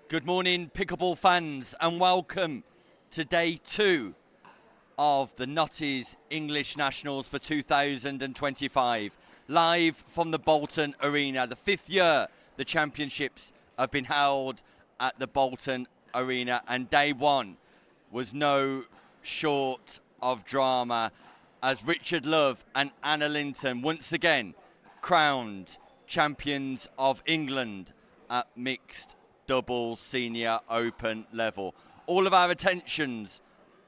Good morning, pickleball fans, and welcome to day 2 of the Notties English Nationals for 2025. Live from the Bolton Arena. The 5th year the championships have been held at the Bolton Arena, and day 1 was no short of drama as Richard Love and Anna Linton once again crowned champions of England at mixed doubles senior open level. All of our attentions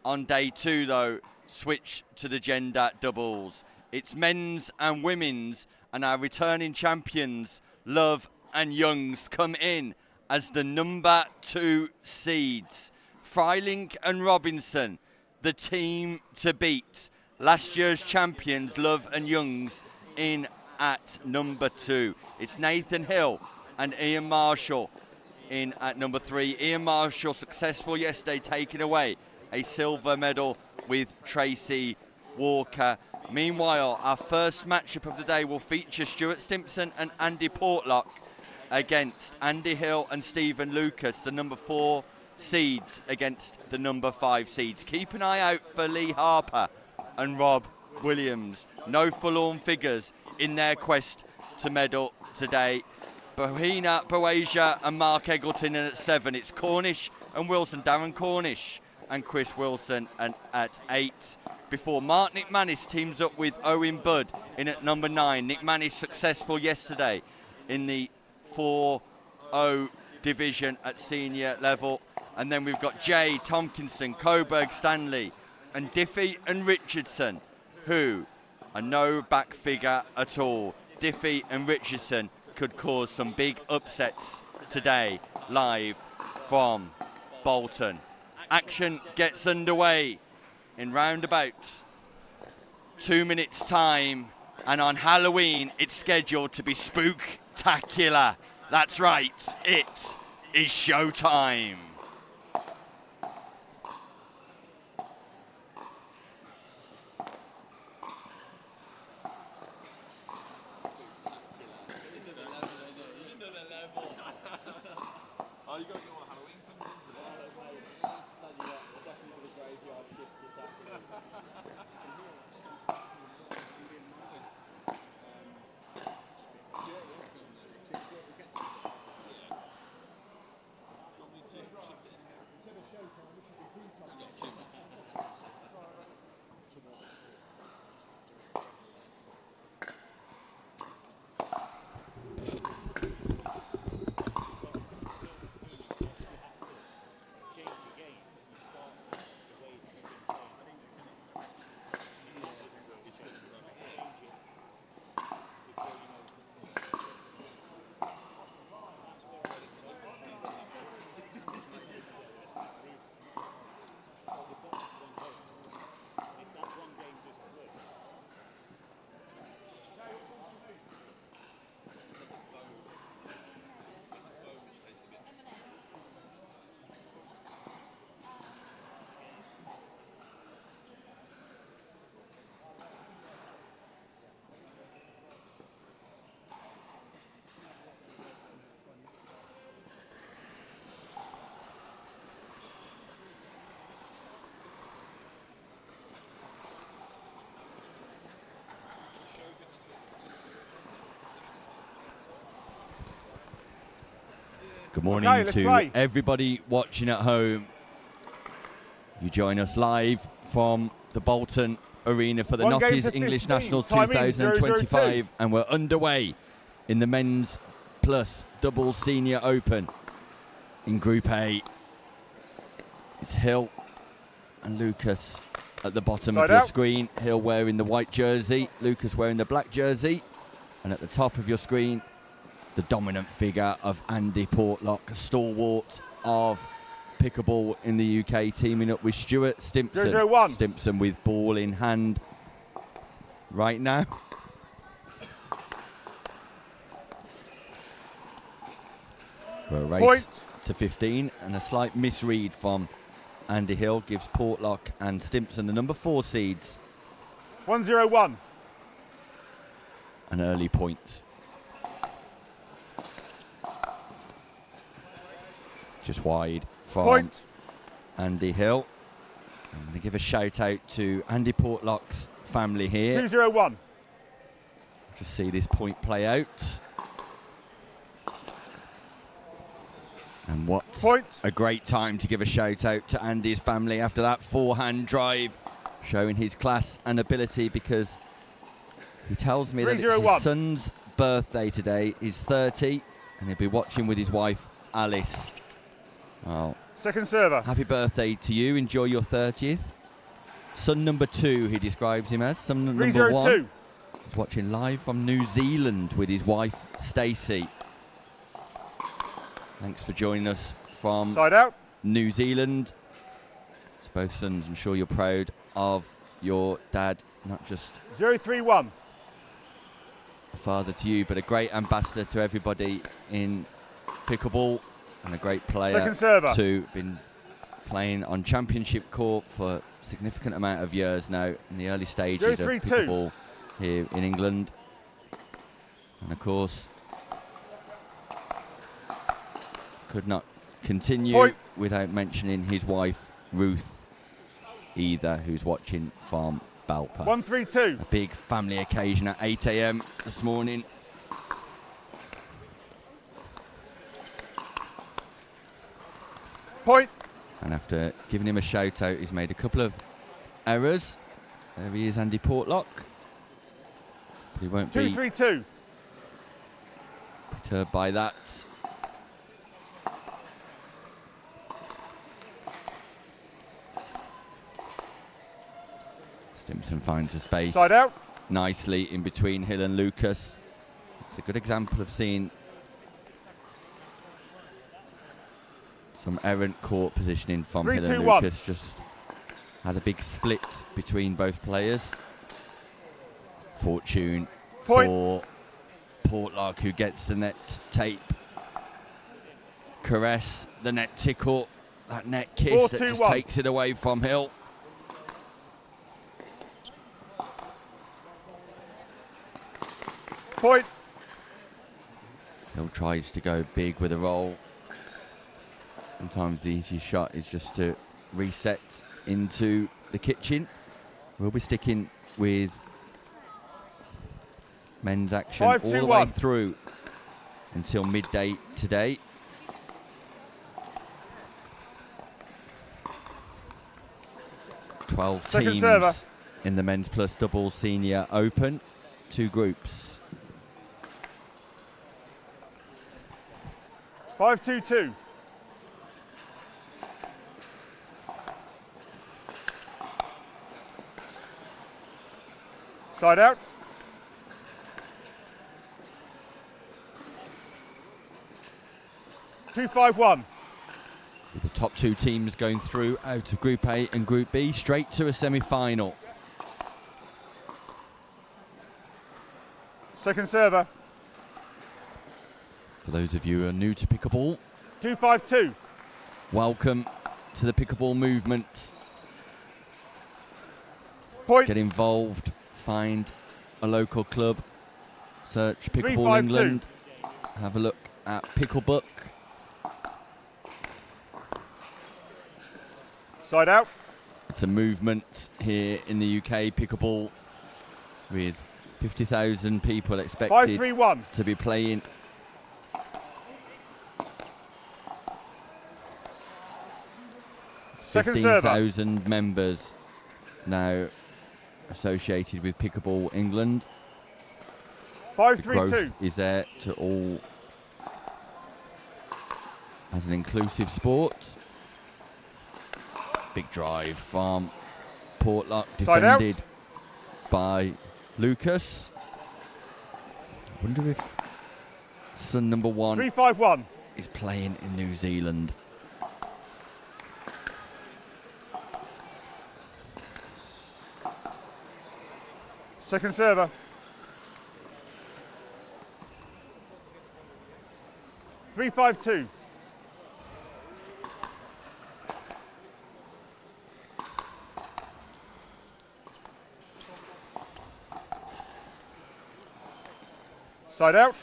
on day 2 though switch to the gender doubles. It's men's and women's, and our returning champions Love and Youngs come in as the number 2 seeds. Freiling and Robinson, the team to beat. Last year's champions Love and Youngs in at number 2. It's Nathan Hill and Ian Marshall in at number 3. Ian Marshall successful yesterday, taking away a silver medal with Tracy Walker. Meanwhile, our first matchup of the day will feature Stuart Stimpson and Andy Portlock against Andy Hill and Stephen Lucas, the number 4 seeds against the number 5 seeds. Keep an eye out for Lee Harper and Rob Williams. No forlorn figures in their quest to medal today. Bohina Boasia and Mark Eggleton in at 7. It's Cornish and Wilson, Darren Cornish and Chris Wilson and at 8. Before Mark Nick Mannis teams up with Owen Budd in at number 9. Nick Mannis successful yesterday in the 4-0 division at senior level. And then we've got Jay Tompkinson, Coburg Stanley and Diffie and Richardson, who are no back figure at all. Diffie and Richardson could cause some big upsets today, live from Bolton. Action gets underway in round about 2 minutes' time, and on Halloween it's scheduled to be spooktacular. That's right, it is showtime. Good morning to everybody watching at home. You join us live from the Bolton Arena for the Notties English Nationals 2025, and we're underway in the men's plus doubles senior open in Group A. It's Hill and Lucas at the bottom of your screen. Hill wearing the white jersey, Lucas wearing the black jersey, and at the top of your screen, the dominant figure of Andy Portlock, a stalwart of pickleball in the UK, teaming up with Stuart Stimpson. 0-1. Stimpson with ball in hand right now. For a race to 15, and a slight misread from Andy Hill gives Portlock and Stimpson, the number 4 seeds, 1-0-1. An early point. just wide from Point. Andy Hill. I'm going to give a shout out to Andy Portlock's family here. 2-0-1. Just see this point play out. And what Point. a great time to give a shout out to Andy's family after that forehand drive, showing his class and ability, because he tells me that it's his son's birthday today. He's 30 and he'll be watching with his wife Alice. Well, second server. Happy birthday to you. Enjoy your 30th. Son number 2, he describes him as. Son number 1. He's watching live from New Zealand with his wife Stacey. Thanks for joining us from Side out. New Zealand. To both sons, I'm sure you're proud of your dad, not just 0-3-1. a father to you, but a great ambassador to everybody in pickleball, and a great player second server. too. Been playing on championship court for a significant amount of years now, in the early stages of pickleball here in England. And of course, could not continue without mentioning his wife Ruth either, who's watching from Balpa. 1-3-2. A big family occasion at 8 a.m. this morning. Point. And after giving him a shout out, he's made a couple of errors. There he is, Andy Portlock. But he won't be 2-3-2. perturbed by that. Stimson finds a space Side out. nicely in between Hill and Lucas. It's a good example of seeing some errant court positioning from Hill and Lucas. Just had a big split between both players. Fortune for Portlock, who gets the net tape. Caress, the net tickle, that net kiss that just takes it away from Hill. Point. Hill tries to go big with a roll. Sometimes the easy shot is just to reset into the kitchen. We'll be sticking with men's action all the way through until midday today. Second 12 server. teams in the men's plus double senior open. 2 groups. 5-2-2. Side out. Two, 5-1. With the top 2 teams going through out of Group A and Group B, straight to a semi-final. Second server. For those of you who are new to pickleball, 2-5-2. welcome to the pickleball movement. Point. Get involved, find a local club, search Pickleball 3-5-2. England, have a look at Picklebook. Side out. It's a movement here in the UK, pickleball, with 50,000 people expected 5-3-1. to be playing. Second server. 15,000 members now associated with Pickleball England. 5-3-2. The growth is there to all as an inclusive sport. Big drive from Portlock, defended by Lucas. I wonder if son number 1 3-5-1. is playing in New Zealand. Second server. 3-5-2. Side out.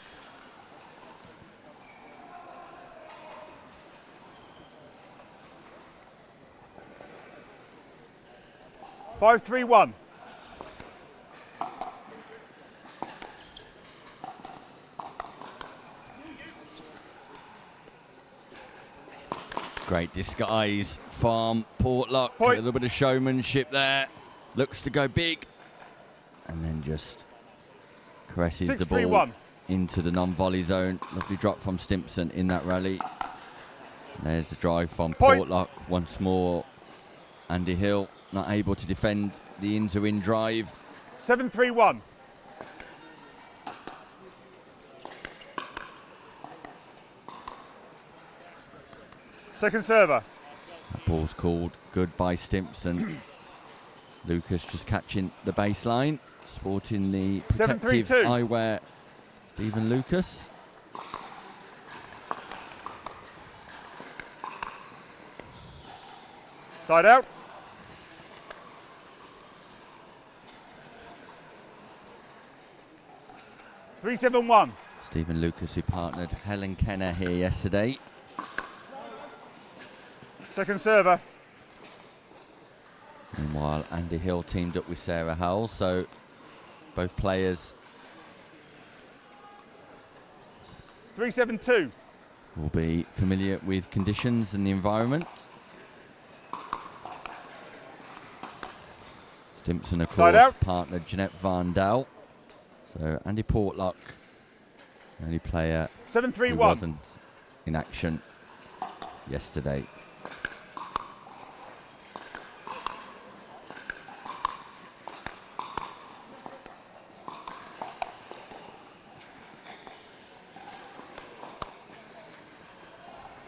5-3-1. Great disguise from Portlock. A Point. little bit of showmanship there. Looks to go big. And then just caresses the ball 6-3-1. into the non-volley zone. Lovely drop from Stimpson in that rally. And there's the drive from Point. Portlock once more. Andy Hill not able to defend the in-to-in drive. 7-3-1. Second server. Ball's called good by Stimpson. Lucas just catching the baseline, sporting the protective 7-3-2. eyewear. Stephen Lucas. Side out. Three, 7-1. Stephen Lucas, who partnered Helen Kenner here yesterday. Second server. Meanwhile, Andy Hill teamed up with Sarah Howell, so both players 3-7-2. will be familiar with conditions and the environment. Stimpson, of Side course, out. partnered Jeanette Van Dal. So Andy Portlock, the only player who 7-3-1. wasn't in action yesterday.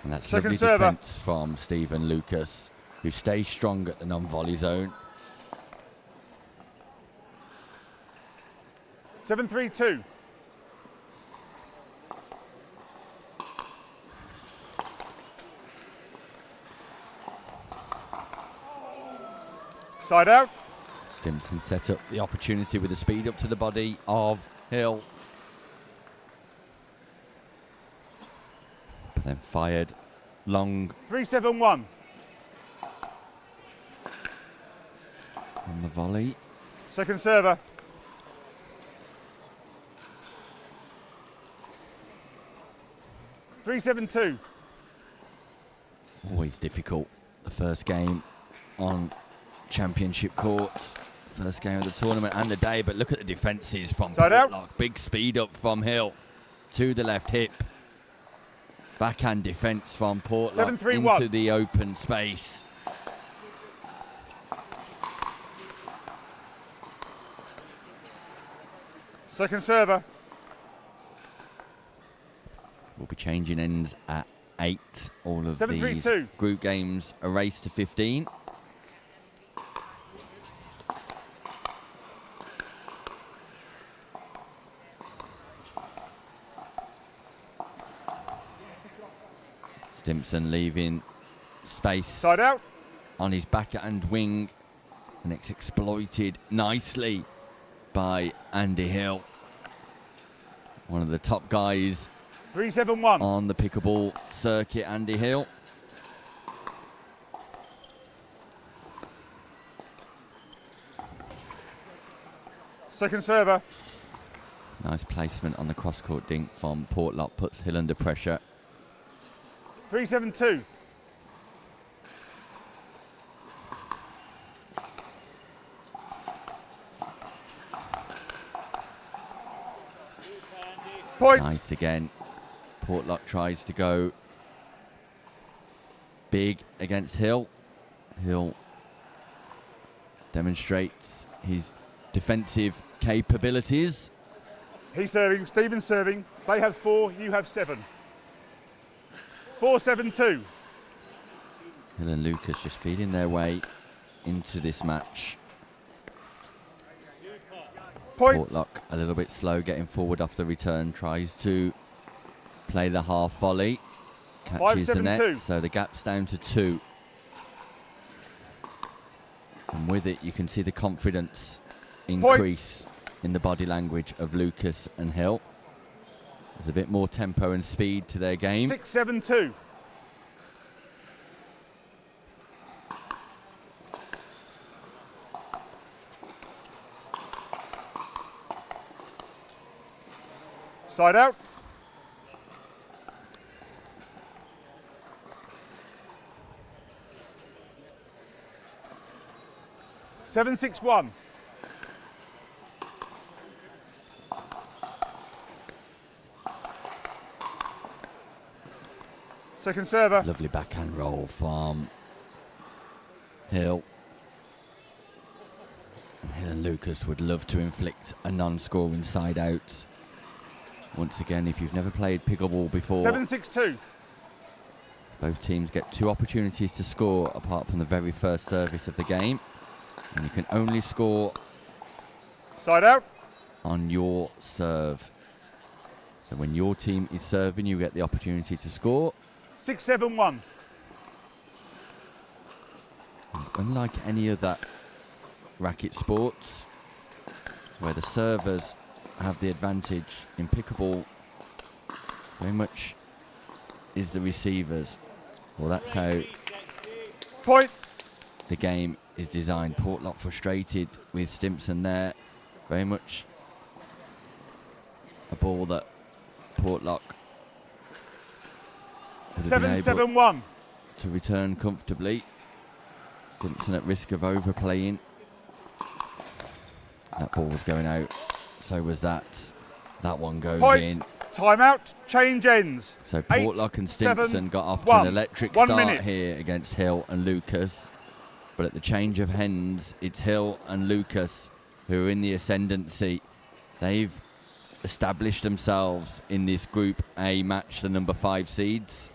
And that's Second lovely server. defence from Stephen Lucas, who stays strong at the non-volley zone. 7-3-2. Side out. Stimpson set up the opportunity with the speed up to the body of Hill. But then fired long 3-7-1. on the volley. Second server. Three, 7-2. Always difficult. The first game on championship courts. First game of the tournament and the day, but look at the defences from Side out. Portlock. Big speed up from Hill to the left hip. Backhand defence from Portlock 7-3-1. into the open space. Second server. We'll be changing ends at 8. All of 7-3-2. these group games are raced to 15. Stimpson leaving space Side out. on his backhand wing, and it's exploited nicely by Andy Hill, one of the top guys 3-7-1. on the pickleball circuit. Andy Hill. Second server. Nice placement on the cross-court dink from Portlock, puts Hill under pressure. 3-7-2. Point. Nice again. Portlock tries to go big against Hill. Hill demonstrates his defensive capabilities. He's serving. Stephen's serving. They have 4. You have 7. 4-7-2. Hill and Lucas just feeding their way into this match. Point. Portlock a little bit slow getting forward off the return, tries to play the half volley, catches the net, 5-7-2. so the gap's down to 2. And with it you can see the confidence increase in the body language of Lucas and Hill. There's a bit more tempo and speed to their game. 6-7-2. Side out. Seven, 6-1. Second server. Lovely backhand roll from Hill. And Hill and Lucas would love to inflict a non-scoring side out. Once again, if you've never played pickleball before, 7-6-2. both teams get 2 opportunities to score apart from the very first service of the game. And you can only score Side out. on your serve. So when your team is serving, you get the opportunity to score. 6-7-1. Unlike any other racket sports, where the servers have the advantage, in pickleball, very much is the receivers. Well, that's how Point. the game is designed. Portlock frustrated with Stimpson there. Very much a ball that Portlock would have been able 7-7-1. to return comfortably. Stimpson at risk of overplaying. That ball was going out. So was that. That one goes Point. in. Timeout. Change ends. So 8, Portlock and Stimpson 7, got off to 1. an electric 1 start minute. here against Hill and Lucas. But at the change of hands, it's Hill and Lucas who are in the ascendancy. They've established themselves in this Group A match, the number 5 seeds,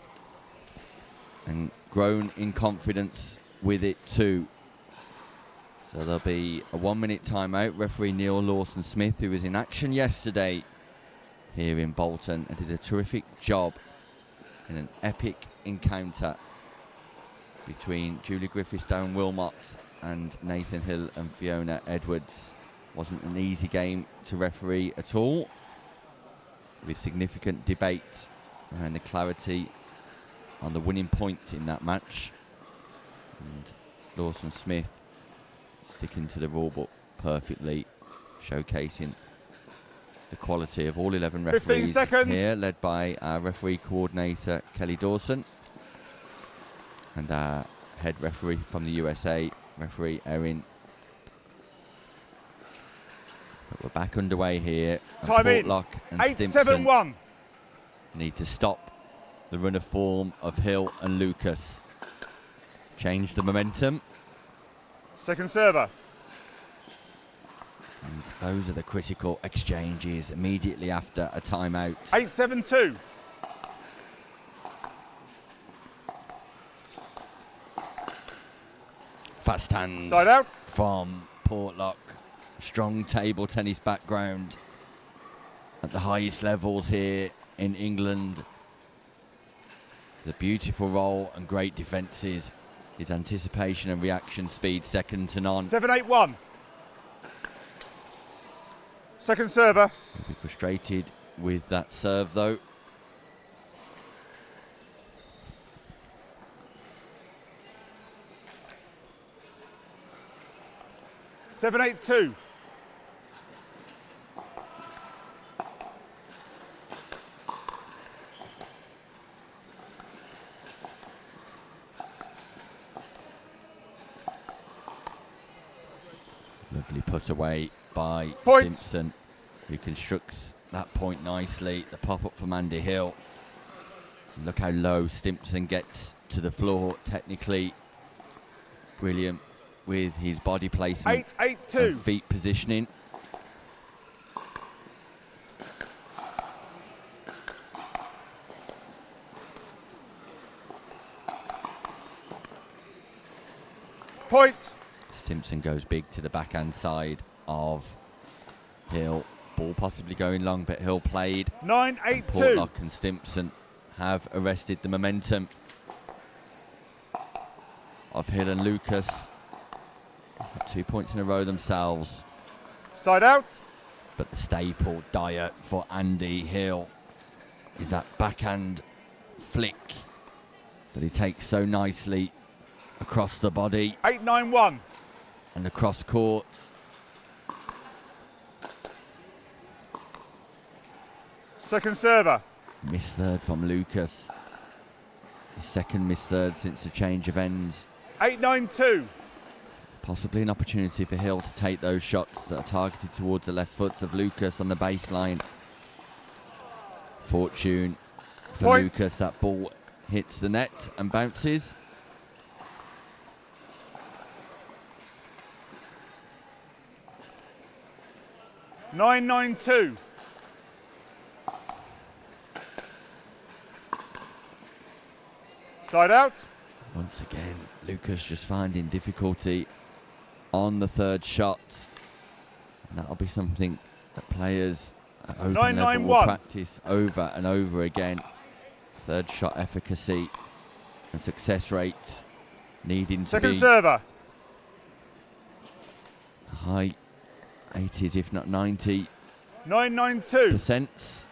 and grown in confidence with it too. So there'll be a 1-minute timeout. Referee Neil Lawson-Smith, who was in action yesterday here in Bolton and did a terrific job in an epic encounter between Julie Griffiths, Darren Wilmot and Nathan Hill and Fiona Edwards. Wasn't an easy game to referee at all, with significant debate around the clarity on the winning point in that match. And Lawson-Smith sticking to the rule book perfectly, showcasing the quality of all 11 referees here, led by our referee coordinator Kelly Dawson and our head referee from the USA, referee Erin. But we're back underway here, and Portlock and Stimpson 8-7-1. need to stop the run of form of Hill and Lucas. Change the momentum. Second server. And those are the critical exchanges immediately after a timeout. 8-7-2. Fast hands Side out. from Portlock. Strong table tennis background at the highest levels here in England. The beautiful roll and great defences. His anticipation and reaction speed second to none. 7-8-1. Second server. He'll be frustrated with that serve though. Seven, 8-2. Lovely put away by Point. Stimpson, who constructs that point nicely. The pop-up from Andy Hill. And look how low Stimpson gets to the floor technically. Brilliant with his body placement 8-8-2. and feet positioning. Point. Stimpson goes big to the backhand side of Hill. Ball possibly going long, but Hill played. 9-8-2. Portlock and Stimpson have arrested the momentum of Hill and Lucas. 2 points in a row themselves. Side out. But the staple diet for Andy Hill is that backhand flick that he takes so nicely across the body 8-9-1. and across court. Second server. Missed third from Lucas. His second missed third since the change of ends. 8-9-2. Possibly an opportunity for Hill to take those shots that are targeted towards the left foot of Lucas on the baseline. Fortune for Point. Lucas. That ball hits the net and bounces. 9-9-2. Side out. Once again, Lucas just finding difficulty on the third shot. And that'll be something that players at open level will 9-9-1. practice over and over again. Third shot efficacy and success rate needing to Second be server. high 80s, if not 90%. 9-9-2.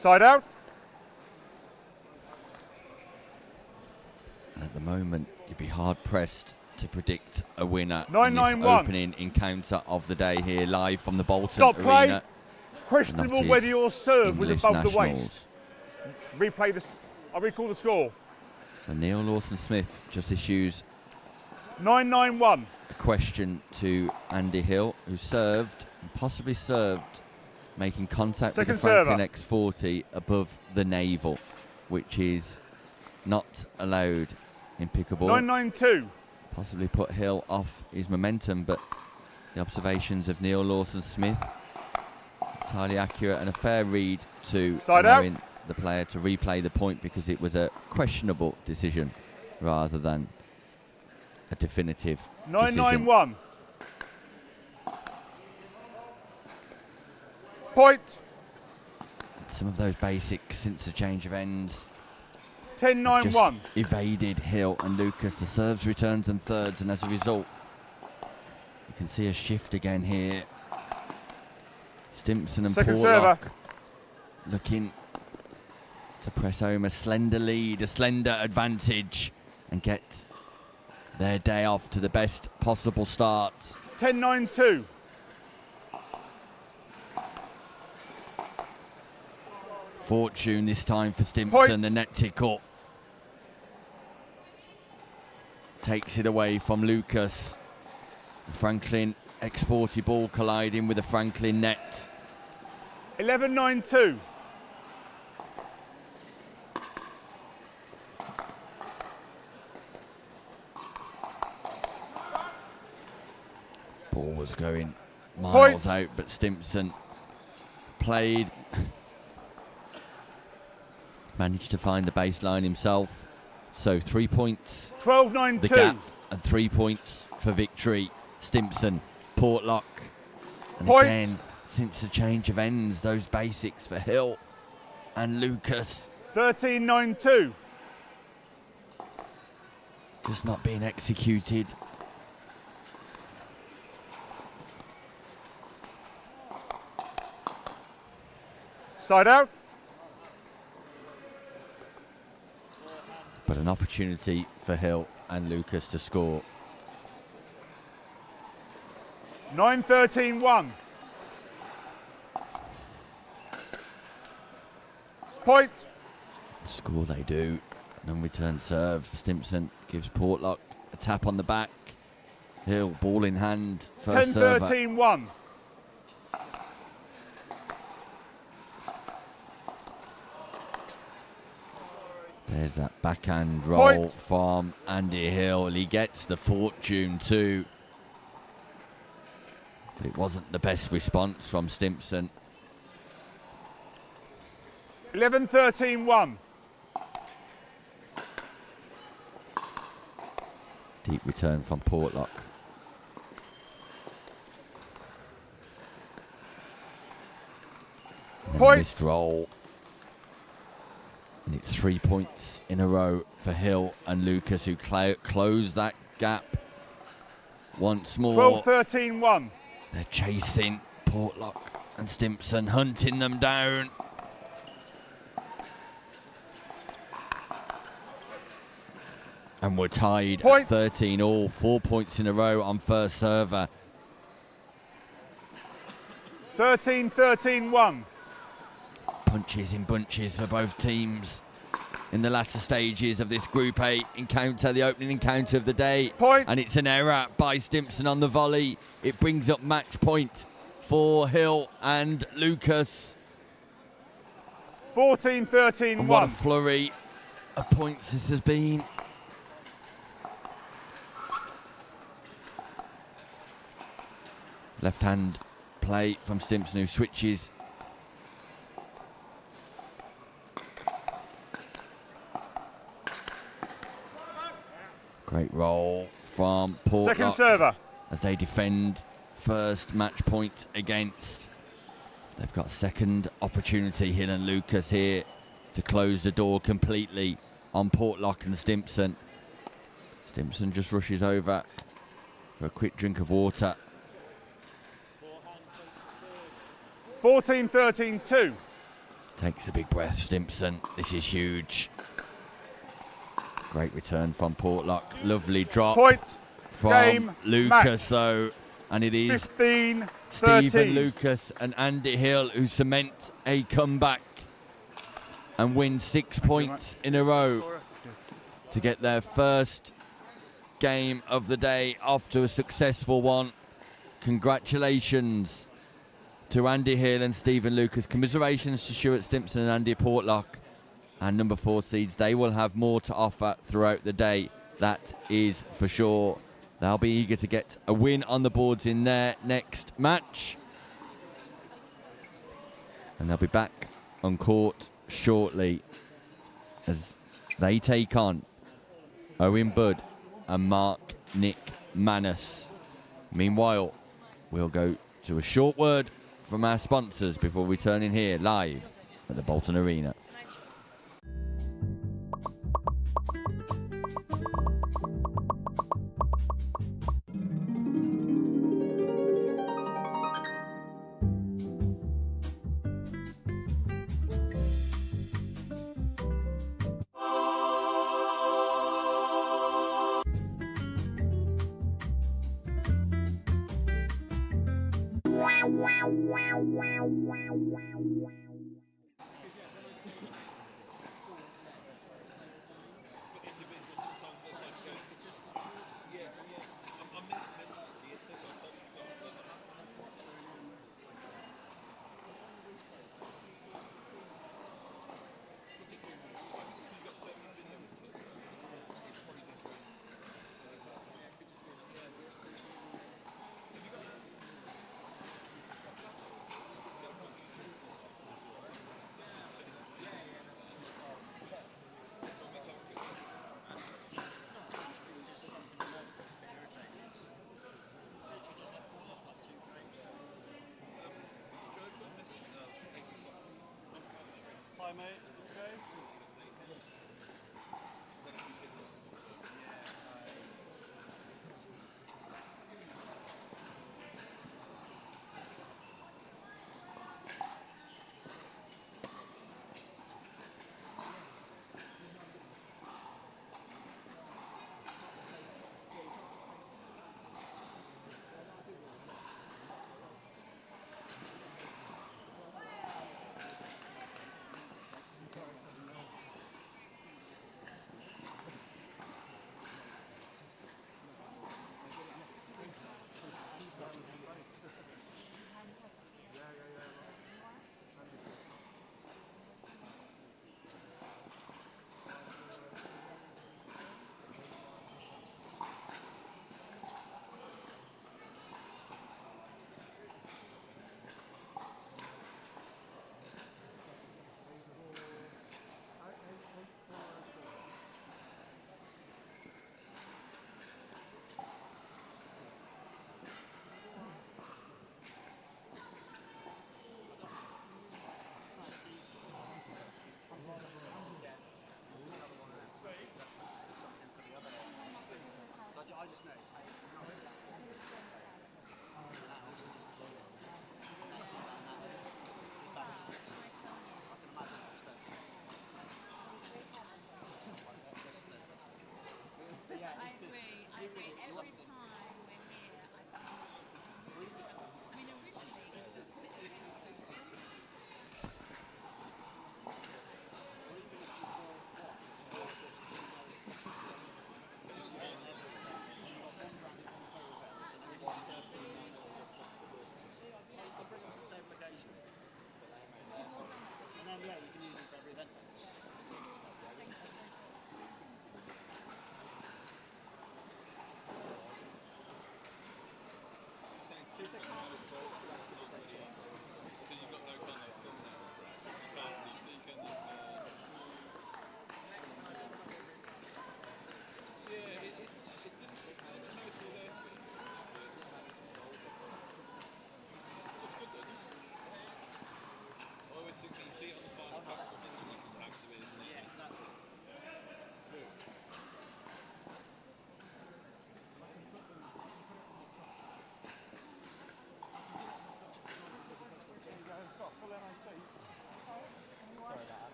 Side out. And at the moment, you'd be hard pressed to predict a winner in 9-9-1. this opening encounter of the day here, live from the Bolton Stop play. Arena. Questionable Not whether his your serve was English above the nationals. waist. Replay this. I'll recall the score. So Neil Lawson-Smith just issues 9-9-1. a question to Andy Hill, who served, and possibly served, making contact Second with the Franklin server. X40 above the navel, which is not allowed in pickleball. 9-9-2. Possibly put Hill off his momentum, but the observations of Neil Lawson-Smith entirely accurate and a fair read to Side out. allowing the player to replay the point because it was a questionable decision rather than a definitive decision. 9-9-1. Point. Some of those basics since the change of ends have 10-9-1. just evaded Hill and Lucas. The serves, returns and thirds, and as a result you can see a shift again here. Stimpson and Second Portlock server. looking to press home a slender lead, a slender advantage, and get their day off to the best possible start. 10-9-2. Fortune this time for Stimpson, Point. the net tickle. Takes it away from Lucas. The Franklin X40 ball colliding with the Franklin net. 11-9-2. Ball was going miles Point. out, but Stimpson played, managed to find the baseline himself. So 3 points, 12-9-2. the gap, and 3 points for victory. Stimpson, Portlock, and Point. again, since the change of ends, those basics for Hill and Lucas 13-9-2. just not being executed. Side out. But an opportunity for Hill and Lucas to score. 9-13-1. Point. Score they do. Non-return serve. Stimpson gives Portlock a tap on the back. Hill, ball in hand. First server. 10-13-1. There's that backhand roll Point. from Andy Hill. He gets the Fortune too. But it wasn't the best response from Stimpson. 11-13-1. Deep return from Portlock. And then Point. missed roll. And it's 3 points in a row for Hill and Lucas, who close that gap once more. 12-13-1. They're chasing Portlock and Stimpson, hunting them down. And we're tied Point. at 13 all, 4 points in a row on first server. 13-13-1. Punches in bunches for both teams in the latter stages of this Group A encounter, the opening encounter of the day. Point. And it's an error by Stimpson on the volley. It brings up match point for Hill and Lucas. 14-13-1. And what a flurry of points this has been. Left hand play from Stimpson, who switches. Great roll from Portlock. Second server. As they defend first match point against. They've got second opportunity, Hill and Lucas, here to close the door completely on Portlock and Stimpson. Stimpson just rushes over for a quick drink of water. 14-13-2. Takes a big breath, Stimpson. This is huge. Great return from Portlock. Lovely drop Point. from Game. Lucas, Match. though. And it is 15-13. Stephen Lucas and Andy Hill who cement a comeback and win 6 points in a row to get their first game of the day off to a successful one. Congratulations to Andy Hill and Stephen Lucas. Commiserations to Stuart Stimpson and Andy Portlock. And number 4 seeds, they will have more to offer throughout the day. That is for sure. They'll be eager to get a win on the boards in their next match. And they'll be back on court shortly as they take on Owen Budd and Mark Nick Manus. Meanwhile, we'll go to a short word from our sponsors before we turn in here live at the Bolton Arena.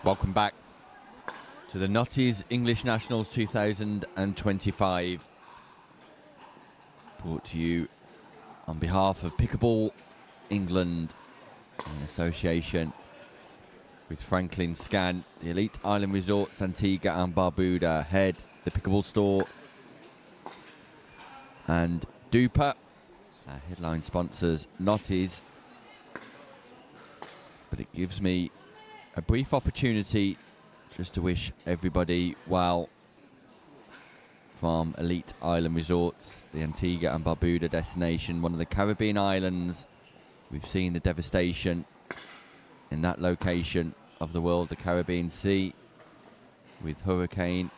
Welcome back to the Notties English Nationals 2025. Brought to you on behalf of Pickleball England in association with Franklin Scan, the Elite Island Resorts, Antigua and Barbuda, Head, the Pickleball Store, and Duper, our headline sponsors, Notties. But it gives me a brief opportunity just to wish everybody well from Elite Island Resorts, the Antigua and Barbuda destination, one of the Caribbean islands. We've seen the devastation in that location of the world, the Caribbean Sea, with hurricane.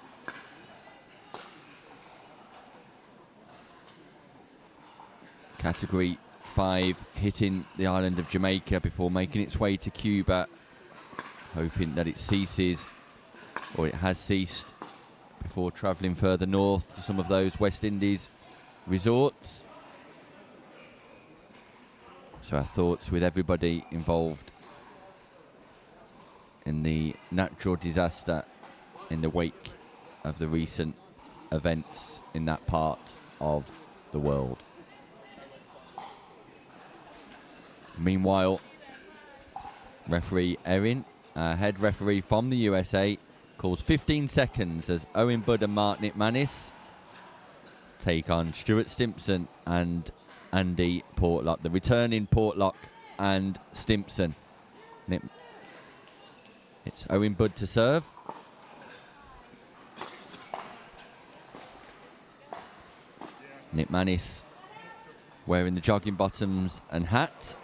Category 5 hitting the island of Jamaica before making its way to Cuba, hoping that it ceases, or it has ceased, before travelling further north to some of those West Indies resorts. So our thoughts with everybody involved in the natural disaster in the wake of the recent events in that part of the world. Meanwhile, referee Erin, head referee from the USA, calls 15 seconds as Owen Budd and Mark Nitmanis take on Stuart Stimpson and Andy Portlock, the returning Portlock and Stimpson. It's Owen Budd to serve. Nitmanis wearing the jogging bottoms and hat,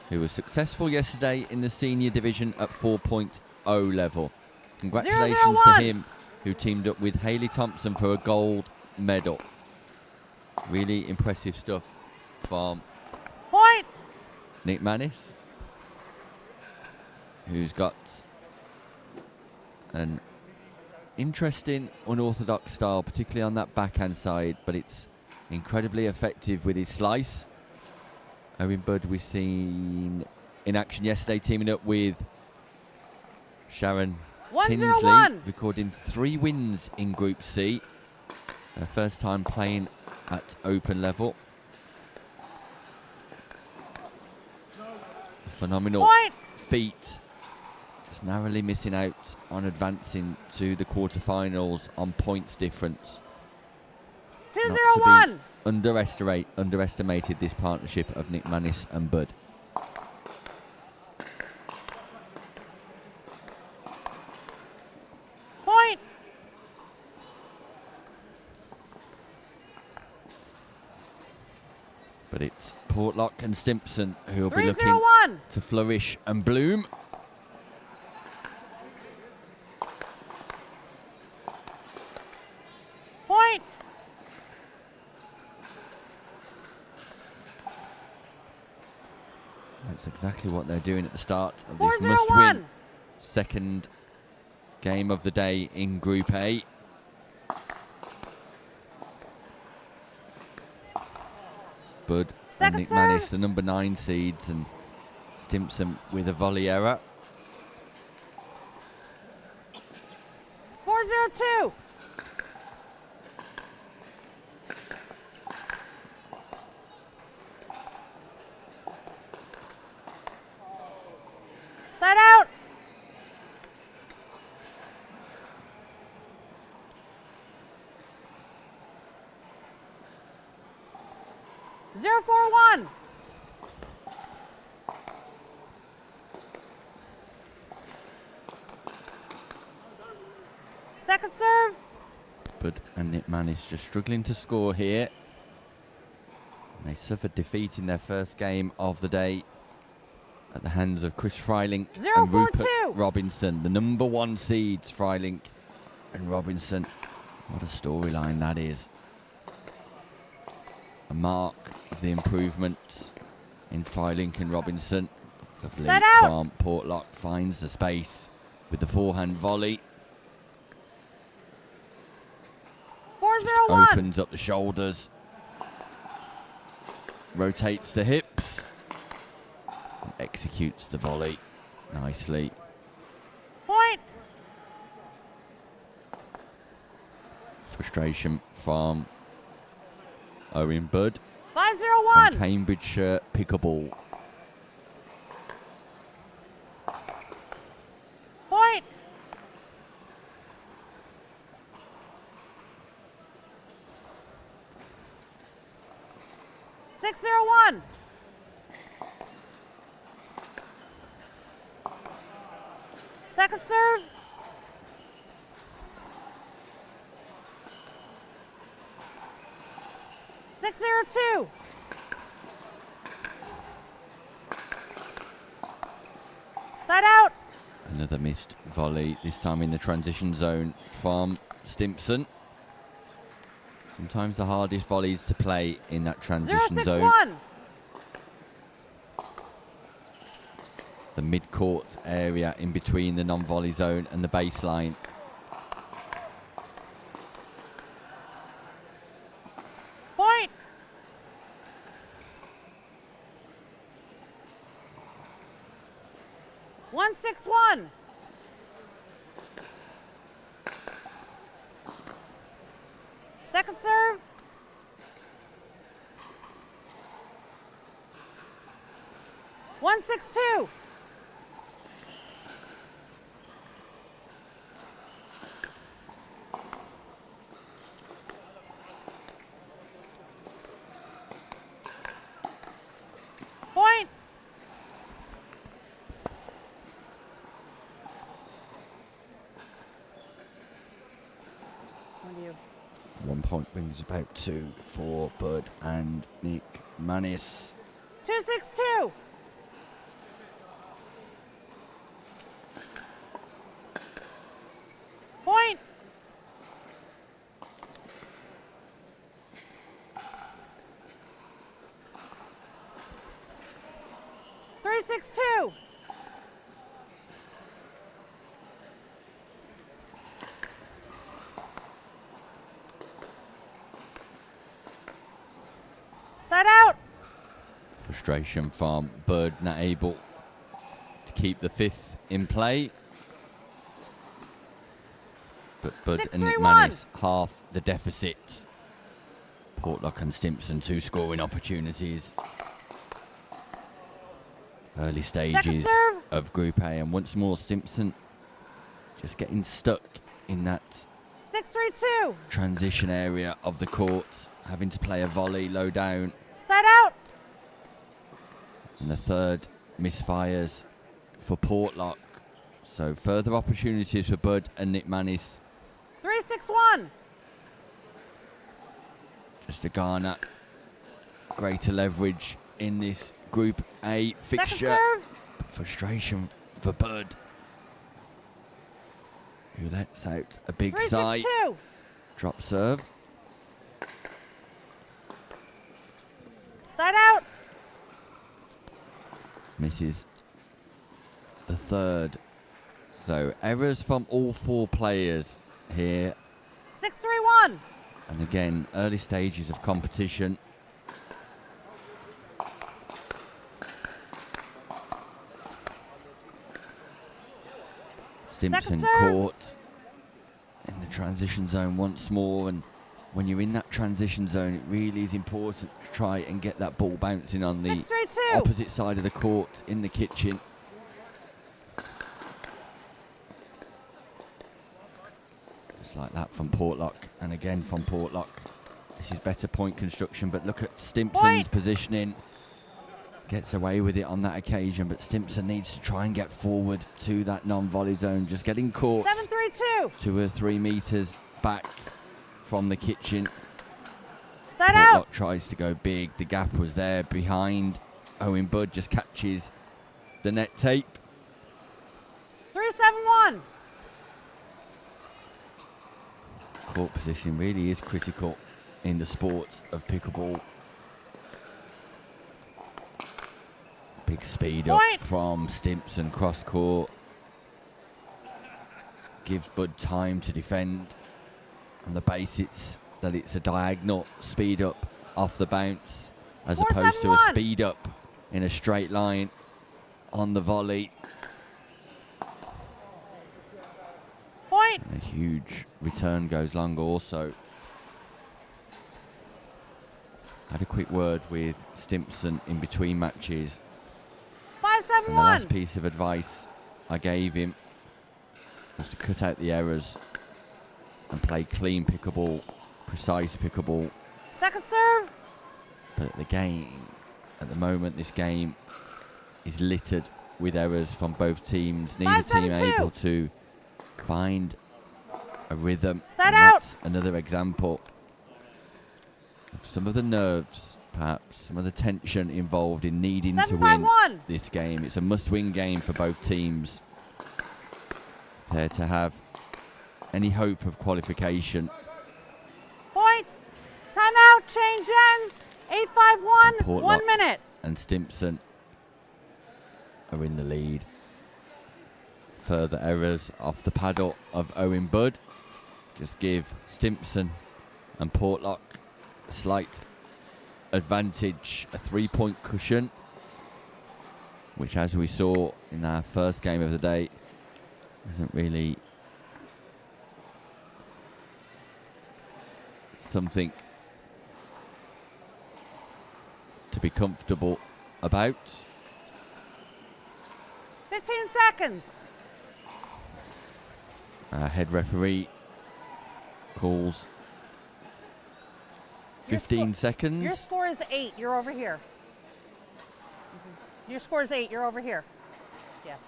who was successful yesterday in the senior division at 4.0 level. Congratulations to him, who teamed up with Hayley Thompson for a gold medal. Really impressive stuff from Nitmanis, who's got an interesting, unorthodox style, particularly on that backhand side, but it's incredibly effective with his slice. Owen Budd we've seen in action yesterday, teaming up with Sharon Tinsley, recording 3 wins in Group C. Her first time playing at open level. A phenomenal feat. Just narrowly missing out on advancing to the quarterfinals on points difference. 2-0-1. Underestimated this partnership of Nitmanis and Budd. Point. But it's Portlock and Stimpson who will be looking to flourish and bloom. Point. That's exactly what they're doing at the start of this must-win second game of the day in Group A. Budd and Nitmanis, the number 9 seeds, and Stimpson with a volley error. 4-0-2. Side out. Zero, 4-1. Second serve. Budd and Nitmanis just struggling to score here. And they suffered defeat in their first game of the day at the hands of Chris Freilink and Rupert Robinson, the number 1 seeds, Freilink and Robinson. What a storyline that is. A mark of the improvement in Freilink and Robinson. Lovely from Portlock, finds the space with the forehand volley. 4-0-1. Opens up the shoulders, rotates the hips, and executes the volley nicely. Point. Frustration from Owen Budd 501. from Cambridgeshire Pickleball. Point. Six zero one. Second serve. Six zero two. Side out. Another missed volley, this time in the transition zone from Stimpson. Sometimes the hardest volleys to play in that transition zone. 061. The mid-court area in between the non-volley zone and the baseline. Point. One 161. Second serve. One 162. Point. What do you? 1 point brings about 2 for Bud and Nick Manis. 262. Point. Three 6-2. Side out. Frustration from Bud, not able to keep the 5th in play. But Bud and Nick 6-3-1. Manis half the deficit. Portlock and Stimpson 2 scoring opportunities. Early stages serve. of Group A, and once more Stimpson just getting stuck in that 6-3-2. transition area of the court, having to play a volley low down, Side out. and the third misfires for Portlock. So further opportunities for Bud and Nick Manis 3-6-1. just to garner greater leverage in this Group A Second fixture. serve. Frustration for Bud, who lets out a big 3-6-2. sigh. Drop serve. Side out. Misses the third. So errors from all 4 players here. 6-3-1. And again, early stages of competition. Stimpson serve. caught in the transition zone once more, and when you're in that transition zone, it really is important to try and get that ball bouncing on the 6-3-2. opposite side of the court in the kitchen. Just like that from Portlock, and again from Portlock. This is better point construction, but look at Stimpson's Point. positioning. Gets away with it on that occasion, but Stimpson needs to try and get forward to that non-volley zone. Just getting caught 7-3-2. 2 or 3 meters back from the kitchen. Side Portlock out. tries to go big. The gap was there behind. Owen Budd just catches the net tape. 3-7-1. Court position really is critical in the sport of pickleball. Big speed up Point. from Stimpson cross court. Gives Bud time to defend on the basis that it's a diagonal speed up off the bounce, as opposed to a 4-7-1. speed up in a straight line on the volley. Point. And a huge return goes long also Had a quick word with Stimpson in between matches. 5-7-1. And the last piece of advice I gave him was to cut out the errors and play clean pickable, precise pickable. Second serve. But at the moment, this game is littered with errors from both teams. Neither team 5-7-2. able to find a rhythm. Set And out. that's another example of some of the nerves, perhaps, some of the tension involved in needing to win 7-5-1. this game. It's a must-win game for both teams. There to have any hope of qualification. Point. Timeout. Change ends. 8-5-1. Portlock 1 minute. and Stimpson are in the lead. Further errors off the paddle of Owen Budd just give Stimpson and Portlock a slight advantage, a 3-point cushion, which, as we saw in our first game of the day, isn't really something to be comfortable about. 15 seconds. Our head referee calls 15 seconds. Your score is 8. You're over here. Your score is 8. You're over here. Yes.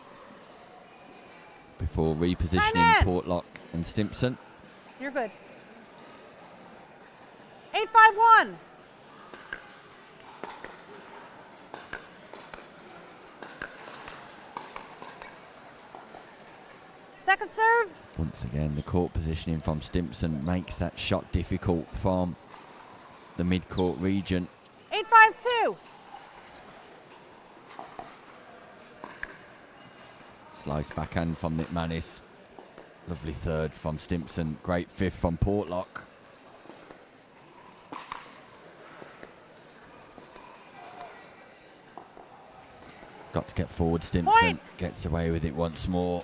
Before repositioning Time in. Portlock and Stimpson. You're good. 8-5-1. Second serve. Once again, the court positioning from Stimpson makes that shot difficult from the mid-court region. 8-5-2. Slice backhand from Nick Manis. Lovely third from Stimpson. Great fifth from Portlock. Got to get forward, Stimpson. Point. Gets away with it once more.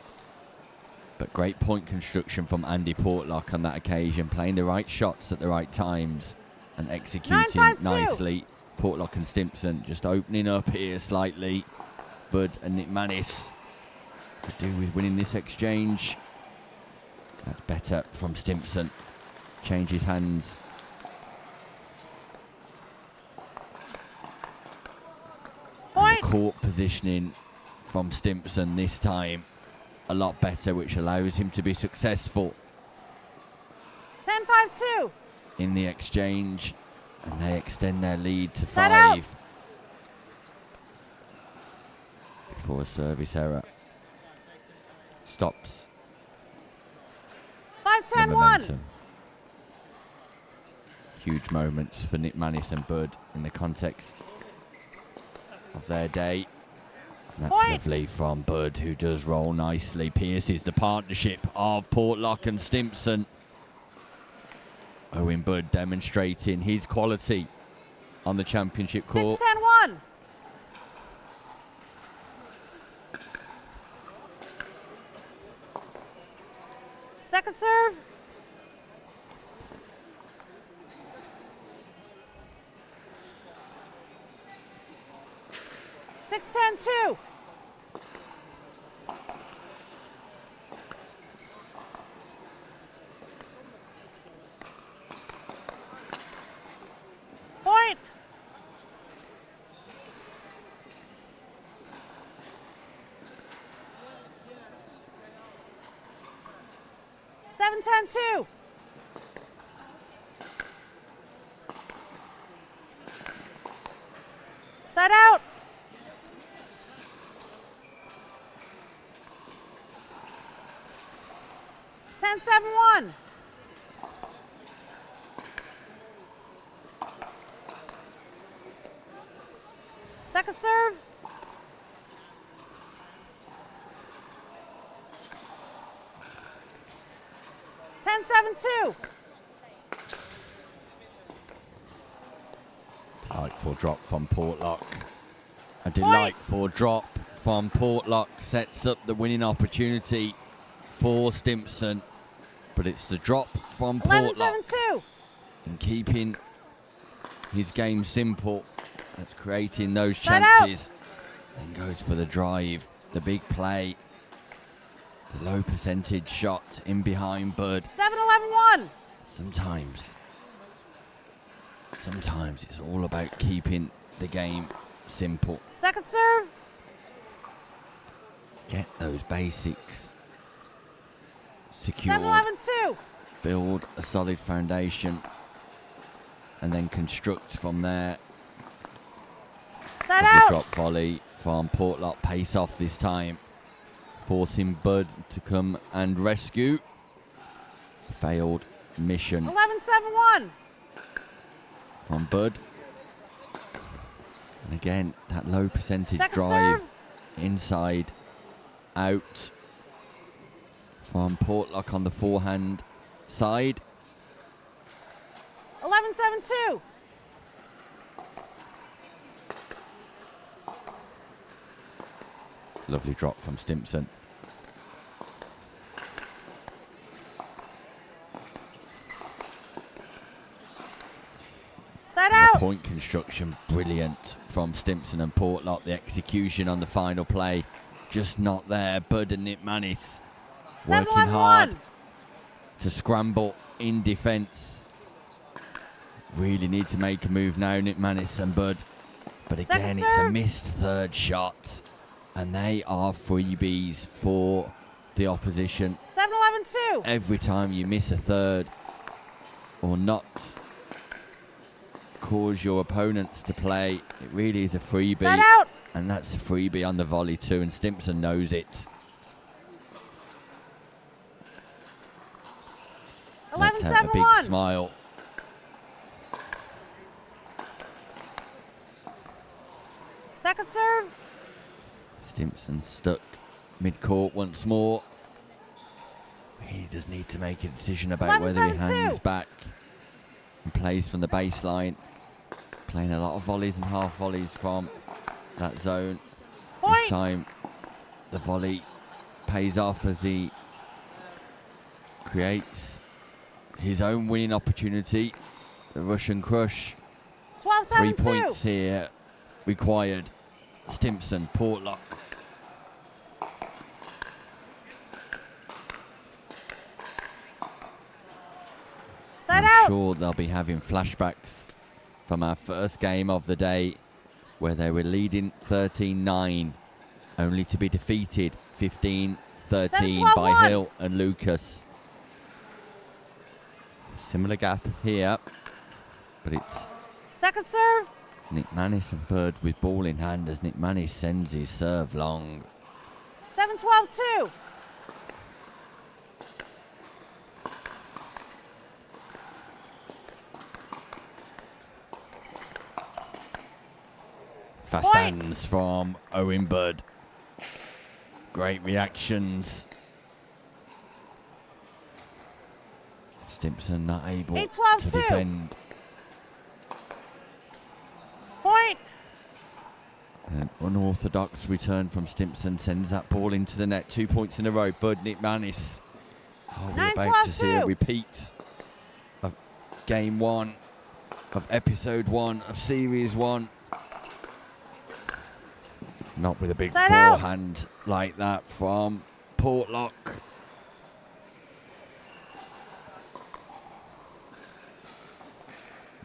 But great point construction from Andy Portlock on that occasion, playing the right shots at the right times and executing 9-5-2. nicely. Portlock and Stimpson just opening up here slightly. Budd and Nick Manis could do with winning this exchange. That's better from Stimpson. Changes hands. And the court positioning from Stimpson this time a lot better, which allows him to be successful 10-5-2. in the exchange, and they extend their lead to Set out. 5 before a service error stops the 5-10-1. momentum. Huge moments for Nick Manis and Budd in the context of their day. And that's Point. lovely from Budd, who does roll nicely, pierces the partnership of Portlock and Stimpson. Owen Budd demonstrating his quality on the championship court. 6-10-1. Second serve. Six, 10-2. Point. Seven, 10-2. Set out. Ten, 7-1. Second serve. Ten, 7-2. Delightful drop from Portlock. A delightful drop from Portlock sets up the winning opportunity for Stimpson. But it's the drop from 11, Portlock 7-2. in keeping his game simple. That's creating those Side out. chances. Then goes for the drive, the big play. The low percentage shot in behind Bud. 7-11-1. Sometimes it's all about keeping the game simple. Second serve. Get those basics secured. 7-11-2. Build a solid foundation and then construct from there. Side As the out. drop volley from Portlock pace off this time, forcing Bud to come and rescue. Failed mission 11-7-1. from Bud. And again, that low percentage Second drive serve. inside out from Portlock on the forehand side. 11-7-2. Lovely drop from Stimpson. Side The out. point construction brilliant from Stimpson and Portlock. The execution on the final play just not there. Bud and Nick Manis working 7-11-1. hard to scramble in defence. Really need to make a move now, Nick Manis and Bud. But again, Second it's a serve. missed third shot. And they are freebies for the opposition. 7-11-2. Every time you miss a third or not cause your opponents to play, it really is a freebie. Side out. And that's a freebie on the volley too, and Stimpson knows it. Let's have a big 11-7-1. smile. Second serve. Stimpson stuck mid-court once more. He does need to make a decision about whether he 11-7-2. hangs back and plays from the baseline. Playing a lot of volleys and half volleys from that zone. This Point. time the volley pays off as he creates his own winning opportunity. The Russian crush. 3 12-7-2. points here required. Stimpson, Portlock. Side I'm out. sure they'll be having flashbacks from our first game of the day where they were leading 13-9 only to be defeated 15-13 by 7-12-1. Hill and Lucas. Similar gap here, but it's Second serve. Nick Manis and Bird with ball in hand as Nick Manis sends his serve long. 7-12-2. Fast Point. hands from Owen Bird. Great reactions. Stimpson not able 8-12-2. to defend. Point. An unorthodox return from Stimpson sends that ball into the net. 2 points in a row. Bud, Nick Manis. Oh, we're about to see a 9-12-2. repeat of game one, of episode one, of series one. Not with a big Side out. forehand like that from Portlock.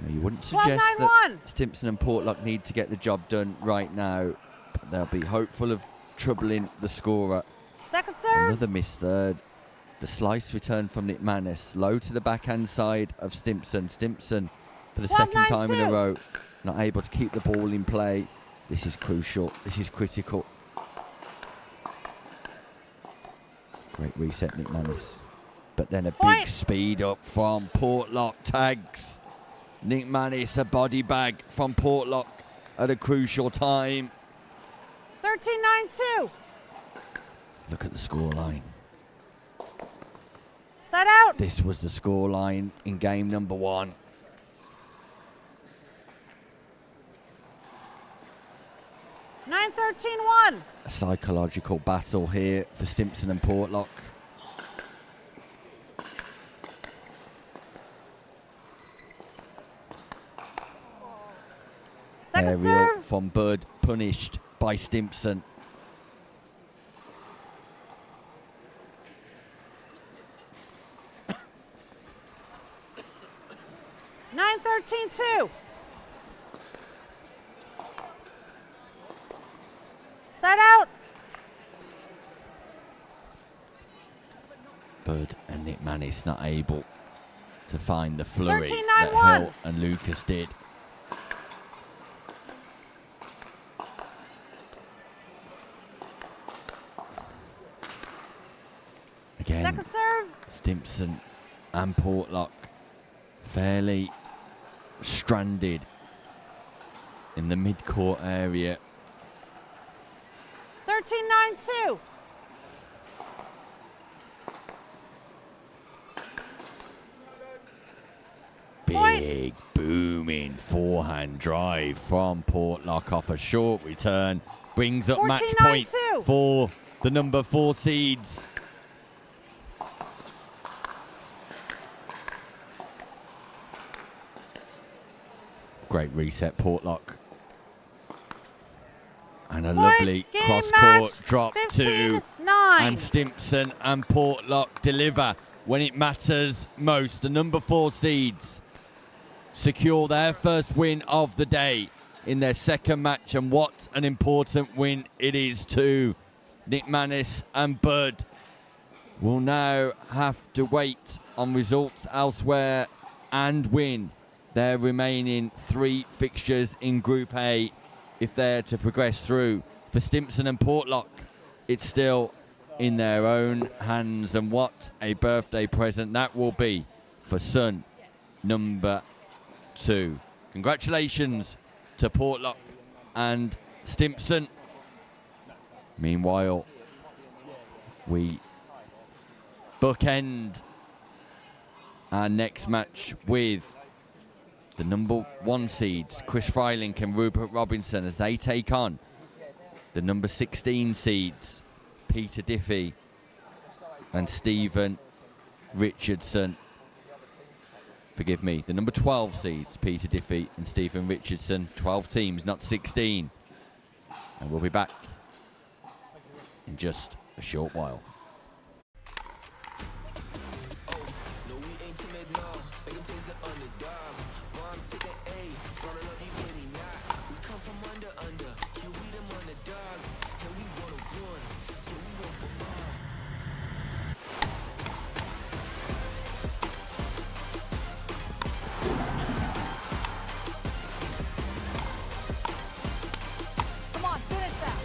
Now, you wouldn't suggest that 12-9-1. Stimpson and Portlock need to get the job done right now, but they'll be hopeful of troubling the scorer. Second serve. Another missed third. The slice return from Nick Manis. Low to the backhand side of Stimpson. Stimpson, for the second time in a 12-9-2. row, not able to keep the ball in play. This is crucial. This is critical. Great reset, Nick Manis. But then a big Point. speed up from Portlock. Tags Nick Manis, a body bag from Portlock at a crucial time. 13-9-2. Look at the scoreline. Side out. This was the scoreline in game number one. 9-13-1. A psychological battle here for Stimpson and Portlock. Second Aerial serve. from Bird, punished by Stimpson. Nine 13-2. Set out. Bird and Nick Manis not able to find the flurry 13-9-1. that Hill and Lucas did. Again, Second serve. Stimpson and Portlock fairly stranded in the mid-court area. 13-9-2. Big booming forehand drive from Portlock off a short return. Brings up match point 14-9-2. for the number 4 seeds. Great reset, Portlock. And a lovely game cross-court match, drop to 15-9. and Stimpson and Portlock deliver when it matters most. The number 4 seeds secure their first win of the day in their second match, and what an important win it is too. Nick Manis and Bird will now have to wait on results elsewhere and win their remaining 3 fixtures in Group A if they're to progress through. For Stimpson and Portlock, it's still in their own hands, and what a birthday present that will be for son number 2. Congratulations to Portlock and Stimpson. Meanwhile, we bookend our next match with the number 1 seeds, Chris Freilink and Rupert Robinson, as they take on the number 16 seeds, Peter Diffie and Stephen Richardson. Forgive me, the number 12 seeds, Peter Diffie and Stephen Richardson. 12 teams, not 16. And we'll be back in just a short while. Come on, finish that.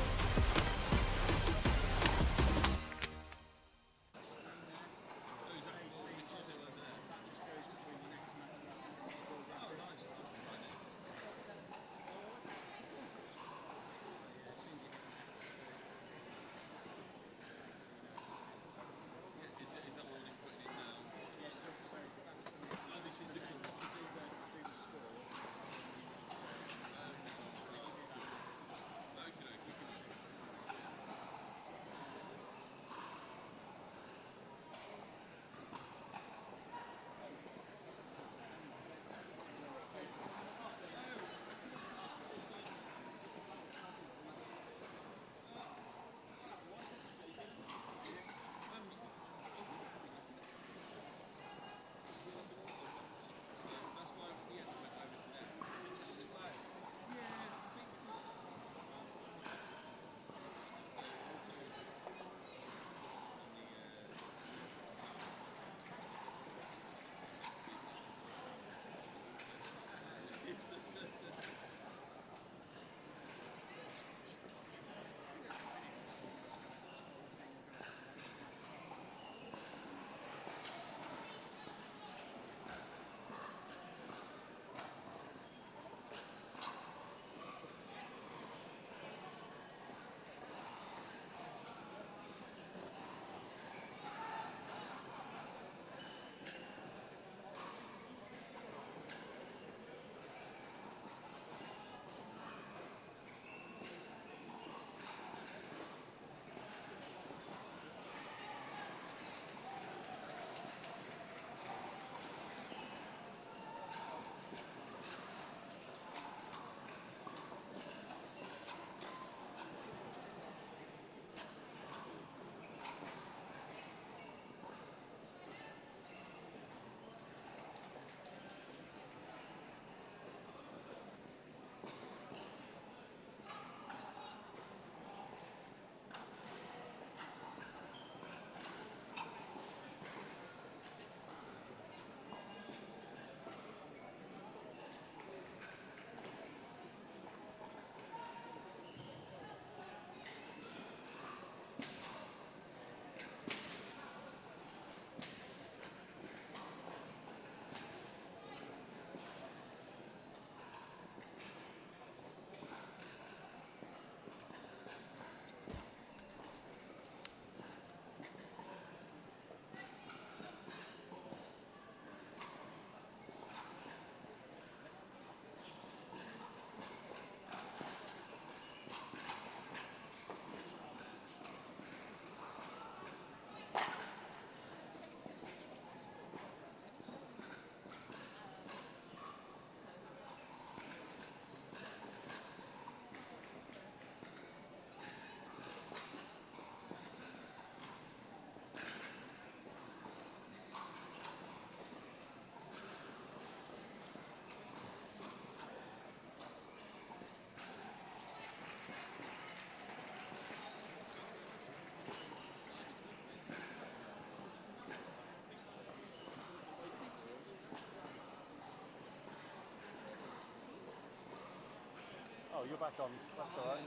Oh, you're back on. That's all right.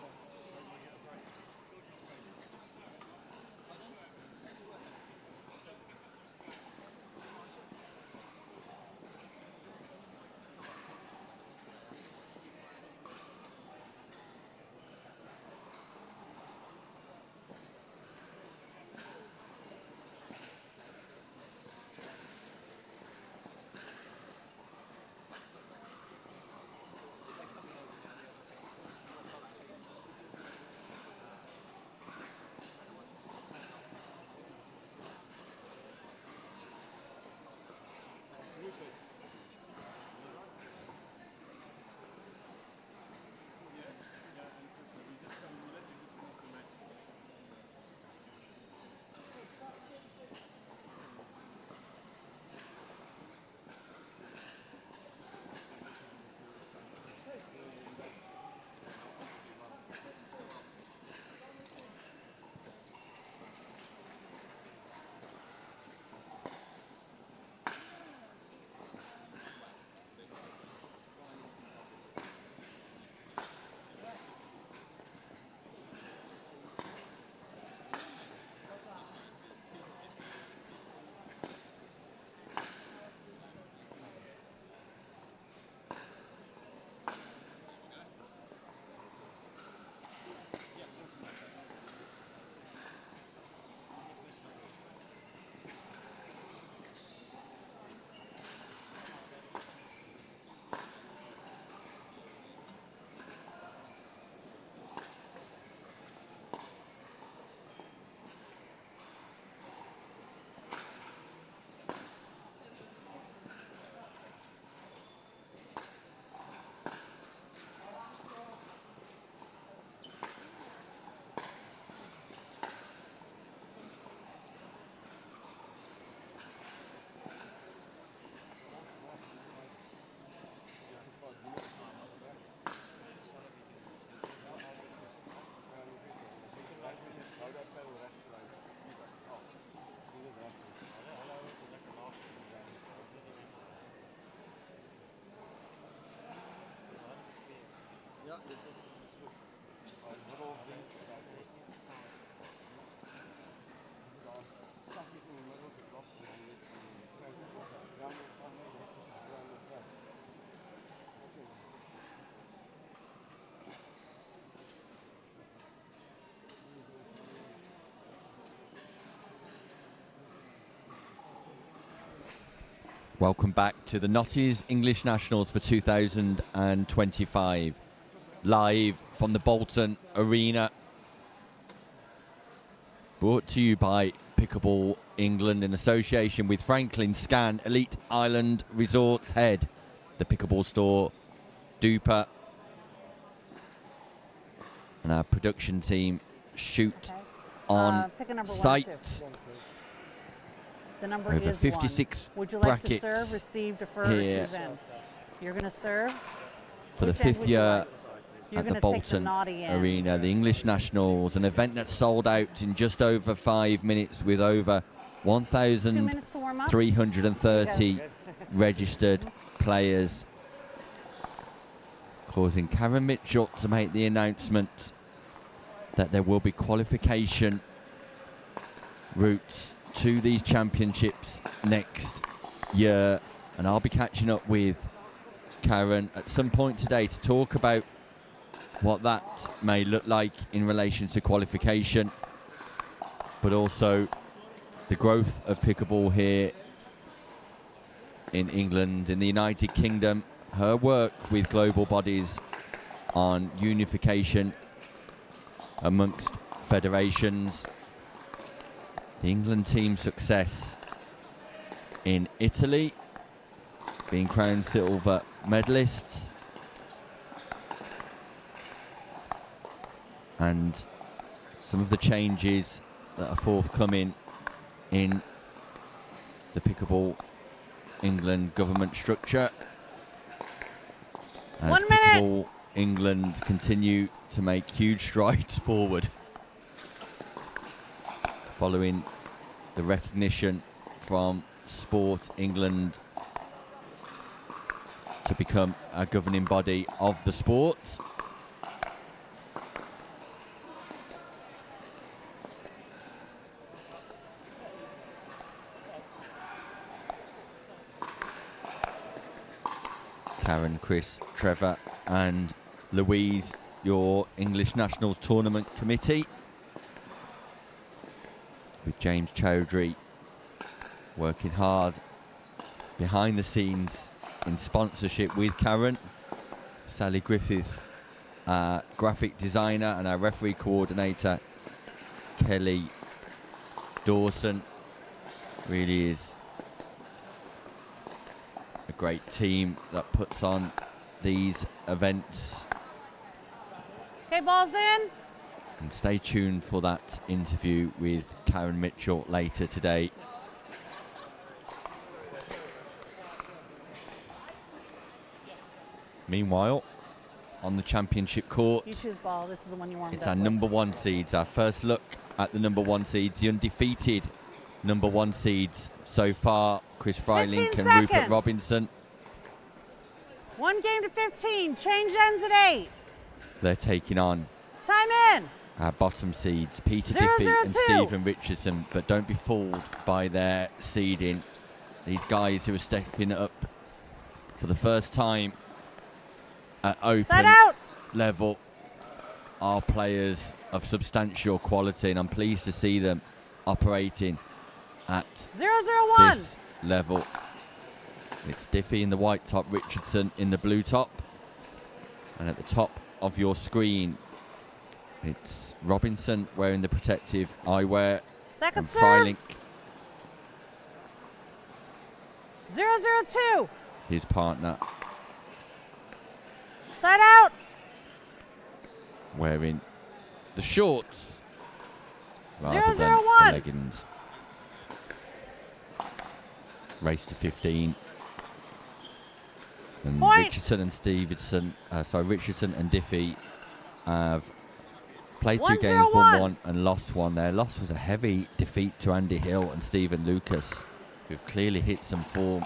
Welcome back to the Notties English Nationals for 2025. Live from the Bolton Arena. Brought to you by Pickleball England in association with Franklin Scan Elite Island Resorts Head, the Pickleball Store, Duper, and our production team shoot on pick a number site. 1 or 2. The number Over is 56 1. Would you like to brackets serve, receive, defer, here or choose end? You're going to serve. for the Which end 5th would you year like? You're at the gonna take Bolton naughty end. Arena, the English Nationals, an event that sold out in just over 5 minutes with over 2 minutes to warm up. 1,330 registered players, causing Karen Mitchell to make the announcement that there will be qualification routes to these championships next year, and I'll be catching up with Karen at some point today to talk about what that may look like in relation to qualification, but also the growth of pickleball here in England, in the United Kingdom, her work with global bodies on unification amongst federations, the England team's success in Italy, being crowned silver medalists, and some of the changes that are forthcoming in the Pickleball England government structure as 1 minute. Pickleball England continue to make huge strides forward following the recognition from Sport England to become a governing body of the sport. Karen, Chris, Trevor and Louise, your English Nationals Tournament Committee, with James Chowdhury working hard behind the scenes in sponsorship with Karen. Sally Griffith, graphic designer, and our referee coordinator Kelly Dawson. Really is a great team that puts on these events. Okay, ball's in. And stay tuned for that interview with Karen Mitchell later today. Meanwhile, on the championship court, You choose ball. This is the one you warmed it's up our with. number one seeds. Our first look at the number one seeds, the undefeated number one seeds so far, Chris Freiling 15 and Rupert seconds. Robinson. 1 game to 15. Change ends at 8. They're taking on Time in. our bottom seeds, Peter 0-0-2. Diffie and Stephen Richardson, but don't be fooled by their seeding. These guys who are stepping up for the first time at Side open out. level are players of substantial quality, and I'm pleased to see them operating at 0-0-1. this level. It's Diffie in the white top, Richardson in the blue top, and at the top of your screen it's Robinson wearing the protective eyewear Second and serve. Freiling, 0-0-2. his partner, Side out. wearing the shorts rather 0-0-1. than the leggings. Race to 15. And Point. Richardson and Richardson and Diffie have played 2 games, 1-0-1. won 1 and lost 1. Their loss was a heavy defeat to Andy Hill and Stephen Lucas, who've clearly hit some form.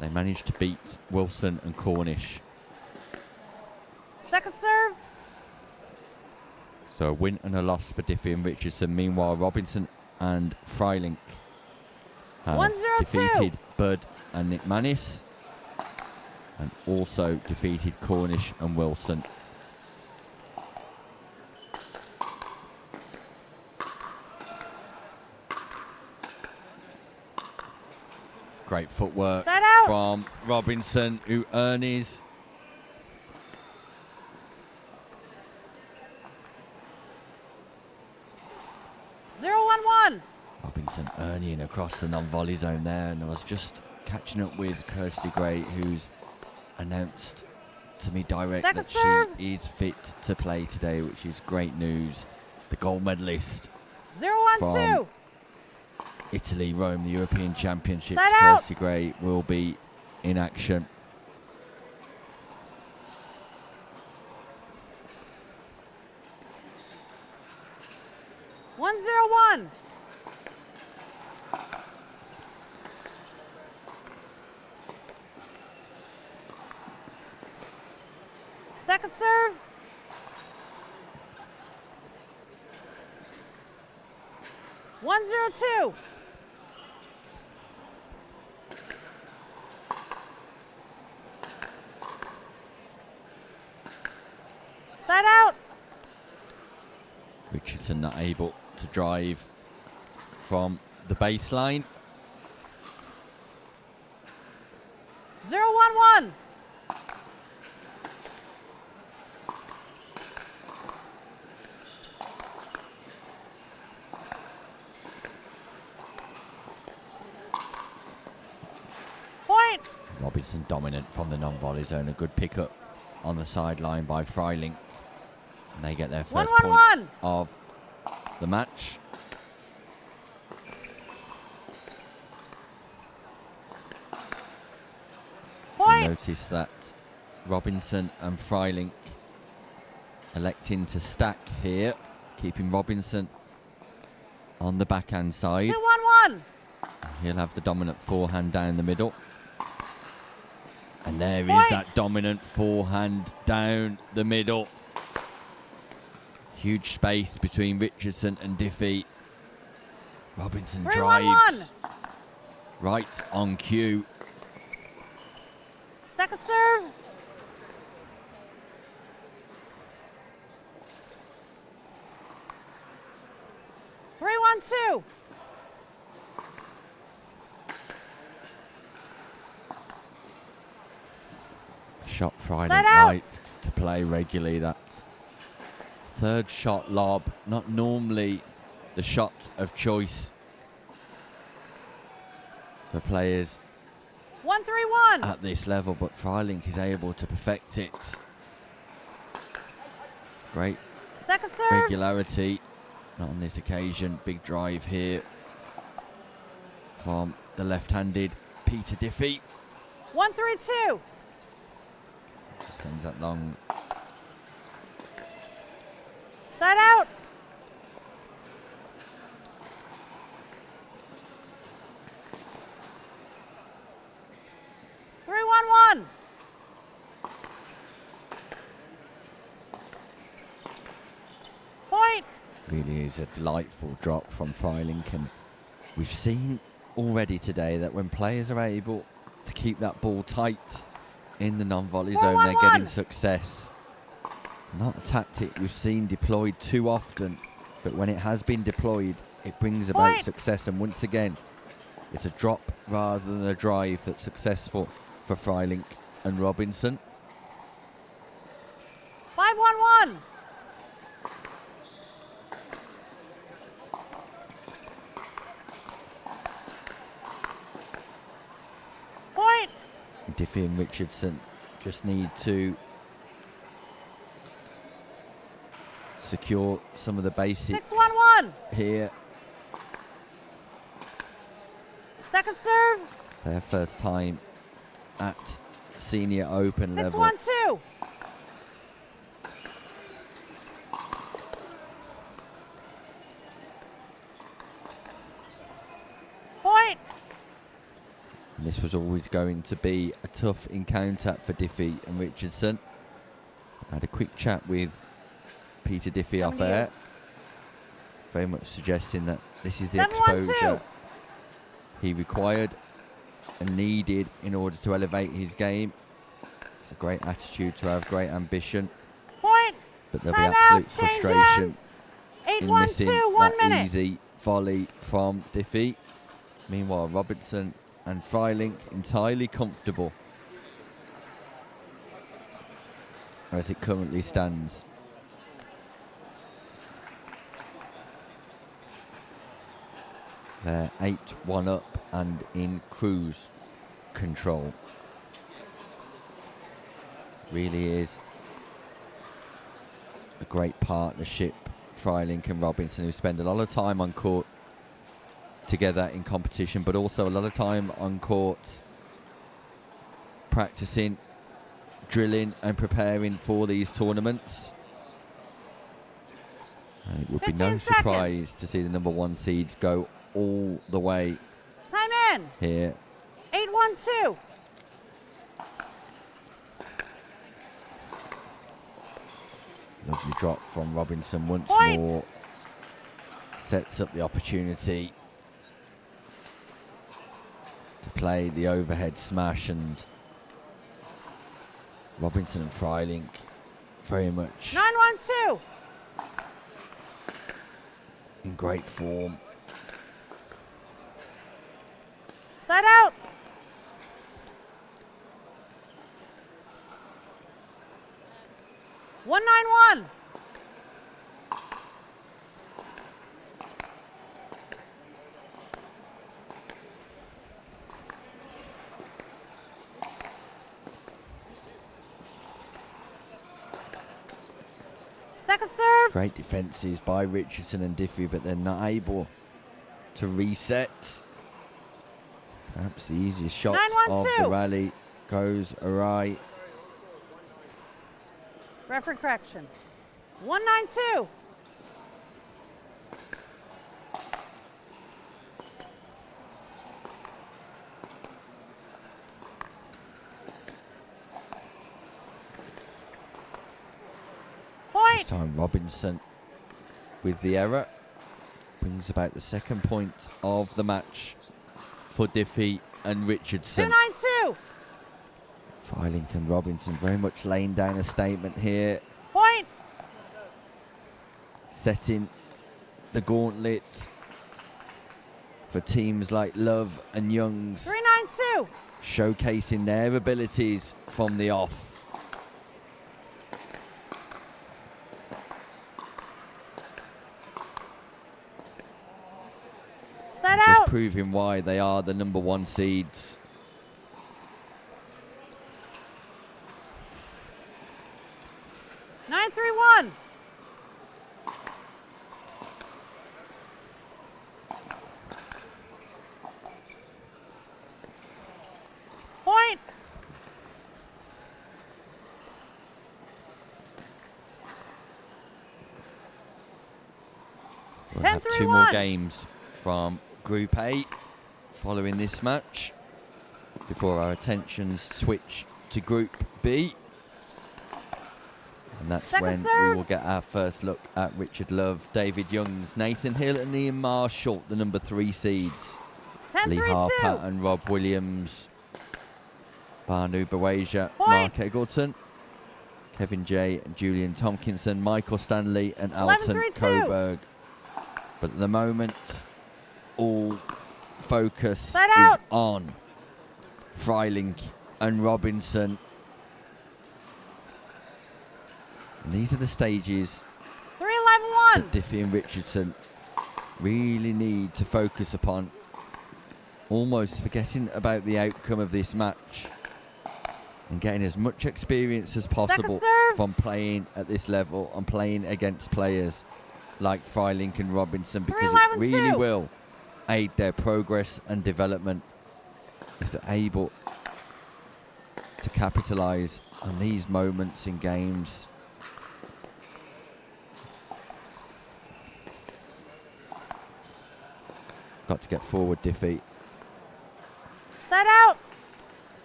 They managed to beat Wilson and Cornish. Second serve. So a win and a loss for Diffie and Richardson. Meanwhile, Robinson and Freiling have 1-0-2. defeated Bud and Nick Manis, and also defeated Cornish and Wilson. Great footwork Side out. from Robinson, who earns 0-1-1. Robinson earning across the non-volley zone there, and I was just catching up with Kirsty Gray, who's announced to me direct Second that serve. she is fit to play today, which is great news. The gold medalist 0-1-2. Italy, Rome, the European Championships, Side out. Kirsty Gray will be in action. One zero one. Second serve. One zero two. Side out. Richardson not able to drive from the baseline. 0-1-1. Point. Robinson dominant from the non-volley zone. A good pickup on the sideline by Freiling. And they get their first 1-1-1. point of the match. You Point. notice that Robinson and Freiling electing to stack here, keeping Robinson on the backhand side. 2-1-1. He'll have the dominant forehand down the middle. And there is Point. that dominant forehand down the middle. Huge space between Richardson and Diffie. Robinson 3-1-1. drives right on cue. Second serve. Three, 1, 2. Shot Friday Set out. likes to play regularly. That's third shot lob, not normally the shot of choice for players 1, 3, 1. at this level, but Freilink is able to perfect it. Great Second serve. regularity, not on this occasion. Big drive here from the left-handed Peter Diffie. 1, 3, 2. Sends that long. Side out. Three, 1, 1. Point. Really is a delightful drop from Freilink, and we've seen already today that when players are able to keep that ball tight in the non-volley zone, they're getting success. It's not a tactic we've seen deployed too often, but when it has been deployed, it brings about success. And once again, it's a drop rather than a drive that's successful for Freilink and Robinson. 5, 1, 1. Point. Diffie and Richardson just need to secure some of the basics 6, 1, 1. here. Second serve. It's their first time at senior open 6, level. 1, 2. Point. And this was always going to be a tough encounter for Diffie and Richardson. I had a quick chat with Peter Diffie off air, very much suggesting that this is the 7, 1, 2. exposure he required and needed in order to elevate his game. It's a great attitude to have, great ambition, Point. but there'll be Time absolute out. Change frustration ends. 8, in 1, missing 2. 1 that minute. easy volley from Diffie. Meanwhile, Robinson and Freilink entirely comfortable as it currently stands. They're 8-1 up and in cruise control. Really is a great partnership, Freilink and Robinson, who spend a lot of time on court together in competition, but also a lot of time on court practicing, drilling and preparing for these tournaments. And it would be no 15 surprise seconds. to see the number one seeds go all the way Time in. here. 8, 1, 2. Lovely drop from Robinson once Point. more. Sets up the opportunity to play the overhead smash, and Robinson and Freilink very much 9, 1, 2. in great form. Side out. One, 9, 1. Second serve. Great defences by Richardson and Diffie, but they're not able to reset. Perhaps the easiest shot 9, 1, of 2. the rally goes awry. Referee correction. 1, 9, 2. This time Robinson with the error brings about the second point of the match for Diffie and Richardson. 2, 9, 2. Freilich and Robinson very much laying down a statement here, Point. setting the gauntlet for teams like Love and Youngs, 3-9-2. showcasing their abilities from the off. Set Just out. proving why they are the number 1 seeds. 9-3-1. Point. We'll have 2 more 10-3-1. games from Group A following this match before our attentions switch to Group B. And that's Second when we serve. will get our first look at Richard Love, David Youngs, Nathan Hill and Ian Marshall, the number 3 seeds. Lee 10-3-2. Harper and Rob Williams, Banu Bawaja, Point. Mark Eggleton, Kevin J and Julian Tompkinson, Michael Stanley and Alton 11-3-2. Coburg. But at the moment, all focus Set is out. on Freilich and Robinson. And these are the stages 3-11-1. that Diffie and Richardson really need to focus upon, almost forgetting about the outcome of this match and getting as much experience as possible serve. from playing at this level and playing against players like Freilich and Robinson, because it 3-11-2. really will aid their progress and development if they're able to capitalise on these moments in games. Got to get forward, Diffie. Set out.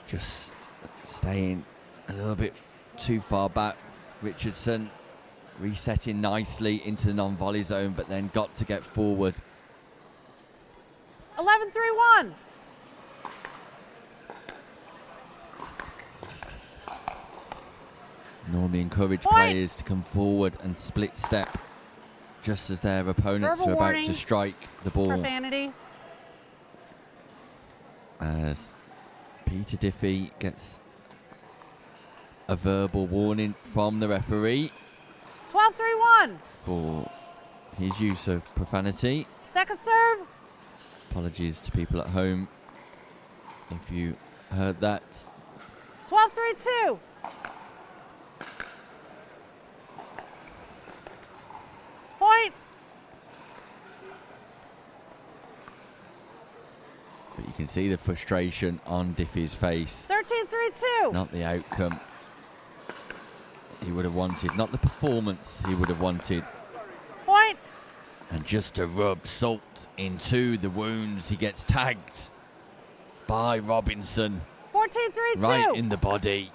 Just staying a little bit too far back. Richardson resetting nicely into the non-volley zone, but then got to get forward. 11-3-1. Normally encourage Point. players to come forward and split step just as their opponents Verbal are about warning. to strike the ball. Profanity. As Peter Diffie gets a verbal warning from the referee 12-3-1. for his use of profanity. Second serve. Apologies to people at home if you heard that. 12-3-2. Point. But you can see the frustration on Diffie's face. 13-3-2. Not the outcome he would have wanted, not the performance he would have wanted. Point. And just to rub salt into the wounds, he gets tagged by Robinson 14-3-2. right in the body.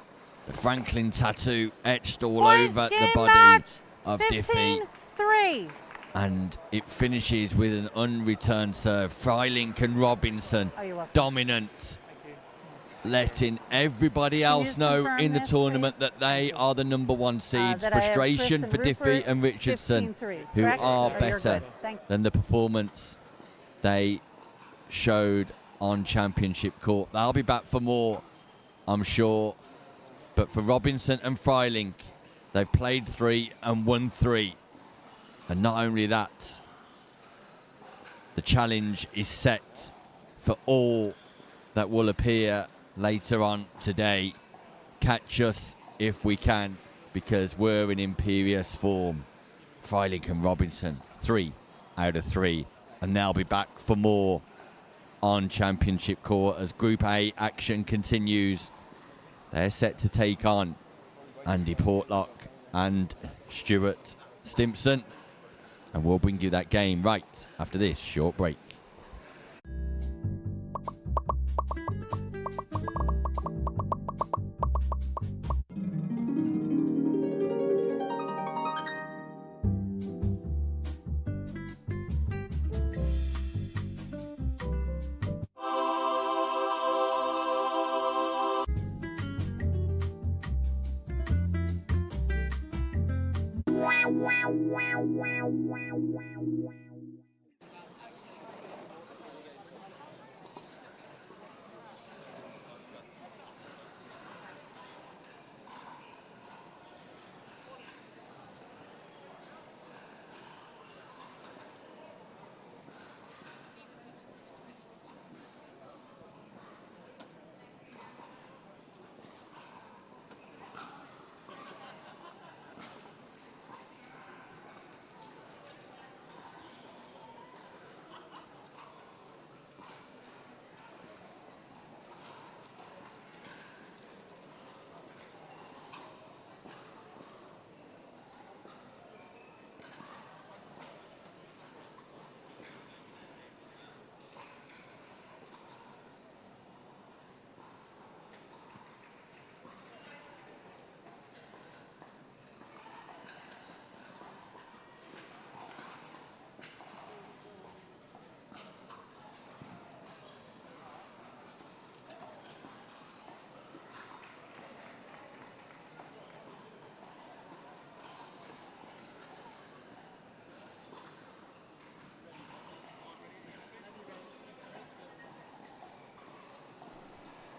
The Franklin tattoo etched all Point. over the Game body match. of Diffie. 15-3. And it finishes with an unreturned serve. Freilich and Robinson Oh, you're welcome. dominant, letting everybody you else just know confirm in the this, tournament please? that they are the number 1 seeds. That I have Frustration Chris for and Diffie Rupert, and Richardson, 15-3, who correct? are Or you're better good. Thank than the performance they showed on Championship Court. They'll be back for more, I'm sure. But for Robinson and Freilich, they've played 3 and won 3. And not only that, the challenge is set for all that will appear later on today. Catch us if we can, because we're in imperious form. Freilich and Robinson, 3 out of 3. And they'll be back for more on Championship Court as Group A action continues. They're set to take on Andy Portlock and Stuart Stimpson. And we'll bring you that game right after this short break.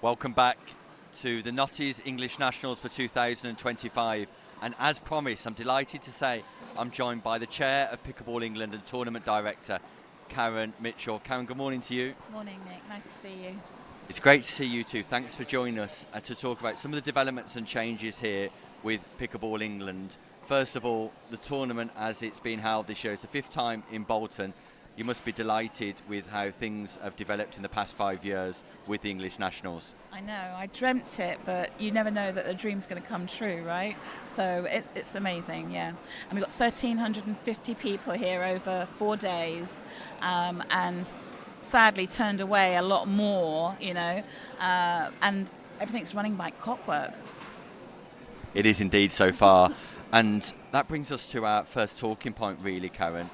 Welcome back to the Notties English Nationals for 2025. And as promised, I'm delighted to say I'm joined by the Chair of Pickleball England and Tournament Director, Karen Mitchell. Karen, good morning to you. Morning, Nick. Nice to see you. It's great to see you too. Thanks for joining us to talk about some of the developments and changes here with Pickleball England. First of all, the tournament as it's been held this year, it's the 5th time in Bolton. You must be delighted with how things have developed in the past 5 years with the English Nationals. I know, I dreamt it, but you never know that the dream's going to come true, right? So it's amazing, yeah. And we've got 1,350 people here over 4 days, and sadly turned away a lot more, you know, and everything's running by clockwork. It is indeed so far. And that brings us to our first talking point, really, Karen.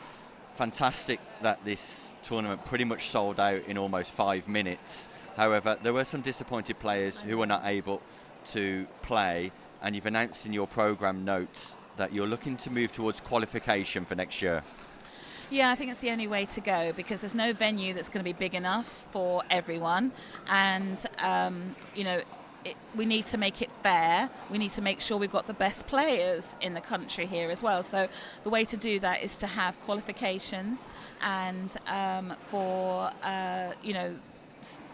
Fantastic that this tournament pretty much sold out in almost 5 minutes. However, there were some disappointed players who were not able to play, and you've announced in your programme notes that you're looking to move towards qualification for next year. Yeah, I think it's the only way to go because there's no venue that's going to be big enough for everyone, and you know, we need to make it fair. We need to make sure we've got the best players in the country here as well. So the way to do that is to have qualifications and for you know,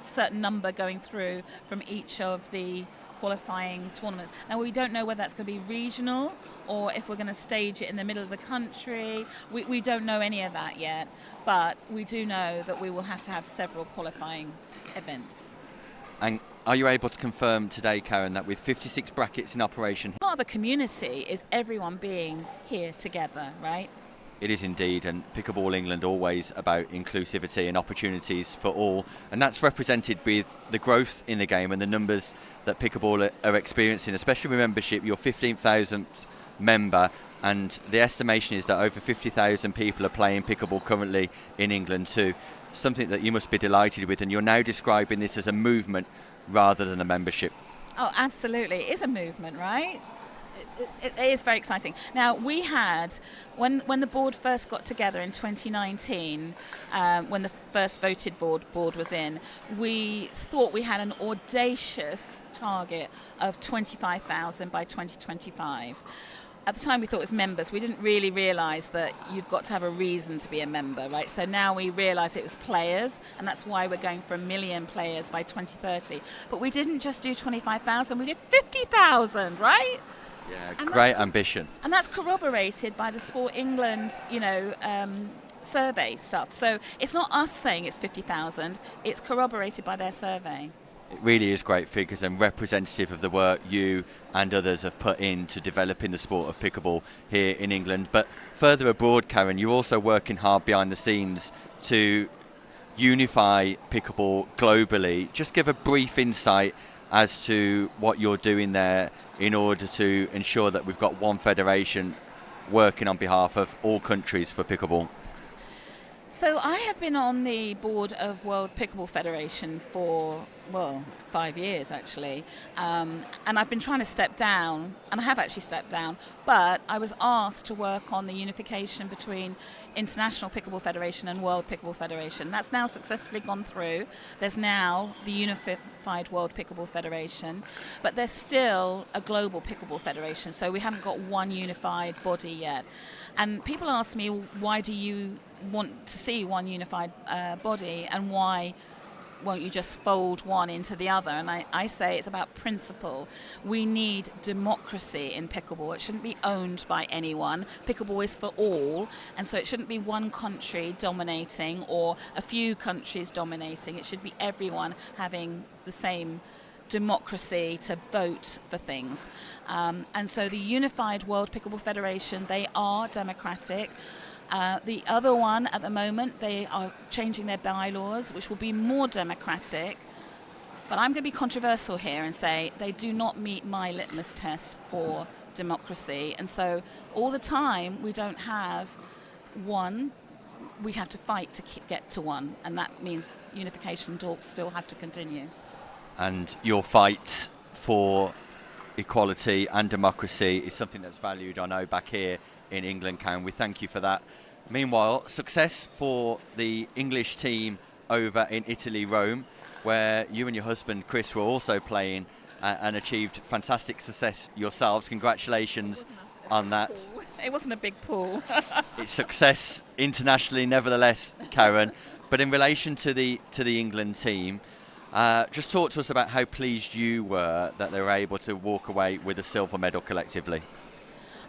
certain number going through from each of the qualifying tournaments. Now we don't know whether that's going to be regional or if we're going to stage it in the middle of the country. We don't know any of that yet, but we do know that we will have to have several qualifying events. And are you able to confirm today, Karen, that with 56 brackets in operation? Part of the community is everyone being here together, right? It is indeed, and Pickleball England always about inclusivity and opportunities for all, and that's represented with the growth in the game and the numbers that Pickleball are experiencing, especially with membership. Your 15,000th member, and the estimation is that over 50,000 people are playing Pickleball currently in England too. Something that you must be delighted with, and you're now describing this as a movement rather than a membership. Oh, absolutely. It is a movement, right? It is very exciting. Now, we had, when the board first got together in 2019, when the first voted board was in, we thought we had an audacious target of 25,000 by 2025. At the time we thought it was members. We didn't really realise that you've got to have a reason to be a member, right? So now we realise it was players, and that's why we're going for 1 million players by 2030. But we didn't just do 25,000, we did 50,000, right? Yeah, and great ambition. And that's corroborated by the Sport England, you know, survey stuff. So it's not us saying it's 50,000, it's corroborated by their survey. It really is great figures and representative of the work you and others have put into developing the sport of pickleball here in England. But further abroad, Karen, you're also working hard behind the scenes to unify pickleball globally. Just give a brief insight as to what you're doing there in order to ensure that we've got one federation working on behalf of all countries for pickleball. So I have been on the board of World Pickleball Federation for, 5 years actually, and I've been trying to step down, and I have actually stepped down, but I was asked to work on the unification between International Pickleball Federation and World Pickleball Federation. That's now successfully gone through. There's now the Unified World Pickleball Federation, but there's still a Global Pickleball Federation, so we haven't got one unified body yet. And people ask me, why do you want to see one unified body, and why won't you just fold one into the other? And I say it's about principle. We need democracy in pickleball. It shouldn't be owned by anyone. Pickleball is for all, and so it shouldn't be one country dominating or a few countries dominating. It should be everyone having the same democracy to vote for things. And so the Unified World Pickleball Federation, they are democratic. The other one at the moment, they are changing their bylaws, which will be more democratic. But I'm going to be controversial here and say they do not meet my litmus test for democracy. And so all the time we don't have one. We have to fight to get to one. And that means unification talks still have to continue. And your fight for equality and democracy is something that's valued, I know, back here in England, Karen. We thank you for that. Meanwhile, success for the English team over in Italy, Rome, where you and your husband Chris were also playing and achieved fantastic success yourselves. Congratulations on that. It wasn't a big pool. It's success internationally, nevertheless, Karen. But in relation to the England team, just talk to us about how pleased you were that they were able to walk away with a silver medal collectively.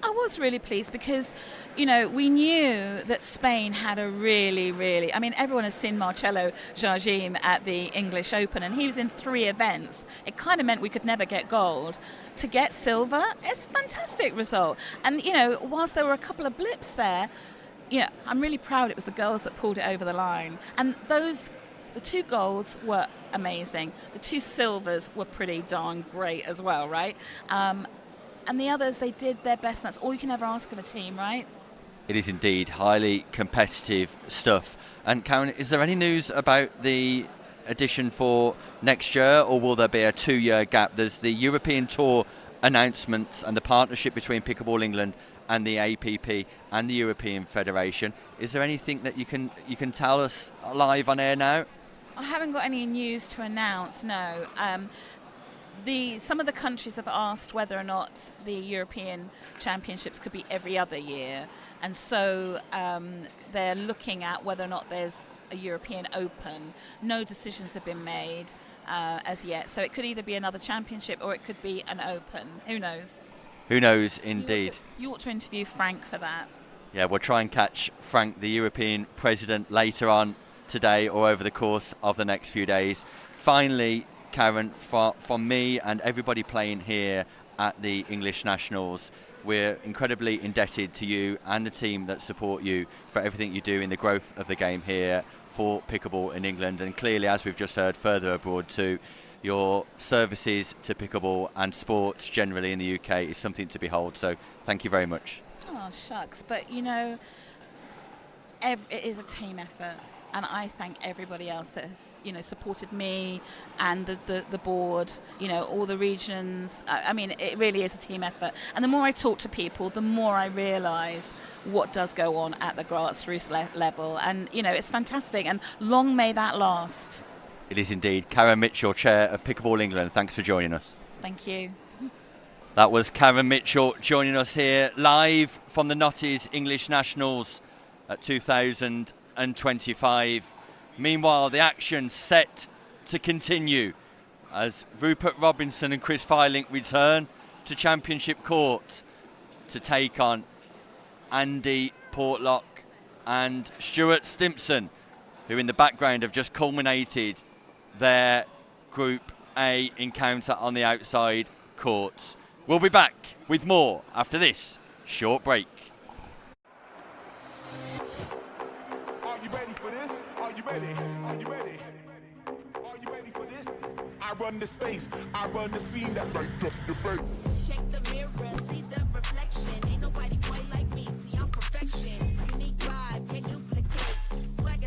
I was really pleased because, we knew that Spain had a really, I mean, everyone has seen Marcelo Jardim at the English Open, and he was in 3 events. It kind of meant we could never get gold. To get silver, it's a fantastic result. And, whilst there were a couple of blips there, I'm really proud it was the girls that pulled it over the line. And the 2 golds were amazing. The 2 silvers were pretty darn great as well, right? And the others, they did their best. That's all you can ever ask of a team, right? It is indeed highly competitive stuff. And Karen, is there any news about the edition for next year, or will there be a 2-year gap? There's the European Tour announcements and the partnership between Pickleball England and the APP and the European Federation. Is there anything that you can tell us live on air now? I haven't got any news to announce, no. Some of the countries have asked whether or not the European Championships could be every other year, and so they're looking at whether or not there's a European Open. No decisions have been made as yet, so it could either be another championship or it could be an Open. Who knows? Who knows, indeed. You ought to interview Frank for that. Yeah, we'll try and catch Frank, the European president, later on today or over the course of the next few days. Finally, Karen, from me and everybody playing here at the English Nationals, we're incredibly indebted to you and the team that support you for everything you do in the growth of the game here for pickleball in England, and clearly, as we've just heard, further abroad too. Your services to pickleball and sports generally in the UK is something to behold, so thank you very much. Oh, shucks, but it is a team effort. And I thank everybody else that has, supported me and the board, all the regions. I mean, it really is a team effort. And the more I talk to people, the more I realise what does go on at the grassroots level. And, it's fantastic. And long may that last. It is indeed. Karen Mitchell, Chair of Pickleball England. Thanks for joining us. Thank you. That was Karen Mitchell joining us here live from the Notties English Nationals at 2025. Meanwhile, the action set to continue as Rupert Robinson and Chris Feilink return to Championship Court to take on Andy Portlock and Stuart Stimpson, who in the background have just culminated their Group A encounter on the outside courts. We'll be back with more after this short break. Are you ready for this? Are you ready? Are you ready? Are you ready for this? I run the space, I run the scene that light up the face. Check the mirror, see the reflection. Ain't nobody quite like me, see I'm perfection. Unique vibe, can't duplicate. Swag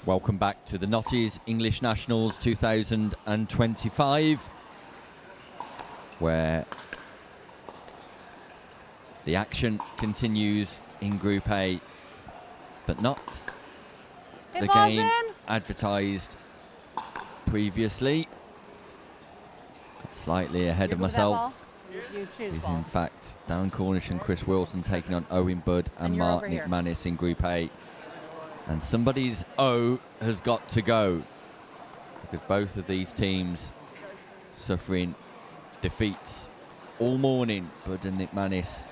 Welcome back to the Notties English Nationals 2025, where the action continues in Group A, but not the game advertised previously. Slightly ahead of myself. Is in fact Darren Cornish and Chris Wilson taking on Owen Budd and Mark McManus in Group A. And somebody's O has got to go, because both of these teams suffering defeats all morning. Budd and McManus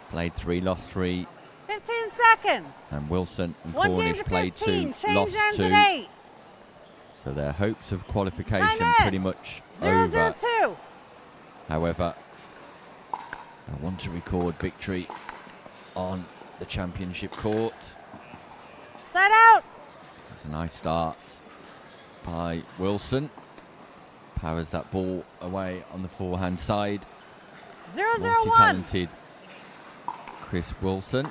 played 3, lost 3. 15 seconds. And Wilson and One Cornish game to played 15. 2, Change lost ends 2. at 8. So their hopes of qualification Time in. pretty much over. 0-0-2. However, I want to record victory on the championship court. Side out. That's a nice start by Wilson. Powers that ball away on the forehand side. 0-0-1. Multi-talented Chris Wilson.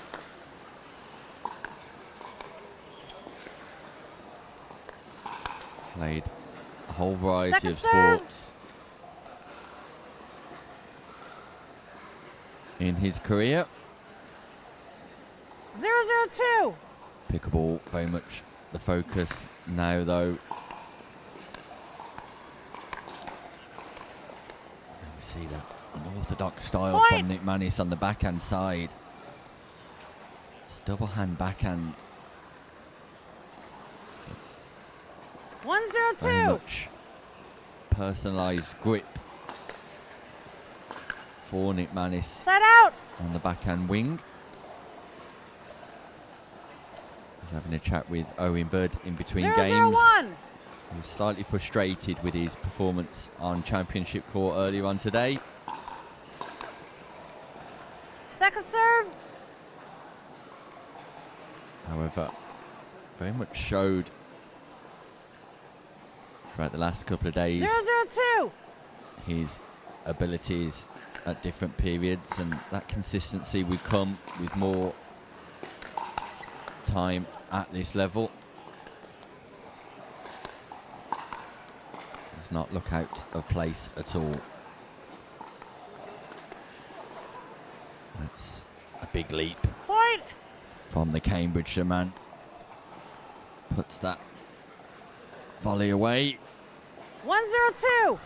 Played a whole variety of sports in his career. 0-0-2. Pickleball very much the focus now, though. And we see that Unorthodox style Point. from Nick Manis on the backhand side. It's a double hand backhand. 1-0-2. Very much personalised grip for Nick Manis Set out. on the backhand wing. He's having a chat with Owen Budd in between 0-0-1. games. He was slightly frustrated with his performance on Championship Court earlier on today. Second serve. However, very much showed throughout the last couple of days 0-0-2. his abilities at different periods, and that consistency would come with more time at this level. Does not look out of place at all. That's a big leap Point. from the Cambridgeshire man. Puts that volley away. 1-0-2.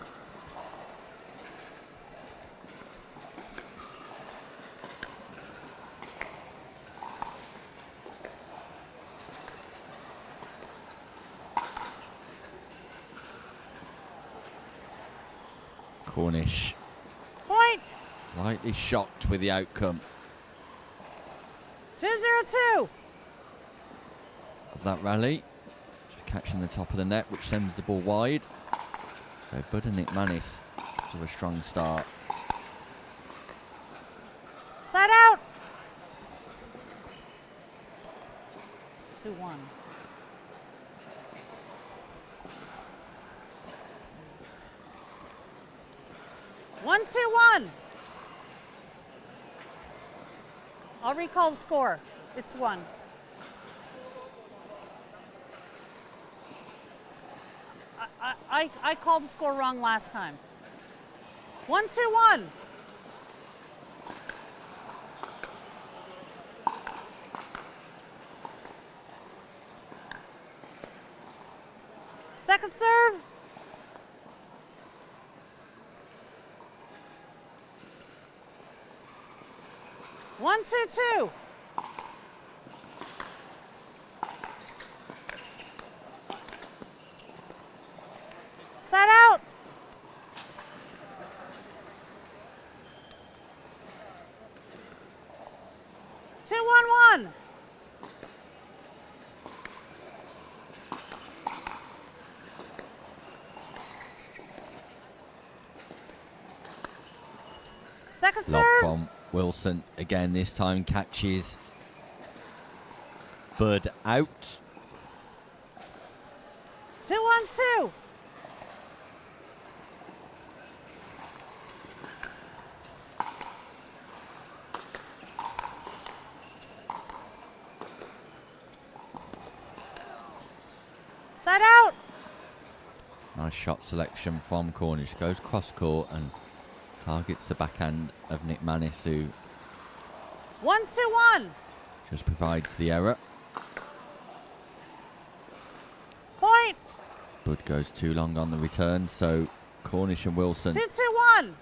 Cornish Point. slightly shocked with the outcome 2-0-2. of that rally. Just catching the top of the net, which sends the ball wide. So Budd and Nick Manis to a strong start. Set out. 2-1. One, 2-1. I'll recall the score. It's 1. I called the score wrong last time. 1-2-1. Second serve. One, 2-2. Set out. Two, 1-1. Second Lob serve. from Wilson again, this time catches Budd out. 2-1-2. Set out. Nice shot selection from Cornish. Goes cross court and targets the backhand of Nick Manis, who 1-2-1. just provides the error. Point. Budd goes too long on the return, so Cornish and Wilson 2-2-1.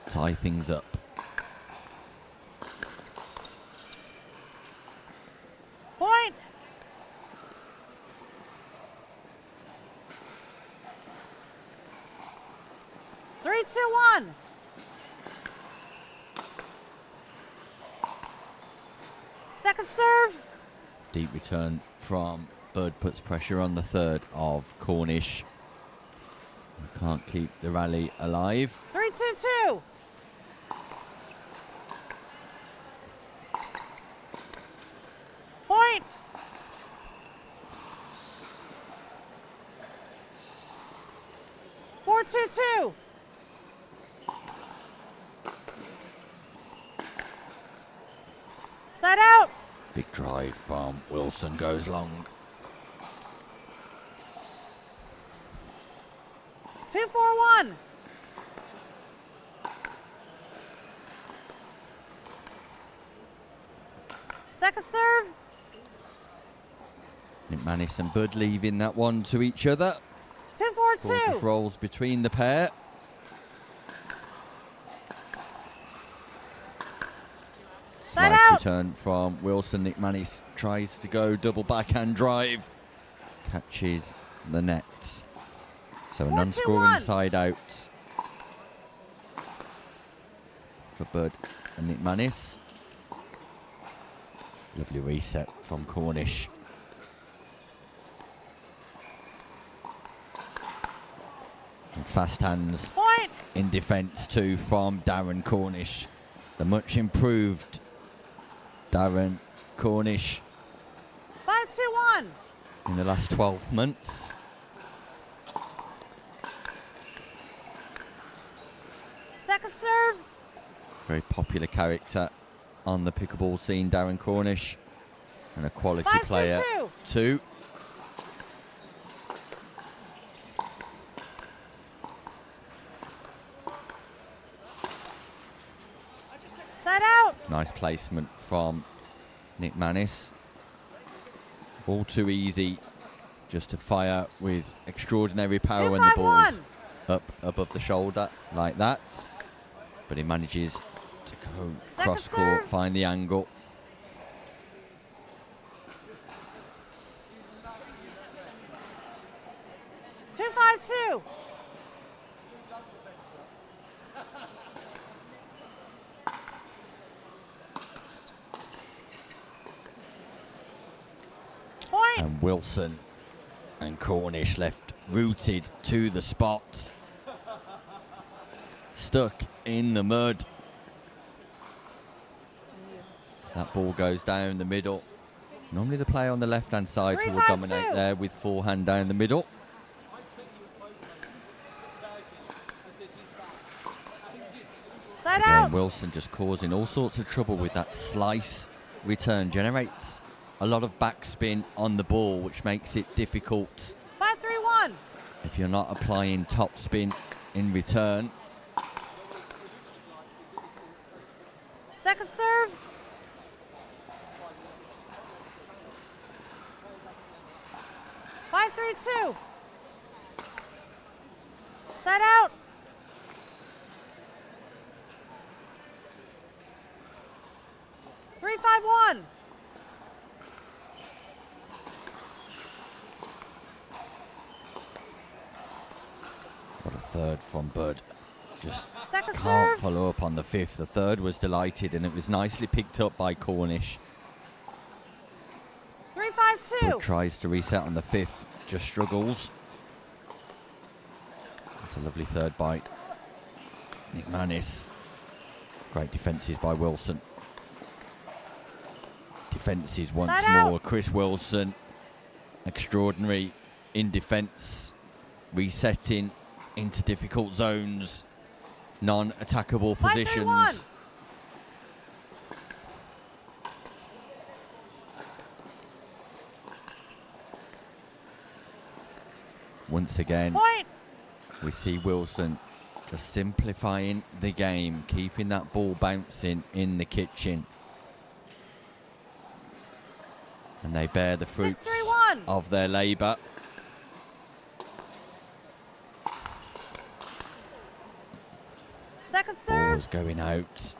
tie things up. Point. Three, 2-1. Second serve. Deep return from Budd puts pressure on the third of Cornish. Can't keep the rally alive. 3-2-2. Point. Four, 2-2. Set out. Big drive from Wilson goes long. 2-4-1. Second serve. Nick Manis and Budd leaving that one to each other. Ball just 2-4-2. rolls between the pair. Side Nice out. return from Wilson. Nick Manis tries to go double backhand drive. Catches the net. So an 1-2-1. unscoring side out for Bud and Nick Manis. Lovely reset from Cornish. And fast hands Point. in defence too from Darren Cornish. The much improved Darren Cornish 5-2-1. in the last 12 months. Second serve. Very popular character on the pickleball scene, Darren Cornish, and a quality 5-2-2. player too. Side out. Nice placement from Nick Manis. All too easy just to fire with extraordinary power when the ball's 2-5-1. up above the shoulder like that. But he manages to go Second cross court, serve. find the angle. Two, 5-2. Point. And Wilson and Cornish left rooted to the spot. Stuck in the mud. As that ball goes down the middle. Normally the player on the left-hand side who will 3-5-2. dominate there with forehand down the middle. Side Again, out. Wilson just causing all sorts of trouble with that slice return. Generates a lot of backspin on the ball, which makes it difficult 5-3-1. if you're not applying top spin in return. Second serve. Five, 3-2. Side out. Three, 5-1. What a third from Bud. Just Second can't serve. follow up on the fifth. The third was delighted, and it was nicely picked up by Cornish. 3-5-2. Bud tries to reset on the fifth, just struggles. It's a lovely third bite. Nick Manis. Great defences by Wilson. Defences once Side more. out. Chris Wilson, extraordinary in defence, resetting into difficult zones, non-attackable 5-3-1. positions. Once again, Point. we see Wilson just simplifying the game, keeping that ball bouncing in the kitchen. And they bear the fruits 6-3-1. of their labour. Second serve. Ball's going out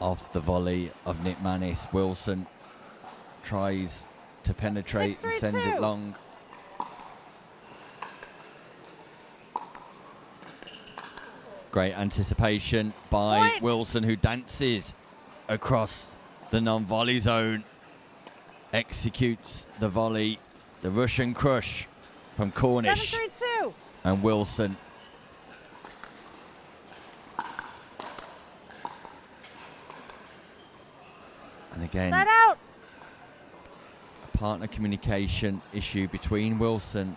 off the volley of Nick Manis. Wilson tries to penetrate and sends 6-3-2. it long. Great anticipation by Point. Wilson, who dances across the non-volley zone. Executes the volley, the Russian crush from Cornish 7-3-2. and Wilson. And again, Side out. a partner communication issue between Wilson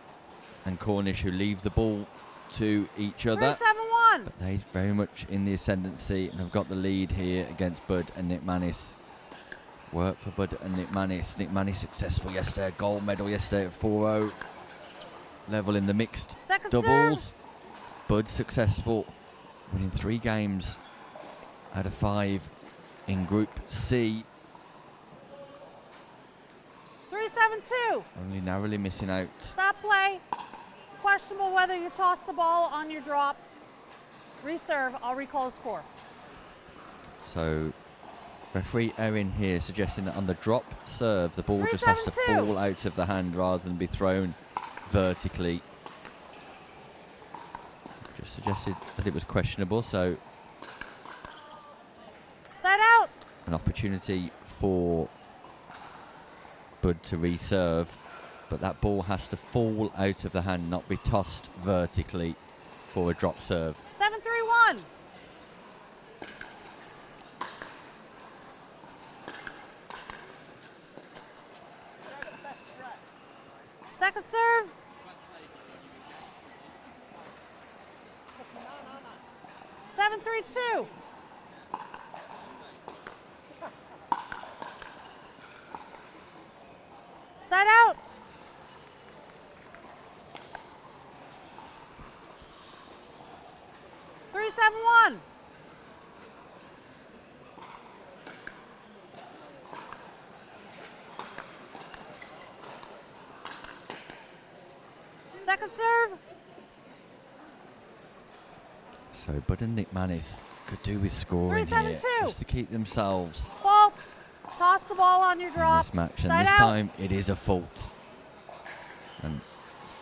and Cornish, who leave the ball to each other. 3-7-1. But they're very much in the ascendancy and have got the lead here against Bud and Nick Manis. Work for Bud and Nick Manis. Nick Manis successful yesterday, gold medal yesterday at 4-0. Level in the mixed Second doubles. serve. Bud successful, winning 3 games out of 5 in Group C. 3-7-2. Only narrowly missing out. Stop play. Questionable whether you toss the ball on your drop. Reserve. I'll recall the score. So Referee Erin here suggesting that on the drop serve, the ball just has to 3-7-2. fall out of the hand rather than be thrown vertically. Just suggested that it was questionable, so Set out. an opportunity for Bud to reserve, but that ball has to fall out of the hand, not be tossed vertically for a drop serve. 7-3-1. Second serve. 7-3-2. Set out. Three, 7-1. Second serve. So Bud and Nick Manis could do with scoring here 3-7-2. just to keep themselves Fault. Toss the ball on your in drop. this match, and Side this out. time it is a fault. And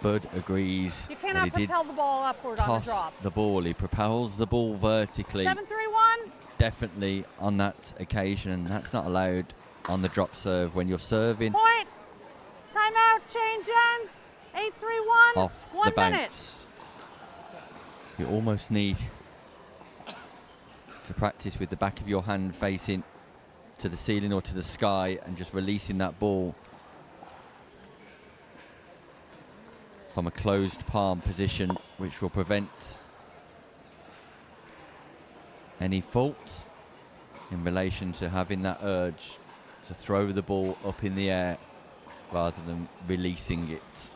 Bud agrees You that cannot he did propel the ball upward on the toss drop. the ball. He propels the ball vertically, 7-3-1. definitely on that occasion, and that's not allowed on the drop serve when you're serving Point. Timeout. Change ends. 8-3-1. off 1 the minute. bounce. You almost need to practice with the back of your hand facing to the ceiling or to the sky and just releasing that ball from a closed palm position, which will prevent any fault in relation to having that urge to throw the ball up in the air rather than releasing it.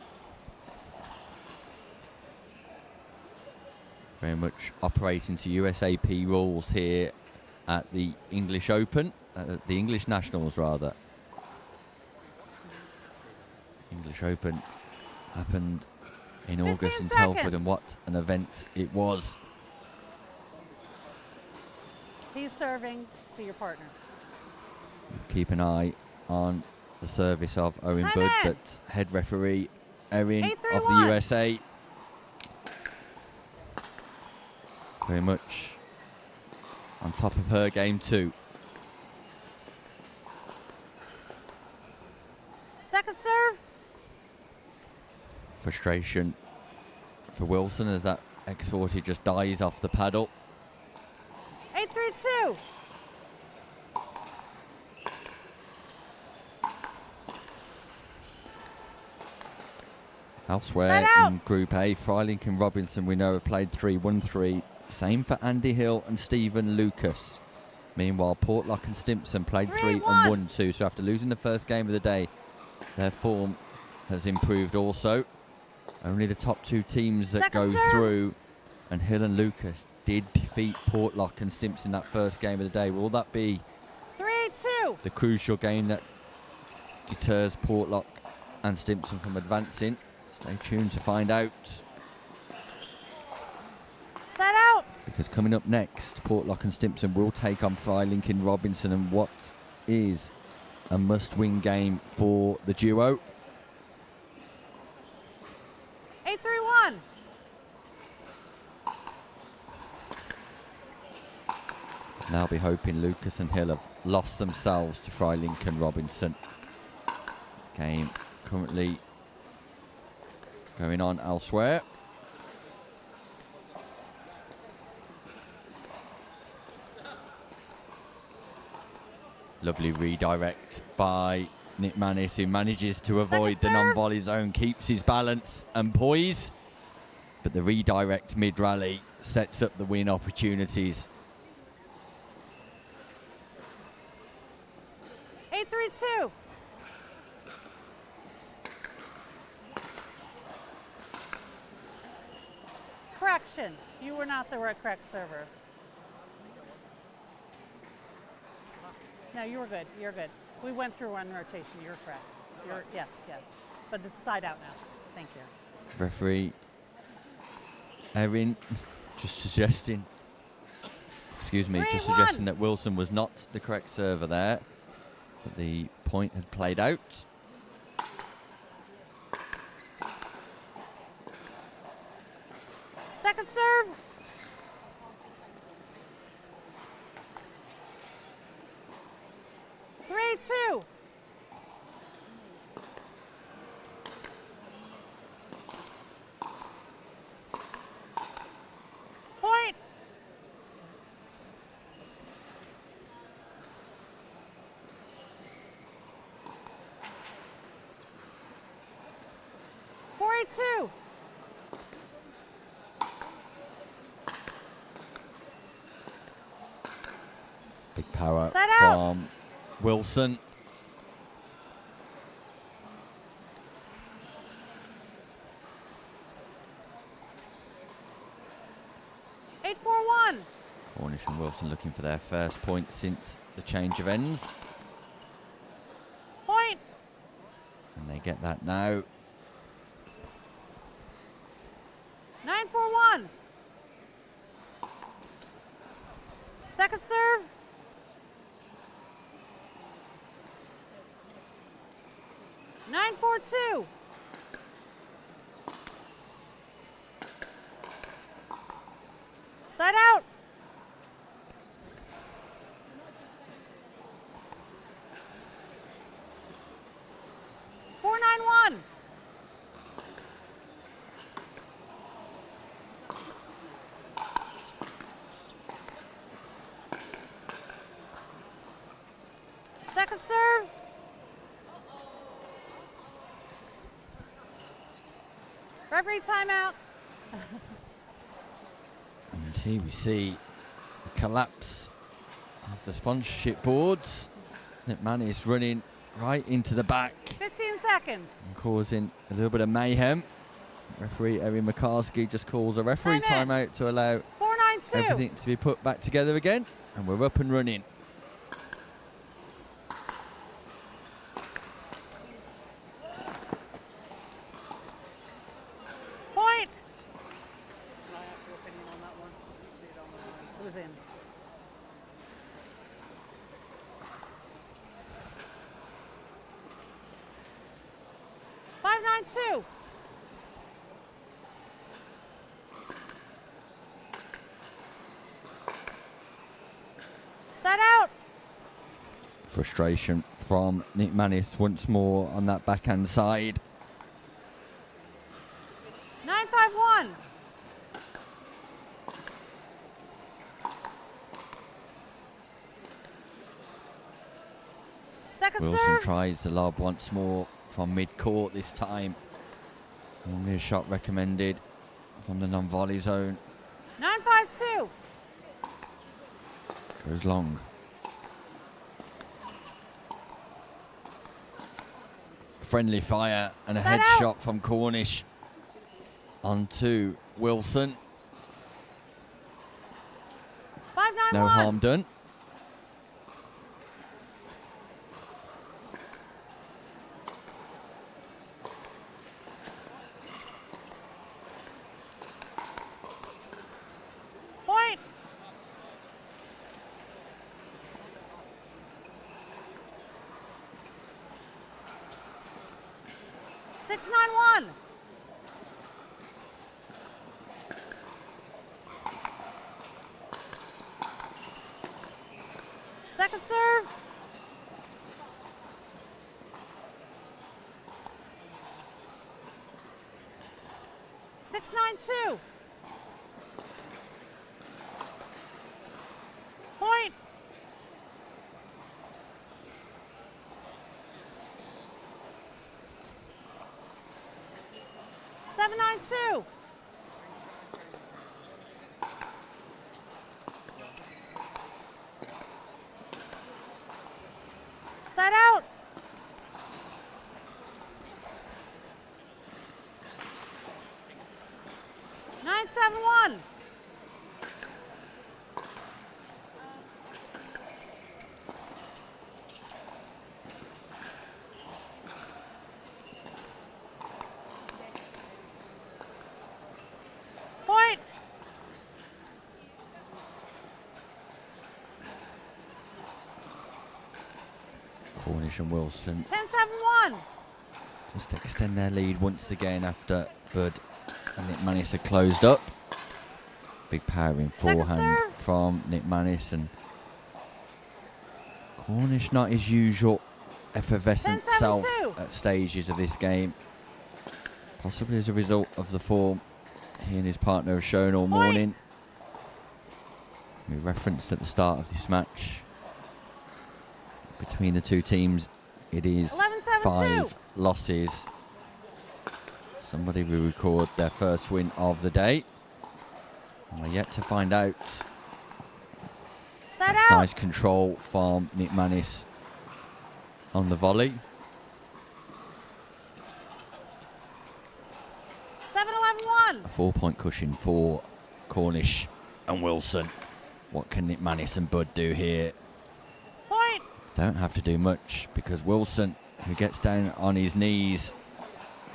Very much operating to USAP rules here at the English Open, the English Nationals rather. English Open happened in August in Telford, and what an event it was. He's serving to your partner. Keep an eye on the service of Owen Time Budd, in. but head referee Erin of the 8-3-1. USA very much on top of her game too. Second serve. Frustration for Wilson as that X40 just dies off the paddle. 8-3-2. Elsewhere Set out. in Group A, Freilink and Robinson we know have played 3-1-3. Same for Andy Hill and Stephen Lucas. Meanwhile, Portlock and Stimpson played 3-1-2. So after losing the first game of the day, their form has improved also. Only the top two teams that Second go serve. through, and Hill and Lucas did defeat Portlock and Stimpson that first game of the day. Will that be 3-2. the crucial game that deters Portlock and Stimpson from advancing? Stay tuned to find out. Set out. Because coming up next, Portlock and Stimpson will take on Freilink and Robinson, and what is a must-win game for the duo. 8-3-1. Now be hoping Lucas and Hill have lost themselves to Freilink and Robinson. Game currently going on elsewhere. Lovely redirect by Nick Manis, who manages to avoid the serve. non-volley zone, keeps his balance and poise, but the redirect mid-rally sets up the win opportunities. 8-3-2. Correction. You were not the correct server. No, you were good. You're good. We went through one rotation. You're correct. Yes. But it's side out now. Thank you. Referee Erin just suggesting excuse me, just 3-1. suggesting that Wilson was not the correct server there, but the point had played out. Second serve. Three, two. Point. Two. Big power Set out. from Wilson. Eight, 4-1. Cornish and Wilson looking for their first point since the change of ends. Point. And they get that now. 9-4-1. Second serve. Nine, 4-2. Side out. Four, 9-1. Second serve. Referee timeout. And here we see the collapse of the sponsorship boards. Nick Manis running right into the back 15 seconds. and causing a little bit of mayhem. Referee Erin McCaskey just calls a referee timeout to allow 4-9-2. everything to be put back together again, and we're up and running. Point. Can I ask your opinion on that one? See it on the line. It was in. Five, 9-2. Side out. Frustration from Nick Manis once more on that backhand side. 9-5-1. Second Wilson serve. tries the lob once more from mid-court this time. Only a shot recommended from the non-volley zone. 9-5-2. Goes long. Friendly fire and a Set headshot out. from Cornish onto Wilson. 5-9-1. No harm done. Point. Six, 9-1. Second serve. Six, 9-2. Point. Seven, 9-2. Side out. Nine, 7-1. Cornish and Wilson 10-7-1. just extend their lead once again after Bud and Nick Manis are closed up. Big powering forehand serve. from Nick Manis, and Cornish not his usual effervescent 10-7-2. self at stages of this game. Possibly as a result of the form he and his partner have shown all morning. We referenced at the start of this match, between the two teams, it is 11-7-2. 5 losses. Somebody will record their first win of the day. And we're yet to find out. Set That's out. nice control from Nick Manis on the volley. 7-11-1. A 4-point cushion for Cornish and Wilson. What can Nick Manis and Bud do here? Point. Don't have to do much, because Wilson, who gets down on his knees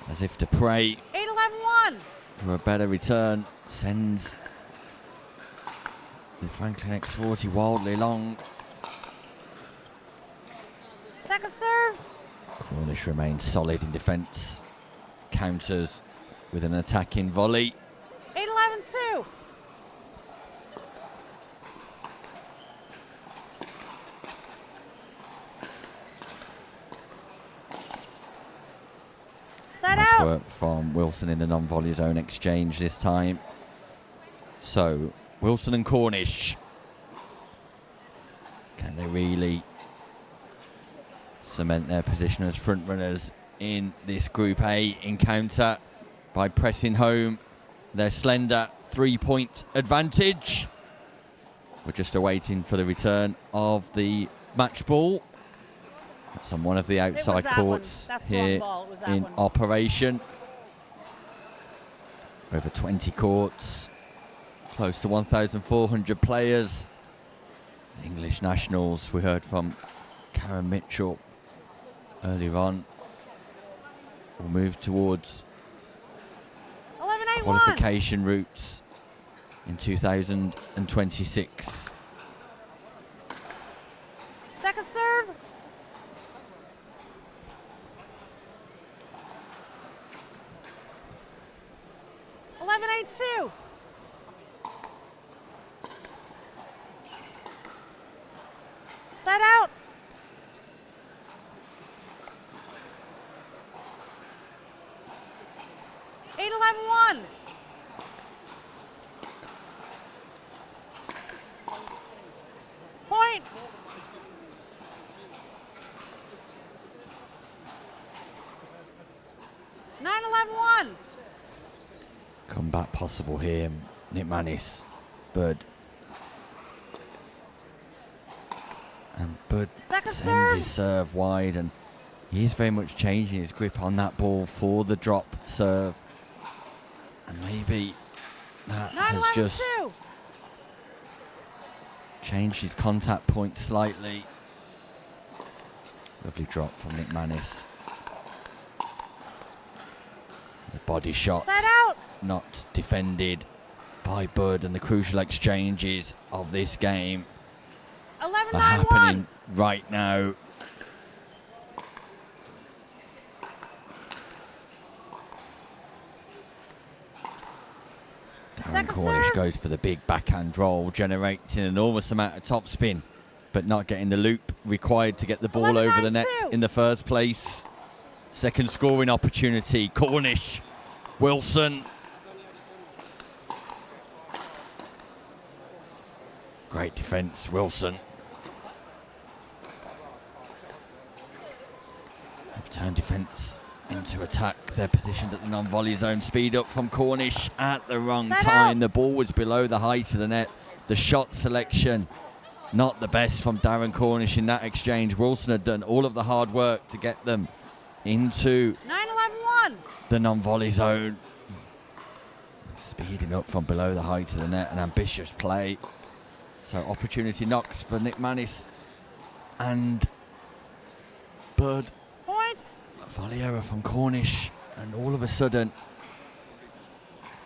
as if to pray 8-11-1. for a better return, sends the Franklin X40 wildly long. Second serve. Cornish remains solid in defence, counters with an attacking volley. 8-11-2. Set Nice out. work from Wilson in the non-volley zone exchange this time. So, Wilson and Cornish, can they really cement their position as front runners in this Group A encounter by pressing home their slender 3-point advantage? We're just awaiting for the return of the match ball. That's on one of the outside that one. courts That's the long here ball. It was that in one. operation. Over 20 courts, close to 1,400 players. English nationals, we heard from Karen Mitchell earlier on, will move towards 11-8-1. qualification routes in 2026. Second serve. Two. Set out. Eight, 11-1. Point. Nine, 11-1. Comeback possible here. Nick Manis, Bud. And Bud Second sends serve. his serve wide, and he is very much changing his grip on that ball for the drop serve. And maybe that has just 9-11-2. changed his contact point slightly. Lovely drop from Nick Manis. The body shot Set out. not defended by Bud, and the crucial exchanges of this game 11-9-1. are happening right now. Darren Second Cornish serve. goes for the big backhand roll, generates an enormous amount of topspin, but not getting the loop required to get the ball over the net 11-9-2. in the first place. Second scoring opportunity, Cornish, Wilson. Great defence, Wilson. They've turned defence into attack. They're positioned at the non-volley zone. Speed up from Cornish at the wrong Set time. out. The ball was below the height of the net. The shot selection, not the best from Darren Cornish in that exchange. Wilson had done all of the hard work to get them into 9-11-1. the non-volley zone. Speeding up from below the height of the net, an ambitious play. So opportunity knocks for Nick Manis and Bud. Point. A volley error from Cornish, and all of a sudden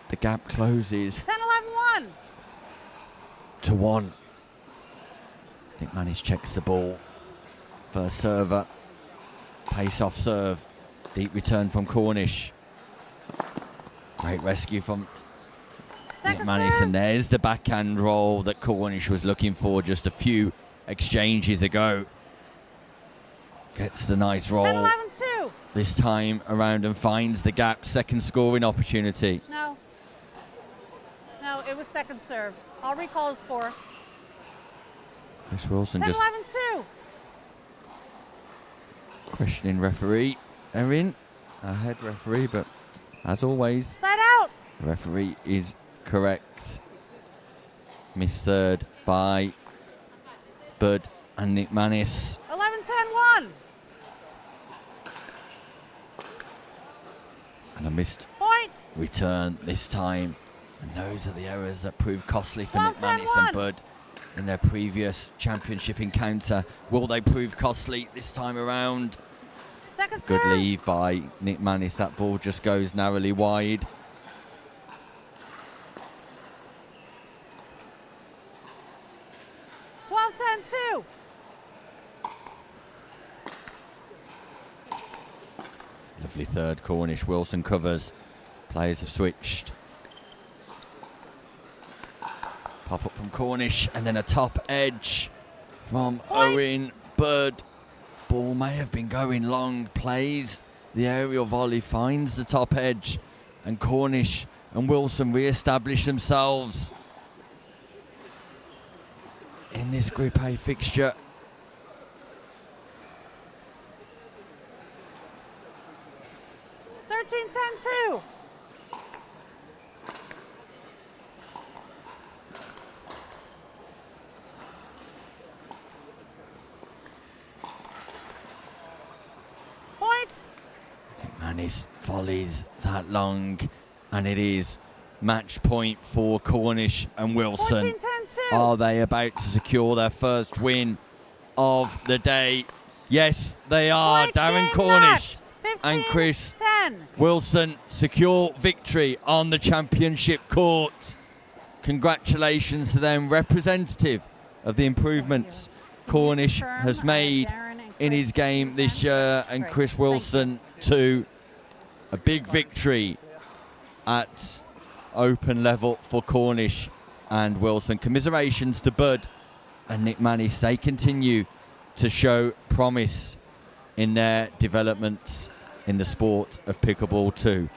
the gap closes 10-11-1. to 1. Nick Manis checks the ball. First server, pace off serve, deep return from Cornish. Great rescue from Second Manis, serve. and there's the backhand roll that Cornish was looking for just a few exchanges ago. Gets the nice 10, roll 11, 2. this time around and finds the gap. Second scoring opportunity. No. No, it was second serve. I'll recall the score. Chris Wilson 10, just 11, 2. questioning referee Erin, our head referee, but as always, Side out. the referee is correct. Missed third by Bud and Nick Manis. 11, 10, 1. And a missed Point. return this time. And those are the errors that proved costly for 12, Nick 10, Manis and 1. Bud in their previous championship encounter. Will they prove costly this time around? Second Good serve. leave by Nick Manis. That ball just goes narrowly wide. Twelve, 10, 2. Lovely third Cornish. Wilson covers. Players have switched. Pop up from Cornish and then a top edge from Owen Bird. Ball may have been going long. Plays the aerial volley, finds the top edge, and Cornish and Wilson re-establish themselves in this Group A fixture. Thirteen, 10, 2. Point. Manis volleys that long, and it is match point for Cornish and Wilson. 14, 10, 2. Are they about to secure their first win of the day? Yes, they are. Point, Darren game Cornish match. 15, and Chris 10. Wilson secure victory on the championship court. Congratulations to them, representative of the improvements Cornish has made in his game this year, and Chris Wilson too. A big victory at open level for Cornish and Wilson. Commiserations to Bud and Nick Manis. They continue to show promise in their developments in the sport of pickleball too.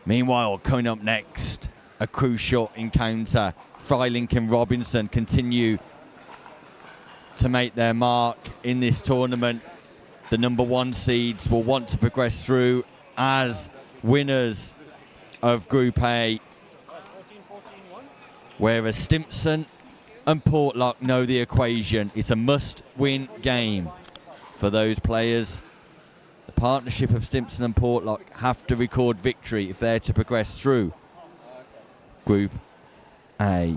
Meanwhile, coming up next, a crucial encounter. Freilink and Robinson continue to make their mark in this tournament. The number one seeds will want to progress through as winners of Group A, whereas Stimpson and Portlock know the equation. It's a must-win game for those players. The partnership of Stimpson and Portlock have to record victory if they're to progress through Group A.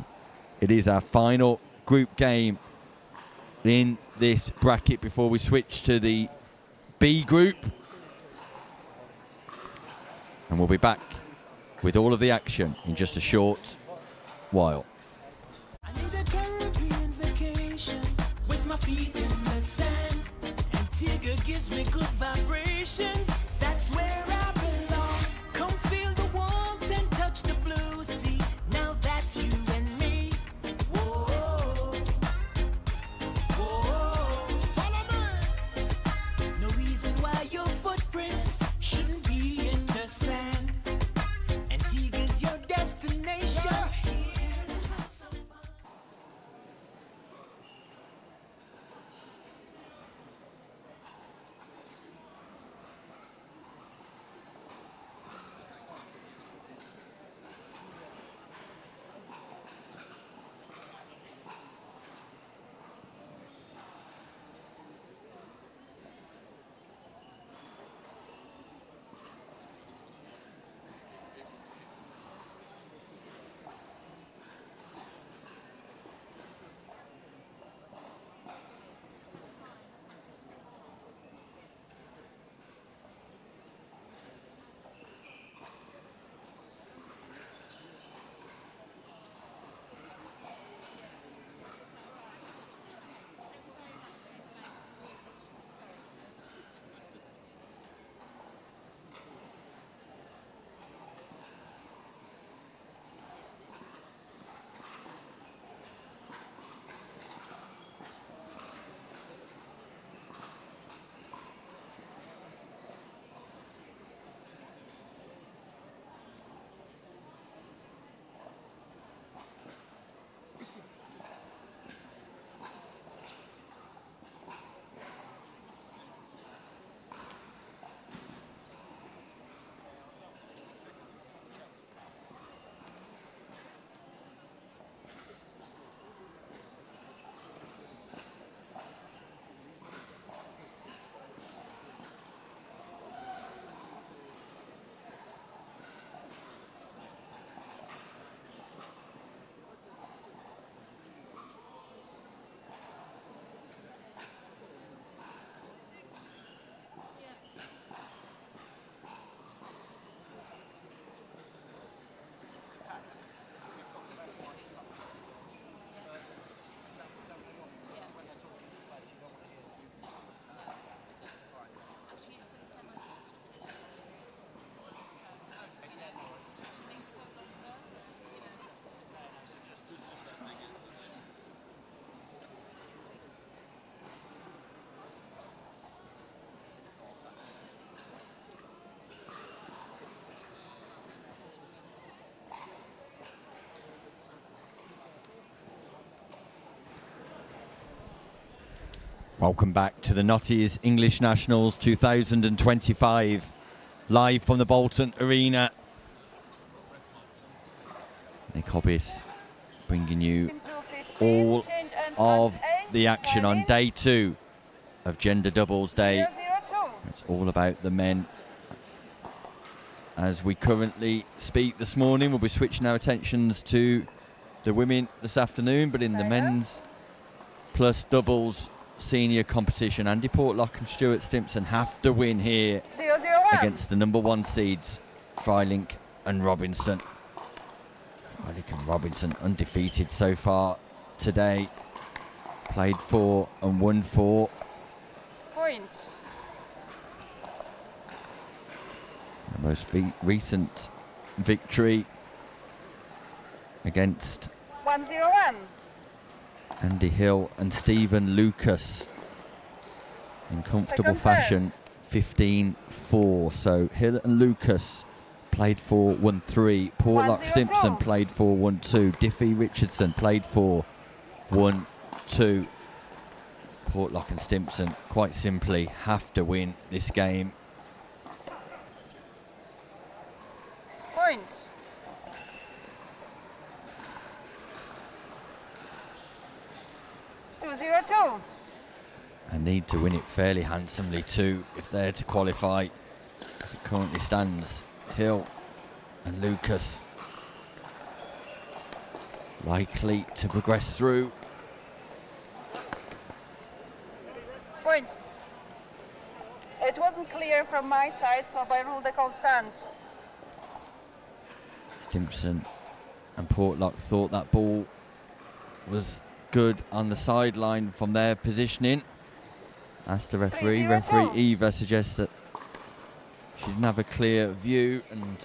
It is our final group game in this bracket before we switch to the B group. And we'll be back with all of the action in just a short while. I need a Caribbean vacation with my feet in the sand. Antigua gives me good vibrations. That's where I belong. Come feel the warmth and touch the blue sea. Now that's you and me. Whoa, whoa. Follow me. No reason why your footprints shouldn't be in the sand. Antigua's your destination. Welcome back to the Notties English Nationals 2025, live from the Bolton Arena. Nick Hobbis bringing you all of the action on day 2 of Gender Doubles Day. It's all about the men. As we currently speak this morning, we'll be switching our attentions to the women this afternoon, but in the men's plus doubles senior competition, Andy Portlock and Stuart Stimpson have to win here against the number 1 seeds, Freilich and Robinson. Freilich and Robinson undefeated so far today. Played 4 and won 4. Point. The most recent victory against 101. Andy Hill and Stephen Lucas in comfortable fashion, 15-4. So Hill and Lucas played 4, won 3. Portlock Stimpson played 4, won 2. Diffie Richardson played 4, won 2. Portlock and Stimpson quite simply have to win this game. Point. And need to win it fairly handsomely too if they're to qualify as it currently stands. Hill and Lucas likely to progress through. Point. It wasn't clear from my side, so by rule the call stands. Stimpson and Portlock thought that ball was good on the sideline from their positioning. Asked the referee. Referee Eva suggests that she didn't have a clear view, and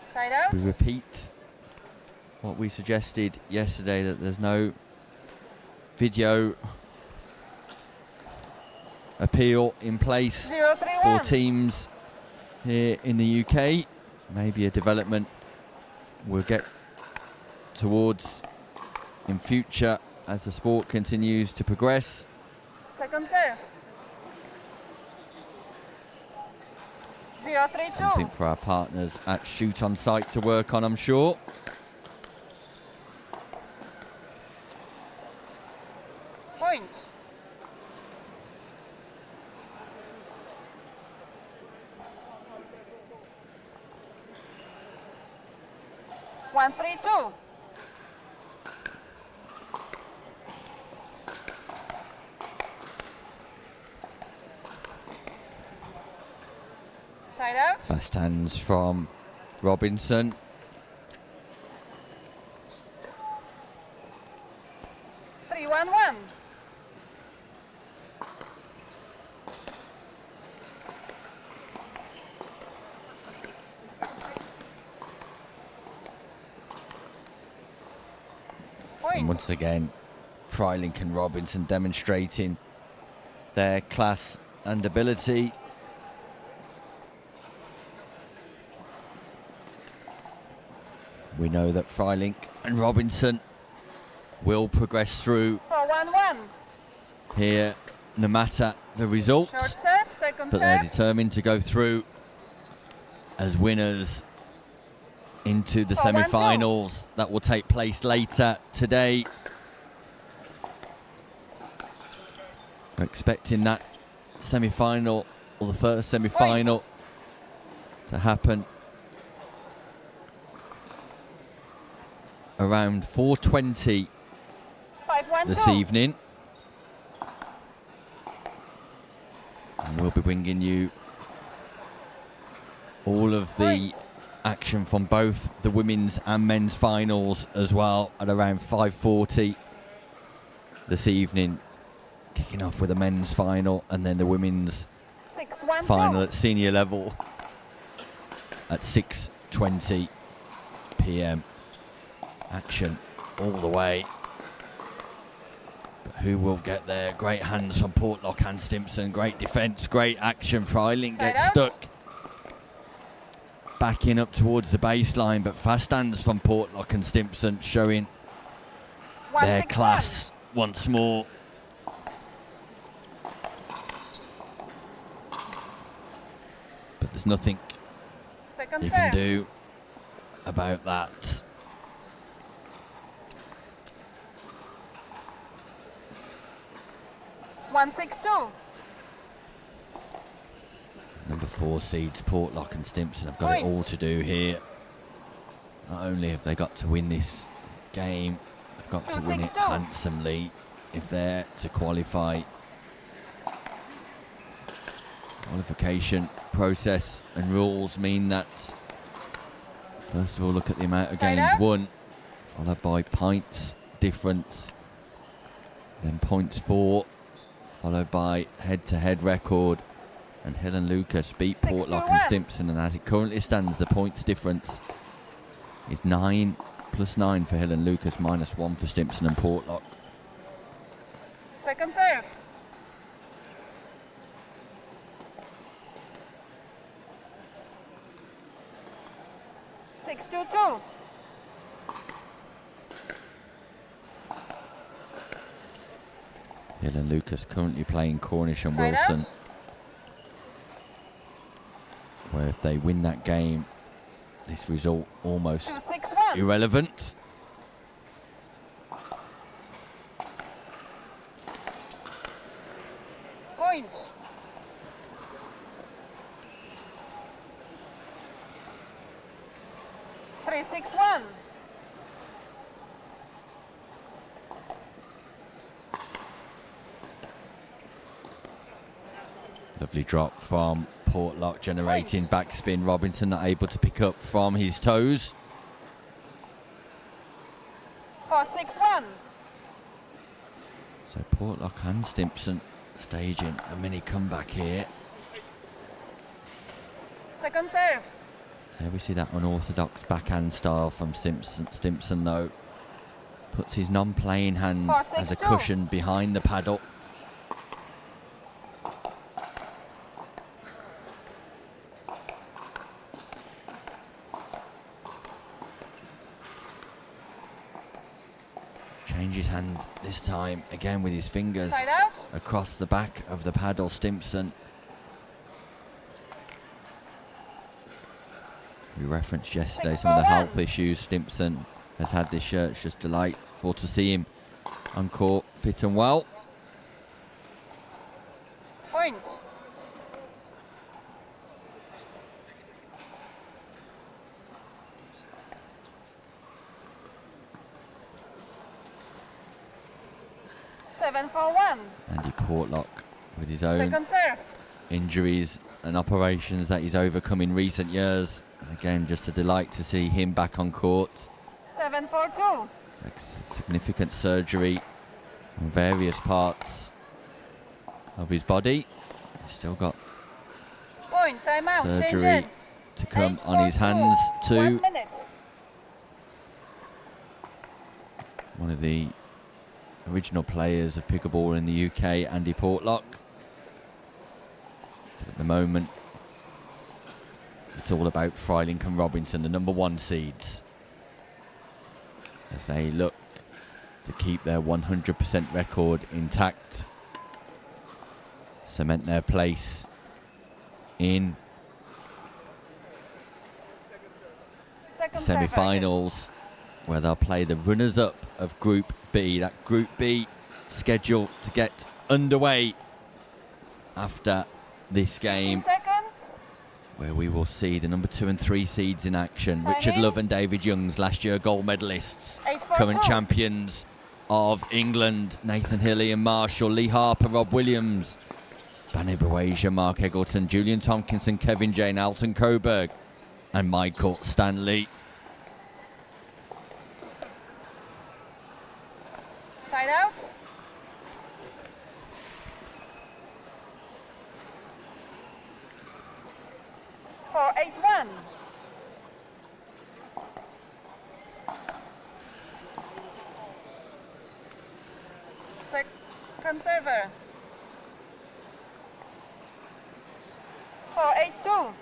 Side out. we repeat what we suggested yesterday, that there's no video appeal in place 0-3-1. for teams here in the UK. Maybe a development we'll get towards in future as the sport continues to progress. Second serve. 0-3-2. Something for our partners at Shoot On Site to work on, I'm sure. Point. One, 3-2. Side out. Fast hands from Robinson. Three, 1-1. And once again, Freilich and Robinson demonstrating their class and ability. We know that Freilich and Robinson will progress through 4-1-1. here no matter the result, Short serve, second but they're serve. determined to go through as winners into the 4-1-2. semi-finals that will take place later today. We're expecting that semi-final, or the first semi-final, to happen around 4:20 5-1-2. this evening. And we'll be bringing you all of the action from both the women's and men's finals as well at around 5:40 this evening, kicking off with the men's final and then the women's 6-1-2. final at senior level at 6:20 p.m. Action all the way. But who will get there? Great hands from Portlock and Stimpson. Great defence, great action. Freilich Side gets out. stuck. Backing up towards the baseline, but fast hands from Portlock and Stimpson showing their 1-6-1. class once more. there's nothing Second you can serve. do about that. One, 6-2. Number 4 seeds, Portlock and Stimpson, have got it all to do here. Not only have they got to win this game, they've got to win it 2-6-2. handsomely if they're to qualify. Qualification process and rules mean that, first of all, look at the amount of Side games out. won, followed by points difference, then points for, followed by head-to-head record. And Hill and Lucas beat 6-2-1. Portlock and Stimpson, and as it currently stands, the points difference is 9 plus 9 for Hill and Lucas, minus 1 for Stimpson and Portlock. Second serve. Six, 2-2. Hill and Lucas currently playing Cornish and Side Wilson, out. where if they win that game, this result almost 2-6-1. irrelevant. Point. Three, 6-1. Lovely drop from Portlock, generating backspin. Robinson not able to pick up from his toes. 4-6-1. So Portlock and Stimpson staging a mini comeback here. Second serve. There we see that unorthodox backhand style from Stimpson though. Puts his non-playing hand 4-6-2. as a cushion behind the paddle. Changes hand this time, again with his fingers Side out. across the back of the paddle. Stimpson. We referenced yesterday some of the 6-4-1. health issues Stimpson has had this year. It's just delightful to see him on court, fit and well. Point. Seven, 4-1. Andy Portlock with his own Second serve. injuries and operations that he's overcome in recent years. And again, just a delight to see him back on court. 7-4-2. Significant surgery on various parts of his body. He's still got Point. Timeout. Change surgery heads. to come 8-4-2. on his hands 1 too. minute. One of the original players of pickleball in the UK, Andy Portlock. But at the moment, it's all about Freilich and Robinson, the number 1 seeds, as they look to keep their 100% record intact, cement their place in Second serve. semi-finals, where they'll play the runners-up of Group B. That Group B scheduled to get underway after this 15 game, seconds. where we will see the number 2 and 3 seeds in action. Richard Love and David Youngs, last year gold medalists, 8-4-2. current champions of England. Nathan Hill, Ian Marshall, Lee Harper, Rob Williams, Bani Bawasia, Mark Eggleton, Julian Tompkinson, Kevin Jane, Alton Coburg and Michael Stanley. Side out. For 8-1. Second server. For 8-2.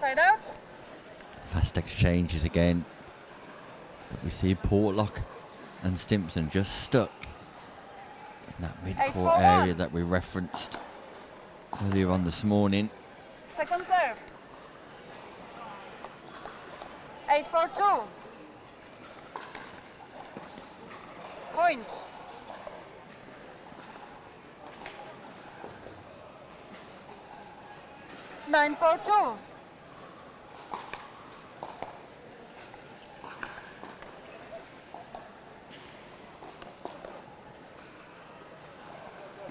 Side out. Fast exchanges again. But we see Portlock and Stimpson just stuck in that mid-court 8-4-1. area that we referenced earlier on this morning. Second serve. 8-4-2. Point. Nine, 4-2.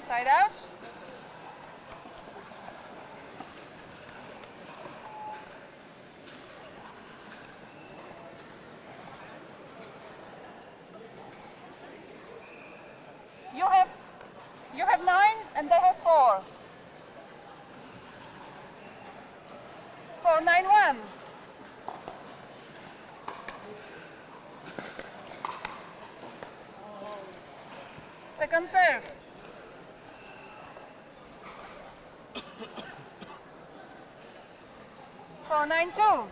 Side out. You have 9 and they have 4. 4-9-1. Second serve. For 9-2.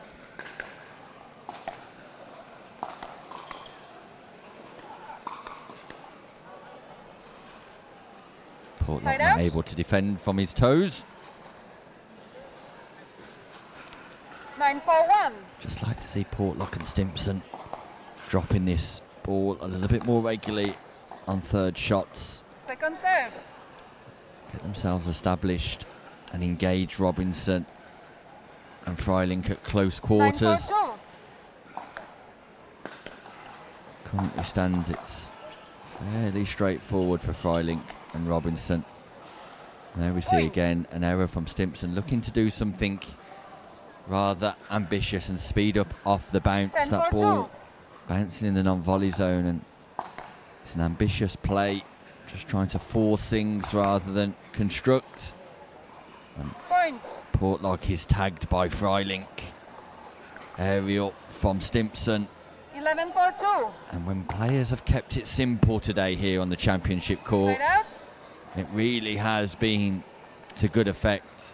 Portlock Side out. unable to defend from his toes. 9-4-1. Just like to see Portlock and Stimpson dropping this ball a little bit more regularly on third shots. Second serve. Get themselves established and engage Robinson and Freilink at close quarters. 9-4-2. Currently stands, it's fairly straightforward for Freilink and Robinson. And there we see Point. again an error from Stimpson, looking to do something rather ambitious and speed up off the bounce. 10-4-2. That ball bouncing in the non-volley zone, and it's an ambitious play, just trying to force things rather than construct. Point. Portlock is tagged by Freilink. Aerial from Stimpson. 11-4-2. And when players have kept it simple today here on the championship court, Side out. it really has been to good effect.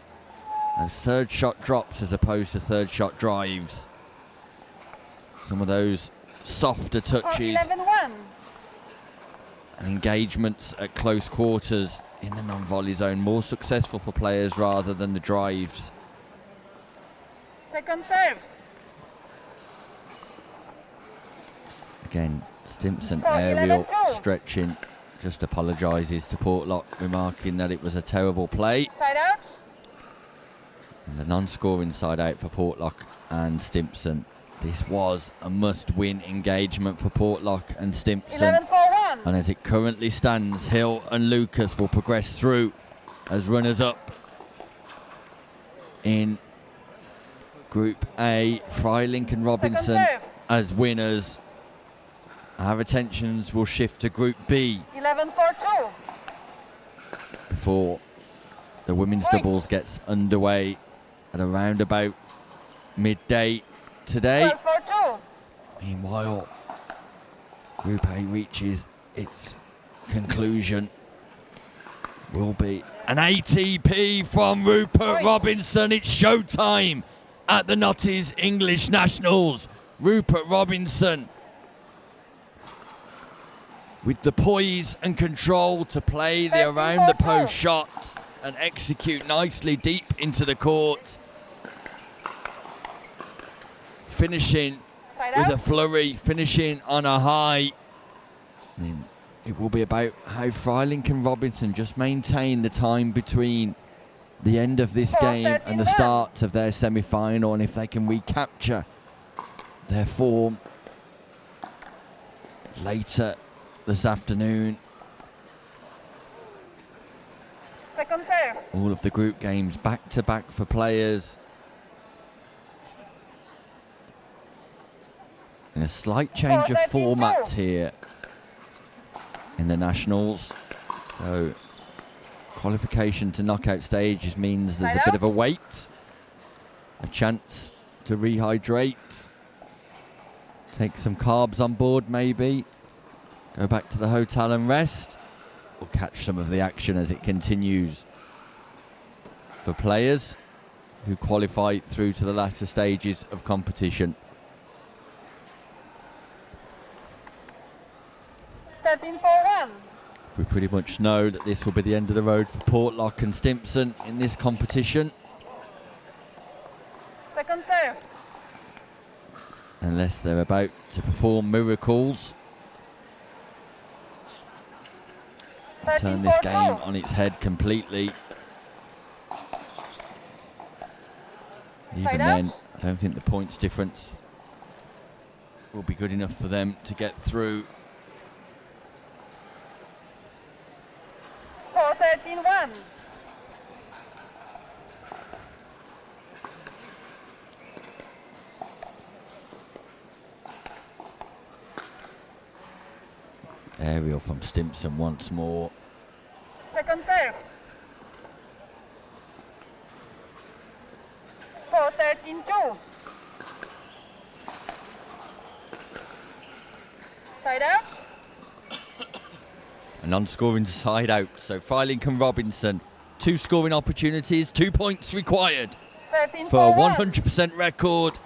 Those third shot drops as opposed to third shot drives. Some of those softer For touches 11-1. and engagements at close quarters in the non-volley zone, more successful for players rather than the drives. Second serve. Again, Stimpson For aerial 11-2. stretching, just apologises to Portlock, remarking that it was a terrible play. Side out. And the non-scoring side out for Portlock and Stimpson. This was a must-win engagement for Portlock and Stimpson. 11-4-1. And as it currently stands, Hill and Lucas will progress through as runners-up in Group A. Freilink and Robinson serve. as winners. Our attentions will shift to Group B 11-4-2. before the women's Point. doubles gets underway at around about midday today. 12-4-2. Meanwhile, Group A reaches its conclusion. Will be an ATP from Rupert Point. Robinson. It's showtime at the Notties English Nationals. Rupert Robinson with the poise and control to play the 13-4-2. around the post shot and execute nicely deep into the court. Finishing Side with out. a flurry, finishing on a high. I mean, it will be about how Freilink and Robinson just maintain the time between the end of this game and the 13-1. start of their semi-final, and if they can recapture their form later this afternoon. Second serve. All of the group games back to back for players. And a slight change of 13-2. format here in the Nationals. So qualification to knockout stages means there's Side a bit of a out. wait, a chance to rehydrate, take some carbs on board maybe, go back to the hotel and rest, or catch some of the action as it continues for players. who qualify through to the latter stages of competition. 13-4-1. We pretty much know that this will be the end of the road for Portlock and Stimpson in this competition, Second serve. unless they're about to perform miracles, turn this game on its head completely. Even then, I don't think the points difference will be good enough for them to get through. 4-13-1. Aerial from Stimpson once more. Second serve. 4-13-2. Side out. A non-scoring side out, so Freilink and Robinson, 2 scoring opportunities, 2 points required 13-4-1. for a 100% record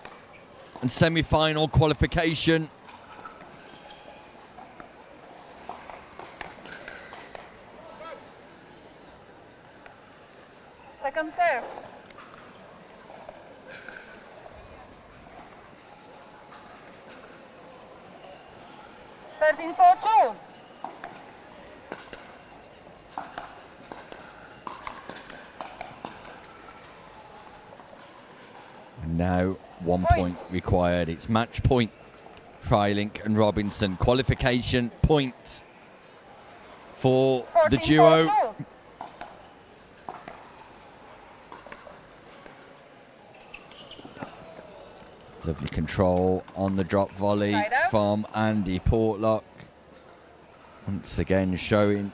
and semi-final qualification. Second serve. 13-4-2. And now 1 point required. It's match point. Freilink and Robinson. Qualification point for the duo. 14-4-2. Lovely control on the drop volley Side out. from Andy Portlock. Once again showing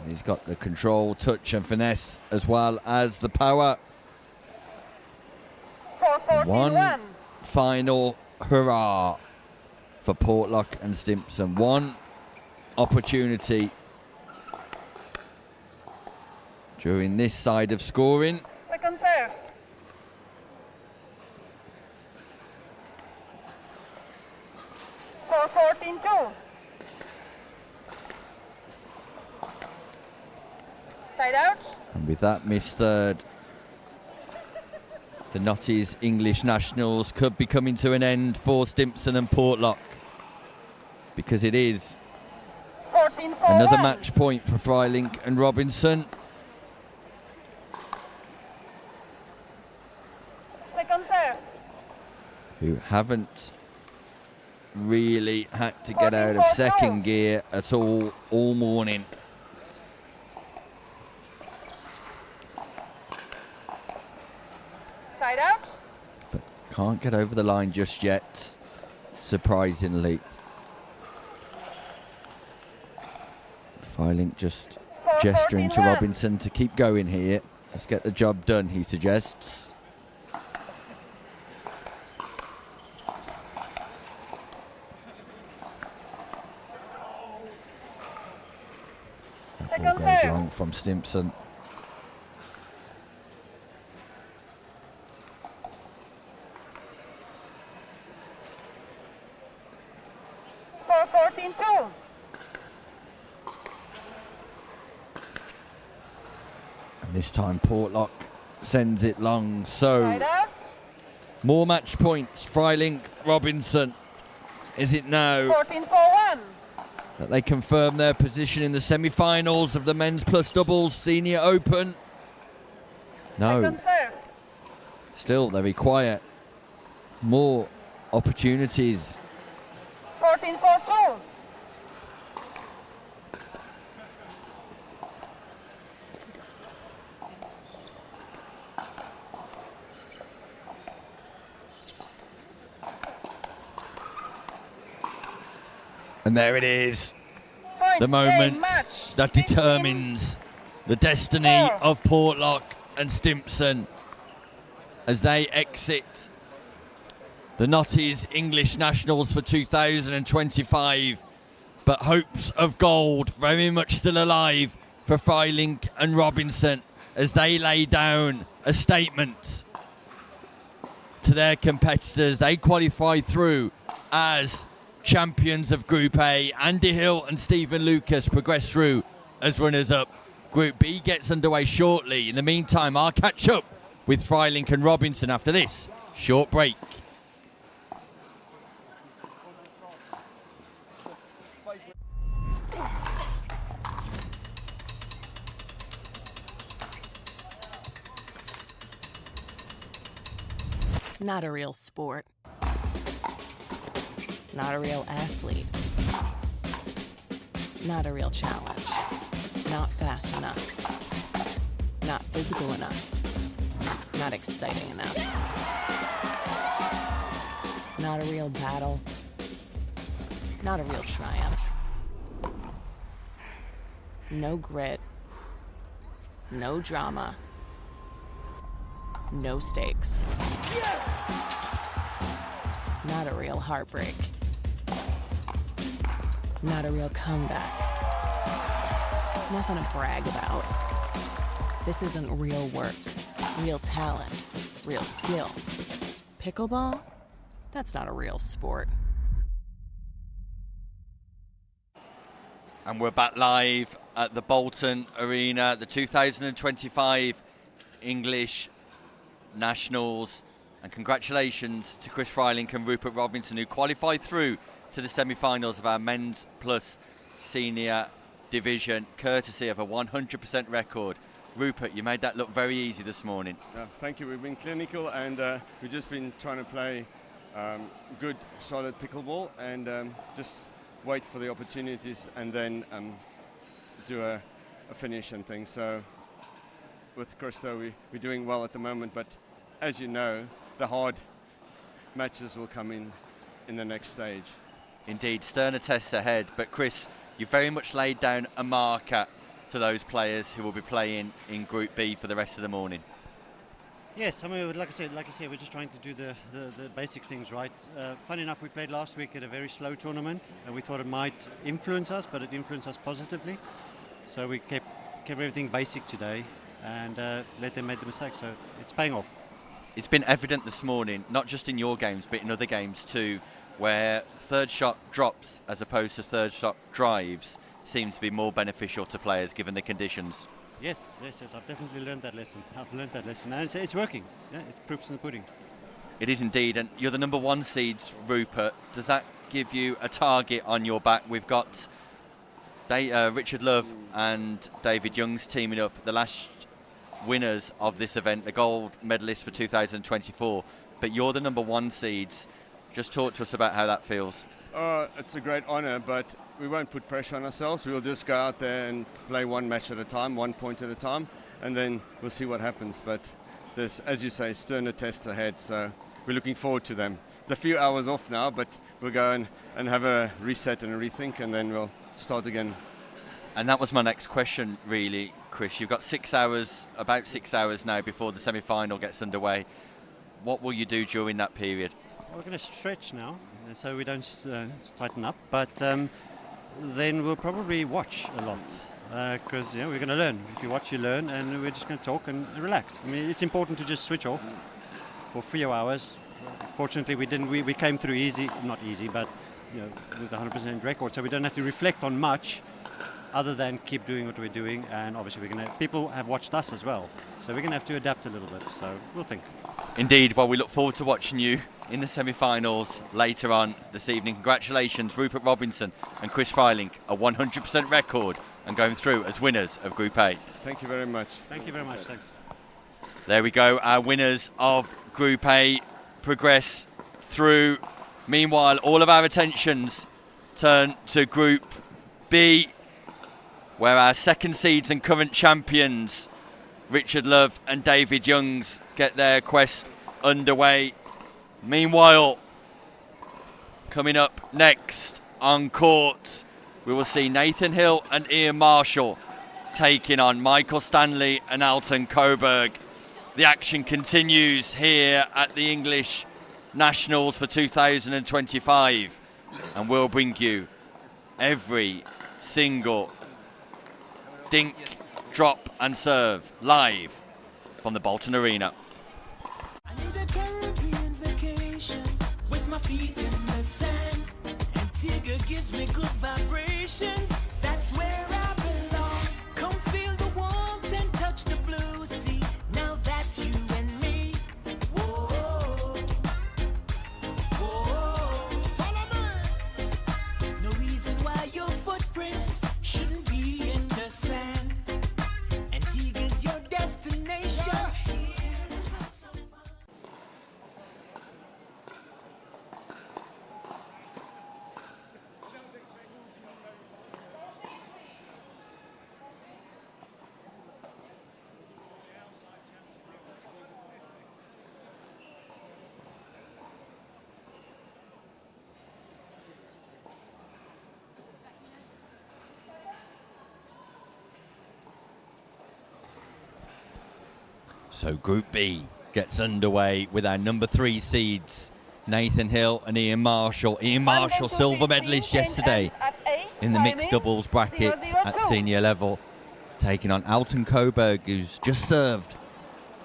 he's got the control, touch and finesse as well as the power. 4-14-1. One final hurrah for Portlock and Stimpson. One opportunity during this side of scoring. Second serve. 4-14-2. Side out. And with that missed third, the Notties English Nationals could be coming to an end for Stimpson and Portlock, because it is 14-4-1. another match point for Freilink and Robinson. Second serve. Who haven't really had to get out of 14-4-2. second gear at all morning. Side out. But can't get over the line just yet, surprisingly. Freilink just gesturing to 14-1. Robinson to keep going here. Let's get the job done, he suggests. Second Ball goes serve. long from Stimpson. 4-14-2. And this time Portlock sends it long. So Side out. more match points. Freilink, Robinson. Is it now 14-4-1. that they confirm their position in the semi-finals of the Men's Plus Doubles Senior Open? No, Second serve. still they require more opportunities. 14-4-2. And there it is, Point, the game, moment match. that 15. determines the destiny Four. of Portlock and Stimpson as they exit the Notties English Nationals for 2025. But hopes of gold very much still alive for Freilink and Robinson as they lay down a statement to their competitors. They qualified through as champions of Group A. Andy Hill and Stephen Lucas progress through as runners-up. Group B gets underway shortly. In the meantime, I'll catch up with Freilink and Robinson after this short break. Not a real sport. Not a real athlete. Not a real challenge. Not fast enough. Not physical enough. Not exciting enough. Not a real battle. Not a real triumph. No grit. No drama. No stakes. Not a real heartbreak. Not a real comeback. Nothing to brag about. This isn't real work, real talent, real skill. Pickleball? That's not a real sport. And we're back live at the Bolton Arena, the 2025 English Nationals. And congratulations to Chris Freilink and Rupert Robinson, who qualified through to the semi-finals of our men's plus senior division, courtesy of a 100% record. Rupert, you made that look very easy this morning. Thank you. We've been clinical, and we've just been trying to play good, solid pickleball, and just wait for the opportunities, and then do a finish and things. So with Christo, we're doing well at the moment, but as you know, the hard matches will come in the next stage. Indeed, sterner tests ahead, but Chris, you very much laid down a marker to those players who will be playing in Group B for the rest of the morning. Yes, I mean, like I said, we're just trying to do the basic things right. Funny enough, we played last week at a very slow tournament, and we thought it might influence us, but it influenced us positively. So we kept everything basic today and let them make the mistakes. So it's paying off. It's been evident this morning, not just in your games, but in other games too, where third shot drops as opposed to third shot drives seem to be more beneficial to players given the conditions. Yes, I've definitely learned that lesson. And it's working. Yeah, it's proofs in the pudding. It is indeed, and you're the number one seeds, Rupert. Does that give you a target on your back? We've got Richard Love and David Young's teaming up, the last winners of this event, the gold medalists for 2024. But you're the number one seeds. Just talk to us about how that feels. It's a great honour, but we won't put pressure on ourselves. We'll just go out there and play one match at a time, 1 point at a time, and then we'll see what happens. But there's, as you say, sterner tests ahead, so we're looking forward to them. It's a few hours off now, but we'll go and have a reset and a rethink, and then we'll start again. And that was my next question, really, Chris. You've got about 6 hours now before the semi-final gets underway. What will you do during that period? We're going to stretch now, so we don't tighten up. But then we'll probably watch a lot, because we're going to learn. If you watch, you learn, and we're just going to talk and relax. I mean, it's important to just switch off for a few hours. Fortunately, we didn't. We came through easy, not easy, but with a 100% record, so we don't have to reflect on much, other than keep doing what we're doing. And obviously, people have watched us as well, so we're going to have to adapt a little bit. So we'll think. Indeed. Well, we look forward to watching you in the semi-finals later on this evening. Congratulations, Rupert Robinson and Chris Freilink, a 100% record and going through as winners of Group A. Thank you very much. Thank you very much. Thanks. There we go. Our winners of Group A progress through. Meanwhile, all of our attentions turn to Group B, where our second seeds and current champions, Richard Love and David Youngs, get their quest underway. Meanwhile, coming up next on court, we will see Nathan Hill and Ian Marshall taking on Michael Stanley and Alton Coburg. The action continues here at the English Nationals for 2025, and we'll bring you every single dink, drop and serve live from the Bolton Arena. I need a Caribbean feet in the sand. Antigua gives me good vibrations. That's where I belong. Come feel the warmth and touch the blue sea. Now that's you and me. Whoa, whoa. Follow me. No reason why your footprints shouldn't be in the sand. Antigua's your destination. So Group B gets underway with our number 3 seeds, Nathan Hill and Ian Marshall. Ian Marshall, silver medalist yesterday in the mixed doubles brackets at senior level, taking on Alton Coburg, who's just served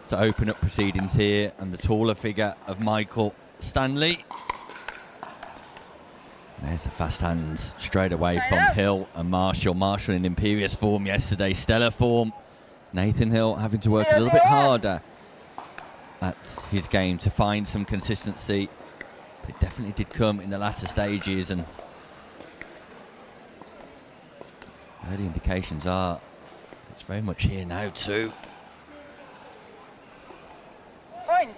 to open up proceedings here, and the taller figure of Michael Stanley. There's the fast hands straight away from Hill and Marshall. Marshall in imperious form yesterday, stellar form. Nathan Hill having to work a little bit harder at his game to find some consistency. But it definitely did come in the latter stages, and early indications are it's very much here now too. Point.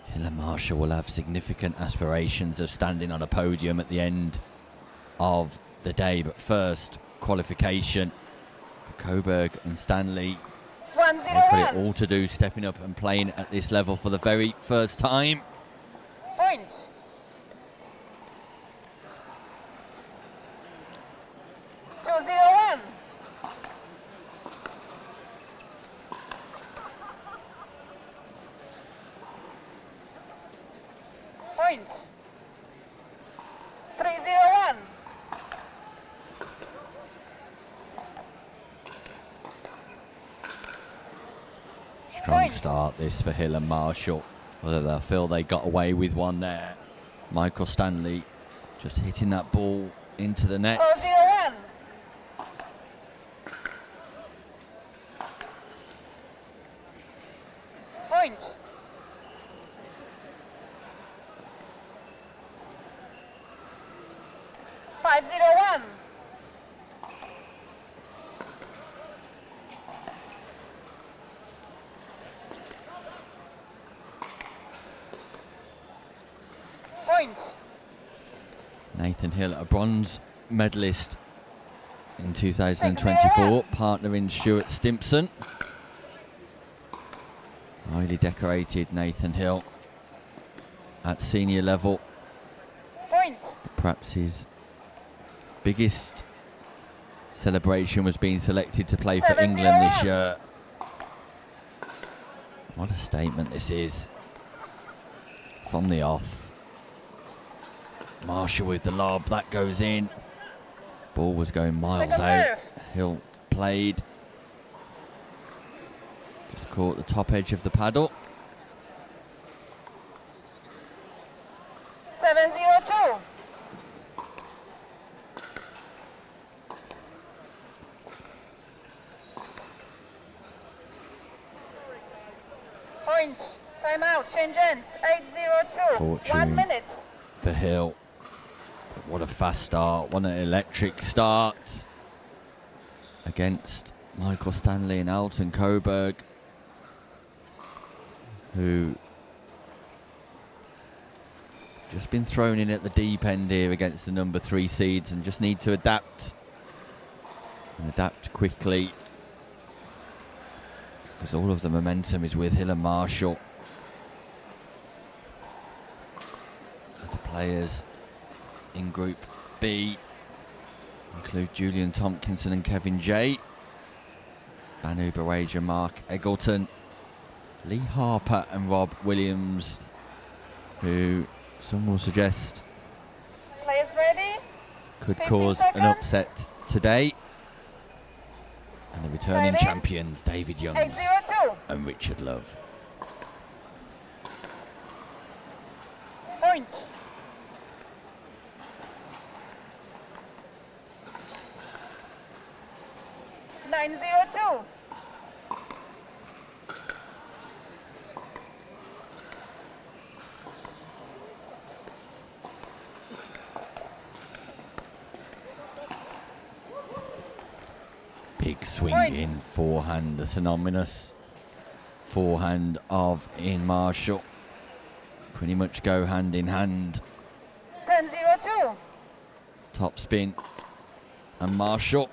Hill and Marshall will have significant aspirations of standing on a podium at the end of the day, but first, qualification. Coburg and Stanley, they've got it all to do, stepping up and playing at this level for the very first time. Point. $2-0-1. Point. $3-0-1. Strong start this for Hill and Marshall, whether they'll feel they got away with one there. Michael Stanley just hitting that ball into the net. 4-0-1. Point. $5-0-1. Point. Nathan Hill, a bronze medalist in 2024, partnering Stuart Stimpson. Highly decorated Nathan Hill at senior level. Point. Perhaps his biggest celebration was being selected to play for England this year. What a statement this is from the off. Marshall with the lob, that goes in. Ball was going miles out. Hill played. Just caught the top edge of the paddle. 7-0-2. Point. Time out. Change ends. 8-0-2. Fortune 1 minute. for Hill. But what a fast start. What an electric start against Michael Stanley and Alton Coburg, who just been thrown in at the deep end here against the number 3 seeds and just need to adapt and adapt quickly, because all of the momentum is with Hill and Marshall. The players in Group B include Julian Tompkinson and Kevin Jay, Banu Bareja, Mark Eggleton, Lee Harper and Rob Williams, who some will suggest Players ready? could 15 cause seconds. an upset today. And the returning David. champions, David Youngs 8-0-2. and Richard Love. Point. Point. Nine zero two. Big swinging forehand, the synonymous forehand of Ian Marshall. Pretty much go hand in hand. 10-0-2. Top spin and Marshall.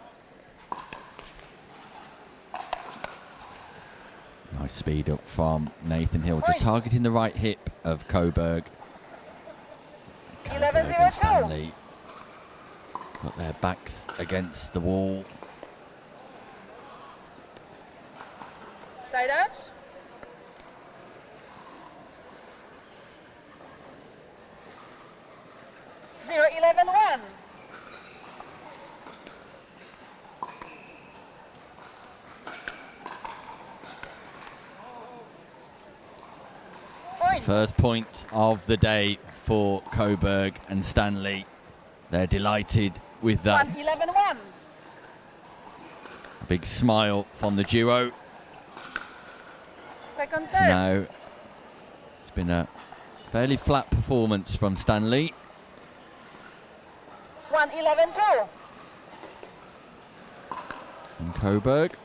Nice speed up from Nathan Hill, just targeting the right hip of Coburg. Coburg and Stanley got their backs against the wall. Side out. Zero 11-1. First point of the day for Coburg and Stanley. They're delighted with that. 11-1. A big smile from the duo. Second So serve. now it's been a fairly flat performance from Stanley. 1-11-2. And Coburg.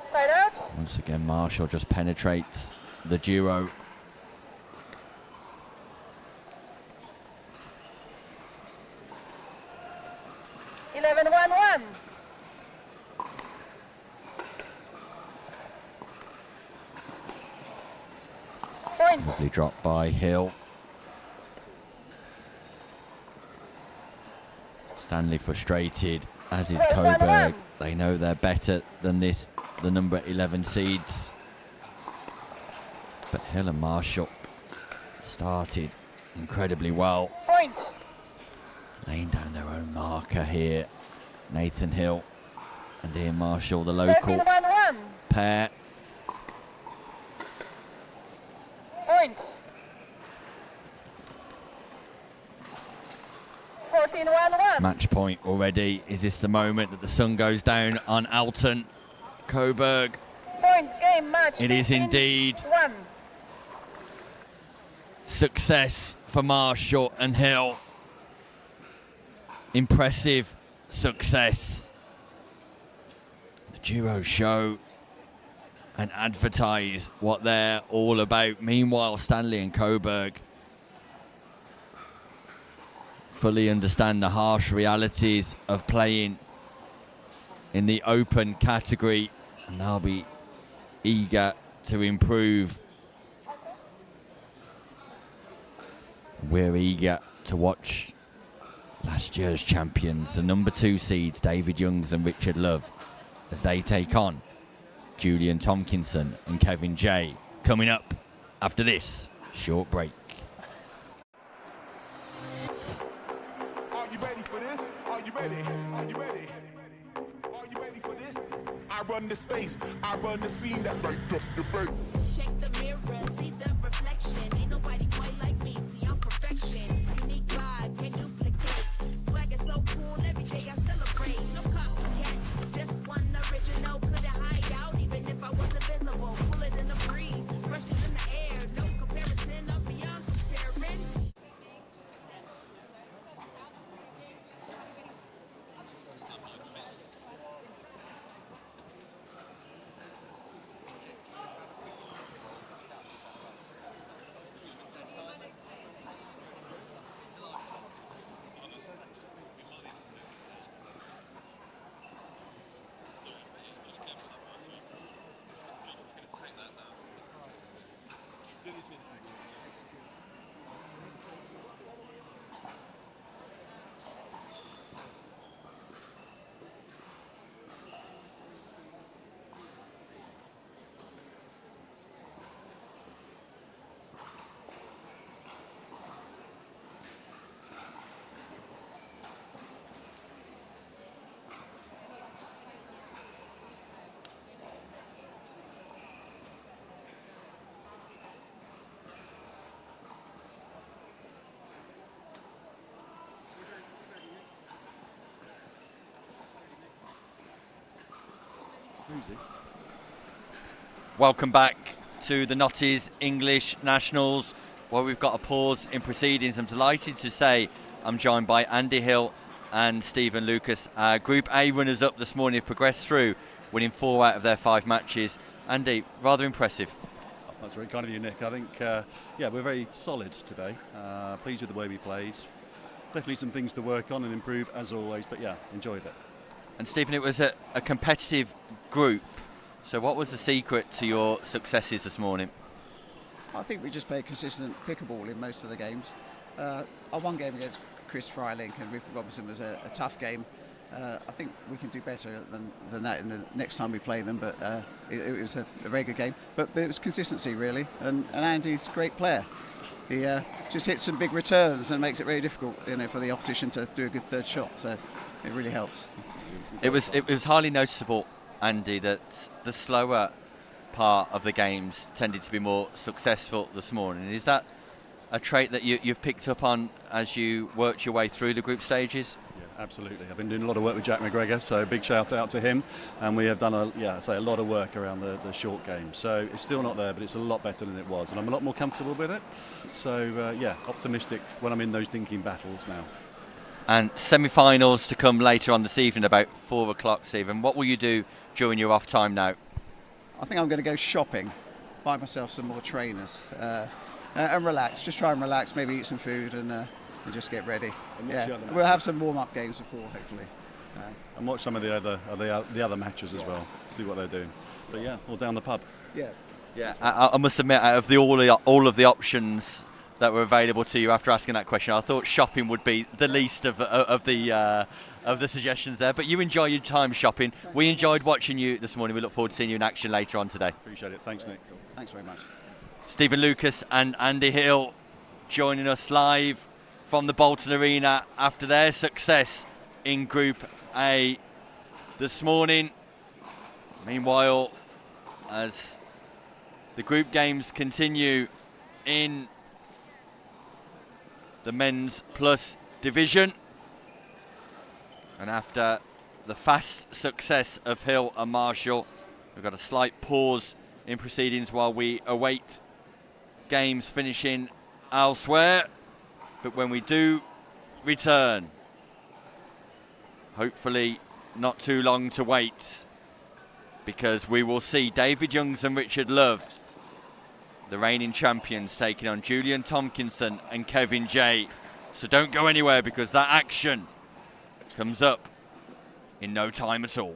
Side out. Once again, Marshall just penetrates the duo. Eleven 1-1. Point. Lovely drop by Hill. Stanley frustrated, as is Coburg. They know they're better than this, the number 11 seeds. But Hill and Marshall started incredibly well. Point. Laying down their own marker here. Nathan Hill and Ian Marshall, the local 13-1-1. pair. Point. 14-1-1. Match point already. Is this the moment that the sun goes down on Alton? Coburg. Point game match. It is indeed. 1. Success for Marshall and Hill. Impressive success. The duo show and advertise what they're all about. Meanwhile, Stanley and Coburg fully understand the harsh realities of playing in the open category, and they'll be eager to improve. We're eager to watch last year's champions, the number 2 seeds, David Youngs and Richard Love, as they take on Julian Tompkinson and Kevin Jay, coming up after this short break. Are you ready for this? Are you ready? Are you ready? Are you ready for this? I run the space, I run the scene that light up the face. Check the mirror, see the reflection. Ain't nobody quite like me, see I'm perfection. Unique vibe, can't duplicate. Swag is so cool, every day I celebrate. No copycat, just one original. Couldn't hide out even if I wasn't visible. Pull it in the breeze, brushes in the air. No comparison, I'm beyond comparing. Welcome back to the Notties English Nationals, where we've got a pause in proceedings. I'm delighted to say I'm joined by Andy Hill and Stephen Lucas. Group A runners-up this morning have progressed through, winning 4 out of their 5 matches. Andy, rather impressive. That's very kind of you, Nick. I think, yeah, we're very solid today. Pleased with the way we played. Definitely some things to work on and improve, as always, but yeah, enjoyed it. And Stephen, it was a competitive group. So what was the secret to your successes this morning? I think we just played consistent pickleball in most of the games. Our one game against Chris Freilink and Rupert Robinson was a tough game. I think we can do better than that in the next time we play them, but it was a very good game. But it was consistency, really, and Andy's a great player. He just hits some big returns and makes it very difficult, for the opposition to do a good third shot, so it really helps. It was highly noticeable, Andy, that the slower part of the games tended to be more successful this morning. Is that a trait that you've picked up on as you worked your way through the group stages? Yeah, absolutely. I've been doing a lot of work with Jack McGregor, so big shout out to him. And we have done a lot of work around the short game. So it's still not there, but it's a lot better than it was, and I'm a lot more comfortable with it. So yeah, optimistic when I'm in those dinking battles now. And semi-finals to come later on this evening, about 4 o'clock, Stephen. What will you do during your off time now? I think I'm going to go shopping, buy myself some more trainers, and relax. Just try and relax, maybe eat some food and just get ready. Yeah, we'll have some warm-up games before, hopefully. And watch some of the other matches as well. See what they're doing. But yeah, all down the pub. Yeah. I must admit, out of all of the options that were available to you after asking that question, I thought shopping would be the least of the suggestions there. But you enjoy your time shopping. We enjoyed watching you this morning. We look forward to seeing you in action later on today. Appreciate it. Thanks, Nick. Thanks very much. Stephen Lucas and Andy Hill joining us live from the Bolton Arena after their success in Group A this morning. Meanwhile, as the group games continue in the men's plus division, and after the fast success of Hill and Marshall, we've got a slight pause in proceedings while we await games finishing elsewhere. But when we do return, hopefully not too long to wait, because we will see David Youngs and Richard Love, the reigning champions, taking on Julian Tompkinson and Kevin Jay. So don't go anywhere, because that action comes up in no time at all.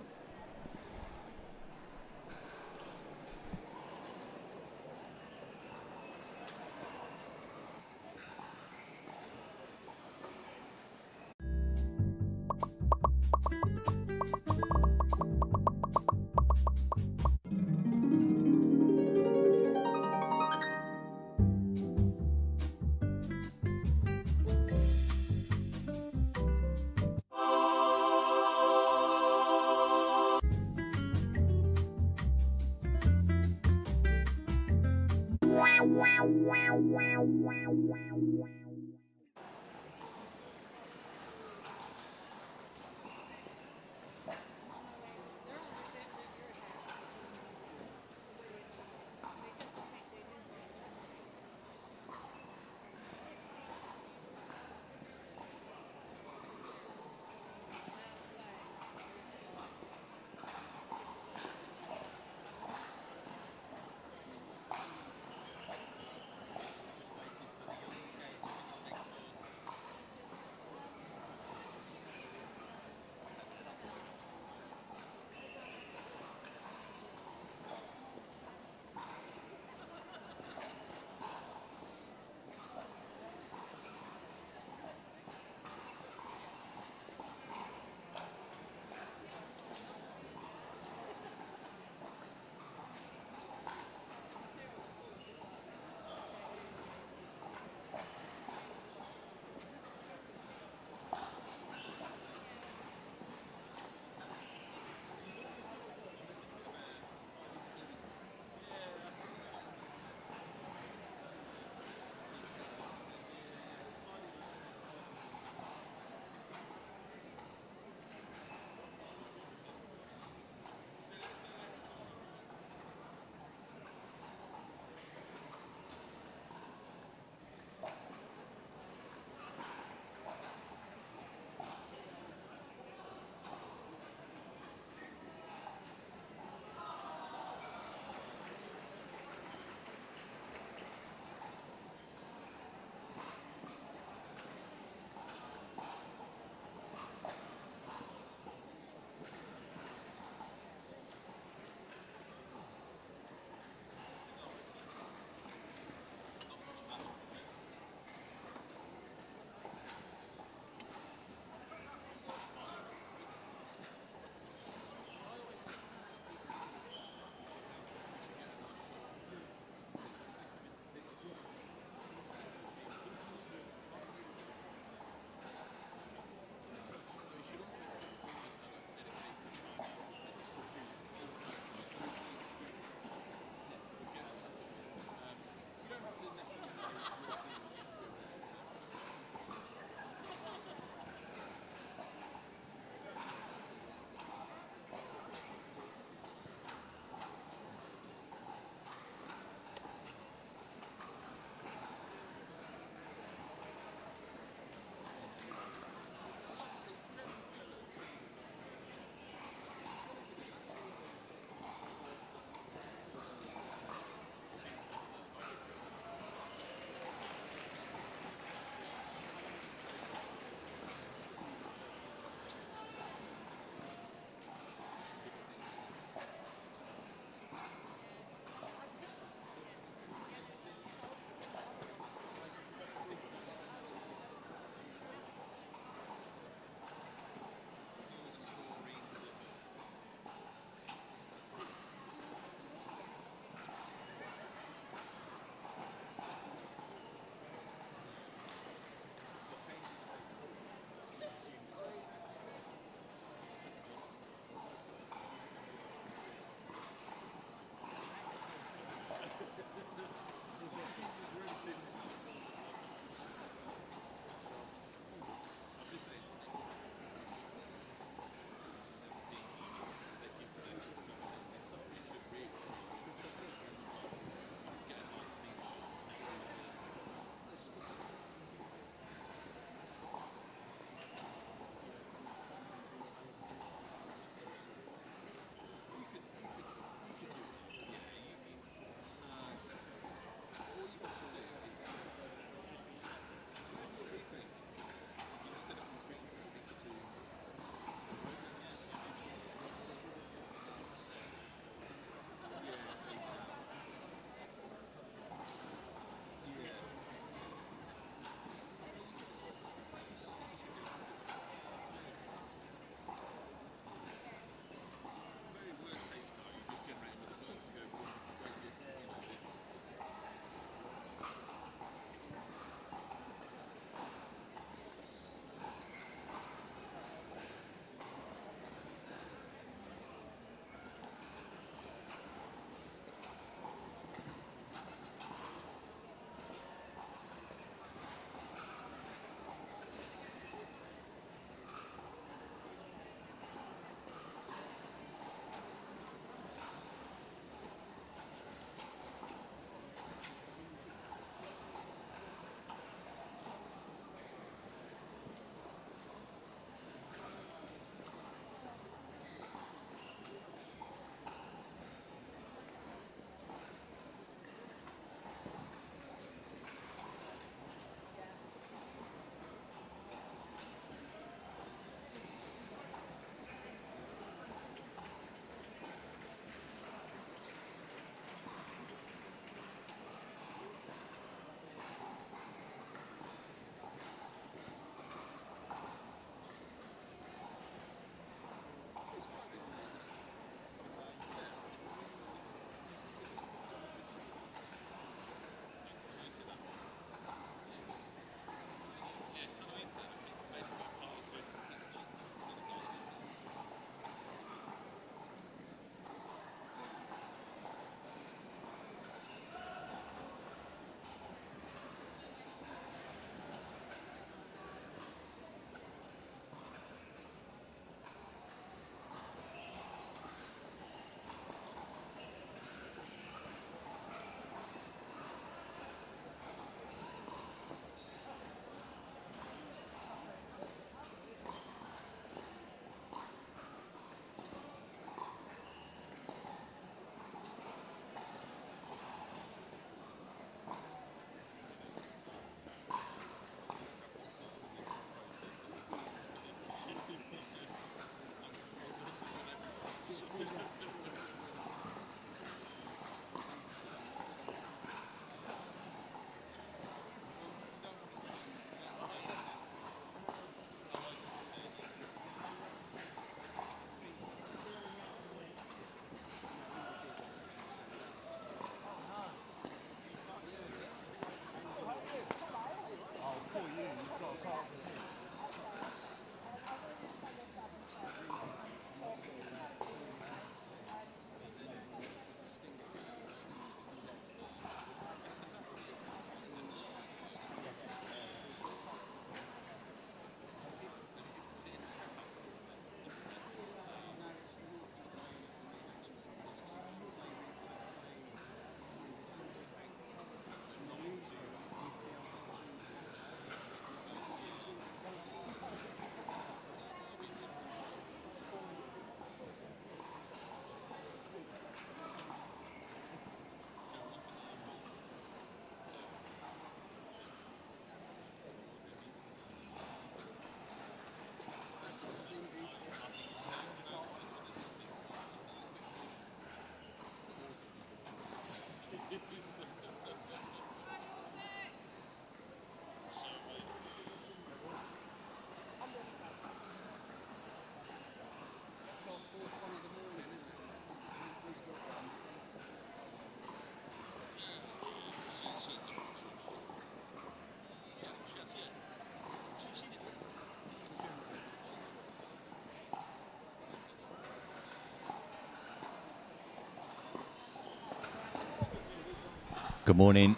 Good morning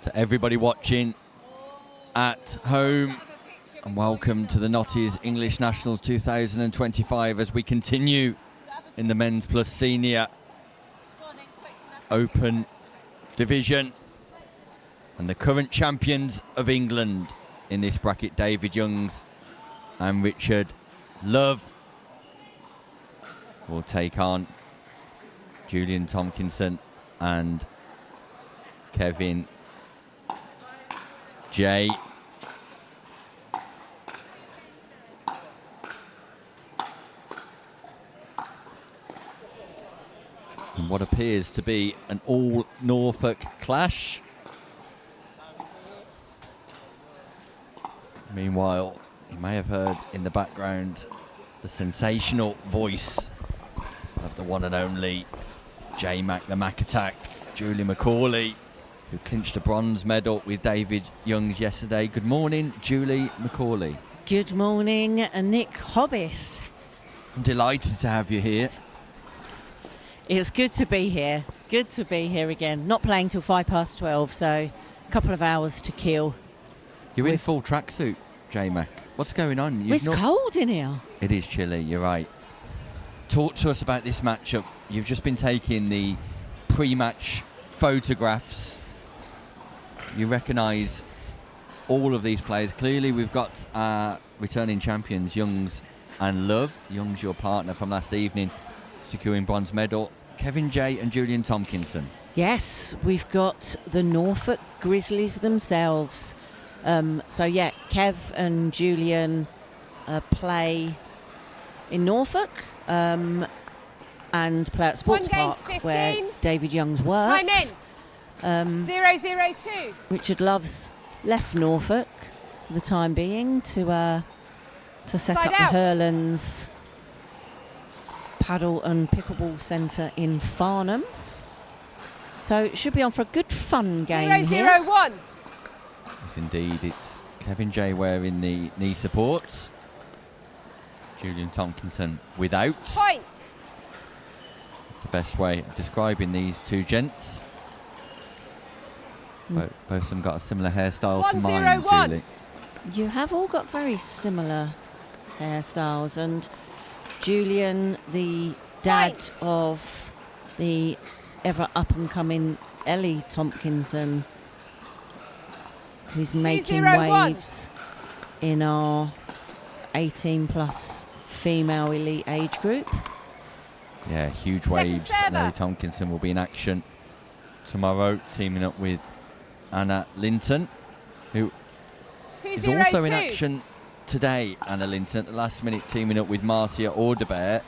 to everybody watching at home, and welcome to the Notties English Nationals 2025 as we continue in the men's plus senior open division. And the current champions of England in this bracket, David Youngs and Richard Love, will take on Julian Tompkinson and Kevin J. In what appears to be an all Norfolk clash. Meanwhile, you may have heard in the background the sensational voice of the one and only J-Mac, the Mac Attack, Julie McCauley, who clinched a bronze medal with David Youngs yesterday. Good morning, Julie McCauley. Good morning, Nick Hobbis. I'm delighted to have you here. It's good to be here. Good to be here again. Not playing till 12:05, so a couple of hours to kill. You're in full tracksuit, J-Mac. What's going on? It's cold in here. It is chilly, you're right. Talk to us about this matchup. You've just been taking the pre-match photographs. You recognise all of these players. Clearly we've got our returning champions, Youngs and Love. Youngs, your partner from last evening, securing bronze medal. Kevin J and Julian Tompkinson. Yes, we've got the Norfolk Grizzlies themselves. So yeah, Kev and Julian play in Norfolk and play at Sports Park where David Youngs works. Time in. 0-0-2. Richard Love's left Norfolk for the time being to set up the Hurlands Paddle and Pickleball Centre in Farnham. So it should be on for a good fun game 0-0-1. Yes, indeed. It's Kevin J wearing the knee supports. Julian Tompkinson without. Point. That's the best way of describing these two gents. Both of them got a similar hairstyle to mine, Julie. You have all got very similar hairstyles, and Julian, the dad of the ever up-and-coming Ellie Tompkinson, who's making waves in our 18-plus female elite age group. Yeah, huge waves. And Ellie Tompkinson will be in action tomorrow, teaming up with Anna Linton, who is also in action today. Anna Linton at the last minute, teaming up with Marcia Audebert,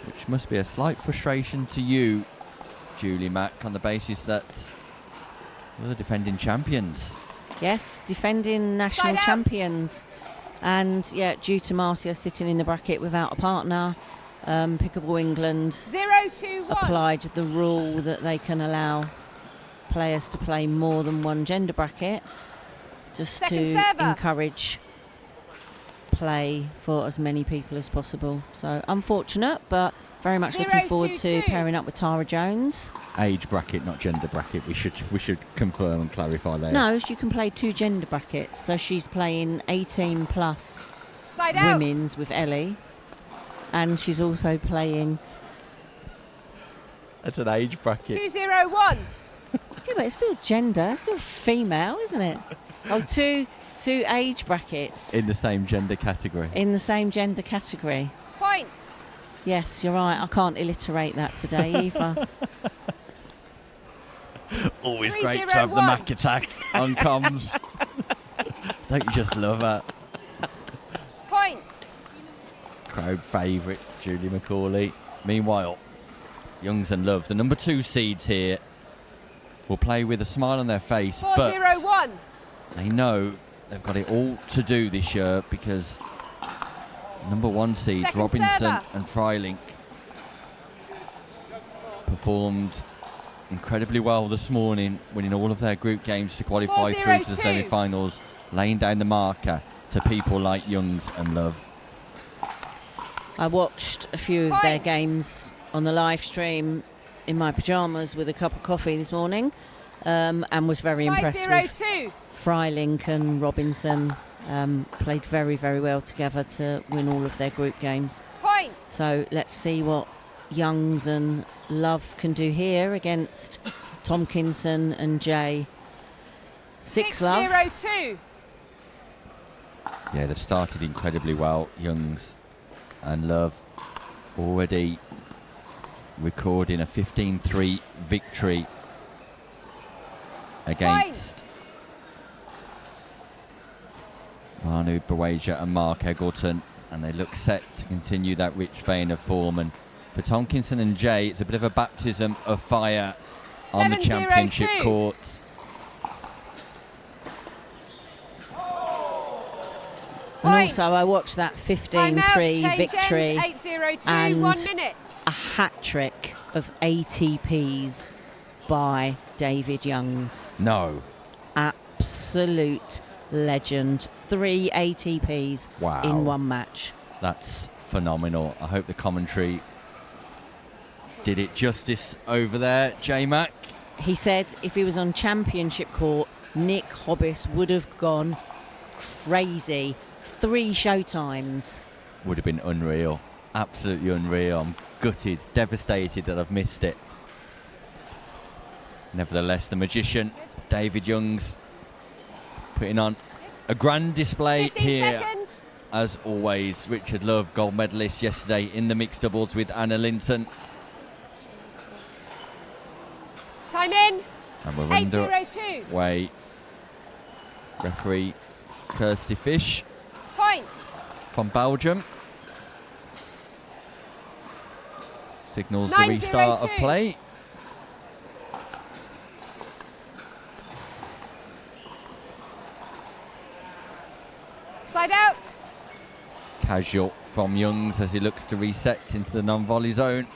which must be a slight frustration to you, Julie Mack, on the basis that you're the defending champions. Yes, defending national champions. And yeah, due to Marcia sitting in the bracket without a partner, Pickleball England 0-2-1. applied the rule that they can allow players to play more than one gender bracket, just to encourage play for as many people as possible. So unfortunate, but very much looking forward to pairing up with Tara Jones. Age bracket, not gender bracket. We should confirm and clarify there. No, you can play two gender brackets. So she's playing 18 plus women's with Ellie, and she's also playing. That's an age bracket. 2-0-1. Yeah, but it's still gender, it's still female, isn't it? Oh, two age brackets In the same gender category. in the same gender category. Point. Yes, you're right. I can't alliterate that today either. Always great to have the Mac Attack on comms. Don't you just love that? Point. Crowd favourite, Julie McCauley. Meanwhile, Youngs and Love, the number 2 seeds here, will play with a smile on their face, 4-0-1. but they know they've got it all to do this year because number 1 seeds, Second Robinson server. and Freilink, performed incredibly well this morning, winning all of their group games to qualify through to the 4-0-2. semi-finals, laying down the marker to people like Youngs and Love. I watched a few of their games on the live stream in my pyjamas with a cup of coffee this morning, and was very impressed with 5-0-2. Freilink and Robinson. Played very, very well together to win all of their group games. Point. So let's see what Youngs and Love can do here against Tomkinson and Jay. 6 Love. 6-0-2. Yeah, they've started incredibly well. Youngs and Love already recording a 15-3 victory against Manu Baweja and Mark Eggleton, and they look set to continue that rich vein of form. And for Tomkinson and Jay, it's a bit of a baptism of fire on the 7-0-2. championship court. And also, I watched that 15-3 victory 8-0-2, and 1 minute. a hat-trick of ATPs by David Youngs. No. Absolute legend. 3 ATPs Wow. in one match. That's phenomenal. I hope the commentary did it justice over there, J-Mac. He said if he was on championship court, Nick Hobbs would have gone crazy. 3 showtimes. Would have been unreal. Absolutely unreal. I'm gutted, devastated that I've missed it. Nevertheless, the magician, David Youngs, putting on a grand display 15 here. seconds. As always, Richard Love, gold medalist yesterday in the mixed doubles with Anna Linton. Time in. And we're 8-0-2. underway. Referee Kirsty Fish Point. from Belgium signals the 9-0-2. restart of play. Side out. Casual from Youngs as he looks to reset into the non-volley zone.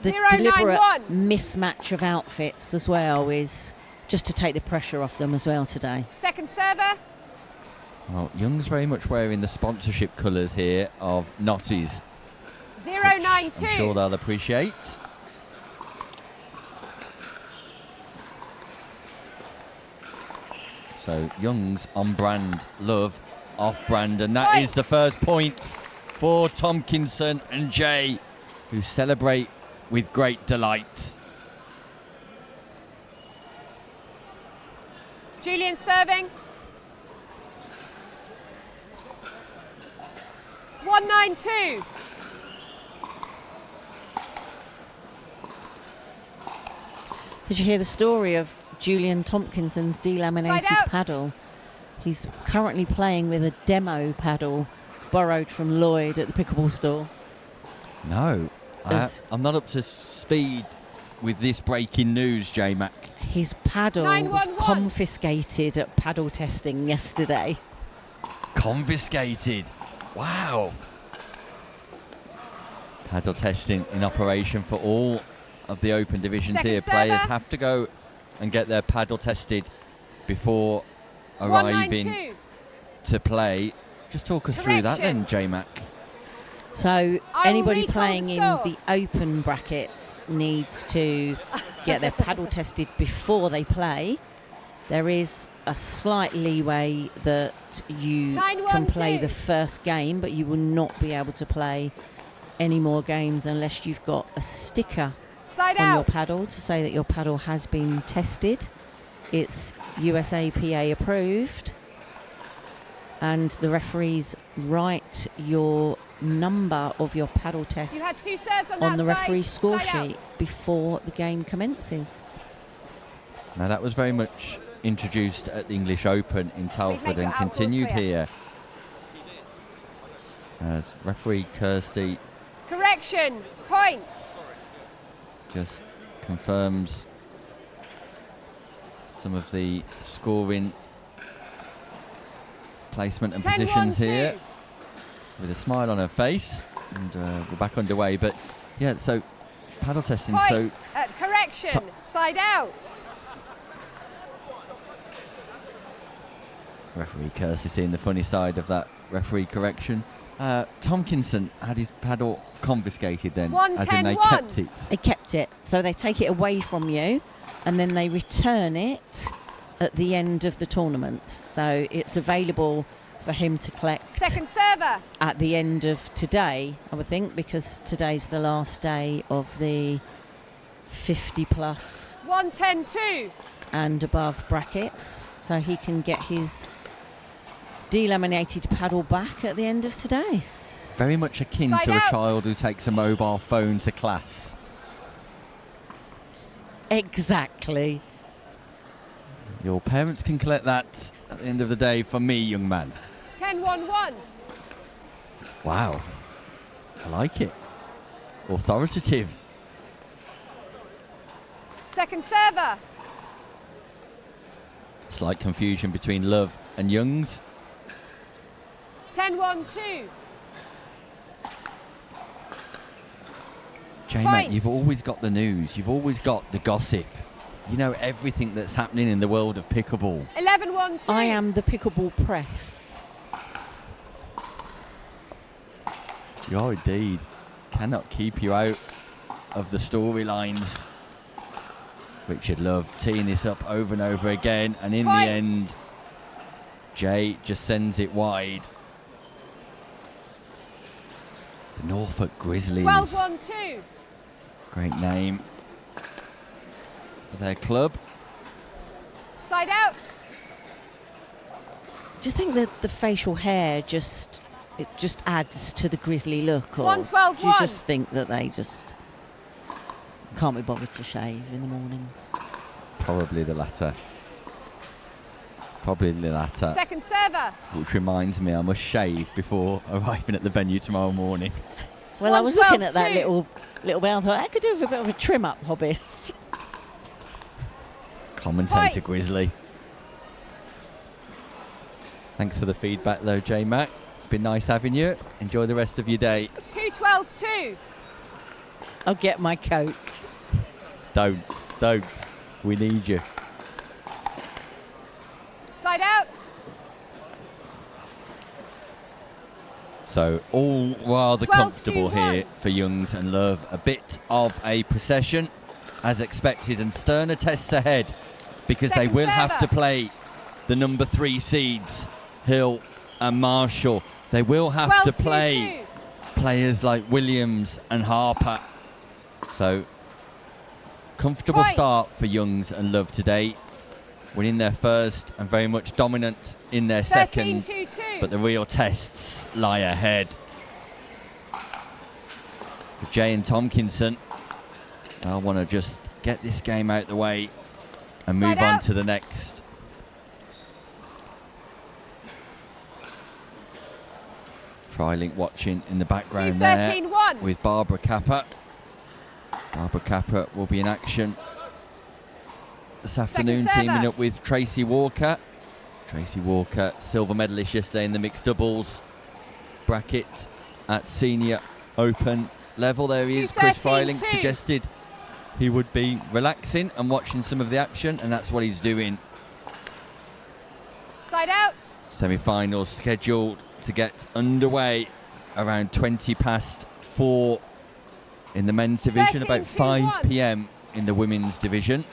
The 0-9-1. deliberate mismatch of outfits as well is just to take the pressure off them as well today. Second server. Well, Young's very much wearing the sponsorship colours here of Notties. 0-9-2. I'm sure they'll appreciate. So Young's on brand, Love off brand, and that is the first point for Tomkinson and Jay, who celebrate with great delight. Julian serving. 1-9-2. Did you hear the story of Julian Tomkinson's delaminated Side out. paddle? He's currently playing with a demo paddle borrowed from Lloyd at the pickleball store. No, As- I'm not up to speed with this breaking news, J-Mac. His paddle was 911. confiscated at paddle testing yesterday. Confiscated. Wow. Paddle testing in operation for all of the open divisions Second here. server. Players have to go and get their paddle tested before arriving 1-9-2. to play. Just talk us through that then, J-Mac. So I will anybody recall playing the in score. the open brackets needs to get their paddle tested before they play. There is a slight leeway that you can play 9-1-2. the first game, but you will not be able to play any more games unless you've got a sticker Side on your out. paddle to say that your paddle has been tested. It's USAPA approved, and the referees write your number of your paddle test You had 2 serves on on that the side. referee's score Side out. sheet before the game commences. Now that was very much introduced at the English Open in Telford make your and outdoors continued clear. here as referee Kirsty Correction. Point. just confirms some of the scoring placement and 10-1-2. positions here with a smile on her face, and we're back underway. But yeah, so paddle testing. Point. So Correction. Side out. referee Kirsty seeing the funny side of that referee correction. Tomkinson had his paddle confiscated then, as in they 110-1. kept it. They kept it, so they take it away from you, and then they return it at the end of the tournament. So it's available for him to collect Second server. at the end of today, I would think, because today's the last day of the 50 plus 110-2. and above brackets, so he can get his delaminated paddle back at the end of today. Very much akin Side to out. a child who takes a mobile phone to class. Exactly. Your parents can collect that at the end of the day for me, young man. 10-1-1. Wow. I like it. Authoritative. Second server. Slight confusion between Love and Youngs. 10-1-2. J-Mac, Point. you've always got the news. You've always got the gossip. You know everything that's happening in the world of pickleball. 11-1-2. I am the pickleball press. You are indeed. Cannot keep you out of the storylines. Richard Love teeing this up over and over again, and in Point. the end, Jay just sends it wide. The Norfolk Grizzlies. 12-1-2. Great name for their club. Side out. Do you think that the facial hair just adds to the grizzly look, or 112-1. do you just think that they just can't be bothered to shave in the mornings? Probably the latter. Probably the latter. Second server. Which reminds me, I must shave before arriving at the venue tomorrow morning. Well, I was looking at that 112-2. little bit. I thought I could do with a bit of a trim up, hobbits. Commentator Point. Grizzly. Thanks for the feedback though, J-Mac. It's been nice having you. Enjoy the rest of your day. 2-12-2. I'll get my coat. Don't. We need you. Side out. So all rather 12-2-1. comfortable here for Youngs and Love. A bit of a procession as expected, and sterner tests ahead because they Second will have to server. play the number 3 seeds, Hill and Marshall. They will have to 12-2-2. play players like Williams and Harper. So comfortable Point. start for Youngs and Love today, winning their first and very much dominant in their second, 13-2-2. but the real tests lie ahead. For Jay and Tomkinson, they'll want to just get this game out the way and Side move on out. to the next. Freilink watching in the background there 2-13-1. with Barbara Kappa. Barbara Kappa will be in action this afternoon, server. teaming up with Tracy Walker. Tracy Walker, silver medalist yesterday in the mixed doubles bracket at senior open level. There he is. Chris 2-13-2. Freilink suggested he would be relaxing and watching some of the action, and that's what he's doing. Side out. Semi-finals scheduled to get underway around 20 past 4 in the men's division, about 5 13-2-1. p.m. in the women's division.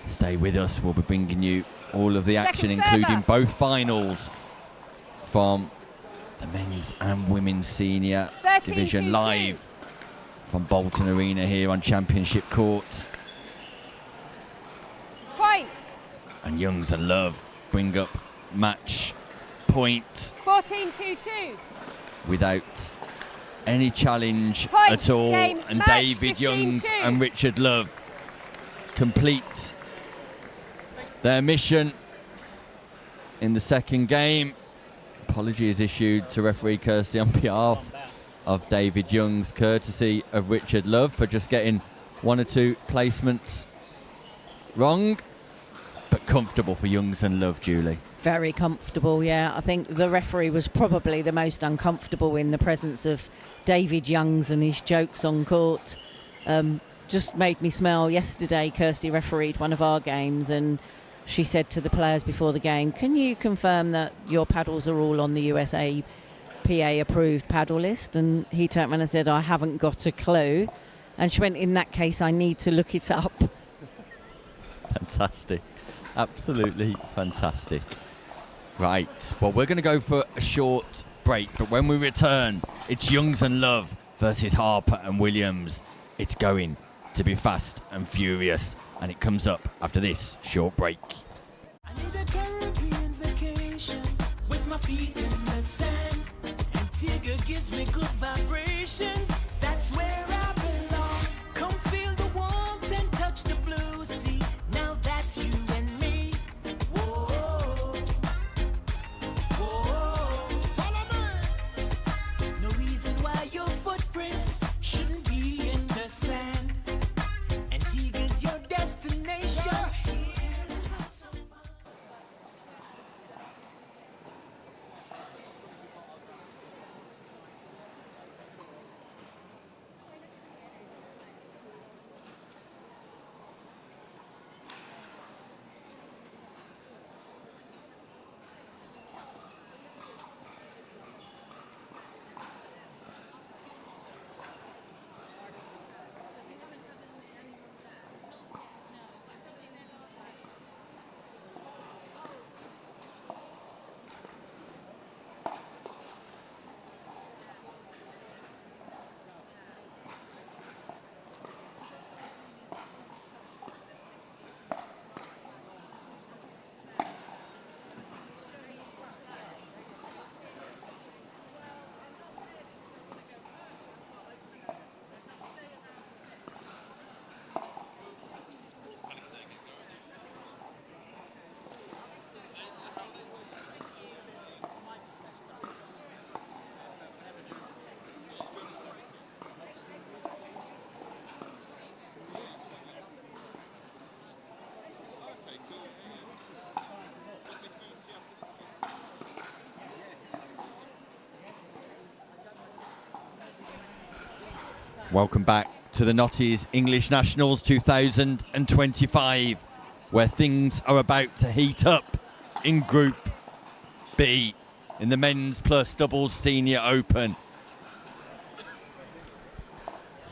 Stay with us, we'll be bringing you all of the action, Second including server. both finals from the men's and women's senior 13-2-2. division, live from Bolton Arena here on Championship Court. Point. And Youngs and Love bring up match point 14-2-2. without any challenge Point, at all, game, and match, David 15-2. Youngs and Richard Love complete their mission in the second game. Apology is issued to referee Kirsty on behalf of David Youngs, courtesy of Richard Love, for just getting one or two placements wrong, but comfortable for Youngs and Love, Julie. Very comfortable, yeah. I think the referee was probably the most uncomfortable in the presence of David Youngs and his jokes on court. Just made me smile. Yesterday, Kirsty refereed one of our games, and she said to the players before the game, "Can you confirm that your paddles are all on the USA PA approved paddle list, and he turned around and said, I haven't got a clue. And she went, in that case, I need to look it up. Fantastic. Absolutely fantastic. Right, well, we're going to go for a short break, but when we return, it's Youngs and Love versus Harper and Williams. It's going to be fast and furious, and it comes up after this short break. I need a Caribbean vacation with my feet in the sand. Antigua gives me good vibrations. That's where I belong. Come feel the warmth and touch the blue sea. Now that's you and me. Whoa, whoa. Follow me. No reason why your footprints shouldn't be in the sand. Antigua's your destination. Welcome back to the Notties English Nationals 2025, where things are about to heat up in Group B in the Men's Plus Doubles Senior Open.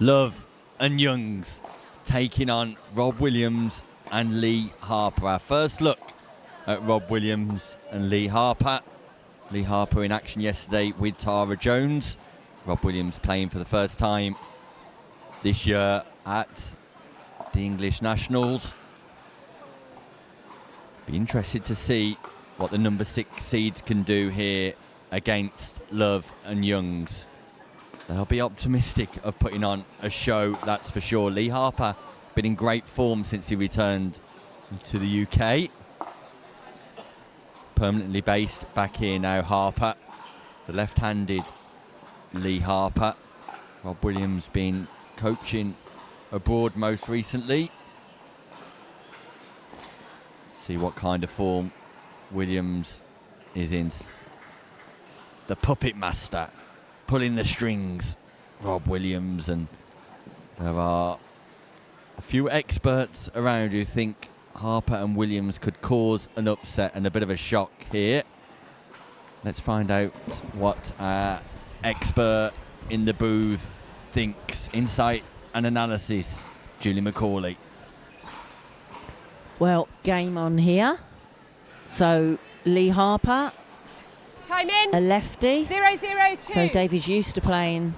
Love and Youngs taking on Rob Williams and Lee Harper. Our first look at Rob Williams and Lee Harper. Lee Harper in action yesterday with Tara Jones. Rob Williams playing for the first time this year at the English Nationals. Be interested to see what the number 6 seeds can do here against Love and Youngs. They'll be optimistic of putting on a show, that's for sure. Lee Harper been in great form since he returned to the UK. Permanently based back here now, Harper. The left-handed Lee Harper. Rob Williams been coaching abroad most recently. See what kind of form Williams is in. The puppet master, pulling the strings, Rob Williams, and there are a few experts around who think Harper and Williams could cause an upset and a bit of a shock here. Let's find out what our expert in the booth thinks. Insight and analysis, Julie McCauley. Well, game on here. So Lee Harper, time in, a lefty. 0-0-2. So David's used to playing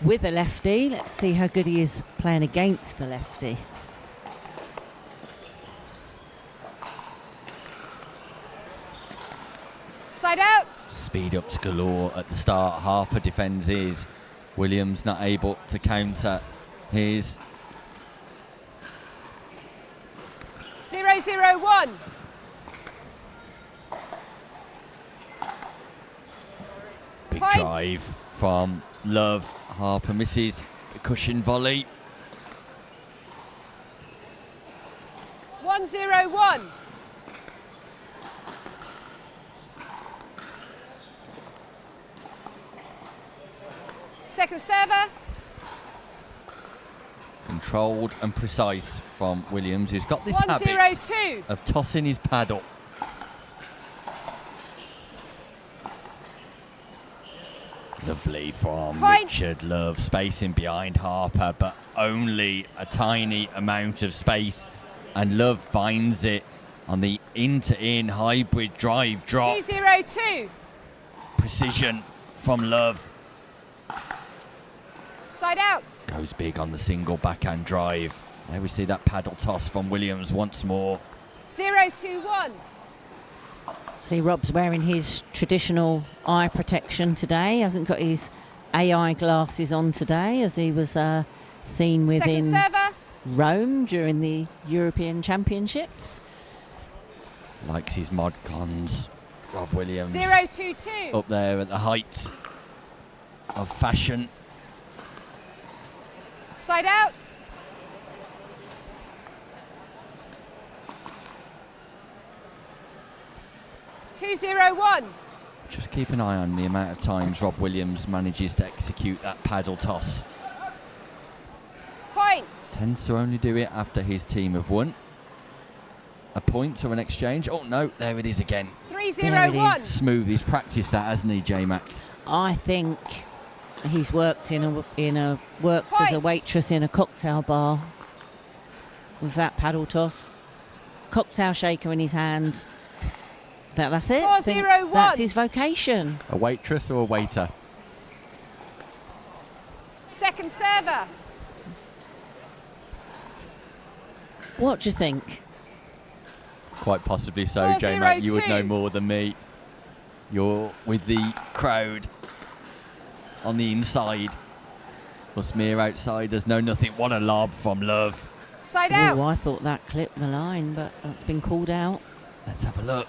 with a lefty. Let's see how good he is playing against a lefty. Side out. Speed ups galore at the start. Harper defends his. Williams not able to counter his. 0-0-1. Big Point. drive from Love. Harper misses the cushion volley. 1-0-1. Second server. Controlled and precise from Williams, who's got this 1-0-2. habit of tossing his paddle. Lovely from Point. Richard Love, spacing behind Harper, but only a tiny amount of space. And Love finds it on the in-to-in hybrid drive drop. 2-0-2. Precision from Love. Side out. Goes big on the single backhand drive. There we see that paddle toss from Williams once more. 0-2-1. See, Rob's wearing his traditional eye protection today. Hasn't got his AI glasses on today, as he was seen Second within server. Rome during the European Championships. Likes his mod cons. Rob Williams 0-2-2. up there at the height of fashion. Side out. Two zero one. Just keep an eye on the amount of times Rob Williams manages to execute that paddle toss. Point. Tends to only do it after his team have won. A point or an exchange. Oh no, there it is again. 3-0-1. Smooth. He's practiced that, hasn't he, J-Mac? I think he's worked worked as a waitress in a cocktail bar with that paddle toss, cocktail shaker in his hand. That's it. 4-0-1. That's his vocation. A waitress or a waiter? Second server. What do you think? Quite possibly so, 4-0-2. J-Mac. You would know more than me. You're with the crowd on the inside. Plus mere outsiders know nothing. What a lob from Love. Side out. Oh, I thought that clipped the line, but that's been called out. Let's have a look.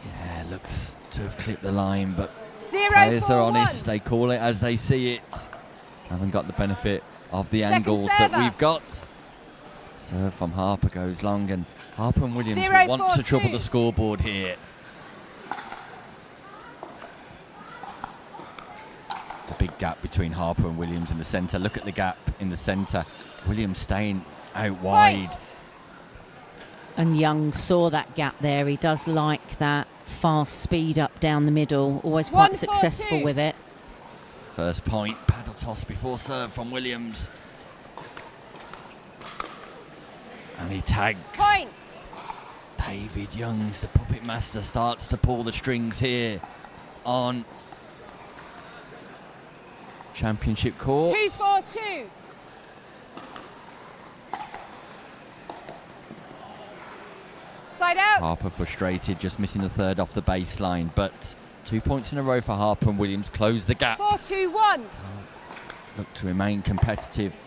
Yeah, looks to have clipped the line, but 0-4-1. players are honest. They call it as they see it. Haven't got the benefit of the Second angles server. that we've got. Serve from Harper goes long, and Harper and Williams 0-4-2. want to trouble the scoreboard here. There's a big gap between Harper and Williams in the centre. Look at the gap in the centre. Williams staying out wide. And Young saw that gap there. He does like that fast speed up down the middle. Always quite 1-4-2. successful with it. First point, paddle toss before serve from Williams. And he tags. Point. David Youngs, the puppet master, starts to pull the strings here on Championship court. 2-4-2. Side out. Harper frustrated, just missing the third off the baseline, but 2 points in a row for Harper, and Williams close the gap. 4-2-1. Look to remain competitive.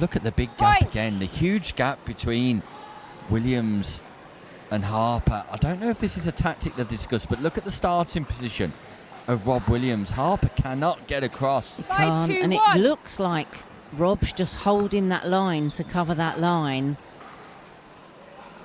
Look at the big gap Point. again, the huge gap between Williams and Harper. I don't know if this is a tactic they've discussed, but look at the starting position of Rob Williams. Harper cannot get across. Can't, and it 5-2-1. looks like Rob's just holding that line to cover that line.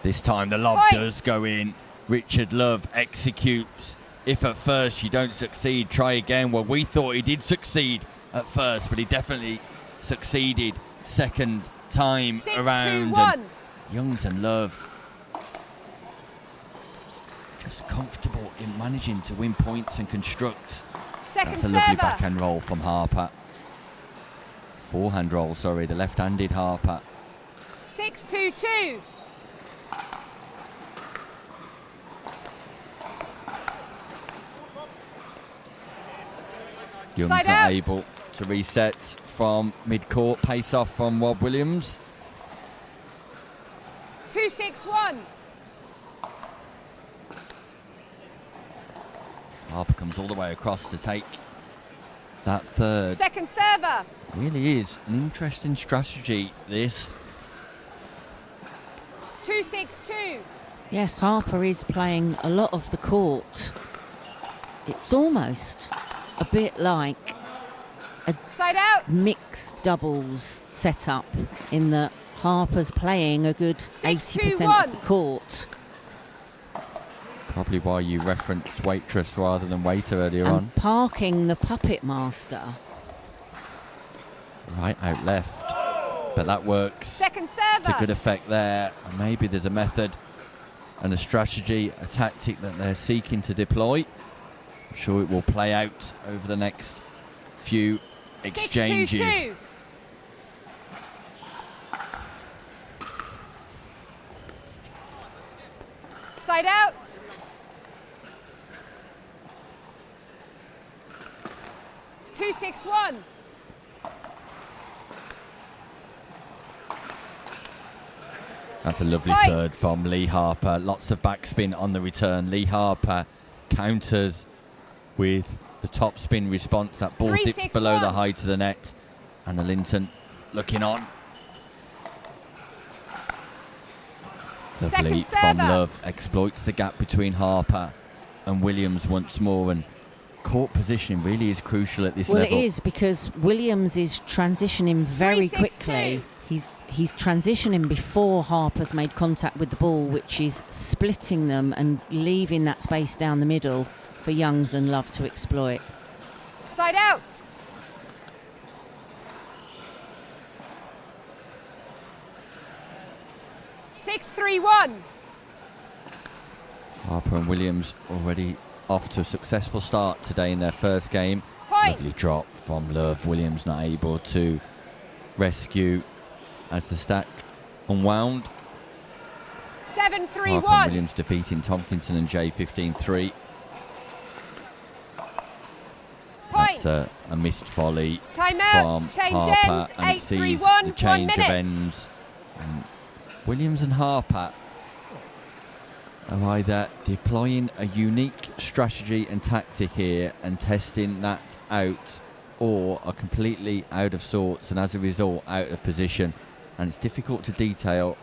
This time the lob Point. does go in. Richard Love executes. If at first you don't succeed, try again. Well, we thought he did succeed at first, but he definitely succeeded second time 6-2-1. around. And Youngs and Love just comfortable in managing to win points and construct. Second That's a lovely server. backhand roll from Harper. Forehand roll, sorry, the left-handed Harper. 6-2-2. Young's Side not out. able to reset from mid-court. Pace off from Rob Williams. 2-6-1. Harper comes all the way across to take that third. Second server. Really is an interesting strategy, this. 2-6-2. Yes, Harper is playing a lot of the court. It's almost a bit like a Side out. mixed doubles setup in that Harper's playing a good 80% 6-2-1. of the court. Probably why you referenced waitress rather than waiter earlier on. And parking the puppet master. Right out left. But that works Second to server. good effect there. And maybe there's a method and a strategy, a tactic that they're seeking to deploy. I'm sure it will play out over the next few exchanges. 6-2-2. Side out. Two, 6-1. That's a lovely Point. third from Lee Harper. Lots of backspin on the return. Lee Harper counters with the top spin response. That ball 3, dips 6, below the 1. height of the net. And the Linton looking on. Lovely Second from server. Love. Exploits the gap between Harper and Williams once more. And court positioning really is crucial at this Well, level. it is, because Williams is transitioning very 3-6-2. quickly. He's transitioning before Harper's made contact with the ball, which is splitting them and leaving that space down the middle for Youngs and Love to exploit. Side out. Six, 3-1. Harper and Williams already off to a successful start today in their first game. Point. Lovely drop from Love. Williams not able to rescue as the stack unwound. 7, Harper and 3-1. Williams defeating Tompkinson and Jay 15-3. Point. That's a missed volley Time out. from Change Harper, ends. and 8, it sees 3-1. the change 1 of minute. ends. And Williams and Harper are either deploying a unique strategy and tactic here and testing that out, or are completely out of sorts and as a result out of position. And it's difficult to detail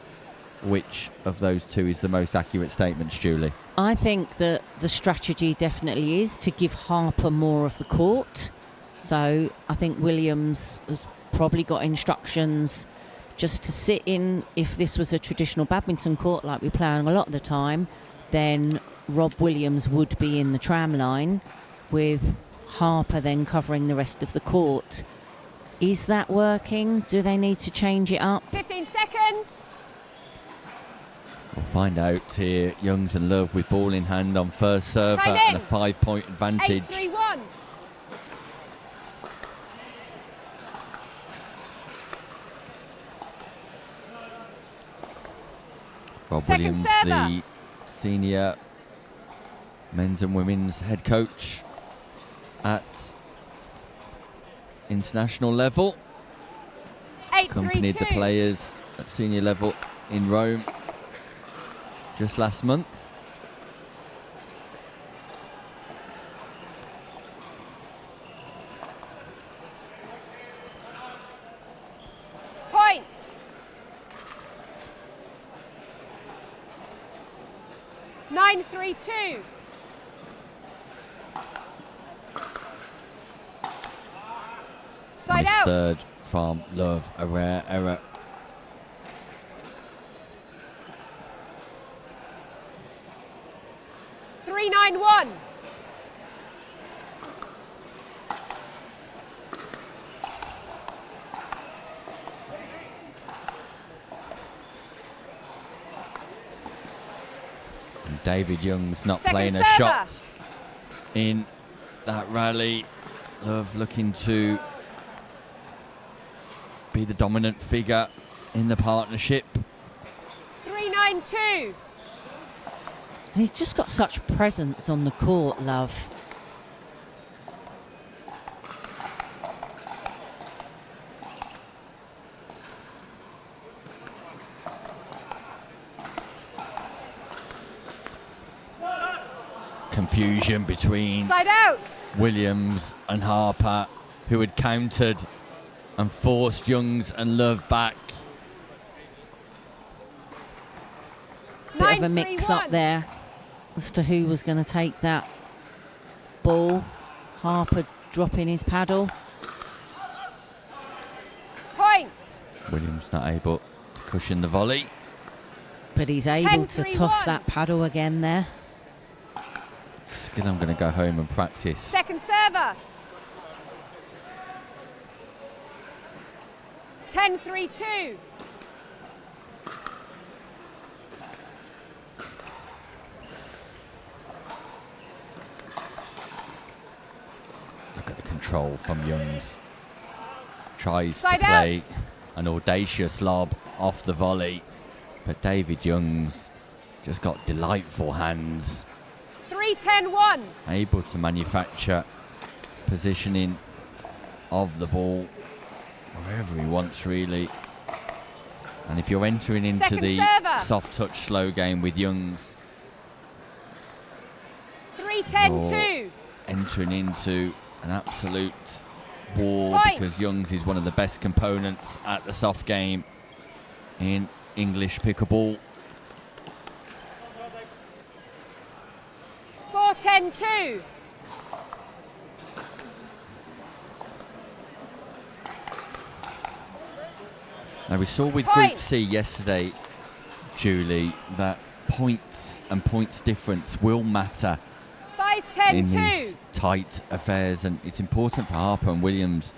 which of those two is the most accurate statement, Julie. I think that the strategy definitely is to give Harper more of the court. So I think Williams has probably got instructions just to sit in. If this was a traditional badminton court like we play on a lot of the time, then Rob Williams would be in the tram line with Harper then covering the rest of the court. Is that working? Do they need to change it up? 15 seconds. We'll find out here. Youngs and Love with ball in hand on first server Time and in. a 5-point advantage. 8, 3-1. Rob Second Williams, server. the senior men's and women's head coach at international level. 8, Accompanied the 3-2. players at senior level in Rome just last month. Point. Nine, 3-2. Side Missed out. third from Love, a rare error. Three, 9-1. And David Young's not Second playing a server. shot in that rally. Love looking to be the dominant figure in the partnership. 3-9-2. And he's just got such presence on the court, Love. Confusion between Side out. Williams and Harper, who had countered and forced Youngs and Love back. Bit of a mix-up there as to who was going to take that ball. Harper dropping his paddle. Point. Williams not able to cushion the volley. But he's able to 10-3-1. toss that paddle again there. Skill I'm going to go home and practice. Second server. 10-3-2. control from Youngs. Tries Side to play out. an audacious lob off the volley, but David Youngs just got delightful hands, 3-10-1. able to manufacture positioning of the ball wherever he wants, really. And if you're entering into Second the server. soft touch slow game with Youngs, 3-10-2. entering into an absolute war, Point. because Youngs is one of the best components at the soft game in English pickleball. 4-10-2. Now we saw with Point. Group C yesterday, Julie, that points and points difference will matter in 5-10-2. these tight affairs, and it's important for Harper and Williams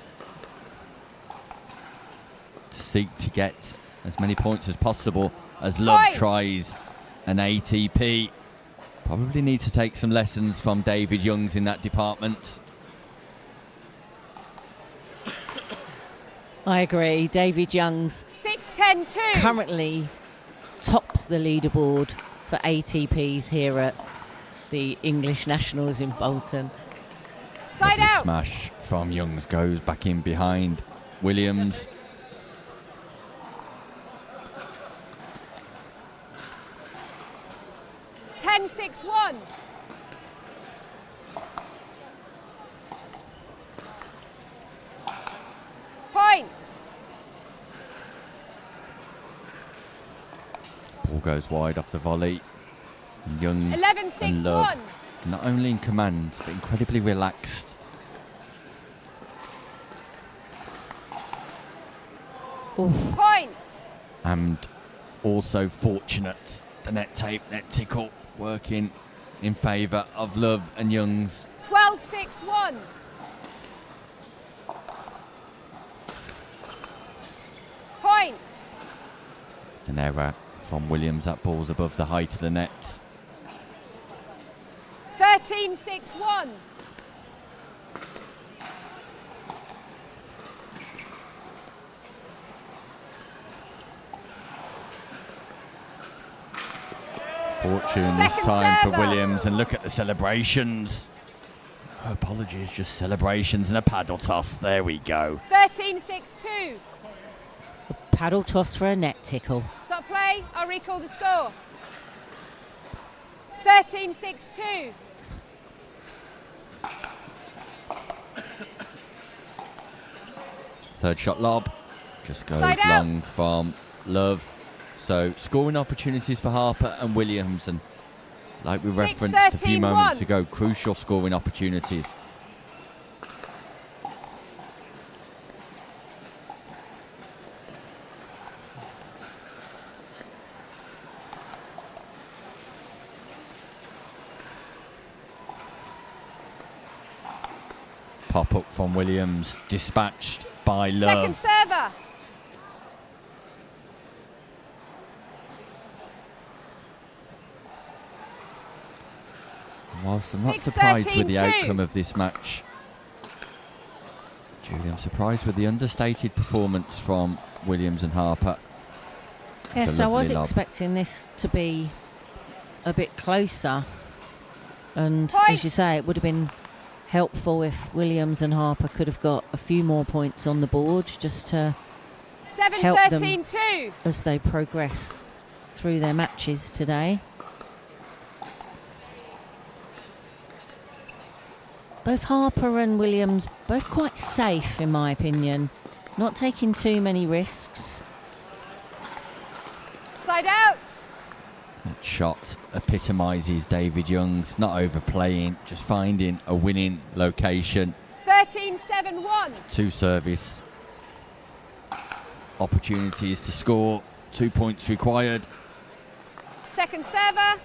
to seek to get as many points as possible as Love Point. tries an ATP. Probably need to take some lessons from David Youngs in that department. I agree. David Youngs 6-10-2. currently tops the leaderboard for ATPs here at the English Nationals in Bolton. Side Lovely out. smash from Youngs, goes back in behind Williams. Ten, 6-1. Point. Ball goes wide off the volley. And Youngs 11-6-1. and Love, not only in command, but incredibly relaxed. Point. And also fortunate. The net tape, net tickle, working in favour of Love and Youngs. 12-6-1. Point. It's an error from Williams. That ball's above the height of the net. 13-6-1. Fortune this Second time for server. Williams, and look at the celebrations. Oh, apologies, just celebrations and a paddle toss. There we go. 13-6-2. Paddle toss for a net tickle. Stop play. I'll recall the score. 13-6-2. Third shot lob just goes Side out. long from Love. So scoring opportunities for Harper and Williams, and like we referenced a few 13-1. moments ago, crucial scoring opportunities. Pop up from Williams, dispatched by Second Love. server. Whilst I'm not 6-13-2. surprised with the outcome of this match, Julie, I'm surprised with the understated performance from Williams and Harper. It's Yes, a I was lovely lob. expecting this to be a bit closer. And Point. as you say, it would have been helpful if Williams and Harper could have got a few more points on the board just to help them 7-13-2. as they progress through their matches today. Both Harper and Williams, both quite safe in my opinion. Not taking too many risks. Side out. That shot epitomises David Youngs, not overplaying, just finding a winning location. 13-7-1. Two service opportunities to score, 2 points required. Second server.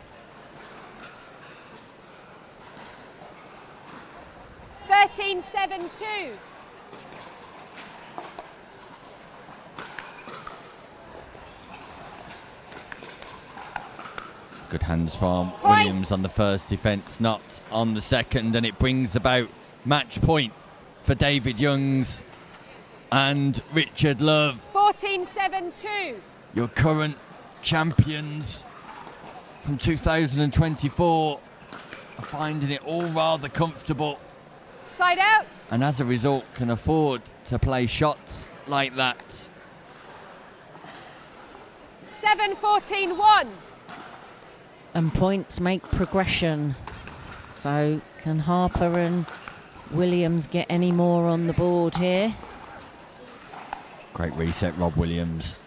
13-7-2. Good hands from Point. Williams on the first defence, not on the second, and it brings about match point for David Youngs and Richard Love. 14-7-2. Your current champions from 2024 are finding it all rather comfortable, Side out. and as a result can afford to play shots like that. 7-14-1. And points make progression. So can Harper and Williams get any more on the board here? Great reset, Rob Williams.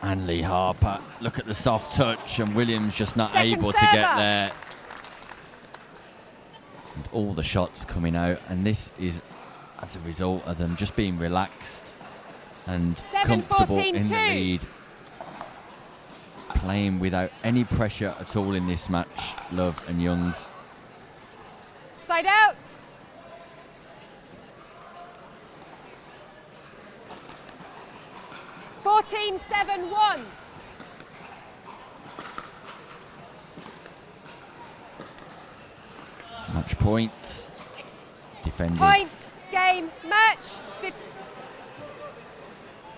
And Lee Harper. Look at the soft touch, and Williams just not able to get there. And all the shots coming out, and this is as a result of them just being relaxed and comfortable in the lead. Playing without any pressure at all in this match, Love and Youngs. Side out. (14-7-1). Match point. Defended. Point, game, match. Ball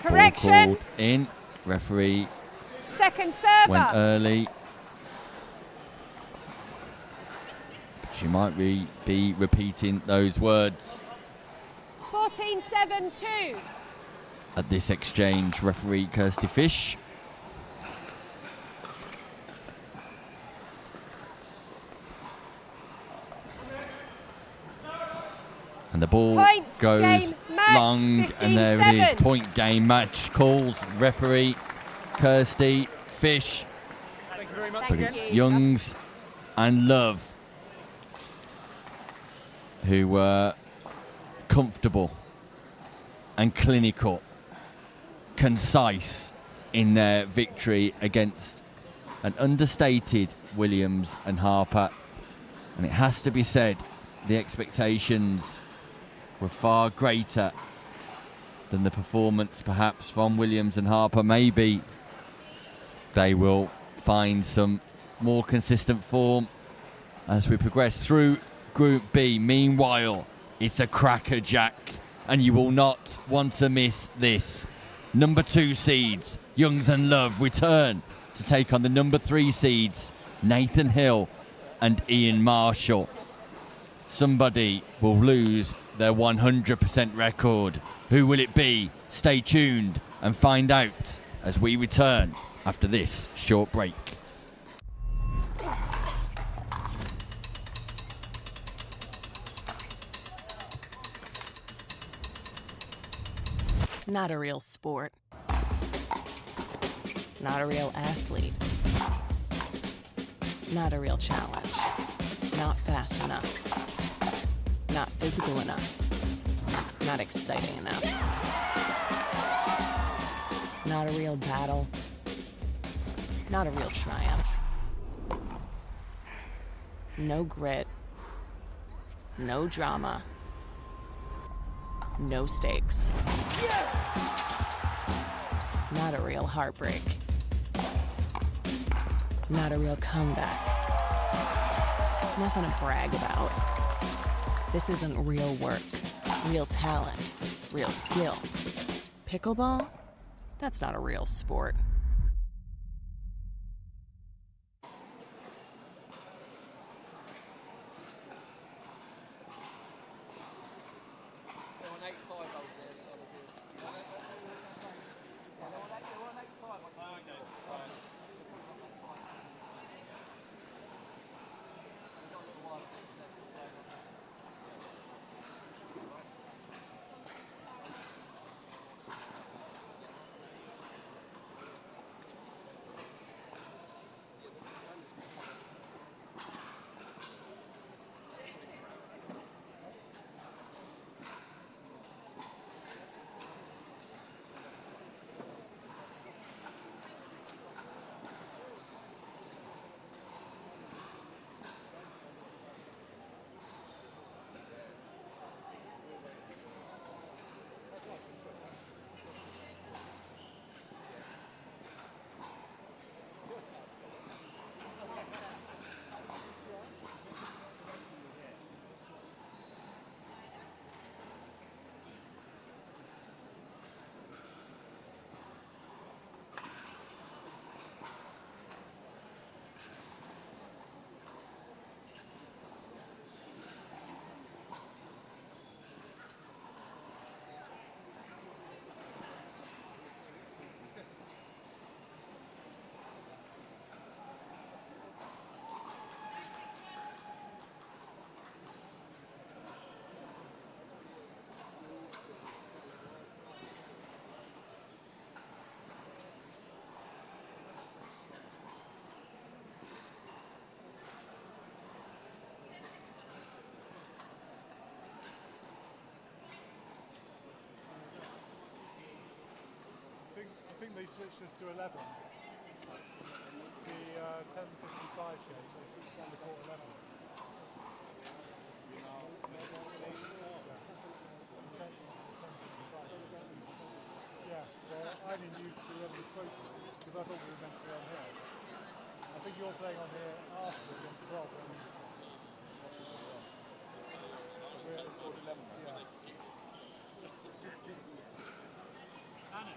Correction. called in. Referee Second server. went early. She might be repeating those words 14-7-2. at this exchange. Referee Kirsty Fish. And the ball Point, goes game, match, long, and there it is. 15-7. Point game match calls. Referee Kirsty Fish. Thank you very much. But it's Youngs and Love who were comfortable and clinical, concise in their victory against an understated Williams and Harper. And it has to be said, the expectations were far greater than the performance perhaps from Williams and Harper. Maybe they will find some more consistent form as we progress through Group B. Meanwhile, it's a crackerjack, and you will not want to miss this. Number 2 seeds, Youngs and Love, return to take on the number 3 seeds, Nathan Hill and Ian Marshall. Somebody will lose their 100% record. Who will it be? Stay tuned and find out as we return after this short break. Not a real sport. Not a real athlete. Not a real challenge. Not fast enough. Not physical enough. Not exciting enough. Not a real battle. Not a real triumph. No grit. No drama. No stakes. Not a real heartbreak. Not a real comeback. Nothing to brag about. This isn't real work, real talent, real skill. Pickleball? That's not a real sport. switched this to 11. The 10:55 game, so they switched on to quarter 11. Yeah, well, I only knew to be supposed to, because I thought we were meant to be on here. I think you're playing on here after against Rob. We're at quarter 11, yeah. Anna.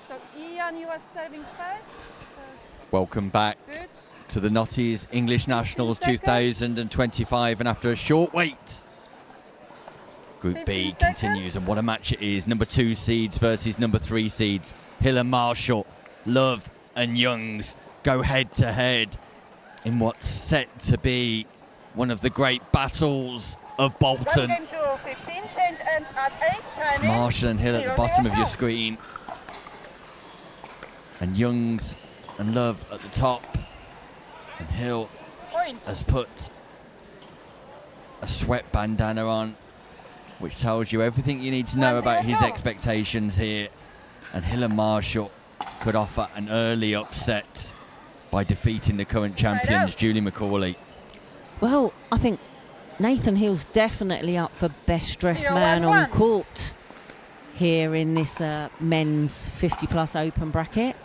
So Ian, you are serving first. Welcome back Good. to the Notties English Nationals 15 seconds. 2025, and after a short wait, Group B 15 continues, and seconds. what a match it is. Number 2 seeds versus number 3 seeds. Hill and Marshall, Love and Youngs go head to head in what's set to be one of the great battles of Bolton. Game to 15, change ends at 8. It's Marshall and Hill at the bottom of your screen, and Youngs and Love at the top, and Hill has put a sweat bandana on, which tells you everything you need to know about his expectations here. And Hill and Marshall could offer an early upset by defeating the current champions, Julie McCauley. Well, I think Nathan Hill's definitely up for best dressed 0-1-1. man on court here in this men's 50+ open bracket.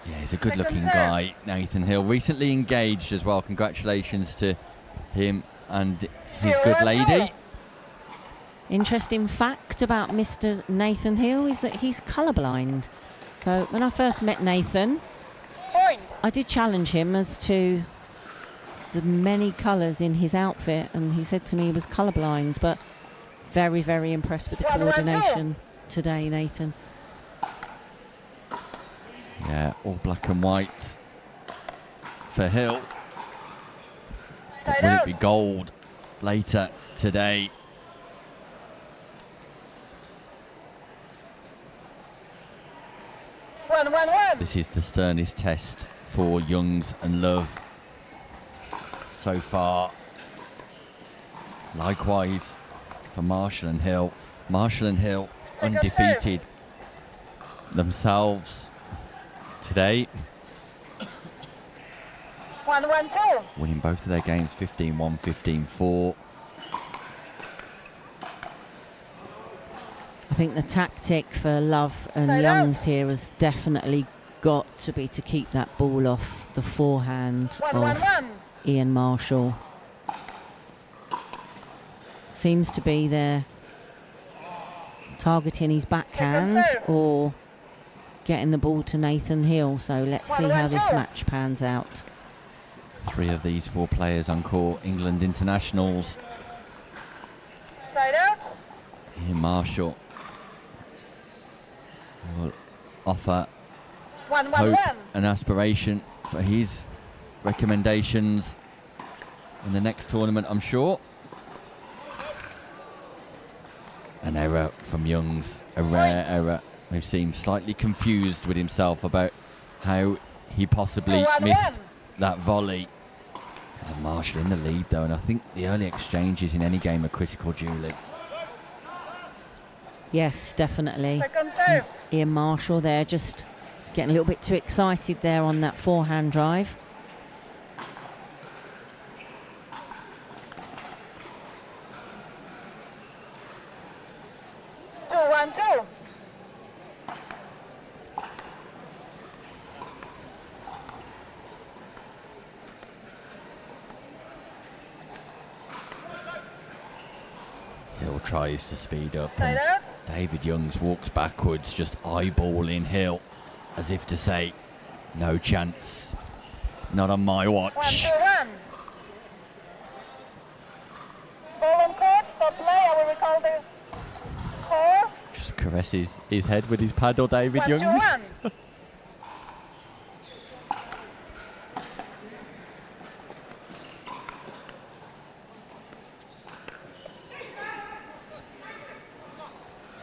Yeah, he's a good-looking Second serve. guy, Nathan Hill. Recently engaged as well. Congratulations to him and his good lady. Interesting fact about Mr. Nathan Hill is that he's colourblind. So when I first met Nathan, I did challenge him as to the many colours in his outfit, and he said to me he was colourblind, but very, very impressed with the 1-1-2. coordination today, Nathan. Yeah, all black and white for Hill. But will it be gold later today? This is the sternest test for Youngs and Love so far. Likewise for Marshall and Hill. Marshall and Hill undefeated themselves today, 1-1-2. winning both of their games 15-1, 15-4. I think the tactic for Love and Youngs here has definitely got to be to keep that ball off the forehand of 1-1-1. Ian Marshall. Seems to be there targeting his backhand or getting the ball to Nathan Hill. So let's see how this match pans out. 3 of these 4 players on court, England internationals. Side out. Ian Marshall will offer 1-1-1. hope and aspiration for his recommendations in the next tournament, I'm sure. An error from Youngs, a rare error, who seemed slightly confused with himself about how he possibly missed that volley. And Marshall in the lead though, and I think the early exchanges in any game are critical, Julie. Yes, definitely. Second serve. Ian Marshall there just getting a little bit too excited there on that forehand drive. Two. Hill tries to speed up, Side and out. David Youngs walks backwards, just eyeballing Hill, as if to say, no chance, not on my watch. 1-2-1. Ball on court, stop play. I will recall the score. Just caresses his head with his paddle, David 1-2-1. Youngs.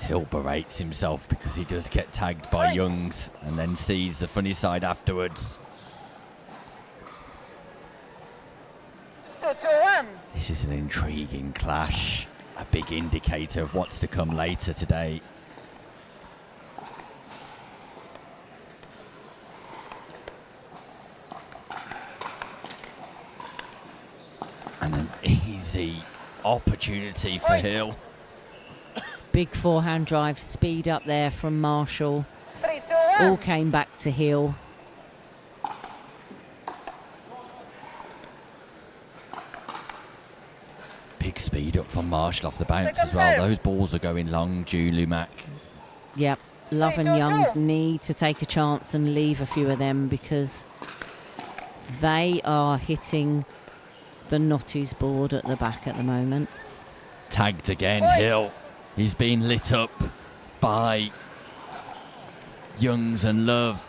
Hill berates himself because he does get tagged by Youngs and then sees the funny side afterwards. 2-2-1. This is an intriguing clash, a big indicator of what's to come later today. And an easy opportunity for Hill. Big forehand drive, speed up there from Marshall. 3-2-1. All came back to Hill. Big speed up from Marshall off the bounce Second as well. serve. Those balls are going long, Julie Mack. Yep, Love and Youngs need to take a chance and leave a few of them, because they are hitting the Notties board at the back at the moment. Tagged again, Hill. He's been lit up by Youngs and Love.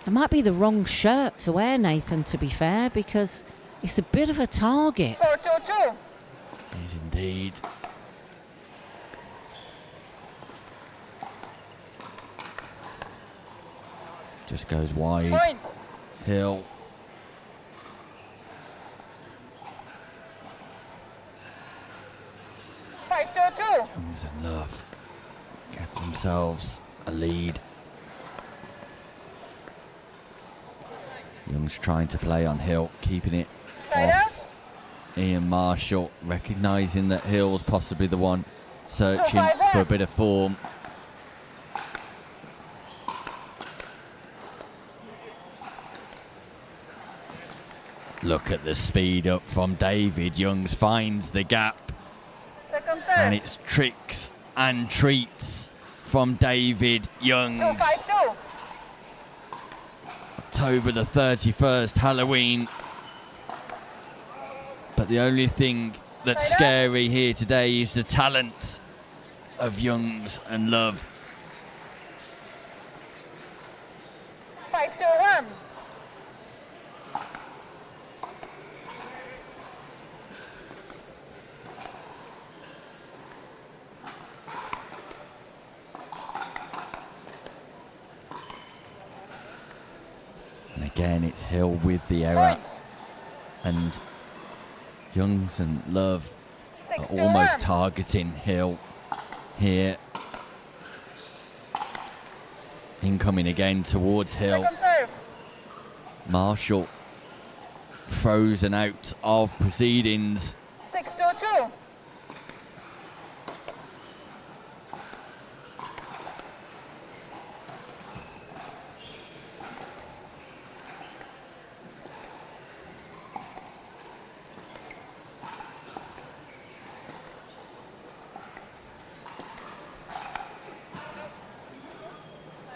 It might be the wrong shirt to wear, Nathan, to be fair, because it's a bit of a target. 4-2-2. He's indeed. Just goes wide. Points. Hill. Five to two. Youngs and Love get themselves a lead. Young's trying to play on Hill, keeping it Side off Ian Marshall, recognising that Hill's possibly the one searching for a bit of form. Look at the speed up from David. Youngs finds the gap. Second serve. And it's tricks and treats from David Youngs. 2-5-2. October the 31st, Halloween. But the only thing that's scary here today is the talent of Youngs and Love. 5-2-1. And again, it's Hill with the error. And Youngs and Love are almost targeting Hill here. Incoming again towards Hill. Second serve. Marshall frozen out of proceedings. 6-2-2.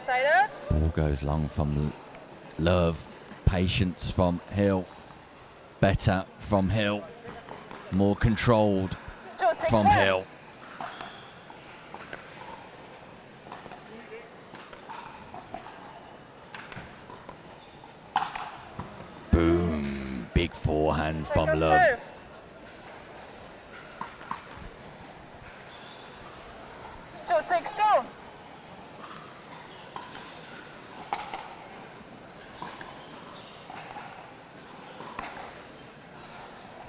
Side out. Ball goes long from Love. Patience from Hill. Better from Hill. More controlled from Hill. Boom. Big forehand from Second Love. serve. 2-6-2.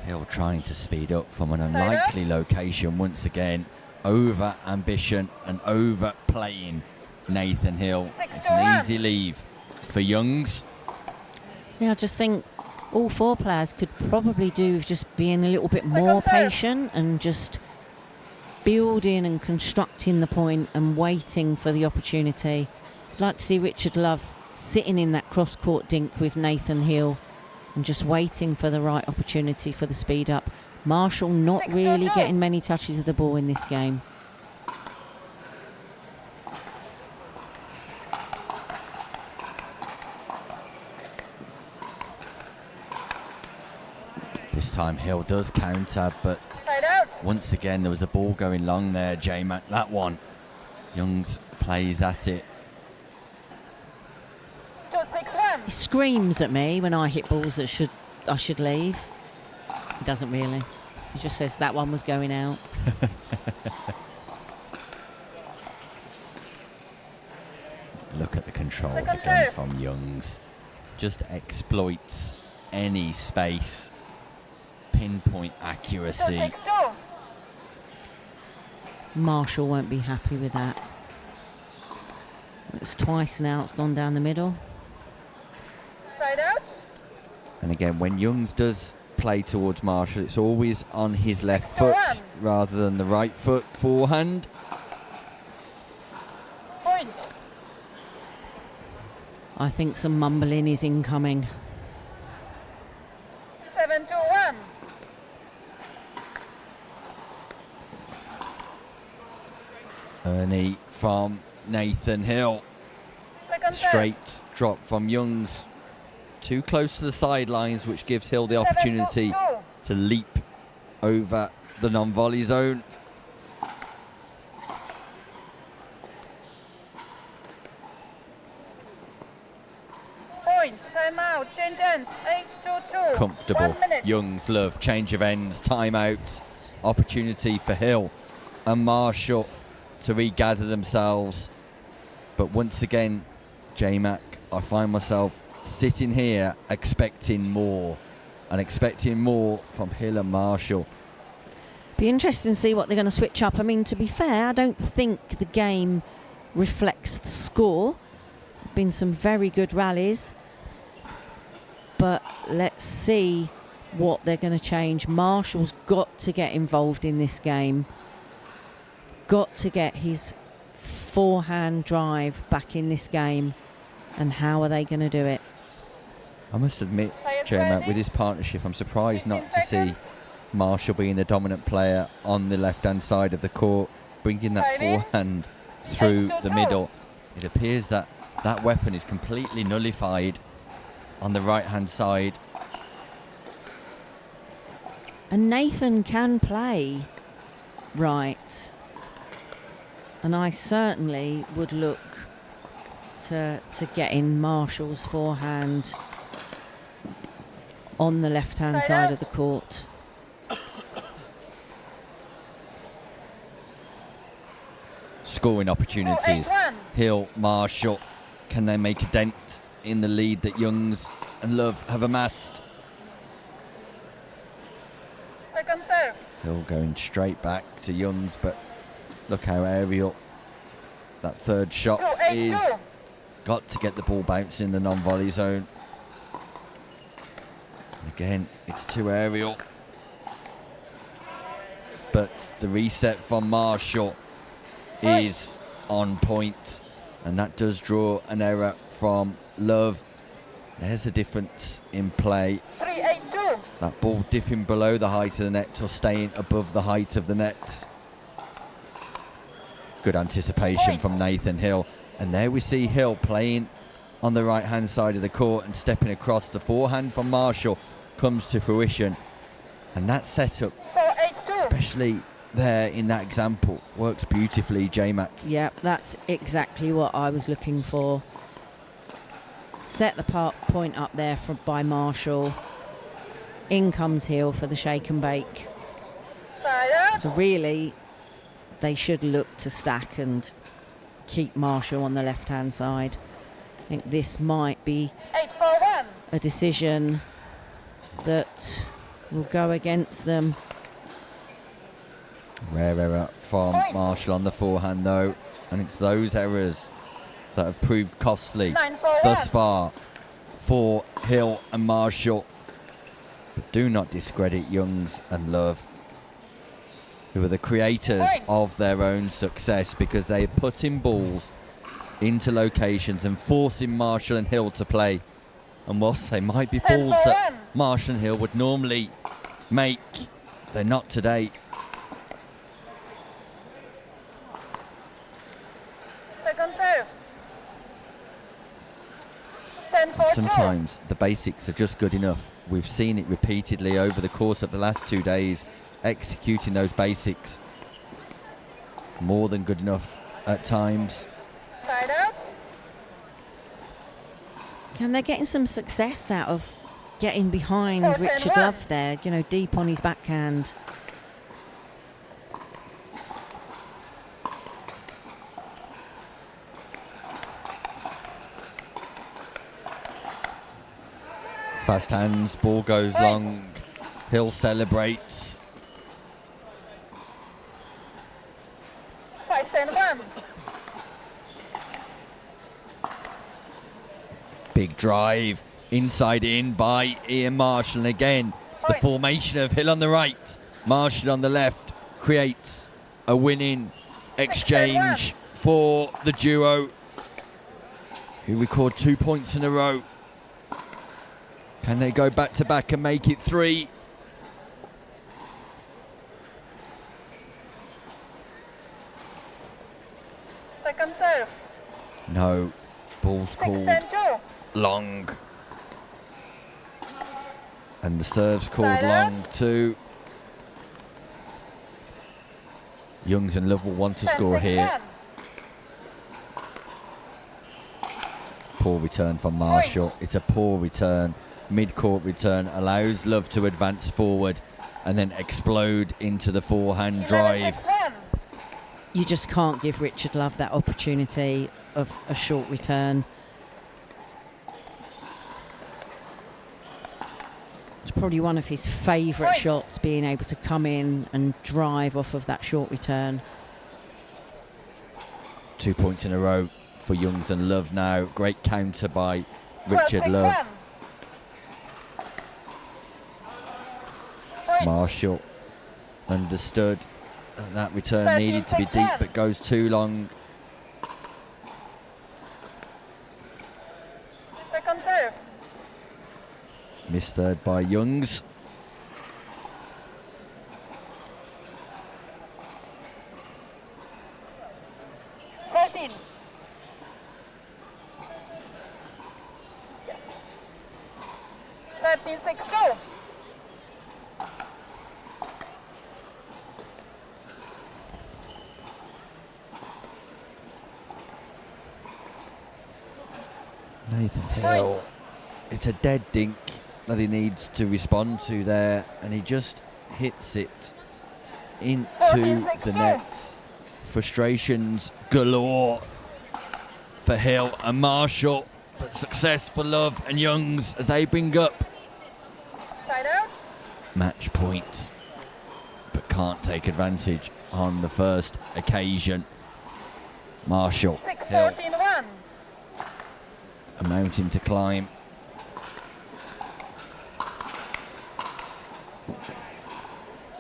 Hill trying to speed up from an unlikely location once again. Over ambition and over playing Nathan Hill. It's an easy leave for Youngs. Yeah, I just think all four players could probably do with just being a little bit more patient and just building and constructing the point and waiting for the opportunity. I'd like to see Richard Love sitting in that cross-court dink with Nathan Hill and just waiting for the right opportunity for the speed up. Marshall not really getting many touches of the ball in this game. This time Hill does counter, but Side out. once again there was a ball going long there, J-Mac. That one. Youngs plays at it. 2-6-1. He screams at me when I hit balls that I should leave. He doesn't really. He just says that one was going out. Look at the control Second again serve. from Youngs. Just exploits any space. Pinpoint accuracy. 2-6-2. Marshall won't be happy with that. It's twice now it's gone down the middle. Side out. And again, when Youngs does play towards Marshall, it's always on his left foot rather than the right foot forehand. Point. I think some mumbling is incoming. 7-2-1. Ernie from Nathan Hill. Second serve. Straight drop from Youngs. Too close to the sidelines, which gives Hill the opportunity 7-2. to leap over the non-volley zone. Point. Time out. Change ends. 8-2-2. Comfortable. 1 minute. Youngs love change of ends, timeout, opportunity for Hill and Marshall to regather themselves. But once again, J-Mac, I find myself sitting here expecting more and expecting more from Hill and Marshall. Be interesting to see what they're going to switch up. I mean, to be fair, I don't think the game reflects the score. Been some very good rallies, but let's see what they're going to change. Marshall's got to get involved in this game. Got to get his forehand drive back in this game. And how are they going to do it? I must admit, J-Mac, with this partnership, I'm surprised not to see Marshall being the dominant player on the left-hand side of the court, bringing that forehand through the middle. It appears that that weapon is completely nullified on the right-hand side. And Nathan can play right. And I certainly would look to get in Marshall's forehand on the left-hand side of the court. Scoring opportunities. Hill, Marshall, can they make a dent in the lead that Youngs and Love have amassed? Second serve. Hill going straight back to Youngs, but look how aerial that third shot is. Got to get the ball bouncing in the non-volley zone. Again, it's too aerial. But the reset from Marshall is on point, and that does draw an error from Love. There's a difference in play. 3-8-2. That ball dipping below the height of the net or staying above the height of the net. Good anticipation from Nathan Hill. And there we see Hill playing on the right-hand side of the court and stepping across. The forehand from Marshall comes to fruition. And that setup, especially there in that example, works beautifully, J-Mac. Yeah, that's exactly what I was looking for. Set the point up there by Marshall. In comes Hill for the shake and bake. So really, they should look to stack and keep Marshall on the left-hand side. I think this might be a decision that will go against them. Rare error from Marshall on the forehand, though, and it's those errors that have proved costly thus far for Hill and Marshall. But do not discredit Youngs and Love, who are the creators of their own success, because they are putting balls into locations and forcing Marshall and Hill to play. And whilst they might be balls that Marshall and Hill would normally make, they're not today. Second serve. 10-4-2. Sometimes the basics are just good enough. We've seen it repeatedly over the course of the last 2 days. Executing those basics, more than good enough at times. Side out. And they're getting some success out of getting behind Richard Love there, you know, deep on his backhand. Fast hands, ball goes long. Hill celebrates. 5-10-1. Big drive, inside in by Ian Marshall. And again, the formation of Hill on the right, Marshall on the left, creates a winning exchange for the duo, who record 2 points in a row. Can they go back to back and make it 3? serve. No. Ball's called 6-10-2. long. And the serve's called Side long out. too. Youngs and Love will want to score here. 10-6-1. Poor return from Marshall. It's a poor return. Mid-court return allows Love to advance forward and then explode into the forehand drive. 11-6-1. You just can't give Richard Love that opportunity of a short return. It's probably one of his favourite Point. shots, being able to come in and drive off of that short return. 2 points in a row for Youngs and Love now. Great counter by Richard 12-6-1. Love. Point. Marshall understood that that return needed to be deep, 13-6-1. but goes too long. Second serve. Missed third by Youngs. Thirteen. Yes. 13-6-2. Nathan Hill. It's a dead dink that he needs to respond to there, and he just hits it into 14-6-2. the net. Frustrations galore for Hill and Marshall, but success for Love and Youngs as they bring up Side out. match point, but can't take advantage on the first occasion. Marshall, Hill, 6-14-1. a mountain to climb.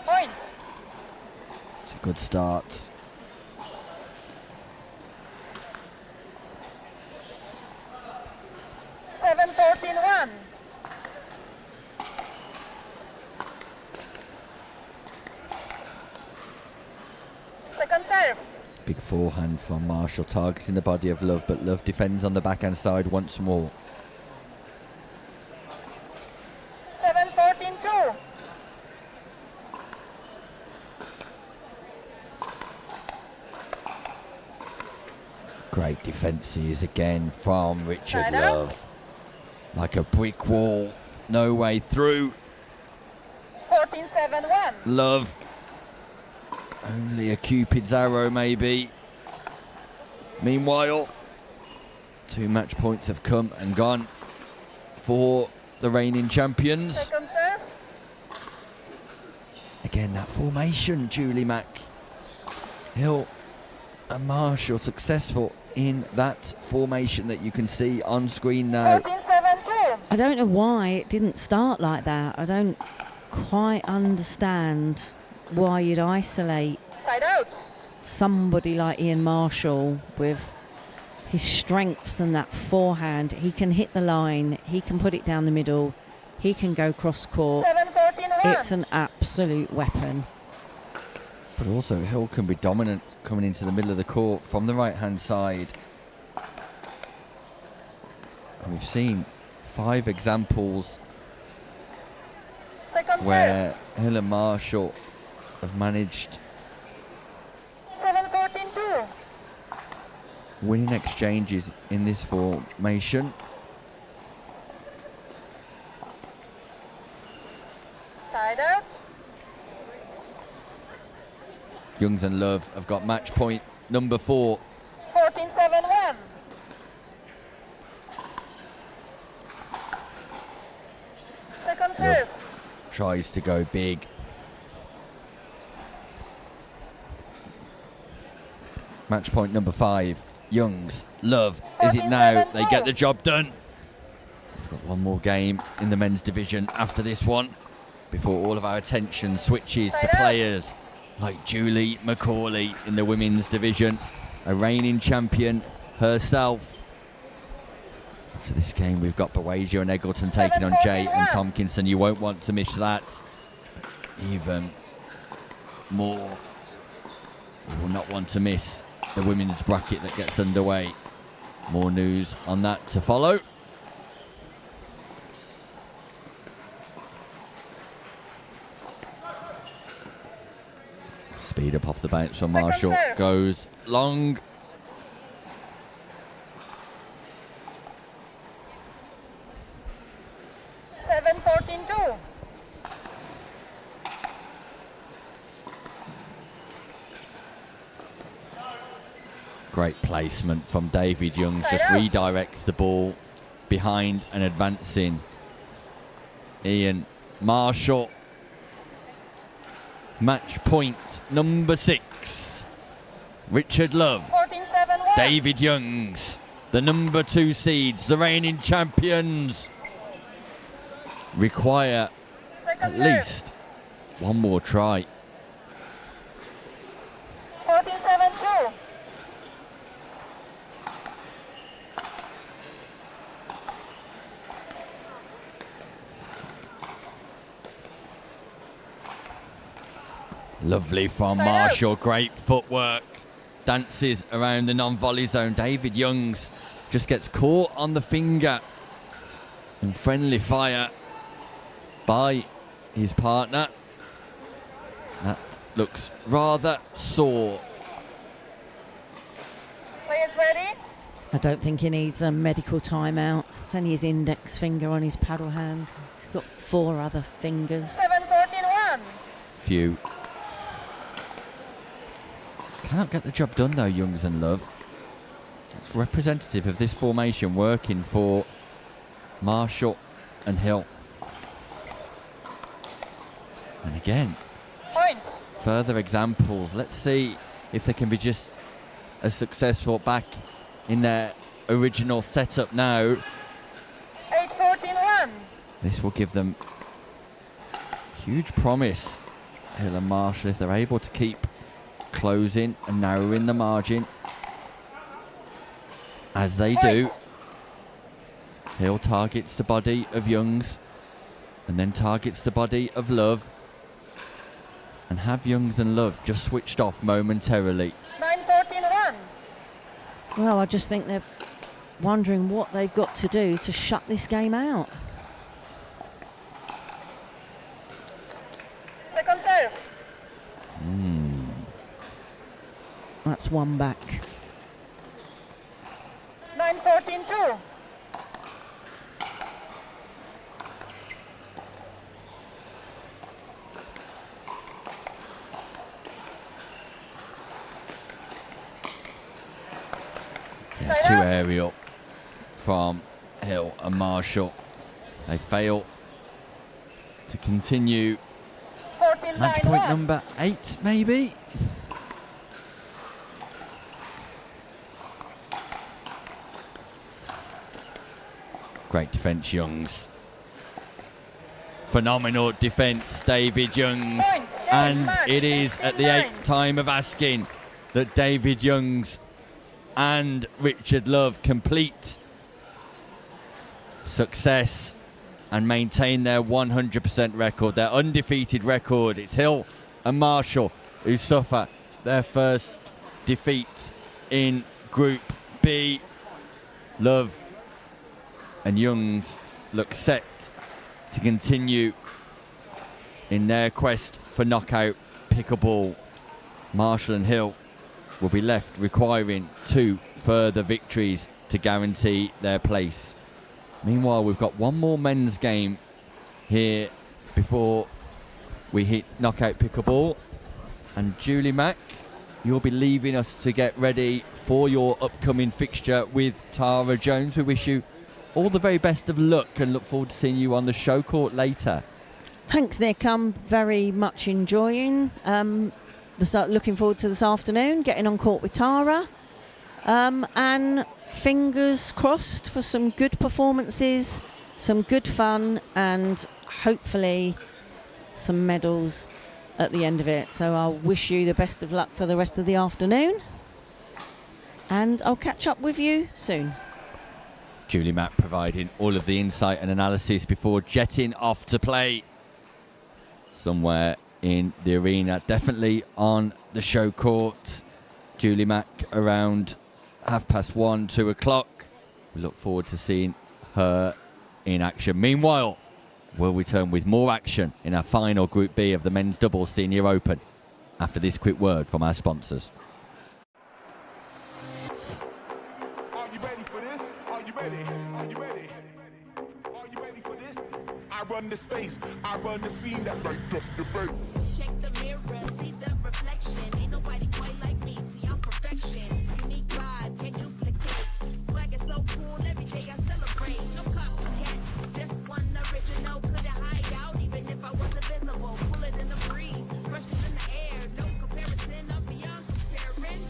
Point. It's a good start. Seven, 14-1. Second serve. Big forehand from Marshall, targeting the body of Love, but Love defends on the backhand side once more. 7, 14-2. Great defences again from Richard Side out. Love. Like a brick wall, no way through. 14-7-1. Love, only a Cupid's arrow maybe. Meanwhile, 2 match points have come and gone for the reigning champions. Second serve. Again, that formation, Julie Mack. Hill and Marshall successful in that formation that you can see on screen now. 14-7-2. I don't know why it didn't start like that. I don't quite understand why you'd isolate Side out. somebody like Ian Marshall with his strengths and that forehand. He can hit the line, he can put it down the middle, he can go cross court. 7-14-1. It's an absolute weapon. But also Hill can be dominant coming into the middle of the court from the right hand side. And we've seen 5 examples Second where Hill and Marshall have managed serve. 7-14-2. winning exchanges in this formation. Side out. Youngs and Love have got match point number 4. 14-7-1. Second serve. Love tries to go big. Match point number 5. Youngs, Love. Is it now? They get the job done. We've got one more game in the men's division after this one before all of our attention switches to players like Julie McCauley in the women's division, a reigning champion herself. After this game, we've got Bawasia and Eggleton taking on Jay and Tompkinson. You won't want to miss that. Even more, you will not want to miss the women's bracket that gets underway. More news on that to follow. Speed up off the bounce from Marshall. serve. Goes long. Seven, 14-2. Great placement from David Youngs. Side Just out. redirects the ball behind and advancing Ian Marshall. Match point number 6. Richard Love. 14-7-1. David Youngs. The number 2 seeds, the reigning champions, require Second at serve. least one more try. 14-7-2. Lovely from Side out. Marshall, great footwork. Dances around the non-volley zone. David Youngs just gets caught on the finger in friendly fire by his partner. That looks rather sore. Players ready? I don't think he needs a medical timeout. It's only his index finger on his paddle hand. He's got 4 other fingers. 7-14-1. Few. Cannot get the job done though, Youngs and Love. It's representative of this formation working for Marshall and Hill. And again, Points. further examples. Let's see if they can be just as successful back in their original setup now. 8-14-1. This will give them huge promise, Hill and Marshall, if they're able to keep closing and narrowing the margin. As they do, Hill targets the body of Youngs and then targets the body of Love, and have Youngs and Love just switched off momentarily. 9-14-1. Well, I just think they're wondering what they've got to do to shut this game out. Second serve. That's one back. 9-14-2. Yeah, too aerial from Hill and Marshall. They fail to continue. 14-9-1. Match point number 8, maybe? Great defence, Youngs. Phenomenal defence, David Youngs. Point. And Match. it is at the 15-9. 8th time of asking that David Youngs and Richard Love complete success and maintain their 100% record, their undefeated record. It's Hill and Marshall who suffer their first defeat in Group B. Love and Youngs look set to continue in their quest for knockout pickleball. Marshall and Hill will be left requiring 2 further victories to guarantee their place. Meanwhile, we've got one more men's game here before we hit knockout pickleball. And Julie Mack, you'll be leaving us to get ready for your upcoming fixture with Tara Jones. We wish you all the very best of luck and look forward to seeing you on the show court later. Thanks, Nick. I'm very much enjoying looking forward to this afternoon, getting on court with Tara. And fingers crossed for some good performances, some good fun, and hopefully some medals at the end of it. So I'll wish you the best of luck for the rest of the afternoon. And I'll catch up with you soon. Julie Mack providing all of the insight and analysis before jetting off to play somewhere in the arena, definitely on the show court. Julie Mack around 1:30, 2 o'clock. We look forward to seeing her in action. Meanwhile, we'll return with more action in our final Group B of the Men's Doubles Senior Open after this quick word from our sponsors. Are you ready for this? Are you ready? Are you ready? Are you ready for this? I run the space, I run the scene that light up the face. Check the mirror, see the reflection. Ain't nobody quite like me, see I'm perfection. Unique vibe, can't duplicate. Swag is so cool, every day I celebrate. No copycat, just one original. Couldn't hide out even if I wasn't visible. Pull it in the breeze, brushes in the air. No comparison, I'm beyond comparing.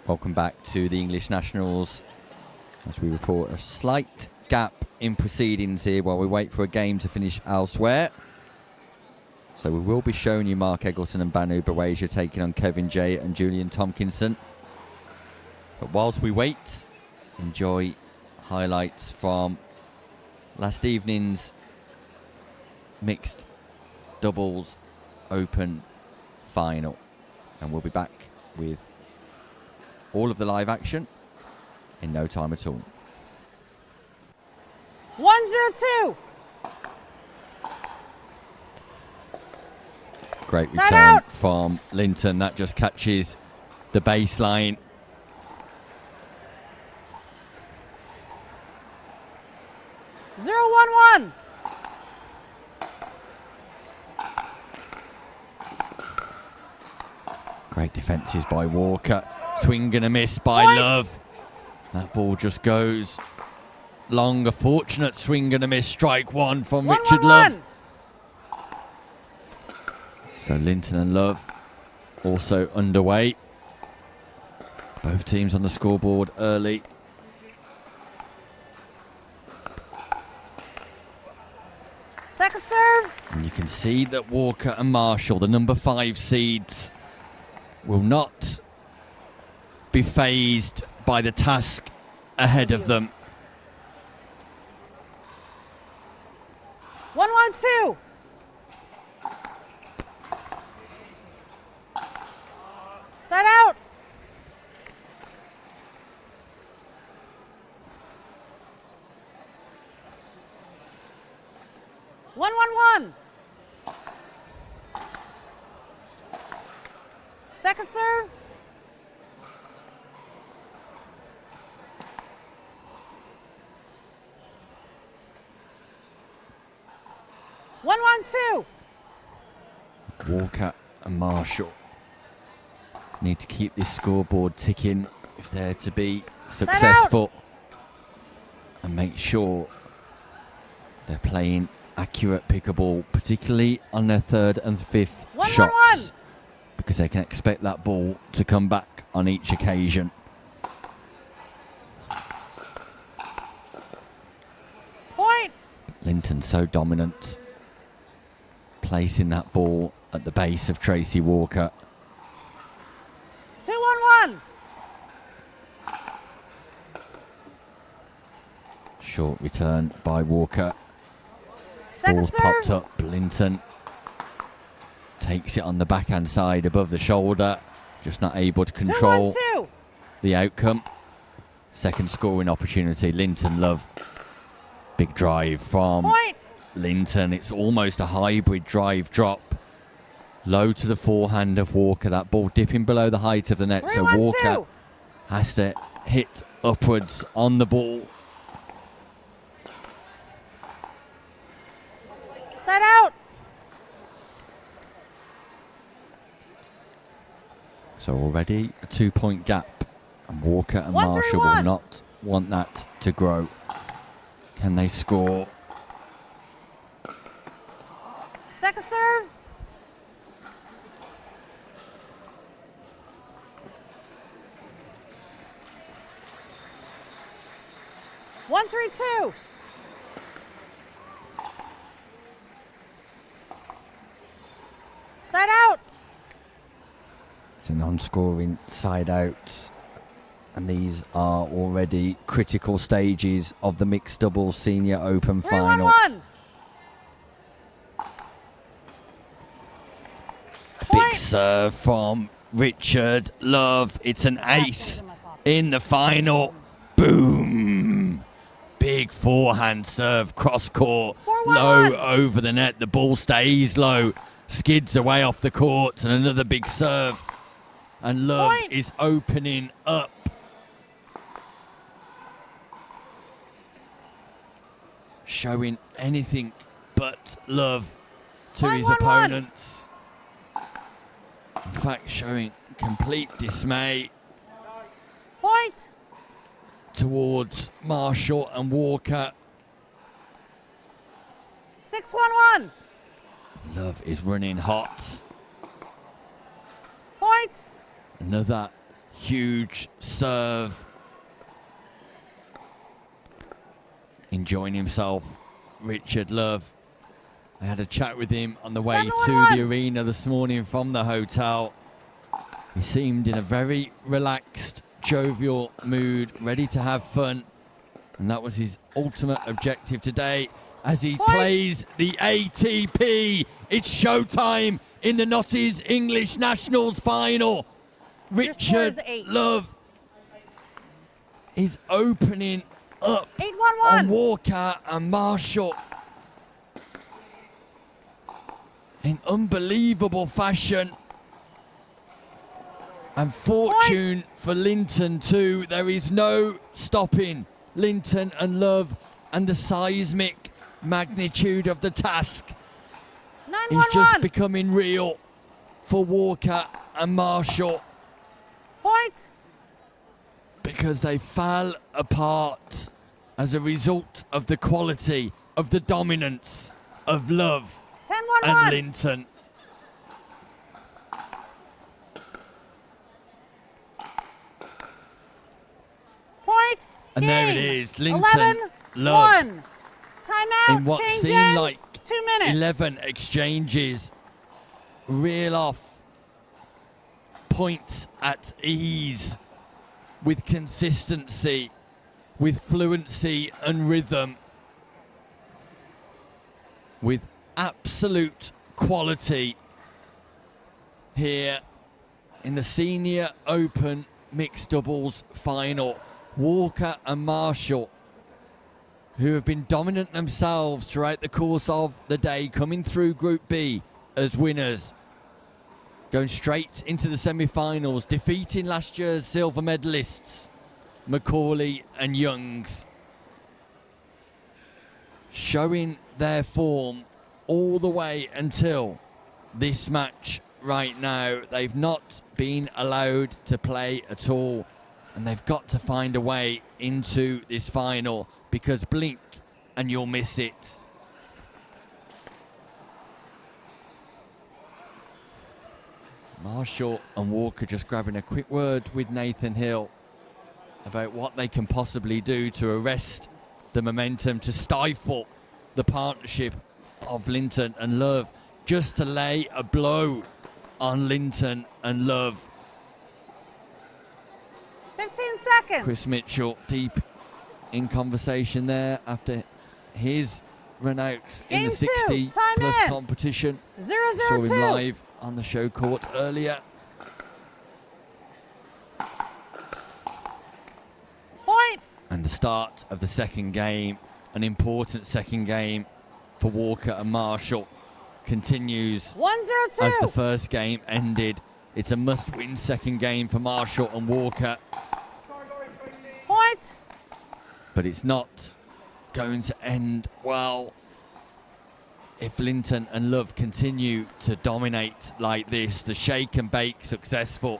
Welcome back to the English Nationals as we report a slight gap in proceedings here while we wait for a game to finish elsewhere. So we will be showing you Mark Eggleton and Banu Baweja taking on Kevin Jay and Julian Tompkinson. But whilst we wait, enjoy highlights from last evening's mixed doubles open final. And we'll be back with all of the live action in no time at all. 1-0-2. Great Set return out. from Linton. That just catches the baseline. Zero, 1-1. Great defences by Walker. Swing and a miss by Point. Love. That ball just goes long. A fortunate swing and a miss. Strike one from Richard Love. So Linton and Love also underway. Both teams on the scoreboard early. Second serve. And you can see that Walker and Marshall, the number 5 seeds, will not be phased by the task ahead of them. 1-1-2. Set out. One, 1-1. Second serve. One, 1-2. Walker and Marshall need to keep this scoreboard ticking if they're to be successful, and make sure they're playing accurate pickleball, particularly on their third and fifth shots, because they can expect that ball to come back on each occasion. Point. Linton so dominant, placing that ball at the base of Tracy Walker. 2-1-1. Short return by Walker. Second Ball's serve. popped up. Linton takes it on the backhand side above the shoulder. Just not able to control 2-1-2. the outcome. Second scoring opportunity. Linton Love. Big drive from Point. Linton. It's almost a hybrid drive drop. Low to the forehand of Walker. That ball dipping below the height of the net. So 3-1-2. Walker has to hit upwards on the ball. Set out. So already a 2-point gap, and Walker and 1-3-1. Marshall will not want that to grow. Can they score? Second serve. One, 3-2. Side out. It's a non-scoring side out, and these are already critical stages of the mixed doubles senior open final. 3-1-1. Big serve from Richard Love. It's an ace in the final. Boom! Big forehand serve, cross court, low over the net. The ball stays low, skids away off the court, and another big serve. And Love is opening up. Showing anything but love to his opponents. In fact, showing complete dismay Point. towards Marshall and Walker. 6-1-1. Love is running hot. Point. Another Huge serve. Enjoying himself, Richard Love. I had a chat with him on the way to the arena this morning from the hotel. He seemed in a very relaxed, jovial mood, ready to have fun. And that was his ultimate objective today as he plays the ATP. It's showtime in the Notties English Nationals final. Richard Love is opening up 8-1-1 on Walker and Marshall in unbelievable fashion. And fortune for Linton too. There is no stopping Linton and Love, and the seismic magnitude of the task is just becoming real for Walker and Marshall. Point. Because they fell apart as a result of the quality, of the dominance of Love 10-1-1 and Linton. Point. And there it is, Linton, 11-1. Love. Timeout. In what Changes. seemed like 2 minutes. 11 exchanges, reel off points at ease, with consistency, with fluency and rhythm, with absolute quality here in the Senior Open Mixed Doubles final. Walker and Marshall, who have been dominant themselves throughout the course of the day, coming through Group B as winners, going straight into the semi-finals, defeating last year's silver medalists, Macaulay and Youngs, showing their form all the way until this match right now. They've not been allowed to play at all, and they've got to find a way into this final, because blink and you'll miss it. Marshall and Walker just grabbing a quick word with Nathan Hill about what they can possibly do to arrest the momentum, to stifle the partnership of Linton and Love, just to lay a blow on Linton and Love. 15 seconds. Chris Mitchell deep in conversation there after his run out in the 60 plus competition. 0-0-2. Saw him live on the show court earlier. Point. And the start of the second game, an important second game for Walker and Marshall, continues 1-0-2. as the first game ended. It's a must-win second game for Marshall and Walker. Point. But it's not going to end well if Linton and Love continue to dominate like this. The shake and bake successful.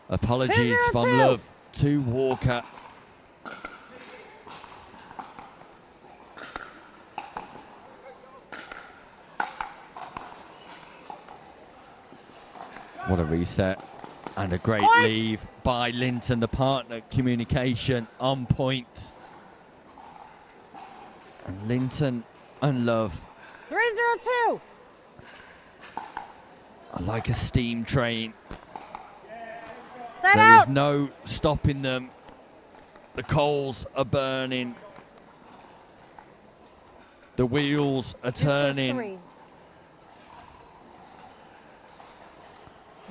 Apologies 2-0-2. from Love to Walker. What a reset and a great leave by Linton. The partner communication on point. And Linton and Love 3-0-2. are like a steam train. Set There out. is no stopping them. The coals are burning. The wheels are turning.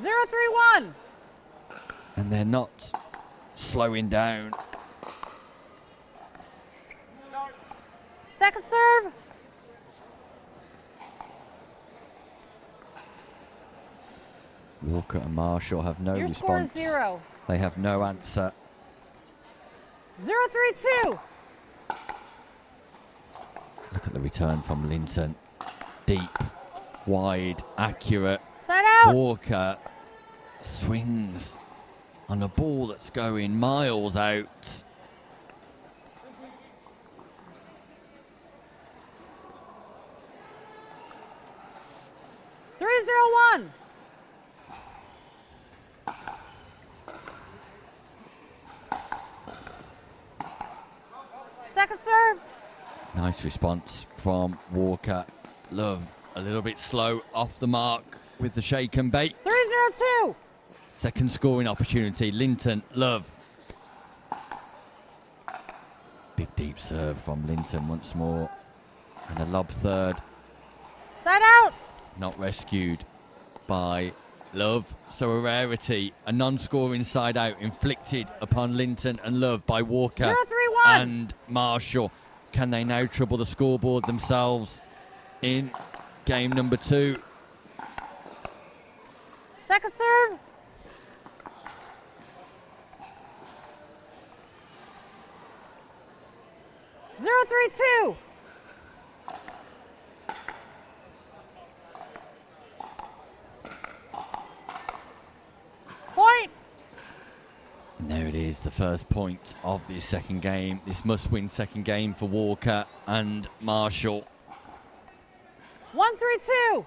0-3-1. And they're not slowing down. Second serve. Walker and Marshall have no Your score is response. 0. They have no answer. 0-3-2. Look at the return from Linton. Deep, wide, accurate. Set out. Walker swings on a ball that's going miles out. Second serve. Nice response from Walker. Love a little bit slow off the mark with the shake and bake. 3-0-2. Second scoring opportunity. Linton, Love. Big deep serve from Linton once more. And a lob third. Side out. Not rescued by Love. So a rarity. A non-scoring side out inflicted upon Linton and Love by Walker 0-3-1. and Marshall. Can they now trouble the scoreboard themselves in game number 2? Second serve. Zero, 3-2. Point. And there it is, the first point of this second game. This must-win second game for Walker and Marshall. 1-3-2.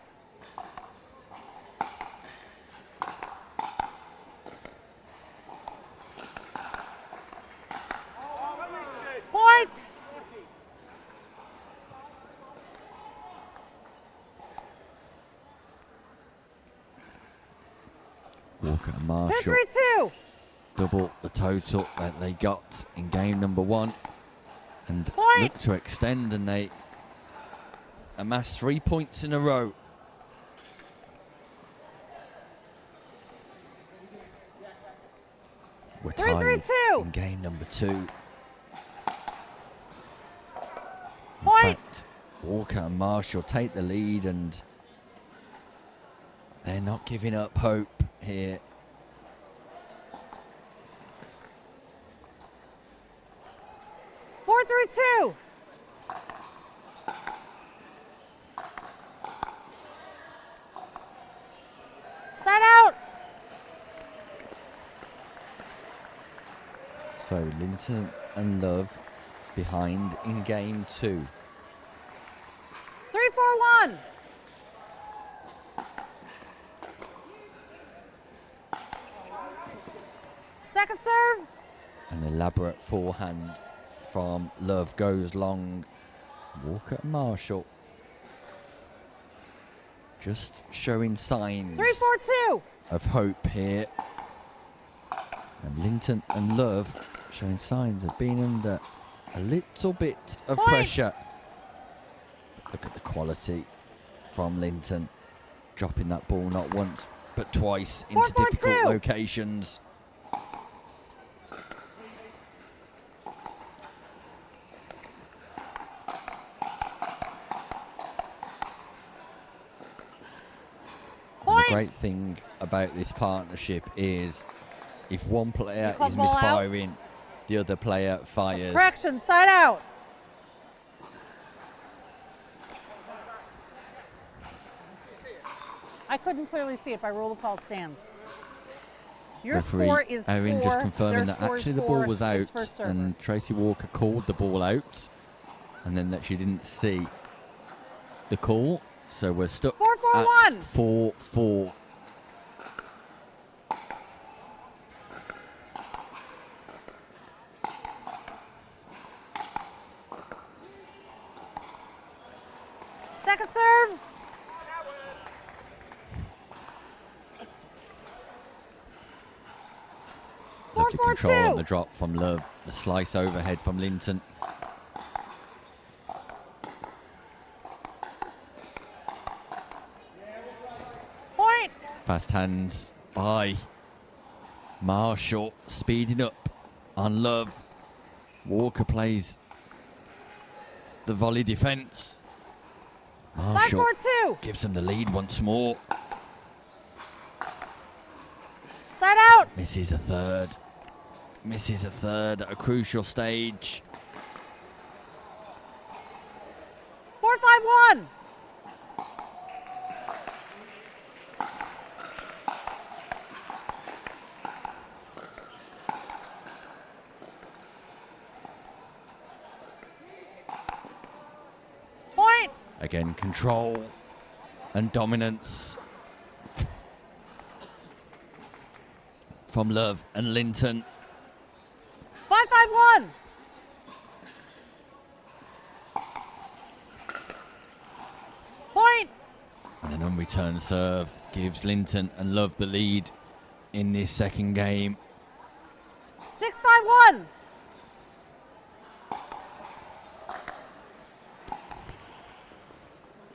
Point. Walker and Marshall 2-3-2. double the total that they got in game number 1 and look to extend, and they amass 3 points in a row. We're tied 3-3-2. in game number 2. In Point. fact, Walker and Marshall take the lead, and they're not giving up hope here. Four, 3-2. Side out. So Linton and Love behind in game 2. 3-4-1. Second serve. An elaborate forehand from Love goes long. Walker and Marshall just showing signs 3-4-2. of hope here. And Linton and Love showing signs of being under a little bit of Point. pressure. Look at the quality from Linton, dropping that ball not once but twice into 4-4-2. difficult locations. And the great thing about this partnership is if one player call is ball out? misfiring, the other player fires. Correction, side out. I couldn't clearly see it by rule of call stands. Your Referee score is Erin 4. just confirming Their that score is actually the 4. ball was out, It's first server. and Tracy Walker called the ball out, and then that she didn't see the call. So we're stuck 4-4-1. at 4-4. Second serve. Lovely control 4-4-2. on the drop from Love. The slice overhead from Linton. Point. Fast hands by Marshall, speeding up on Love. Walker plays the volley defence. Marshall 5-4-2. gives them the lead once more. Side out. Misses a third. Misses a third at a crucial stage. 4-5-1. Point. Again, control and dominance from Love and Linton. 5-5-1. And return serve gives Linton and Love the lead in this second game. 6-5-1.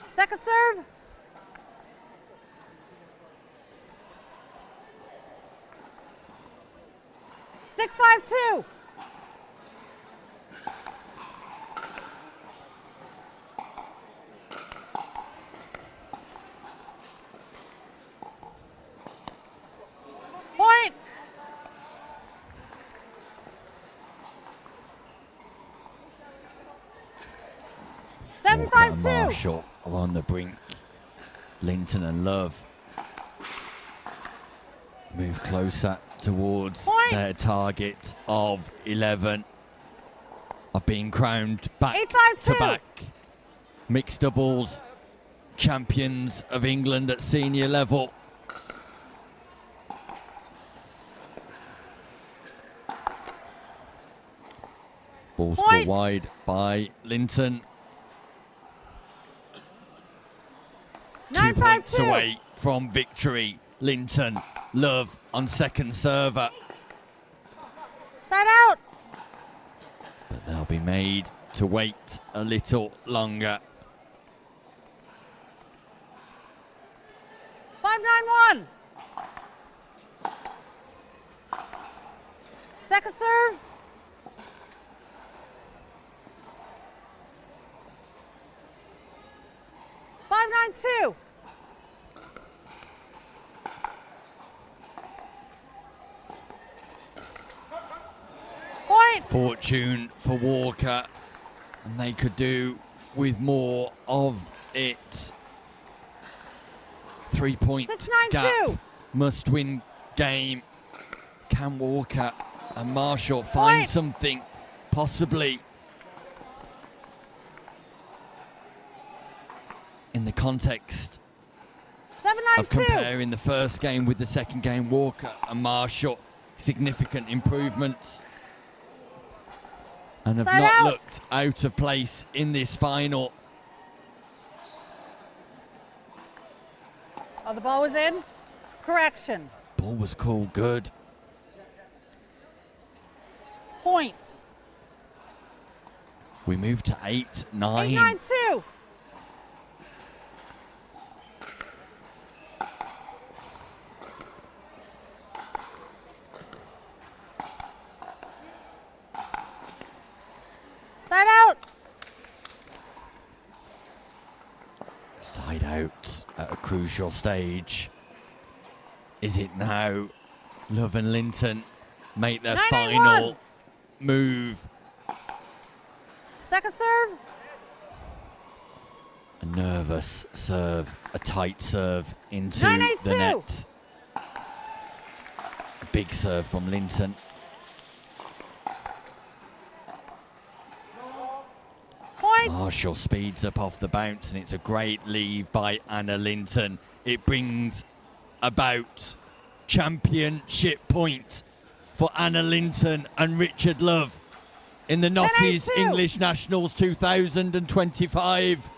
Second serve. Six, 5-2. Point. 7-5-2. Marshall are on the brink. Linton and Love move closer towards their target of 11. Of being crowned back to back mixed doubles champions of England at senior level. Ball scored wide by Linton. 2 points away from victory. Linton, Love on second server. Side out. But they'll be made to wait a little longer. 5-9-1. Second serve. Five, 9-2. Point. Fortune for Walker, and they could do with more of it. 3 point 6-9-2. gap, must win game. Can Walker and Marshall find something possibly in the context 7-9-2. of comparing the first game with the second game? Walker and Marshall, significant improvements, and have Side not out. looked out of place in this final. Oh, the ball was in. Correction. Ball was called good. Point. We move to 8-9. 8-9-2. Side out. Side out at a crucial stage. Is it now? Love and Linton make their 9-8-1. final move. Second serve. A nervous serve, a tight serve into 9-8-2. the net. A big serve from Linton. Point. Marshall speeds up off the bounce, and it's a great leave by Anna Linton. It brings about championship point for Anna Linton and Richard Love in the Notties 10-8-2. English Nationals 2025.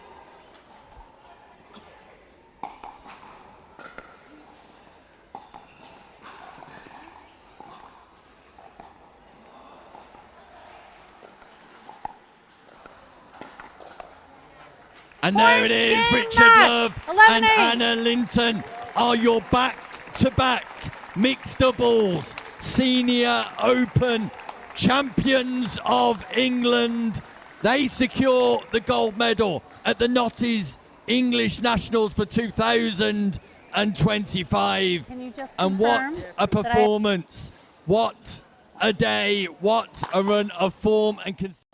And there it is, Game Richard match. Love 11-8. and Anna Linton are your back-to-back mixed doubles senior open champions of England. They secure the gold medal at the Notties English Nationals for 2025. Can you just And confirm what a that I- performance, what a day, what a run of form and consistency.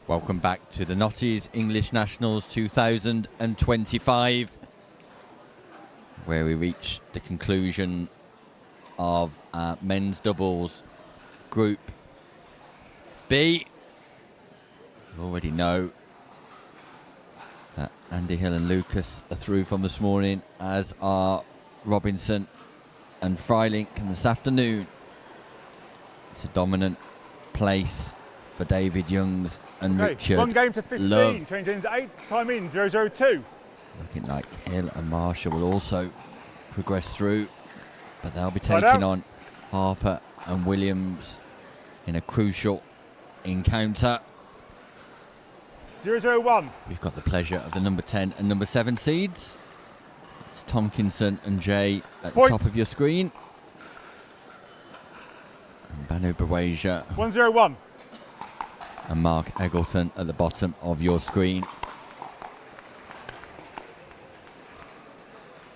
Welcome back to the Notties English Nationals 2025, where we reach the conclusion of our men's doubles Group B. You already know that Andy Hill and Lucas are through from this morning, as are Robinson and Freilink. And this afternoon, it's a dominant place for David Youngs and Richard. 1 game to 15. Love. Change ends 8. Time in 0-0-2. Looking like Hill and Marshall will also progress through, but they'll be Side taking out. on Harper and Williams in a crucial encounter. 0-0-1. We've got the pleasure of the number 10 and number 7 seeds. It's Tomkinson and Jay at Point. the top of your screen. And Banu Bawasia 1-0-1. and Mark Eggleton at the bottom of your screen.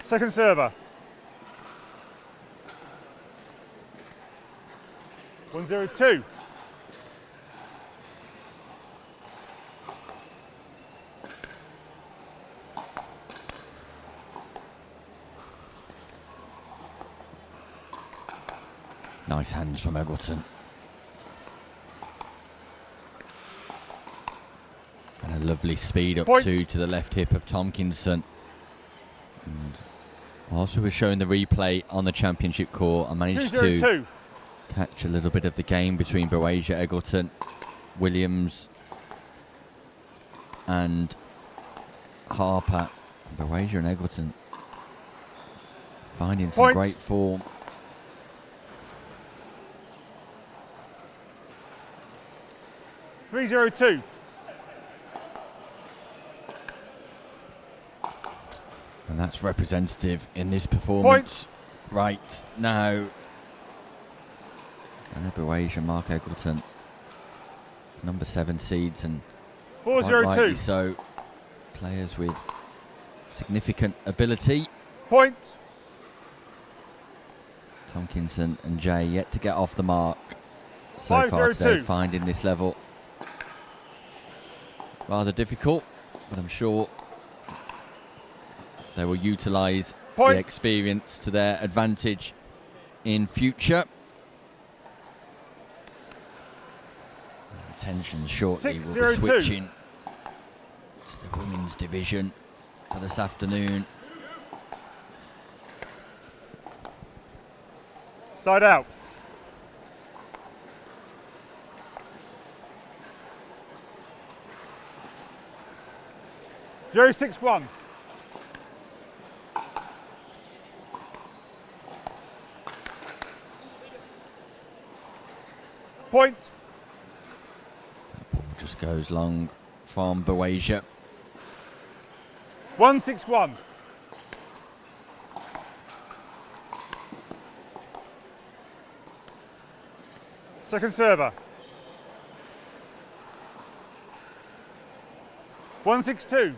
Second server. 1-0-2. Nice hands from Eggleton. And a lovely speed up Point. to the left hip of Tomkinson. And whilst we were showing the replay on the championship court, I managed to 2-0-2. catch a little bit of the game between Bawasia, Eggleton, Williams and Harper. Bawasia and Eggleton finding some Point. great form. Three 3-0-2. And that's representative in this performance right now. And Bawasia, Mark Eggleton, number 7 seeds, and quite 4-0-2. rightly so. Players with significant ability. Points. Tomkinson and Jay yet to get off the mark so far today, 5-0-2. finding this level rather difficult, but I'm sure they will utilise the Point. experience to their advantage in future. Attention shortly, we'll be 6-0-2. switching to the women's division for this afternoon. Side out. Zero 6-1. Point. Ball just goes long from Bawasia. 1-6-1. Second server. 1-6-2.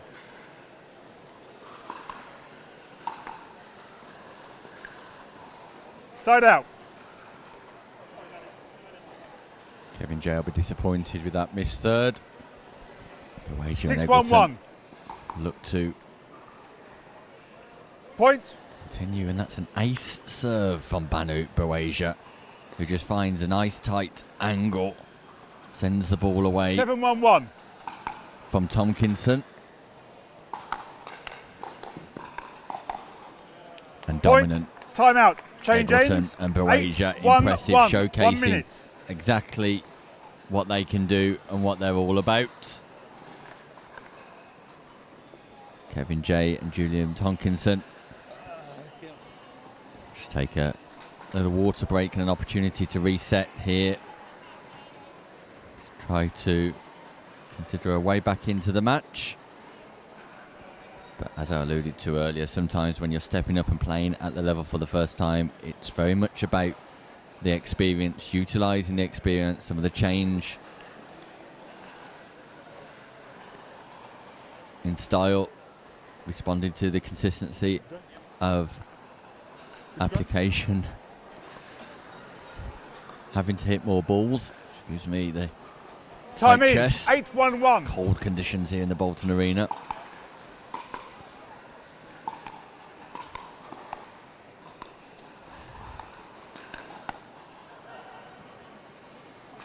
Side out. Kevin Jay will be disappointed with that missed third. Bawasia and 6-1-1. Eggleton look to Point. continue, and that's an ace serve from Banu Bawasia, who just finds a nice tight angle, sends the ball away 7-1-1. from Tomkinson. And Point. dominant Time out. Change Eggleton ends. and Bawasia, 8-1-1. impressive, 1 showcasing minute. exactly what they can do and what they're all about. Kevin Jay and Julian Tomkinson just take a little water break and an opportunity to reset here. Try to consider a way back into the match. But as I alluded to earlier, sometimes when you're stepping up and playing at the level for the first time, it's very much about the experience, utilising the experience, some of the change in style, responding to the consistency of application, having to hit more balls. Excuse me, the Time Right in, chest. 8-1-1. Cold conditions here in the Bolton Arena.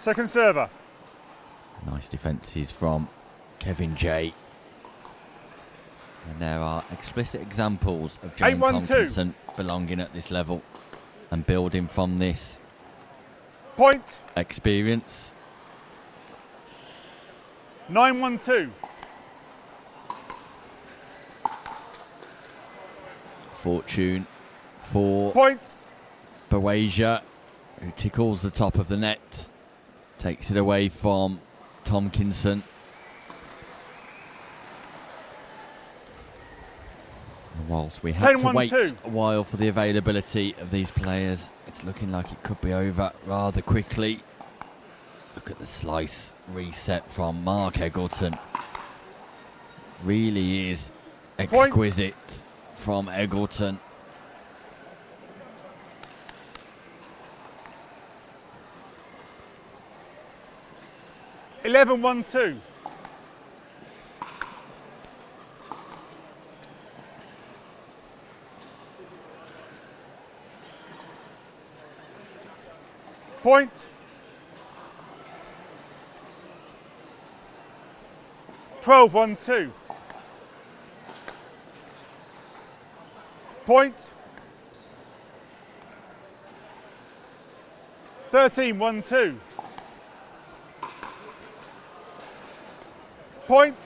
Second server. Nice defences from Kevin J. And there are explicit examples of Jane 8-1-2. Tomkinson belonging at this level and building from this Point. experience. 9-1-2. Fortune for Point. Boasia, who tickles the top of the net, takes it away from Tomkinson. And whilst we have to 10-1-2. wait a while for the availability of these players, it's looking like it could be over rather quickly. Look at the slice reset from Mark Eggleton. Really is exquisite from Eggleton. Eleven 1-2. Point. Twelve 1-2. Point. 13-1-2. Point.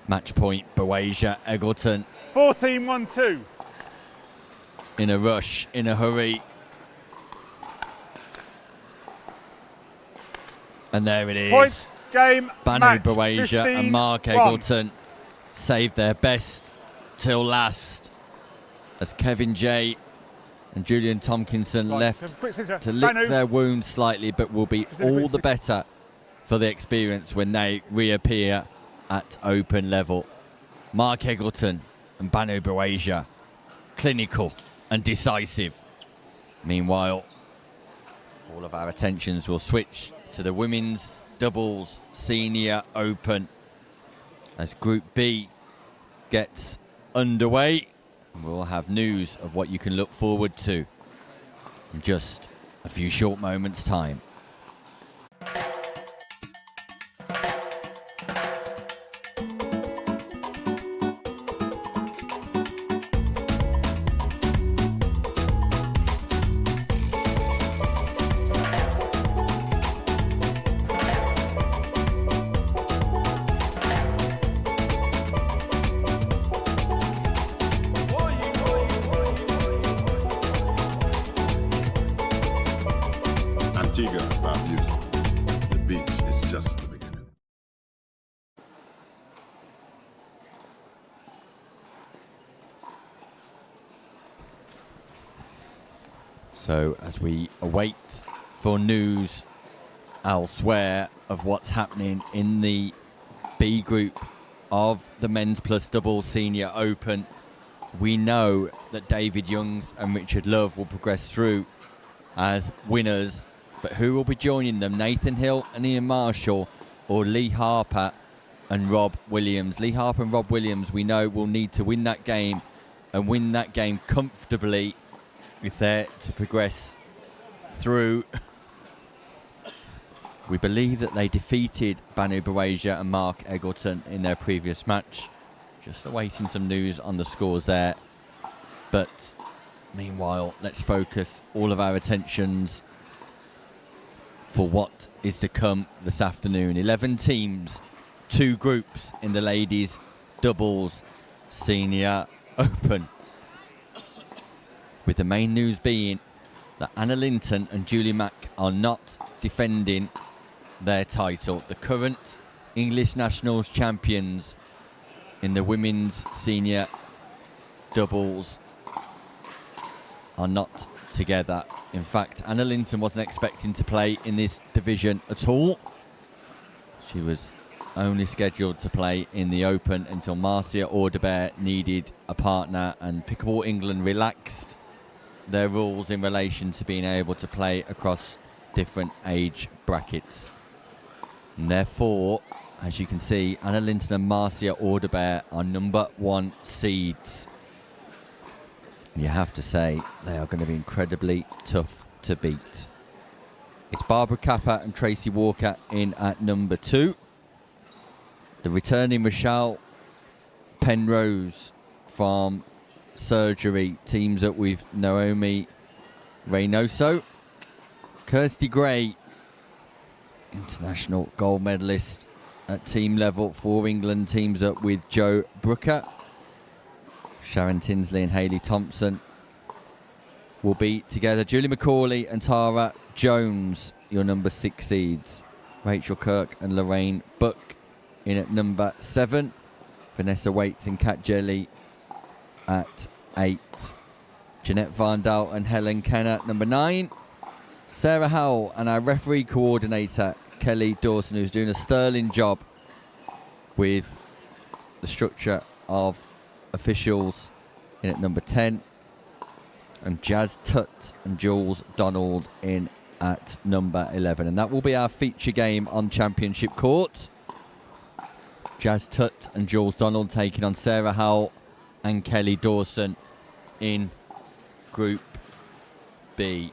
Match point, Boasia, Eggleton 14-1-2. in a rush, in a hurry. And there it is. Point. Game. Banu match. Boasia and Mark 15-1. Eggleton saved their best till last as Kevin J and Julian Tomkinson Right, left so quick scissor. to lick Banu. their wounds slightly, but will be all the better for the experience when they reappear at open level. Mark Eggleton and Banu Boasia, clinical and decisive. Meanwhile, all of our attentions will switch to the women's doubles senior open as Group B gets underway. We'll have news of what you can look forward to in just a few short moments' time. Antigua, Barbuda. The beach is just the beginning. So as we await for news elsewhere of what's happening in the B group of the Men's Plus Doubles Senior Open, we know that David Youngs and Richard Love will progress through as winners, but who will be joining them? Nathan Hill and Ian Marshall, or Lee Harper and Rob Williams? Lee Harper and Rob Williams, we know, will need to win that game and win that game comfortably if they're to progress through. We believe that they defeated Banu Boasia and Mark Eggleton in their previous match. Just awaiting some news on the scores there. But meanwhile, let's focus all of our attentions for what is to come this afternoon. 11 teams, 2 groups in the ladies' doubles senior open. With the main news being that Anna Linton and Julie Mack are not defending their title. The current English Nationals champions in the women's senior doubles are not together. In fact, Anna Linton wasn't expecting to play in this division at all. She was only scheduled to play in the Open until Marcia Audebert needed a partner, and Pickleball England relaxed their rules in relation to being able to play across different age brackets. And therefore, as you can see, Anna Linton and Marcia Audebert are number 1 seeds. And you have to say they are going to be incredibly tough to beat. It's Barbara Kappa and Tracy Walker in at number 2. The returning Rochelle Penrose from surgery teams up with Naomi Reynoso. Kirsty Gray, international gold medalist at team level for England, teams up with Jo Brooker. Sharon Tinsley and Hayley Thompson will be together. Julie McCauley and Tara Jones, your number 6 seeds. Rachel Kirk and Lorraine Buck in at number 7. Vanessa Waits and Kat Jelly at 8. Jeanette Van Dal and Helen Kenner, number 9. Sarah Howell and our referee coordinator, Kelly Dawson, who's doing a sterling job with the structure of officials, in at number 10. And Jazz Tutt and Jules Donald in at number 11. And that will be our feature game on Championship Court. Jazz Tutt and Jules Donald taking on Sarah Howell and Kelly Dawson in Group B.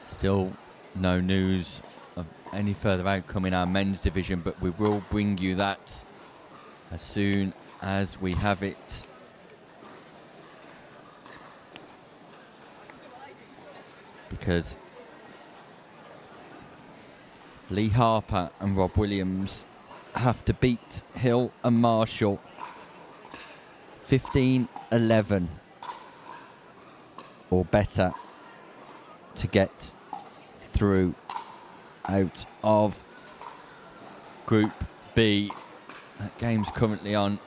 Still no news of any further outcome in our men's division, but we will bring you that as soon as we have it. Because Lee Harper and Rob Williams have to beat Hill and Marshall 15-11 or better to get through out of Group B. That game's currently on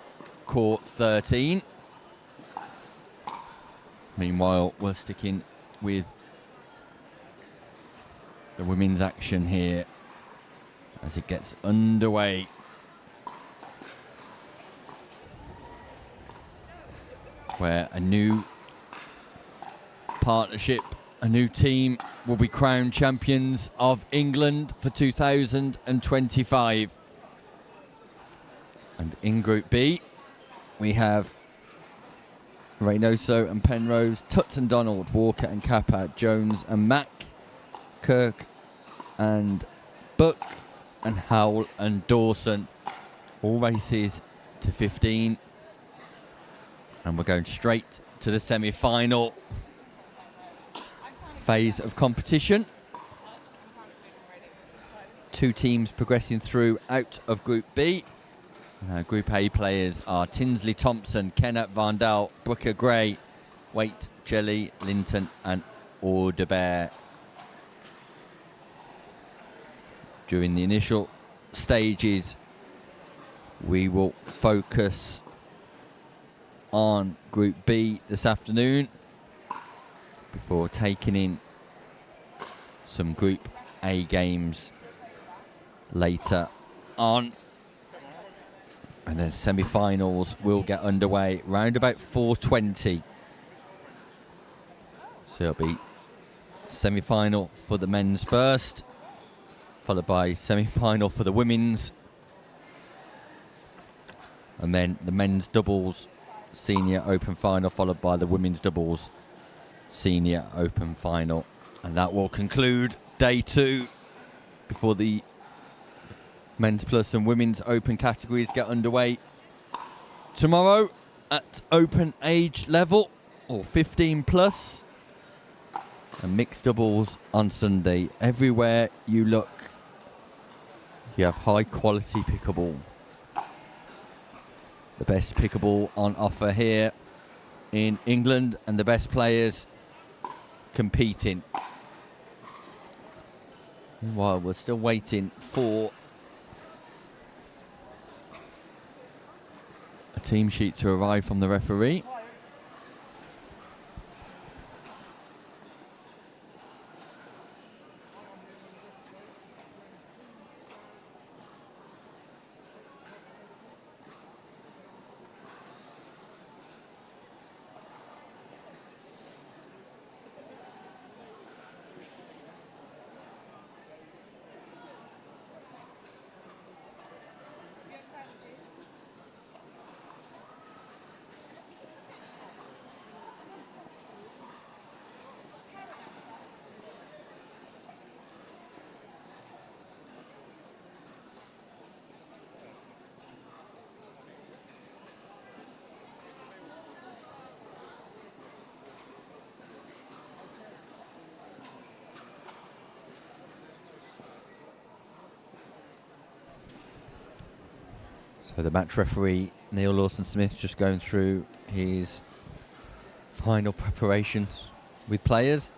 court 13. Meanwhile, we're sticking with the women's action here as it gets underway. Where a new partnership, a new team will be crowned champions of England for 2025. And in Group B, we have Reynoso and Penrose, Tutt and Donald, Walker and Kappa, Jones and Mack, Kirk and Buck, and Howell and Dawson. All races to 15. And we're going straight to the semi-final phase of competition. 2 teams progressing through out of Group B. Group A players are Tinsley Thompson, Kenneth Van Dal, Brooker Gray, Waite, Jelly, Linton and Audebert. During the initial stages, we will focus on Group B this afternoon before taking in some Group A games later on. And then semi-finals will get underway round about 4:20. So it'll be semi-final for the men's first, followed by semi-final for the women's, and then the men's doubles senior open final, followed by the women's doubles senior open final. And that will conclude day 2 before the men's plus and women's open categories get underway tomorrow at open age level, or 15 plus, and mixed doubles on Sunday. Everywhere you look, you have high quality pickleball. The best pickleball on offer here in England, and the best players competing. While we're still waiting for a team sheet to arrive from the referee. So the match referee, Neil Lawson-Smith, just going through his final preparations with players.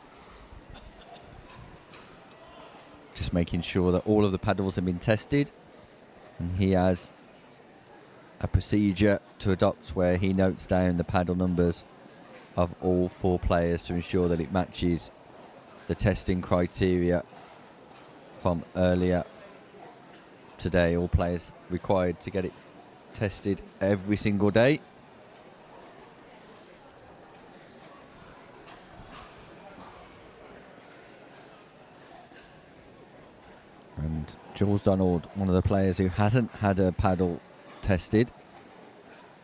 Just making sure that all of the paddles have been tested. And he has a procedure to adopt where he notes down the paddle numbers of all 4 players to ensure that it matches the testing criteria from earlier today. All players required to get it tested every single day. And Jules Donald, one of the players who hasn't had a paddle tested,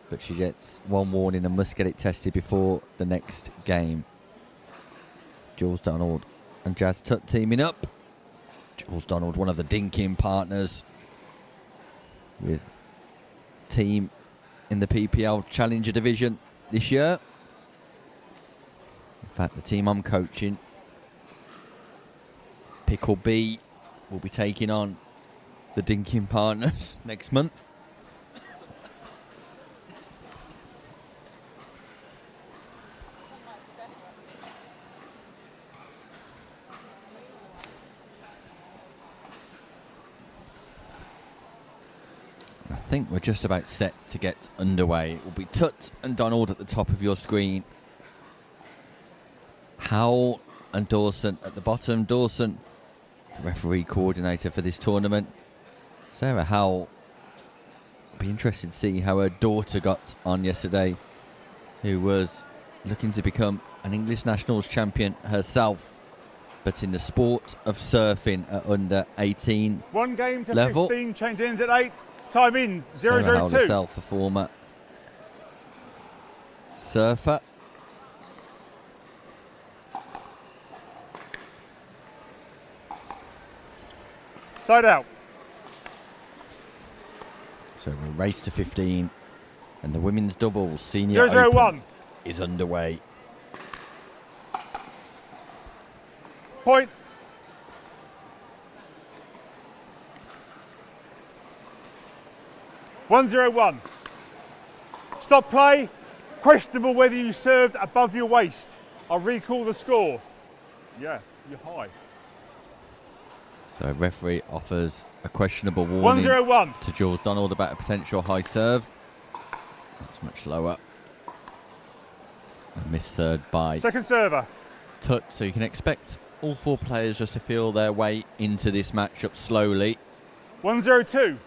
but she gets one warning and must get it tested before the next game. Jules Donald and Jazz Tutt teaming up. Jules Donald, one of the dinking partners with team in the PPL Challenger Division this year. In fact, the team I'm coaching, Pickle B, will be taking on the dinking partners next month. I think we're just about set to get underway. It will be Tutt and Donald at the top of your screen. Howell and Dawson at the bottom. Dawson, the referee coordinator for this tournament. Sarah Howell, be interested to see how her daughter got on yesterday, who was looking to become an English Nationals champion herself, but in the sport of surfing at under 18 1 game to level. 15, change ends at 8. Time in, 0-0-2. Sarah Howell herself, a former surfer. Side out. So we'll race to 15, and the women's doubles senior 0-0-1 open is underway. Point. One 0-1. Stop play. Questionable whether you served above your waist. I'll recall the score. Yeah, you're high. So referee offers a questionable warning 1-0-1 to Jules Donald about a potential high serve. That's much lower. A missed third by second server. Tutt. So you can expect all 4 players just to feel their way into this matchup slowly. 1-0-2.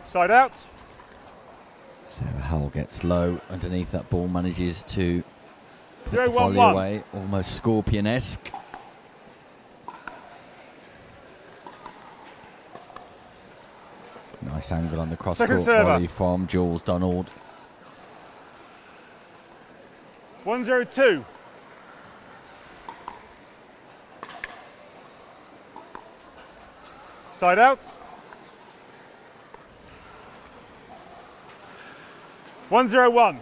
Side out. Sarah Howell gets low underneath that ball, manages to put the 0-1-1. volley away, almost Scorpion-esque. Nice angle on the cross-court volley from Jules Donald. 1-0-2. Side out. 1-0-1.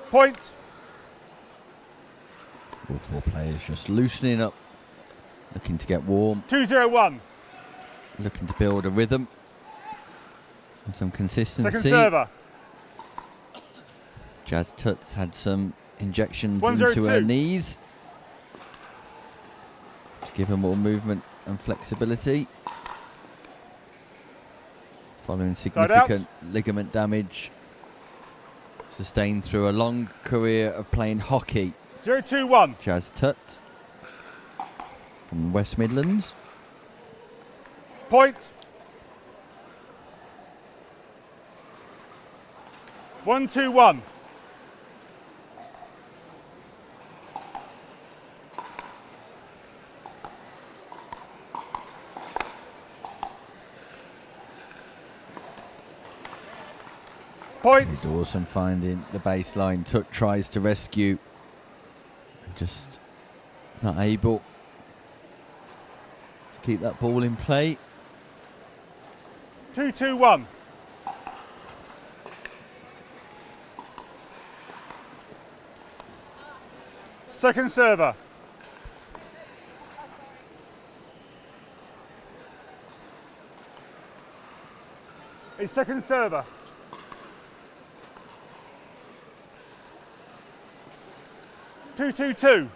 Point. All 4 players just loosening up, looking to get warm. 2-0-1. Looking to build a rhythm and some consistency. Second server. Jazz Tutt's had some injections 1-0-2. into her knees to give her more movement and flexibility, following significant ligament damage sustained through a long career of playing hockey. 0-2-1. Jazz Tutt from the West Midlands. Point. 1-2-1. Point. Dawson finding the baseline. Tutt tries to rescue, just not able to keep that ball in play. 2-2-1. Second server. It's second server. Two, 2-2.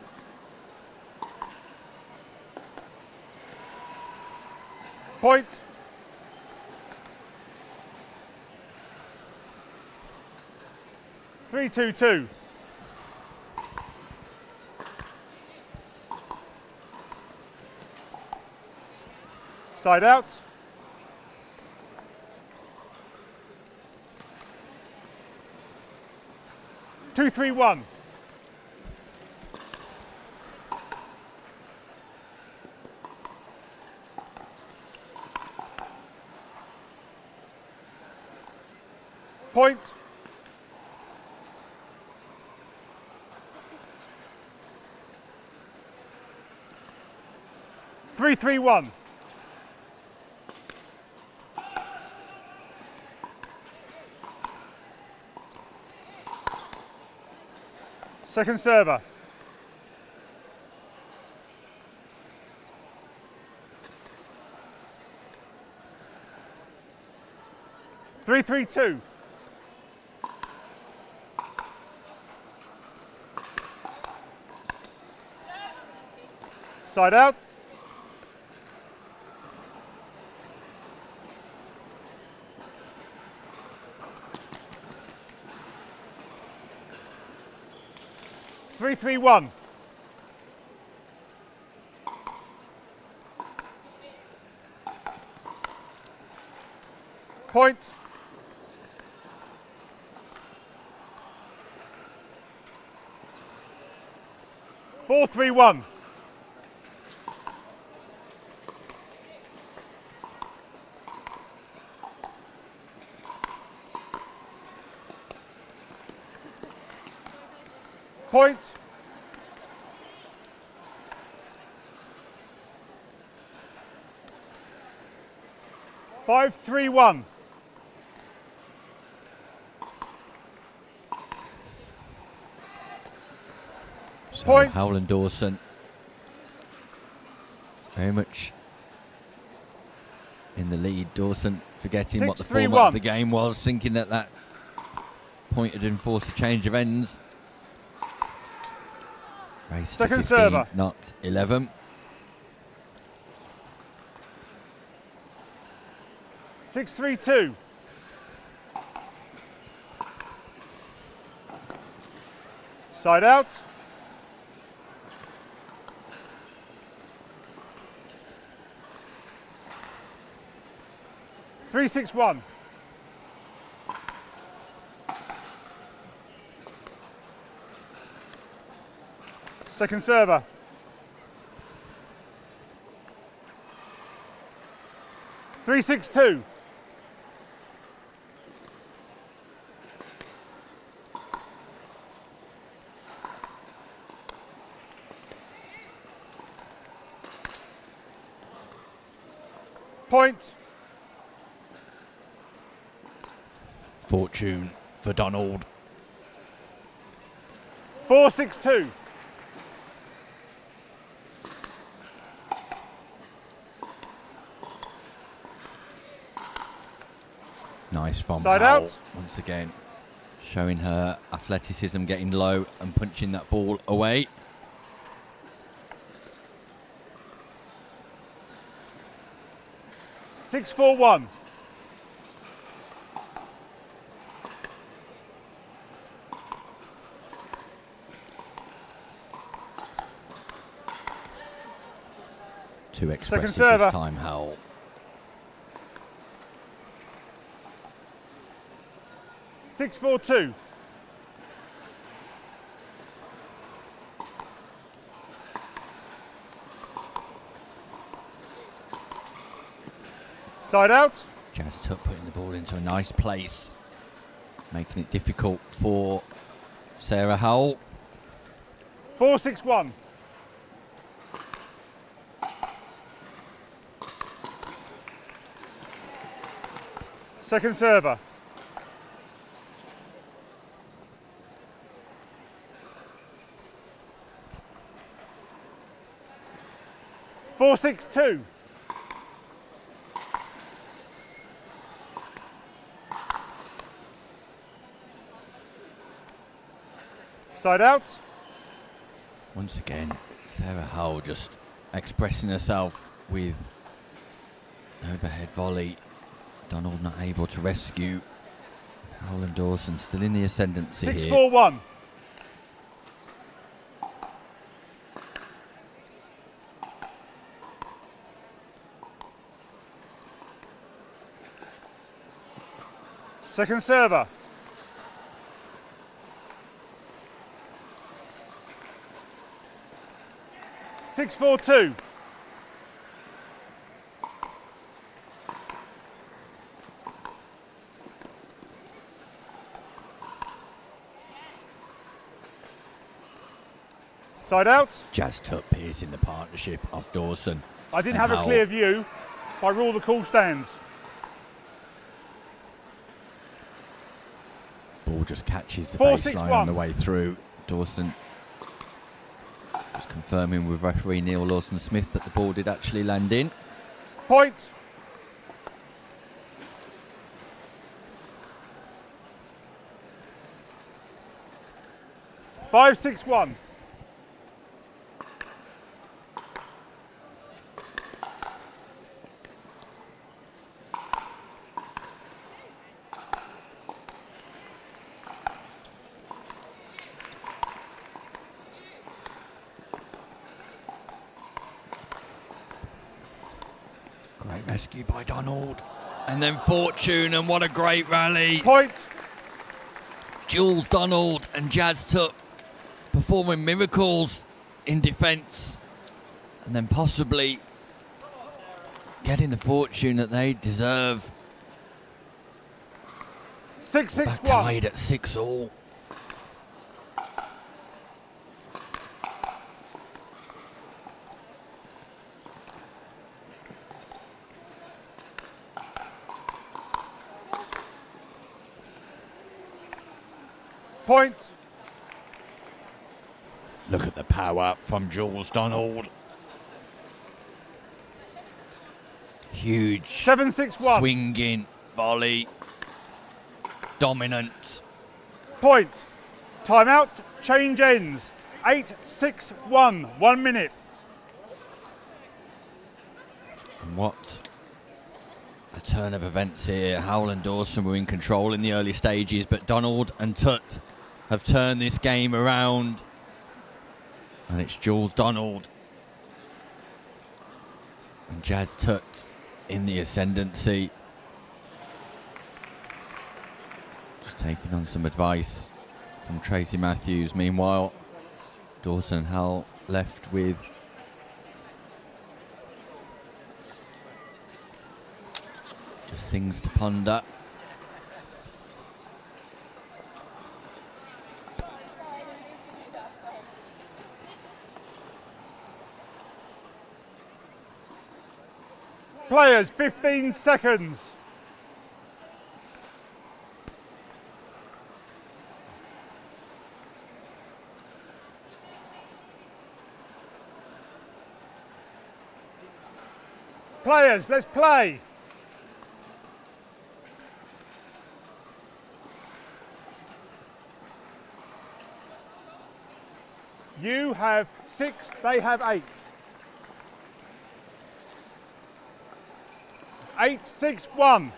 Point. Three, 2-2. Side out. Two, 3-1. Point. Three, 3-1. Second server. Three, 3-2. Side out. Three, 3-1. Point. Four, 3-1. Point. Five, 3-1. So Point. Howland Dawson very much in the lead. Dawson forgetting what the format of the game was, thinking that that point had enforced a change of ends. Race to Second 15, server. not 11. Six, 3-2. Side out. Three, 6-1. Second server. Three, 6-2. Point. Fortune for Donald. 4-6-2. Nice from Side Howell out. once again, showing her athleticism, getting low and punching that ball away. Six, 4-1. Too expressive server. this time, Howell. 6-4-2. Side out. Jazz Tuck putting the ball into a nice place, making it difficult for Sarah Howell. 4-6-1. Second server. Four, 6, 2. Side out. Once again, Sarah Hull just expressing herself with overhead volley. Donald not able to rescue. Hull and Dawson still in the ascendancy 6, here. 4, 1. Second server. Six, 4, 2. Side out. Jazz Tuck piercing the partnership of Dawson. I didn't and have a Howell. clear view. By rule, the call stands. Ball just catches the 4, 6, baseline 1. on the way through. Dawson just confirming with referee Neil Lawson-Smith that the ball did actually land in. Point. Five, 6, 1. Great rescue by Donald. And then Fortune, and what a great rally. Point. Jules Donald and Jazz Tuck performing miracles in defence. And then possibly getting the fortune that they deserve. 6, 6, Back 1. tied at 6-all. Point. Look at the power from Jules Donald. Huge 7, 6, 1. swinging volley. Dominant. Point. Time out. Change ends. 8, 6, 1. 1 minute. And what a turn of events here. Howell and Dawson were in control in the early stages, but Donald and Tutt have turned this game around. And it's Jules Donald and Jazz Tutt in the ascendancy. Just taking on some advice from Tracy Matthews. Meanwhile, Dawson and Howell left with just things to ponder. Players, 15 seconds. Players, let's play. You have 6, they have 8. 8, 6, 1.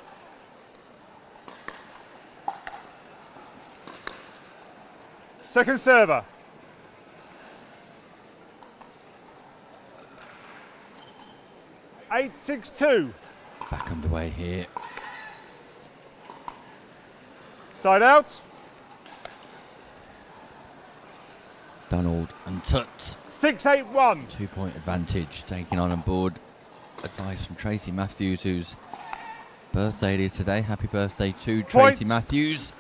Second server. 8, 6, 2. Back underway here. Side out. Donald and Tutt. 6, 8, 1. 2-point advantage taking on board. Advice from Tracy Matthews, whose birthday it is today. Happy birthday to Tracy Matthews.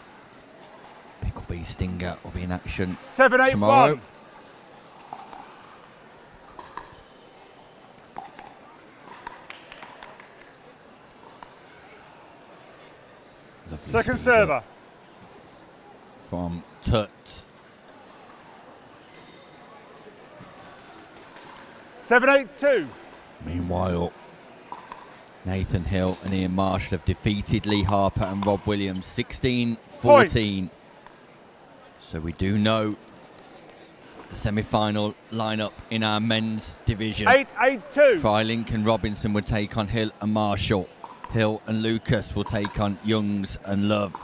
Picklebee Stinger will be in action 7, 8, tomorrow. 1. Second server. From Tut. 7-8-2. Meanwhile, Nathan Hill and Ian Marshall have defeated Lee Harper and Rob Williams 16-14. So we do know the semi-final lineup in our men's division. 8-8-2. Freilink and Robinson will take on Hill and Marshall. Hill and Lucas will take on Youngs and Love.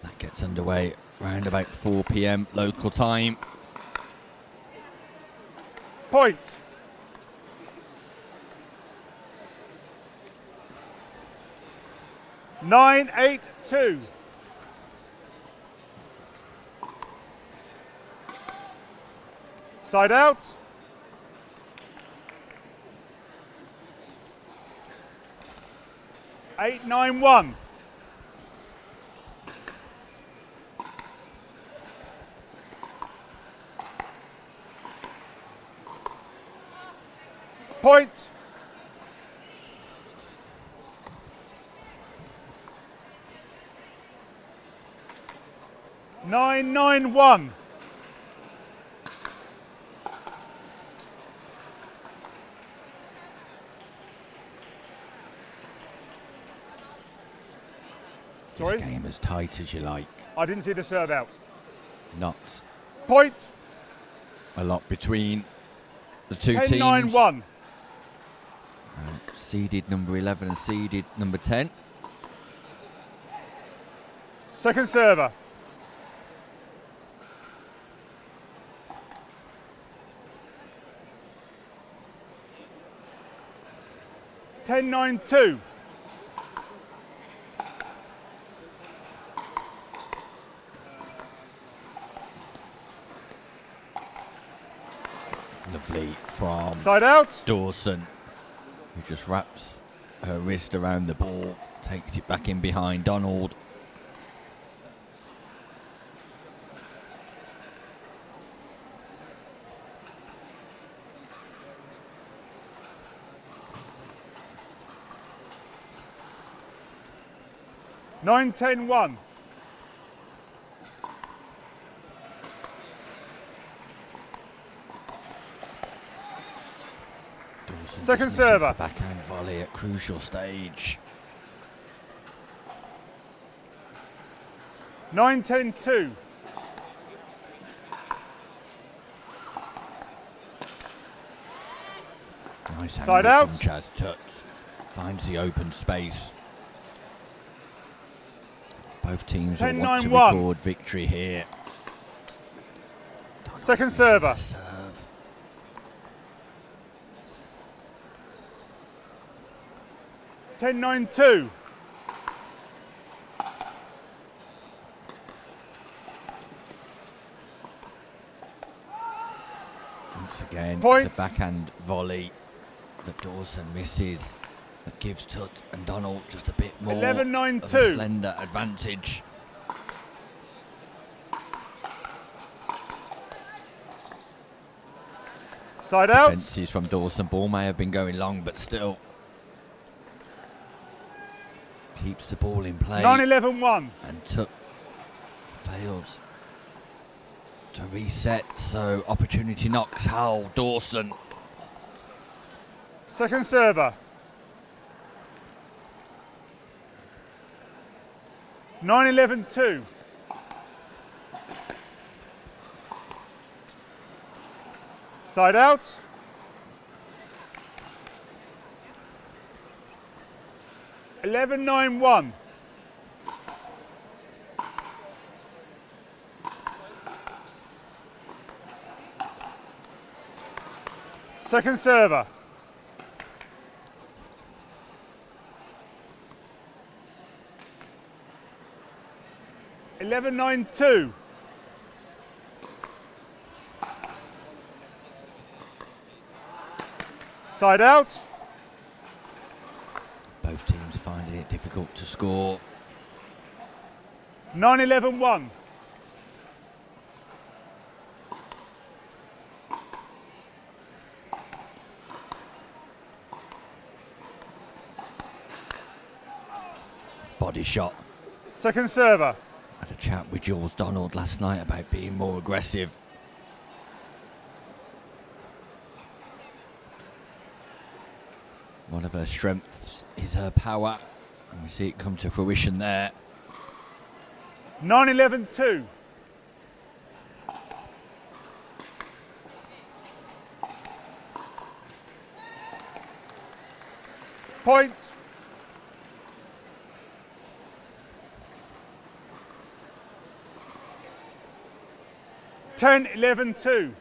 That gets underway around about 4 p.m. local time. Point. 9-8-2. Side out. Eight, 9-1. Point. Nine, 9-1. This game as tight as you like. I didn't see the serve out. Not Point. a lot between the two 10, teams. 9-1. Seeded number 11 and seeded number 10. Second server. Ten, 9-2. Lovely from Side out. Dawson, who just wraps her wrist around the ball, takes it back in behind Donald. Nine, 10-1. Dawson Second just misses server. the backhand volley at crucial stage. 9, 10-2. Nice Side angle out. from Chaz Tut. Finds the open space. Both teams will 10, want to 9-1. record victory here. Second server. Serve. Ten, 9-2. Once again, Point. it's a backhand volley that Dawson misses. That gives Tut and Donald just a bit more 11, 9, of 2. a slender advantage. Side out. Defences from Dawson. Ball may have been going long, but still keeps the ball in play. 9-11-1. And Tut fails to reset, so opportunity knocks Hal Dawson. Second server. 9-11-2. Side out. Eleven, 9-1. Second server. 11-9-2. Side out. Both teams finding it difficult to score. 9-11-1. body shot. Second server. Had a chat with Jules Donald last night about being more aggressive. One of her strengths is her power, and we see it come to fruition there. 9-11-2. Point. Ten, 11-2.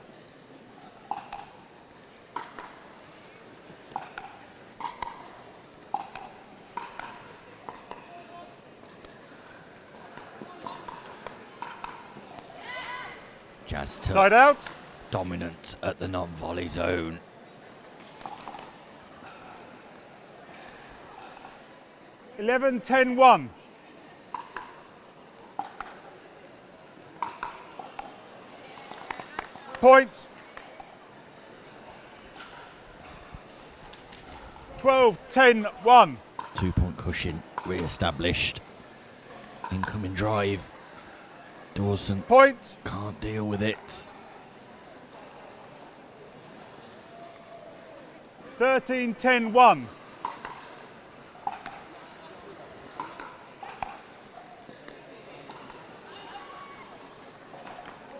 Jazz Side out. Dominant at the non-volley zone. 11-10-1. Point. 12-10-1. 2-point cushion re-established. Incoming drive. Dawson point. Can't deal with it. 13-10-1.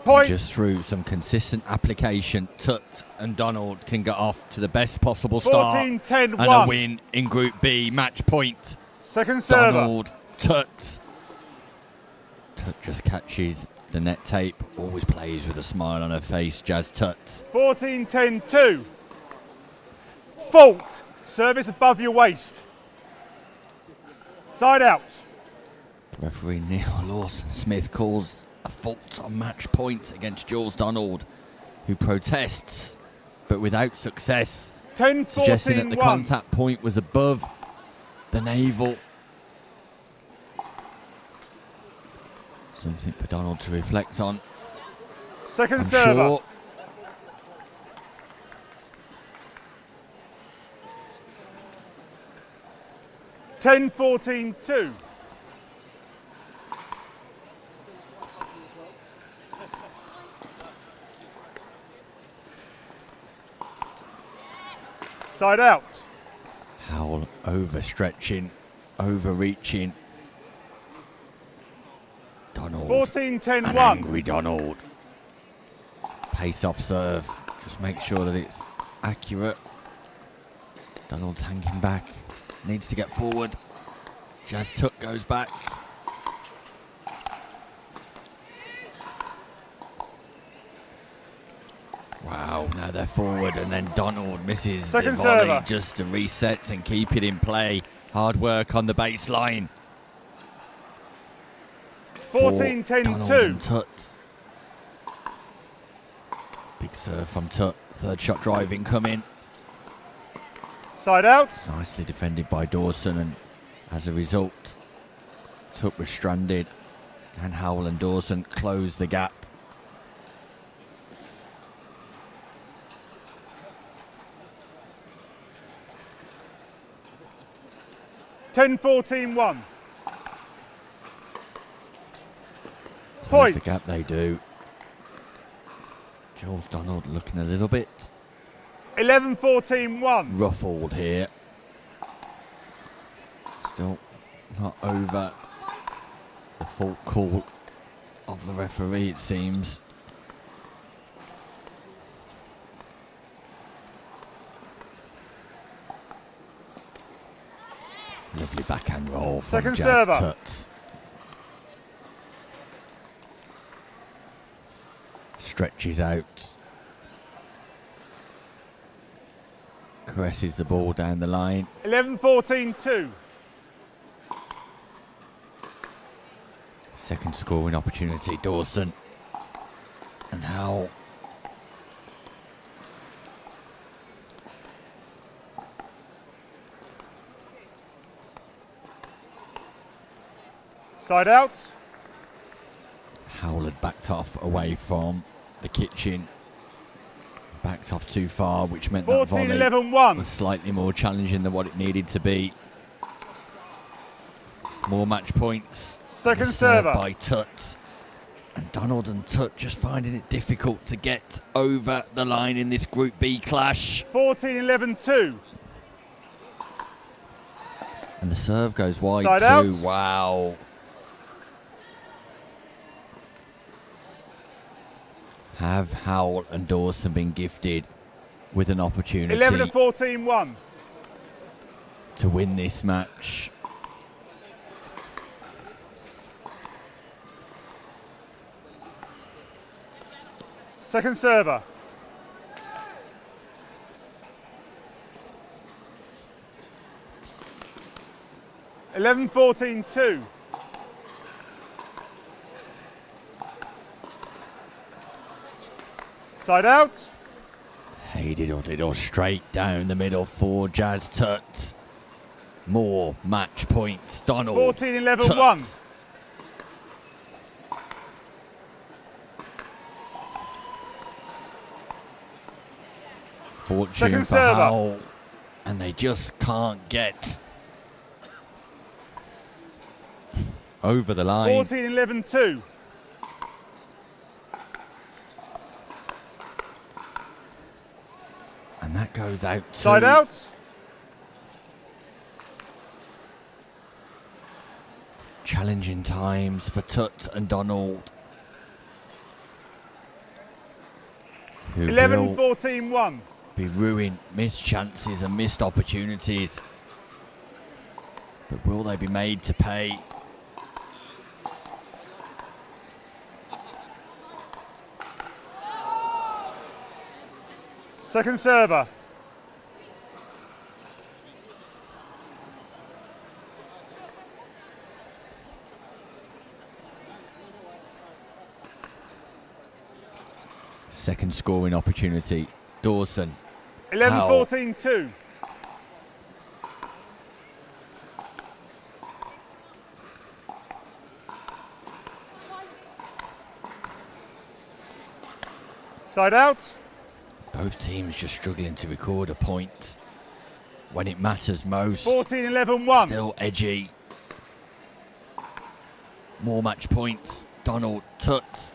Point. Just through some consistent application, Tut and Donald can get off to the best possible start 14-10-1. and a win in Group B. Match point. Second server. Donald, Tut. Tut just catches the net tape, always plays with a smile on her face. Jazz Tut. 14-10-2. Fault. Service above your waist. Side out. Referee Neil Lawson-Smith calls a fault on match point against Jules Donald, who protests, but without success. 10-14-1. Suggesting that the contact point was above the navel. Something for Donald to reflect on. Second I'm server. Sure. 10-14-2. Side out. Howell overstretching, overreaching. Donald. 14-10-1. An angry Donald. Pace off serve. Just make sure that it's accurate. Donald's hanging back. Needs to get forward. Jazz Tut goes back. Wow, now they're forward and then Donald misses Second the volley server. just to reset and keep it in play. Hard work on the baseline. 14-10-2. Donald and Tut. Big serve from Tut. Third shot drive incoming. Side out. Nicely defended by Dawson, and as a result, Tut was stranded. And Howell and Dawson closed the gap. 10-14-1. Close Point. the gap they do. Jules Donald looking a little bit 11-14-1. ruffled here. Still not over the fault call of the referee, it seems. Lovely backhand roll from Second Jazz server. Tut. Stretches out. Caresses the ball down the line. 11-14-2. Second scoring opportunity, Dawson. And Howell. Side out. Howell had backed off away from the kitchen. Backed off too far, which meant that volley 14-11-1. was slightly more challenging than what it needed to be. More match points. Second The serve server. by Tut. And Donald and Tut just finding it difficult to get over the line in this Group B clash. 14-11-2. And the serve goes wide Side too. out. Wow. Have Howell and Dawson been gifted with an opportunity 11-14-1. to win this match? Second server. Eleven, 14-2. Side out. Hey diddle diddle, straight down the middle for Jazz Tut. More match points. Donald 14-11-1. Tut. Fortune Second for server. Howell, and they just can't get over the line. 14-11-2. And that goes out to Side out. challenging times for Tut and Donald. Who 11, will 14-1. be ruined, missed chances and missed opportunities. But will they be made to pay? Second server. Second scoring opportunity. Dawson. 11, Howell. 14-2. Side out. Both teams just struggling to record a point when it matters most. 14-11-1. Still edgy. More match points. Donald Tut.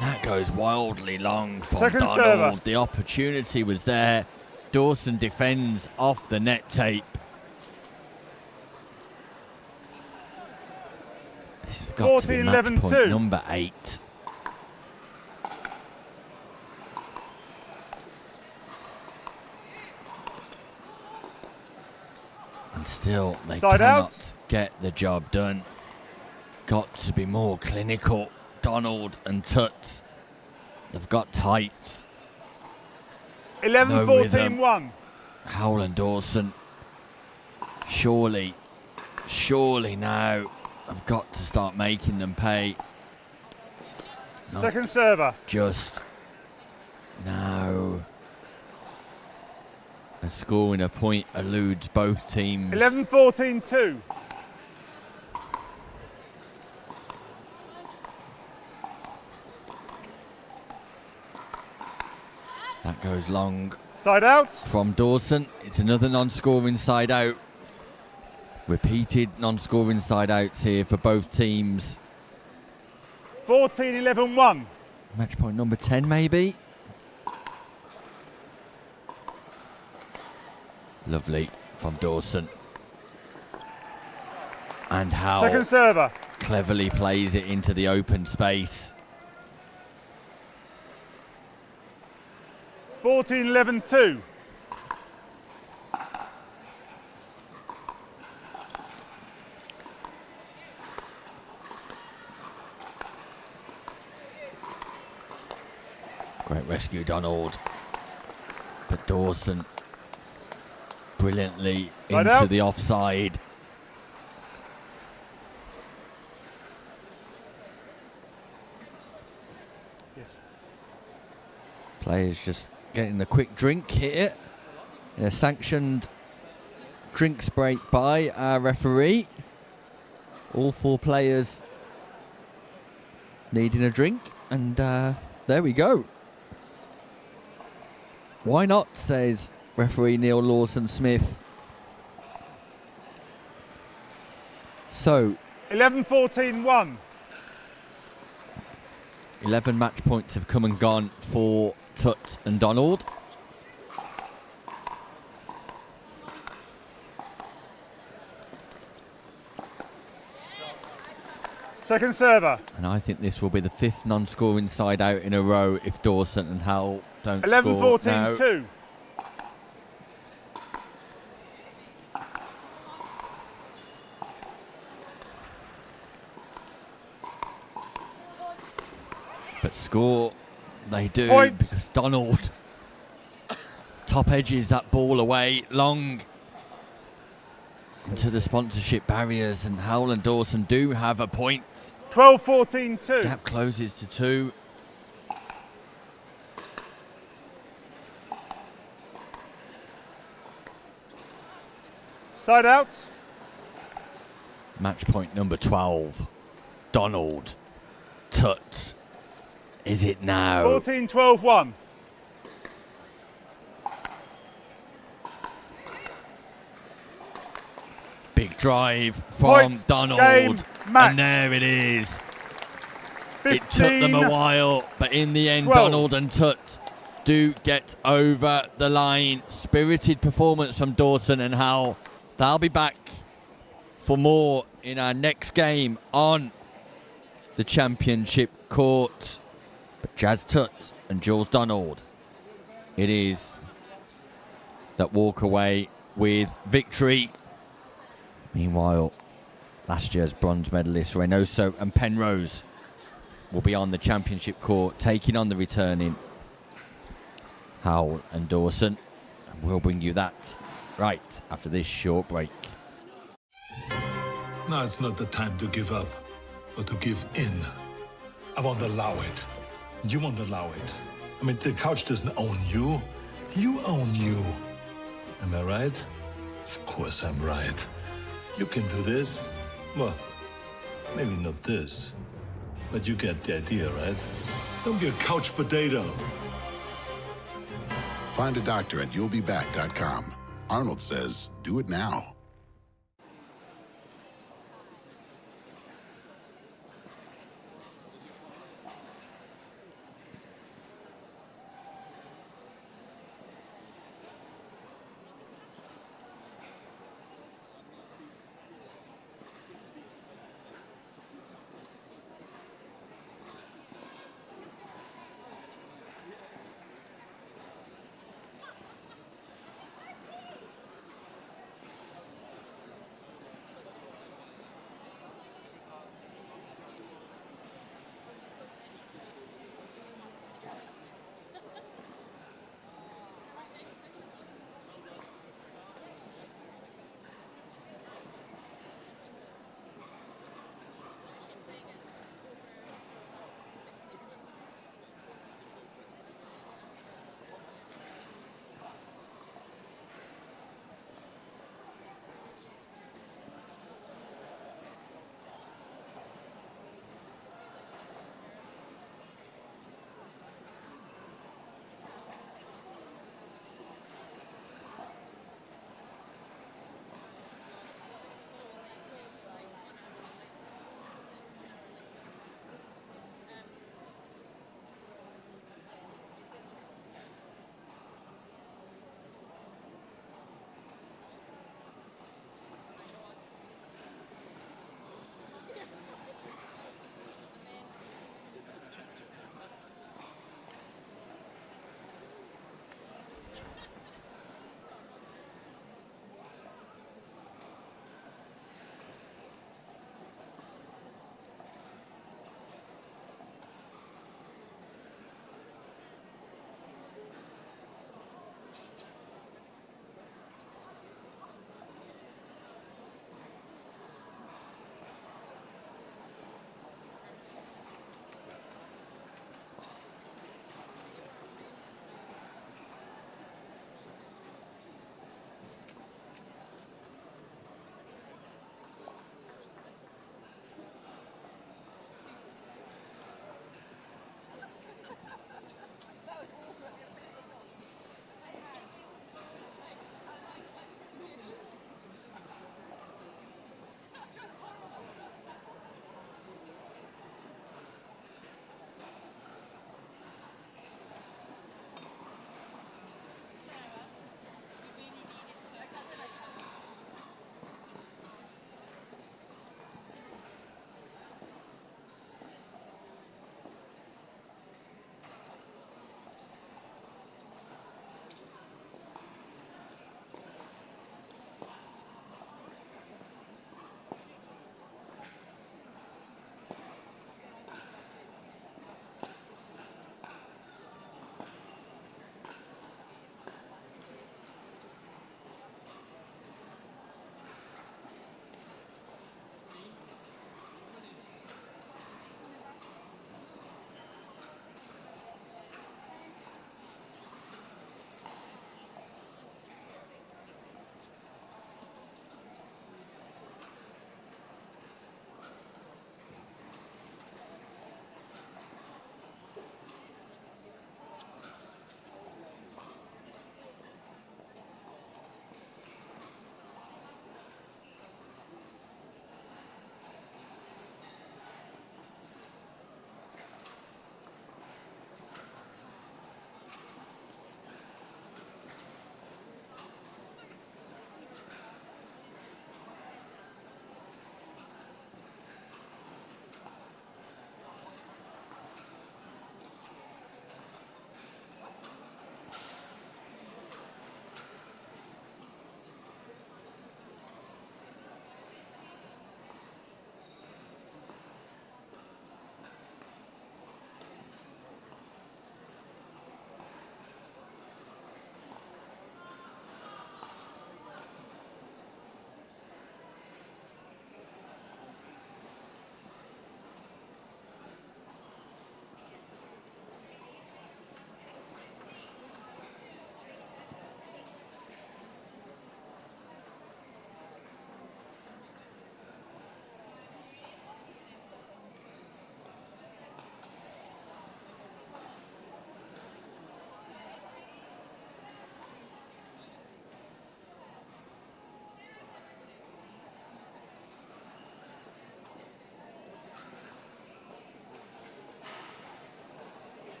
That goes wildly long from Second Donald. server. The opportunity was there. Dawson defends off the net tape. This has got to be match 14-11-2. point number 8. And still, they Side cannot out. get the job done. Got to be more clinical. Donald and Tut, they've got tight. 11, No rhythm. 14-1. Howell and Dawson, surely now I've got to start making them pay. Not Second server. just now. And scoring a point eludes both teams. 11, 14-2. That goes long Side out. from Dawson. It's another non-scoring side out. Repeated non-scoring side outs here for both teams. 14-11-1. Match point number 10 maybe. Lovely from Dawson. And Howell Second server. cleverly plays it into the open space. 14-11-2. Great rescue, Donald. But Dawson brilliantly Right into out. the offside. Yes. Players just getting a quick drink here in a sanctioned drinks break by our referee. All 4 players needing a drink, and there we go. Why not, says referee Neil Lawson-Smith. So 11-14-1. 11 match points have come and gone for Tutt and Donald. Second server. And I think this will be the 5th non-scoring side out in a row if Dawson and Howell don't score. 11-14-2. But score they do Point. because Donald top edges that ball away long into the sponsorship barriers, and Howell and Dawson do have a point. 12-14-2. Gap closes to 2. Side out. Match point number 12. Donald. Tutt. Is it now? 14-12-1. Big drive from Points, Donald. game, match. And there it is. It took them a while, but in the end, 12. Donald and Tutt do get over the line. Spirited performance from Dawson and Howell. They'll be back for more in our next game on the championship court. But Jazz Tutt and Jules Donald, it is that walk away with victory. Meanwhile, last year's bronze medalists Reynoso and Penrose will be on the championship court, taking on the returning Howell and Dawson. And we'll bring you that right after this short break. Now it's not the time to give up, but to give in. I won't allow it. You won't allow it. I mean, the couch doesn't own you. You own you. Am I right? Of course I'm right. You can do this. Well, maybe not this, but you get the idea, right? Don't be a couch potato. Find a doctor at you'llbeback.com. Arnold says, do it now.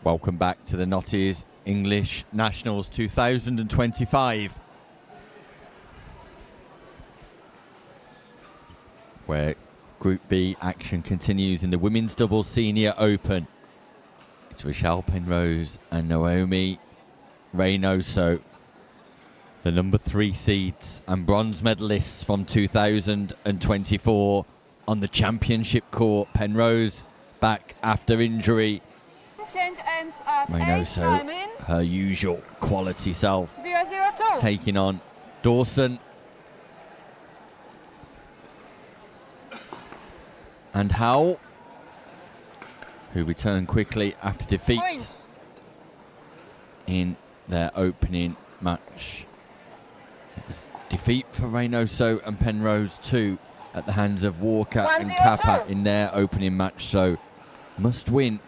Welcome back to the Notties English Nationals 2025, where Group B action continues in the Women's Doubles Senior Open. It's Rochelle Penrose and Naomi Reynoso, the number 3 seeds and bronze medalists from 2024 on the championship court. Penrose back after injury. Change ends at Reynoso, her usual quality self, 0-0-2. taking on Dawson. And Howell, who returned quickly after defeat in their opening match. It was defeat for Reynoso and Penrose too at the hands of Walker and Kappa in their opening match, so must win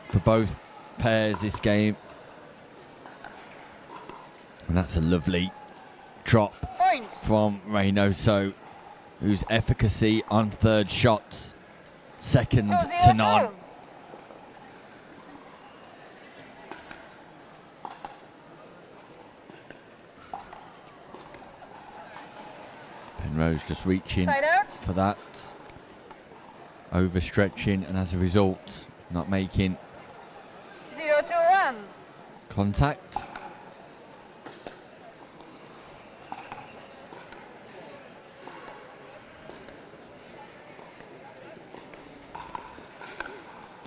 for both pairs this game. And that's a lovely drop from Reynoso, whose efficacy on third shots second to none. Penrose just reaching for that, overstretching, and as a result not making 0-2-1. contact.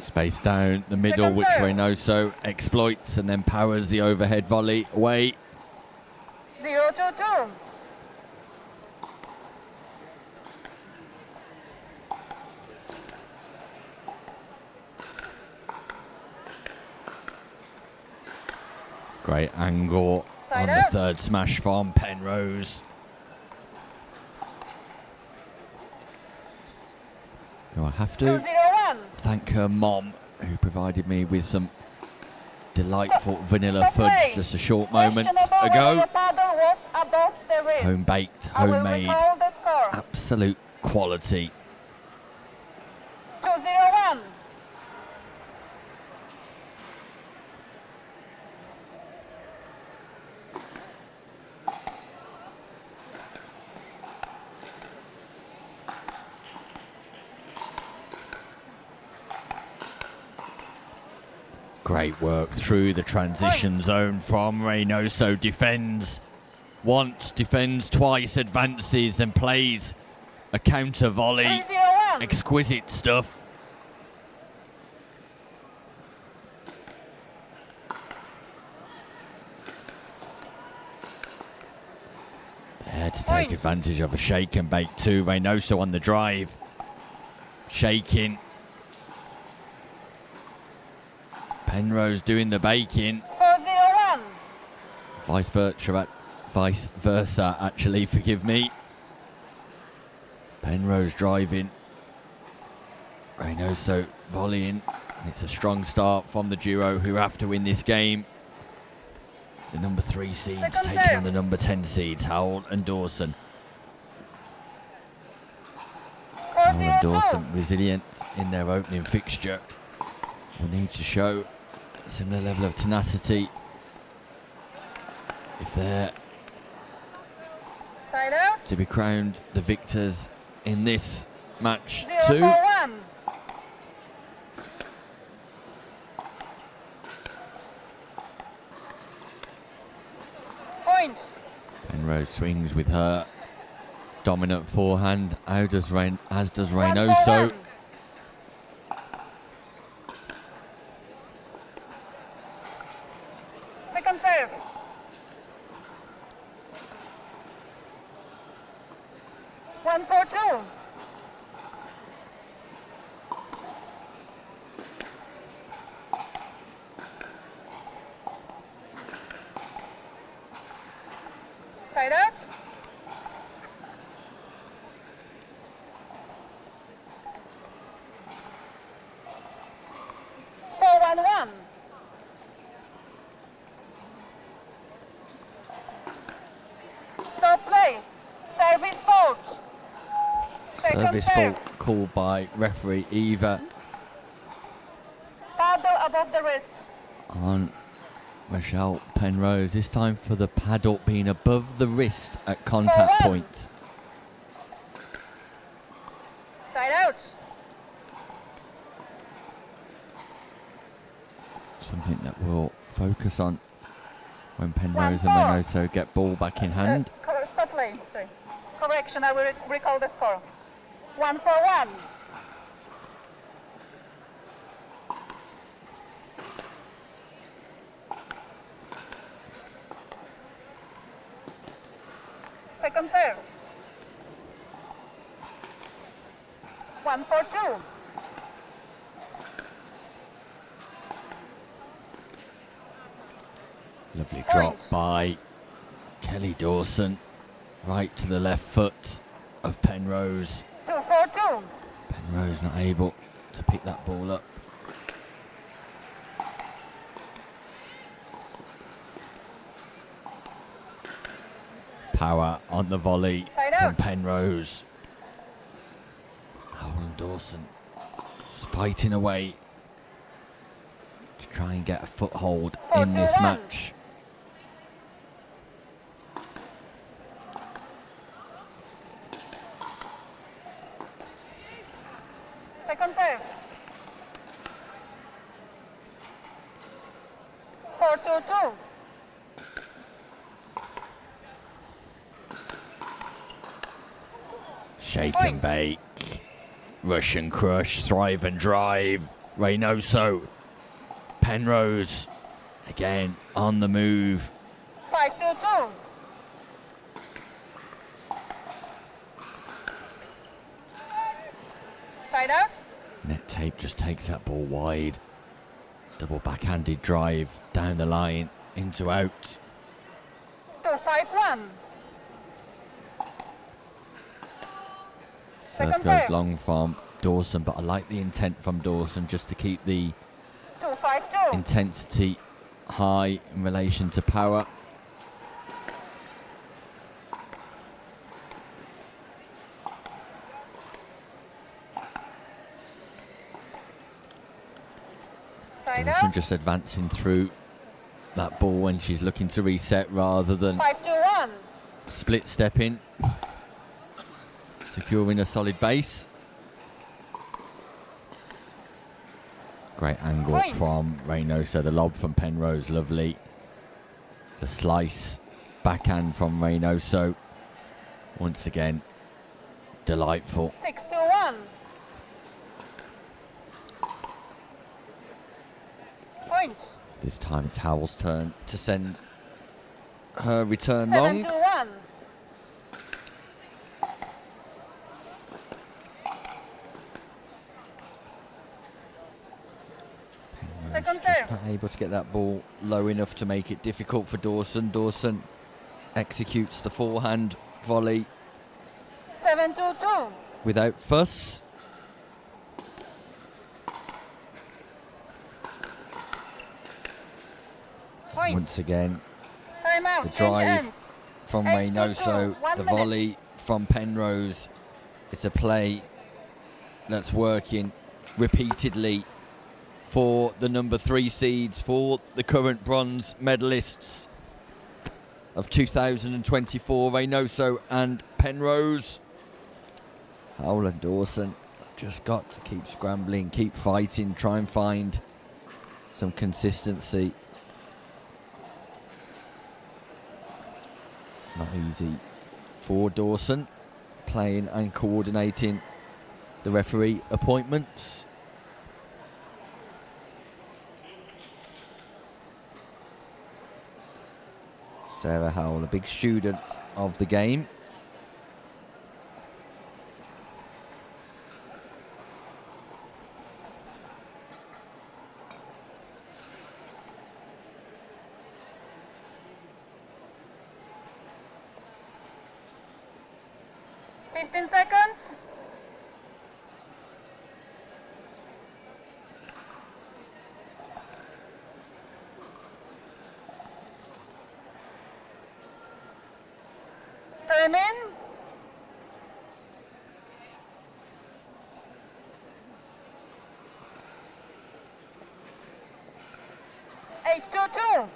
Space down the middle, which Reynoso exploits and then powers the overhead volley away. 0-2-2. Great angle on the third smash from Penrose. Oh, I have to thank her mom, who provided me with some delightful vanilla fudge just a short moment ago. Home baked, homemade, absolute quality. 2-0-1. Great work through the transition zone from Reynoso. Defends once, defends twice, advances and plays a counter volley. 3-0-1. Exquisite stuff. There to take advantage of a shake and bake too. Reynoso on the drive. Shaking. Penrose doing the baking. 4-0-1. Vice versa, actually, forgive me. Penrose driving. Reynoso volleying. It's a strong start from the duo who have to win this game. The number 3 seeds taking on the number 10 seeds, Howell and Dawson. Howell and Dawson resilient in their opening fixture. Will need to show a similar level of tenacity if they're to be crowned the victors in this match too. 0-4-1. Point. Penrose swings with her dominant forehand, as does Reynoso. Second serve. One for two. Side out. Four, 1-1. Stop play. Service fault. Service fault called by referee Eva. Paddle above the wrist. on Michelle Penrose. This time for the paddle being above the wrist at contact point. Side out. Something that we'll focus on when Penrose and Reynoso get ball back in hand. Stop play. Sorry. Correction. I will recall the score. 1-1. Second serve. 1-2. Lovely drop by Kelly Dawson, right to the left foot of Penrose. 2-4-2. Penrose not able to pick that ball up. Power on the volley Side from out. Penrose. Howland Dawson is fighting away to try and get a foothold in this 4-2-1. match. Second serve. 4-2-2. Shake and bake. Russian crush, thrive and drive. Reynoso. Penrose. Again on the move. 5-2-2. Side out. Net tape just takes that ball wide. Double backhanded drive down the line into out. 2-5-1. Serve Second goes serve. long from Dawson, but I like the intent from Dawson just to keep the 2-5-2. intensity high in relation to power. Side Dawson out. just advancing through that ball when she's looking to reset rather than 5-2-1. split stepping. Securing a solid base. Great angle Point. from Reynoso. The lob from Penrose, lovely. The slice, backhand from Reynoso. Once again, delightful. 6-2-1. Point. This time it's Howell's turn to send her return long. 7-2-1. Second serve. Not able to get that ball low enough to make it difficult for Dawson. Dawson executes the forehand volley 7-2-2. without fuss. Point. Once again, Time out. the Change drive ends. from 8-2-2. Reynoso, 1 the minute. volley from Penrose. It's a play that's working repeatedly for the number 3 seeds, for the current bronze medalists of 2024, Reynoso and Penrose. Howland Dawson just got to keep scrambling, keep fighting, try and find some consistency. Not easy for Dawson, playing and coordinating the referee appointments. Sarah Howell, a big student of the game. Seconds. Time in. 3-8-2-2.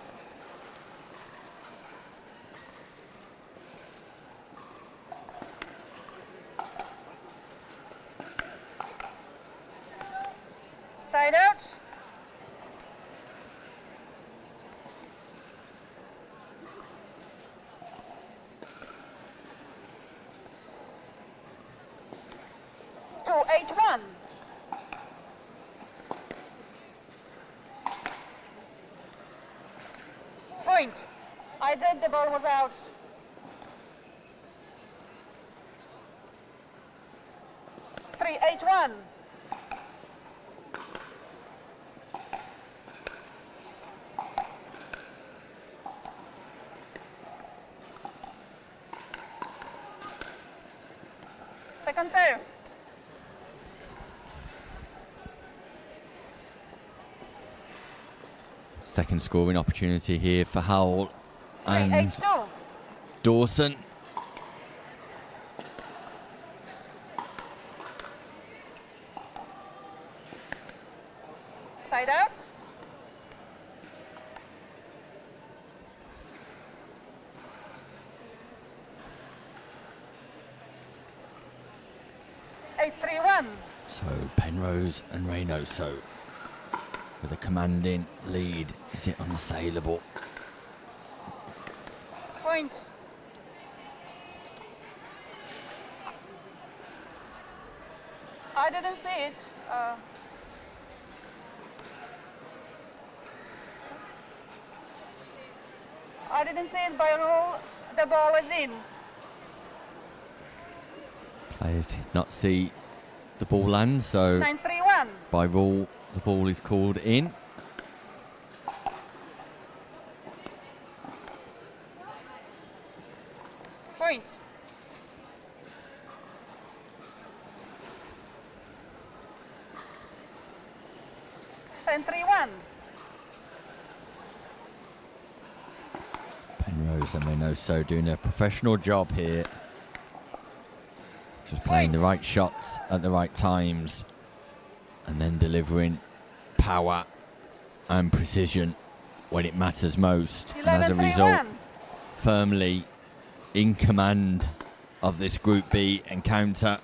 Side out. Two, 8-1. Point. I did, the ball was out. Three, 8-1. Second serve. Second scoring opportunity here for Howell and 3-8-2. Dawson. Side out. Eight, 3-1. So Penrose and Reynoso with a commanding lead. Is it unassailable? Point. I didn't see it. I didn't see it by rule. The ball is in. Players did not see the ball land, so 9-3-1. by rule the ball is called in. Point. And 3-1. Penrose and Reynoso doing a professional job here. Just playing the right shots at the right times and then delivering power and precision when it matters most. And as a result, firmly in command of this Group B encounter.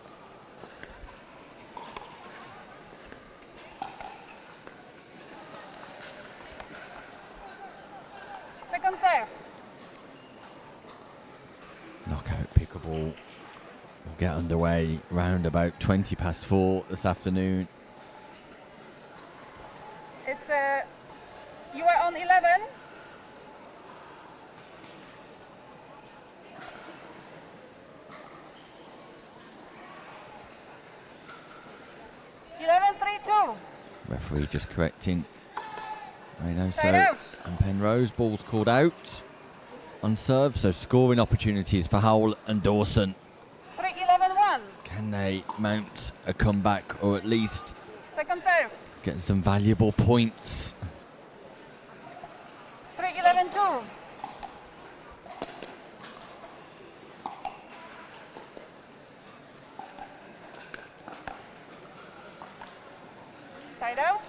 Second serve. Knockout pickleball will get underway round about 20 past 4 this afternoon. It's you are on 11. Referee just correcting Side Reynoso out. and Penrose. Ball's called out on serve, so scoring opportunities for Howell and Dawson. 3-11-1. Can they mount a comeback or at least Second serve. get some valuable points? 3-11-2. Side out.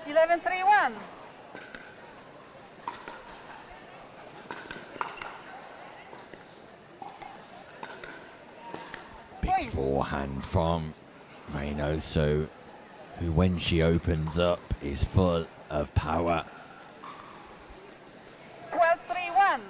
Eleven, 3-1. Big forehand from Reynoso, who when she opens up is full of power. 12-3-1.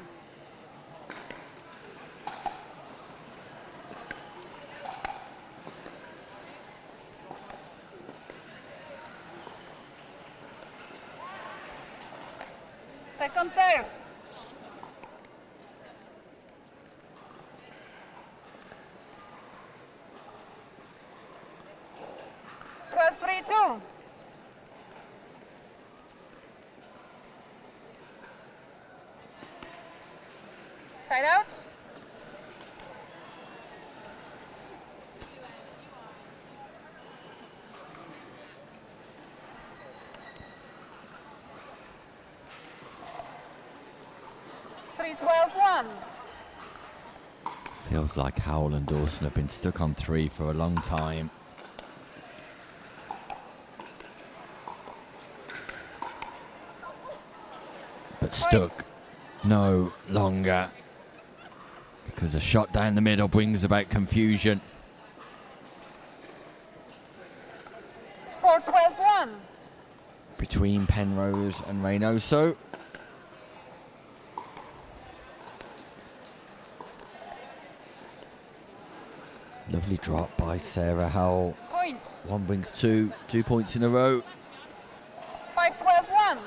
Second serve. Plus 3-2. Side out. Three, 12-1. Feels like Howell and Dawson have been stuck on 3 for a long time. But stuck no longer, because a shot down the middle brings about confusion. 4-12-1. Between Penrose and Reynoso. Lovely drop by Sarah Howell. Point. 1 brings 2, 2 points in a row. 5-12-1.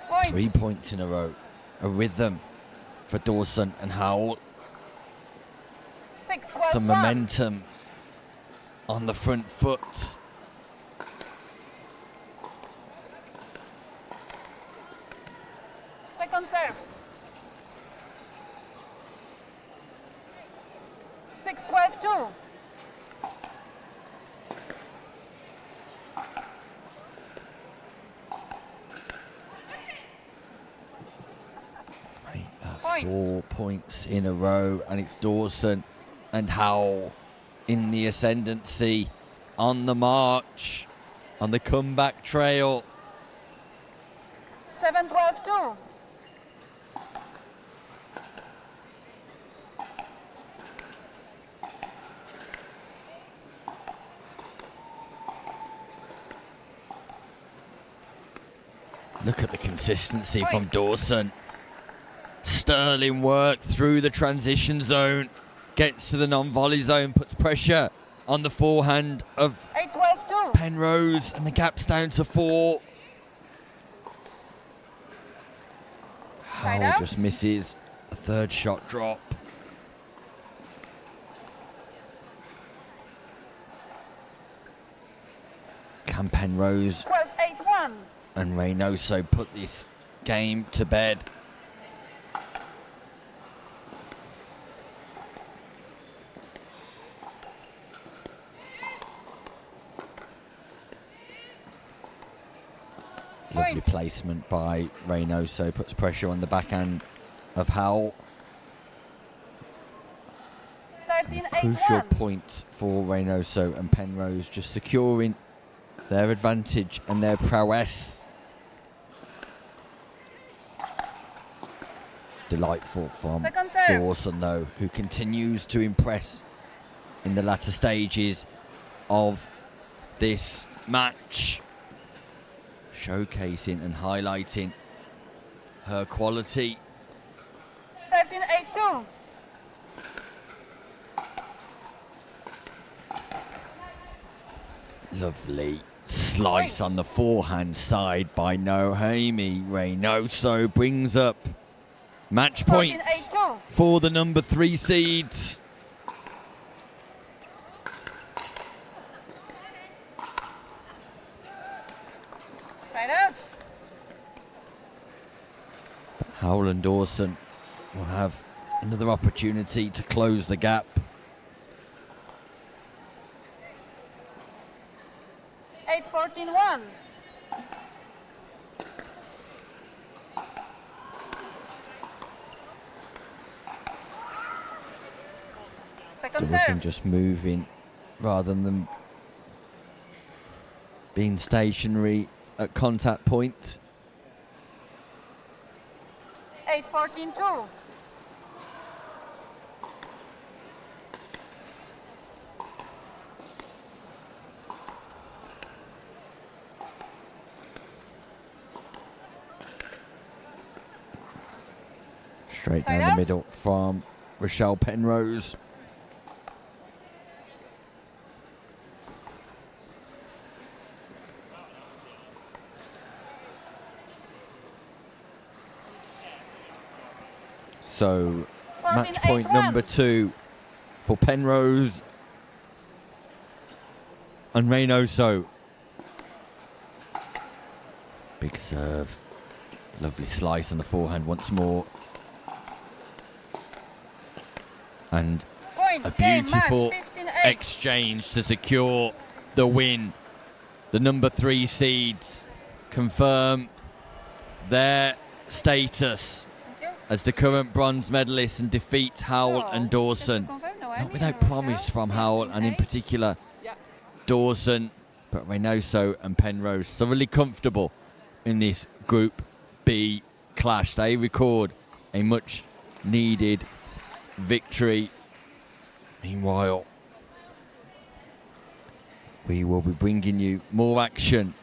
Point. 3 points in a row. A rhythm for Dawson and Howell. 6-12-1. Some momentum on the front foot. Second serve. 6-12-2. Point. 4 points in a row, and it's Dawson and Howell in the ascendancy, on the march, on the comeback trail. 7-12-2. Look at the consistency from Dawson. Sterling work through the transition zone, gets to the non-volley zone, puts pressure on the forehand of 8-12-2. Penrose, and the gap's down to 4. Side Howell out. just misses a third shot drop. Can Penrose 12-8-1. and Reynoso put this game to bed? Lovely placement by Reynoso, puts pressure on the backhand of Howell. 13-8-1. Crucial point for Reynoso and Penrose, just securing their advantage and their prowess. Delightful from Second serve. Dawson, though, who continues to impress in the latter stages of this match, showcasing and highlighting her quality. 13-8-2. Lovely slice on the forehand side by Nohemi. Reynoso brings up match point 14-8-2. for the number 3 seeds. Side out. Howell and Dawson will have another opportunity to close the gap. 8-14-1. Second Dawson serve. just moving rather than being stationary at contact point. 8-14-2. Straight Side down out. the middle from Rochelle Penrose. So, match point 14-8-1. number 2 for Penrose and Reynoso. Big serve. Lovely slice on the forehand once more. And Point. a Game, match, beautiful 15-8. exchange to secure the win. The number 3 seeds confirm their status as the current bronze medalists and defeat Howell and Dawson. Not without promise from Howell, and in particular Dawson, but Reynoso and Penrose thoroughly comfortable in this Group B clash. They record a much needed victory. Meanwhile, we will be bringing you more action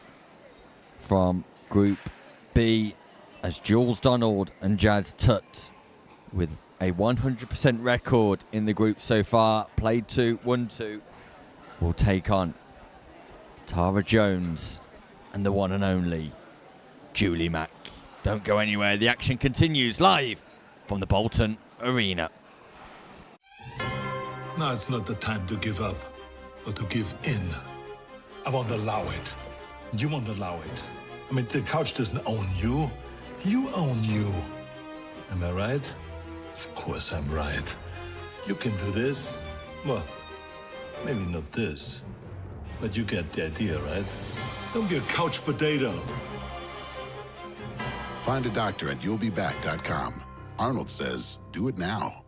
from Group B as Jules Donald and Jazz Tutt, with a 100% record in the group so far, played 2, won 2, will take on Tara Jones and the one and only Julie Mack. Don't go anywhere, the action continues live from the Bolton Arena. Now it's not the time to give up, but to give in. I won't allow it. You won't allow it. I mean, the couch doesn't own you. You own you. Am I right? Of course I'm right. You can do this. Well, maybe not this, but you get the idea, right? Don't be a couch potato. Find a doctor at you'llbeback.com. Arnold says, do it now.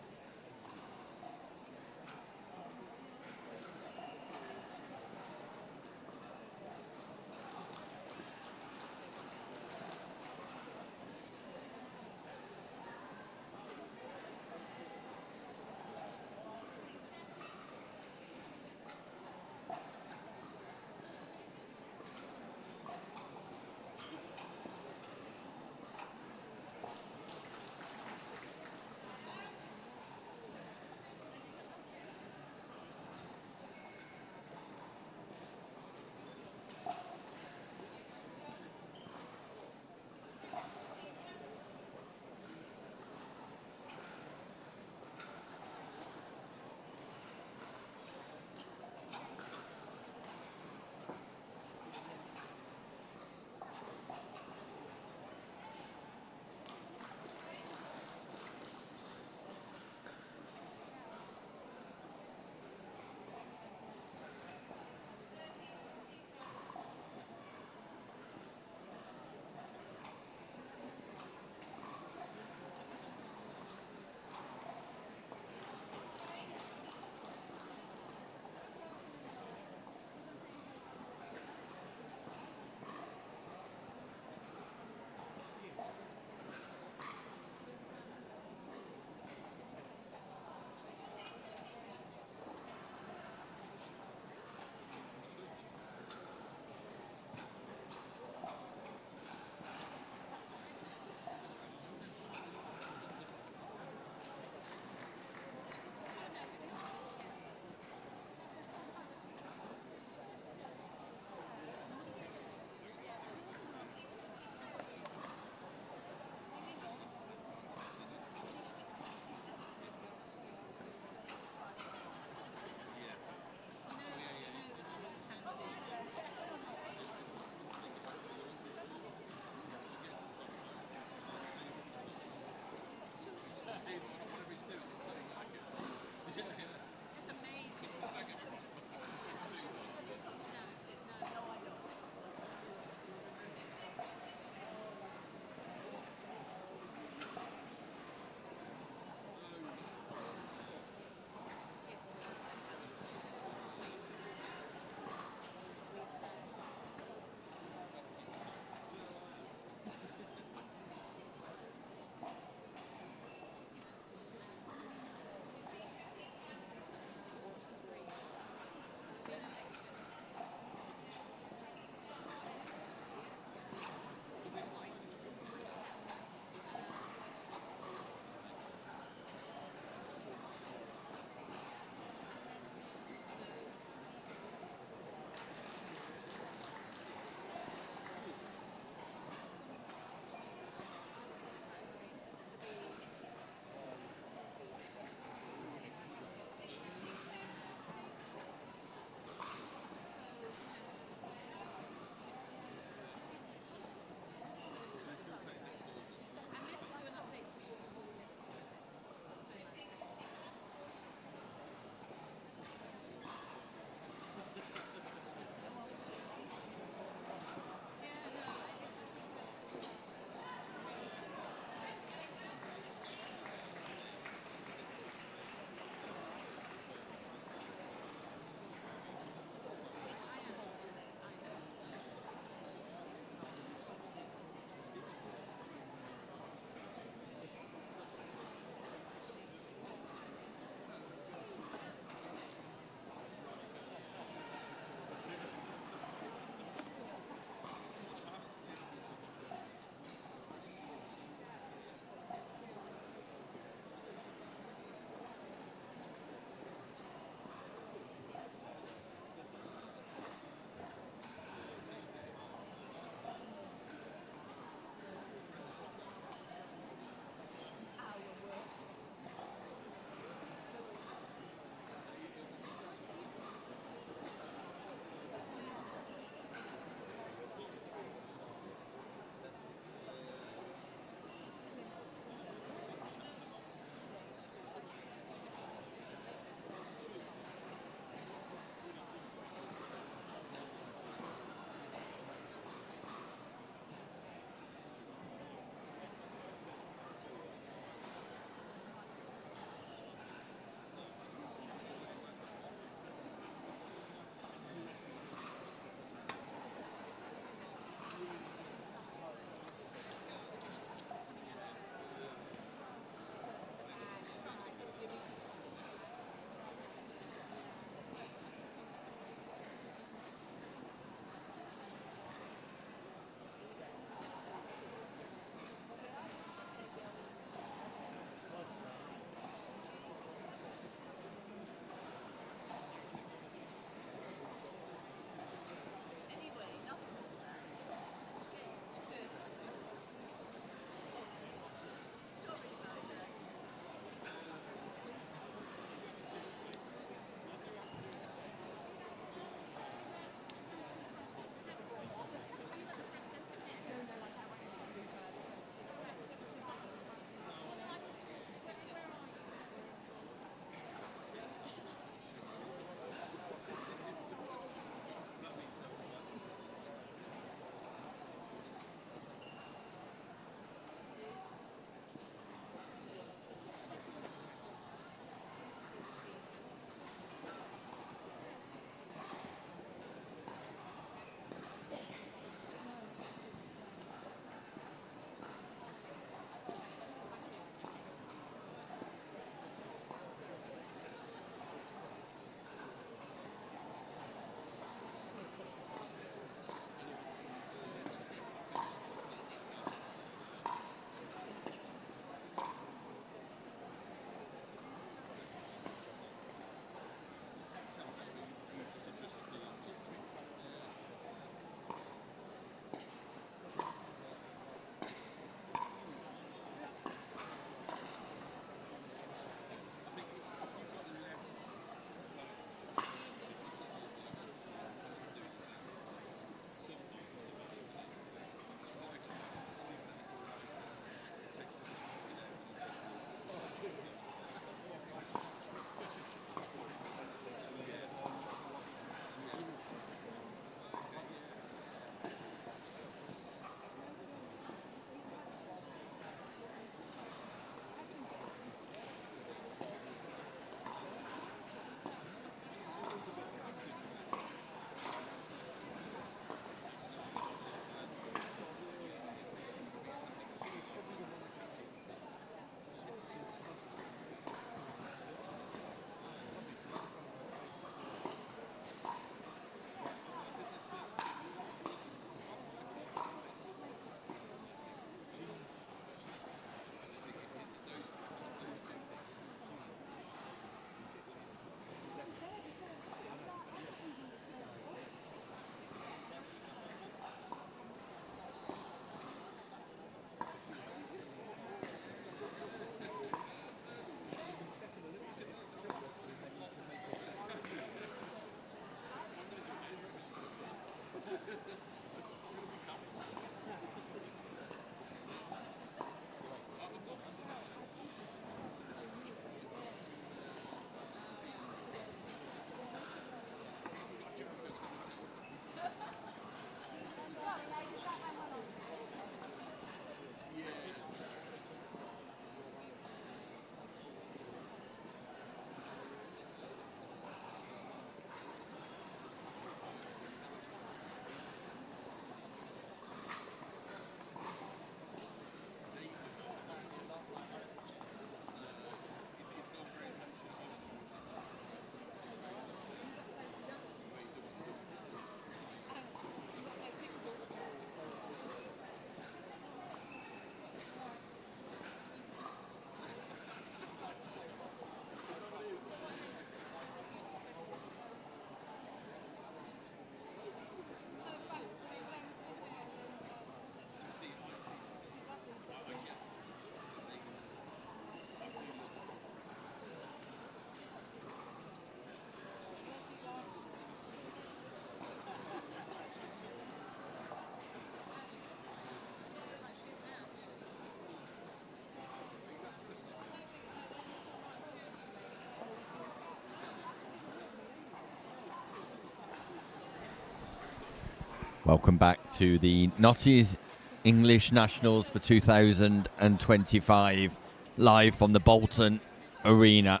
Welcome back to the Notties English Nationals for 2025, live from the Bolton Arena.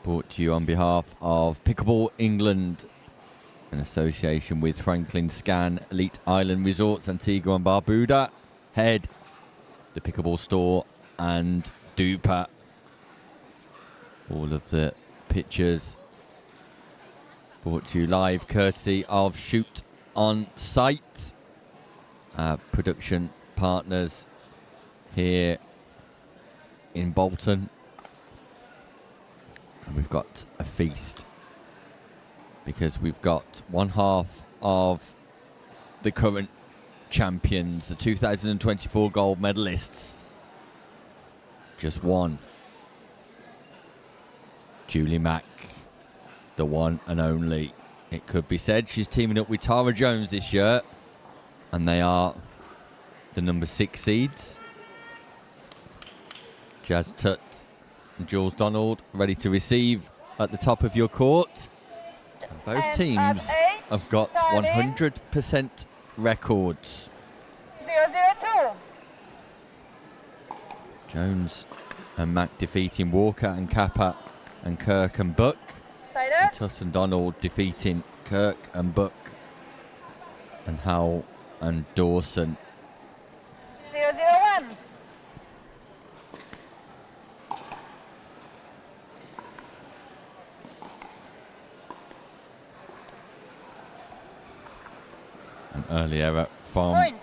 Brought to you on behalf of Pickleball England, in association with Franklin Scan, Elite Island Resorts, Antigua and Barbuda, Head, the Pickleball Store, and Duper. All of the pictures brought to you live courtesy of Shoot On Site, production partners here in Bolton. And we've got a feast because we've got one half of the current champions, the 2024 gold medalists. Just one. Julie Mack, the one and only. It could be said she's teaming up with Tara Jones this year, and they are the number 6 seeds. Jazz Tutt and Jules Donald ready to receive at the top of your court. And both teams have got 100% records. 002. Jones and Mack defeating Walker and Kappa and Kirk and Buck. Side And out. Tutt and Donald defeating Kirk and Buck and Howell and Dawson. 001. An early error from Point.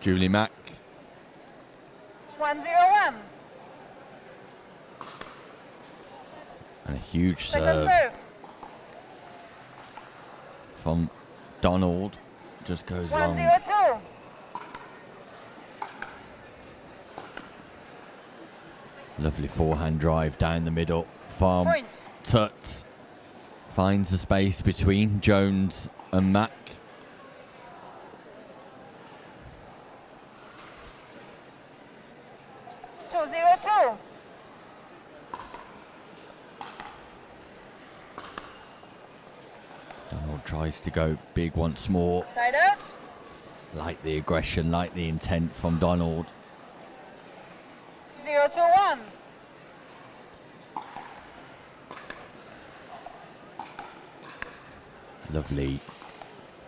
Julie Mack. 101. And a huge Second serve serve. from Donald. Just goes long. 102. Lovely forehand drive down the middle from Point. Tutt. Finds the space between Jones and Mack. Two 02. Donald tries to go big once more. Side out. Like the aggression, like the intent from Donald. 021. Lovely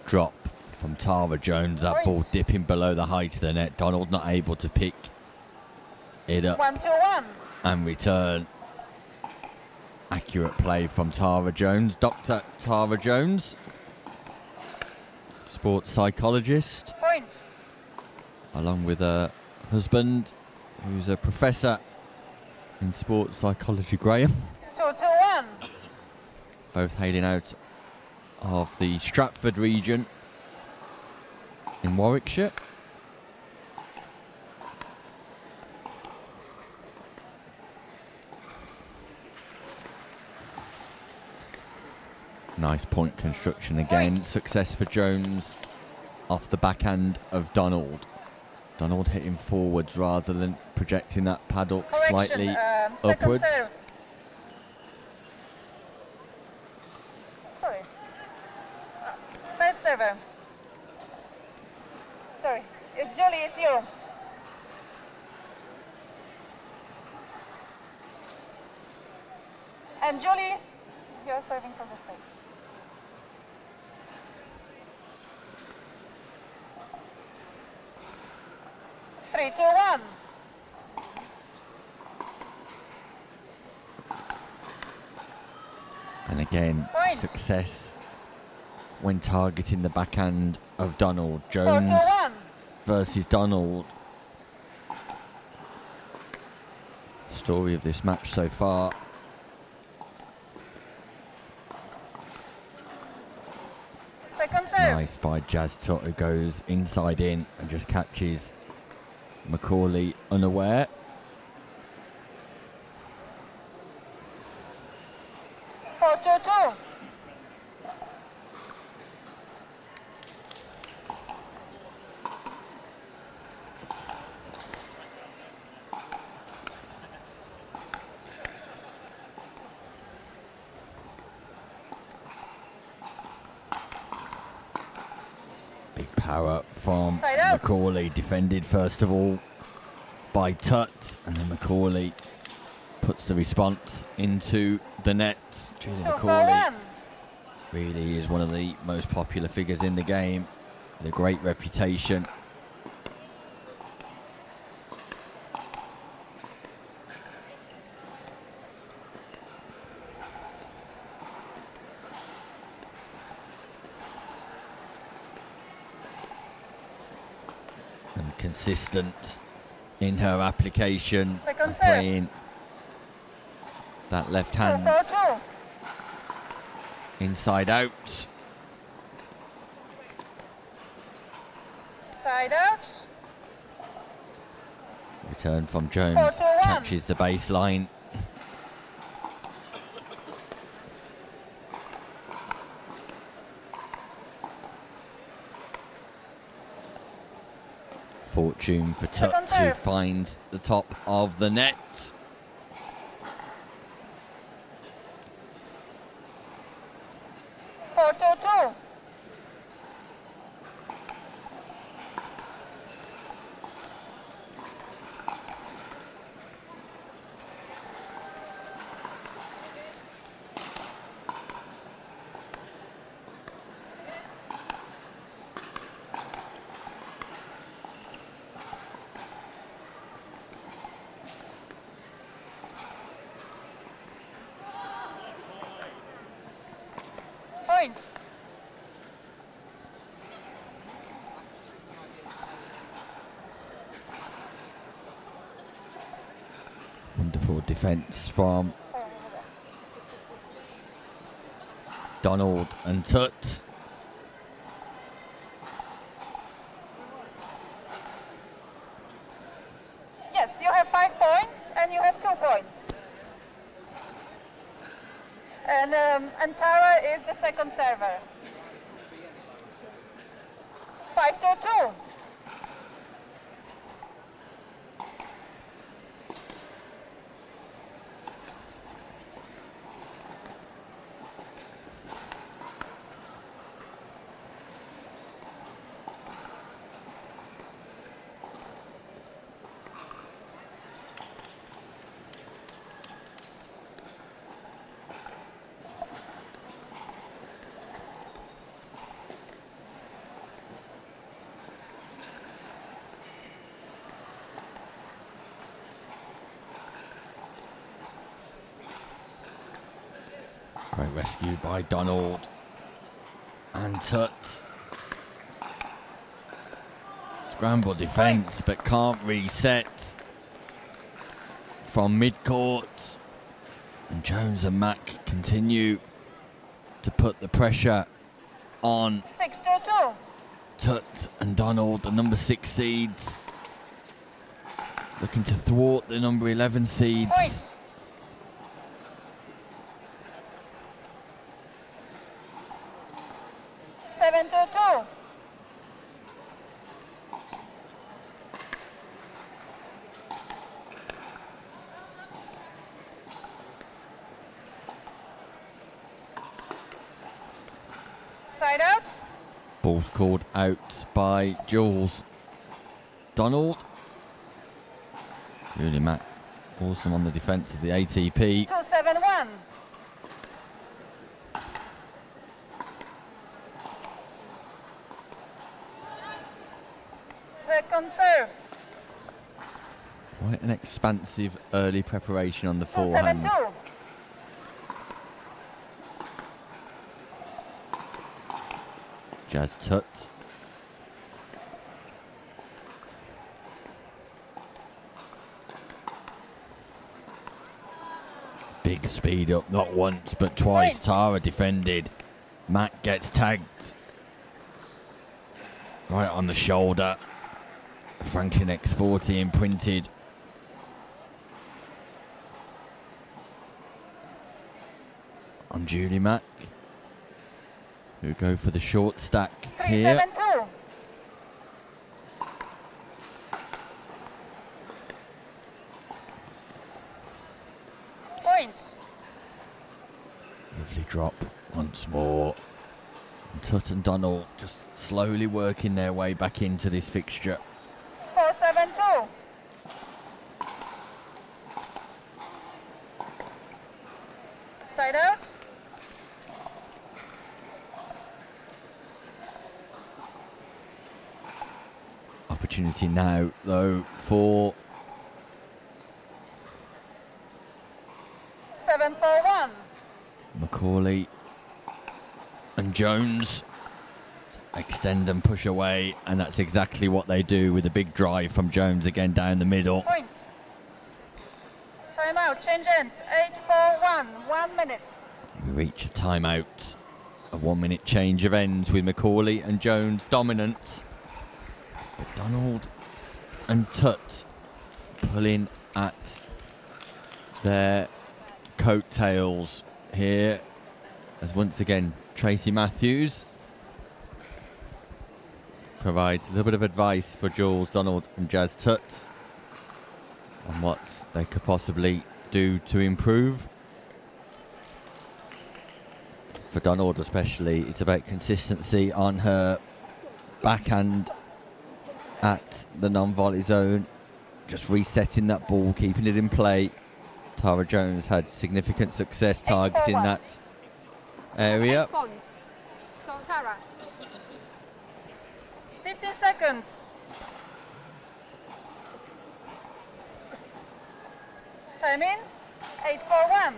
drop from Tara Jones. That ball dipping below the height of the net. Donald not able to pick it up 121. and return. Accurate play from Tara Jones. Dr. Tara Jones, sports psychologist, Point. along with her husband, who's a professor in sports psychology, Graham. 221. Both hailing out of the Stratford region in Warwickshire. Nice point construction again. Success for Jones off the backhand of Donald. Donald hitting forwards rather than projecting that paddle Correction, slightly second upwards. serve. Sorry. First server. Sorry. It's Julie, it's you. And Julie, you're serving from the side. Three, two, one. And again, Point. success when targeting the backhand of Donald. 4, 2, Jones 1. versus Donald. Story of this match so far. Second serve. Nice by Jazz Tutt, who goes inside in and just catches Macaulay unaware. Four, two, two. Power from Side out. Macaulay, defended first of all by Tut, and then Macaulay puts the response into the net. Julie 2 for Macaulay 1. really is one of the most popular figures in the game, with a great reputation. And consistent in her application, Second of serve. playing that left 2 hand for 2. inside out. Side out. Return from Jones, 4-1. catches the baseline. Fortune for Tut, Second who serve. finds the top of the net. Four, 2-2. Points. Wonderful defence from Donald and Tut. Yes, you have 5 points and you have 2 points. And Tara is the second server. 5-2. Great rescue by Donald and Tut. Scramble defence, but can't reset from mid-court. And Jones and Mack continue to put the pressure on 6-2. Tut and Donald, the number 6 seeds, looking to thwart the number 11 seeds. Points. Seven, 2-2. Side out. Ball's called out by Jules. Donald. Really, Matt. Awesome on the defence of the ATP. 2-7-1. Second serve. Quite an expansive early preparation on the forehand. 2-7-2. Jazz Tut. Big speed up, not once but twice. Tara defended. Matt gets tagged. Right on the shoulder. Franklin X40 imprinted. On Julie Mack, who go for the short stack here. 3-7-2. Points. Lovely drop once more. Tutt and Donald just slowly working their way back into this fixture. 4-7-2. Side out. Opportunity now, though, for 7-4-1. Macaulay and Jones. Extend and push away, and that's exactly what they do with a big drive from Jones again down the middle. Point. Time out. Change ends. 8-4-1. 1 minute. We reach a timeout. A 1 minute change of ends with Macaulay and Jones dominant. But Donald and Tutt pulling at their coattails here, as once again Tracy Matthews provides a little bit of advice for Jules Donald and Jazz Tutt on what they could possibly do to improve. For Donald especially, it's about consistency on her backhand at the non-volley zone, just resetting that ball, keeping it in play. Tara Jones had significant success targeting that area. 8 points. So Tara. 15 seconds. Time in. 8-4-1.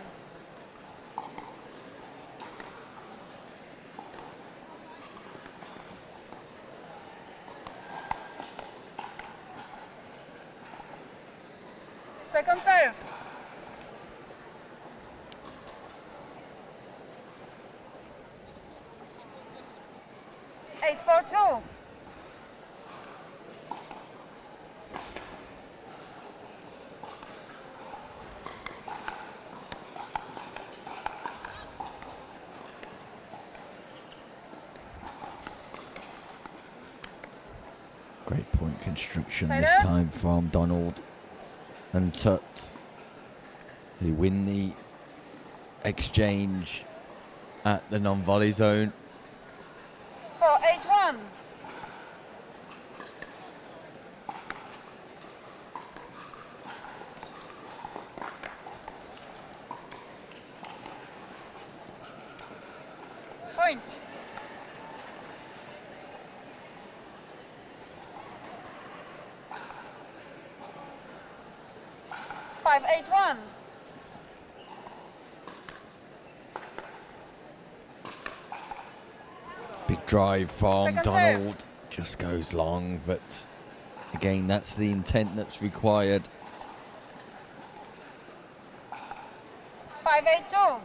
Second serve. 8-4-2. Great point construction Side this out. time from Donald and Tutt, who win the exchange at the non-volley zone. 4-8-1. Point. Five, 8-1. Big drive from Second serve. Donald, just goes long, but again, that's the intent that's required. 5-8-2.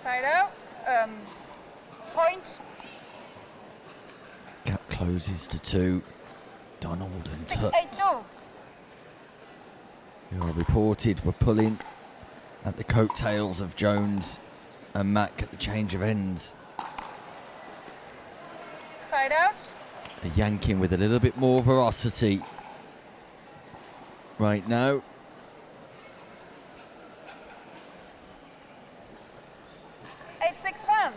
Side out. Point. Gap closes to 2. Donald and Tutt, 6-8-2. who are reported were pulling at the coattails of Jones and Mack at the change of ends. Side out. They're yanking with a little bit more ferocity right now. Eight, 6-1.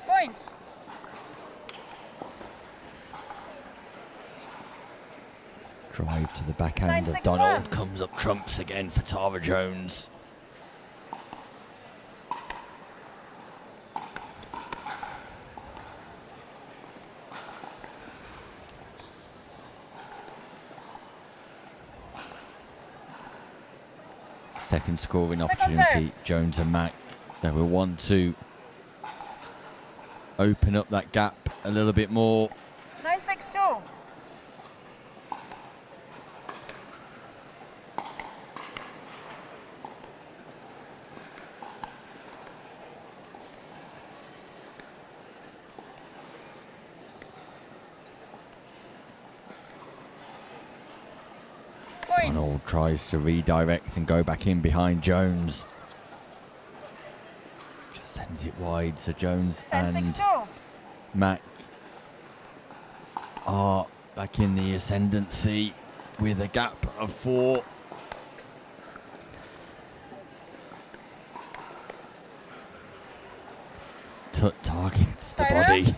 Point. Drive to the backhand of 9-6-1. Donald comes up trumps again for Tara Jones. Second scoring Second opportunity, serve. Jones and Mack. They will want to open up that gap a little bit more. 9-6-2. Point. Donald tries to redirect and go back in behind Jones. Sends it wide, so Jones 10, and 6-2. Mac are back in the ascendancy with a gap of 4. Tut targets the body,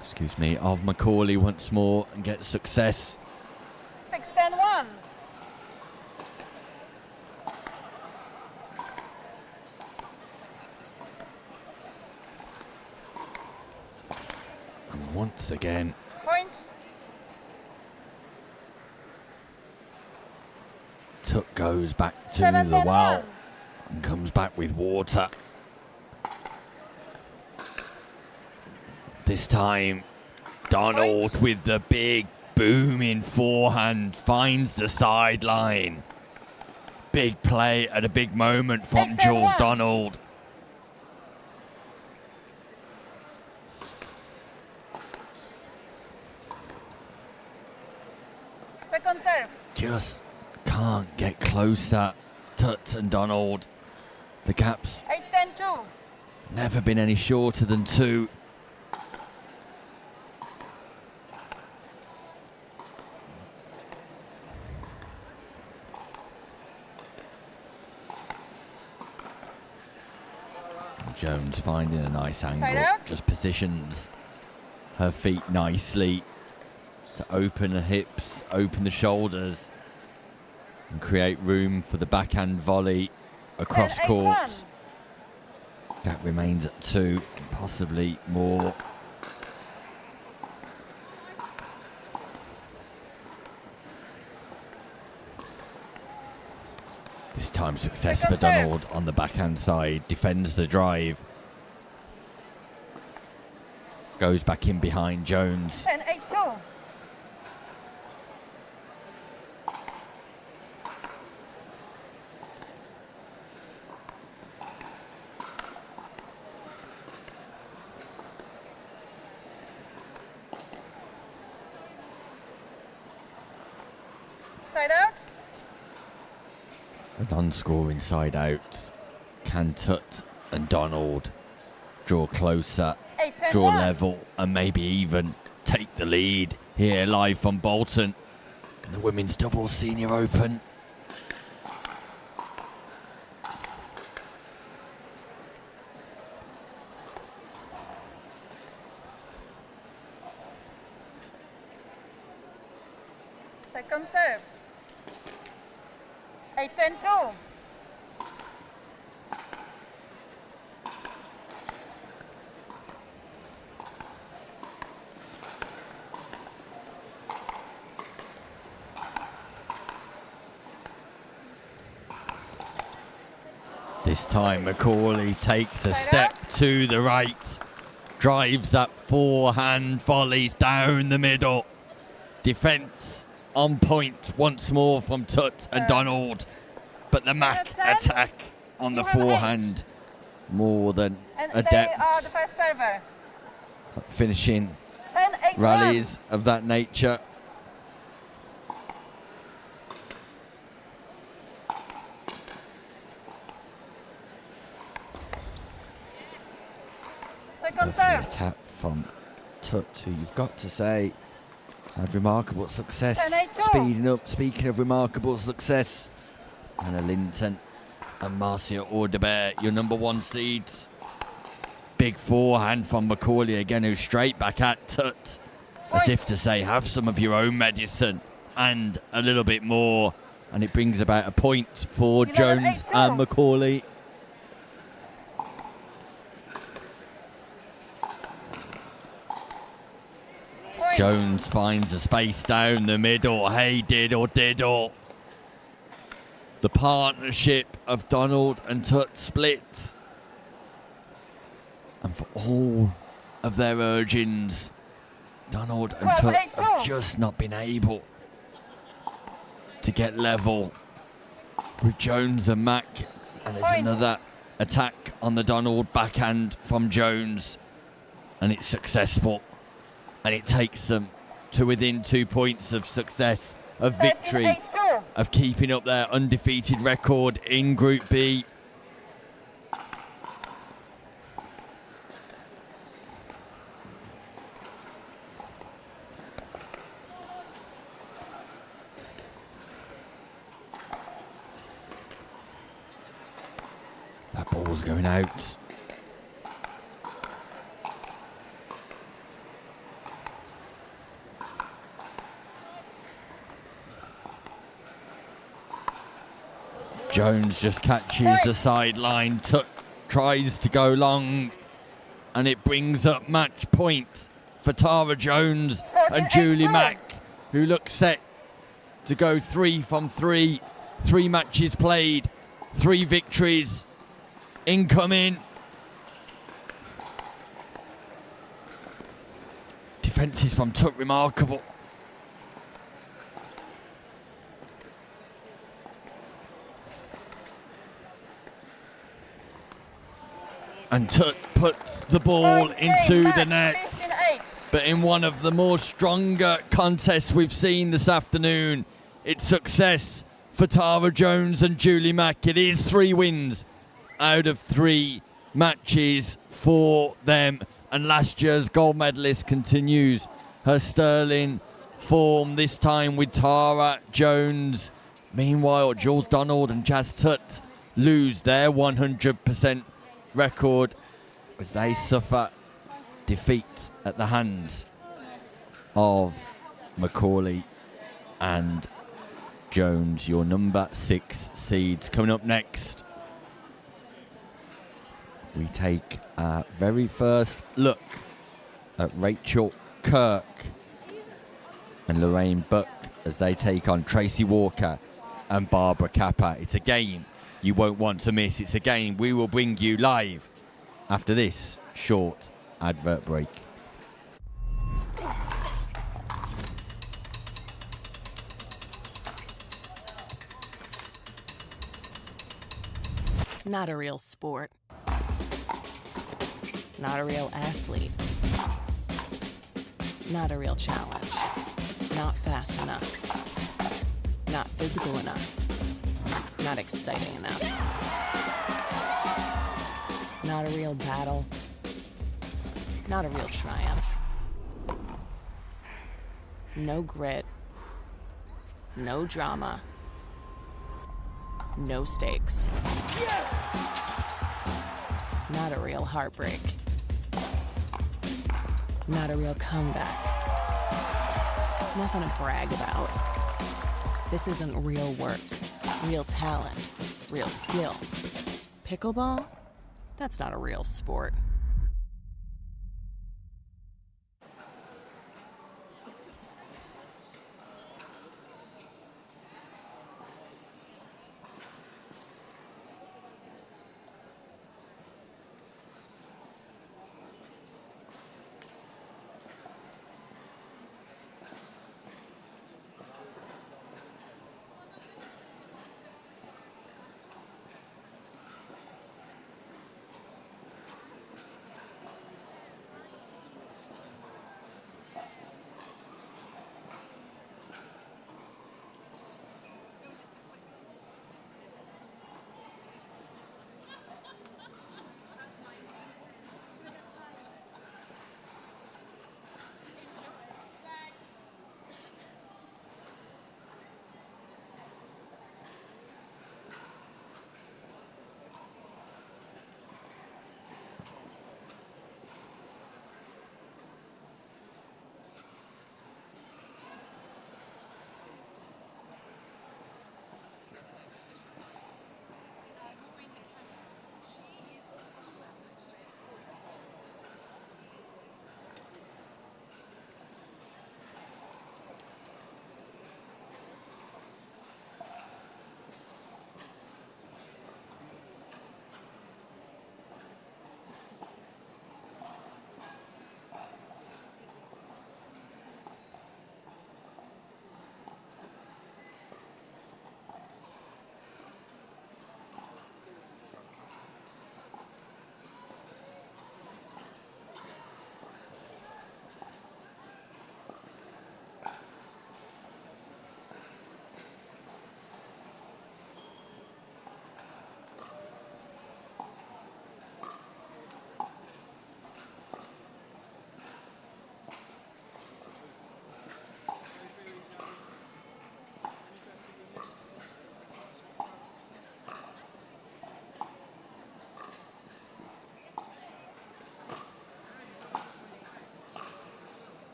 excuse me, of Macaulay once more and gets success. 6-10-1. And once again, Point. Tut goes back to 7-10-1. the well and comes back with water. This time, Donald with the big booming forehand finds the sideline. Big play at a big moment from Jules Donald. Second serve. Just can't get closer. Tut and Donald. The gap's 8-10-2. never been any shorter than 2. Jones finding a nice angle, just positions her feet nicely to open the hips, open the shoulders, and create room for the backhand volley across court. That remains at 2, possibly more. This time success for Donald on the backhand side, defends the drive. Goes back in behind Jones. 10-8-2. Side out. A non-scoring side out. Can Tut and Donald draw closer, 8-10-1. draw level, and maybe even take the lead here live from Bolton in the Women's Doubles Senior Open. Second serve. 8-10-2. This time Macaulay takes a step to the right, drives that forehand volleys down the middle. Defence on point once more from Tut and Donald, but the Mac attack on the forehand more than And adept. they are the first server. Finishing 10-8-1. rallies of that nature. Second Lovely serve. attack from Tut, who you've got to say had remarkable success. 10-8-2. Speeding up, speaking of remarkable success, Anna Linton and Marcia Audebert, your number 1 seeds. Big forehand from Macaulay again, who's straight back at Tut, as if to say, have some of your own medicine and a little bit more. And it brings about a point for Jones 11-8-2. and Macaulay. Jones finds the space down the middle. Hey, diddle, diddle. The partnership of Donald and Tut split. And for all of their urgings, Donald and Tut have just not been able to get level with Jones and Mac. And there's another attack on the Donald backhand from Jones. And it's successful. And it takes them to within 2 points of success, of victory, 13-8-2. of keeping up their undefeated record in Group B. Ball's going out. Jones just catches the sideline, tries to go long, and it brings up match point for Tara Jones and Julie Mack, who look set to go 3 from 3. 3 matches played, 3 victories. Incoming. Defences from Tutt remarkable. And Tutt puts the ball into the net. But in one of the more stronger contests we've seen this afternoon, it's success for Tara Jones and Julie Mack. It is 3 wins out of 3 matches for them. And last year's gold medalist continues her sterling form, this time with Tara Jones. Meanwhile, Jules Donald and Jazz Tutt lose their 100% record as they suffer defeat at the hands of Macaulay and Jones, your number 6 seeds. Coming up next, we take our very first look at Rachel Kirk and Lorraine Buck as they take on Tracy Walker and Barbara Kappa. It's a game you won't want to miss. It's a game we will bring you live after this short advert break. Not a real sport. Not a real athlete. Not a real challenge. Not fast enough. Not physical enough. Not exciting enough. Not a real battle. Not a real triumph. No grit. No drama. No stakes. Not a real heartbreak. Not a real comeback. Nothing to brag about. This isn't real work, real talent, real skill. Pickleball? That's not a real sport.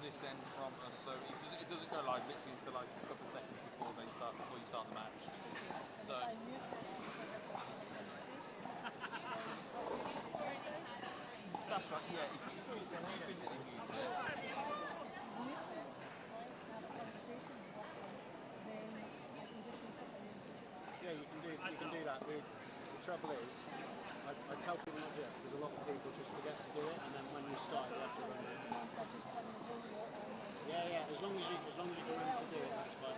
this end from us, so it doesn't go live literally until like a couple of seconds before you start the match. So. That's right. Yeah. If you physically mute it. Yeah, you can do that. The trouble is, I tell people not to do it because a lot of people just forget to do it, and then when you start, you have to run it. Yeah. As long as you go in to do it, that's fine.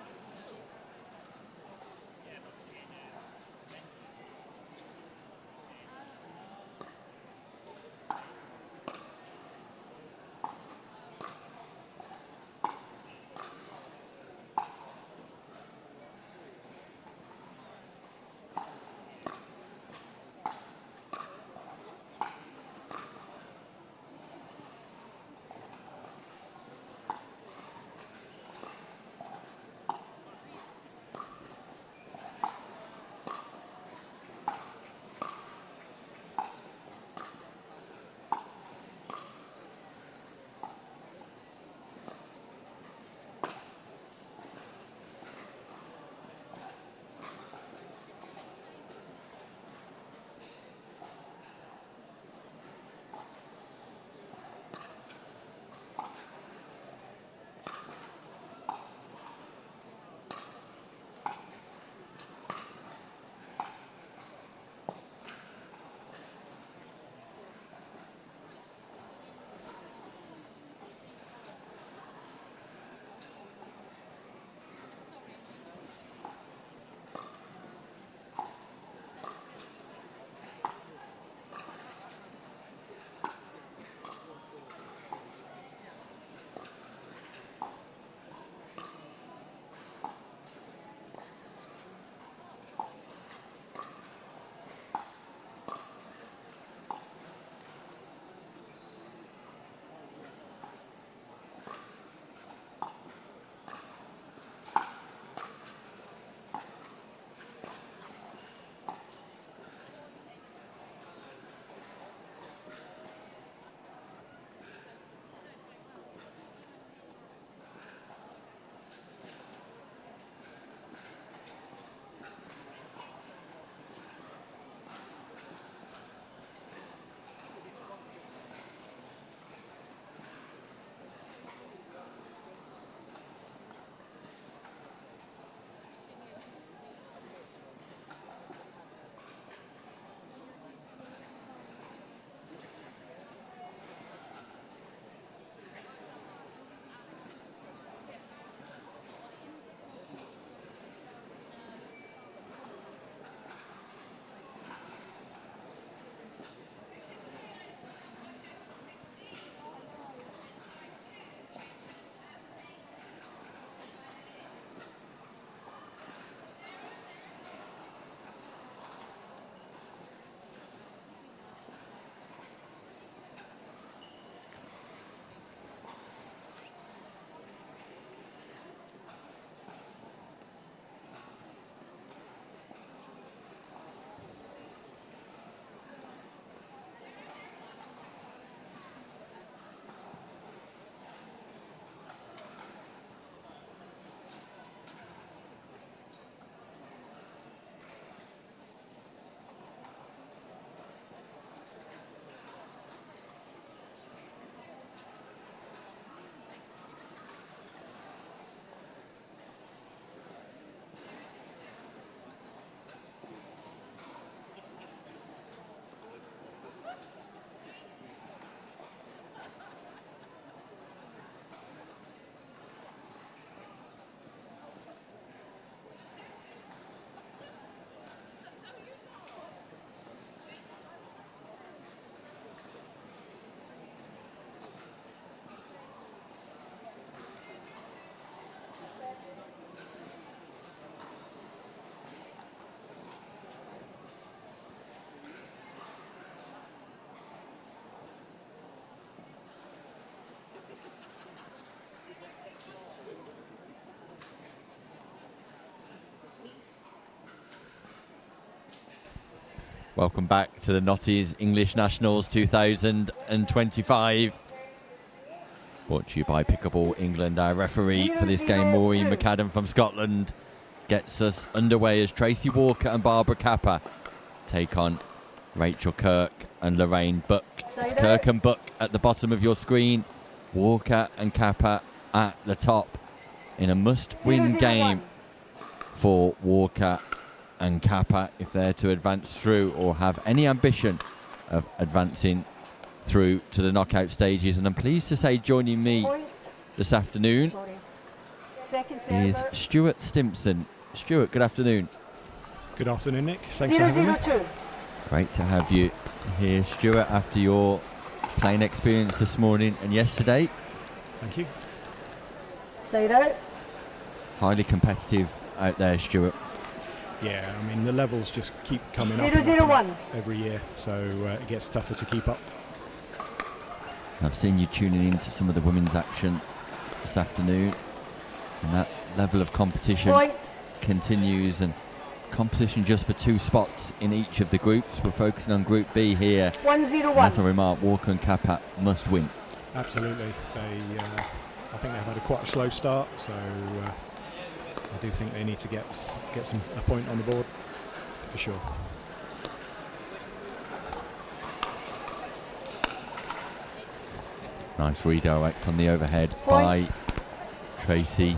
Welcome back to the Notties English Nationals 2025. Brought to you by Pickleball England. Our referee for this game, Maureen McAdam from Scotland, gets us underway as Tracy Walker and Barbara Kappa take on Rachel Kirk and Lorraine Buck. It's Kirk and Buck at the bottom of your screen, Walker and Kappa at the top, in a must-win game for Walker and Kappa if they're to advance through or have any ambition of advancing through to the knockout stages. And I'm pleased to say joining me this afternoon is Stuart Stimpson. Stuart, good afternoon. Good afternoon, Nick. Thanks for having me. Great to have you here, Stuart, after your playing experience this morning and yesterday. Thank you. Highly competitive out there, Stuart. Yeah, I mean, the levels just keep coming up 0-0-1 every year, so it gets tougher to keep up. I've seen you tuning into some of the women's action this afternoon, and that level of competition continues, and competition just for 2 spots in each of the groups. We're focusing on Group B here. 1-0-1. As a remark, Walker and Kappa must win. Absolutely. I think they've had quite a slow start, so I do think they need to get a point on the board for sure. Nice redirect on the overhead by Tracy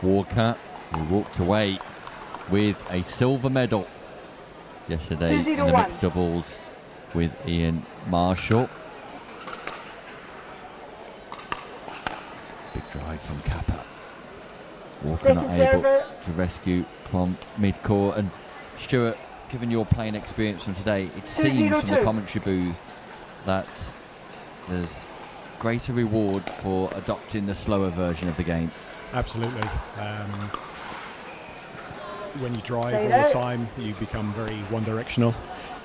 Walker, who walked away with a silver medal yesterday in the mixed doubles with Ian Marshall. Big drive from Kappa. Walker not able to rescue from mid-court. And Stuart, given your playing experience from today, it seems from the commentary booth that there's greater reward for adopting the slower version of the game. Absolutely. When you drive all the time, you become very one-directional.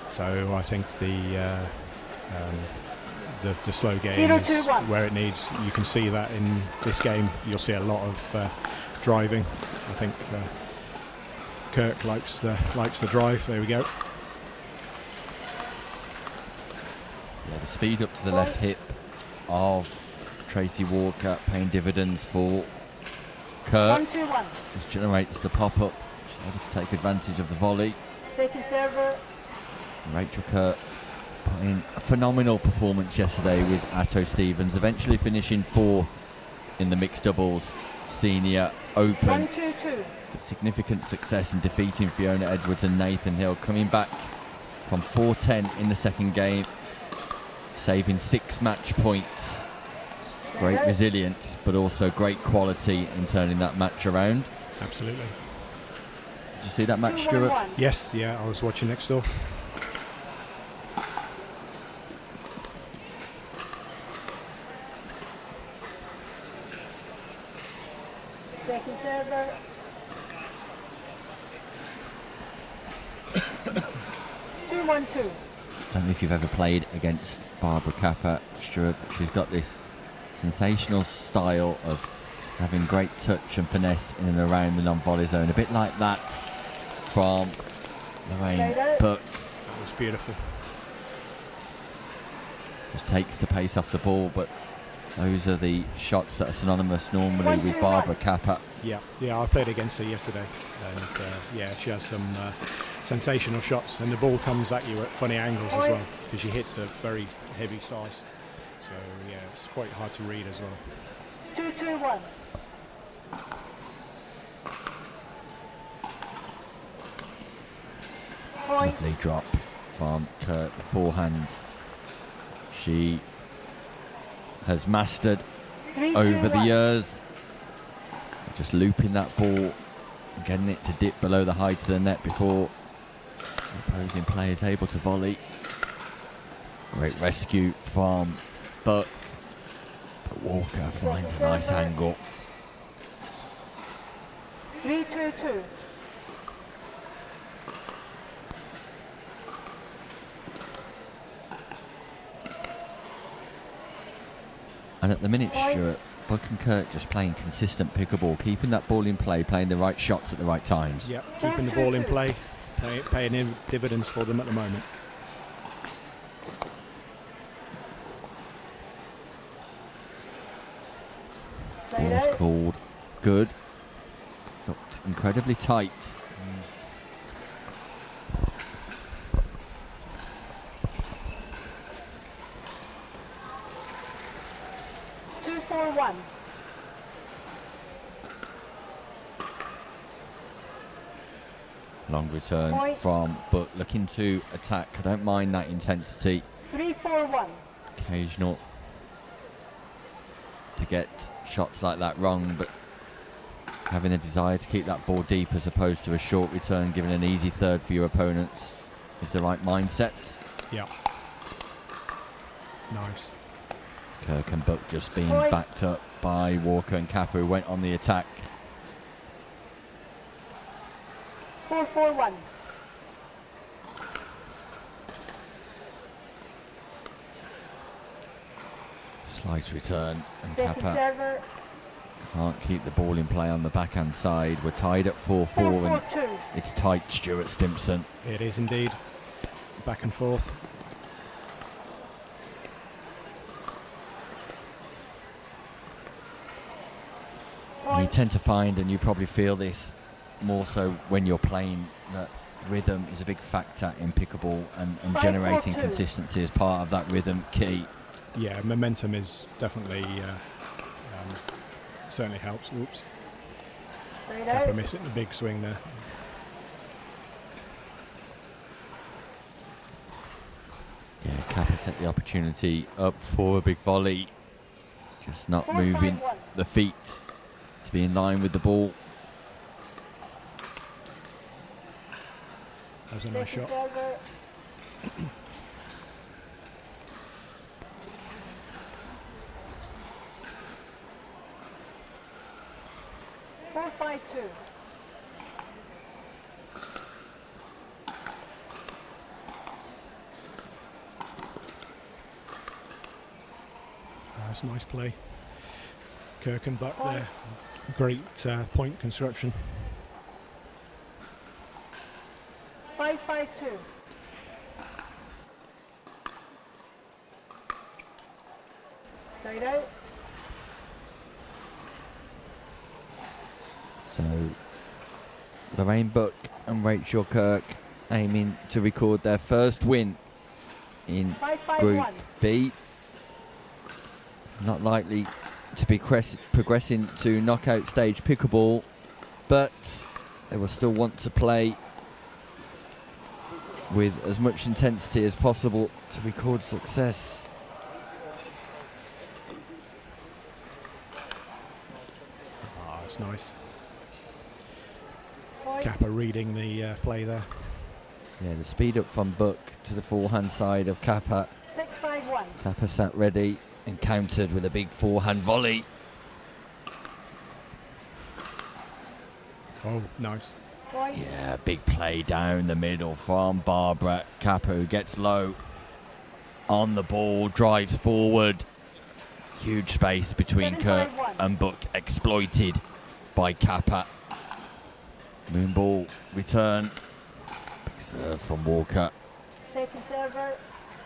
So I think the slow game is where it needs. You can see that in this game. You'll see a lot of driving. I think Kirk likes the drive. There we go. Yeah, the speed up to the left hip of Tracy Walker paying dividends for Kirk. 1-2-1. Just generates the pop-up. She's able to take advantage of the volley. Second server. Rachel Kirk putting a phenomenal performance yesterday with Atto Stevens, eventually finishing 4th in the mixed doubles senior open. 1-2-2. Significant success in defeating Fiona Edwards and Nathan Hill, coming back from 4-10 in the second game, saving 6 match points. Great resilience, but also great quality in turning that match around. Absolutely. Did you see that match, Stuart? Yes, yeah, I was watching next door. Second server. 2-1-2. I don't know if you've ever played against Barbara Kappa, Stuart. She's got this sensational style of having great touch and finesse in and around the non-volley zone, a bit like that from Lorraine Buck. That was beautiful. Just takes the pace off the ball, but those are the shots that are synonymous normally with Barbara Kappa. Yeah, I played against her yesterday, and yeah, she has some sensational shots, and the ball comes at you at funny angles as well, because she hits a very heavy slice. So yeah, it's quite hard to read as well. 2-2-1. Lovely drop from Kirk, the forehand. She has mastered over the years, just looping that ball, getting it to dip below the height of the net before the opposing player is able to volley. Great rescue from Buck, but Walker finds a nice angle. 3-2-2. And at the minute, Stuart, Buck and Kirk just playing consistent pickleball, keeping that ball in play, playing the right shots at the right times. Yeah, keeping the ball in play, paying dividends for them at the moment. Serve called. Good. Looked incredibly tight. 2-4-1. Long return Point. from Buck, looking to attack. I don't mind that intensity. 3-4-1. Occasional to get shots like that wrong, but having a desire to keep that ball deep as opposed to a short return, giving an easy third for your opponents, is the right mindset. Yeah. Nice. Kirk and Buck just being Point. backed up by Walker and Kappa, who went on the attack. 4-4-1. Slice return, and Second Kappa server. can't keep the ball in play on the backhand side. We're tied at 4-4, and 4-4-2. it's tight, Stuart Stimpson. It is indeed. Back and forth. And you tend to find, and you probably feel this more so when you're playing, that rhythm is a big factor in pickleball, and generating 5-4-2. consistency is part of that rhythm key. Yeah, momentum is definitely certainly helps. Oops. Side Kappa out. missing the big swing there. Yeah, Kappa set the opportunity up for a big volley, just not moving 4-5-1. the feet to be in line with the ball. That was a nice Second shot. server. 4-5-2. That's nice play. Kirk and Buck there. Great point construction. 5-5-2. Side out. So Lorraine Buck and Rachel Kirk aiming to record their first win in 5-5-1. Group B. Not likely to be progressing to knockout stage pickleball, but they will still want to play with as much intensity as possible to record success. Ah, it's nice. Kappa reading the play there. Yeah, the speed up from Buck to the forehand side of Kappa. 6-5-1. Kappa sat ready and countered with a big forehand volley. Oh, nice. Point. Yeah, big play down the middle from Barbara. Kappa, who gets low on the ball, drives forward. Huge space between Kirk 7-5-1. and Buck, exploited by Kappa. Moonball return. Big serve from Walker. Second server.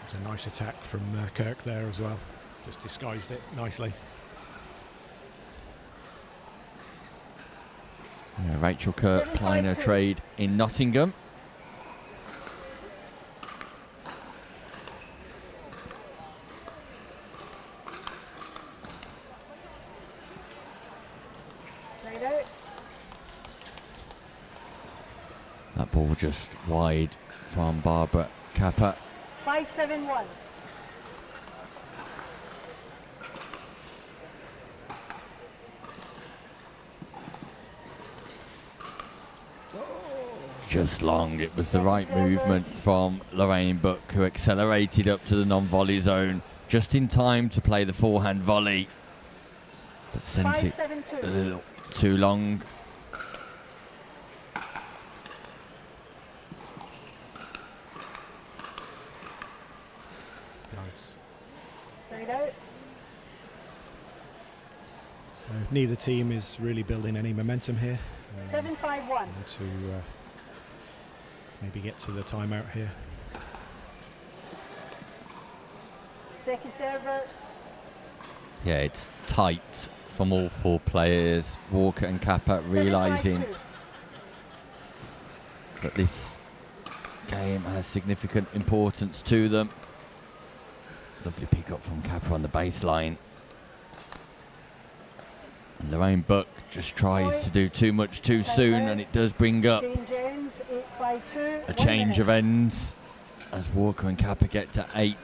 It's a nice attack from Kirk there as well. Just disguised it nicely. Yeah, Rachel Kirk plying her 7-5-2. trade in Nottingham. Side out. That ball just wide from Barbara. Kappa 5-7-1. just long. It was the right movement from Lorraine Buck, who accelerated up to the non-volley zone just in time to play the forehand volley, but sent it a little too long. Nice. Side out. So neither team is really building any momentum here. 7-5-1. And to maybe get to the timeout here. Second server. Yeah, it's tight from all four players. Walker and Kappa realising that this game has significant importance to them. Lovely pick up from Kappa on the baseline. And Lorraine Buck just tries to do too much too soon, and it does bring up a change of ends as Walker and Kappa get to 8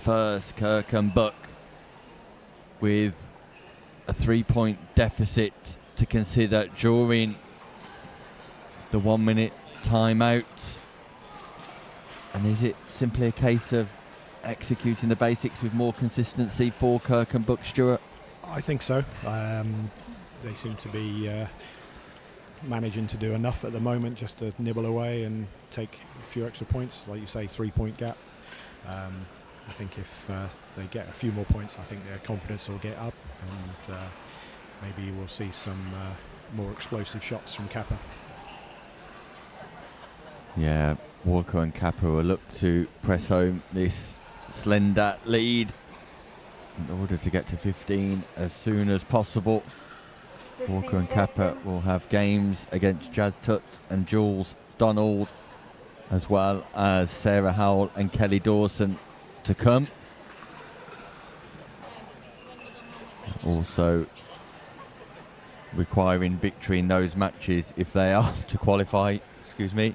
first. Kirk and Buck with a 3-point deficit to consider during the 1 minute timeout. And is it simply a case of executing the basics with more consistency for Kirk and Buck, Stuart? I think so. They seem to be managing to do enough at the moment just to nibble away and take a few extra points. Like you say, 3-point gap. I think if they get a few more points, I think their confidence will get up, and maybe we'll see some more explosive shots from Kappa. Yeah, Walker and Kappa will look to press home this slender lead in order to get to 15 as soon as possible. Walker and Kappa will have games against Jazz Tutt and Jules Donald, as well as Sarah Howell and Kelly Dawson to come. Also requiring victory in those matches if they are to qualify. Excuse me.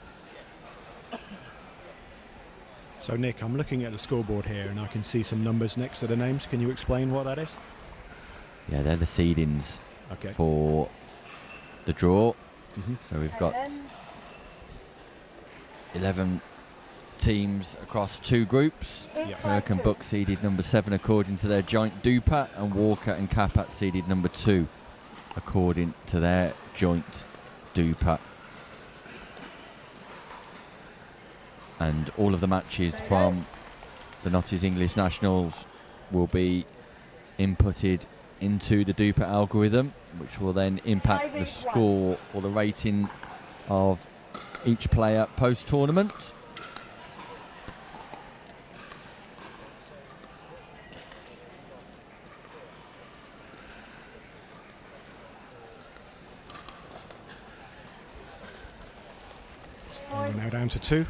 So Nick, I'm looking at the scoreboard here and I can see some numbers next to the names. Can you explain what that is? Yeah, they're the seedings for the draw. So we've got 11 teams across 2 groups. Kirk and Buck seeded number 7 according to their joint DUPA, and Walker and Kappa seeded number 2 according to their joint DUPA. And all of the matches from the Notties English Nationals will be inputted into the DUPA algorithm, which will then impact the score or the rating of each player post-tournament. We're now down to 2.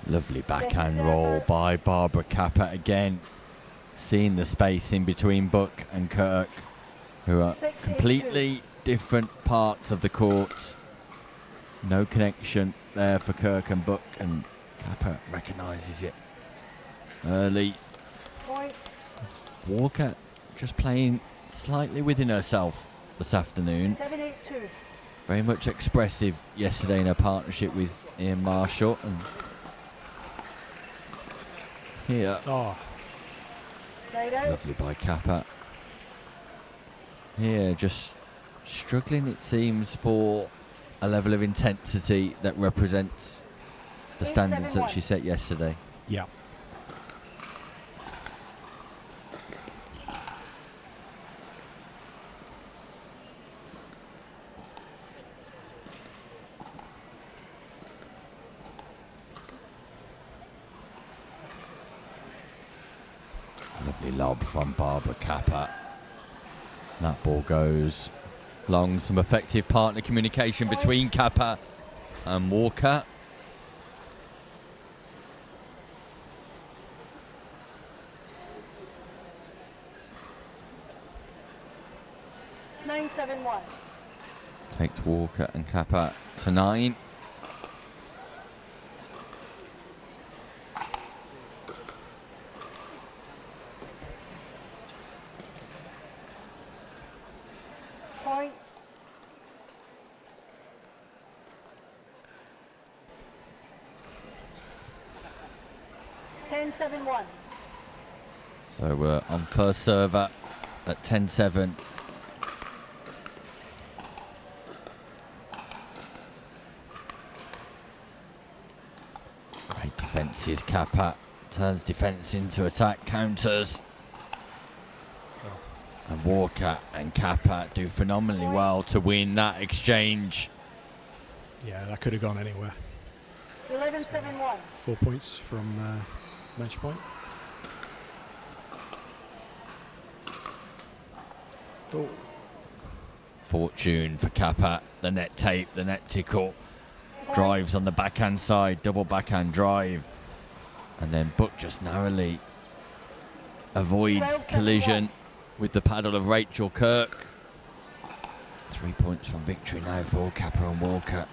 Lovely backhand roll by Barbara Kappa again, seeing the space in between Buck and Kirk, who are completely different parts of the court. No connection there for Kirk and Buck, and Kappa recognises it early. Walker just playing slightly within herself this afternoon. 7-8-2. Very much expressive yesterday in her partnership with Ian Marshall, and here, lovely by Kappa. Here, just struggling, it seems, for a level of intensity that represents the standards that she set yesterday. Yeah. Lovely lob from Barbara Kappa. That ball goes long. Some effective partner communication between Kappa and Walker. Nine, 7-1. Takes Walker and Kappa to 9. Point. 10-7-1. So we're on first server at 10-7. Great defences. Kappa turns defence into attack, counters. Walker and Kappa do phenomenally well to win that exchange. Yeah, that could have gone anywhere. 11-7-1. 4 points from match point. Oh. Fortune for Kappa, the net tape, the net tickle. Drives on the backhand side, double backhand drive. And then Buck just narrowly avoids collision with the paddle of Rachel Kirk. 3 points from victory now for Kappa and Walker.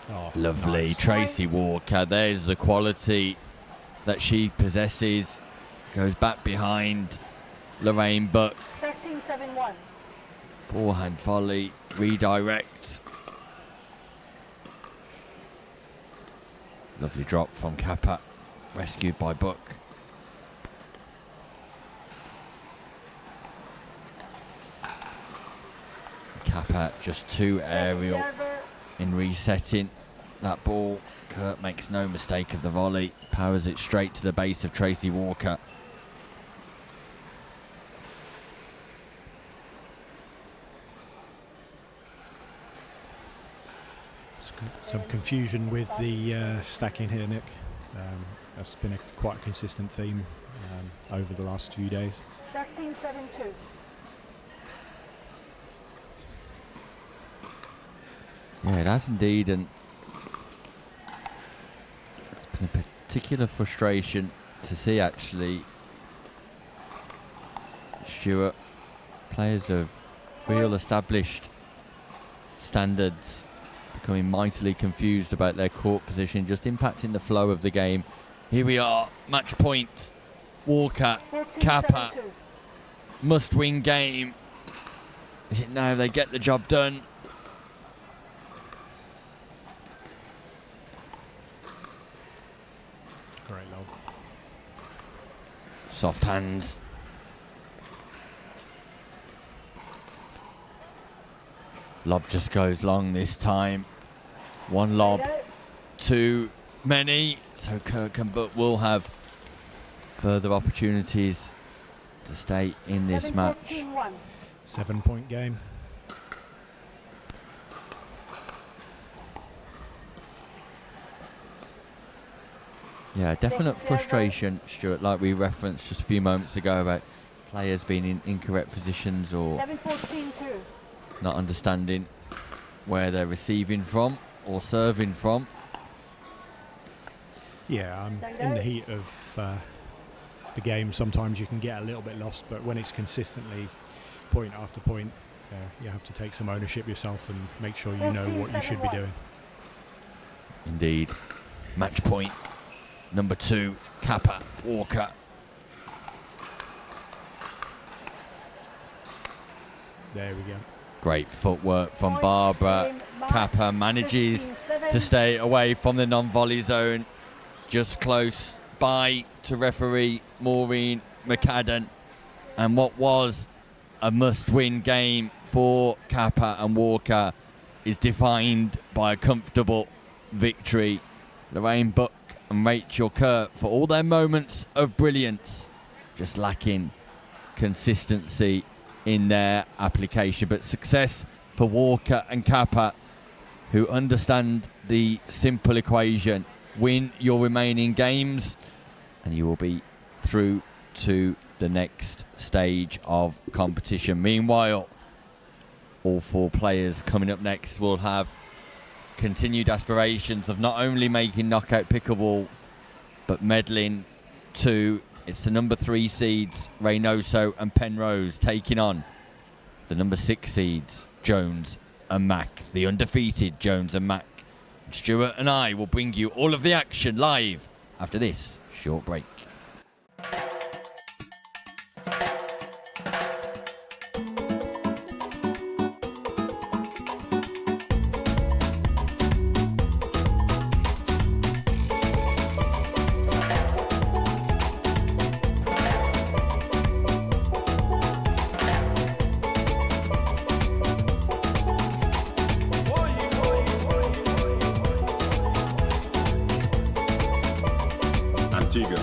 Oh, lovely. nice. Tracy Walker, there's the quality that she possesses. Goes back behind Lorraine Buck. 13-7-1. Forehand volley, redirect. Lovely drop from Kappa, rescued by Buck. Kappa just too aerial in resetting that ball. Kurt makes no mistake of the volley, powers it straight to the base of Tracy Walker. Some confusion with the stacking here, Nick. That's been quite a consistent theme over the last few days. 13-7-2. Yeah, it has indeed, and it's been a particular frustration to see actually. Stuart, players of real established standards becoming mightily confused about their court position, just impacting the flow of the game. Here we are, match point. Walker, Kappa, must win game. Is it now they get the job done? Great lob. Soft hands. Lob just goes long this time. One lob too many. So Kirk and Buck will have further opportunities to stay in this match. 7 point game. Yeah, definite frustration, Stuart, like we referenced just a few moments ago about players being in incorrect positions or 7-14-2. not understanding where they're receiving from or serving from. Yeah, in the heat of the game, sometimes you can get a little bit lost, but when it's consistently point after point, you have to take some ownership yourself and make sure you know what you should be doing. Indeed. Match point number 2, Kappa Walker. There we go. Great footwork from Barbara. Kappa manages to stay away from the non-volley zone. Just close by to referee Maureen McAdam. And what was a must-win game for Kappa and Walker is defined by a comfortable victory. Lorraine Buck and Rachel Kerr, for all their moments of brilliance, just lacking consistency in their application, but success for Walker and Kappa, who understand the simple equation: win your remaining games and you will be through to the next stage of competition. Meanwhile, all 4 players coming up next will have continued aspirations of not only making knockout pickleball but meddling to, it's the number 3 seeds Reynoso and Penrose taking on the number 6 seeds Jones and Mack, the undefeated Jones and Mack. Stuart and I will bring you all of the action live after this short break. Antigua,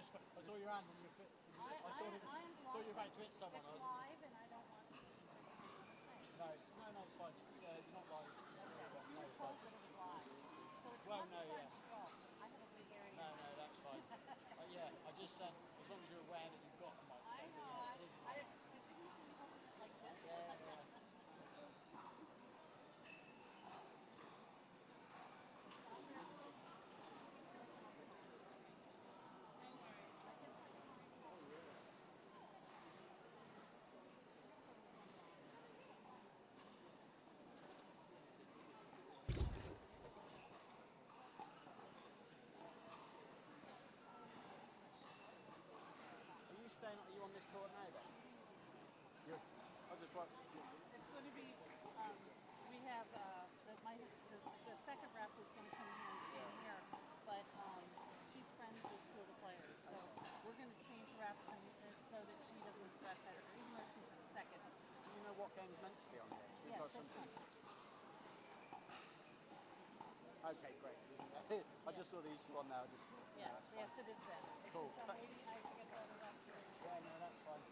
I saw your hand when you fit. I thought you were about to hit someone. It's live, and I don't want. No, it's fine. It's not live. You were told that it was live, so it's Well, not no, so much. yeah. Well, I have a big area. No, that's fine. Yeah, I just said as long as you're aware that you've got the microphone. I know. Yeah, it is I didn't see you holding it like this. Yeah. Are you on this court now then? I just want. It's going to be. We have the second rep is going to come here and stand here, but she's friends with two of the players, so we're going to change reps and so that she doesn't rep better, even though she's in second. Do you know what game's meant to be on here? We've Yes, got this something. one. Okay, great. I just saw these two on there. I just thought, Yes, it is then. It's Cool. just maybe I forget the other reps. Yeah, no, that's fine.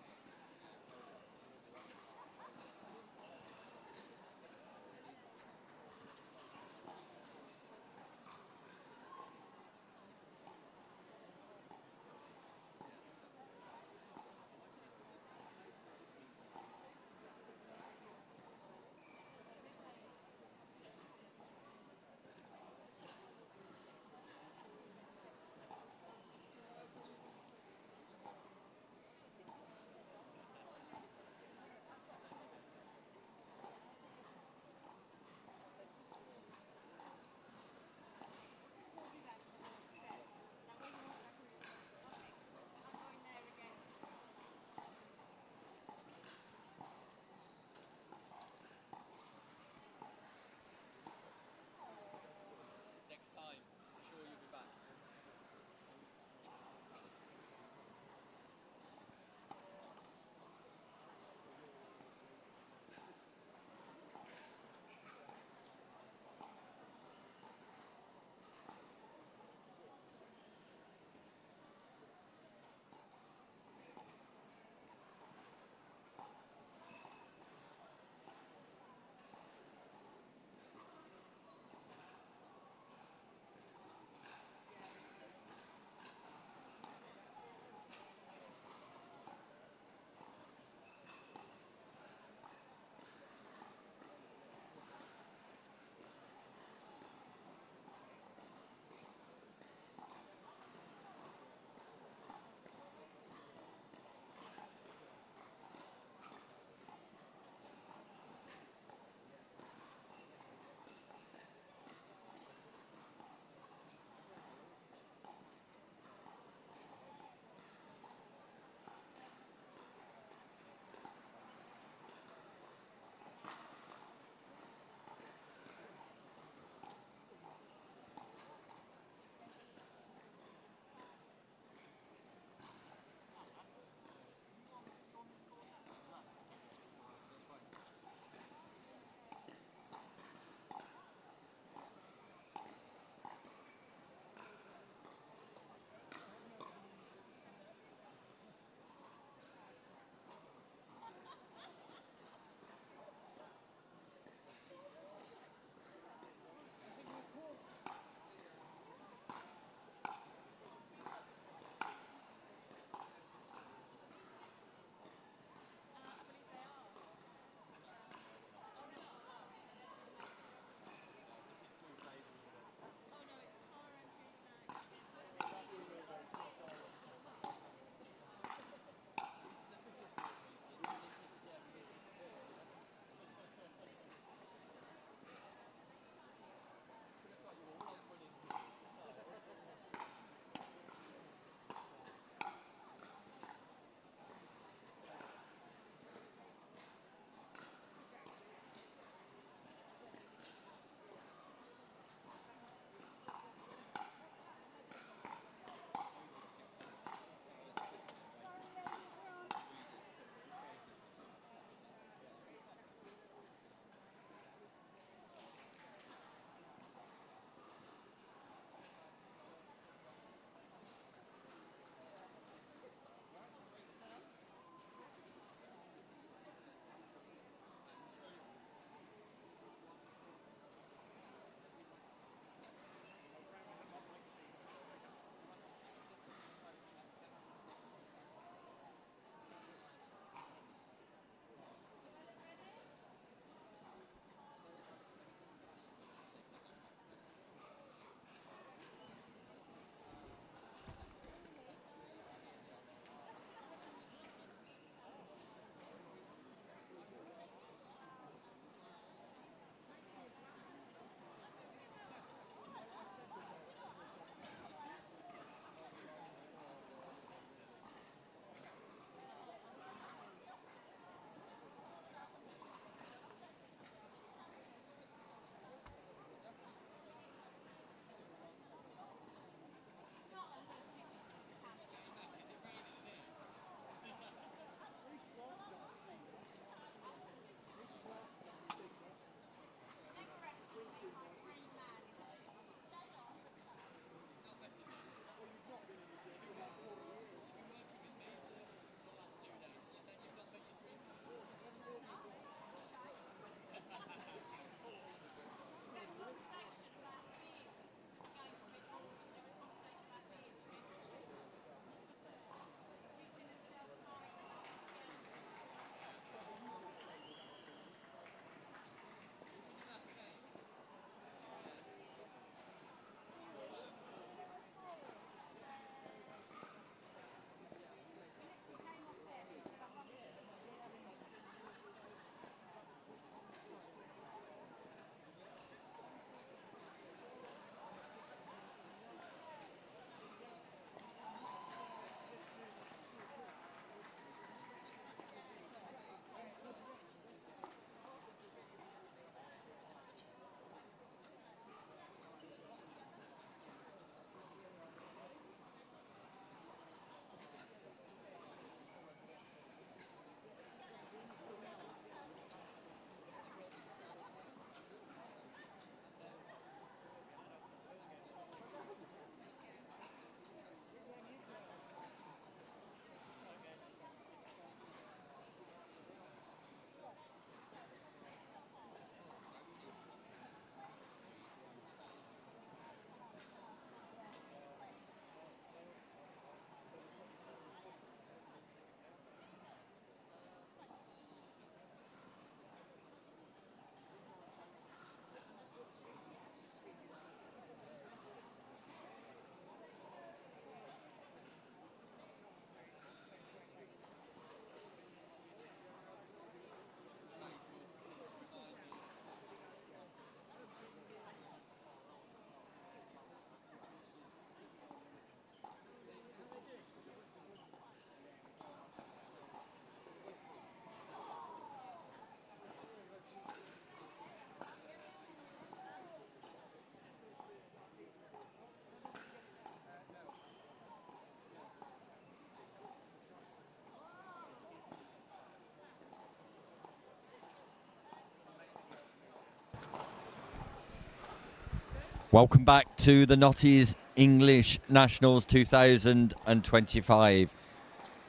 Welcome back to the Notties English Nationals 2025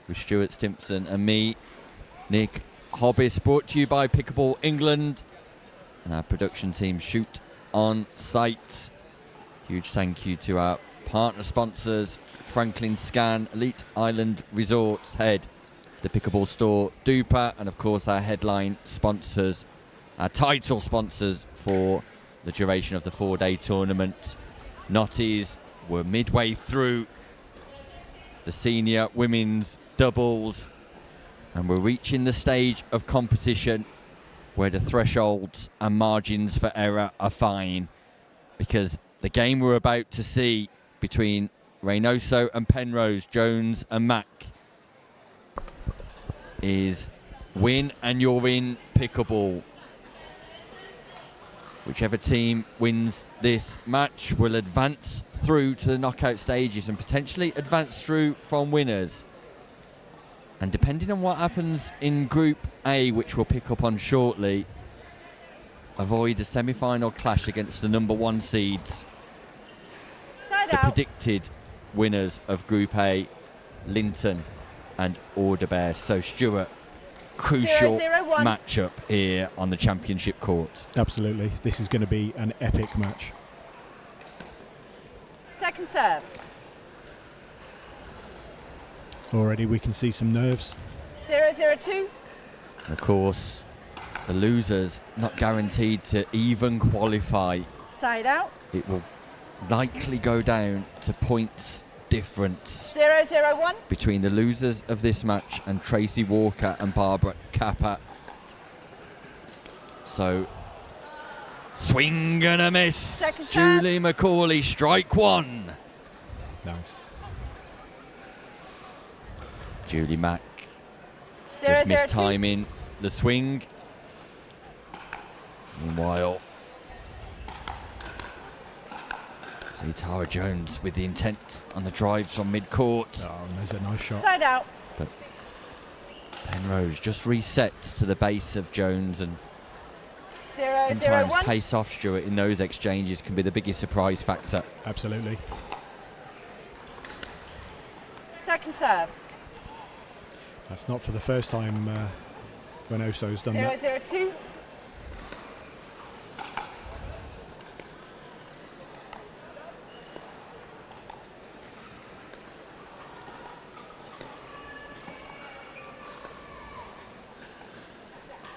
with Stuart Stimpson and me, Nick Hobbis, brought to you by Pickleball England and our production team Shoot on Site. Huge thank you to our partner sponsors, Franklin Scan, Elite Island Resorts Head, the Pickleball Store, Duper, and of course our headline sponsors, our title sponsors for the duration of the 4-day tournament. Notties were midway through the senior women's doubles and we're reaching the stage of competition where the thresholds and margins for error are fine, because the game we're about to see between Reynoso and Penrose, Jones and Mack is win and you're in pickleball. Whichever team wins this match will advance through to the knockout stages and potentially advance through from winners. And depending on what happens in Group A, which we'll pick up on shortly, avoid a semi-final clash against the number 1 seeds. The predicted winners of Group A, Linton and Orderbear. So Stuart, crucial 0-0-1 matchup here on the championship court. Absolutely. This is going to be an epic match. Second serve. Already we can see some nerves. 0-0-2. And of course, the losers not guaranteed to even qualify. Side out. It will likely go down to points difference 0-0-1. between the losers of this match and Tracy Walker and Barbara Kappa. So, swing and a miss. Second serve. Julie McCauley, strike 1. Nice. Julie Mack 0-0-2. just missed timing the swing. Meanwhile, see Tara Jones with the intent on the drives from mid-court. Oh, and there's a nice shot. Side out. But Penrose just resets to the base of Jones, and sometimes 0-0-1. pace off, Stuart, in those exchanges can be the biggest surprise factor. Absolutely. Second serve. That's not for the first time Reynoso's done that. 0-0-2.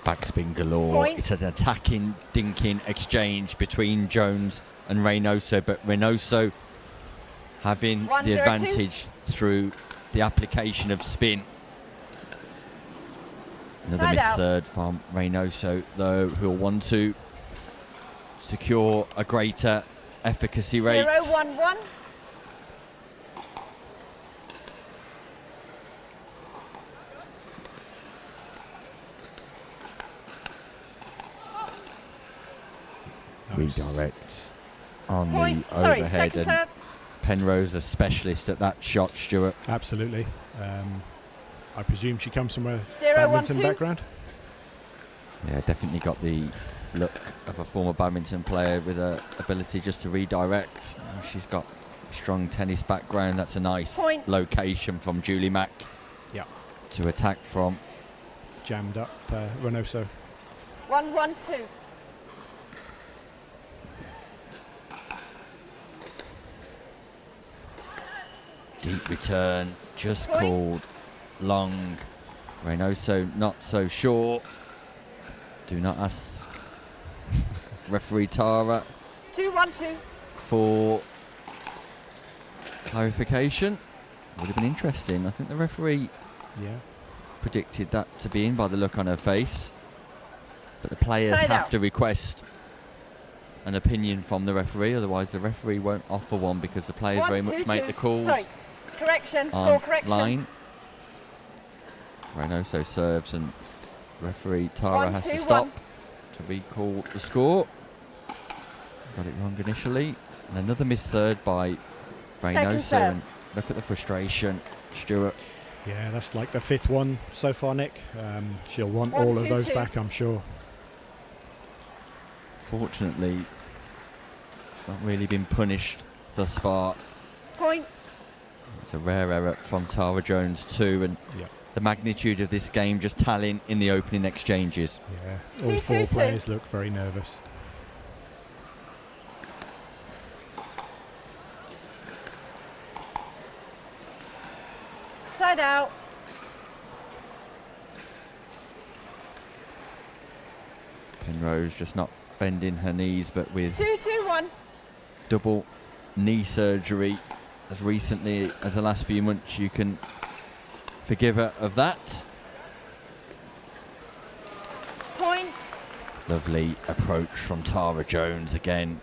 Backspin galore. Point. It's an attacking, dinking exchange between Jones and Reynoso, but Reynoso having 1-0-2. the advantage through the application of spin. Another Side missed out. third from Reynoso, though, who'll want to secure a greater efficacy rate. 0-1-1. Redirect on Point. the Sorry, overhead, second and serve. Penrose a specialist at that shot, Stuart. Absolutely. I presume she comes from a 0-1-2. badminton background. Yeah, definitely got the look of a former badminton player with a ability just to redirect. She's got a strong tennis background. That's a nice Point. location from Julie Mack Yeah. to attack from. Jammed up Reynoso. 1-1-2. Deep return, just Point. called long. Reynoso not so sure. Do not ask referee Tara 2-1-2. for clarification. Would have been interesting. I think the referee Yeah. predicted that to be in by the look on her face. But the players Side have out. to request an opinion from the referee, otherwise the referee won't offer one, because the players very much make the calls Sorry. Correction. Score on correction. line. Reynoso serves and referee Tara has to 1-2-1. stop to recall the score. Got it wrong initially. And another missed third by Second Reynoso. serve. And look at the frustration, Stuart. Yeah, that's like the 5th one so far, Nick. She'll want all of those 1-2-2. back, I'm sure. Fortunately, not really been punished thus far. Point. It's a rare error from Tara Jones too, and the magnitude of this game just tallying in the opening exchanges. Yeah, all four players look very nervous. Side out. Penrose just not bending her knees, but with 2-2-1. double knee surgery as recently as the last few months, you can forgive her of that. Point. Lovely approach from Tara Jones again.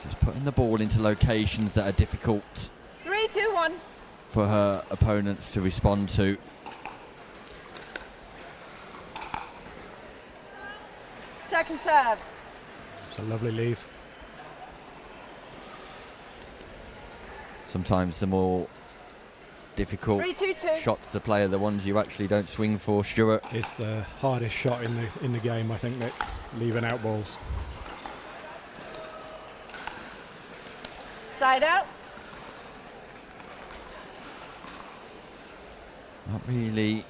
Just putting the ball into locations that are difficult 3-2-1. for her opponents to respond to. Second serve. It's a lovely leave. Sometimes the more difficult 3-2-2. shots to play are the ones you actually don't swing for, Stuart. It's the hardest shot in the game, I think, Nick. Leaving out balls. Side out. Not really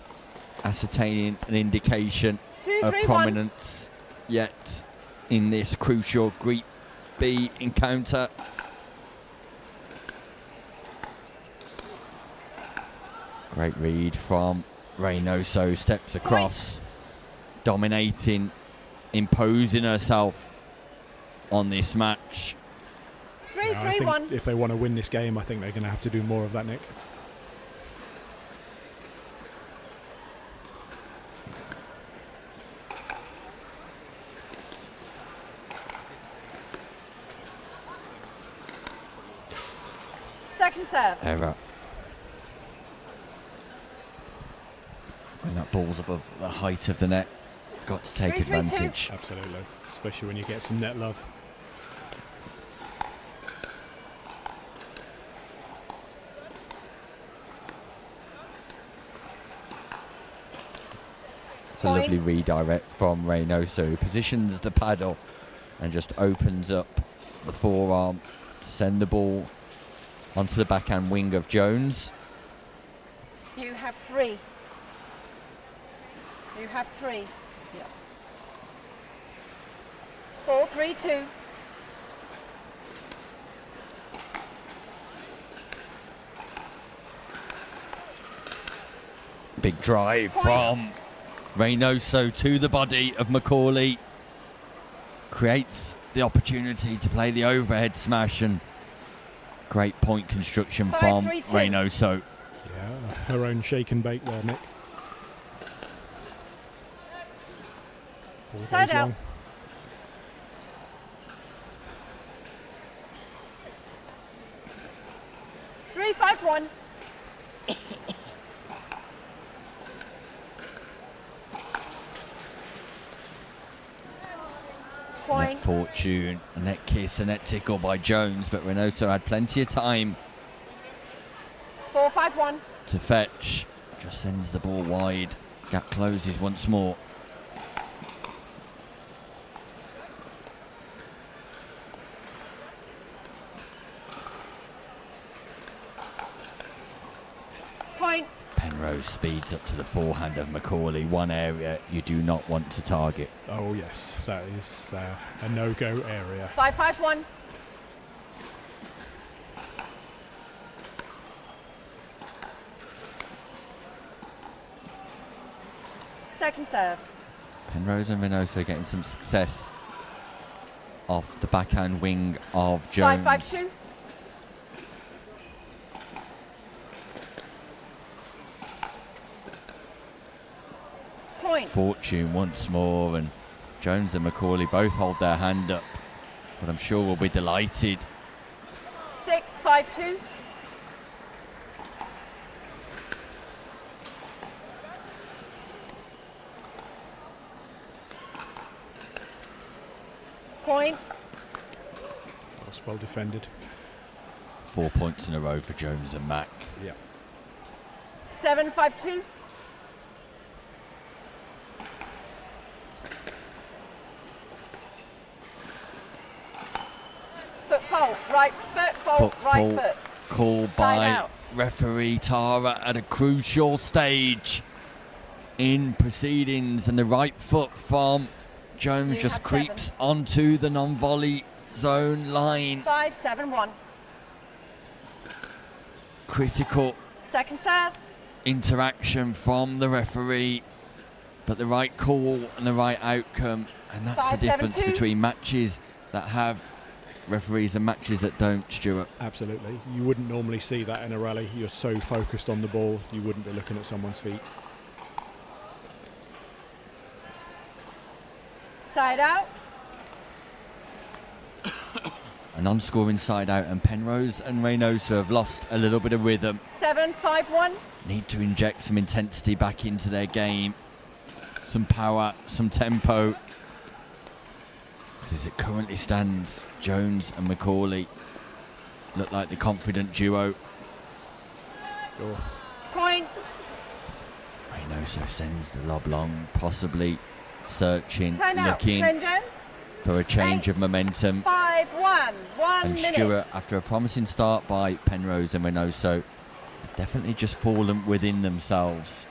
ascertaining an indication 2, of 3, 1. prominence yet in this crucial Group B encounter. Great read from Reynoso, steps across, dominating, imposing herself on this match. 3-3-1. If they want to win this game, I think they're going to have to do more of that, Nick. Second serve. Error. When that ball's above the height of the net, got to take 3-3-2. advantage. Absolutely, especially when you get some net love. It's a lovely redirect from Reynoso, who positions the paddle and just opens up the forearm to send the ball onto the backhand wing of Jones. You have 3. You have 3. Yeah. 4-3-2. Big drive from Reynoso to the body of Macaulay. Creates the opportunity to play the overhead smash, and great point construction from 5-3-2. Reynoso. Yeah, her own shake and bake there, Nick. Ball Side goes out. long. Three, 5-1. Net fortune, a net kiss, a net tickle by Jones, but Reynoso had plenty of time 4-5-1. to fetch. Just sends the ball wide. Gap closes once more. Point. Penrose speeds up to the forehand of Macaulay, one area you do not want to target. Oh yes, that is a no-go area. 5-5-1. Second serve. Penrose and Reynoso getting some success off the backhand wing of Jones. 5-5-2. Point. Fortune once more, and Jones and Macaulay both hold their hand up, but I'm sure we'll be delighted. 6-5-2. Point. That's well defended. 4 points in a row for Jones and Mack. Yeah. 7-5-2. fault, right foot, fault, right foot. Call Side by out. referee Tara at a crucial stage in proceedings, and the right foot from Jones You just have creeps 7. onto the non-volley zone line. 5-7-1. Critical Second serve. interaction from the referee, but the right call and the right outcome, and that's the difference 5-7-2. between matches that have referees and matches that don't, Stuart. Absolutely. You wouldn't normally see that in a rally. You're so focused on the ball, you wouldn't be looking at someone's feet. Side out. An on-scoring side out, and Penrose and Reynoso have lost a little bit of rhythm. 7-5-1. Need to inject some intensity back into their game, some power, some tempo. As it currently stands, Jones and McCauley look like the confident duo. Point. Reynoso sends the lob long, possibly searching, Turn out. looking Glenn Jones. for a change of momentum. 5-1. 1 And minute. Stuart, after a promising start by Penrose and Reynoso, have definitely just fallen within themselves.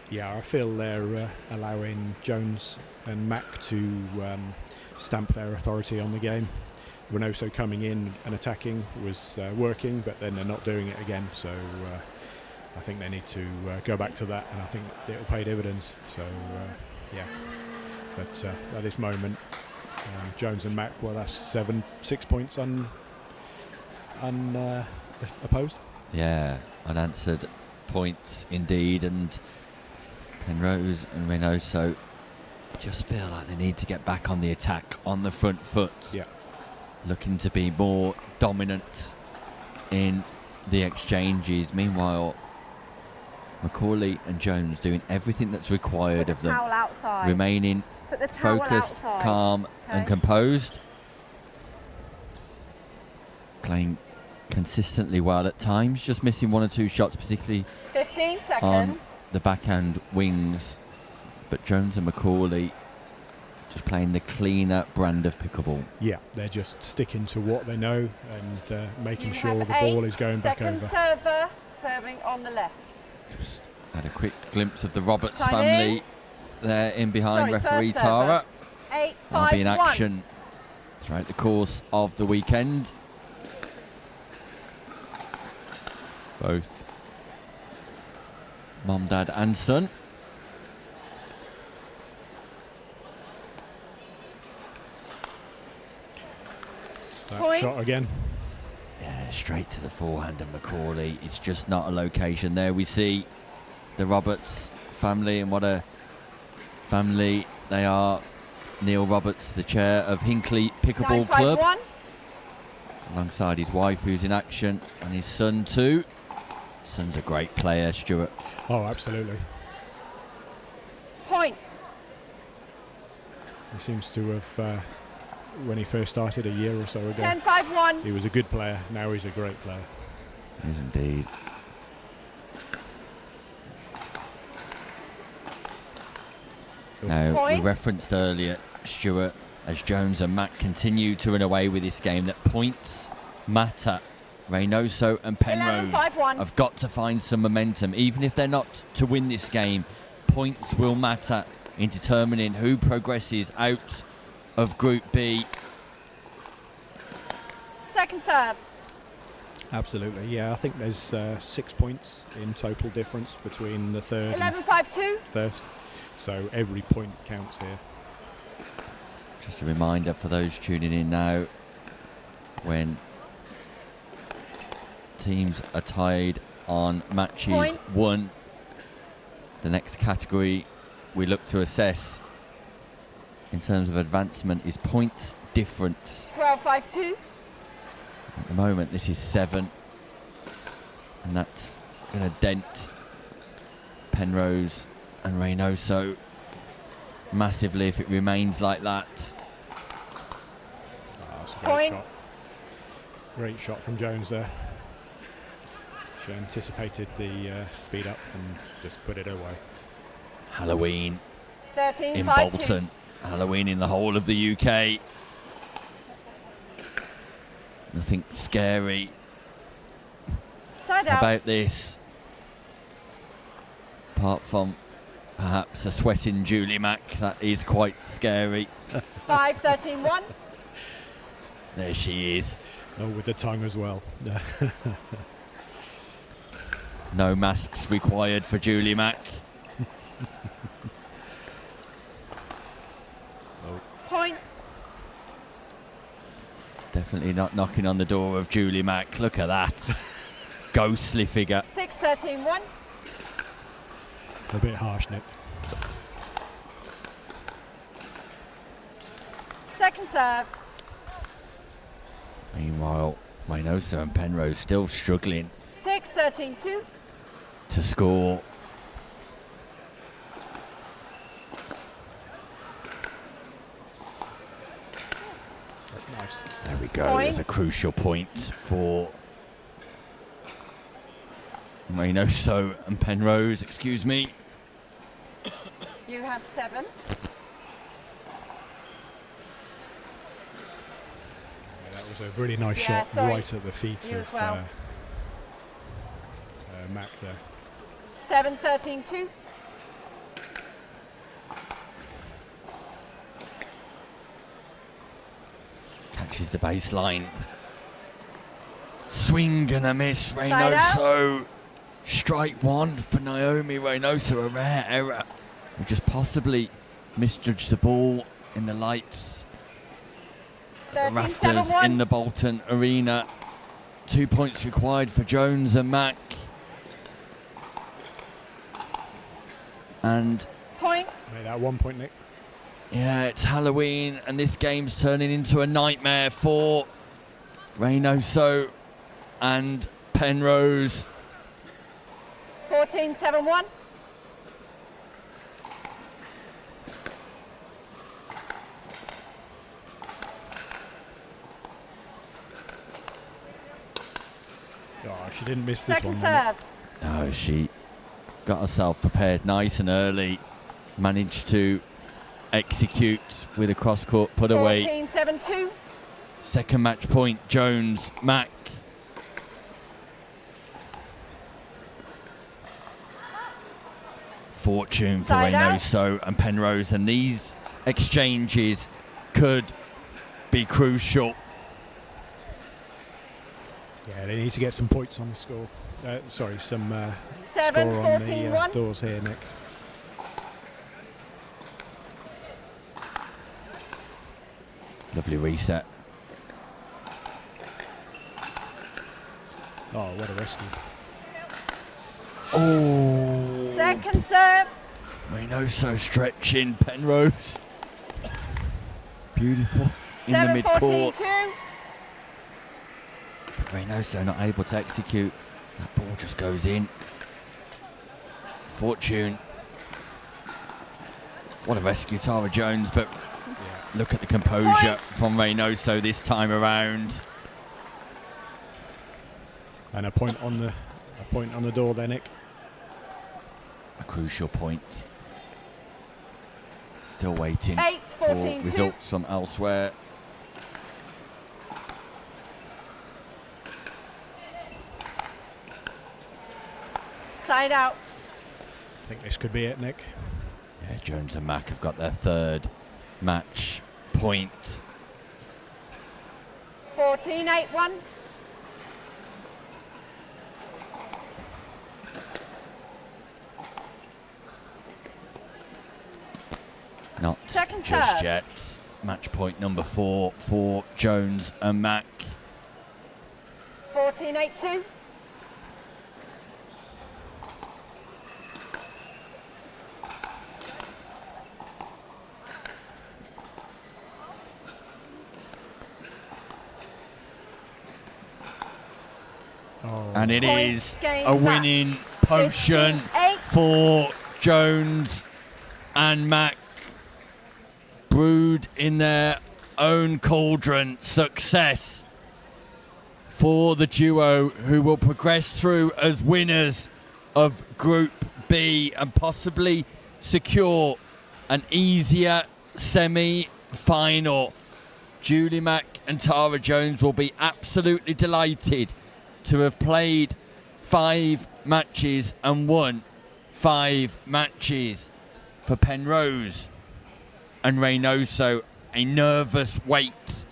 Yeah, I feel they're allowing Jones and Mack to stamp their authority on the game. Reynoso coming in and attacking was working, but then they're not doing it again. So I think they need to go back to that, and I think it'll pay dividends. So yeah, but at this moment, Jones and Mack, well, that's 6 points unopposed. Yeah, unanswered points indeed, and Penrose and Reynoso just feel like they need to get back on the attack, on the front foot. Yeah. Looking to be more dominant in the exchanges. Meanwhile, McCauley and Jones doing everything that's required of them. Towel outside. Remaining Put the towel focused, outside. calm and Okay. composed. Playing consistently well at times, just missing 1 or 2 shots, particularly 15 on seconds. the backhand wings. But Jones and McCauley just playing the cleaner brand of pickleball. Yeah, they're just sticking to what they know and making You sure have the ball 8 is going back second over. server serving on the left. Just had a quick glimpse of the Roberts Time family in. there in behind Sorry, referee first server. Tara. 8, They'll 5, be in 1. action throughout the course of the weekend. Both mum, dad and son. That Point. shot again. Yeah, straight to the forehand of McCauley. It's just not a location. There we see the Roberts family, and what a family they are. Neil Roberts, the chair of Hinckley Pickleball 9, 5, Club, 1. alongside his wife who's in action, and his son too. Son's a great player, Stuart. Oh, absolutely. Point. He seems to have, when he first started a year or so ago, 10, 5, 1. he was a good player. Now he's a great player. He is indeed. Now, we Point. referenced earlier, Stuart, as Jones and Mack continue to run away with this game, that points matter. Reynoso and Penrose 11-5-1. have got to find some momentum. Even if they're not to win this game, points will matter in determining who progresses out of Group B. Second serve. Absolutely, yeah. I think there's 6 points in total difference between the third 11, and 5, 2. first. So every point counts here. Just a reminder for those tuning in now, when teams are tied on matches Point. won, the next category we look to assess in terms of advancement is points difference. 12, 5, 2. At the moment this is 7, and that's going to dent Penrose and Reynoso massively if it remains like that. Oh, that's a great Point. shot. Great shot from Jones there. She anticipated the speed up and just put it away. Halloween 13, in 5, 2. Bolton. Halloween in the whole of the UK. Nothing scary Side out. about this, apart from perhaps a sweating Julie Mack. That is quite scary. 5-13-1. There she is. Oh, with the tongue as well. No masks required for Julie Mack. Point. Definitely not knocking on the door of Julie Mack. Look at that. Ghostly figure. 6-13-1. A bit harsh, Nick. Second serve. Meanwhile, Reynoso and Penrose still struggling 6-13-2. to score. That's nice. There we go. Point. There's a crucial point for Reynoso and Penrose. Excuse me. You have 7. That was a really nice Yeah, shot sorry. right at the feet You of as well. Mac there. 7-13-2. Catches the baseline. Swing and a miss. Side Reynoso. Strike one for Naomi Reynoso. A rare error. We just possibly misjudged the ball in the lights. The rafters 13-7-1. in the Bolton Arena. 2 points required for Jones and Mack. And Point. Made that 1 point, Nick. yeah, it's Halloween and this game's turning into a nightmare for Reynoso and Penrose. 14-7-1. Oh, she didn't miss this Second one. Nick. serve. No, she got herself prepared nice and early. Managed to execute with a cross-court put away. 14-7-2. Second match point, Jones, Mack. Fortune for Side out. Reynoso and Penrose, and these exchanges could be crucial. Yeah, they need to get some points on the score. Sorry, some 7, score on the 14-1. doors here, Nick. Lovely reset. Oh, what a rescue. Oh, Second serve. Reynoso stretching Penrose. Beautiful in the mid-court. 7-14-2. Reynoso not able to execute. That ball just goes in. Fortune. What a rescue, Tara Jones, but look at the composure from Reynoso this time around. And a point on the door there, Nick. A crucial point. Still waiting 8-14-2. for results from elsewhere. Side out. I think this could be it, Nick. Yeah, Jones and Mack have got their third match point. 14-8-1. Not Second just serve. yet. Match point number 4 for Jones and Mack. 14-8-2. And it Point is game a match. winning potion 15-8. for Jones and Mack. Brewed in their own cauldron. Success for the duo, who will progress through as winners of Group B and possibly secure an easier semi-final. Julie Mack and Tara Jones will be absolutely delighted to have played 5 matches and won 5 matches. For Penrose and Reynoso, a nervous wait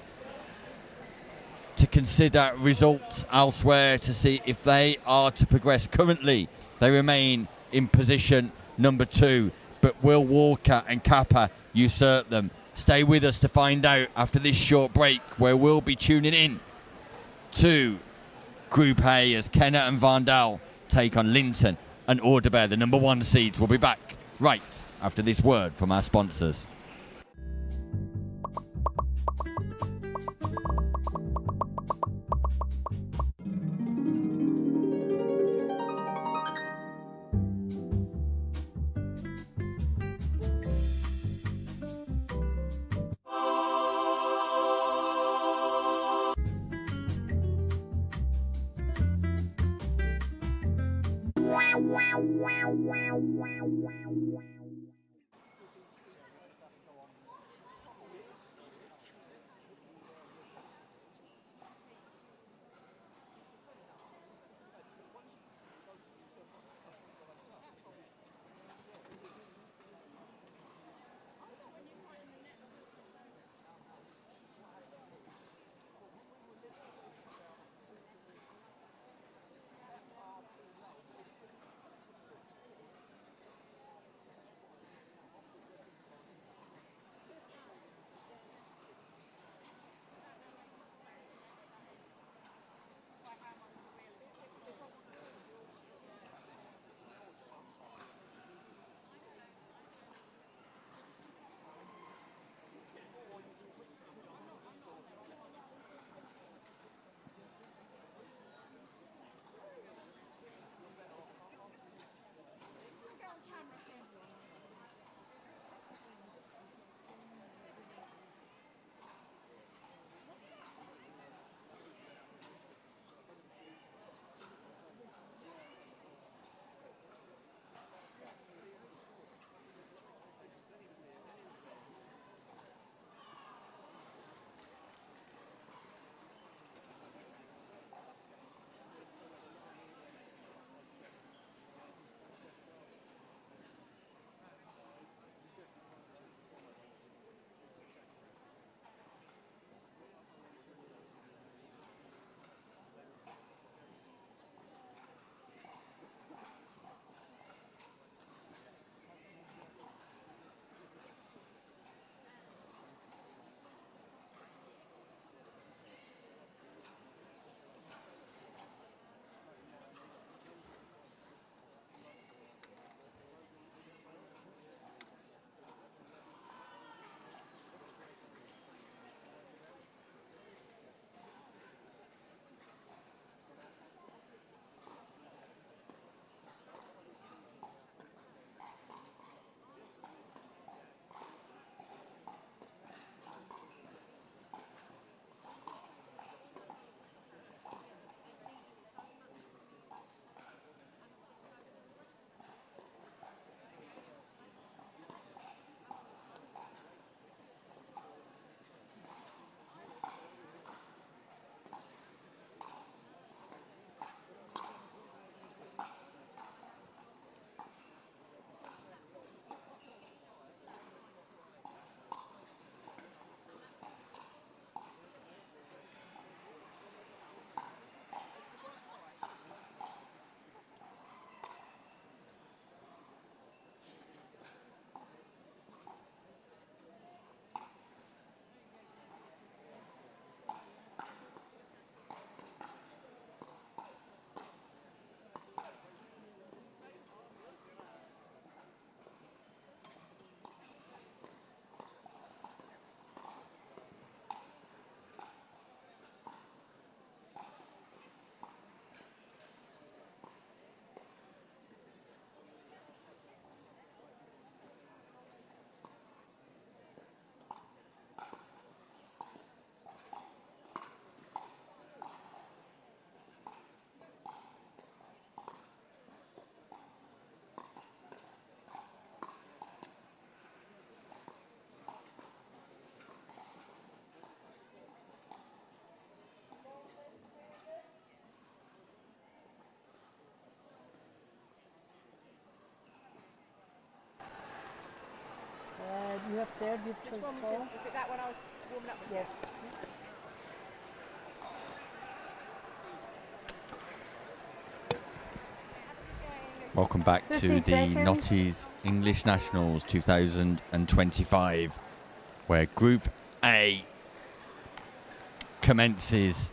to consider results elsewhere to see if they are to progress. Currently, they remain in position number 2, but will Walker and Kappa usurp them? Stay with us to find out after this short break, where we'll be tuning in to Group A as Kenner and Vandal take on Linton and Orderbear, the number 1 seeds. We'll be back right after this word from our sponsors. have served, you've chose ball. Was it that one I was warming up with? Yes. Welcome back to 15 the seconds. Notties English Nationals 2025, where Group A commences.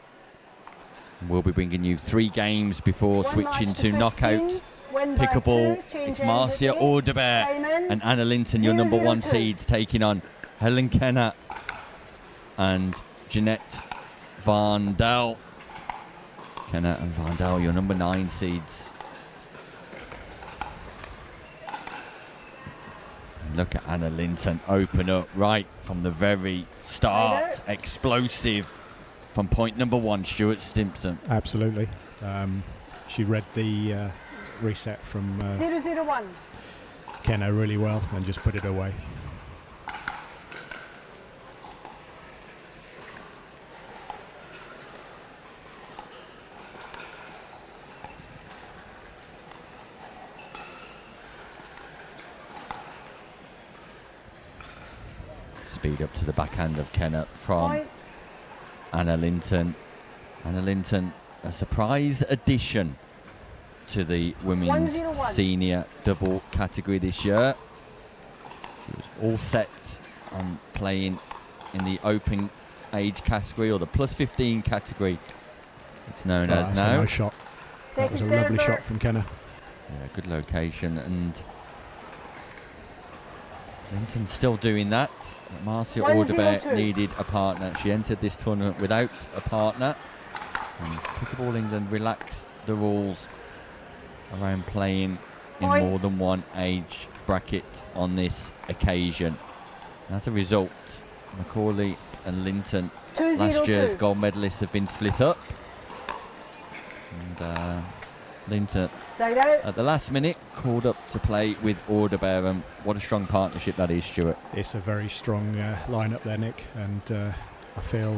We'll be bringing you 3 games before One switching match to 15, knockout. win by Pickleball, 2, change it's ends Marcia at 8, Audebert time in. and Anna Linton, your number 1 0-0-2. seeds, taking on Helen Kenner and Jeanette Van Dal. Kenner and Van Dal, your number 9 seeds. Look at Anna Linton open up right from the very start. Explosive from point number 1, Stuart Stimpson. Absolutely. She read the reset from 0-0-1. Kenna really well and just put it away. Speed up to the backhand of Kenner from Point. Anna Linton. Anna Linton, a surprise addition to the women's 1-0-1. senior double category this year. She was all set on playing in the open age category, or the plus 15 category it's known as That's now. a nice shot. That was a Second lovely server. shot from Kenna. Yeah, good location, and Linton's still doing that. Marcia 1-0-2. Audebert needed a partner. She entered this tournament without a partner. And Pickleball England relaxed the rules around playing in Point. more than one age bracket on this occasion. As a result, Macaulay and Linton, 2-0-2. last year's gold medalists, have been split up. And Linton, Side out. at the last minute, called up to play with Audebert, and what a strong partnership that is, Stuart. It's a very strong lineup there, Nick, and I feel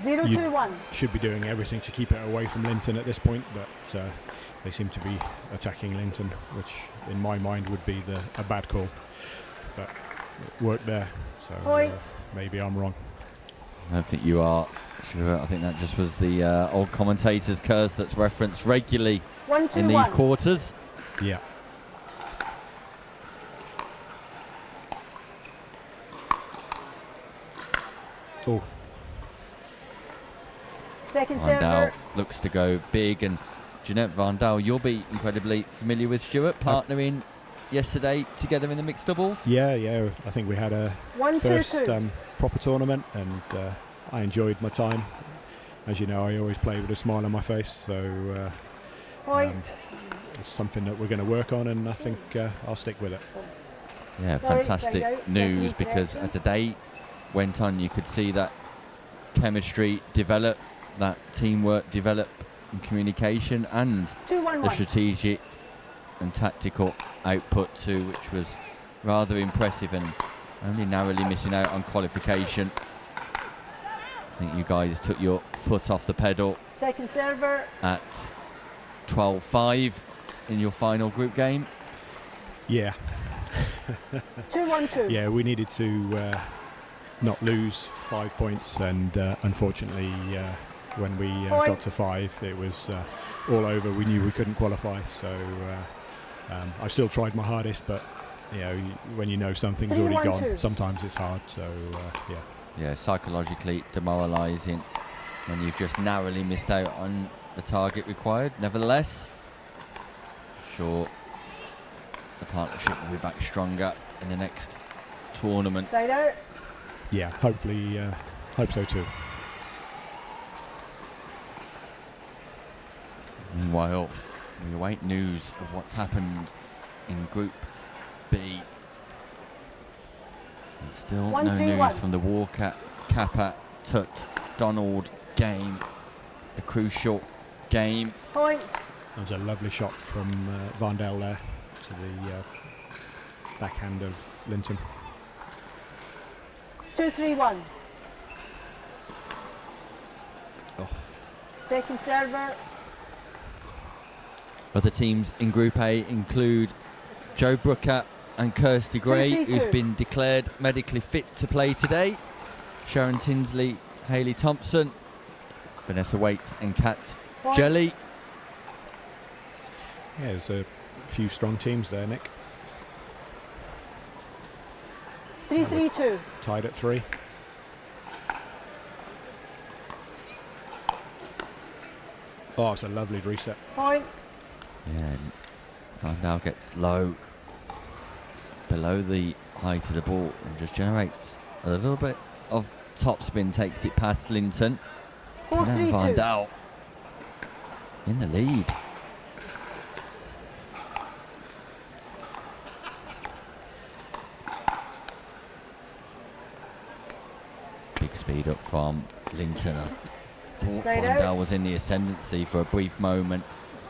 0-2-1. should be doing everything to keep it away from Linton at this point, but they seem to be attacking Linton, which in my mind would be a bad call. But it worked there, so Point. maybe I'm wrong. I don't think you are, Stuart. I think that just was the old commentator's curse that's referenced regularly 1-2-1. in these quarters. Yeah. Oh, Second Van Dal server. looks to go big, and Jeanette Van Dal, you'll be incredibly familiar with Stuart, partnering yesterday together in the mixed doubles. yeah. I think we had a 1-2-2. first proper tournament, and I enjoyed my time. As you know, I always play with a smile on my face, so Point. it's something that we're going to work on, and I think I'll stick with it. Yeah, Sorry, fantastic side out. news, Definitely because correction. as the day went on, you could see that chemistry develop, that teamwork develop, and communication, and the 2-1-1. strategic and tactical output too, which was rather impressive, and only narrowly missing out on qualification. I think you guys took your foot off the pedal Second server. at 12-5 in your final group game. Yeah. 2-1-2. Yeah, we needed to not lose 5 points, and unfortunately, when we got Point. to 5, it was all over. We knew we couldn't qualify, so I still tried my hardest, but when you know something's already 3-1-2. gone, sometimes it's hard. So yeah. Yeah, psychologically demoralising when you've just narrowly missed out on the target required. Nevertheless, sure, the partnership will be back stronger in the next tournament. Side out. Yeah, hopefully, hope so too. Meanwhile, we await news of what's happened in Group B. And still no 1-3-1. news from the Walker, Kappa, Tut, Donald game. The crucial game. Point. That was a lovely shot from Van Dal there to the backhand of Linton. 2-3-1. Oh. Second server. Other teams in Group A include Joe Brooker and Kirsty Gray, 3-3-2. who's been declared medically fit to play today. Sharon Tinsley, Hayley Thompson, Vanessa Waite and Kat Jelly. Yeah, there's a few strong teams there, Nick. 3-3-2. Tied at 3. Oh, it's a lovely reset. Point. Yeah, Vandal gets low, below the height of the ball, and just generates a little bit of topspin, takes it past Linton. And then 4-3-2. Vandal in the lead. Big speed up from Linton. I thought Side Vandal out. was in the ascendancy for a brief moment,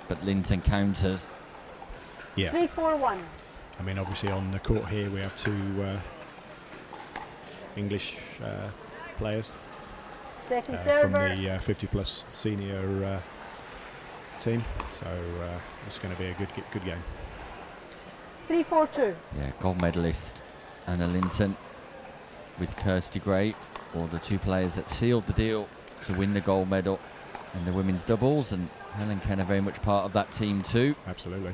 but Linton counters. Yeah. 3-4-1. I mean, obviously on the court here we have 2 English players Second from server. the 50-plus senior team, so it's going to be a good game. 3-4-2. Yeah, gold medalist Anna Linton with Kirsty Gray, or the 2 players that sealed the deal to win the gold medal in the women's doubles, and Helen Kenner very much part of that team too. Absolutely.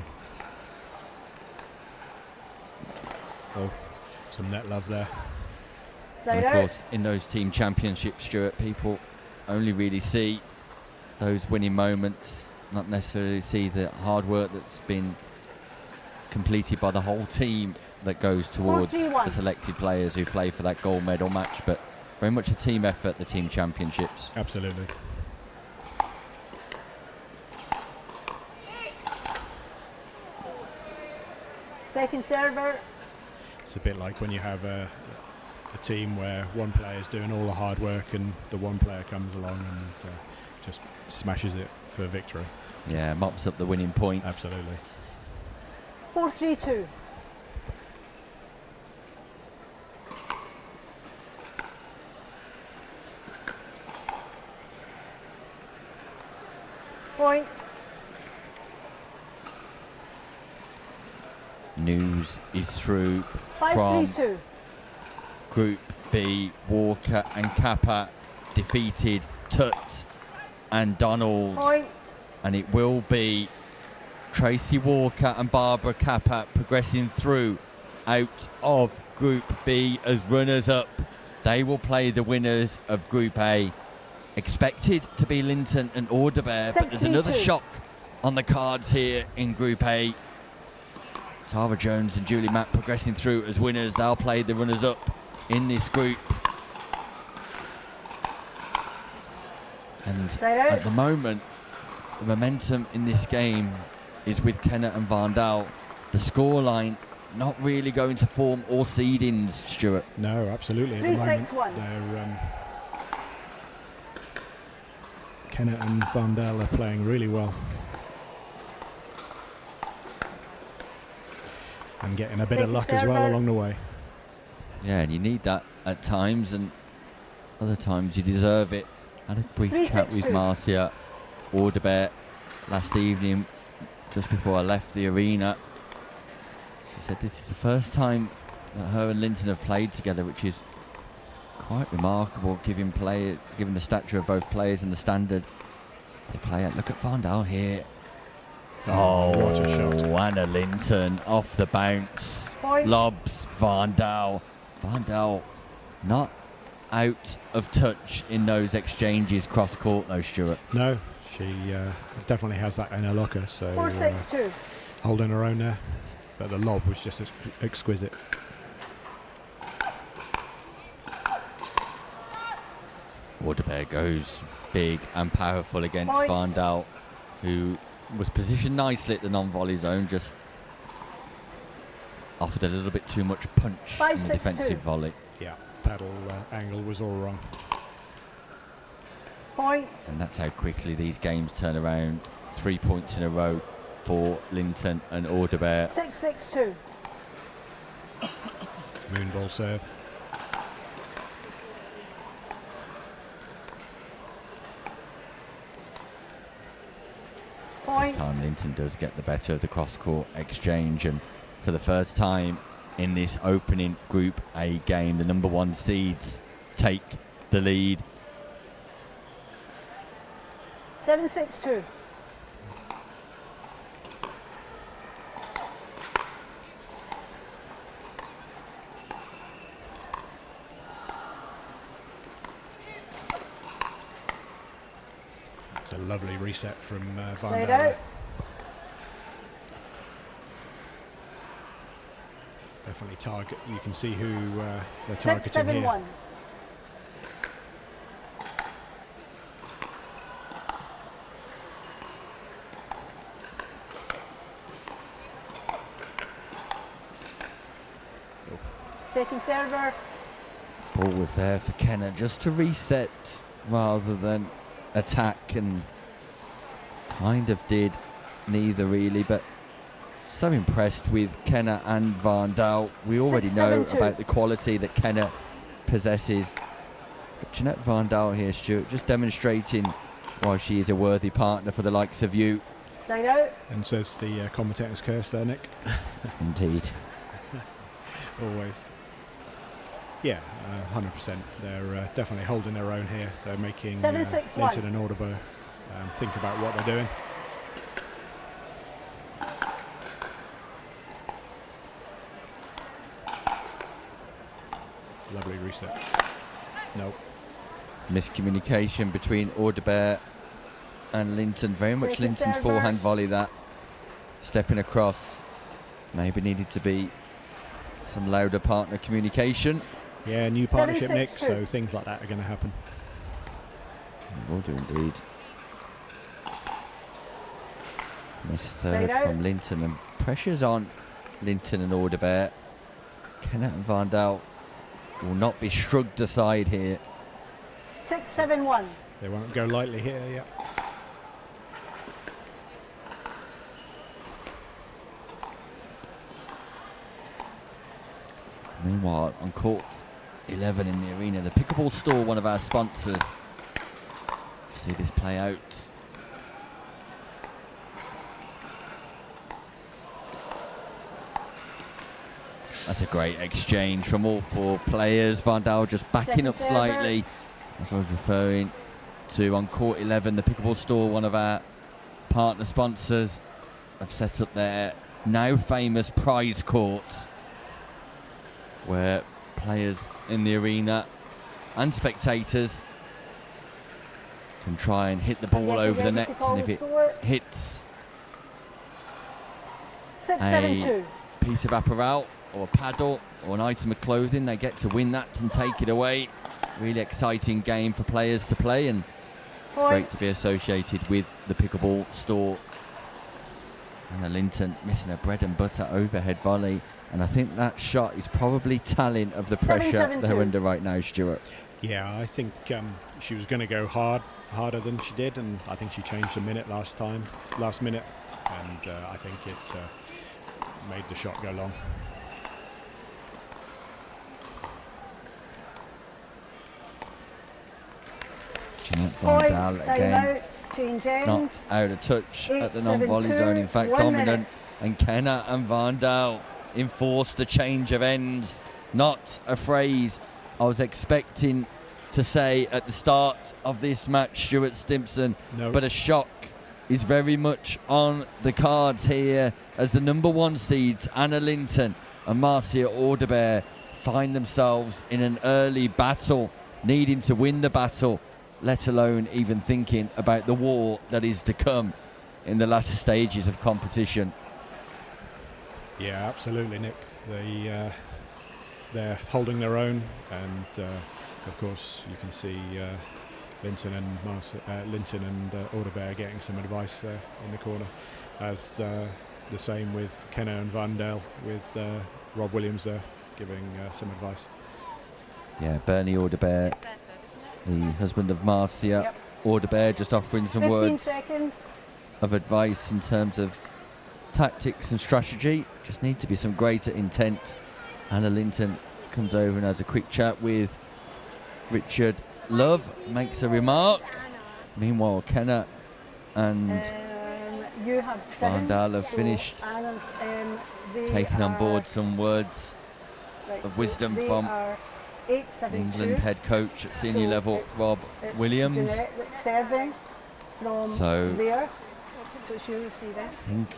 Oh, some net love there. Side And of out. course, in those team championships, Stuart, people only really see those winning moments, not necessarily see the hard work that's been completed by the whole team that goes towards 4-3-1. the selected players who play for that gold medal match, but very much a team effort, the team championships. Absolutely. Second server. It's a bit like when you have a team where one player is doing all the hard work and the one player comes along and just smashes it for victory. Yeah, mops up the winning points. Absolutely. 4-3-2. Point. News is through from 5-3-2. Group B. Walker and Kappa defeated Tut and Donald. Point. And it will be Tracy Walker and Barbara Kappa progressing through out of Group B as runners-up. They will play the winners of Group A. Expected to be Linton and Audebear, but there's another 6-3-2. shock on the cards here in Group A. Tara Jones and Julie Mack progressing through as winners. They'll play the runners-up in this group. And at the moment, the momentum in this game is with Kenner and Vandal. The scoreline not really going to form all seedings, Stuart. No, absolutely. At the moment, 3-6-1. they're, Kenner and Vandal are playing really well. And getting a bit of luck as well along the way. Yeah, and you need that at times, and other times you deserve it. I had a brief chat with 3-6-2. Marcia Audebear last evening, just before I left the arena. She said this is the first time that her and Linton have played together, which is quite remarkable, given the stature of both players and the standard they play at. Look at Vandal here. Oh, what a shot. Anna Linton off the bounce. Point. Lobs Vandal. Vandal not out of touch in those exchanges cross court though, Stuart. No, she definitely has that in her locker, so 4-6-2. holding her own there. But the lob was just exquisite. Audebear goes big and powerful against Point. Vandal, who was positioned nicely at the non-volley zone, just offered a little bit too much punch in the 5-6-2. defensive volley. Yeah, paddle angle was all wrong. Point. And that's how quickly these games turn around. 3 points in a row for Linton and Audebear. 6-6-2. Moonball serve. This time Linton does get the better of the cross-court exchange, and for the first time in this opening Group A game. The number 1 seeds take the lead. 7-6-2. It's a lovely reset from Van Played Dalen. out. Definitely target. You can see who they're 6, targeting 7-1. here. Second server. Ball was there for Kenna just to reset rather than attack, and kind of did neither really, but so impressed with Kenna and Van Dal. We already know 6-7-2. about the quality that Kenna possesses. But Jeanette Van Dal here, Stuart, just demonstrating why she is a worthy partner for the likes of you. Side out. And says the commentator's curse there, Nick. Indeed. Always. Yeah, 100%. They're definitely holding their own here. They're making 7-6-1. Linton and Audebo think about what they're doing. Lovely reset. Nope. Miscommunication between Audebert and Linton. Very much Second Linton's server. forehand volley that. Stepping across. Maybe needed to be some louder partner communication. Yeah, new partnership, Nick, 7-6-2. so things like that are going to happen. Will do indeed. Miss Fade third out. from Linton, and pressure's on Linton and Audebert. Kenneth and Van Dal will not be shrugged aside here. 6-7-1. They won't go lightly here, yeah. Meanwhile, on court 11 in the arena, the Pickleball Store, one of our sponsors. See this play out. That's a great exchange from all 4 players. Van Dal just backing Second up server. slightly. As I was referring to, on court 11, the Pickleball Store, one of our partner sponsors, have set up their now famous prize courts, where players in the arena and spectators can try and hit the ball Getting over the ready net, to call and if the it score. hits 6-7-2. a piece of apparel or a paddle or an item of clothing, they get to win that and take it away. Really exciting game for players to play, and it's great to be associated with the Pickleball Store. Anna Linton missing a bread and butter overhead volley, and I think that shot is probably telling of the pressure 7-7-2. they're under right now, Stuart. Yeah, I think she was going to go harder than she did, and I think she changed a minute last minute, and I think it made the shot go long. Jeanette Van Point, Dal time again, out, change not ends. out of touch at the 8-7-2, non-volley zone, in fact 1 dominant, minute. and Kenna and Van Dal enforced a change of ends. Not a phrase I was expecting to say at the start of this match, Stuart Stimpson, No. but a shock is very much on the cards here as the number 1 seeds Anna Linton and Marcia Audebert find themselves in an early battle, needing to win the battle, let alone even thinking about the war that is to come in the latter stages of competition. Yeah, absolutely, Nick. They're holding their own, and of course you can see Linton and Audebert getting some advice there in the corner, as the same with Kenna and Van Dal, with Rob Williams there giving some advice. Yeah, Bernie Audebert, the husband of Marcia Audebert, just offering some 15 words seconds. of advice in terms of tactics and strategy. Just need to be some greater intent. Anna Linton comes over and has a quick chat with Richard Love, makes a remark. Meanwhile, Kenna and You have 7. Van Dal have so finished Anna's, they taking on are board some words Right, of so wisdom they from are 8-7-2. England head coach at senior So level, Rob it's Williams. Jeanette that's serving from So- there. So it's you receiving. I think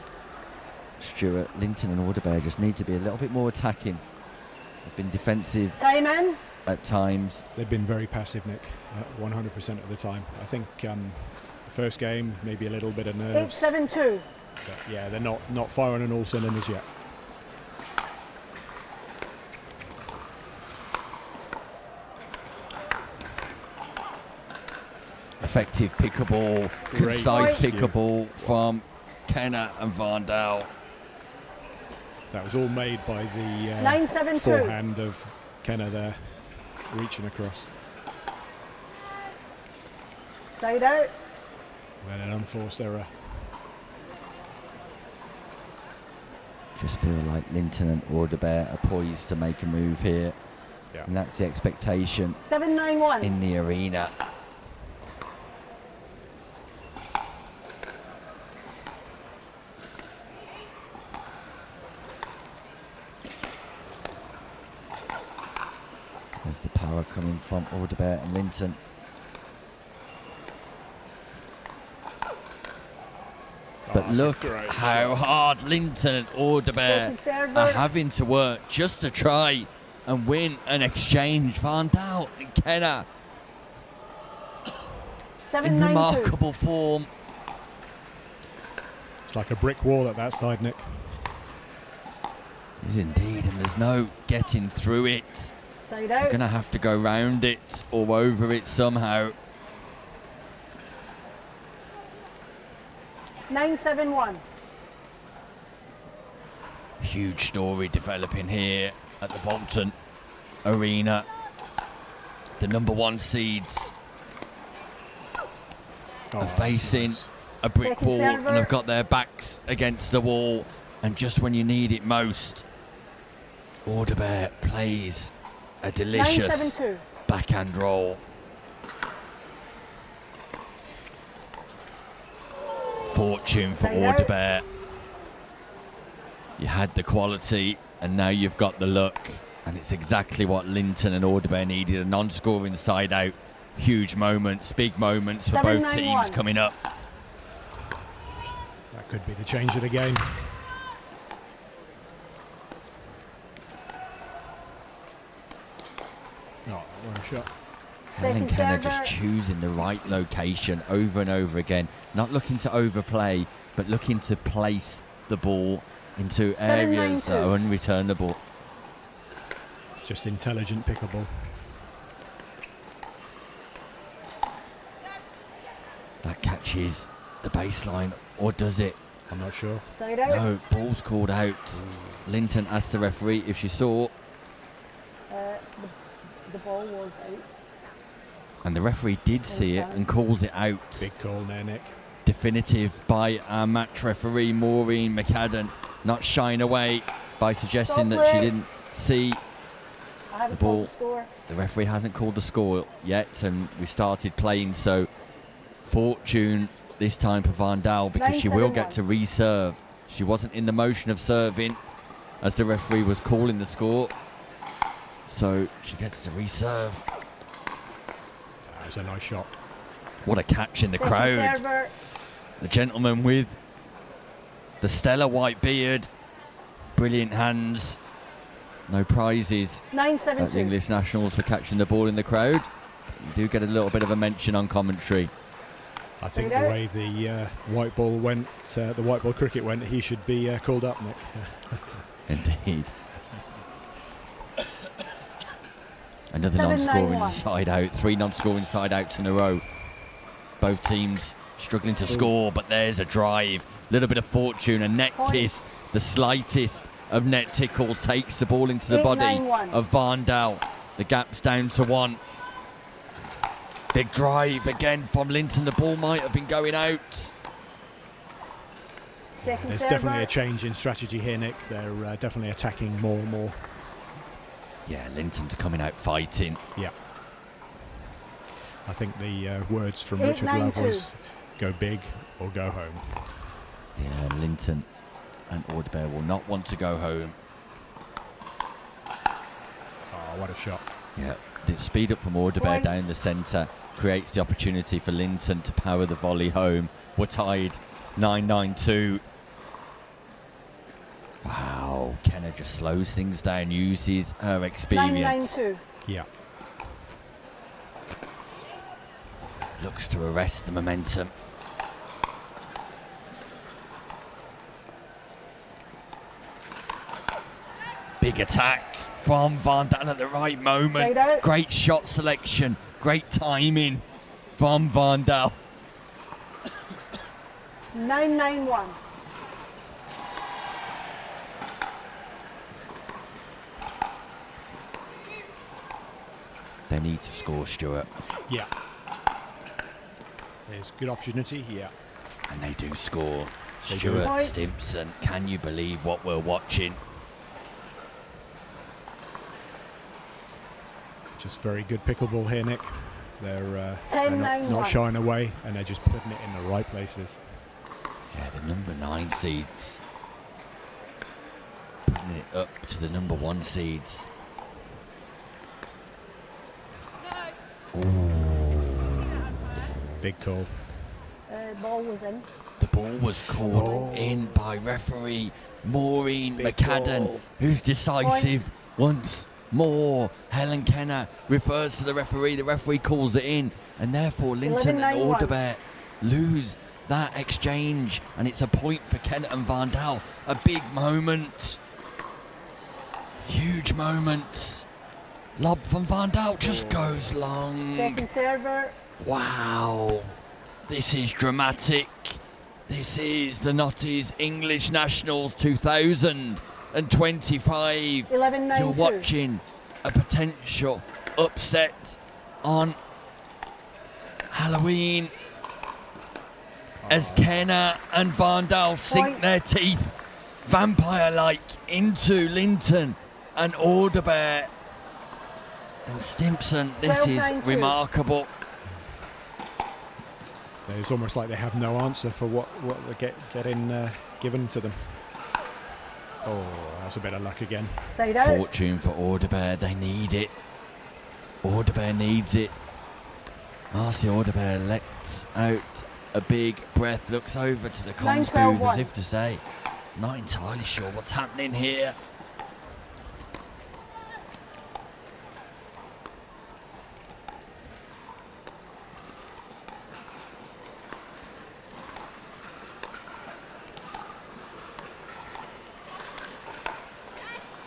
Stuart, Linton and Alderbear just need to be a little bit more attacking. They've been defensive Time in. at times. They've been very passive, Nick, 100% of the time. I think the first game, maybe a little bit of nerves. 8-7-2. But yeah, they're not firing on all cylinders yet. Effective pickable, Great. concise Thank you. pickable from Kenner and Van Dal. That was all made by the 9-7-2. forehand of Kenner there, reaching across. Side out. And an unforced error. Just feel like Linton and Alderbear are poised to make a move here. Yeah. And that's the expectation 7-9-1. in the arena. There's the power coming from Alderbear and Linton. But that's a look great how shot. hard Linton and Alderbear Second server. are having to work just to try and win an exchange. Van Dal and Kenner in 7-9-2. remarkable form. It's like a brick wall at that side, Nick. It is indeed, and there's no getting through it. Side You're out. going to have to go round it or over it somehow. 9-7-1. Huge story developing here at the Bolton Arena. The number one seeds are facing a brick Second wall server. and have got their backs against the wall, and just when you need it most, Alderbear plays a delicious 9-7-2. backhand roll. Fortune for Side out. Alderbear. You had the quality and now you've got the look, and it's exactly what Linton and Alderbear needed. A non-scoring side out. Huge moments, big moments for both 7-9-1. teams coming up. That could be the change of the game. Oh, what a shot. Helen Second Kenner server. just choosing the right location over and over again. Not looking to overplay, but looking to place the ball into areas that are unreturnable. Just intelligent pickable. That catches the baseline, or does it? I'm not sure. Side out. No, ball's called out. Linton asked the referee if she saw, The ball was out. and the referee did see it and calls it out. Big call there, Nick. Definitive by our match referee, Maureen McAdam, not shying away by suggesting that she didn't see I haven't the ball. called the score. The referee hasn't called the score yet, and we started playing, so fortune this time for Van Dal, because she will get 9-7-1. to reserve. She wasn't in the motion of serving as the referee was calling the score, so she gets to reserve. That was a nice shot. What a catch in the Second crowd. server. The gentleman with the stellar white beard, brilliant hands. No prizes at the 9-7-2. English Nationals for catching the ball in the crowd. You do get a little bit of a mention on commentary. I think the way the white ball went, the white ball cricket went, he should be called up, Nick. Indeed. Another 7-9-1. non-scoring side out. 3 non-scoring side outs in a row. Both teams struggling to score, but there's a drive. Little bit of fortune, a net Point. kiss. The slightest of net tickles takes the ball into the body 8-9-1. of Van Dal. The gap's down to 1. Big drive again from Linton. The ball might have been going out. Second There's server. definitely a change in strategy here, Nick. They're definitely attacking more and more. Yeah, Linton's coming out fighting. Yeah. I think the words from 8-9-2. Richard Love was go big or go home. Yeah, Linton and Alderbear will not want to go home. what a shot. Yeah, the speed up from Orderbear Point. down the centre creates the opportunity for Linton to power the volley home. We're tied 9-9-2. Wow, Kenna just slows things down, uses her experience. 9-9-2. Yeah. Looks to arrest the momentum. Big attack from Van Dal at the right moment. Side out. Great shot selection, great timing from Van Dal. 9-9-1. They need to score, Stuart. Yeah. There's good opportunity, yeah. And they do score. They do. Stuart Point. Stimpson, can you believe what we're watching? Just very good pickleball here, Nick. They're 10-9-1. not shying away, and they're just putting it in the right places. Yeah, the number 9 seeds. Putting it up to the number 1 seeds. Big call. Ball was in. The ball was called in by referee Maureen McCadden, who's decisive once more. Helen Kenner refers to the referee. The referee calls it in, and therefore Linton and 11-9-1. Orderbear lose that exchange, and it's a point for Kenner and Van Dal. A big moment. Huge moment. Lob from Van Dal just goes long. Second server. Wow, this is dramatic. This is the Notties English Nationals 2025. 11-9-2. You're watching a potential upset on Halloween as Kenna and Van Dal sink Point. their teeth vampire-like into Linton and Orderbear and Stimpson. This is 12-9-2. remarkable. It's almost like they have no answer for what they're getting given to them. Oh, that's a bit of luck again. Side out. Fortune for Orderbear, they need it. Orderbear needs it. Marcy Orderbear lets out a big breath, looks over to the comms booth as 9-12-1. if to say, not entirely sure what's happening here.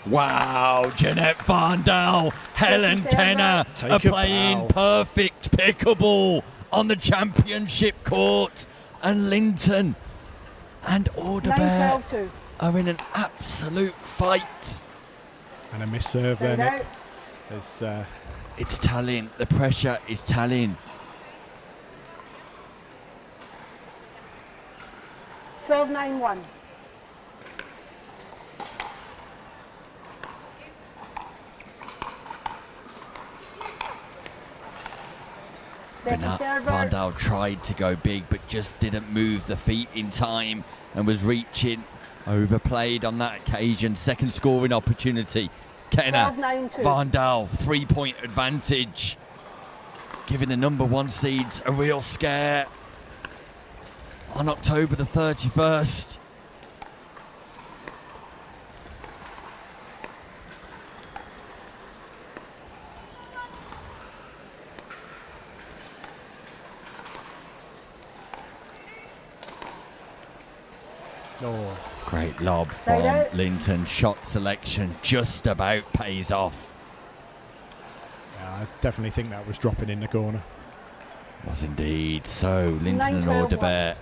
Wow, Jeanette Van Dal, Helen Kenner Take are a playing bow. perfect pickleball on the championship court, and Linton and Orderbear 9-12-2. are in an absolute fight. And a miss serve there, Side Nick. out. There's, It's telling, the pressure is telling. 12-9-1. Second server. Van Dal tried to go big but just didn't move the feet in time and was reaching. Overplayed on that occasion. Second scoring opportunity. Kenner, 12-9-2. Van Dal, 3-point advantage. Giving the number 1 seeds a real scare on October the 31st. oh, Great lob Side from out. Linton. Shot selection just about pays off. yeah, I definitely think that was dropping in the corner. Was indeed. So Linton and 9-12-1. Orderbear,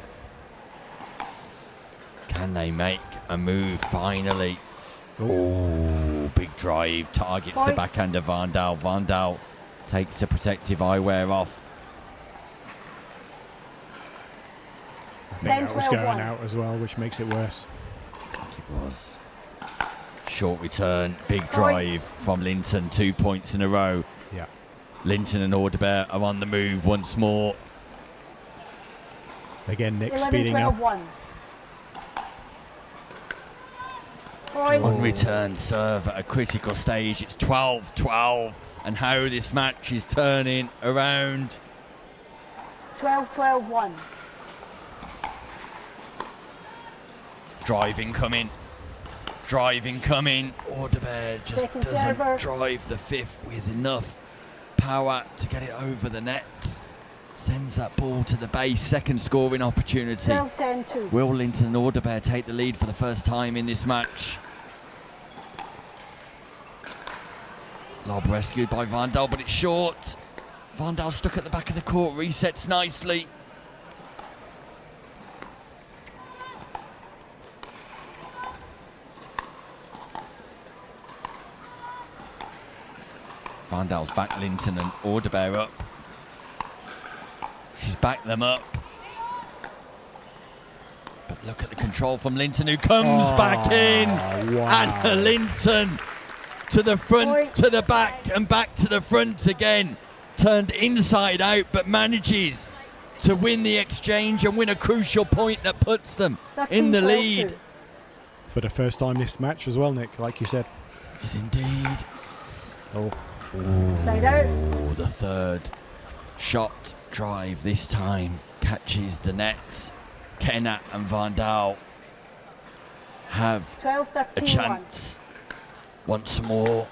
can they make a move finally? Oh, big drive, targets the Point. backhand of Van Dal. Van Dal takes the protective eyewear off. I think that was 10-12-1. going out as well, which makes it worse. It was. Short return, big drive from Linton, 2 points in a row. Yeah. Linton and Orderbear are on the move once more. Again, Nick speeding up. 11-12-1. On return serve at a critical stage. It's 12-12, and how this match is turning around. 12-12-1. Driving coming. Audebert just Second doesn't server. drive the fifth with enough power to get it over the net. Sends that ball to the base. Second scoring opportunity. 12-10-2. Will Linton and Audebert take the lead for the first time in this match? Lob rescued by Van Dal, but it's short. Van Dal stuck at the back of the court, resets nicely. Van Dal's back Linton and Audebert up. She's backed them up. But look at the control from Linton, who comes back in. Wow. And Linton to the front, to the back, and back to the front again. Turned inside out, but manages to win the exchange and win a crucial point that puts them in the lead. For the first time this match as well, Nick, like you said. Yes, indeed. Oh. Side out. Oh, the third shot drive this time catches the net. Kenna and Van Dal have 12-13-1. a chance once more.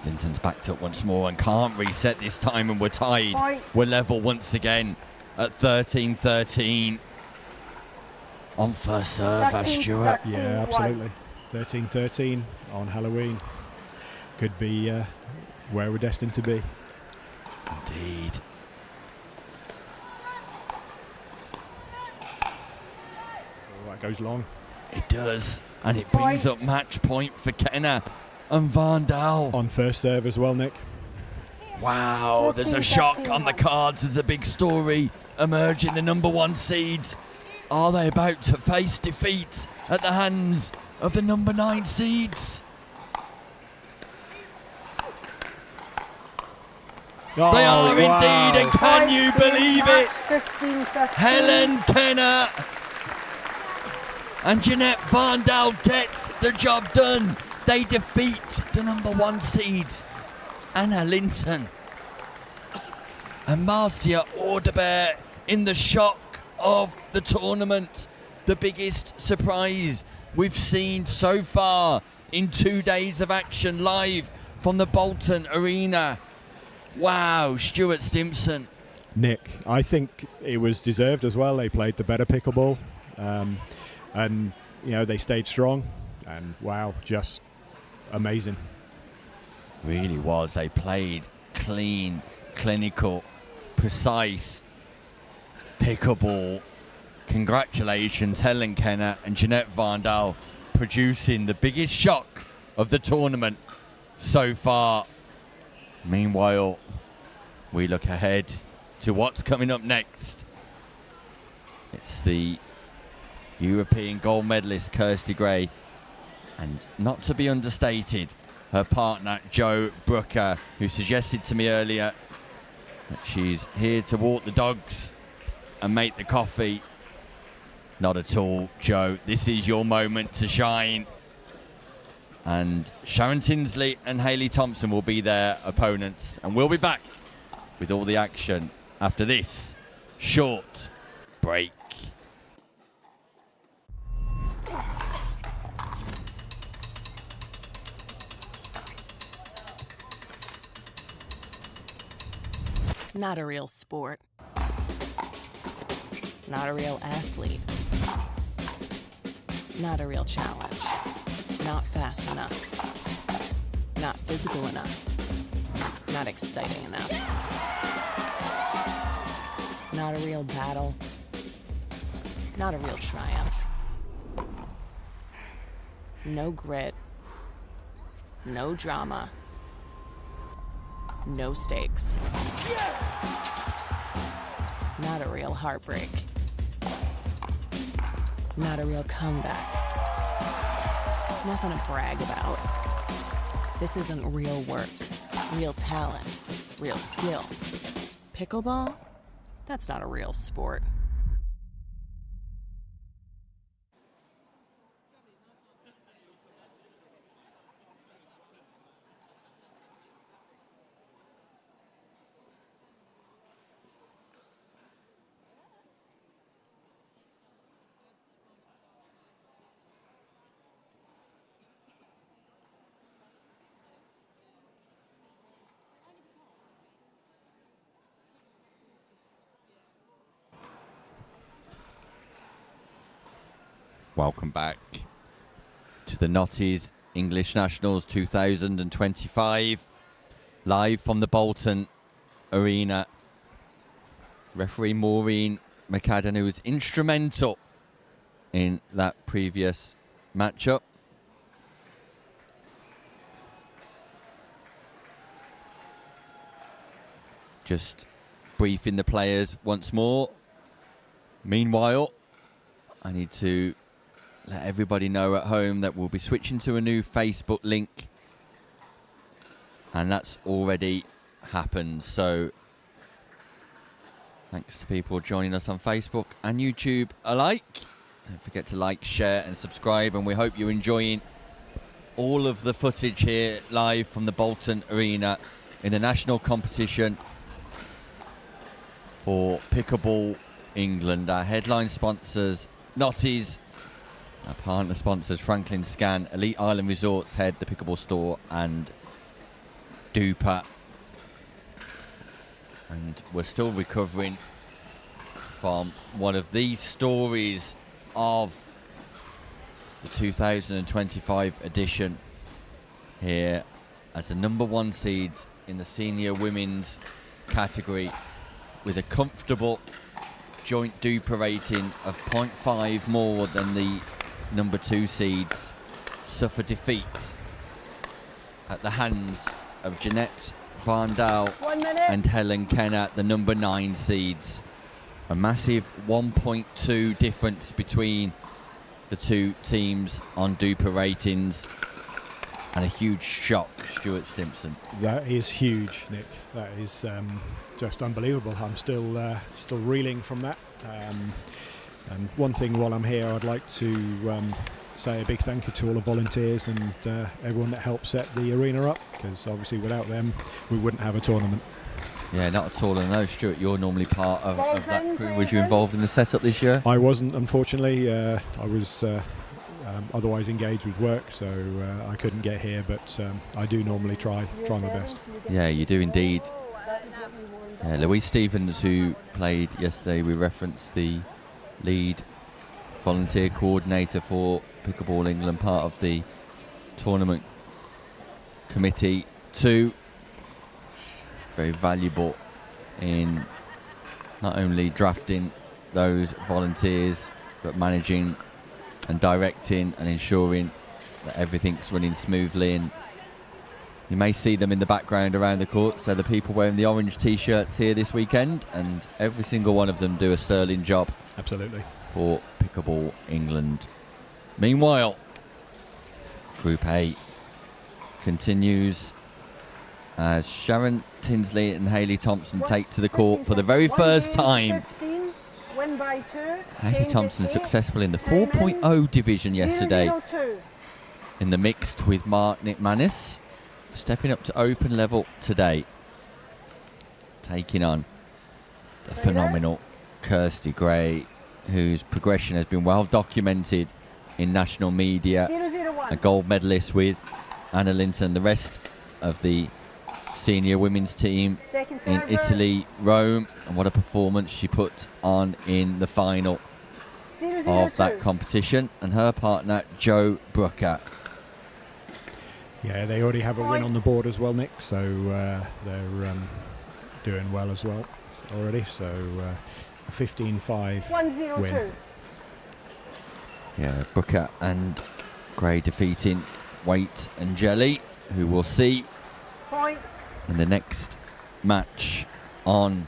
Linton's backed up once more and can't reset this time, and we're tied. Point. We're level once again at 13-13. On first serve, as Stuart. Yeah, absolutely. 13-13 on Halloween. Could be where we're destined to be. Indeed. Oh, that goes long. It does, and it brings up match point for Kenna and Van Dal. On first serve as well, Nick. Wow, there's a shock on the cards. There's a big story emerging. The number one seeds, are they about to face defeat at the hands of the number 9 seeds? They are indeed, and can you believe it? 15-13. Helen Kenna and Jeanette Van Dal get the job done. They defeat the number 1 seeds, Anna Linton and Marcia Audebert, in the shock of the tournament. The biggest surprise we've seen so far in 2 days of action live from the Bolton Arena. Wow, Stuart Stimson. Nick, I think it was deserved as well. They played the better pickleball, and you know, they stayed strong, and wow, just amazing. Really was. They played clean, clinical, precise pickleball. Congratulations, Helen Kenna and Jeanette Van Dal, producing the biggest shock of the tournament so far. Meanwhile, we look ahead to what's coming up next. It's the European gold medalist Kirsty Gray, and not to be understated, her partner Jo Brooker, who suggested to me earlier that she's here to walk the dogs and make the coffee. Not at all, Jo. This is your moment to shine. And Sharon Tinsley and Hayley Thompson will be their opponents, and we'll be back with all the action after this short break. Not a real sport. Not a real athlete. Not a real challenge. Not fast enough. Not physical enough. Not exciting enough. Not a real battle. Not a real triumph. No grit. No drama. No stakes. Not a real heartbreak. Not a real comeback. Nothing to brag about. This isn't real work, real talent, real skill. Pickleball? That's not a real sport. Welcome back to the Notties English Nationals 2025, live from the Bolton Arena. Referee Maureen McAdam, who was instrumental in that previous matchup. Just briefing the players once more. Meanwhile, I need to let everybody know at home that we'll be switching to a new Facebook link, and that's already happened. So thanks to people joining us on Facebook and YouTube alike. Don't forget to like, share and subscribe, and we hope you're enjoying all of the footage here live from the Bolton Arena in the national competition for Pickleball England. Our headline sponsors, Notties. Our partner sponsors, Franklin Scan, Elite Island Resorts, Head, the Pickleball Store, and Duper. And we're still recovering from one of these stories of the 2025 edition here as the number one seeds in the senior women's category with a comfortable joint Duper rating of 0.5 more than the number 2 seeds, suffer defeat at the hands of Jeanette Van Daal and Helen Kenner, the number 9 seeds. A massive 1.2 difference between the two teams on Duper ratings, and a huge shock, Stuart Stimpson. That is huge, Nick. That is just unbelievable. I'm still reeling from that. And one thing while I'm here, I'd like to say a big thank you to all the volunteers and everyone that helped set the arena up, because obviously without them we wouldn't have a tournament. Yeah, not at all. And I know, Stuart, you're normally part of that crew. Was you involved in the setup this year? I wasn't, unfortunately. I was otherwise engaged with work, so I couldn't get here, but I do normally try my best. Yeah, you do indeed. Louise Stevens, who played yesterday, we referenced the lead volunteer coordinator for Pickleball England, part of the tournament committee too. Very valuable in not only drafting those volunteers, but managing and directing and ensuring that everything's running smoothly. And you may see them in the background around the courts. They're the people wearing the orange t-shirts here this weekend, and every single one of them do a sterling job. Absolutely. For Pickleball England. Meanwhile, Group A continues as Sharon Tinsley and Hayley Thompson take to the court for the very first time. Hayley Thompson successful in the 4.0 division yesterday in the mixed with Mark McManus, stepping up to open level today, taking on the phenomenal Kirsty Gray, whose progression has been well documented in national media. A gold medalist with Anna Linton, the rest of the senior women's team in Italy, Rome, and what a performance she put on in the final of that competition. And her partner, Jo Brooker. Yeah, they already have a win on the board as well, Nick, so they're doing well as well already. So a 15-5 win. Yeah, Brooker and Gray defeating Waite and Jelly, who we'll see in the next match on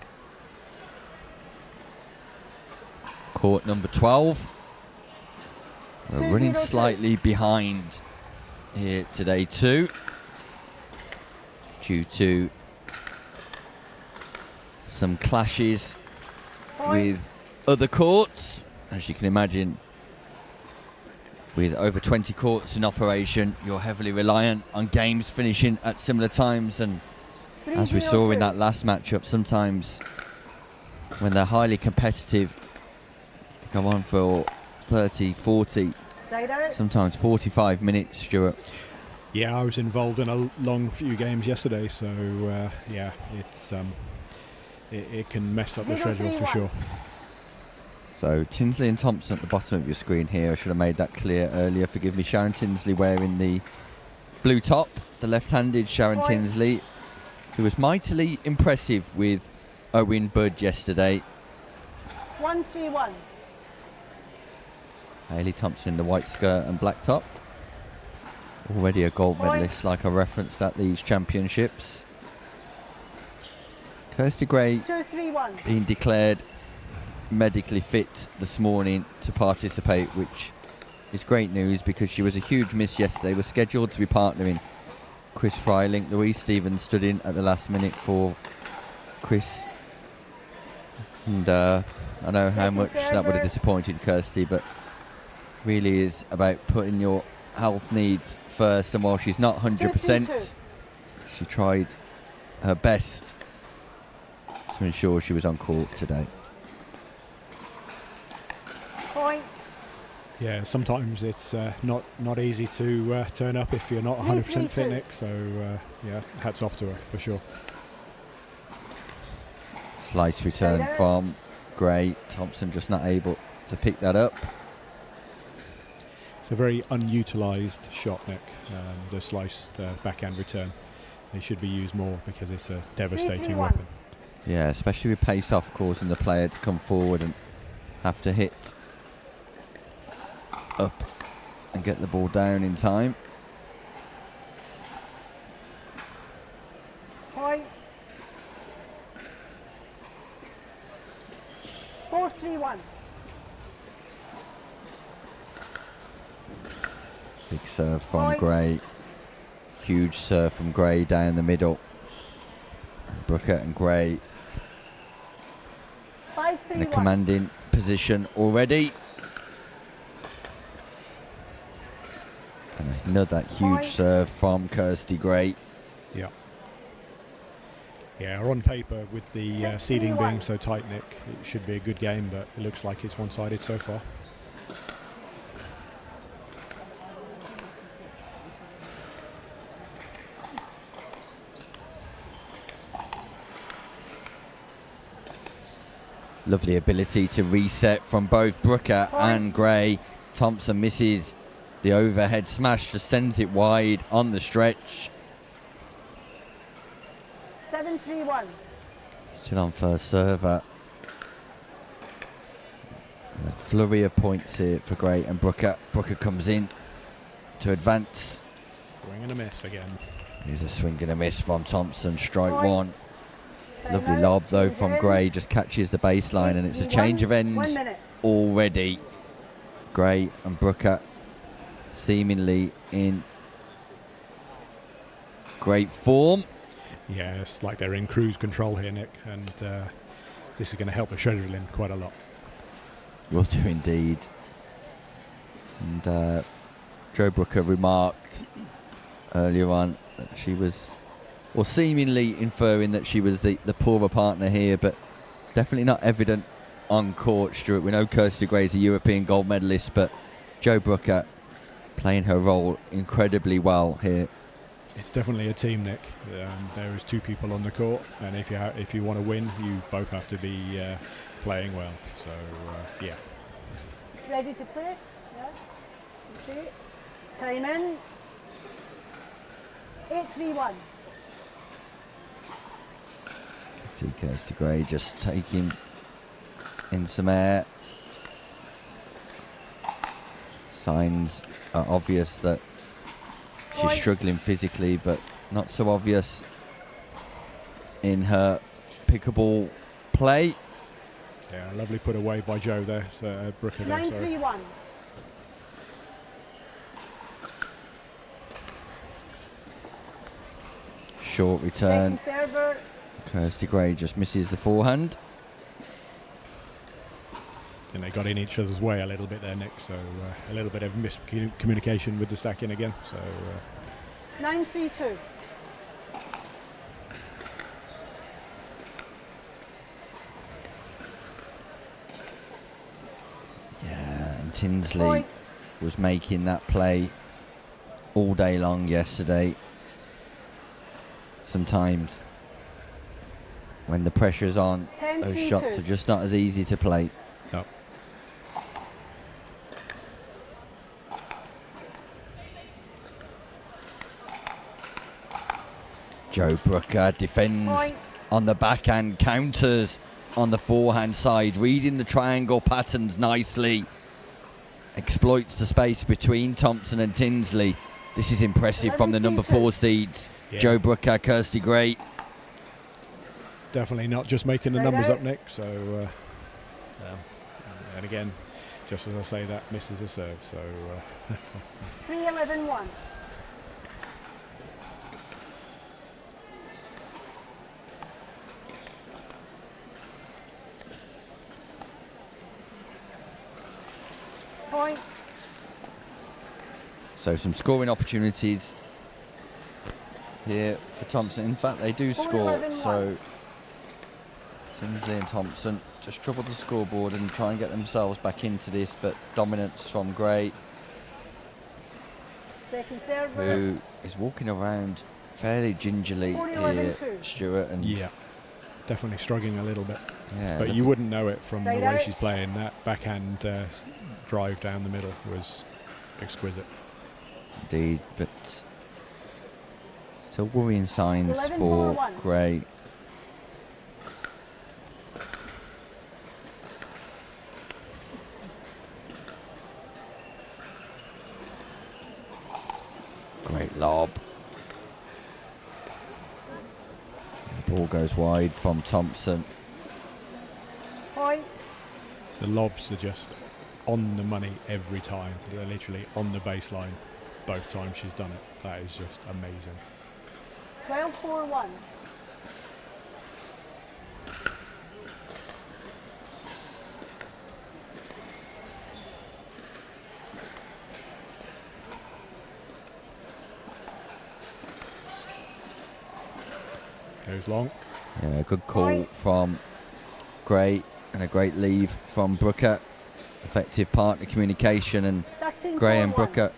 court number 12. We're running slightly behind here today too, due to some clashes with other courts. As you can imagine, with over 20 courts in operation, you're heavily reliant on games finishing at similar times, and as we saw in that last matchup, sometimes when they're highly competitive, they go on for 30, 40, sometimes 45 minutes, Stuart. Yeah, I was involved in a long few games yesterday, so yeah, it's it can mess up the schedule for sure. So Tinsley and Thompson at the bottom of your screen here. I should have made that clear earlier. Forgive me. Sharon Tinsley wearing the blue top, the left-handed Sharon Tinsley, who was mightily impressive with Owen Budd yesterday. 1-3-1. Hayley Thompson, the white skirt and black top. Already a gold medalist, like I referenced at these championships. Kirsty Gray 2-3-1. being declared medically fit this morning to participate, which is great news because she was a huge miss yesterday. We're scheduled to be partnering Chris Freilink. Louise Stevens stood in at the last minute for Chris, and I know how much that would have disappointed Kirsty, but really is about putting your health needs first, and while she's not 100%, she tried her best to ensure she was on court today. Point. Yeah, sometimes it's not easy to turn up if you're not 100% fit, Nick, so yeah, hats off to her for sure. Slice return from Gray. Thompson just not able to pick that up. It's a very unutilised shot, Nick, the sliced backhand return. It should be used more because it's a devastating weapon. Yeah, especially with pace off, causing the player to come forward and have to hit up and get the ball down in time. Point. 4-3-1. Big serve from Gray. Huge serve from Gray down the middle. Brooker and Gray in a commanding position already. And another huge serve from Kirsty Gray. Yeah. Yeah, on paper, with the seeding being so tight, Nick, it should be a good game, but it looks like it's one-sided so far. Lovely ability to reset from both Brooker and Gray. Thompson misses the overhead smash, just sends it wide on the stretch. 7-3-1. Still on first server. A flurry of points here for Gray and Brooker. Brooker comes in to advance. Swing and a miss again. Here's a swing and a miss from Thompson, strike one. Lovely lob though from Gray, just catches the baseline, and it's a change of ends already. Gray and Brooker seemingly in great form. Yeah, it's like they're in cruise control here, Nick, and this is going to help the scheduling quite a lot. Will do indeed. And Joe Brooker remarked earlier on that she was, or seemingly inferring that she was the poorer partner here, but definitely not evident on court, Stuart. We know Kirsty Gray is a European gold medalist, but Joe Brooker playing her role incredibly well here. It's definitely a team, Nick. There is two people on the court, and if you want to win, you both have to be playing well. So yeah. Ready to play? Yeah. Okay. Time in. 8-3-1. See Kirsty Gray just taking in some air. Signs are obvious that she's struggling physically, but not so obvious in her pickable play. Yeah, lovely put away by Joe there, Brooker there. 9-3-1. Short return. Second server, Kirsty Gray just misses the forehand. And they got in each other's way a little bit there, Nick, so a little bit of miscommunication with the stacking again. So 9-3-2. Yeah, and Tinsley Point. was making that play all day long yesterday. Sometimes when the pressure's on, 10-3-2. those shots are just not as easy to play. No. Joe Brooker defends Point. on the backhand, counters on the forehand side, reading the triangle patterns nicely. Exploits the space between Thompson and Tinsley. This is impressive from the number 4 seeds. Yeah. Joe Brooker, Kirsty Gray. Definitely not just making the numbers up, Nick. So, and again, just as I say that, misses a serve. So 3-11-1. Point. So some opportunities here for Thompson. In fact, they do score. 4-11-1. So Tinsley and Thompson just trouble the scoreboard and try and get themselves back into this, but dominance from Gray, Second server. who is walking around fairly gingerly 40-11-2. here, Stuart. And yeah, definitely struggling a little bit. Yeah, but look you at- wouldn't know it from the Say way that. she's playing. That backhand drive down the middle was exquisite. Indeed, but still worrying signs 11-4-1. for Gray. Great lob. The ball goes wide from Thompson. Point. The lobs are just on the money every time. They're literally on the baseline both times she's done it. That is just amazing. 12-4-1. Goes long. Yeah, good call from Gray and a great leave from Brooker. Effective partner communication, and 13-4-1. Gray and Brooker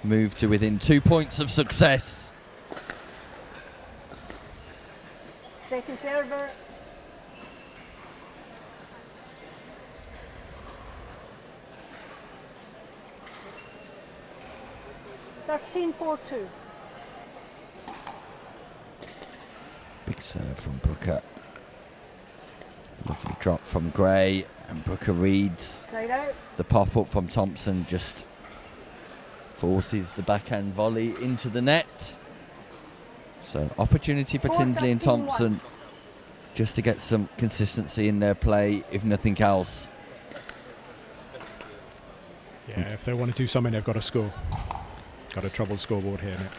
move to within 2 points of success. Second server. Thirteen 4-2. Big serve from Brooker. Lovely drop from Gray, and Brooker reads Side out. the pop-up from Thompson, just forces the backhand volley into the net. So opportunity for 4-13-1. Tinsley and Thompson just to get some consistency in their play, if nothing else. Yeah, if they want to do something, they've got to score. Got a troubled scoreboard here, Nick.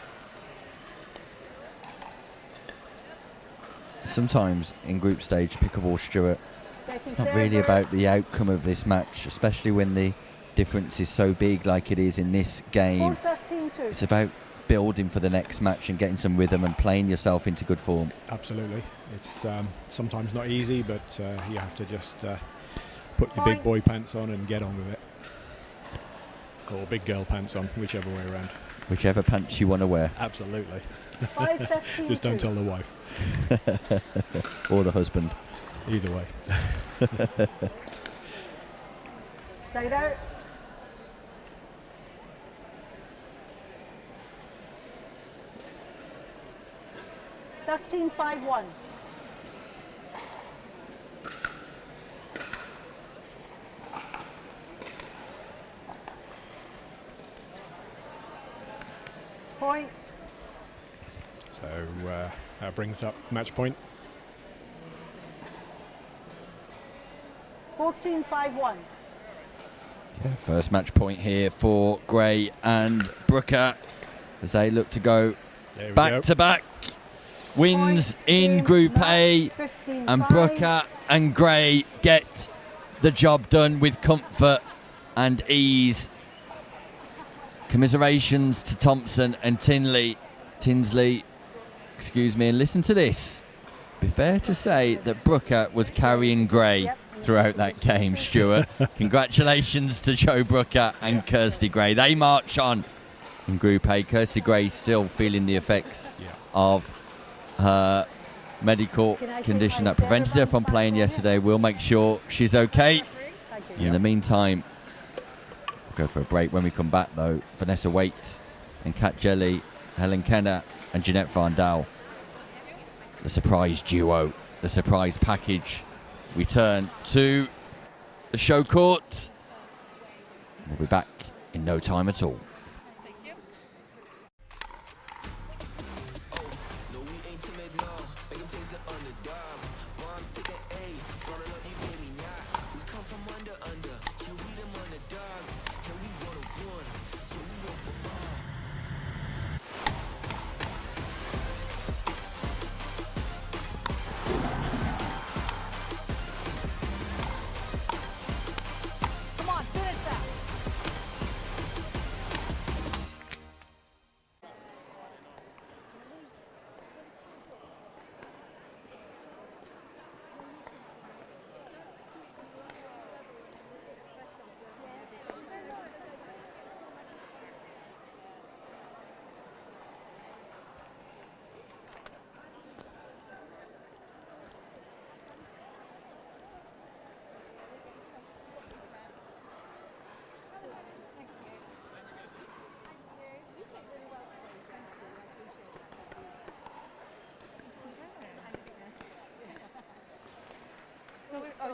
Sometimes in group stage pickleball, Stuart, Second it's not really server. about the outcome of this match, especially when the difference is so big like it is in this game. 4-13-2. It's about building for the next match and getting some rhythm and playing yourself into good form. Absolutely. It's sometimes not easy, but you have to just put your big boy pants on and get on with it. Or big girl pants on, whichever way around. Whichever pants you want to wear. Absolutely. 5-15-2. Just don't tell the wife. Or the husband. Either way. Side out. Thirteen 5-1. Point. So that brings up match point. 14-5-1. Yeah, first match point here for Gray and Brooker as they look to go There we back go. to back wins in Group A, and Brooker and Gray get the job done with comfort and ease. Commiserations to Thompson and Tinsley, excuse me, and listen to this. Be fair to say that Brooker was carrying Gray throughout that game, Stuart. Congratulations to Joe Brooker and Kirsty Gray. They march on in Group A. Kirsty Gray still feeling the effects of her medical condition that prevented her from playing yesterday. We'll make sure she's okay. In the meantime, we'll go for a break. When we come back, though, Vanessa Waits and Kat Jelly, Helen Kenner and Jeanette Van Dal, the surprise duo, the surprise package, return to the show court. We'll be back in no time at all.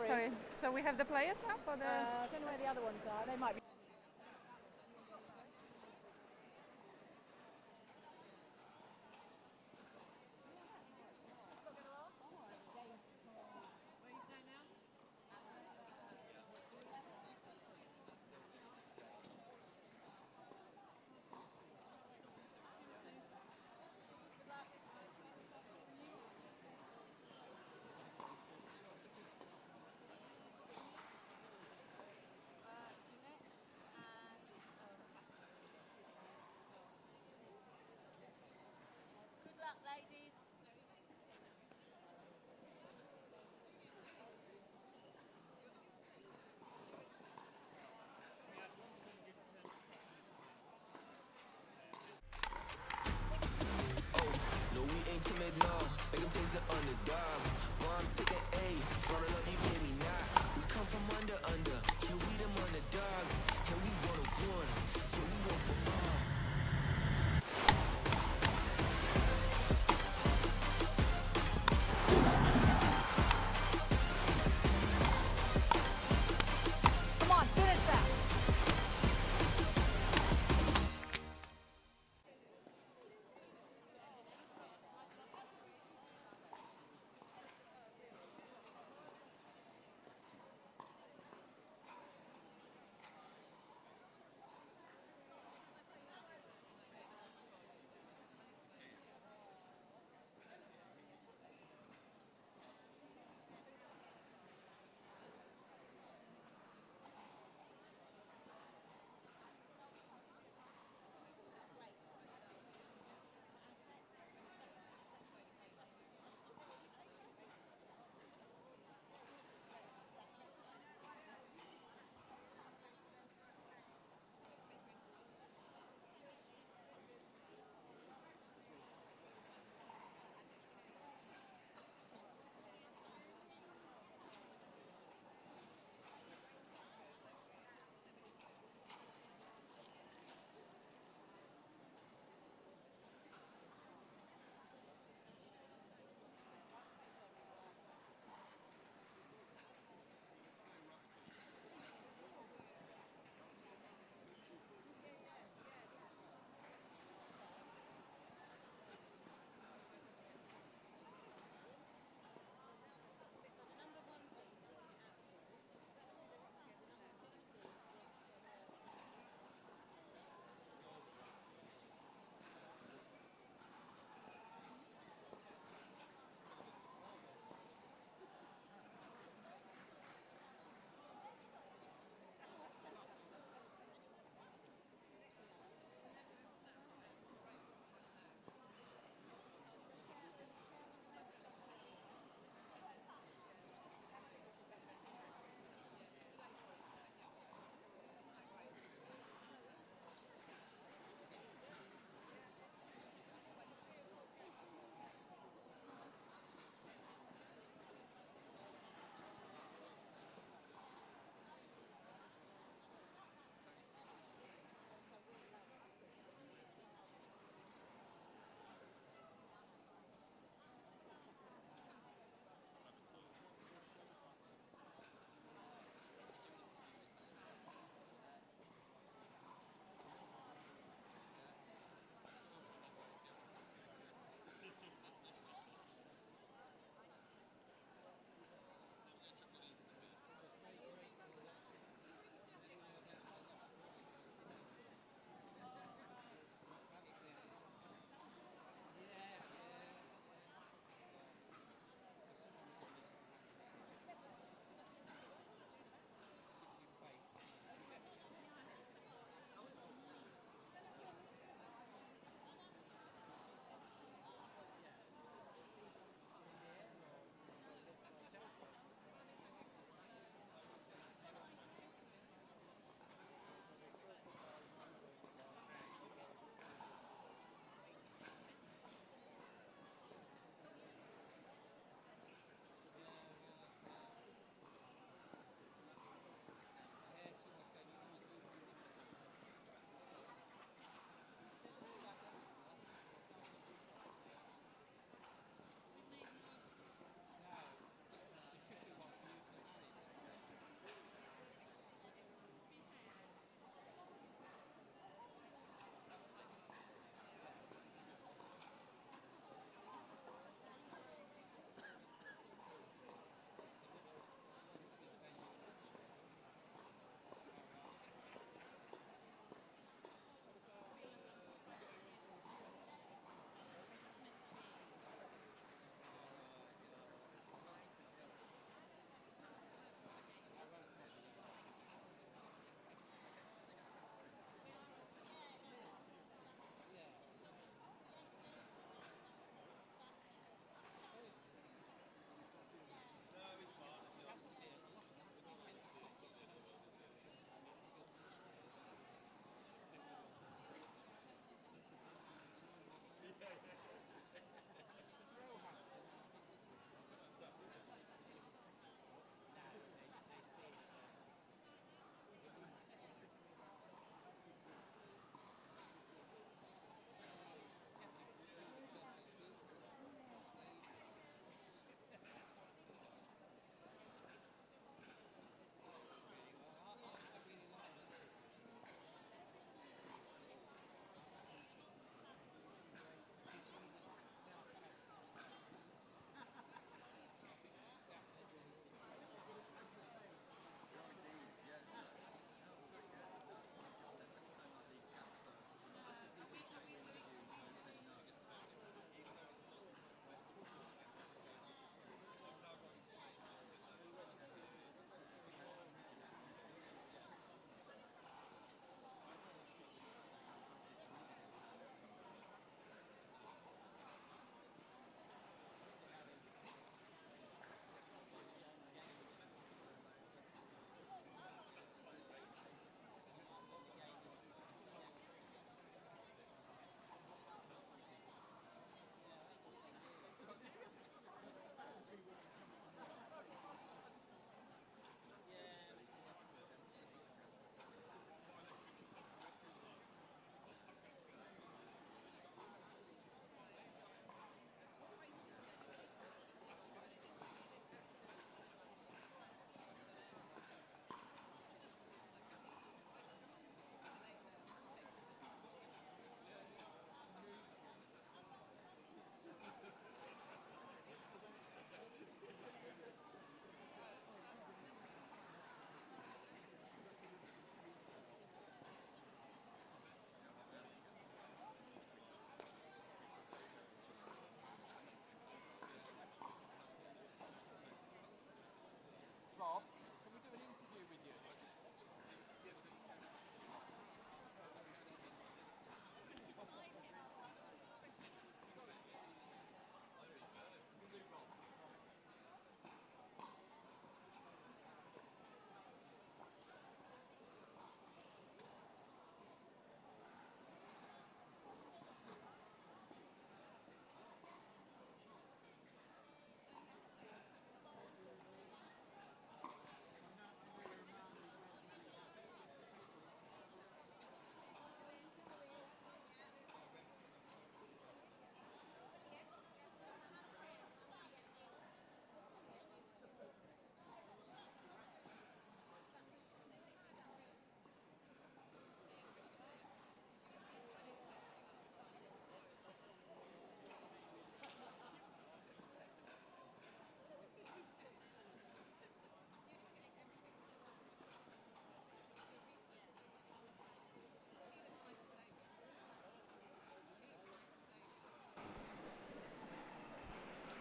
Sorry. So we have the players now for the... I don't know where the other ones are. They might be...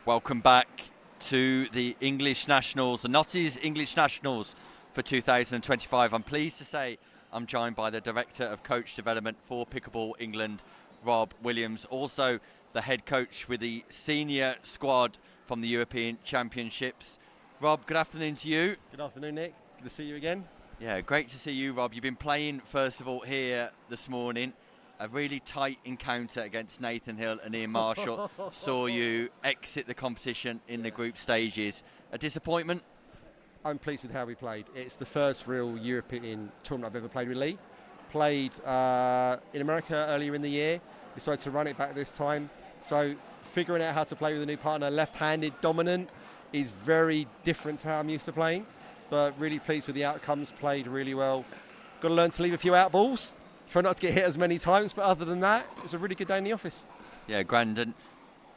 Welcome back to the English Nationals, the Notties English Nationals for 2025. I'm pleased to say I'm joined by the Director of Coach Development for Pickleball England, Rob Williams, also the head coach with the senior squad from the European Championships. Rob, good afternoon to you. Good afternoon, Nick. Good to see you again. Yeah, great to see you, Rob. You've been playing, first of all, here this morning. A really tight encounter against Nathan Hill and Ian Marshall saw you exit the competition in the group stages. A disappointment? I'm pleased with how we played. It's the first real European tournament I've ever played with Lee. Played in America earlier in the year, decided to run it back this time. So figuring out how to play with a new partner, left-handed dominant, is very different to how I'm used to playing. But really pleased with the outcomes, played really well. Got to learn to leave a few out balls. Try not to get hit as many times, but other than that, it was a really good day in the office. Yeah, Grandon,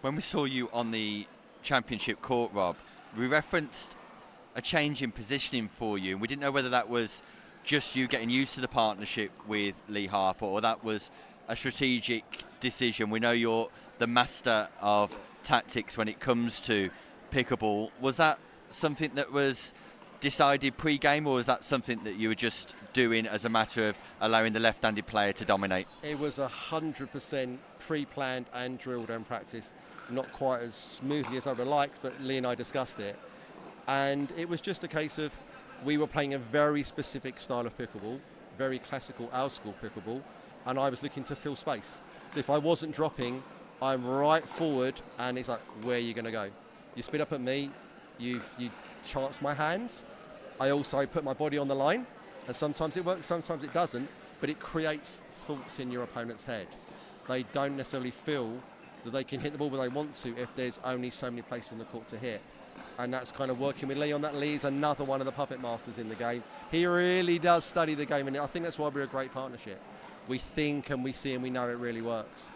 when we saw you on the championship court, Rob, we referenced a change in positioning for you. We didn't know whether that was just you getting used to the partnership with Lee Harper or that was a strategic decision. We know you're the master of tactics when it comes to pickleball. Was that something that was decided pre-game, or was that something that you were just doing as a matter of allowing the left-handed player to dominate? It was 100% pre-planned and drilled and practiced. Not quite as smoothly as I would have liked, but Lee and I discussed it. And it was just a case of we were playing a very specific style of pickleball, very classical old school pickleball, and I was looking to fill space. So if I wasn't dropping, I'm right forward, and it's like, where are you going to go? You spin up at me, you chance my hands. I also put my body on the line, and sometimes it works, sometimes it doesn't, but it creates thoughts in your opponent's head. They don't necessarily feel that they can hit the ball where they want to if there's only so many places on the court to hit. And that's kind of working with Lee on that. Lee's another one of the puppet masters in the game. He really does study the game, and I think that's why we're a great partnership. We think and we see and we know it really works.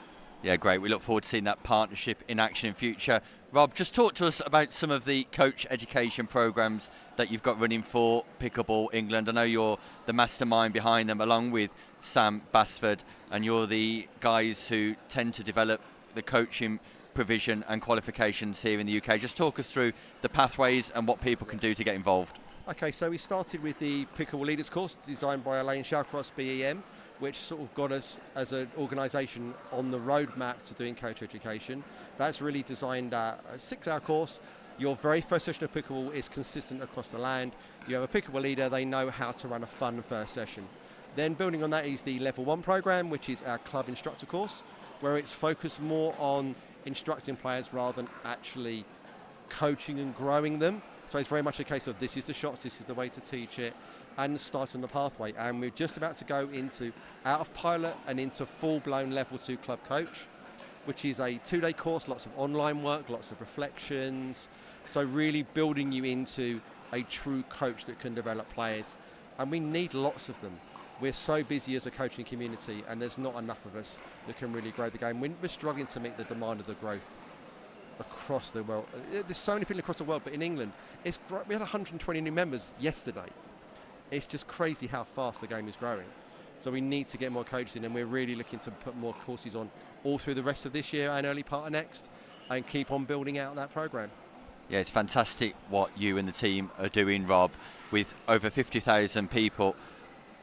Yeah, great. We look forward to seeing that partnership in action in future. Rob, just talk to us about some of the coach education programs that you've got running for Pickleball England. I know you're the mastermind behind them, along with Sam Basford, and you're the guys who tend to develop the coaching provision and qualifications here in the UK. Just talk us through the pathways and what people can do to get involved. Okay, so we started with the Pickleball Leaders course designed by Elaine Shawcross, BEM, which sort of got us as an organisation on the roadmap to doing coach education. That's really designed a 6-hour course. Your very first session of pickleball is consistent across the land. You have a pickleball leader, they know how to run a fun first session. Then building on that is the Level 1 program, which is our club instructor course, where it's focused more on instructing players rather than actually coaching and growing them. So it's very much a case of this is the shots, this is the way to teach it, and start on the pathway. And we're just about to go into out of pilot and into full-blown Level 2 club coach, which is a 2-day course, lots of online work, lots of reflections. So really building you into a true coach that can develop players. And we need lots of them. We're so busy as a coaching community, and there's not enough of us that can really grow the game. We're struggling to meet the demand of the growth across the world. There's so many people across the world, but in England, we had 120 new members yesterday. It's just crazy how fast the game is growing. So we need to get more coaches in, and we're really looking to put more courses on all through the rest of this year and early part of next, and keep on building out that program. Yeah, it's fantastic what you and the team are doing, Rob, with over 50,000 people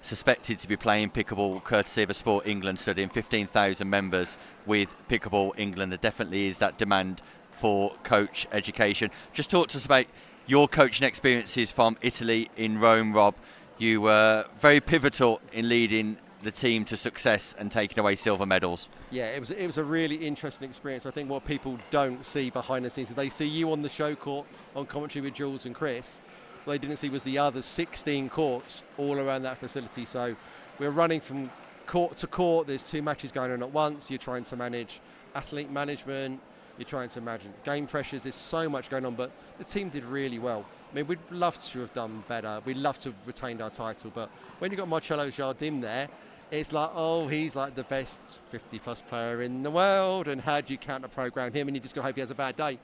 suspected to be playing pickleball courtesy of a Sport England study, and 15,000 members with Pickleball England. There definitely is that demand for coach education. Just talk to us about your coaching experiences from Italy in Rome, Rob. You were very pivotal in leading the team to success and taking away silver medals. Yeah, it was a really interesting experience. I think what people don't see behind the scenes is they see you on the show court on commentary with Jules and Chris. What they didn't see was the other 16 courts all around that facility. So we're running from court to court. There's 2 matches going on at once. You're trying to manage athlete management. You're trying to imagine game pressures. There's so much going on, but the team did really well. I mean, we'd love to have done better. We'd love to have retained our title, but when you've got Marcello Jardim there, it's like, oh, he's like the best 50-plus player in the world, and how do you counter-program him? And you just got to hope he has a bad day.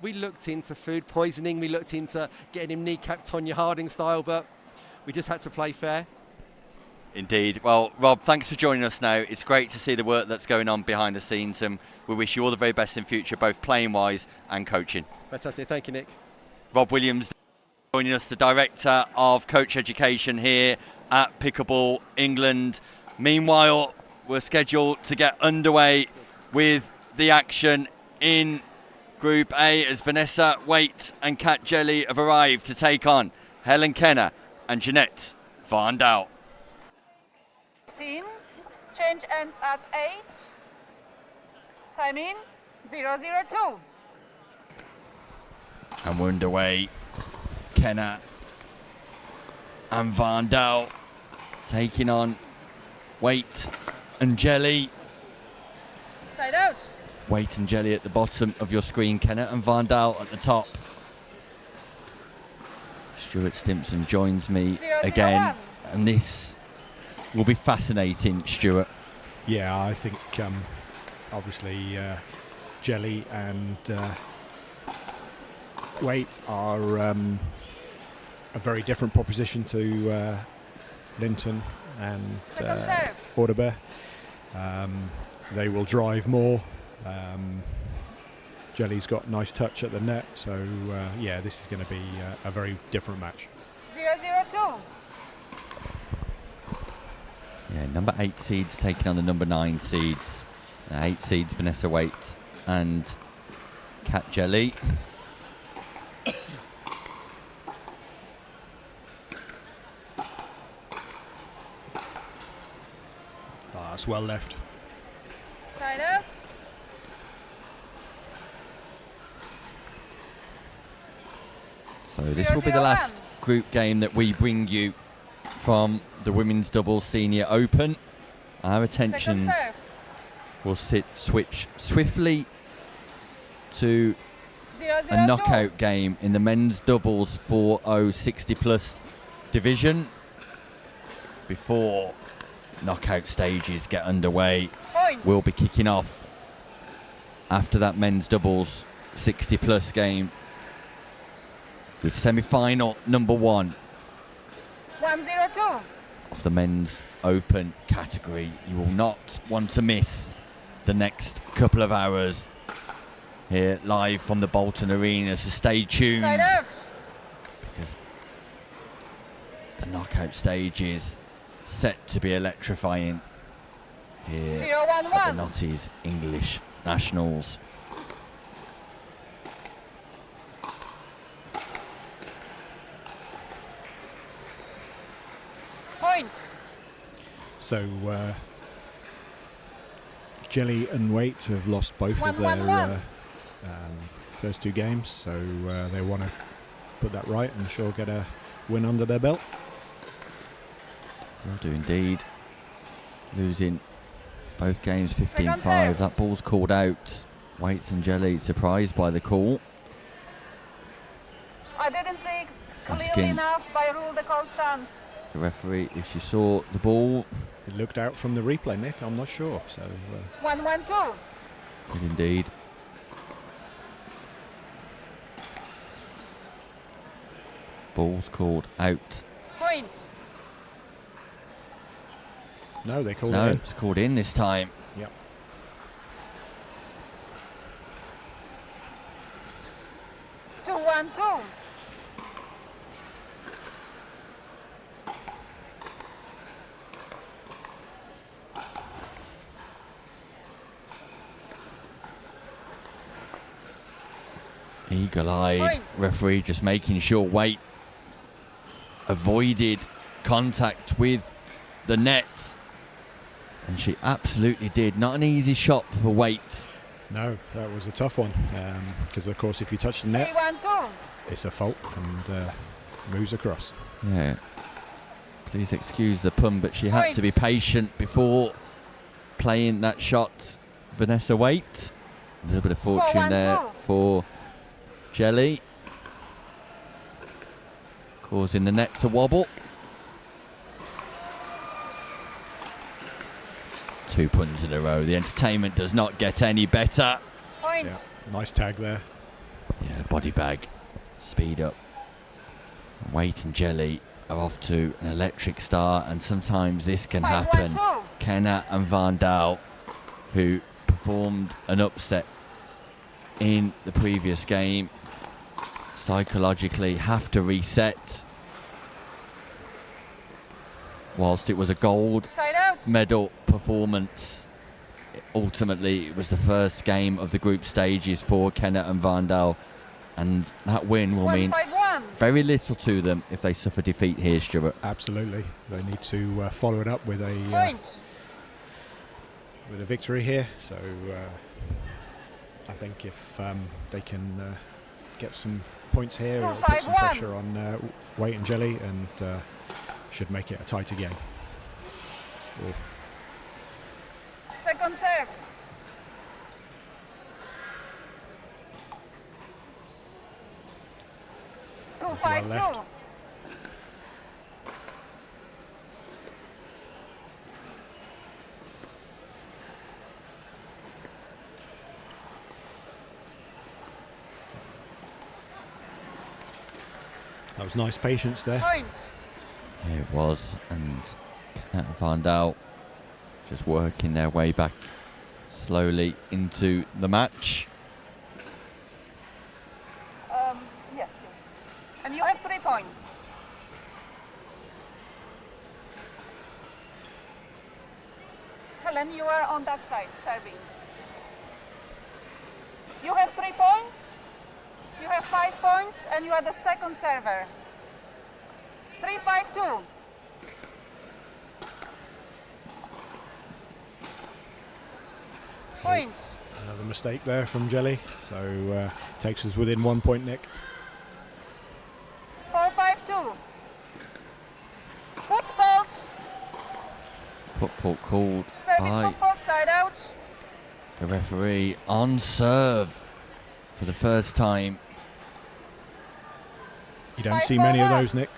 We looked into food poisoning. We looked into getting him kneecapped Tonya Harding style, but we just had to play fair. Indeed. Well, Rob, thanks for joining us now. It's great to see the work that's going on behind the scenes, and we wish you all the very best in future, both playing-wise and coaching. Fantastic. Thank you, Nick. Rob Williams joining us, the Director of Coach Education here at Pickleball England. Meanwhile, we're scheduled to get underway with the action in Group A as Vanessa Waite and Kat Jelly have arrived to take on Helen Kenner and Jeanette Van Dal. Change ends at 8. Time in 0:02. And we're underway. Kenner and Van Dal taking on Waite and Jelly. Side out. Waite and Jelly at the bottom of your screen, Kenner and Van Dal at the top. Stuart Stimpson joins me 0-0-1. again, and this will be fascinating, Stuart. Yeah, I think obviously Jelly and Waite are a very different proposition to Linton and Audebert. They will drive more. Jelly's got nice touch at the net, so yeah, this is going to be a very different match. 0:02. Yeah, number 8 seeds taking on the number 9 seeds. 8 seeds, Vanessa Waite and Kat Jelly. That's well left. Side out. So this will be the last group game that we bring you from the Women's Doubles Senior Open. Our attentions will switch swiftly to a knockout game in the men's doubles 4-0 60+ division before knockout stages get underway. We'll be kicking off after that men's doubles 60+ game with semi-final number 1 1:02. of the men's open category. You will not want to miss the next couple of hours here live from the Bolton Arena, so stay tuned Side out. because the knockout stage is set to be electrifying here 0-1-1. at the Notties English Nationals. Point. So Jelly and Waite have lost both of their 1-1-1. first 2 games, so they want to put that right and sure get a win under their belt. Will do indeed. Losing both games 15-5. That ball's called out. Waite and Jelly surprised by the call. I didn't see clearly Asking enough by rule the call stands. the referee if she saw the ball. It looked out from the replay, Nick. I'm not sure. So 1-1-2. Did indeed. Ball's called out. Point. no, they called No, it in. it's called in this time. Yep. 2-1-2. Eagle-eyed Point. referee just making sure Waite avoided contact with the net. And she absolutely did. Not an easy shot for Waite. No, that was a tough one because, of course, if you touch the net, 3-1-2. it's a fault and moves across. Yeah. Please excuse the pun, but she had to be patient before playing that shot. Vanessa Waite. A little bit of fortune there for Jelly. Causing the net to wobble. 2 puns in a row. The entertainment does not get any better. Point. Yeah, nice tag there. Yeah, body bag. Speed up. Waite and Jelly are off to an electric start, and sometimes this can happen. Kenner and Van Dal, who performed an upset in the previous game, psychologically have to reset. Whilst it was a gold medal performance, ultimately it was the first game of the group stages for Kenner and Van Dal, and that win will mean very little to them if they suffer defeat here, Stuart. Absolutely. They need to follow it up with a victory here. So I think if they can get some points here, it'll put some pressure on Waite and Jelly, and should make it a tighter game. Second serve. Two, 5-2. That was nice patience there. It was, and Van Dal just working their way back slowly into the match. Yes. And you have 3 points. Helen, you are on that side, serving. You have 3 points. You have 5 points, and you are the second server. 3-5-2. Point. Another mistake there from Jelly, so takes us within 1 point, Nick. 4-5-2. Foot fault. Foot fault called Service by foot fault, side out. the referee on serve for the first time. You don't see many of those, Nick.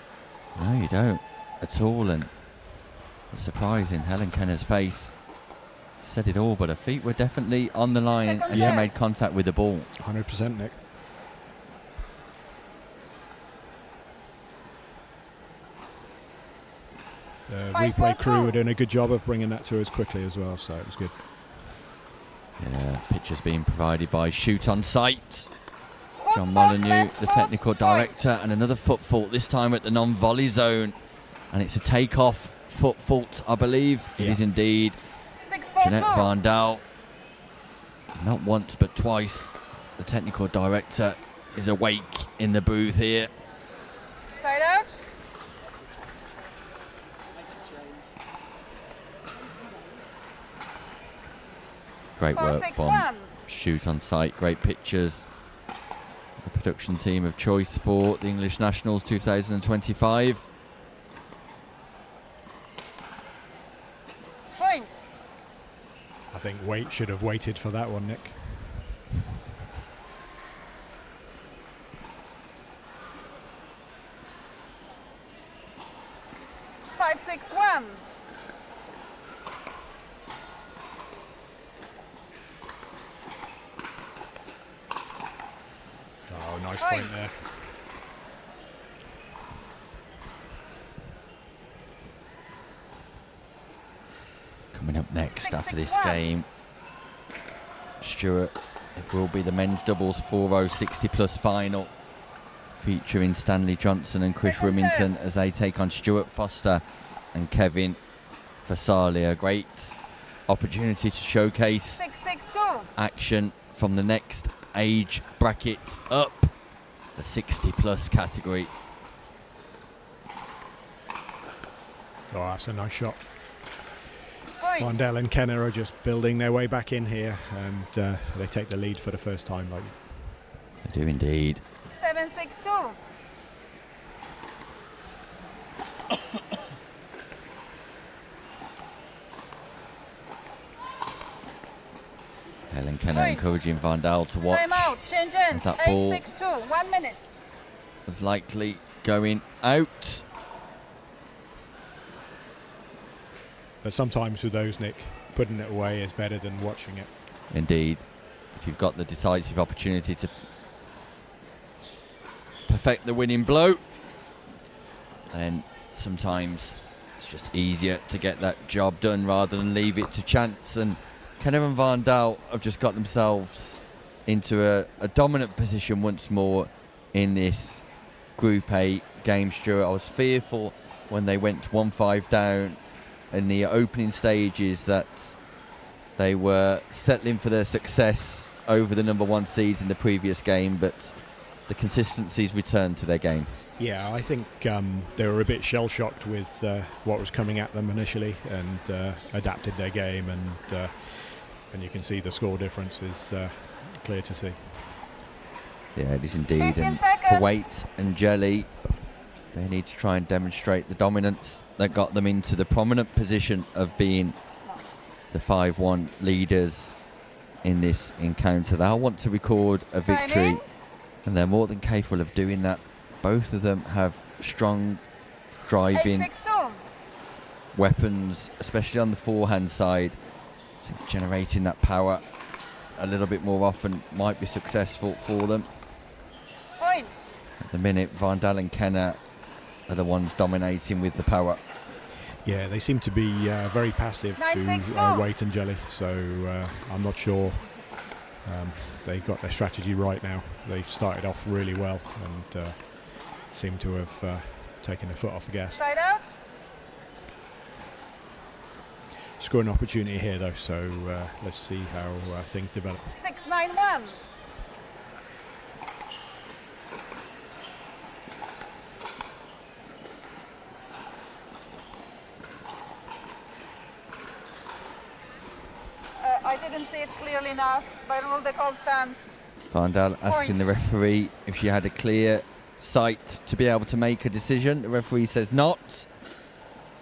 No, you don't at all, and it's surprising. Helen Kenner's face said it all, but her feet were definitely on the line and she made contact with the ball. 100%, Nick. The replay crew were doing a good job of bringing that to us quickly as well, so it was good. Yeah, pictures being provided by Shoot on Sight. John Molyneux, the technical director, and another foot fault, this time at the non-volley zone. And it's a take-off foot fault, I believe. It is indeed. Jeanette Van Dal, not once but twice, the technical director is awake in the booth here. Side out. Great work from Shoot on Sight, great pictures. The production team of choice for the English Nationals 2025. Point. I think Waite should have waited for that one, Nick. Five, 6-1. Oh, nice point there. Coming up next after this game, Stuart, it will be the men's doubles 4-0 60+ final featuring Stanley Johnson and Chris Remington as they take on Stuart Foster and Kevin Fasalia. Great opportunity to showcase 6-6-2. action from the next age bracket up, the 60+ category. Oh, that's a nice shot. Van Dal and Kenner are just building their way back in here, and they take the lead for the first time. They do indeed. 7-6-2. Helen Kenner encouraging Van Dal to watch. Time out. Change ends. That ball 8-6-2. 1 minute. was likely going out. But sometimes with those, Nick, putting it away is better than watching it. Indeed. If you've got the decisive opportunity to perfect the winning blow, then sometimes it's just easier to get that job done rather than leave it to chance. And Kenner and Van Dal have just got themselves into a dominant position once more in this Group A game, Stuart. I was fearful when they went 1-5 down in the opening stages that they were settling for their success over the number 1 seeds in the previous game, but the consistency's returned to their game. Yeah, I think they were a bit shell-shocked with what was coming at them initially, and adapted their game, and you can see the score difference is clear to see. Yeah, it is indeed. And for Waite and Jelly, they need to try and demonstrate the dominance that got them into the prominent position of being the 5-1 leaders in this encounter. They'll want to record a victory, and they're more than capable of doing that. Both of them have strong driving weapons, especially on the forehand side. So generating that power a little bit more often might be successful for them. Points. At the minute, Van Dal and Kenner are the ones dominating with the power. Yeah, they seem to be very passive to Waite and Jelly, so I'm not sure they got their strategy right now. They've started off really well and seem to have taken their foot off the gas. Side out. Scoring opportunity here though, so let's see how things develop. 6-9-1. I didn't see it clearly enough. By rule, the call stands. Van Dal asking the referee if she had a clear sight to be able to make a decision. The referee says not.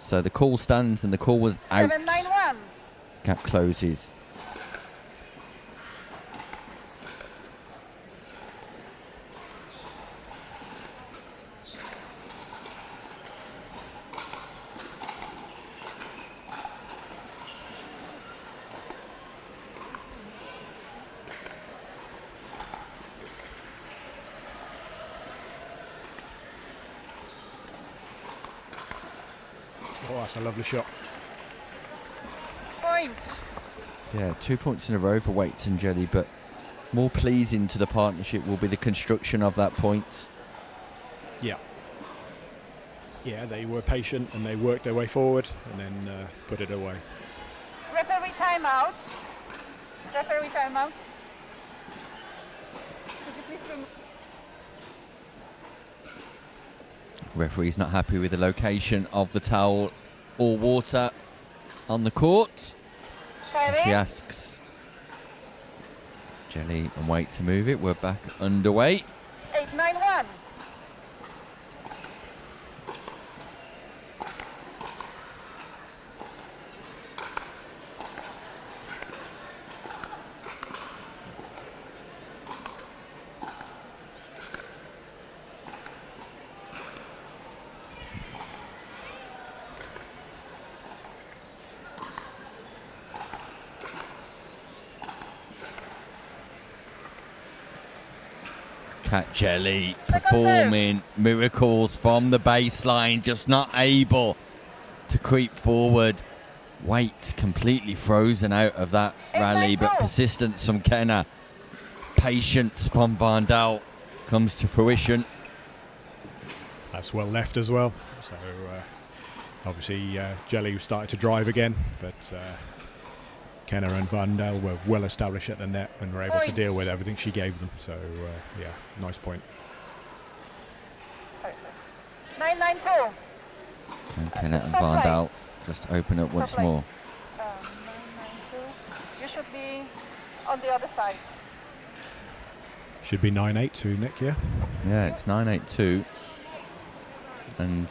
So the call stands and the call was out. 7-9-1. Gap closes. Oh, that's a lovely shot. Point. Yeah, 2 points in a row for Waite and Jelly, but more pleasing to the partnership will be the construction of that point. Yeah. Yeah, they were patient and they worked their way forward and then put it away. Referee timeout. Referee timeout. Could you please remove? Referee's not happy with the location of the towel or water on the court. He asks Jelly and Waite to move it. We're back underway. 8-9-1. Cat Jelly performing miracles from the baseline, just not able to creep forward. Waite completely frozen out of that rally, but persistence from Kenner, patience from Van Dal comes to fruition. That's well left as well. So obviously Jelly started to drive again, but Kenner and Van Dal were well established at the net and were able to deal with everything she gave them. So yeah, nice point. 9-9-2. And Kenner and Van Dal just open up once more. 9-9-2. You should be on the other side. Should be 9-8-2, Nick, yeah? Yeah, it's 9-8-2. And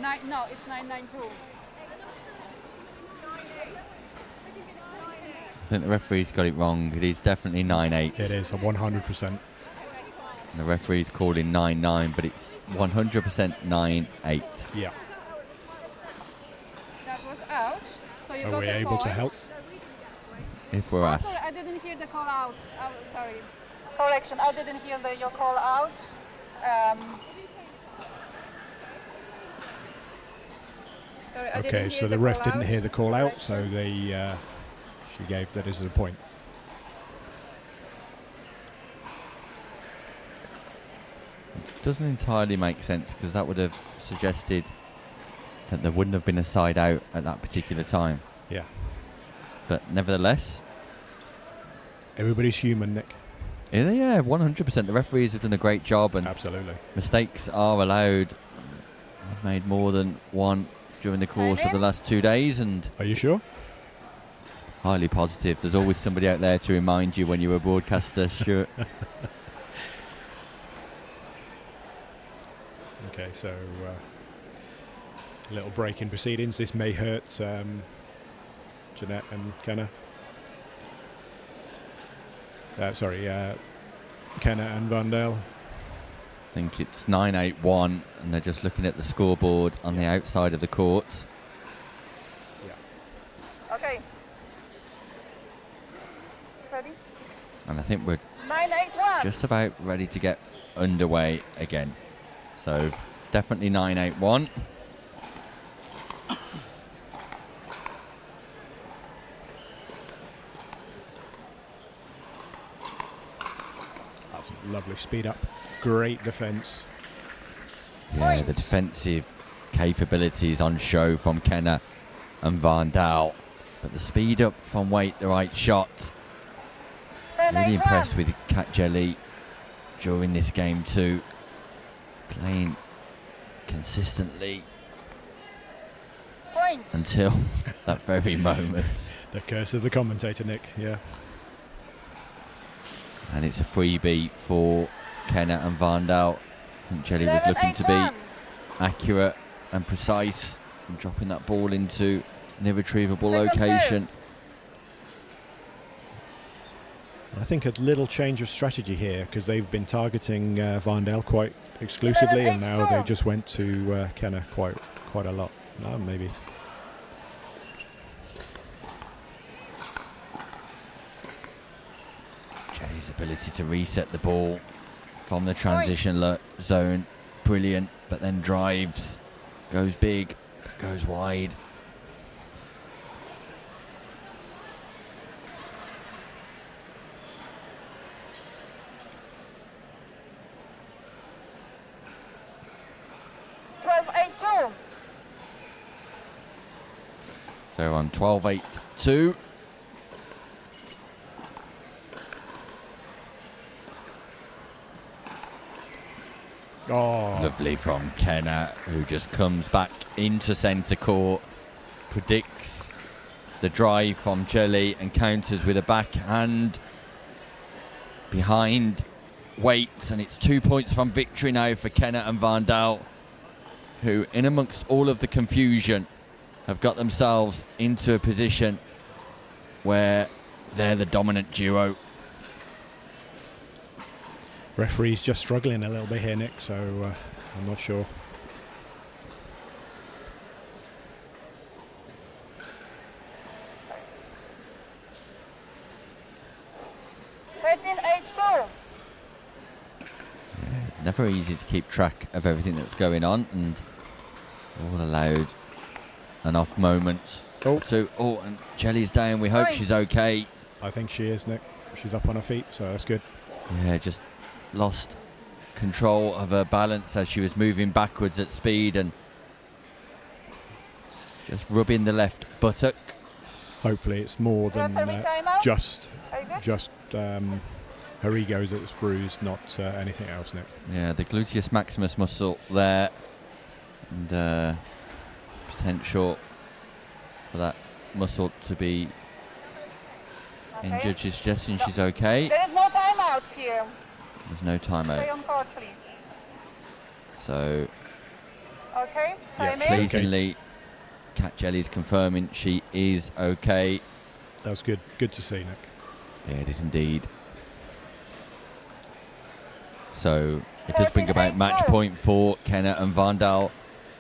No, it's 9-9-2. I think the referee's got it wrong. It is definitely 9-8. It is, 100%. The referee's called in 9-9, but it's 100% 9-8. Yeah. That was out. So you Are got we the able to point. help? If we're asked. Sorry, I didn't hear the call out. Sorry. Correction, I didn't hear your call out. Sorry, I Okay, didn't so hear the ref call didn't out. hear the call out, so she gave that as a point. Doesn't entirely make sense because that would have suggested that there wouldn't have been a side out at that particular time. Yeah. But nevertheless, everybody's human, Nick. Yeah, 100%. The referees have done a great job, and absolutely mistakes are allowed. I've made more than one during the course of the last 2 days, and are you sure? Highly positive. There's always somebody out there to remind you when you're a broadcaster. Sure. Okay, so a little break in proceedings. This may hurt Jeanette and Kenna. Kenna and Vandale. I think it's 9-8-1, and they're just looking at the scoreboard on the outside of the court. Okay. Ready? And I think we're 9-8-1. just about ready to get underway again. So definitely 9-8-1. That's lovely speed up. Great defence. Yeah, the defensive capabilities on show from Kenna and Vandal. But the speed up from Waite, the right shot. Really impressed with Kat Jelly during this game too. Playing consistently until that very moment. The curse of the commentator, Nick, yeah. And it's a freebie for Kenna and Vandal. I think Jelly was looking to be accurate and precise and dropping that ball into an irretrievable location. I think a little change of strategy here because they've been targeting Vandal quite exclusively, and now they just went to Kenna quite a lot. Maybe. Jelly's ability to reset the ball from the transition zone, brilliant, but then drives, goes big, goes wide. So on 12-8-2. Oh. Lovely from Kenna, who just comes back into centre court, predicts the drive from Jelly and counters with a backhand behind Waite, and it's 2 points from victory now for Kenna and Vandal, who in amongst all of the confusion have got themselves into a position where they're the dominant duo. Referee's just struggling a little bit here, Nick, so I'm not sure. Never easy to keep track of everything that's going on, and all allowed an off moment. And Jelly's down. We hope she's okay. I think she is, Nick. She's up on her feet, so that's good. Yeah, just lost control of her balance as she was moving backwards at speed and just rubbing the left buttock. Hopefully it's more than just her ego that's bruised, not anything else, Nick. Yeah, the gluteus maximus muscle there, and potential for that muscle to be injured. She's suggesting she's okay. There is no timeouts here. There's no timeout. Stay on court, please. So, okay, pleasingly, Kat Jelly's confirming she is okay. That's good. Good to see, Nick. Yeah, it is indeed. So it does bring about match point for Kenna and Vandal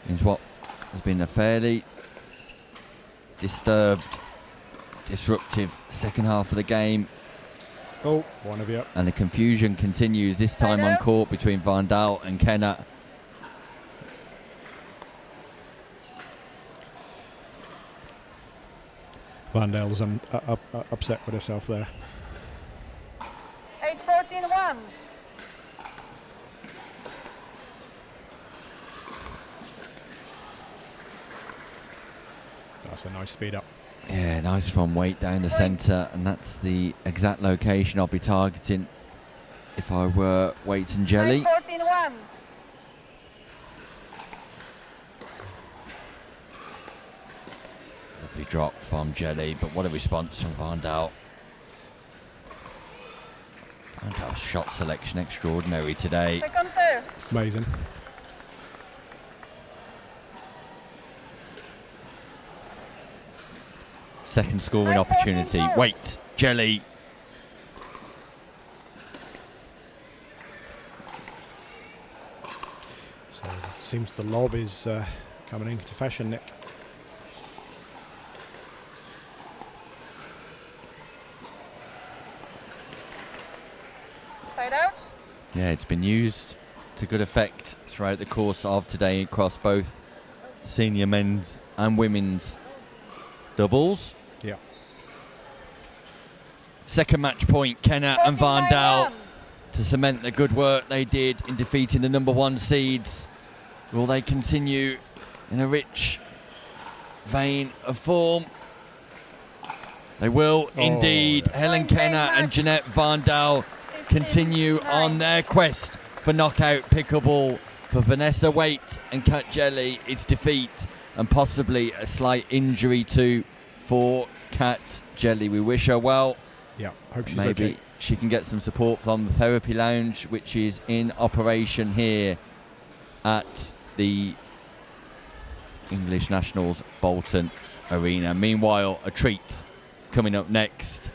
in what has been a fairly disturbed, disruptive second half of the game. Oh, one of you. And the confusion continues, this time on court between Vandal and Kenna. Vandale's upset with herself there. 8-14-1. That's a nice speed up. Yeah, nice from weight down the centre, and that's the exact location I'll be targeting if I were Weights and Jelly. 9-14-1. Lovely drop from Jelly, but what a response from Vandal. Vandal's shot selection extraordinary today. Second serve. Amazing. Second scoring opportunity. Wait, Jelly. So it seems the lob is coming into fashion, Nick. Side out. Yeah, it's been used to good effect throughout the course of today across both senior men's and women's doubles. Yeah. Second match point, Kenner and Vandal to cement the good work they did in defeating the number 1 seeds. Will they continue in a rich vein of form? They will indeed. Helen Kenner and Jeanette Vandal continue on their quest for knockout pickleball. For Vanessa Waite and Kat Jelly, it's defeat and possibly a slight injury too for Kat Jelly. We wish her well. Yeah, hope she's Maybe okay. she can get some support from the therapy lounge, which is in operation here at the English Nationals Bolton Arena. Meanwhile, a treat coming up next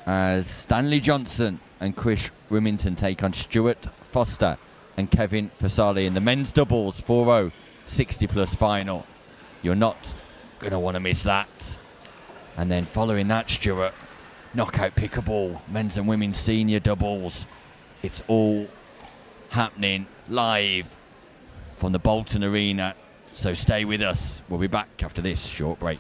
as Stanley Johnson and Chris Remington take on Stuart Foster and Kevin Fasali in the men's doubles 4-0 60+ final. You're not going to want to miss that. And then following that, Stuart, knockout pickleball, men's and women's senior doubles. It's all happening live from the Bolton Arena. So stay with us. We'll be back after this short break.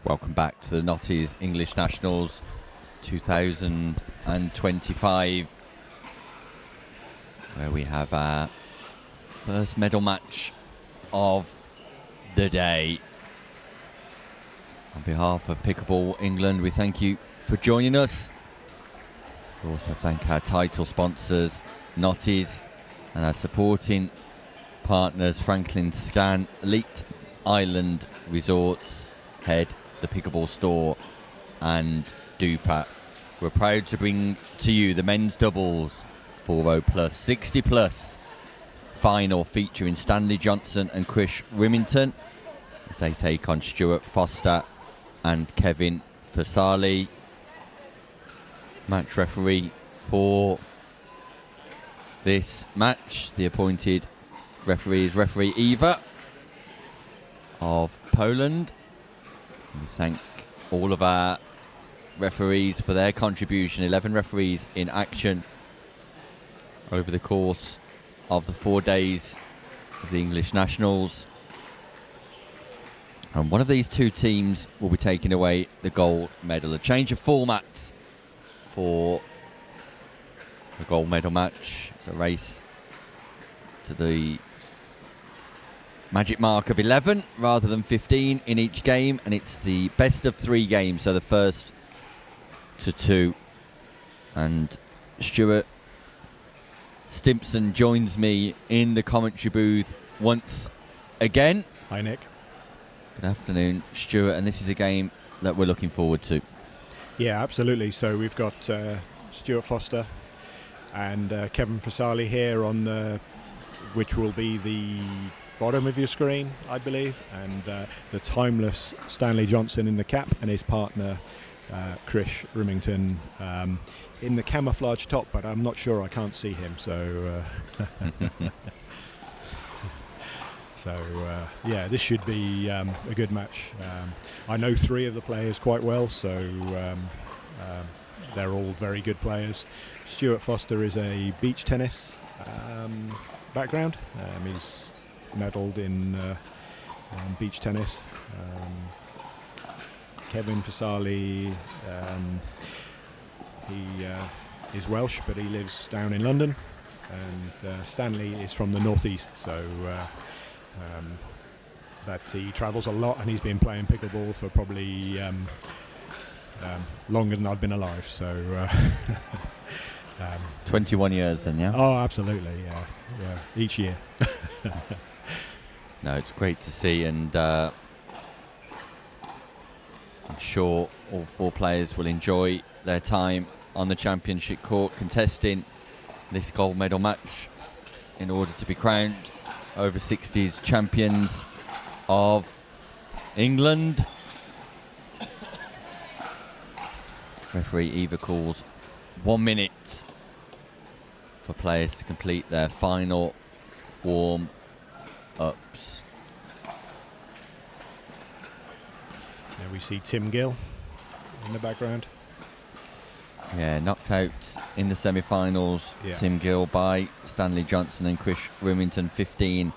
Welcome back to the Notties English Nationals 2025, where we have our first medal match of the day. On behalf of Pickleball England, we thank you for joining us. We also thank our title sponsors, Notties, and our supporting partners, Franklin Scan, Elite Island Resorts, Head, the Pickleball Store, and Dupat. We're proud to bring to you the men's doubles 40 plus 60 plus final featuring Stanley Johnson and Chris Remington as they take on Stuart Foster and Kevin Fasali. Match referee for this match, the appointed referee is referee Eva of Poland. We thank all of our referees for their contribution. 11 referees in action over the course of the 4 days of the English Nationals. And one of these two teams will be taking away the gold medal. A change of format for the gold medal match. It's a race to the magic mark of 11 rather than 15 in each game, and it's the best of 3 games, so the first to 2. And Stuart Stimpson joins me in the commentary booth once again. Hi, Nick. Good afternoon, Stuart, and this is a game that we're looking forward to. Yeah, absolutely. So we've got Stuart Foster and Kevin Fasali here on which will be the bottom of your screen, I believe, and the timeless Stanley Johnson in the cap and his partner Chris Remington in the camouflage top, but I'm not sure, I can't see him, so yeah, this should be a good match. I know 3 of the players quite well, so they're all very good players. Stuart Foster is a beach tennis background. He's medalled in beach tennis. Kevin Fasali, he is Welsh, but he lives down in London, and Stanley is from the northeast, so but he travels a lot, and he's been playing pickleball for probably longer than I've been alive, so 21 years then, yeah? Oh, absolutely, yeah, each year. No, it's great to see, and I'm sure all 4 players will enjoy their time on the championship court contesting this gold medal match in order to be crowned over 60s champions of England. Referee Eva calls 1 minute for players to complete their final warm-ups. There we see Tim Gill in the background. Yeah, knocked out in the semi-finals, Yeah. Tim Gill by Stanley Johnson and Chris Remington 15-8,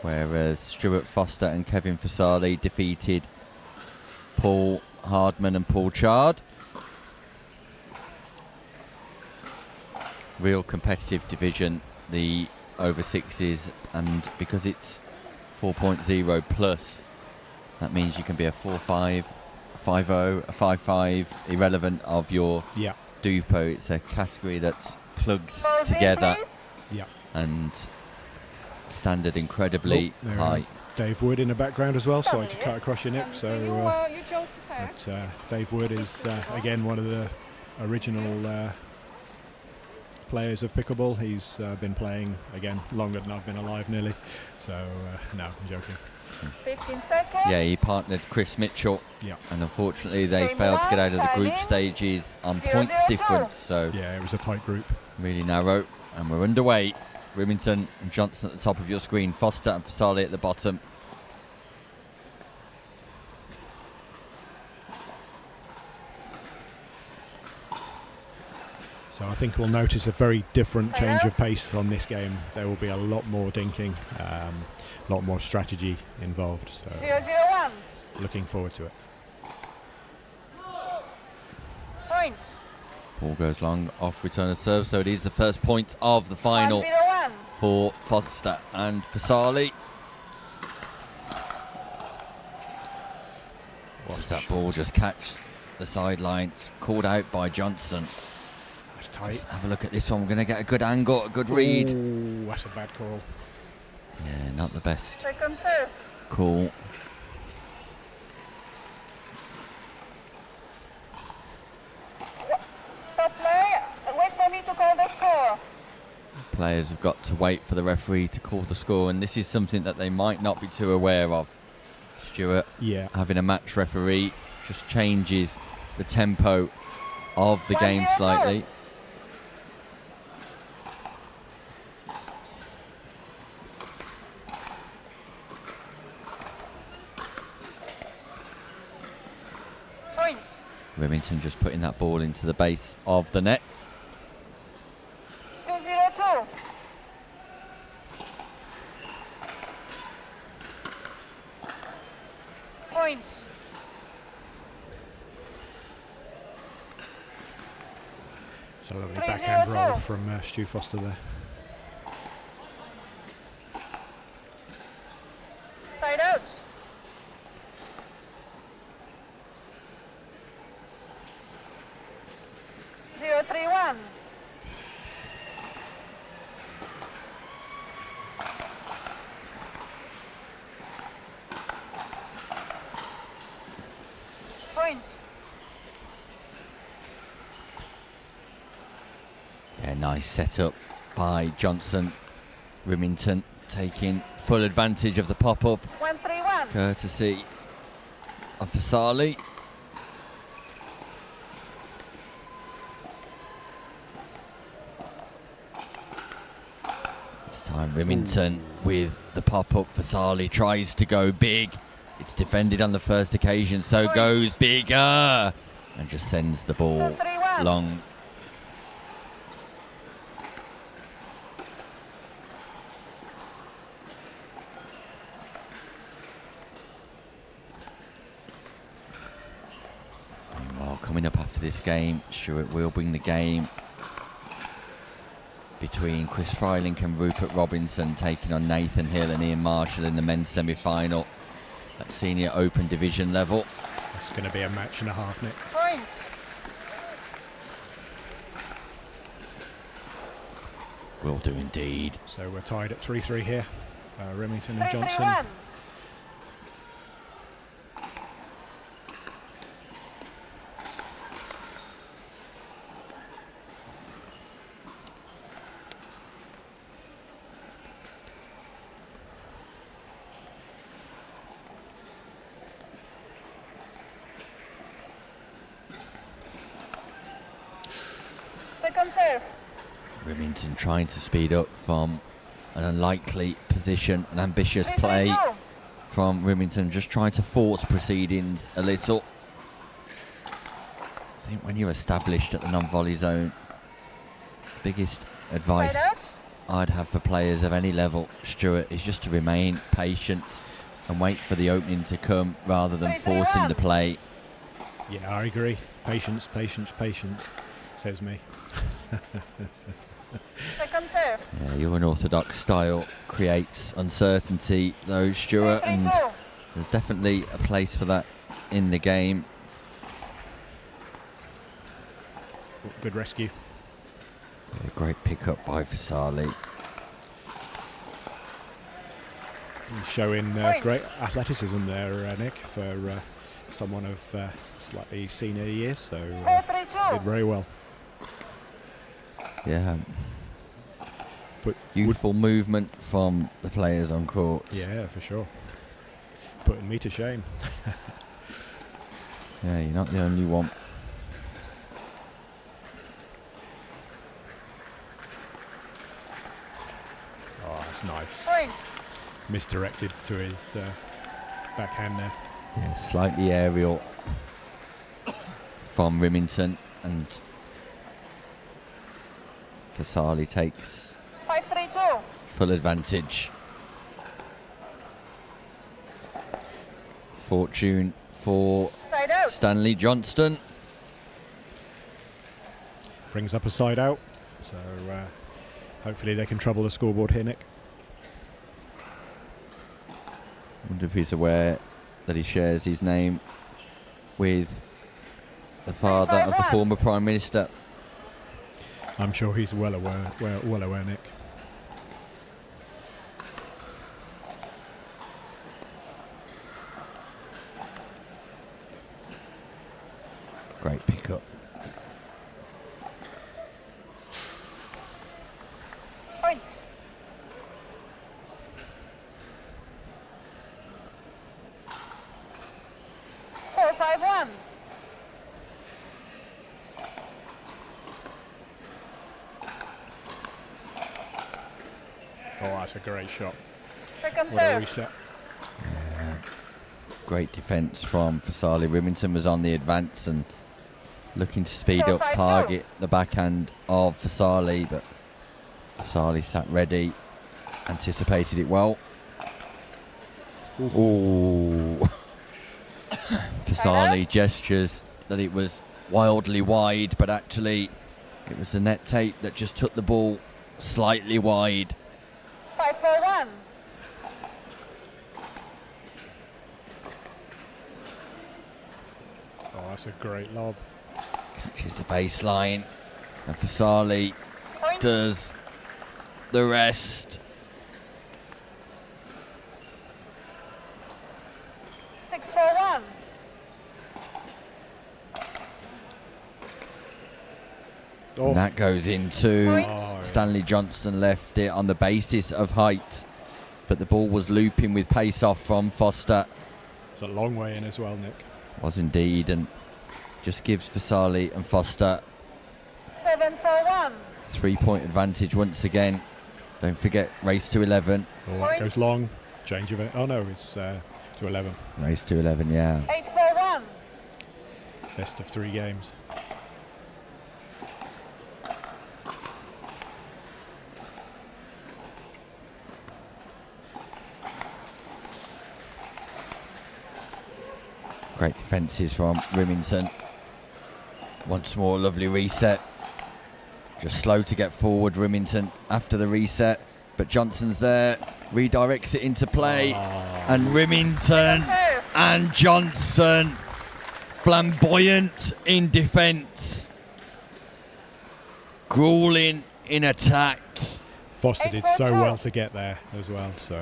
whereas Stuart Foster and Kevin Fasali defeated Paul Hardman and Paul Chard. Real competitive division, the over 60s, and because it's 4.0 plus, that means you can be a 4-5, 5-0, a 5-5, irrelevant of your Dupo. It's a category that's plugged together and standard incredibly high. Dave Wood in the background as well, sorry to cut across your Nick. You chose to say but Dave Wood is again one of the original players of pickleball. He's been playing again longer than I've been alive nearly, so no, I'm joking. 15 seconds. Yeah, he partnered Chris Mitchell, and unfortunately they failed to get out of the group stages on points difference, so yeah, it was a tight group, really narrow, and we're underway. Remington and Johnson at the top of your screen, Foster and Fasali at the bottom. So I think we'll notice a very different change of pace on this game. There will be a lot more dinking, a lot more strategy involved. So. 0-0-1. looking forward to it. Point. Ball goes long off return of serve, so it is the first point of the final 1-0-1. for Foster and Fasali. Does that ball just catch the sideline? It's called out by Johnson. That's tight. Let's have a look at this one. We're going to get a good angle, a good read. Ooh, that's a bad call. Yeah, not the best Second serve. call. Stop play. Wait for me to call the score. Players have got to wait for the referee to call the score, and this is something that they might not be too aware of. Stuart, yeah, having a match referee just changes the tempo of the game slightly. Point. Remington just putting that ball into the base of the net. 2-0-2. Point. It's a lovely 3-0-2. backhand roll from Stu Foster there. Side out. Zero, 3-1. Point. Yeah, nice setup by Johnson. Remington taking full advantage of the pop-up. 1-3-1. Courtesy of Fasali. This time Remington with the pop-up. Fasali tries to go big. It's defended on the first occasion, so goes bigger. And just sends the ball 2-3-1. long. Well, coming up after this game, Stuart will bring the game between Chris Freilink and Rupert Robinson, taking on Nathan Hill and Ian Marshall in the men's semi-final at senior open division level. It's going to be a match and a half, Nick. Point. Will do indeed. So we're tied at 3-3 here. Remington and Johnson. 3-3-1. Second serve. Remington trying to speed up from an unlikely position, an ambitious play 3-3-2. from Remington, just trying to force proceedings a little. I think when you're established at the non-volley zone, biggest advice Side out. I'd have for players of any level, Stuart, is just to remain patient and wait for the opening to come rather than 3-3-1. forcing the play. Yeah, I agree. Patience, patience, patience, says me. Second serve. Yeah, your unorthodox style creates uncertainty, though, Stuart, and 3-3-2. there's definitely a place for that in the game. Good rescue. Yeah, great pick-up by Fasali. Showing great athleticism there, Nick, for someone of slightly senior years, so 4-3-2. did very well. Yeah. But youthful movement from the players on court. Yeah, for sure. Putting me to shame. Yeah, you're not the only one. Oh, that's nice. Point. Misdirected to his backhand there. Yeah, slightly aerial from Remington, and Fasali takes 5-3-2. full advantage. Fortune for Side out. Stanley Johnston. Brings up a side out, so hopefully they can trouble the scoreboard here, Nick. Wonder if he's aware that he shares his name with the father of the former Prime Minister. I'm sure he's well aware, Nick. Great pickup. Point. Four, 5-1. Oh, that's a great shot. Second What a serve. reset. Great defence from Fasali. Remington was on the advance and looking to speed up, 5-2. target the backhand of Fasali, but Fasali sat ready, anticipated it well. Ooh. Fasali gestures that it was wildly wide, but actually it was the net tape that just took the ball slightly wide. 5-4-1. Oh, that's a great lob. Catches the baseline, and Fasali Point. does the rest. 6-4-1. Oh. And that goes into Point. Stanley Johnston. Left it on the basis of height, but the ball was looping with pace off from Foster. It's a long way in as well, Nick. Was indeed, and just gives Fasali and Foster 7-4-1. 3-point advantage once again. Don't forget, race to 11. Oh, that goes long. Change of it. Oh no, it's to 11. Race to 11, yeah. 8-4-1. Best of 3 games. Great defences from Remington. Once more, lovely reset. Just slow to get forward, Remington, after the reset. But Johnson's there, redirects it into play. And Remington and Johnson, flamboyant in defence. Grueling in attack. Foster did so well to get there as well, so...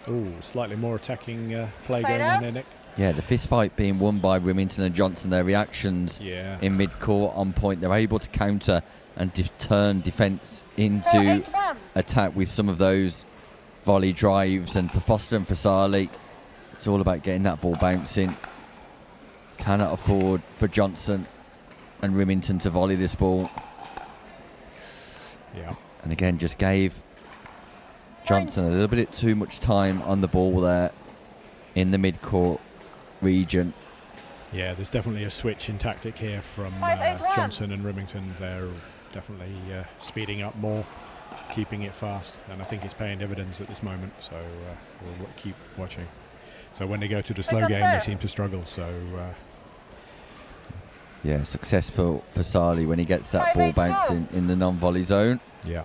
Ooh, slightly more attacking play going on there, Nick. Yeah, the fist fight being won by Remington and Johnson. Their reactions in mid-court on point. They're able to counter and turn defence into attack with some of those volley drives. And for Foster and Fasali, it's all about getting that ball bouncing. Cannot afford for Johnson and Remington to volley this ball. Yeah. And again, just gave Johnson a little bit too much time on the ball there in the mid-court region. Yeah, there's definitely a switch in tactic here from Johnson and Remington. They're definitely speeding up more, keeping it fast, and I think it's paying dividends at this moment, so we'll keep watching. So when they go to the slow game, they seem to struggle, so... Yeah, successful for Fasali when he gets that ball bouncing in the non-volley zone. Yeah.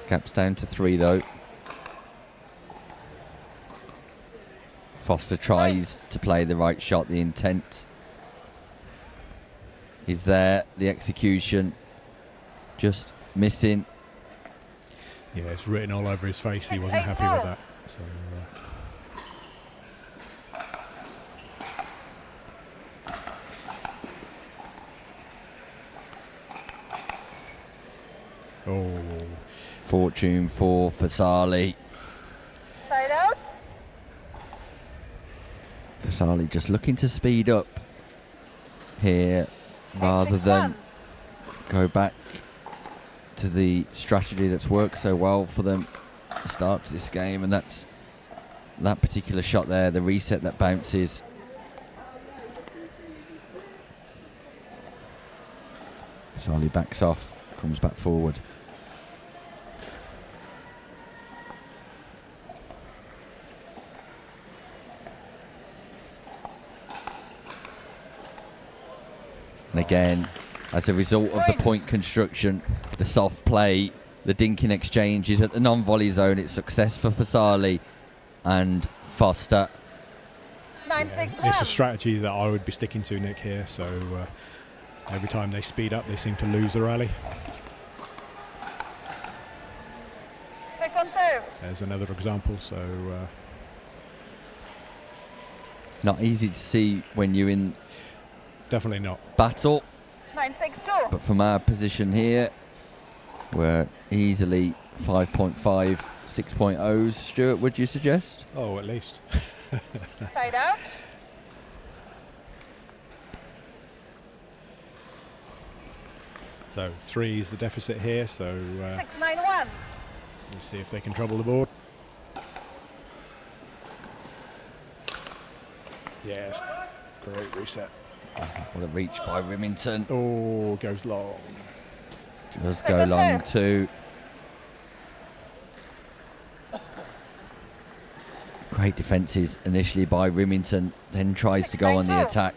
Gap's down to 3 though. Foster tries to play the right shot. The intent is there. The execution just missing. Yeah, it's written all over his face. He wasn't happy with that. So, oh. Fortune for Fasali. Side out. Fasali just looking to speed up here rather than go back to the strategy that's worked so well for them at the start to this game, and that's that particular shot there, the reset that bounces. Fasali backs off, comes back forward. And again, as a result of the point construction, the soft play, the dinking exchanges at the non-volley zone, it's success for Fasali and Foster. It's a strategy that I would be sticking to, Nick, here. So every time they speed up, they seem to lose the rally. Second serve. There's another example. So not easy to see when you're in definitely not battle. 9-6-2. But from our position here, we're easily 5.5, 6.0s. Stuart, would you suggest? Oh, at least. Side out. So 3 is the deficit here. So 6-9-1. let's see if they can trouble the board. Yes, great reset. What a reach by Remington. Oh, goes long. Does go long too. Great defences initially by Remington, then tries to go on the attack.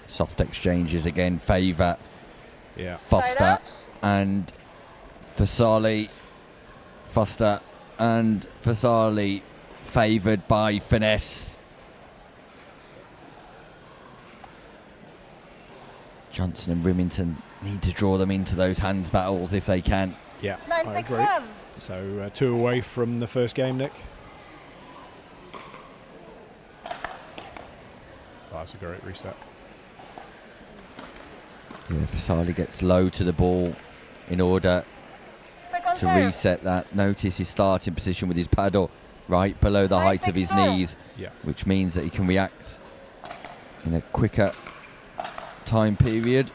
Soft exchanges again favour Foster and Fasali. Foster and Fasali favoured by finesse. Johnson and Remington need to draw them into those hands battles if they can. Yeah, I agree. So 2 away from the first game, Nick. Oh, that's a great reset. Yeah, Fasali gets low to the ball in order to reset that. Notice his starting position with his paddle right below the height of his knees, which means that he can react in a quicker time period.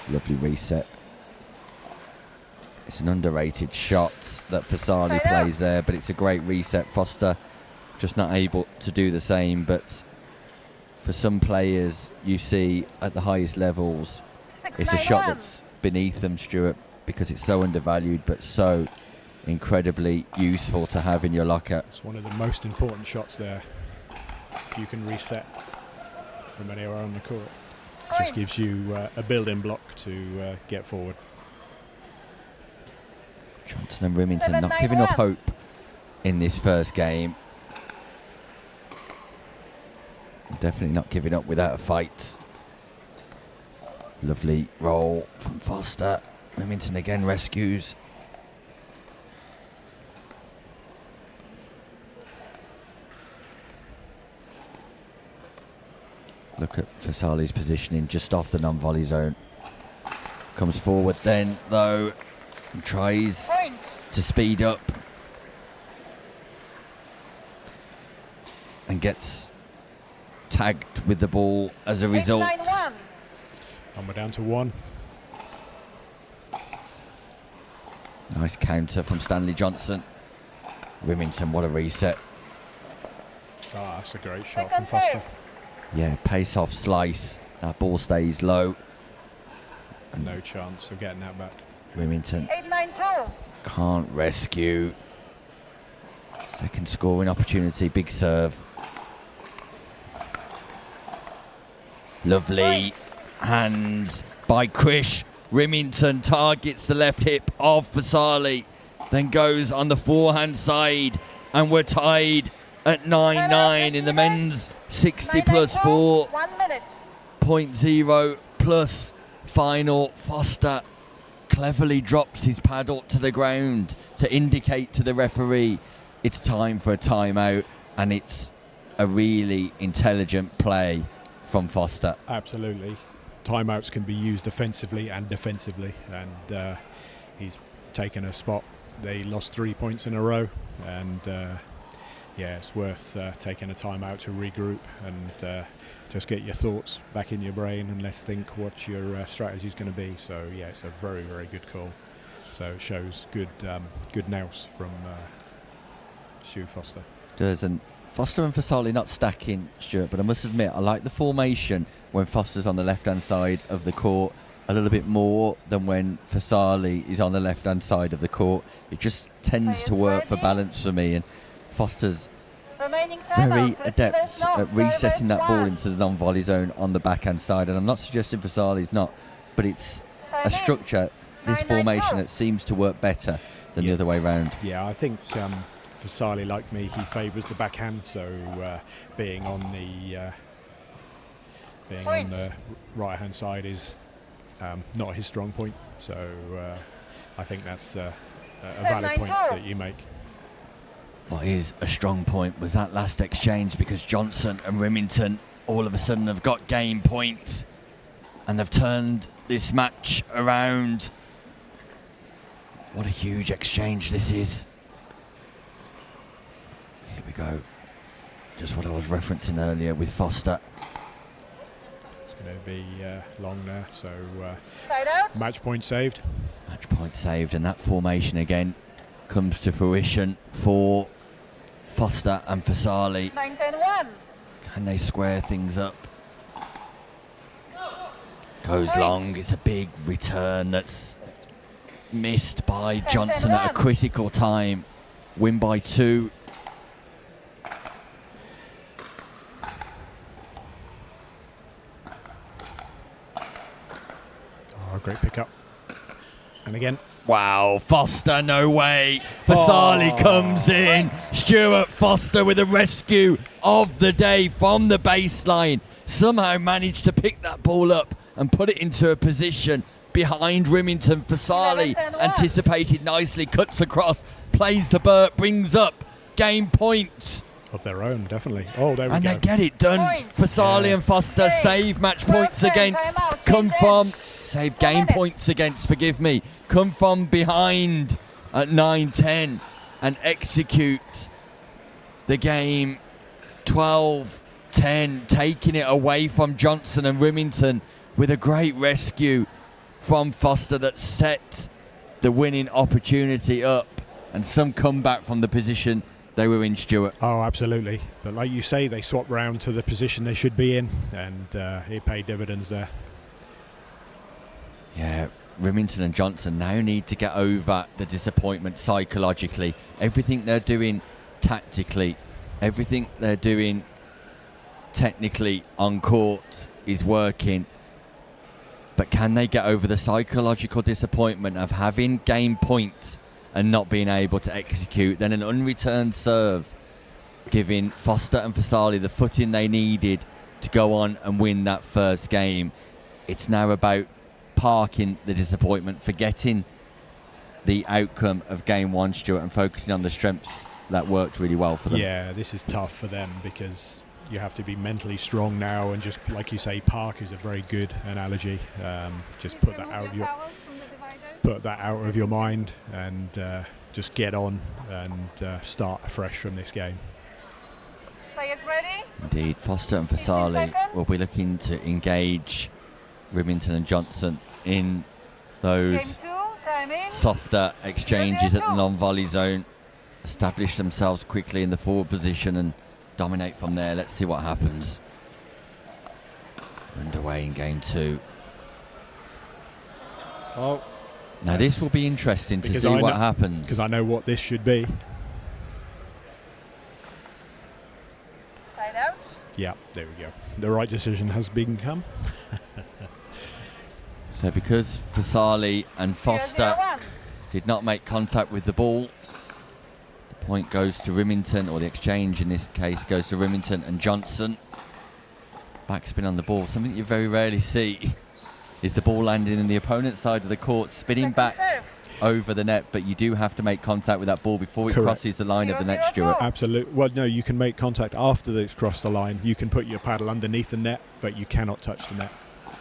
Lovely reset. It's an underrated shot that Fasali plays there, but it's a great reset. Foster just not able to do the same, but for some players you see at the highest levels, it's a shot that's beneath them, Stuart, because it's so undervalued but so incredibly useful to have in your locker. It's one of the most important shots there. You can reset from anywhere on the court. It just gives you a building block to get forward. Johnson and Remington not giving up hope in this first game. Definitely not giving up without a fight. Lovely roll from Foster. Remington again rescues. Look at Fasali's positioning just off the non-volley zone. Comes forward then, though, and tries to speed up. And gets tagged with the ball as a result. And we're down to 1. Nice counter from Stanley Johnson. Remington, what a reset. Ah, that's a great shot from Foster. Yeah, pace off slice. That ball stays low. No chance of getting that back. Remington 8-9-2. can't rescue. Second scoring opportunity, big serve. Lovely hands by Krish. Remington targets the left hip of Fasali, then goes on the forehand side, and we're tied at 9-9 in the men's 60 plus 4. 1 minute. 0.0 plus final. Foster cleverly drops his paddle to the ground to indicate to the referee it's time for a timeout, and it's a really intelligent play from Foster. Absolutely. Timeouts can be used offensively and defensively, and he's taken a spot. They lost 3 points in a row, and yeah, it's worth taking a time out to regroup and just get your thoughts back in your brain and let's think what your strategy is going to be. So yeah, it's a very, very good call. So it shows good nous from Stu Foster. Doesn't Foster and Fasali not stacking, Stuart, but I must admit I like the formation when Foster's on the left-hand side of the court a little bit more than when Fasali is on the left-hand side of the court. It just tends to work for balance for me, and Foster's very adept at resetting that ball into the non-volley zone on the backhand side, and I'm not suggesting Fasali's not, but it's a structure, this formation, that seems to work better than the other way around. Yeah, I think Fasali, like me, he favours the backhand, so being on the right hand side is not his strong point. So I think that's a valid point that you make. What is a strong point was that last exchange, because Johnson and Remington all of a sudden have got game points and they've turned this match around. What a huge exchange this is. Here we go. Just what I was referencing earlier with Foster. It's going to be long there, so side out. Match point saved. Match point saved, and that formation again comes to fruition for Foster and Fasali. 9-10-1. Can they square things up? Goes long. It's a big return that's missed by Johnson at a critical time. Win by 2. Oh, great pickup. And again. Wow, Foster, no way. Fasali comes in. Stuart Foster with a rescue of the day from the baseline. Somehow managed to pick that ball up and put it into a position behind Remington. Fasali anticipated nicely, cuts across, plays to Burt, brings up game point. Of their own, definitely. Oh, there we go. And they get it done. Fasali and Foster save match points against. Save game points against, forgive me. Come from behind at 9-10 and execute the game 12-10, taking it away from Johnson and Remington with a great rescue from Foster that set the winning opportunity up, and some comeback from the position they were in, Stuart. Oh, absolutely. But like you say, they swapped round to the position they should be in, and it paid dividends there. Yeah, Remington and Johnson now need to get over the disappointment psychologically. Everything they're doing tactically, everything they're doing technically on court is working. But can they get over the psychological disappointment of having game points and not being able to execute? Then an unreturned serve, giving Foster and Fasali the footing they needed to go on and win that first game. It's now about parking the disappointment, forgetting the outcome of game 1, Stuart, and focusing on the strengths that worked really well for them. Yeah, this is tough for them because you have to be mentally strong now, and just like you say, park is a very good analogy. Just put that out of your mind and just get on and start afresh from this game. Players ready? Indeed, Foster and Fasali will be looking to engage Remington and Johnson in those softer exchanges at the non-volley zone, establish themselves quickly in the forward position and dominate from there. Let's see what happens. Underway in game 2. Oh, now this will be interesting to see what happens, because I know what this should be. Side out. Yeah, there we go. The right decision has been come. So because Fasali and Foster did not make contact with the ball, the point goes to Remington, or the exchange in this case goes to Remington and Johnson. Backspin on the ball, something you very rarely see is the ball landing in the opponent's side of the court, spinning back over the net, but you do have to make contact with that ball before it crosses the line of the net, Stuart. Absolutely. Well, no, you can make contact after it's crossed the line. You can put your paddle underneath the net, but you cannot touch the net.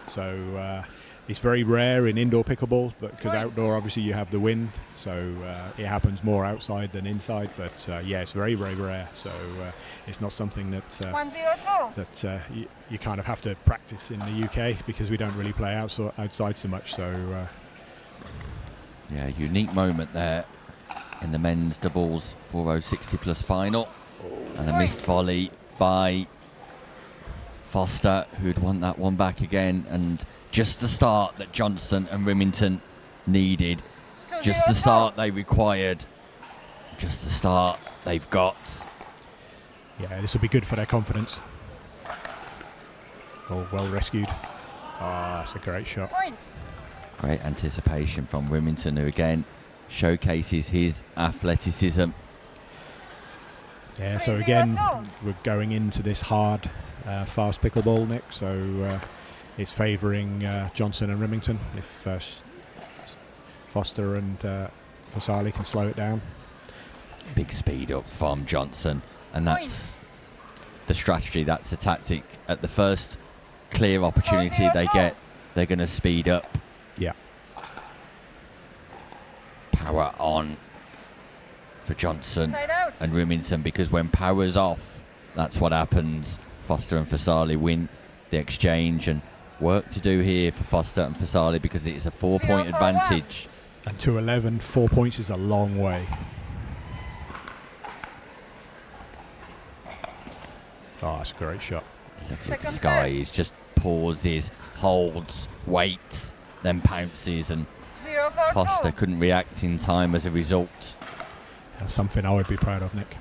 So it's very rare in indoor pickleball, but because outdoor obviously you have the wind, so it happens more outside than inside. But yeah, it's very, very rare. So it's not something that you kind of have to practice in the UK, because we don't really play outside so much. So yeah, unique moment there in the men's doubles 4-0 60+ final, and a missed volley by Foster, who'd want that one back again, and just the start that Johnson and Remington needed, just the start they required, just the start they've got. Yeah, this will be good for their confidence. Oh, well rescued. Ah, that's a great shot. Great anticipation from Remington, who again showcases his athleticism. Yeah, so again, we're going into this hard, fast pickleball, Nick, so it's favouring Johnson and Remington if Foster and Fasali can slow it down. Big speed up from Johnson, and that's the strategy, that's the tactic. At the first clear opportunity they get, they're going to speed up. Yeah. Power on for Johnson and Remington, because when power's off, that's what happens. Foster and Fasali win the exchange, and work to do here for Foster and Fasali, because it's a 4-point advantage. And to 11, 4 points is a long way. Oh, that's a great shot. Lovely disguise, just pauses, holds, waits, then pounces, and Foster couldn't react in time as a result. That's something I would be proud of, Nick.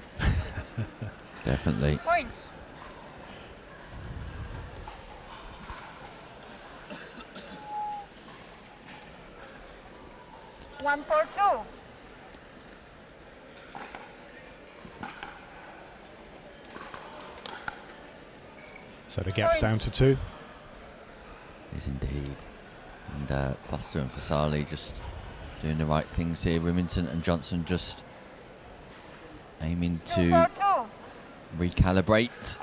Definitely. Points. One for two. So the gap's down to 2. Is indeed. And Foster and Fasali just doing the right things here. Remington and Johnson just aiming to recalibrate.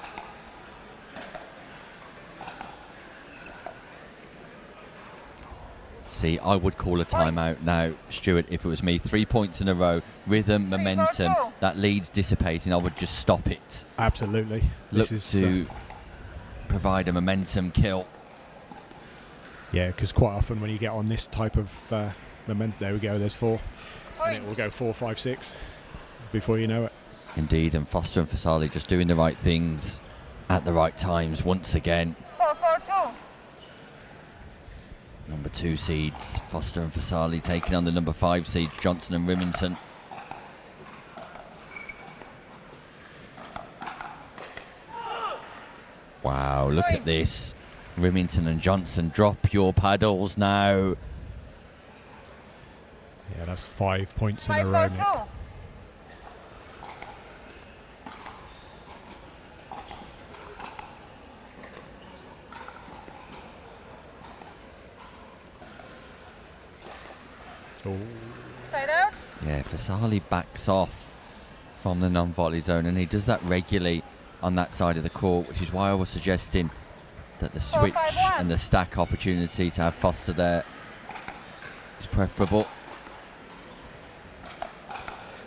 See, I would call a timeout now, Stuart, if it was me. 3 points in a row, rhythm, momentum, that lead's dissipating, I would just stop it. Absolutely. Look to provide a momentum kill. Yeah, because quite often when you get on this type of momentum, there we go, there's 4. And it will go 4, 5, 6 before you know it. Indeed, and Foster and Fasali just doing the right things at the right times once again. 4 for 2. Number 2 seeds, Foster and Fasali, taking on the number 5 seeds, Johnson and Remington. Wow, look at this. Remington and Johnson, drop your paddles now. Yeah, that's 5 points in a row. Nick. Side out. Yeah, Fasali backs off from the non-volley zone, and he does that regularly on that side of the court, which is why I was suggesting that the switch and the stack opportunity to have Foster there is preferable.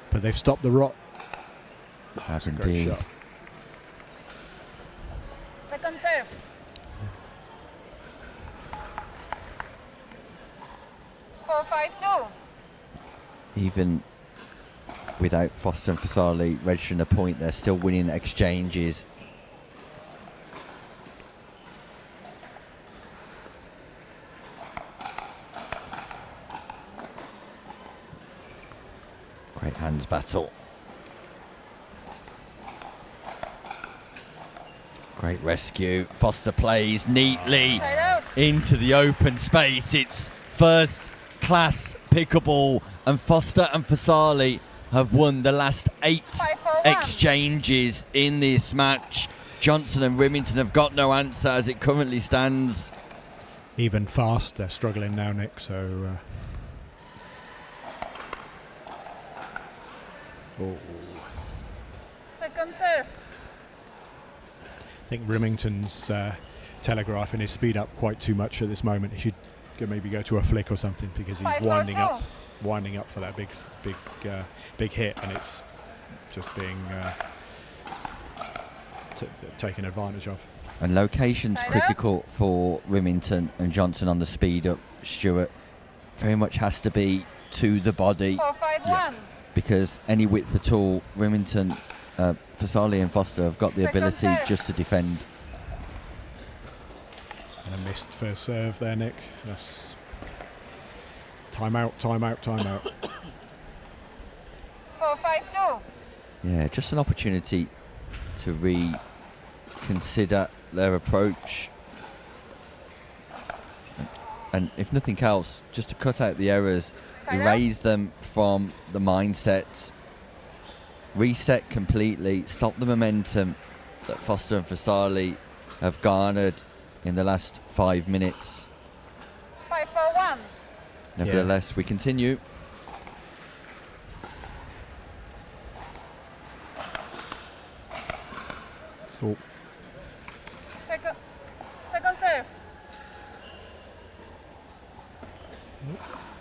But they've stopped the rot. Has indeed. Second serve. Four, 5, 2. Even without Foster and Fasali registering a point, they're still winning exchanges. Great hands battle. Great rescue. Foster plays neatly into the open space. It's first class pickleball, and Foster and Fasali have won the last 8 exchanges in this match. Johnson and Remington have got no answer as it currently stands. Even fast, they're struggling now, Nick, so... Second serve. I think Remington's telegraphing his speed up quite too much at this moment. He should maybe go to a flick or something, because he's 5-4-2. winding up for that big hit, and it's just being taken advantage of. And location's critical for Remington and Johnson on the speed up. Stewart very much has to be to the body, 4-5-1. because any width at all, Remington, Fasali and Foster have got the ability just to defend. And a missed first serve there, Nick. That's timeout. 4-5-2. Yeah, just an opportunity to reconsider their approach. And if nothing else, just to cut out the errors, erase them from the mindset, reset completely, stop the momentum that Foster and Fasali have garnered in the last 5 minutes. 5-4-1. Nevertheless, we continue. Oh. Second serve.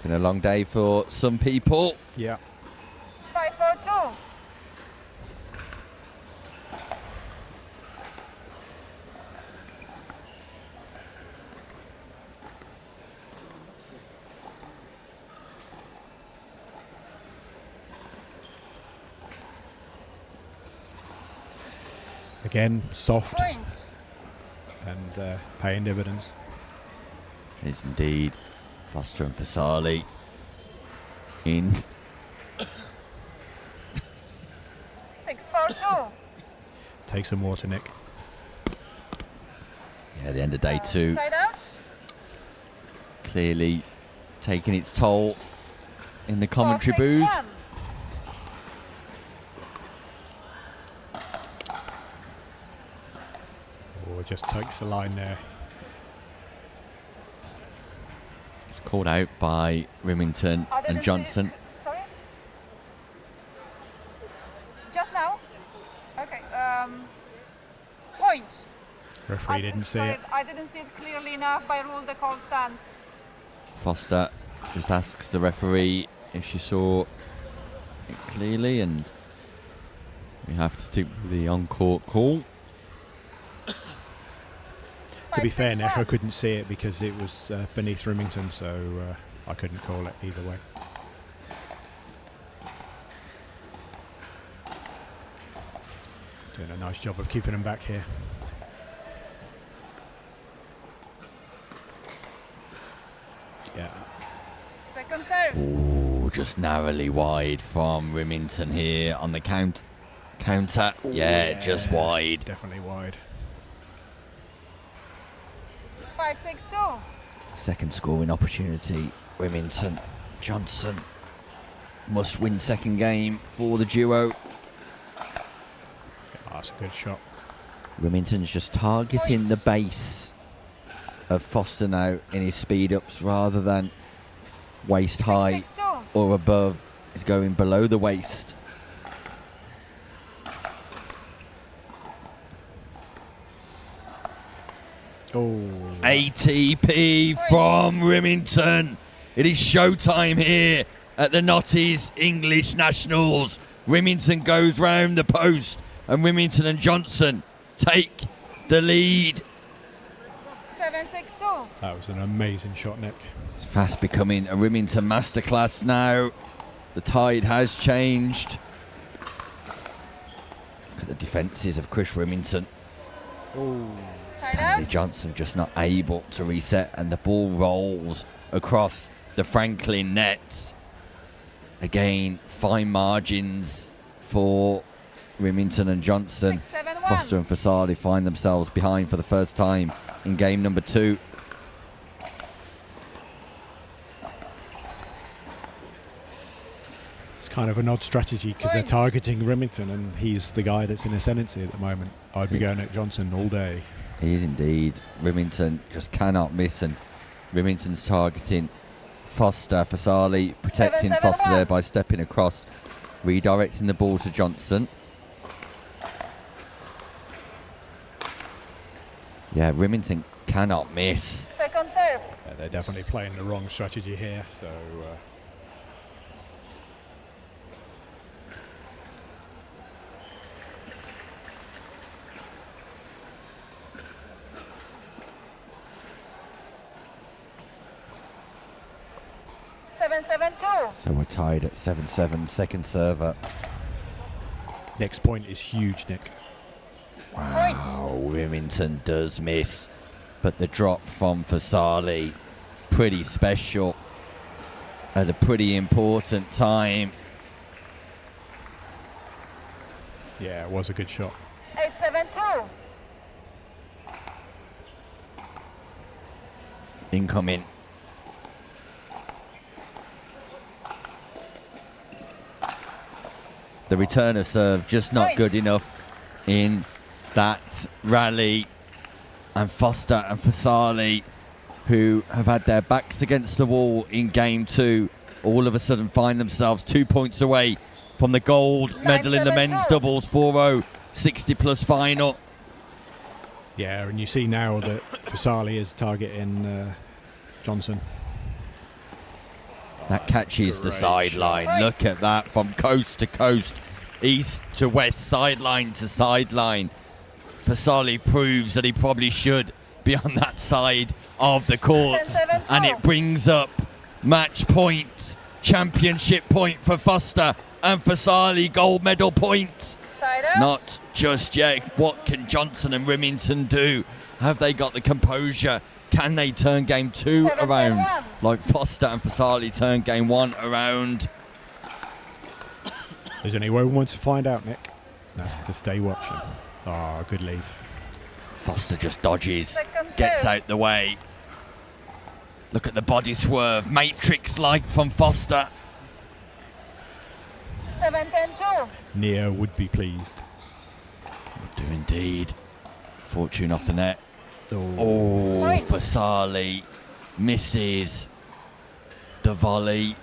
Been a long day for some people. Yeah. 5-4-2. Again, soft Point. and paying dividends. It is indeed. Foster and Fasali in. 6-4-2. Take some water, Nick. Yeah, the end of day 2 Side out. clearly taking its toll in the commentary 4-6-1. booth. Oh, just takes the line there. It's called out by Remington and Johnson. Sorry? Just now? Okay. Point. Referee didn't see it. I didn't see it clearly enough. By rule, the call stands. Foster just asks the referee if she saw it clearly, and we have to stick with the on-court call. To be fair, Nick, I couldn't see it because it was beneath Remington, so I couldn't call it either way. Doing a nice job of keeping them back here. Yeah. Second serve. Ooh, just narrowly wide from Remington here on the counter. Yeah, just wide. Definitely wide. 5-6-2. Second scoring opportunity. Remington, Johnson must win second game for the duo. Oh, that's a good shot. Remington's just targeting the base of Foster now in his speed ups rather than waist high or above. He's going below the waist. Oh. ATP from Remington. It is showtime here at the Notties English Nationals. Remington goes round the post and Remington and Johnson take the lead. 7-6-2. That was an amazing shot, Nick. It's fast becoming a Remington masterclass now. The tide has changed. Look at the defences of Chris Remington. Oh. Stanley Johnson just not able to reset, and the ball rolls across the Franklin nets. Again, fine margins for Remington and Johnson. 6-7-1. Foster and Fasali find themselves behind for the first time in game number 2. It's kind of an odd strategy because they're targeting Remington and he's the guy that's in ascendancy at the moment. I'd be going at Johnson all day. He is indeed. Remington just cannot miss, and Remington's targeting Foster. Fasali protecting 7-7-1. Foster there by stepping across, redirecting the ball to Johnson. Yeah, Remington cannot miss. Second serve. Yeah, they're definitely playing the wrong strategy here. So. 7-7-2. So we're tied at 7-7, second server. Next point is huge, Nick. Wow, Remington does miss, but the drop from Fasali, pretty special at a pretty important time. Yeah, it was a good shot. 8-7-2. Incoming. The returner serve just not good enough in that rally. And Foster and Fasali, who have had their backs against the wall in game 2, all of a sudden find themselves 2 points away from the gold medal in the men's doubles 4-0 60+ final. Yeah, and you see now that Fasali is targeting Johnson. That catches the sideline. Look at that, from coast to coast, east to west, sideline to sideline. Fasali proves that he probably should be on that side of the court. And it brings up match point, championship point for Foster and Fasali, gold medal point. Not just yet. What can Johnson and Remington do? Have they got the composure? Can they turn game 2 around like Foster and Fasali turned game 1 around? There's only one way to find out, Nick. That's to stay watching. Oh, good leave. Foster just dodges, gets out the way. Look at the body swerve, Matrix-like from Foster. 7-10-2. Nia would be pleased. Would do indeed. Fortune off the net. Oh, Fasali misses the volley.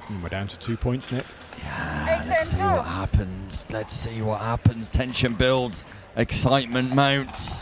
And we're down to 2 points, Nick. Yeah, let's see what happens. Let's see what happens. Tension builds, excitement mounts.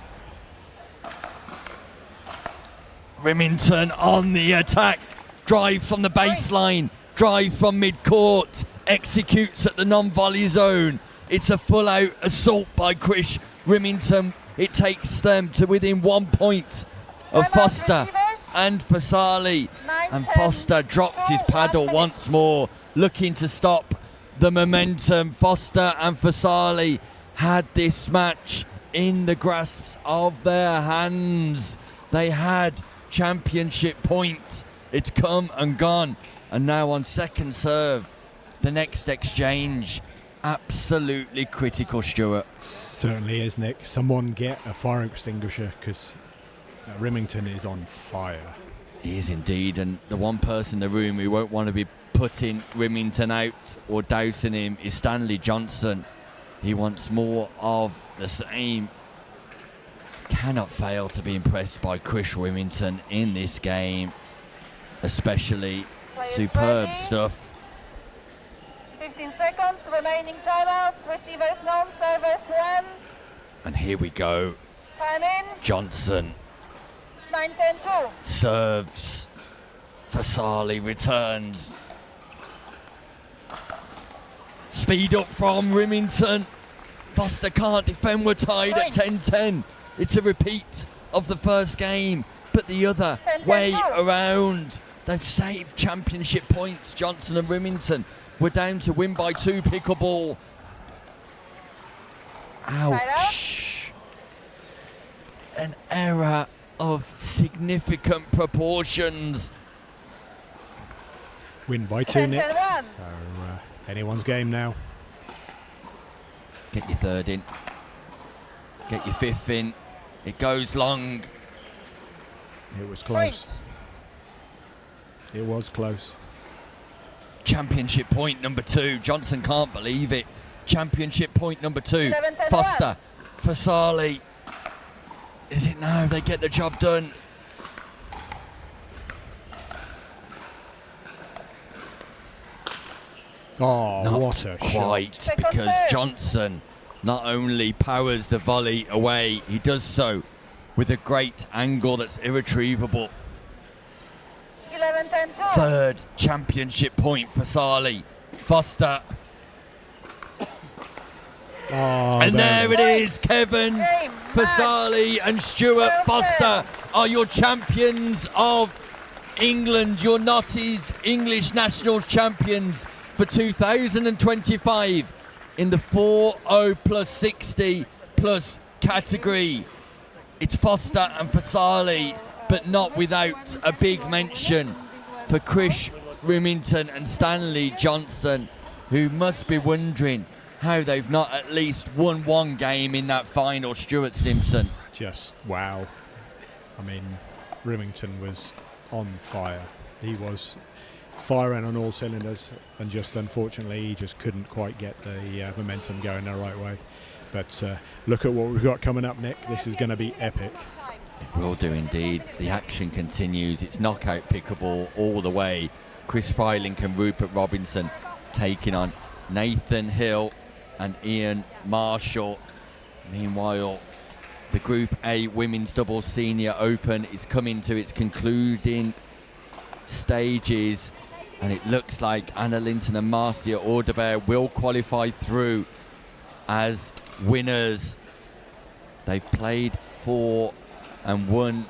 Remington on the attack. Drive from the baseline. Drive from mid-court. Executes at the non-volley zone. It's a full-out assault by Chris Remington. It takes them to within 1 point of Foster and Fasali. And Foster drops his paddle once more, looking to stop the momentum. Foster and Fasali had this match in the grasps of their hands. They had championship point. It's come and gone. And now on second serve, the next exchange, absolutely critical, Stuart. Certainly is, Nick. Someone get a fire extinguisher, because Remington is on fire. He is indeed, and the one person in the room who won't want to be putting Remington out or dousing him is Stanley Johnson. He wants more of the same. Cannot fail to be impressed by Chris Remington in this game, especially superb stuff. 15 seconds, remaining timeouts, receivers known, servers 1. And here we go. Time in. Johnson 9-10-2. serves. Fasali returns. Speed up from Remington. Foster can't defend. We're tied at 10-10. It's a repeat of the first game, but the other way around. They've saved championship points, Johnson and Remington. We're down to win by 2 pickleball. Ouch. An error of significant proportions. Win by 2, Nick. So anyone's game now. Get your third in. Get your fifth in. It goes long. It was close. It was close. Championship point number 2. Johnson can't believe it. Championship point number 2. Foster, Fasali. Is it now? They get the job done. Oh, Not what a quite, shot. because Johnson not only powers the volley away, he does so with a great angle that's irretrievable. third championship point for Sarli. Foster. And there it is, Kevin Fasali and Stuart Foster are your champions of England, your Notties English Nationals champions for 2025 in the 4-0 plus 60 plus category. It's Foster and Fasali, but not without a big mention for Chris Remington and Stanley Johnson, who must be wondering how they've not at least won one game in that final. Stuart Stimson. Just wow. I mean, Remington was on fire. He was firing on all cylinders, and just unfortunately he just couldn't quite get the momentum going the right way. But look at what we've got coming up, Nick. This is going to be epic. It will do indeed. The action continues. It's knockout pickleball all the way. Chris Freilink and Rupert Robinson taking on Nathan Hill and Ian Marshall. Meanwhile, the Group A Women's Doubles Senior Open is coming to its concluding stages, and it looks like Anna Linton and Marcia Audebert will qualify through as winners. They've played 4 and won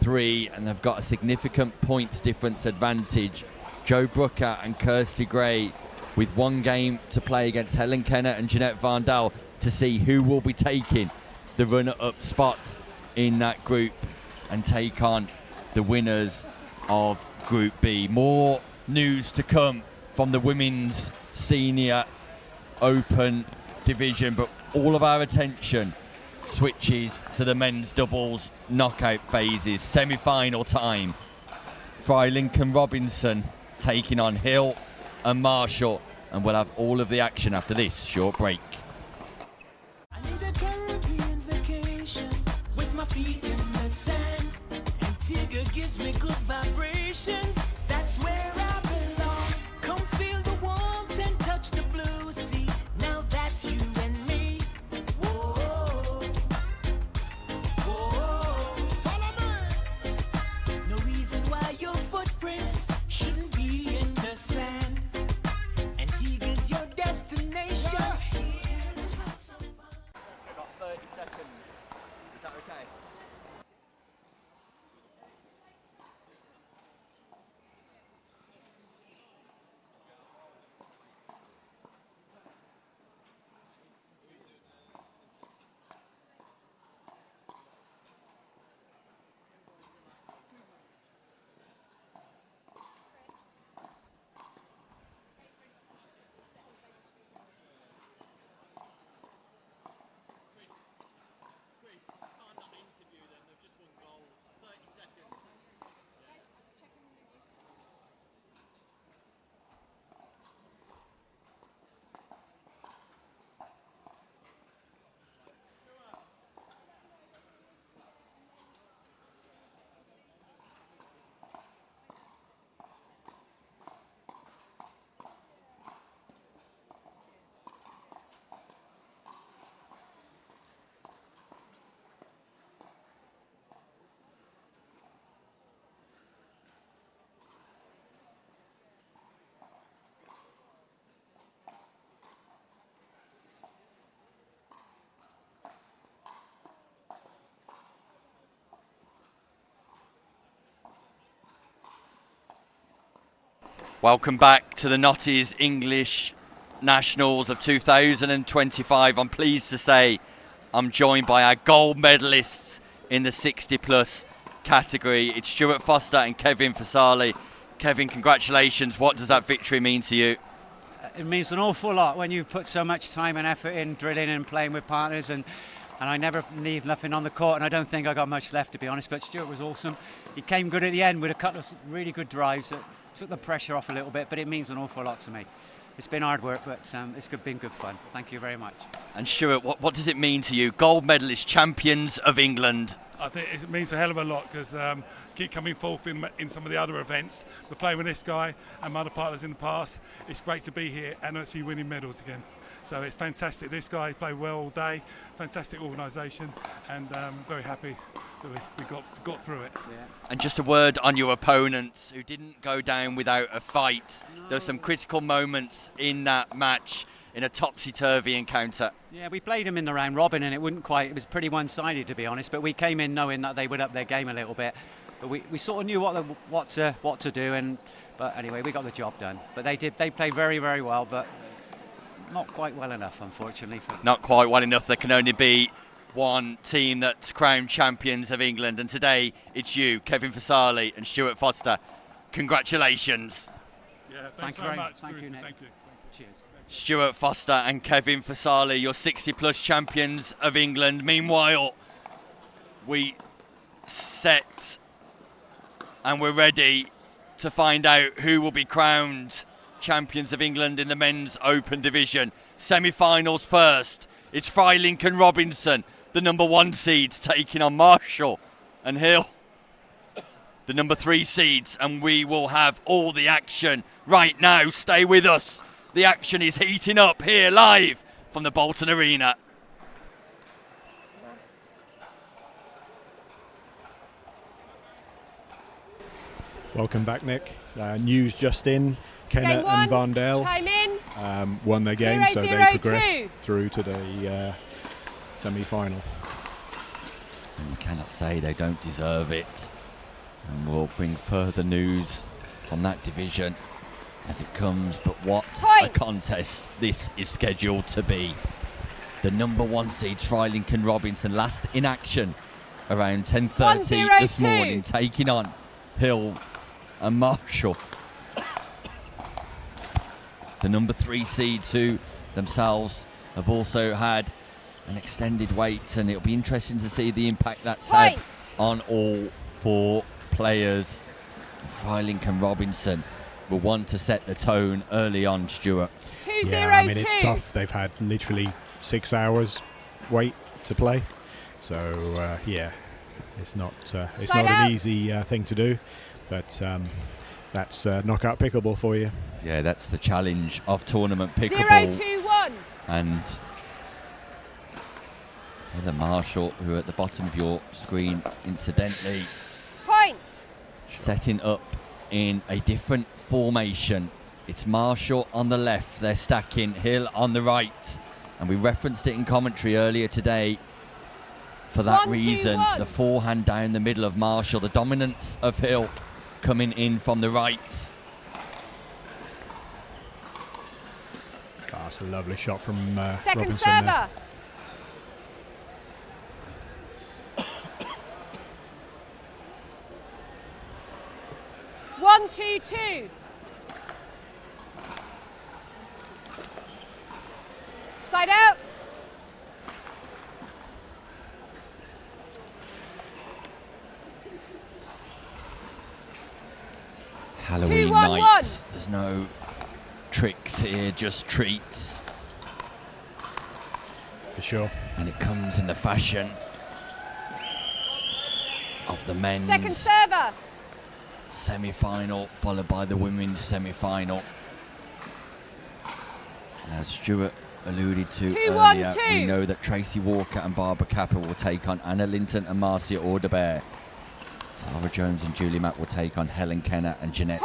3, and they've got a significant points difference advantage. Jo Brooker and Kirsty Gray with 1 game to play against Helen Kenner and Jeanette Vandal to see who will be taking the runner-up spot in that group and take on the winners of Group B. More news to come from the Women's Senior Open division, but all of our attention switches to the men's doubles knockout phases. Semi-final time. Freilink and Robinson taking on Hill and Marshall, and we'll have all of the action after this short break. I need a Caribbean vacation with my feet in the sand. Antigua gives me good vibrations. That's where I belong. Come feel the warmth and touch the blue sea. Now that's you and me. Whoa, whoa. Follow me. No reason why your footprints shouldn't be in the sand. Antigua's your destination. We've got 30 seconds. Is that okay? Welcome back to the Notties English Nationals of 2025. I'm pleased to say I'm joined by our gold medalists in the 60 plus category. It's Stuart Foster and Kevin Fasali. Kevin, congratulations. What does that victory mean to you? It means an awful lot when you've put so much time and effort in drilling and playing with partners, and I never leave nothing on the court, and I don't think I got much left, to be honest, but Stuart was awesome. He came good at the end with a couple of really good drives that took the pressure off a little bit, but it means an awful lot to me. It's been hard work, but it's been good fun. Thank you very much. And Stuart, what does it mean to you? Gold medalist, champions of England. I think it means a hell of a lot because keep coming forth in some of the other events. We're playing with this guy and my other partners in the past. It's great to be here and actually winning medals again. So it's fantastic. This guy played well all day. Fantastic organisation, and very happy that we got through it. And just a word on your opponents, who didn't go down without a fight. There were some critical moments in that match, in a topsy-turvy encounter. Yeah, we played them in the round robin, and it was pretty one-sided, to be honest. But we came in knowing that they would up their game a little bit. But we sort of knew what to do, but anyway, we got the job done. But they played very, very well, but not quite well enough, unfortunately. Not quite well enough. There can only be one team that's crowned champions of England, and today it's you, Kevin Fasali and Stuart Foster. Congratulations. Yeah, thanks very much. Thank you, Nick. Thank you. Cheers. Stuart Foster and Kevin Fasali, your 60-plus champions of England. Meanwhile, we set and we're ready to find out who will be crowned champions of England in the men's open division. Semi-finals first. It's Freilich and Robinson, the number 1 seeds, taking on Marshall and Hill, the number 3 seeds, and we will have all the action right now. Stay with us. The action is heating up here live from the Bolton Arena. Welcome back, Nick. News just in. Kenna and Vandel won their game, so they progress through to the semi-final. And you cannot say they don't deserve it. And we'll bring further news from that division as it comes. But what a contest this is scheduled to be. The number 1 seeds, Freilich and Robinson, last in action around 10:30 this morning, taking on Hill and Marshall. The number 3 seeds, who themselves have also had an extended wait, and it'll be interesting to see the impact that's had on all 4 players. Freilich and Robinson will want to set the tone early on, Stuart. Yeah, I mean, it's tough. They've had literally 6 hours wait to play, so yeah, it's not an easy thing to do, but that's knockout pickleball for you. Yeah, that's the challenge of tournament pickleball. 0-2-1. And Heather Marshall, who are at the bottom of your screen, incidentally, setting up in a different formation. It's Marshall on the left, they're stacking, Hill on the right, and we referenced it in commentary earlier today. For that reason, the forehand down the middle of Marshall, the dominance of Hill coming in from the right. That's a lovely shot from Second Robinson server. there. One, 2-2. Side out. Halloween 2-1-1. night. There's no tricks here, just treats. For sure. And it comes in the fashion of the men's Second server. semi-final, followed by the women's semi-final. And as Stuart alluded to 2-1-2. earlier, we know that Tracy Walker and Barbara Capper will take on Anna Linton and Marcia Ordebeer. Tara Jones and Julie Mack will take on Helen Kenner and Jeanette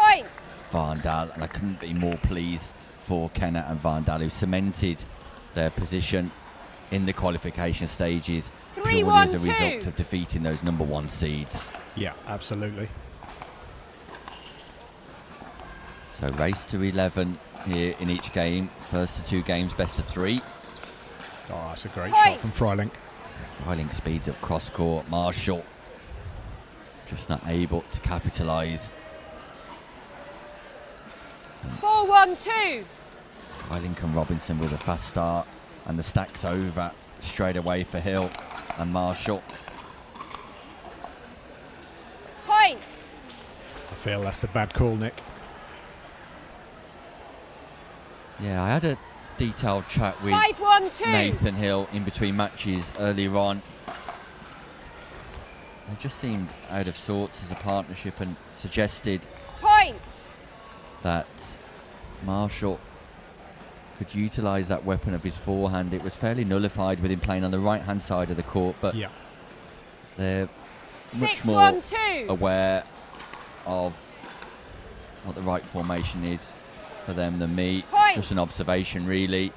Vandal. And I couldn't be more pleased for Kenner and Vandal, who cemented their position in the qualification stages purely as a result of defeating those number 1 seeds. Yeah, absolutely. So race to 11 here in each game. First to 2 games, best of 3. Oh, that's a great shot from Freilich. Freilich speeds up cross court. Marshall just not able to capitalise. 4-1-2. Freilich and Robinson with a fast start, and the stack's over straight away for Hill and Marshall. Point. I feel that's the bad call, Nick. Yeah, I had a detailed chat with 5-1-2. Nathan Hill in between matches earlier on. They just seemed out of sorts as a partnership and suggested that Marshall could utilise that weapon of his forehand. It was fairly nullified with him playing on the right-hand side of the court, but they're much more 6-1-2. aware of what the right formation is for them than me. Point. Just an observation, really.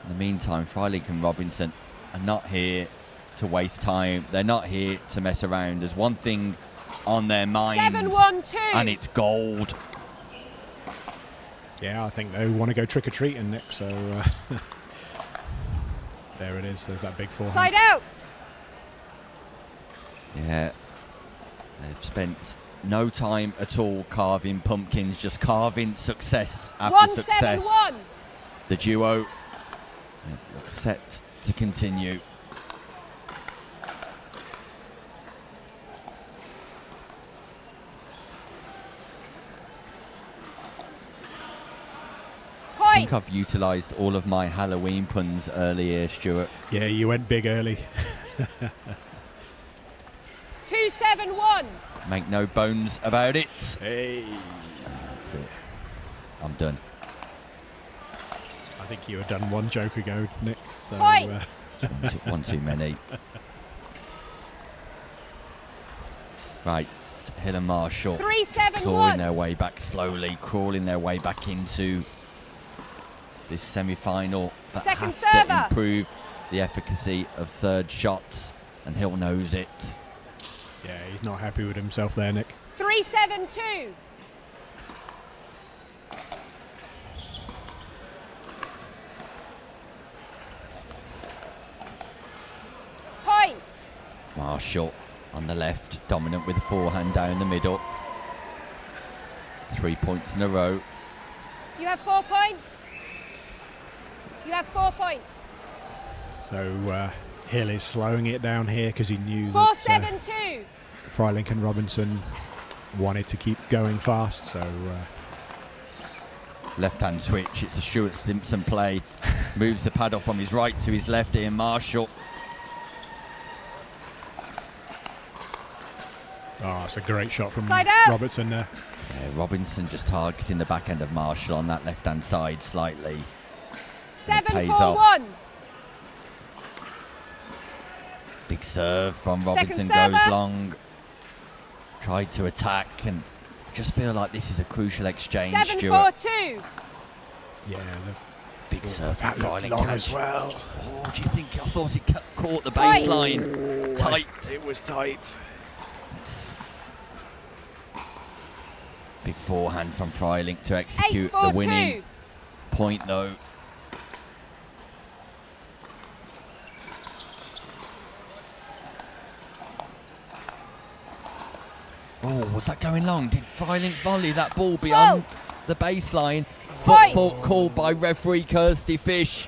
In the meantime, Freilich and Robinson are not here to waste time. They're not here to mess around. There's one thing on their minds, 7-1-2. and it's gold. Yeah, I think they want to go trick-or-treating, Nick, so there it is. There's that big forehand. Side out. Yeah, they've spent no time at all carving pumpkins, just carving success after success. 1-7-1. The duo looks set to continue. I think I've utilised all of my Halloween puns earlier, Stuart. Yeah, you went big early. 2-7-1. Make no bones about it. Hey. That's it. I'm done. I think you were done one joke ago, Nick. So, Point. One too many. Right, Hill and Marshall 3-7-1. clawing their way back slowly, crawling their way back into this semi-final, but Second has server. to improve the efficacy of third shots, and Hill knows it. Yeah, he's not happy with himself there, Nick. 3-7-2. Point. Marshall on the left, dominant with the forehand down the middle. 3 points in a row. You have 4 points. You have 4 points. So Hill is slowing it down here because he knew that 4-7-2. Freilich and Robinson wanted to keep going fast. So Left-hand switch, it's a Stuart Simpson play. Moves the paddle from his right to his left here, Marshall. oh, it's a great shot from Side out. Robertson there. Yeah, Robinson just targeting the back end of Marshall on that left-hand side slightly. And it pays off. 7-4-1. Big serve from Second Robinson, server. goes long. Tried to attack, and I just feel like this is a crucial exchange, Stuart. 7-4-2. Yeah, Big serve from that looked Freilich. long catch. as well. Oh, do you think I thought it caught the Point. baseline? Tight. It was tight. Big forehand from Freilich to execute the 8-4-2. winning point, though. Oh, was that going long? Did Freilich volley that ball beyond the baseline? Foot fault called by referee Kirsty Fish.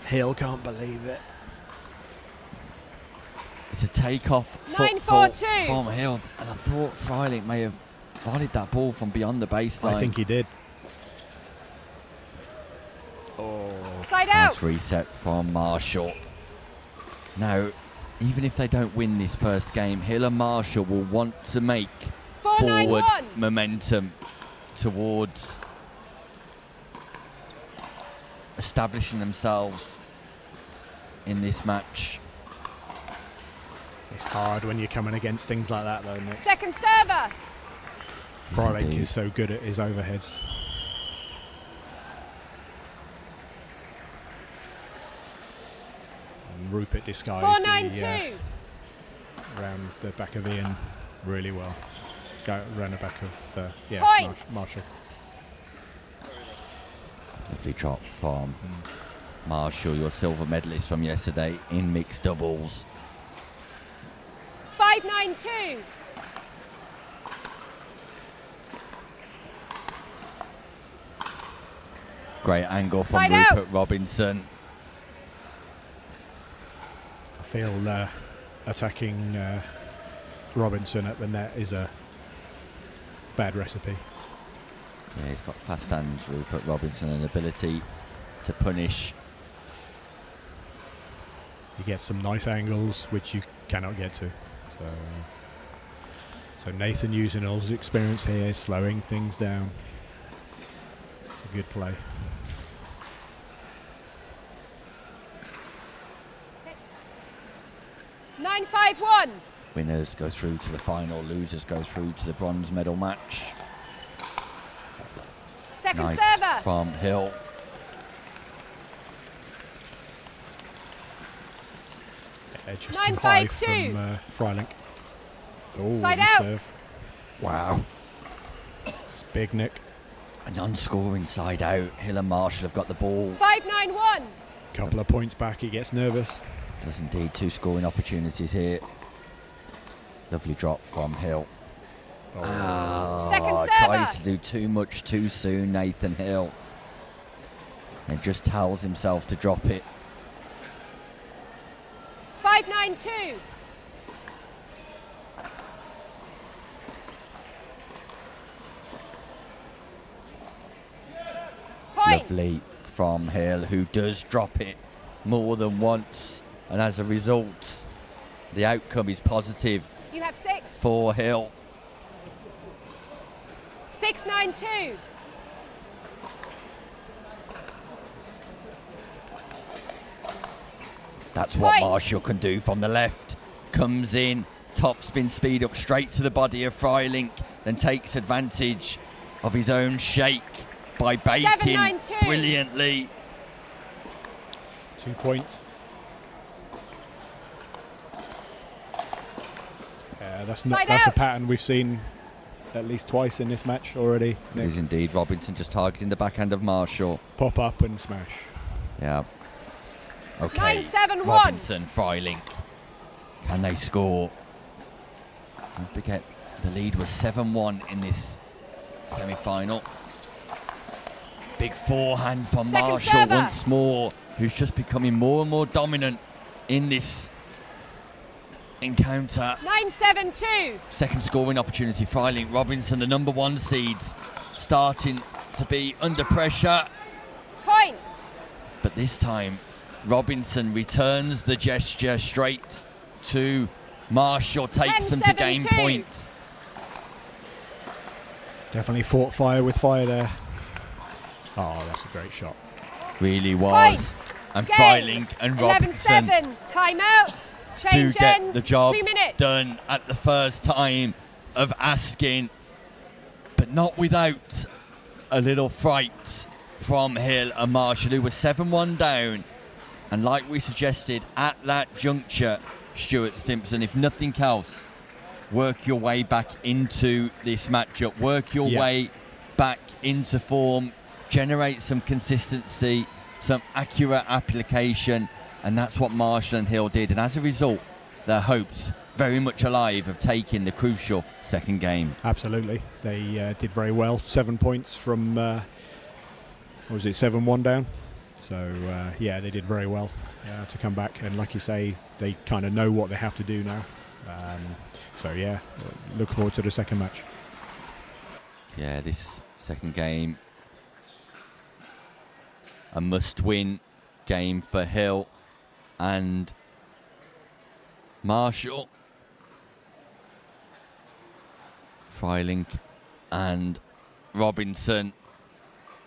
Hill can't believe it. It's a take-off 9-4-2. foot fault from Hill, and I thought Freilich may have volleyed that ball from beyond the baseline. I think he did. Oh, Side out. Nice reset from Marshall. Now, even if they don't win this first game, Hill and Marshall will want to make 4-9-1. forward momentum towards establishing themselves in this match. it's hard when you're coming against things like that, though, Nick. Second server. Freilich indeed. is so good at his overheads. And Rupert disguised 4-9-2. around the back of Ian really well. Around the back of Point. Marshall. Lovely drop from Marshall, your silver medalist from yesterday in mixed doubles. 5-9-2. Great angle from Side Rupert out. Robinson. I feel attacking Robinson at the net is a bad recipe. Yeah, he's got fast hands, Rupert Robinson, and ability to punish. He gets some nice angles which you cannot get to. So Nathan using all his experience here, slowing things down. It's a good play. Nine 5-1. Winners go through to the final, losers go through to the bronze medal match. Second Nice server. from Hill. Just too high 9-5-2. from Freilink. Oh, Side nice out. serve. Wow. It's big, Nick. A non-scoring side out. Hill and Marshall have got the ball. 5-9-1. Couple of points back, he gets nervous. Does indeed, 2 scoring opportunities here. Lovely drop from Hill. Second server. Tries to do too much too soon, Nathan Hill. And just tells himself to drop it. 5-9-2. Point. Lovely from Hill, who does drop it more than once. And as a result, the outcome is positive You have 6. for Hill. 6-9-2. That's what Point. Marshall can do from the left. Comes in, top spin speed up straight to the body of Freilink, then takes advantage of his own shake by baking 7-9-2. brilliantly. 2 points. That's Side a out. pattern we've seen at least twice in this match already. It Nick. is indeed. Robinson just targeting the backhand of Marshall. Pop up and smash. Yeah. Okay. 9-7-1. Robinson, Freilink. Can they score? Don't forget, the lead was 7-1 in this semi-final. Big forehand from Second Marshall server. once more, who's just becoming more and more dominant in this encounter. 9-7-2. Second scoring opportunity, Freilink. Robinson, the number 1 seeds, starting to be under pressure. Point. But this time, Robinson returns the gesture straight to Marshall, takes them to game 10-7-2. point. Definitely fought fire with fire there. Oh, that's a great shot. Really was. Point. And Game. Freilink and Robinson 11-7. Timeout. do Change get ends. the job 2 minutes. done at the first time of asking, but not without a little fright from Hill and Marshall, who were 7-1 down. And like we suggested at that juncture, Stuart Stimpson, if nothing else, work your way back into this matchup, work your way back into form, generate some consistency, some accurate application, and that's what Marshall and Hill did. And as a result, their hopes very much alive of taking the crucial second game. Absolutely. They did very well. 7 points from, what was it, 7-1 down? So, yeah, they did very well to come back. And like you say, they kind of know what they have to do now. So, yeah, look forward to the second match. Yeah, this second game, a must-win game for Hill and Marshall. Freilink and Robinson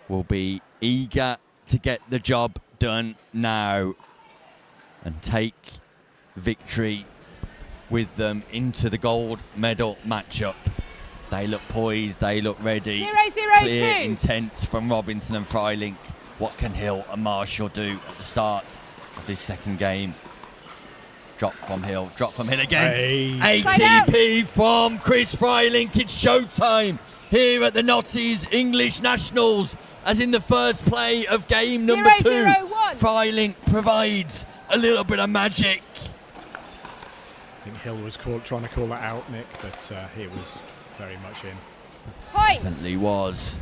will be eager to get the job done now and take victory with them into the gold medal matchup. They look poised, they look ready. 0-0-2. Clear intent from Robinson and Freilink. What can Hill and Marshall do at the start of this second game? Drop from Hill again. Hey. ATP from Chris Freilink. It's showtime here at the Notties English Nationals, as in the first play of game number 2. 0-0-1. Freilink provides a little bit of magic. I think Hill was trying to call that out, Nick, but he was very much in. Point. Definitely was.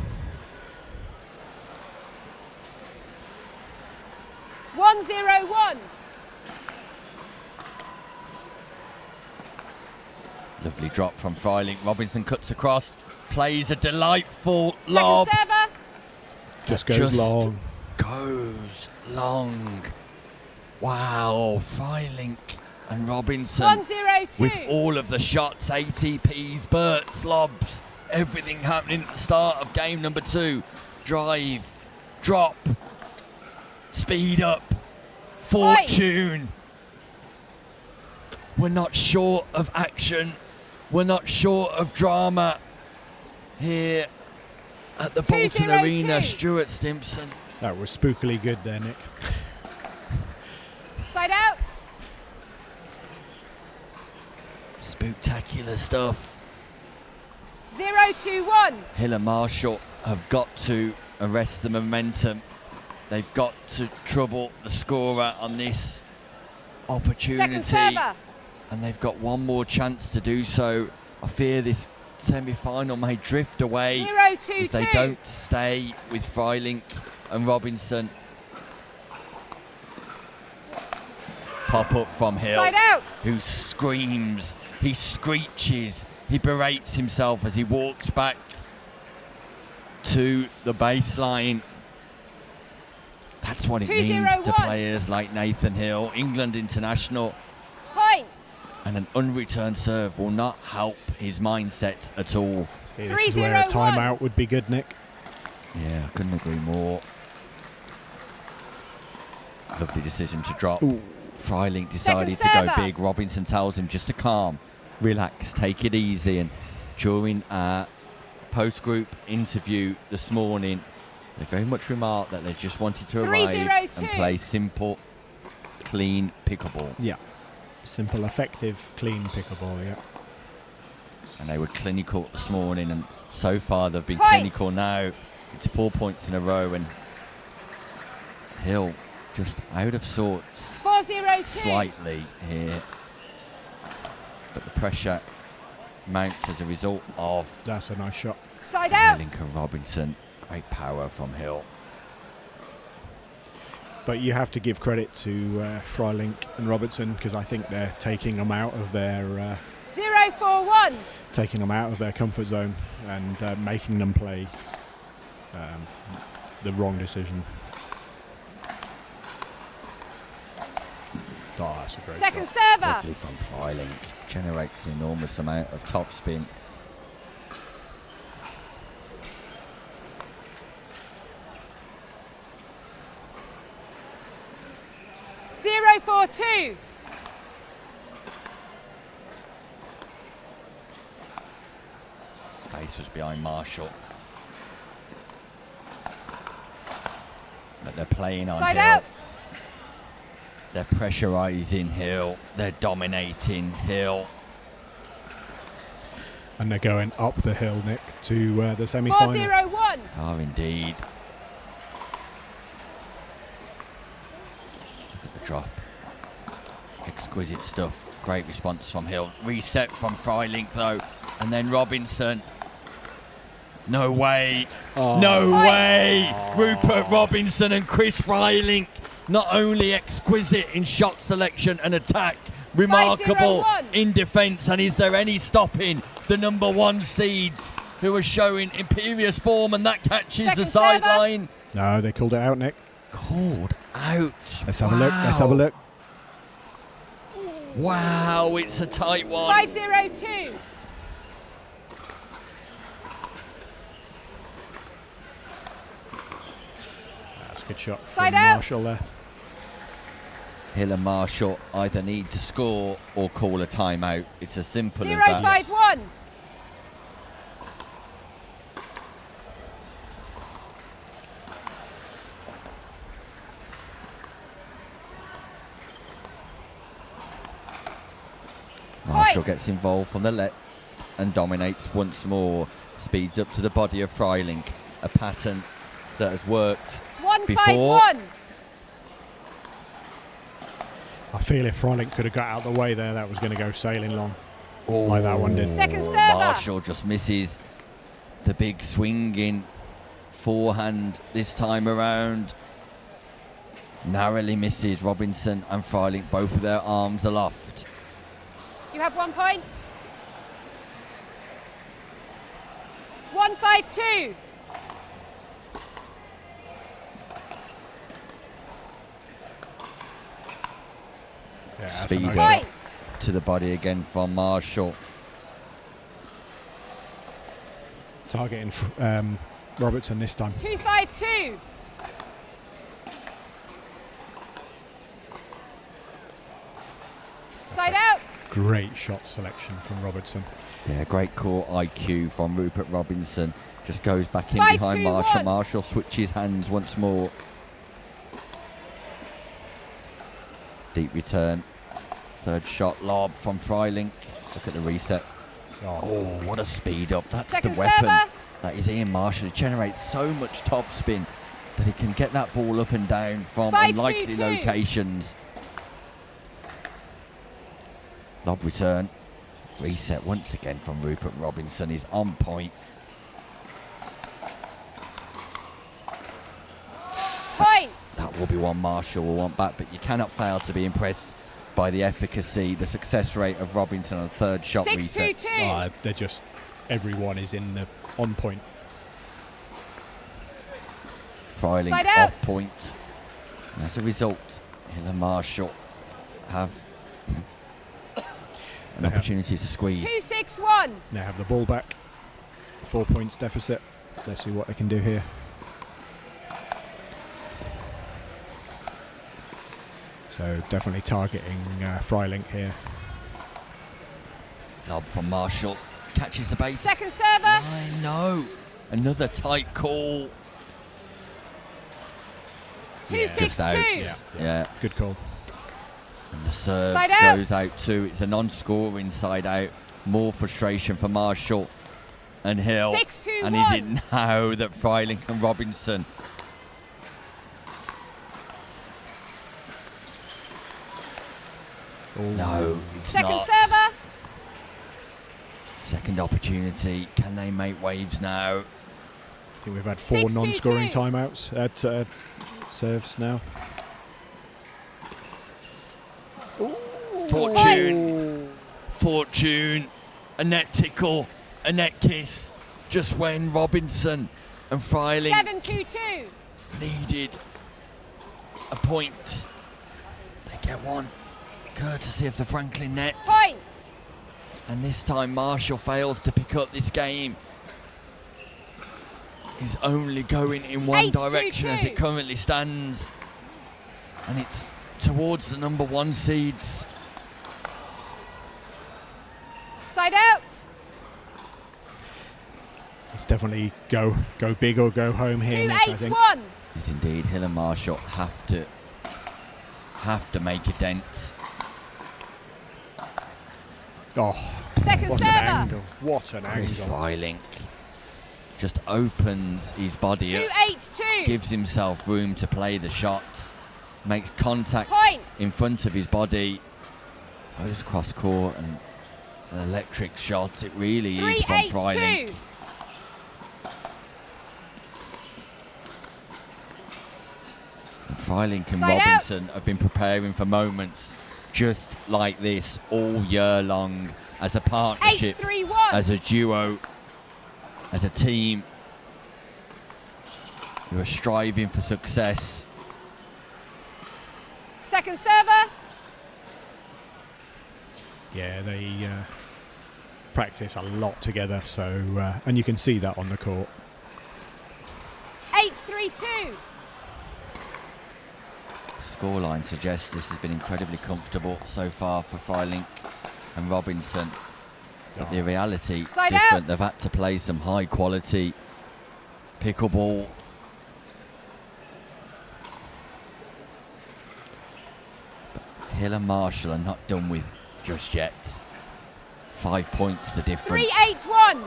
1-0-1. Lovely drop from Freilink. Robinson cuts across, plays a delightful lob. Second server. Just goes long. Goes long. Wow, Freilink and Robinson 1-0-2. with all of the shots, ATPs, Berts, lobs, everything happening at the start of game number 2. Drive, drop, speed up, fortune. We're not short of action. We're not short of drama here at the Bolton Arena. Stuart Stimpson. That was spookily good there, Nick. Side out. Spectacular stuff. 0-2-1. Hill and Marshall have got to arrest the momentum. They've got to trouble the scorer on this opportunity. Second server. And they've got one more chance to do so. I fear this semi-final may drift away 0-2-2. if they don't stay with Freilink and Robinson. Pop up from Hill, Side out. who screams, he screeches, he berates himself as he walks back to the baseline. That's what it means to 2-0-1. players like Nathan Hill, England international. Point. And an unreturned serve will not help his mindset at all. See, this is where a timeout would be good, Nick. Yeah, I couldn't agree more. Lovely decision to drop. Ooh. Freilink decided to go big. Robinson tells him just to calm, relax, take it easy. And during our post-group interview this morning, they very much remarked that they just wanted to arrive and play simple, clean pickleball. Yeah. Simple, effective, clean pickleball, yeah. And they were clinical this morning, and so far they've been clinical now. It's 4 points in a row, and Hill just out of sorts 4-0-2. slightly here. But the pressure mounts as a result of... That's a nice shot. Side out. Lincoln Robinson. Great power from Hill. But you have to give credit to Freilink and Robertson, because I think they're taking them out of their 0-4-1. taking them out of their comfort zone and making them play the wrong decision. Oh, that's a great Second shot. server. Lovely from Freilink. Generates an enormous amount of topspin. Zero 4-2. Space was behind Marshall. But they're playing on Side Hill. out. They're pressurising Hill. They're dominating Hill. And they're going up the hill, Nick, to the semi-final. 4-0-1. Oh, indeed. Look at the drop. Exquisite stuff. Great response from Hill. Reset from Freilink, though. And then Robinson. No way. Oh. No way. Rupert Robinson and Chris Freilink. Not only exquisite in shot selection and attack, remarkable 5-0-1. in defence. And is there any stopping the number one seeds who are showing imperious form, and that catches Second the sideline? No, they called it out, Nick. Called out. Let's have a look. Let's have a look. Wow, it's a tight one. 5-0-2. That's a good shot Side from out. Marshall there. Hill and Marshall either need to score or call a timeout. It's as simple as that. 0-5-1. Marshall gets involved from the left and dominates once more. Speeds up to the body of Freilink. A pattern that has worked 1-5-1. before. I feel if Freilink could have got out of the way there, that was going to go sailing long, like that one did. Second server. Marshall just misses the big swinging forehand this time around. Narrowly misses Robinson and Freilink, both with their arms aloft. You have 1 point. 1-5-2. Yeah, that's a Speed nice up shot. to the body again from Marshall. Targeting Robertson this time. 2-5-2. Side out. great shot selection from Robertson. Yeah, great court IQ from Rupert Robinson. Just goes back in 5, behind 2, Marshall. 1. Marshall switches hands once more. Deep return. Third shot lob from Freilink. Look at the reset. Oh, what a speed up. That's Second the weapon. server. That is Ian Marshall. He generates so much top spin that he can get that ball up and down from 5, 2, unlikely 2. locations. Lob return. Reset once again from Rupert Robinson. He's on point. Point. That will be one Marshall will want back, but you cannot fail to be impressed by the efficacy, the success rate of Robinson on the third shot 6, 2, resets. 2. They're just, everyone is on point. Freilink Side out. off point. And as a result, Hill and Marshall have an opportunity to squeeze. 2, 6, 1. They have the ball back. 4 points deficit. Let's see what they can do here. So definitely targeting Freilink here. Lob from Marshall. Catches the base. Second server. I know. Another tight call. 2, 6, 2. Yeah. Good call. And the serve Side out. goes out too. It's a non-scoring side out. More frustration for Marshall and Hill. 6, 2, and 1. is it now that Freilink and Robinson No, it's Second not. server. Second opportunity. Can they make waves now? I think we've had 4 non-scoring timeouts at serves now. Fortune, a net tickle, a net kiss, just when Robinson and Freilink 7, 2, 2. needed a point. They get one, courtesy of the Franklin net. Point. And this time Marshall fails to pick up this game. He's only going in one 8, 2, direction 2. as it currently stands. And it's towards the number 1 seeds. Side out. It's definitely go big or go home here, 2, Nick, I 8, think. 1. Yes, indeed. Hill and Marshall have to make a dent. Oh, Second what server. an angle. What an Chris angle. Freilink just opens his body 2, up, 8, 2. gives himself room to play the shot, makes contact Point. in front of his body, goes cross court, and it's an electric shot. It really 3, is from 8, Freilink. 2. And Freilink and Side out. Robinson have been preparing for moments just like this all year long, as a partnership, 8, 3, 1. as a duo, as a team who are striving for success. Second server. Yeah, they practice a lot together, so and you can see that on the court. 8, 3, 2. Scoreline suggests this has been incredibly comfortable so far for Freilink and Robinson. But the reality Side different. out. They've had to play some high quality pickleball. But Hill and Marshall are not done with just yet. 5 points the difference. 3, 8, 1.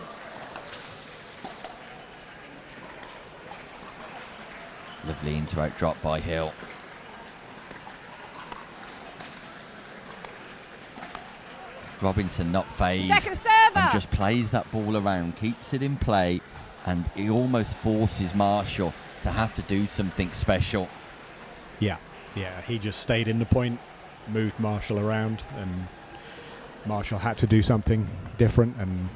Lovely into-out drop by Hill. Robinson not phased Second server. and just plays that ball around, keeps it in play, and he almost forces Marshall to have to do something special. Yeah, he just stayed in the point, moved Marshall around, and Marshall had to do something different and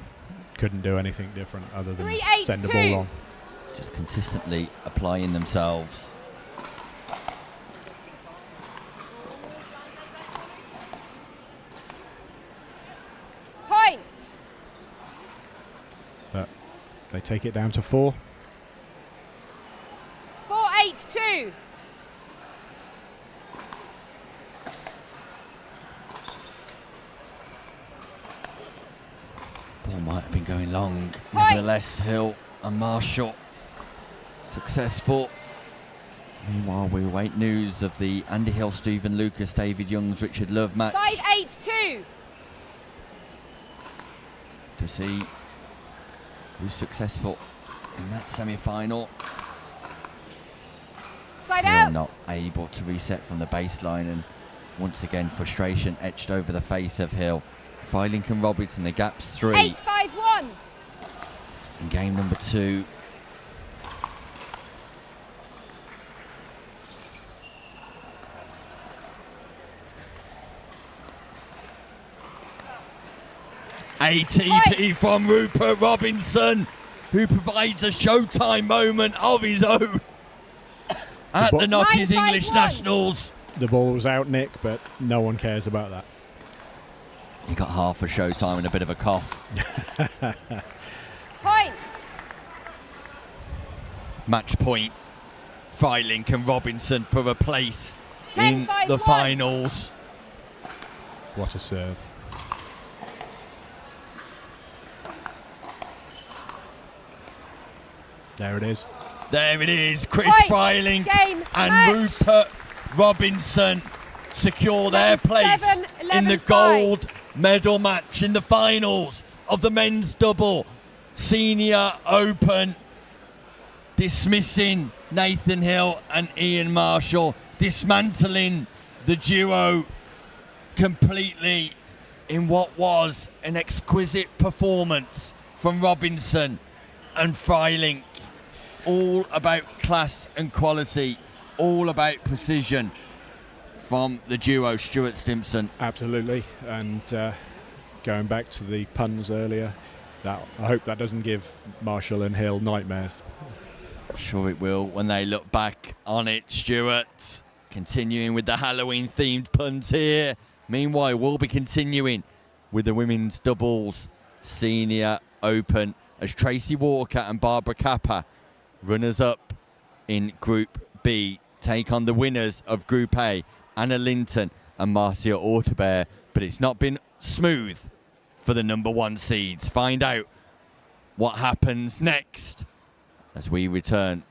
couldn't do anything different other than 3, 8, send the 2. ball on. Just consistently applying themselves. Point. But they take it down to 4. 4, 8, 2. Might have been going long. Nevertheless, Hill and Marshall successful. Meanwhile, we await news of the Andy Hill, Stephen Lucas, David Youngs, Richard Love match 5-8-2. to see who's successful in that semi-final. Side Hill out. not able to reset from the baseline, and once again frustration etched over the face of Hill. Freilich and Robertson, the gap's 3. 8-5-1. In game number 2. ATP from Rupert Robinson, who provides a showtime moment of his own at the Notties English Nationals. The ball was out, Nick, but no one cares about that. He got half a showtime and a bit of a cough. Point. Match point. Freilich and Robinson for a place in the finals. What a serve. There it is. There it is. Chris Freilich and Rupert Robinson secure their place in the gold medal match in the finals of the men's double senior open, dismissing Nathan Hill and Ian Marshall, dismantling the duo completely in what was an exquisite performance from Robinson and Freilich. All about class and quality, all about precision from the duo, Stuart Stimson. Absolutely, and going back to the puns earlier, I hope that doesn't give Marshall and Hill nightmares. Sure it will when they look back on it, Stuart. Continuing with the Halloween-themed puns here. Meanwhile, we'll be continuing with the women's doubles senior open as Tracy Walker and Barbara Kappa, runners-up in Group B, take on the winners of Group A, Anna Linton and Marcia Ortebear. But it's not been smooth for the number 1 seeds. Find out what happens next as we return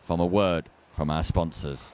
from a word from our sponsors.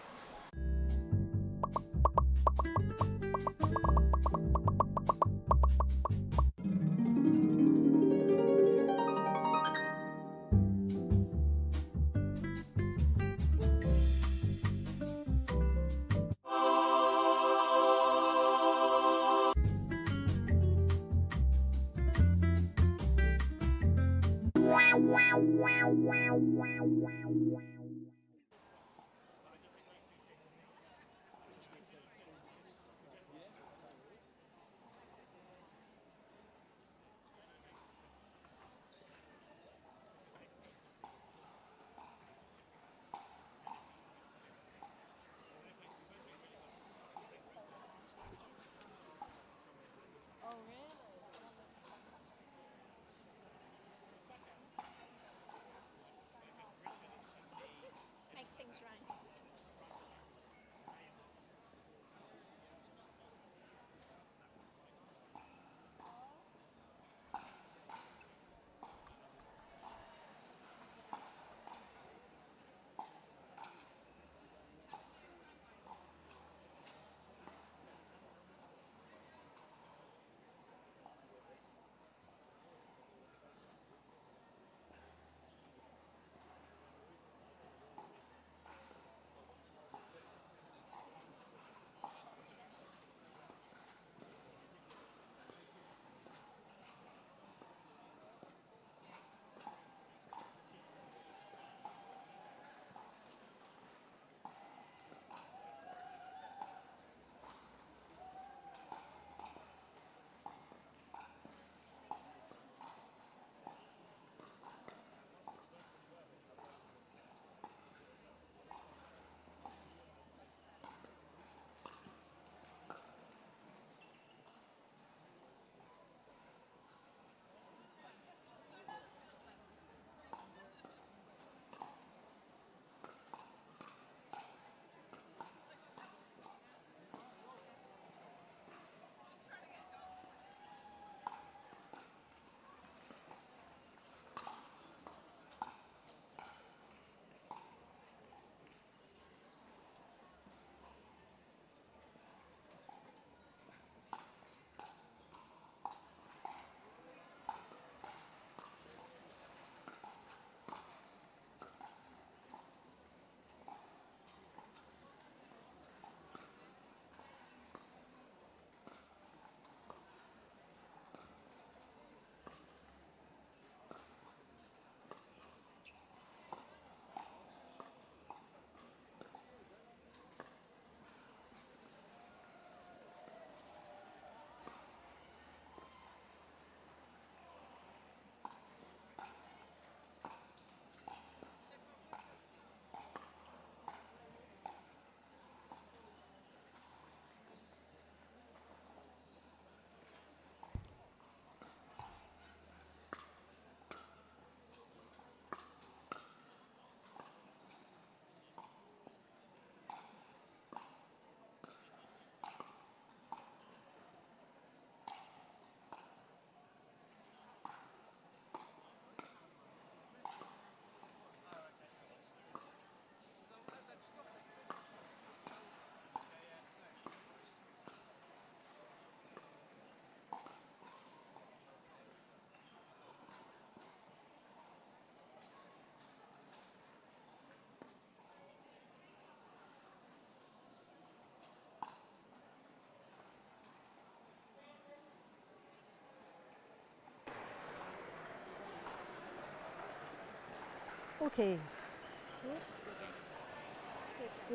Okay.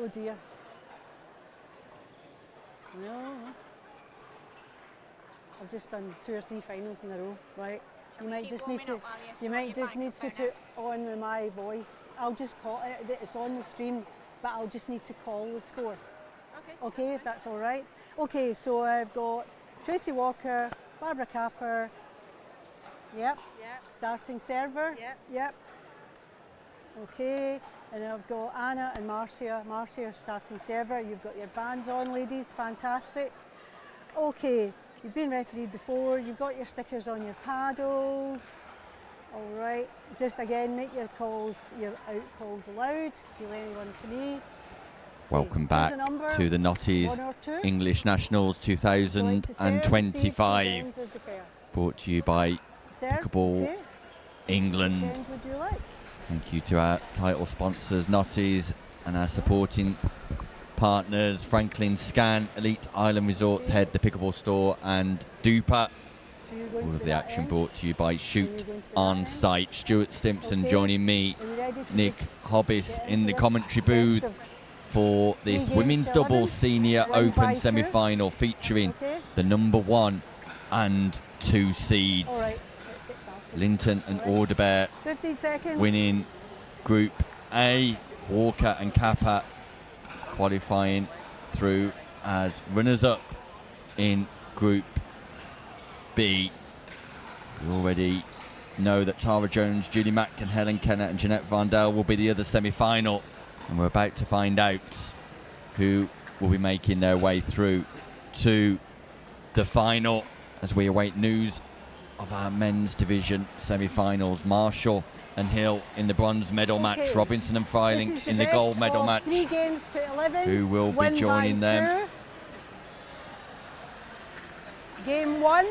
Oh dear. No. I've just done 2 or 3 finals in a row, right? You might just need to. You might just need to put on my voice. I'll just call it. It's on the stream, but I'll just need to call the score. Okay. Okay, if that's all right. Okay, so I've got Tracy Walker, Barbara Capper. Yep. Yep. Starting server. Yep. Yep. Okay, and I've got Anna and Marcia. Marcia starting server. You've got your bands on, ladies. Fantastic. Okay, you've been refereed before. You've got your stickers on your paddles. All right. Just again, make your calls, your out calls loud. Feel anyone to me. Welcome back to the Notties English Nationals 2025. Brought to you by Pickleball England. Thank you to our title sponsors, Notties, and our supporting partners, Franklin Scan, Elite Island Resorts Head, the Pickleball Store, and Duper. All of the action brought to you by Shoot On Site. Stuart Stimpson joining me, Nick Hobbis in the commentary booth for this Women's Doubles Senior Open semi-final featuring the number 1 and 2 seeds. Linton and Audebear winning Group A. Walker and Kappa qualifying through as runners-up in Group B. We already know that Tara Jones, Julie Mack and Helen Kenner and Jeanette Vandel will be the other semi-final, and we're about to find out who will be making their way through to the final as we await news of our men's division semi-finals. Marshall and Hill in the bronze medal match, Robinson and Freiling in the gold medal match. 3 games to 11. Who will be joining them? Game 1,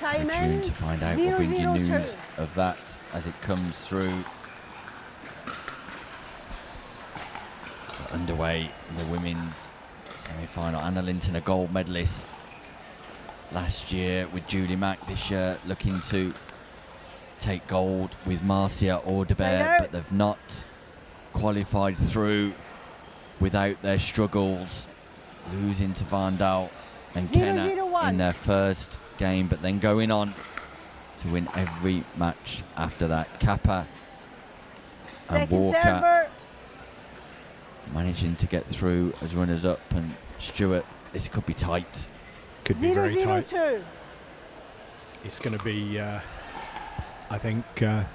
time We're in. tuned to find out. We'll bring you news of that as it comes through. Underway in the women's semi-final. Anna Linton, a gold medalist last year with Julie Mack. This year looking to take gold with Marcia Audebear, but they've not qualified through without their struggles, losing to Vandal and Kenner in their first game, but then going on to win every match after that. Kappa and Walker managing to get through as runners-up, and Stuart, this could be tight. Could be very tight. It's going to be, I think, a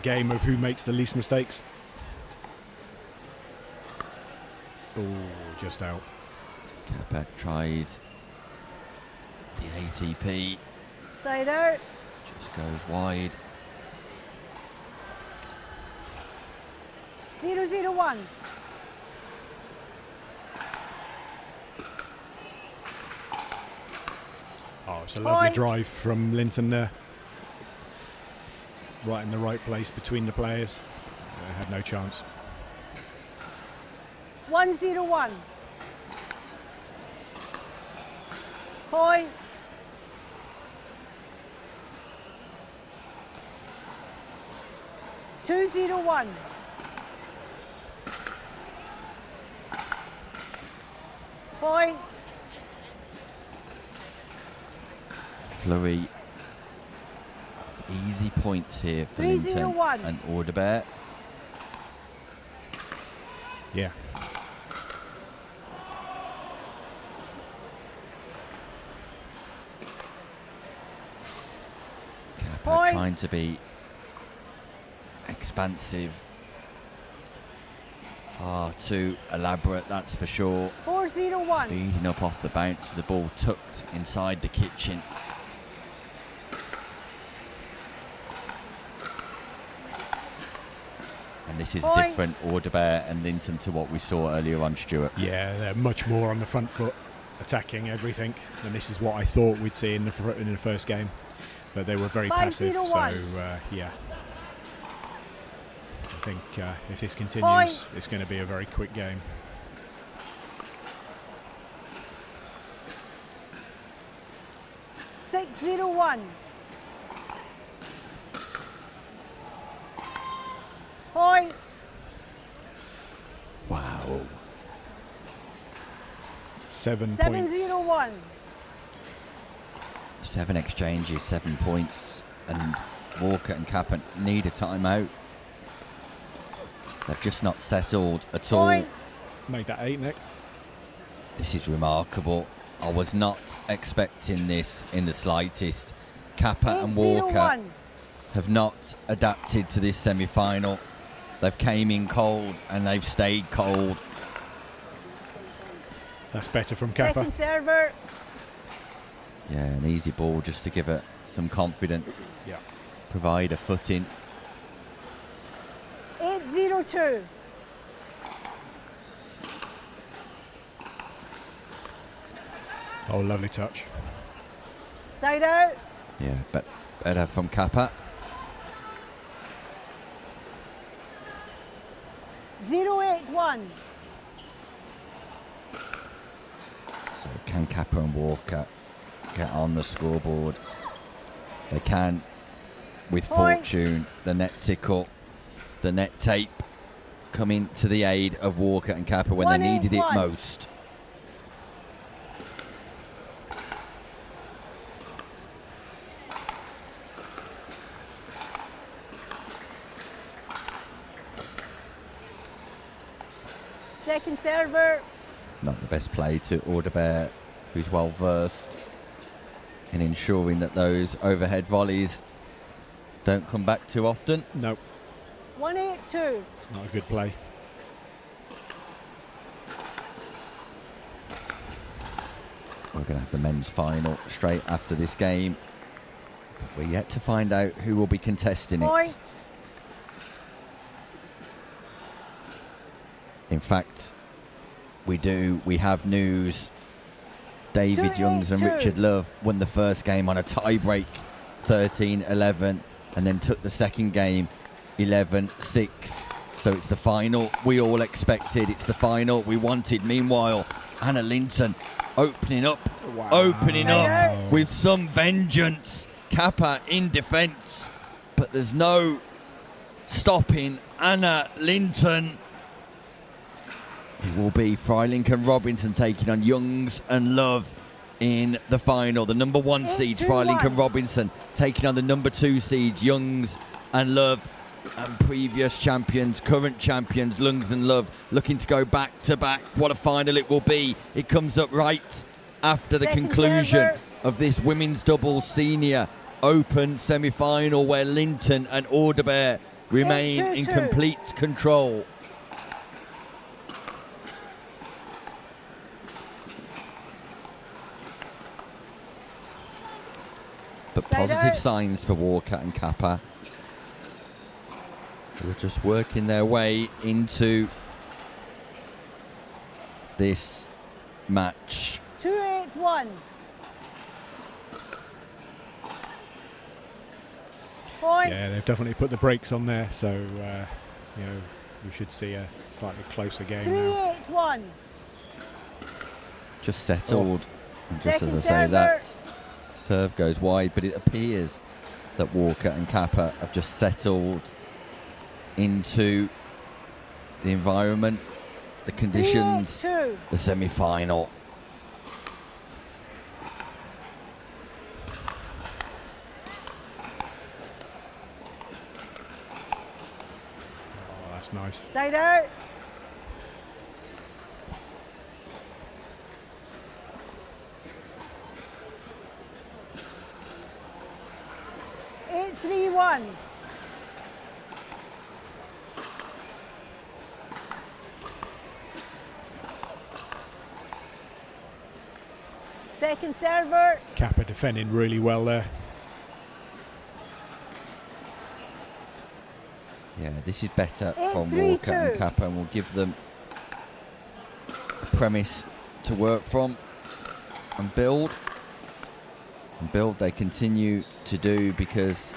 game of who makes the least mistakes. Oh, just out. Kappa tries the ATP. Side out. Just goes wide. 0-0-1. Oh, it's a lovely drive from Linton there. Right in the right place between the players. They had no chance. 1-0-1. Point. Two 0-1. Point. Flurry of easy points here for Linton and Audebear. Yeah. Kappa trying to be expansive. Far too elaborate, that's for sure. 4-0-1. Speeding up off the bounce, the ball tucked inside the kitchen. And this is a different Audebear and Linton to what we saw earlier on, Stuart. Yeah, they're much more on the front foot, attacking everything, and this is what I thought we'd see in the first game. But they were very passive, so yeah. I think if this continues, it's going to be a very quick game. Six 0-1. 7 points. 7-0-1. 7 exchanges, 7 points, and Walker and Kappa need a timeout. They've just not settled at all. Make that 8, Nick. This is remarkable. I was not expecting this in the slightest. Kappa and Walker have not adapted to this semi-final. They've came in cold and they've stayed cold. That's better from Kappa. Second server. Yeah, an easy ball just to give it some confidence. Yeah. Provide a footing. 8-0-2. Oh, lovely touch. Side out. Yeah, but better from Kappa. 0-8-1. So can Kappa and Walker get on the scoreboard? They can, with Point. fortune, the net tickle, the net tape coming to the aid of Walker and Kappa when they needed it 1-8-1. most. Second server. Not the best play to Orderbear, who's well versed in ensuring that those overhead volleys don't come back too often. No, 1-8-2. it's not a good play. We're going to have the men's final straight after this game. We're yet to find out who will be contesting Point. it. In fact, we have news. David Youngs and 2-8-2. Richard Love won the first game on a tie-break, 13-11, and then took the second game, 11-6. So it's the final we all expected. It's the final we wanted. Meanwhile, Anna Linton opening up with some vengeance. Kappa in defence, but there's no stopping Anna Linton. It will be Freiling and Robinson taking on Youngs and Love in the final. The number 1 seeds, Freiling and Robinson, taking on the number 2 seeds, Youngs and Love. And previous champions, current champions, Youngs and Love, looking to go back to back. What a final it will be. It comes up right after the conclusion of this women's doubles senior open semi-final, where Linton and Orderbear remain in complete control. But positive signs for Walker and Kappa, who are just working their way into this match. 2-8-1. Point. Yeah, they've definitely put the brakes on there, so you know, we should see a slightly closer game now. 3-8-1. Just settled. And just Second as I say server. that, serve goes wide, but it appears that Walker and Kappa have just settled into the environment, the conditions, 3-8-2. the semi-final. Oh, that's nice. Side out. Eight, 3-1. Second server. Kappa defending really well there. Yeah, this is better from 8-3-2. Walker and Kappa, and will give them a premise to work from and build. And build they continue to do, because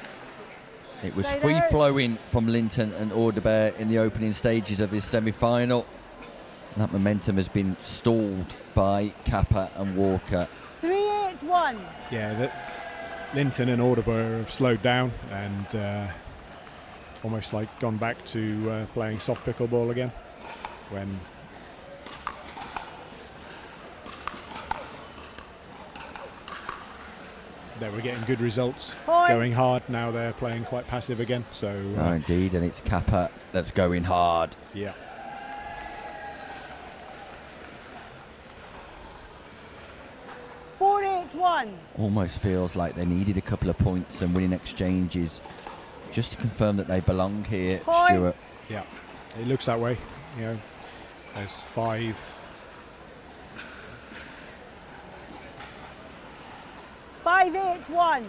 it was free-flowing from Linton and Orderbear in the opening stages of this semi-final. And that momentum has been stalled by Kappa and Walker. 3-8-1. Yeah, Linton and Orderbear have slowed down and almost like gone back to playing soft pickleball again, when they were getting good results, Point. going hard. Now they're playing quite passive again. So Indeed, and it's Kappa that's going hard. yeah. One. Almost feels like they needed a couple of points and winning exchanges just to confirm that they belong here, Point. Stuart. Yeah, it looks that way. You know, there's 5. 5-8-1.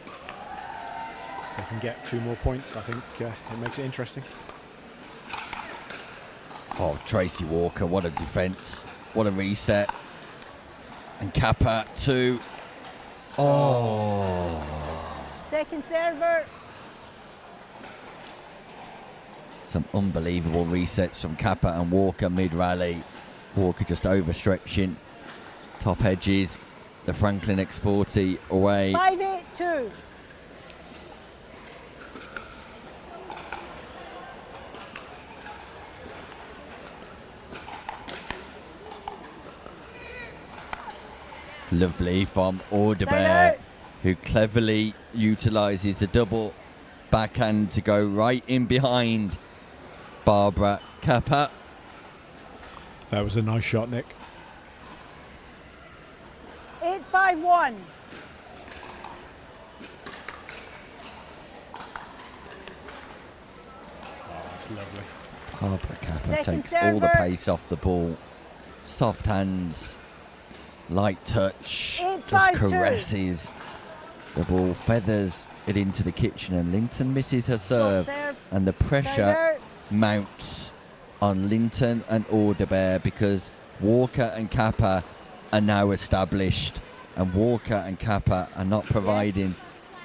If they can get 2 more points, I think it makes it interesting. Oh, Tracy Walker, what a defence. What a reset. And Kappa 2. Oh. Second server. Some unbelievable resets from Kappa and Walker mid-rally. Walker just overstretching. Top edges. The Franklin X40 away. 5-8-2. Lovely from Audebert, who cleverly utilises the double backhand to go right in behind Barbara Kappa. That was a nice shot, Nick. 8-5-1. That's lovely. Barbara Kappa Second takes all the server. pace off the ball. Soft hands, light touch, 8-5-2. just caresses the ball, feathers it into the kitchen, and Linton misses her serve, and the pressure mounts on Linton and Audebert because Walker and Kappa are now established, and Walker and Kappa are not providing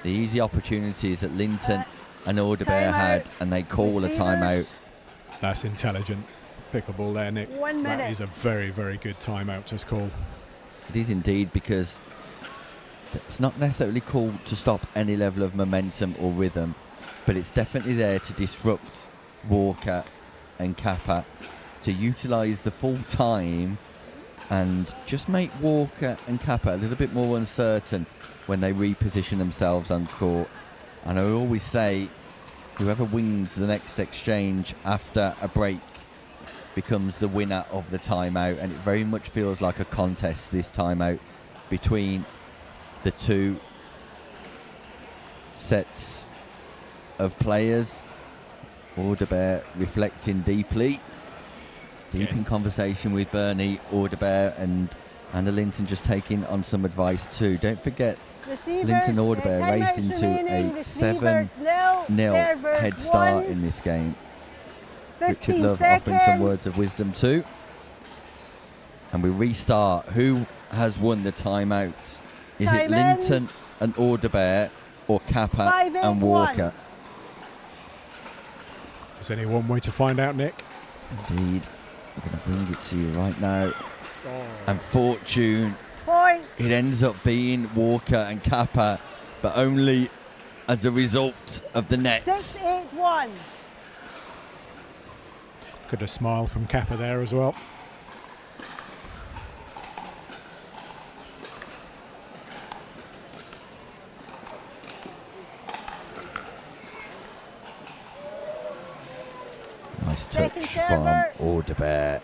the easy opportunities that Linton and Audebert had, and they call a timeout. That's intelligent pickleball there, Nick. 1 minute. That is a very, very good timeout to call. It is indeed, because it's not necessarily called to stop any level of momentum or rhythm, but it's definitely there to disrupt Walker and Kappa, to utilise the full time and just make Walker and Kappa a little bit more uncertain when they reposition themselves on court. And I always say, whoever wins the next exchange after a break becomes the winner of the timeout, and it very much feels like a contest, this timeout, between the two sets of players. Audebert reflecting deeply, in conversation with Bernie. Audebert and Anna Linton just taking on some advice too. Don't forget, Receivers, Linton Audebert raced into remaining. a Receivers, 7-0 servers, head start 1. in this game. 15 Richard Love seconds. offering some words of wisdom too. And we restart. Who has won the timeout? Is Time it in. Linton and Audebert, or Kappa 5-8-1. and Walker? There's only one way to find out, Nick. Indeed. I'm going to bring it to you right now. And fortune, Point. it ends up being Walker and Kappa, but only as a result of the net. 6-8-1. Good a smile from Kappa there as well. Nice touch Second from server. Audebert,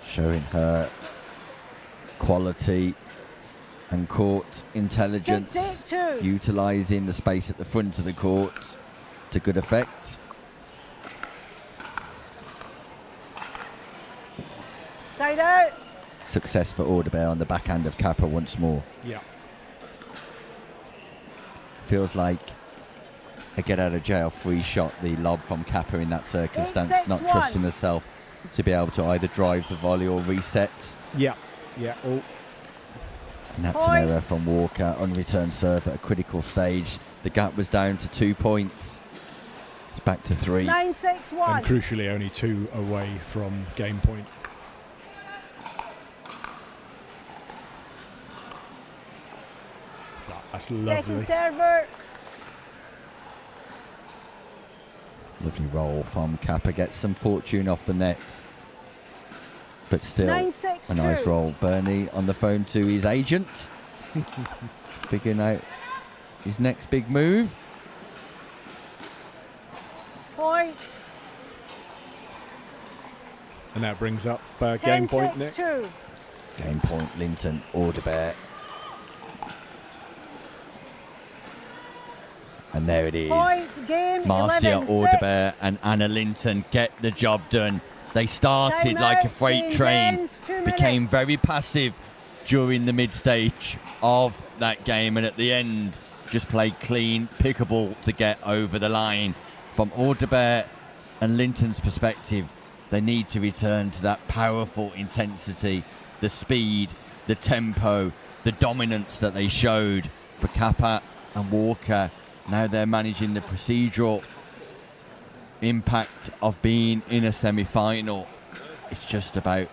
showing her quality and court intelligence, 6-8-2. utilising the space at the front of the court to good effect. Side out. Success for Audebert on the backhand of Kappa once more. Yeah. Feels like a get out of jail free shot, the lob from Kappa in that circumstance, not 8-6-1. trusting herself to be able to either drive the volley or reset. Yeah. Yeah. Oh. And that's Point. an error from Walker, unreturned serve at a critical stage. The gap was down to 2 points. It's back to 3. 9-6-1. And crucially, only 2 away from game point. That's lovely. Second server. Lovely roll from Kappa, gets some fortune off the net. But still, 9-6-2. a nice roll. Bernie on the phone to his agent, figuring out his next big move. Point. And that brings up game point, Nick. 10-6-2. Game point, Linton, Audebert. And there it is. Point, game, Marcia 11-6. Audebert and Anna Linton get the job done. They started Time like out, a freight change train, ends, 2 became minutes. very passive during the mid-stage of that game, and at the end just played clean, pickable to get over the line. From Audebert and Linton's perspective, they need to return to that powerful intensity, the speed, the tempo, the dominance that they showed. For Kappa and Walker, now they're managing the procedural impact of being in a semi-final. It's just about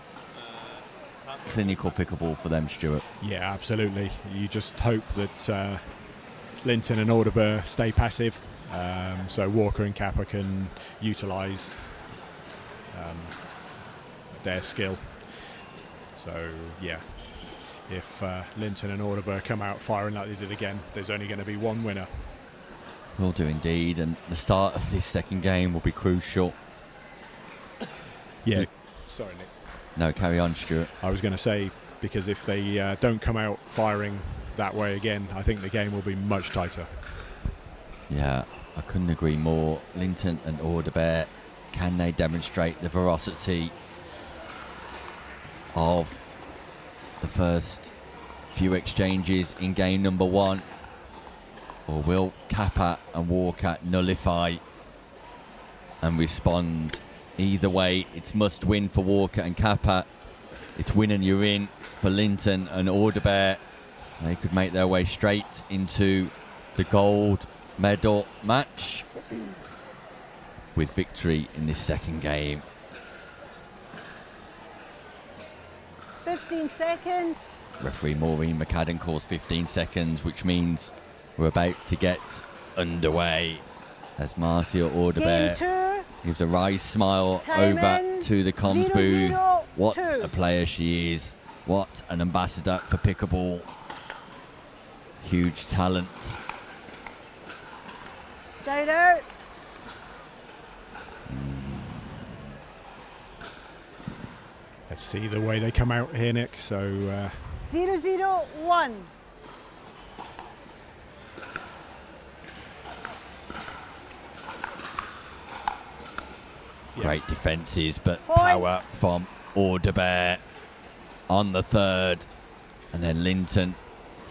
clinical pickable for them, Stuart. Yeah, absolutely. You just hope that Linton and Audebert stay passive, so Walker and Kappa can utilise their skill. So yeah, if Linton and Audebert come out firing like they did again, there's only going to be one winner. Will do indeed, and the start of this second game will be crucial. Yeah, sorry Nick. No, carry on, Stuart. I was going to say, because if they don't come out firing that way again, I think the game will be much tighter. Yeah, I couldn't agree more. Linton and Audebert, can they demonstrate the ferocity of the first few exchanges in game number one? Or will Kappa and Walker nullify and respond? Either way, it's must win for Walker and Kappa. It's win and you're in for Linton and Audebert. They could make their way straight into the gold medal match with victory in this second game. 15 seconds. Referee Maureen McAdam calls 15 seconds, which means we're about to get underway as Marcia Audebert gives a wry smile Time over in. to the comms 0-0-2. booth. What a player she is. What an ambassador for pickleball. Huge talent. Side out. Let's see the way they come out here, Nick. So 0-0-1. Great defences, but Point. power from Audebert on the third. And then Linton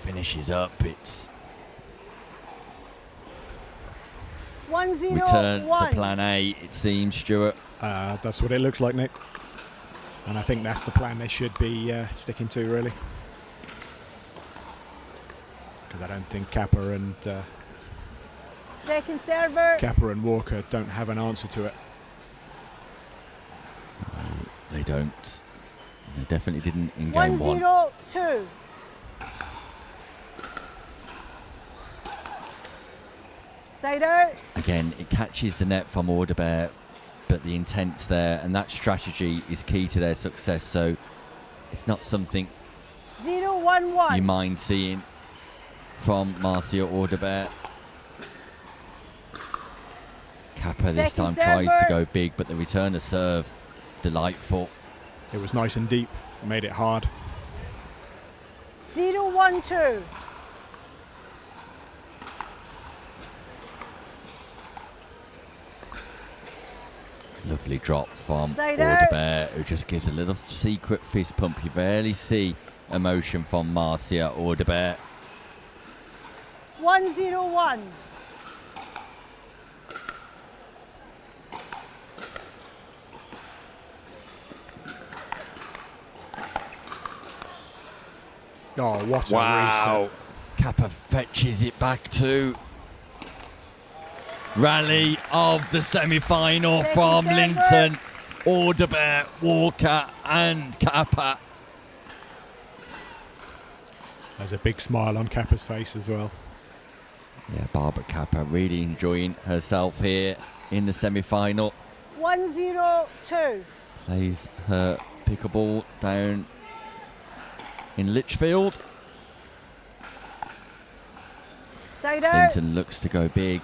finishes up. It's 1-0-1. return to plan A, it seems, Stuart. that's what it looks like, Nick. And I think that's the plan they should be sticking to, really. Because I don't think Kappa and Second server. Walker don't have an answer to it. They don't. They definitely didn't in game one. 1-0-2. Side out. Again, it catches the net from Audebert, but the intent's there, and that strategy is key to their success. So it's not something 0-1-1. you mind seeing from Marcia Audebert. Kappa this Second time tries to server. go big, but the return to serve, delightful. It was nice and deep, made it hard. 0-1-2. Lovely drop from Side out. Audebert, who just gives a little secret fist pump. You rarely see emotion from Marcia Audebert. 1-0-1. Oh, what a Wow. reset. Kappa fetches it back to rally of the semi-final Second from server. Linton, Audebert, Walker and Kappa. There's a big smile on Kappa's face as well. Yeah, Barbara Kappa really enjoying herself here in the semi-final. 1-0-2. Plays her Pickleball down in Lichfield. Side out. Linton looks to go big.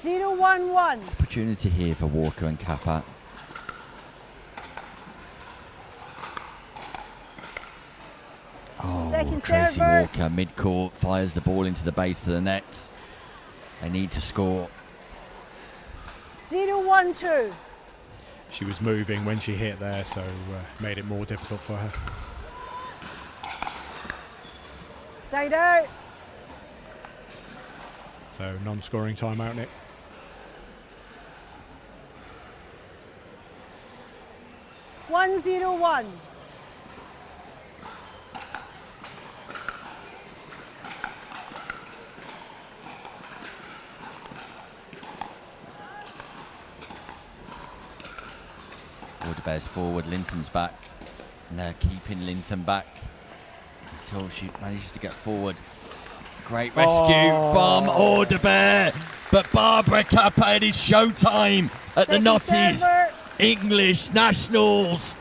Zero, 1-1. Opportunity here for Walker and Kappa. Oh, Second Tracy server. Walker, mid-court, fires the ball into the base of the net. They need to score. 0-1-2. She was moving when she hit there, so made it more difficult for her. Side out. So non-scoring timeout, Nick. 1-0-1. Waterbear's forward, Linton's back. And they're keeping Linton back until she manages to get forward. Great rescue from Orderbear. But Barbara Kappa, it is showtime at the Notties English Nationals.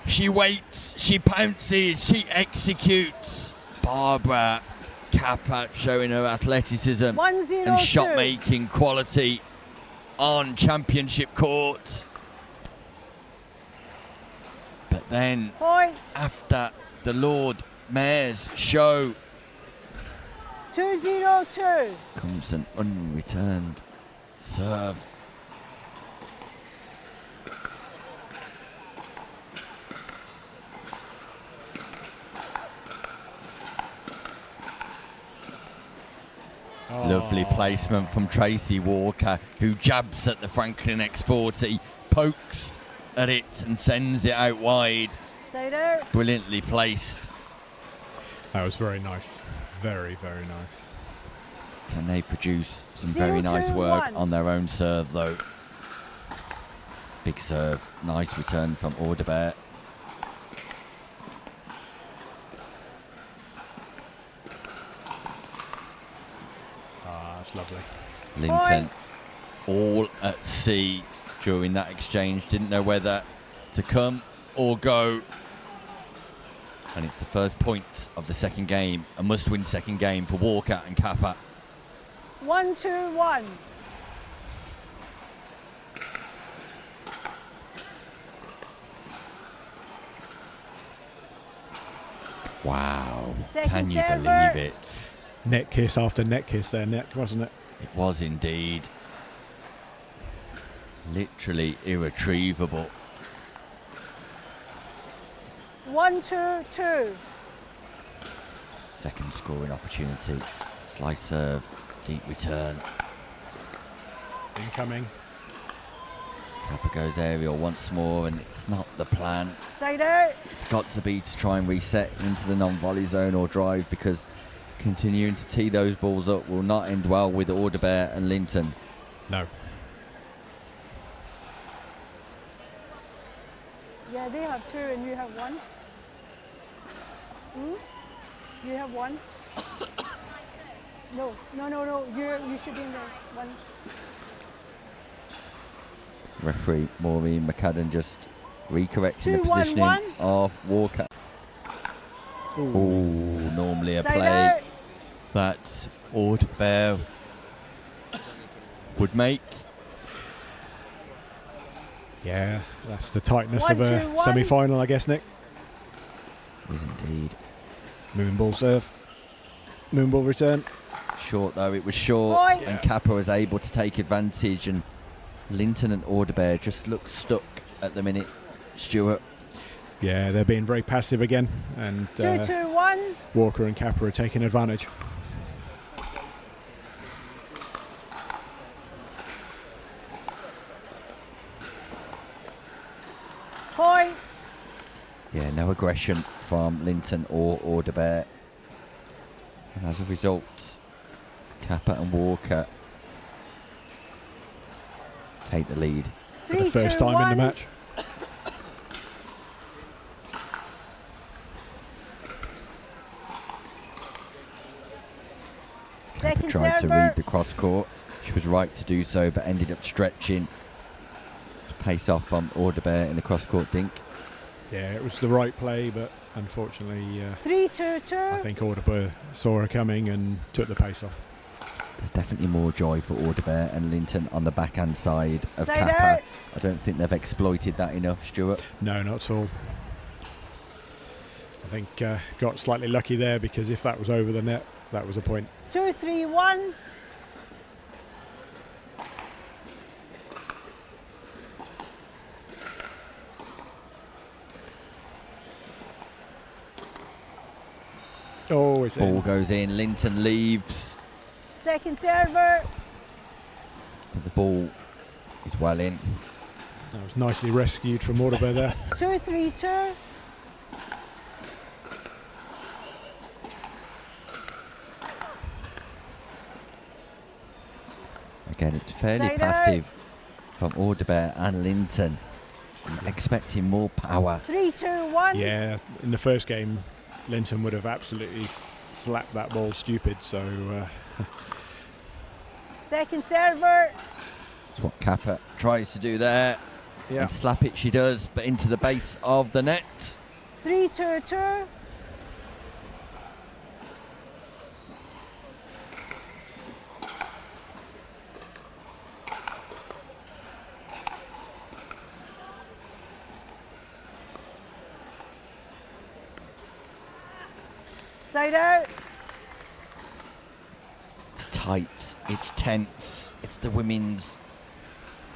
She waits, she pounces, she executes. Barbara Kappa showing her athleticism 1-0-2. and shot-making quality on championship court. But then, Point. after the Lord Mayor's show, 2-0-2. comes an unreturned serve. Lovely placement from Tracy Walker, who jabs at the Franklin X40, pokes at it and sends it out wide. Side out. Brilliantly placed. That was very nice. Very, very nice. Can they produce some very nice work 0-2-1. on their own serve, though? Big serve. Nice return from Orderbear. That's lovely. Linton all at sea during that exchange. Didn't know whether to come or go. And it's the first point of the second game. A must-win second game for Walker and Kappa. 1-2-1. Wow. Second Can you server. believe it? Neck kiss after neck kiss there, Nick, wasn't it? It was indeed. Literally irretrievable. 1-2-2. Second scoring opportunity. Slice serve, deep return. Incoming. Kappa goes aerial once more, and it's not the plan. Side out. It's got to be to try and reset into the non-volley zone or drive, because continuing to tee those balls up will not end well with Orderbear and Linton. No. Yeah, they have 2 and you have 1. You have 1. No. You should be in there. 1. Referee Maureen McAdam just recorrecting the 2-1-1. positioning of Walker. Ooh, normally a Side play out. that Orderbear would make. Yeah, that's the tightness 1-2-1. of a semi-final, I guess, Nick. Is indeed. Moonball serve. Moonball return. Short though, it was short, Point. and Kappa was able to take advantage, and Linton and Orderbear just look stuck at the minute. Stuart. Yeah, they're being very passive again, and 2-2-1. Walker and Kappa are taking advantage. Point. Yeah, no aggression from Linton or Orderbear. And as a result, Kappa and Walker take the lead. For the first time in the match. Kappa tried to read the cross court. She was right to do so, but ended up stretching. Pace off from Audebert in the cross-court dink. Yeah, it was the right play, but unfortunately, 3-2-2. I think Audebert saw her coming and took the pace off. There's definitely more joy for Audebert and Linton on the backhand side of Side Kappa. out. I don't think they've exploited that enough, Stuart. No, not at all. I think got slightly lucky there, because if that was over the net, that was a point. 2-3-1. Oh, it's Ball in. goes in, Linton leaves, Second server. but the ball is well in. That was nicely rescued from Audebert there. 2-3-2. Again, it's fairly Side out. passive from Audebert and Linton. I'm expecting more power. 3-2-1. Yeah, in the first game, Linton would have absolutely slapped that ball stupid, so Second server. That's what Kappa tries to do there. Yeah. And slap it she does, but into the base of the net. 3-2-2. Side out. It's tight, it's tense, it's the women's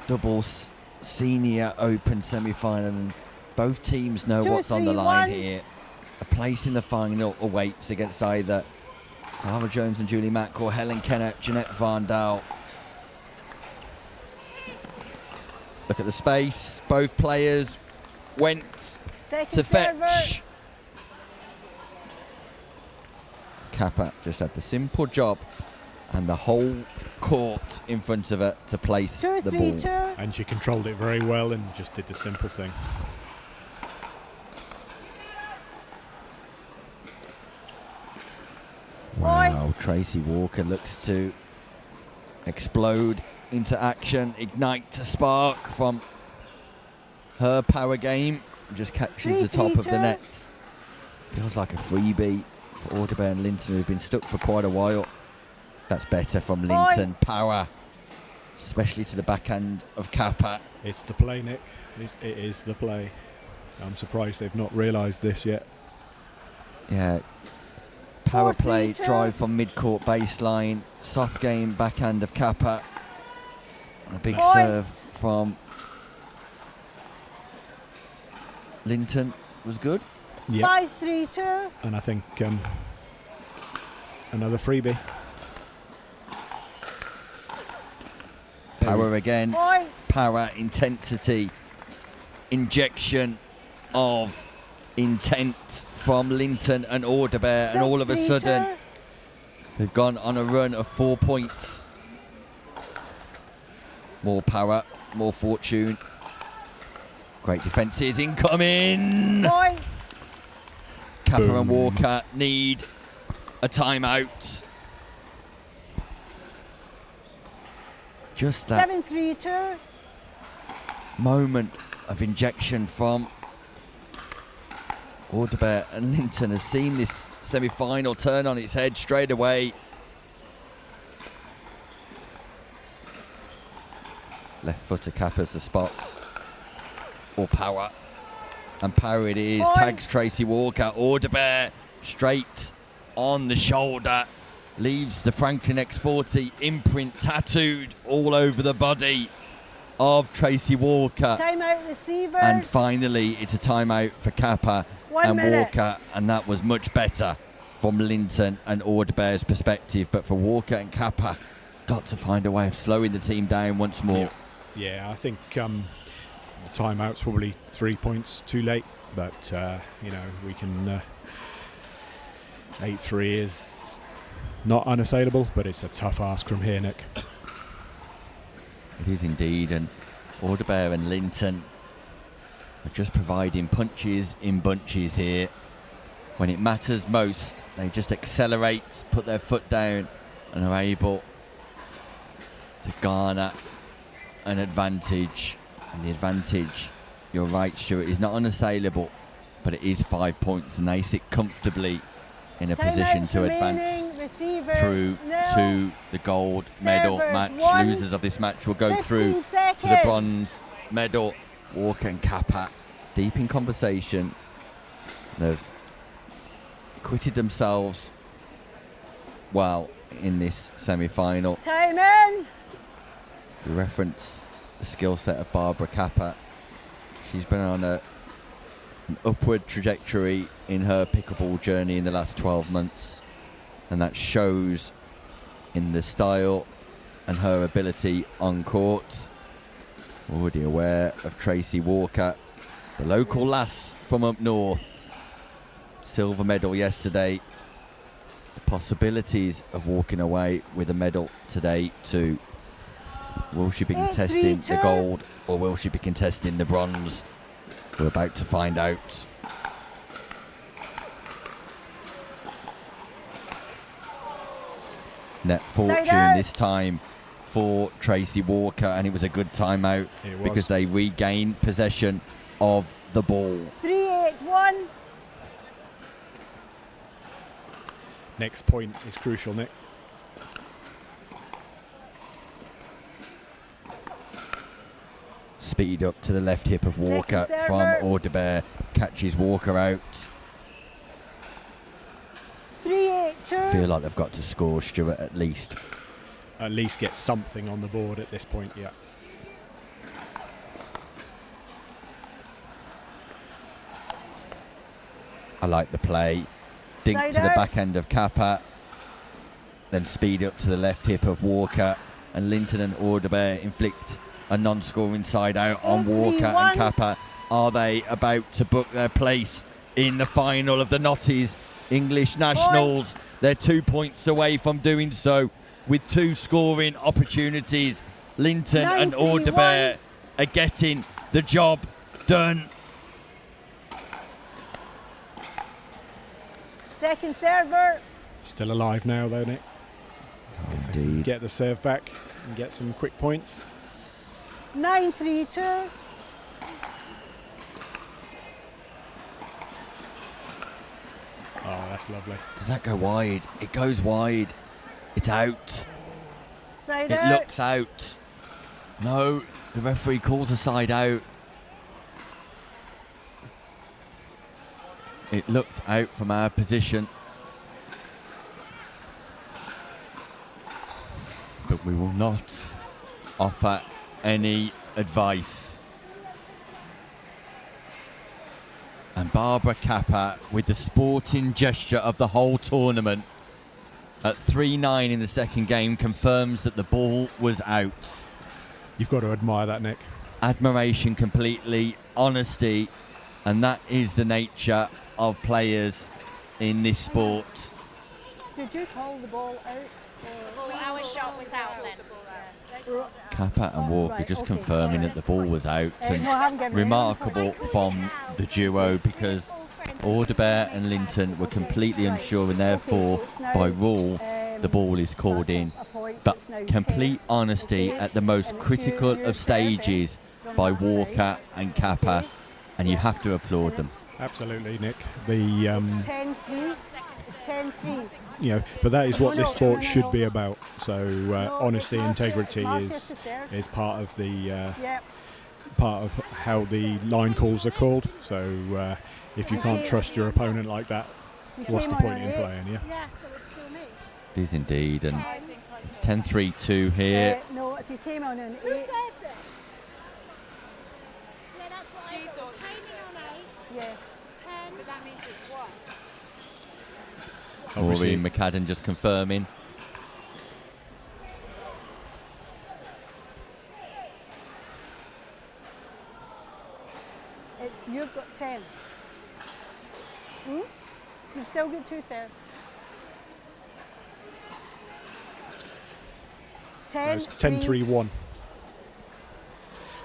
doubles senior open semi-final, and both teams know 2, what's on the 3, line 1. here. A place in the final awaits against either Tara Jones and Julie Mack or Helen Kennett, Jeanette Van Daal. Look at the space, both players went Second to server. fetch. Kappa just had the simple job and the whole court in front of her to place the ball. 2-3-2. and she controlled it very well and just did the simple thing. Wow, Tracy Walker looks to explode into action, ignite a spark from her power game, just catches the top of the 3-3-2. nets. Feels like a freebie for Audebert and Linton, who've been stuck for quite a while. That's better from Linton. Power, especially to the backhand of Kappa. It's the play, Nick. It is the play. I'm surprised they've not realised this yet. Yeah. Power play, 4-3-2. drive from mid-court baseline, soft game backhand of Kappa. And a big Point. serve from Linton was good. Yeah, 5-3-2. and I think another freebie. Power again, Point. power, intensity, injection of intent from Linton and Audebert, and all of a 6-3-2. sudden they've gone on a run of 4 points. More power, more fortune. Great defences incoming. Point. Kappa Boom. and Walker need a timeout. Just that 7-3-2. moment of injection from Audebert, and Linton has seen this semi-final turn on its head straight away. Left footer Kappa's the spot, or power, and power it is. Point. Tags Tracy Walker. Audebert straight on the shoulder, leaves the Franklin X40 imprint tattooed all over the body of Tracy Walker. Timeout receivers. And finally, it's a timeout for Kappa 1 and minute. Walker, and that was much better from Linton and Audebert's perspective. But for Walker and Kappa, got to find a way of slowing the team down once more. Yeah, I think the timeout's probably 3 points too late, but we can. 8-3 is not unassailable, but it's a tough ask from here, Nick. It is indeed, and Audebert and Linton are just providing punches in bunches here. When it matters most, they just accelerate, put their foot down, and are able to garner an advantage. And the advantage, you're right, Stuart, is not unassailable, but it is 5 points, and they sit comfortably in a position to advance through to the gold medal match. Losers of this match will go through to the bronze medal. Walker and Kappa deep in conversation. They've acquitted themselves well in this semi-final. Time in! We reference the skill set of Barbara Kappa. She's been on an upward trajectory in her pickleball journey in the last 12 months, and that shows in the style and her ability on court. Already aware of Tracy Walker, the local lass from up north. Silver medal yesterday. The possibilities of walking away with a medal today too. Will she be contesting the gold, or will she be contesting the bronze? We're about to find out. Net fortune this time for Tracy Walker, and it was a good timeout because they regained possession of the ball. 3-8-1. Next point is crucial, Nick. Speed up to the left hip of Walker from Audebert. Catches Walker out. 3-8-2. Feel like they've got to score, Stuart, at least. At least get something on the board at this point, yeah. I like the play. Dink to the back end of Kappa. Then speed up to the left hip of Walker. And Linton and Audebert inflict a non-scoring side out on Walker and Kappa. Are they about to book their place in the final of the Notties English Nationals? They're 2 points away from doing so with 2 scoring opportunities. Linton and Audebert are getting the job done. Second server. Still alive now though, Nick. Indeed. Get the serve back and get some quick points. 9-3-2. Oh, that's lovely. Does that go wide? It goes wide. It's out. Side it out. looks out. No, the referee calls a side out. It looked out from our position. But we will not offer any advice. And Barbara Kappa, with the sporting gesture of the whole tournament, at 3-9 in the second game, confirms that the ball was out. You've got to admire that, Nick. Admiration completely, honesty, and that is the nature of players in this sport. Did you call the ball out? Well, our shot was out then. Kappa and Walker just confirming that the ball was out, No, I haven't and given remarkable from the duo, because Audebert and Linton were completely unsure, and therefore by rule the ball is called in. But complete honesty at the most critical of stages by Walker and Kappa, and you have to applaud them. Absolutely, Nick. The It's 10-3. It's 10-3. you know, but that is what this sport should be about. So honesty, integrity is part of the part of how the line calls are called. So if you can't trust your opponent like that, what's the point in playing? Yeah. It is indeed, and it's 10-3-2 here. No, if you came on an 8. Yes. 10, but that means it's 1. Maureen McAdam just confirming. You've got 10. You've still got 2 serves. 10. It's 10-3-1.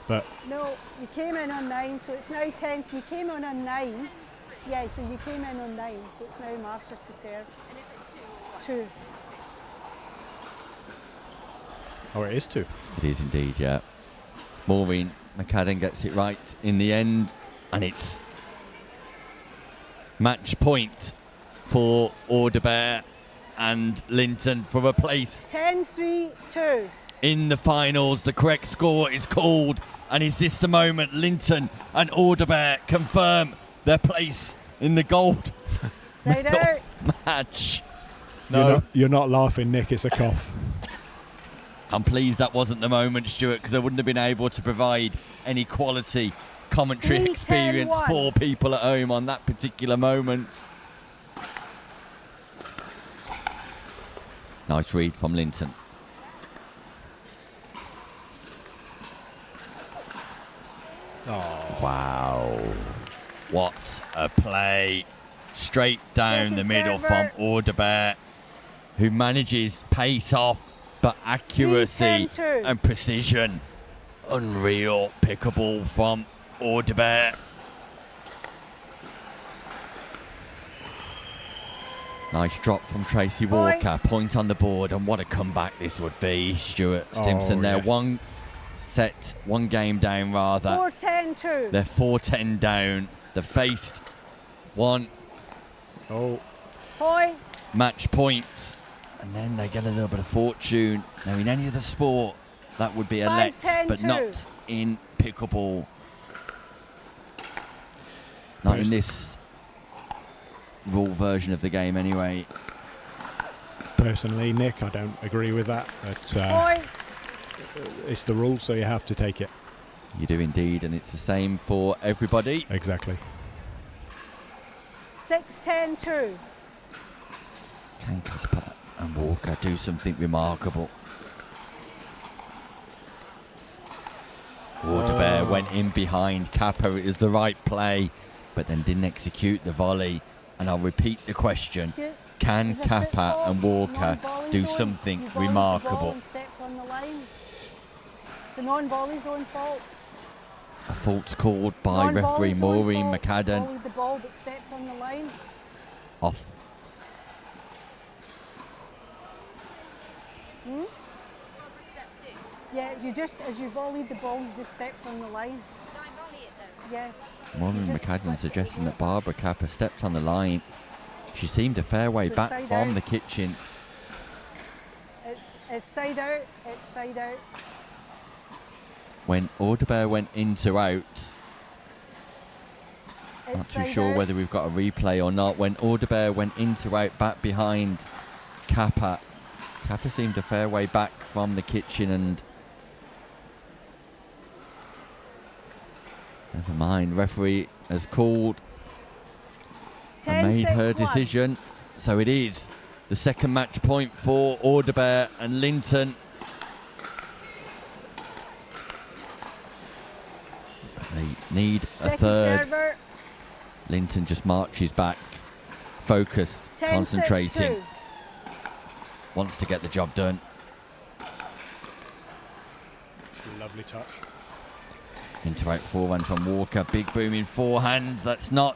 But no, you came in on 9, so it's now 10. You came on 9. Yeah, so you came in on 9, so it's now Martha to serve. And is it 2. Oh, it is 2. It is indeed, yeah. Maureen McAdam gets it right in the end, and it's match point for Audebert and Linton for a place 10-3-2. in the finals. The correct score is called, and is this the moment Linton and Audebert confirm their place in the gold medal match? No. You're not laughing, Nick. It's a cough. I'm pleased that wasn't the moment, Stuart, because I wouldn't have been able to provide any quality commentary 3-10-1. experience for people at home on that particular moment. Nice read from Linton. Oh. Wow. What a play. Straight down the middle from Audebert, who manages pace off, but accuracy 3-10-2. and precision. Unreal pickable from Audebert. Nice drop from Tracy Walker. Point on the board, and what a comeback this would be. Stuart Stimson there. Yes. One game down rather. 4-10-2. They're 4-10 down. They faced one Point. match points, and then they get a little bit of fortune. Now, in any other sport, that would be a let's, but 5-10-2. not in pickleball. Not in this rule version of the game, anyway. Personally, Nick, I don't agree with that. But Point. it's the rule, so you have to take it. You do indeed, and it's the same for everybody. Exactly. 6-10-2. Can Kappa and Walker do something remarkable? Audebert went in behind Kappa. It was the right play, but then didn't execute the volley. And I'll repeat the question. Can Kappa and Walker do something remarkable? Stepped on the line. It's a non-volley zone fault. A fault's called by referee Maureen McAdam. Volleyed the ball but stepped on the line. Off. Yeah, as you volleyed the ball, you just stepped on the line. Yes. Maureen McAdam suggesting that Barbara Kappa stepped on the line. She seemed a fair way back from the kitchen. It's side out. It's side out. When Audebert went into out, not too sure whether we've got a replay or not. When Audebert went into out back behind Kappa, Kappa seemed a fair way back from the kitchen, and never mind, referee has called and made her decision. So it is the second match point for Audebert and Linton. They need a third. Server. Linton just marches back, focused, concentrating. Wants to get the job done. It's a lovely touch. Into out forehand from Walker. Big booming forehand. That's not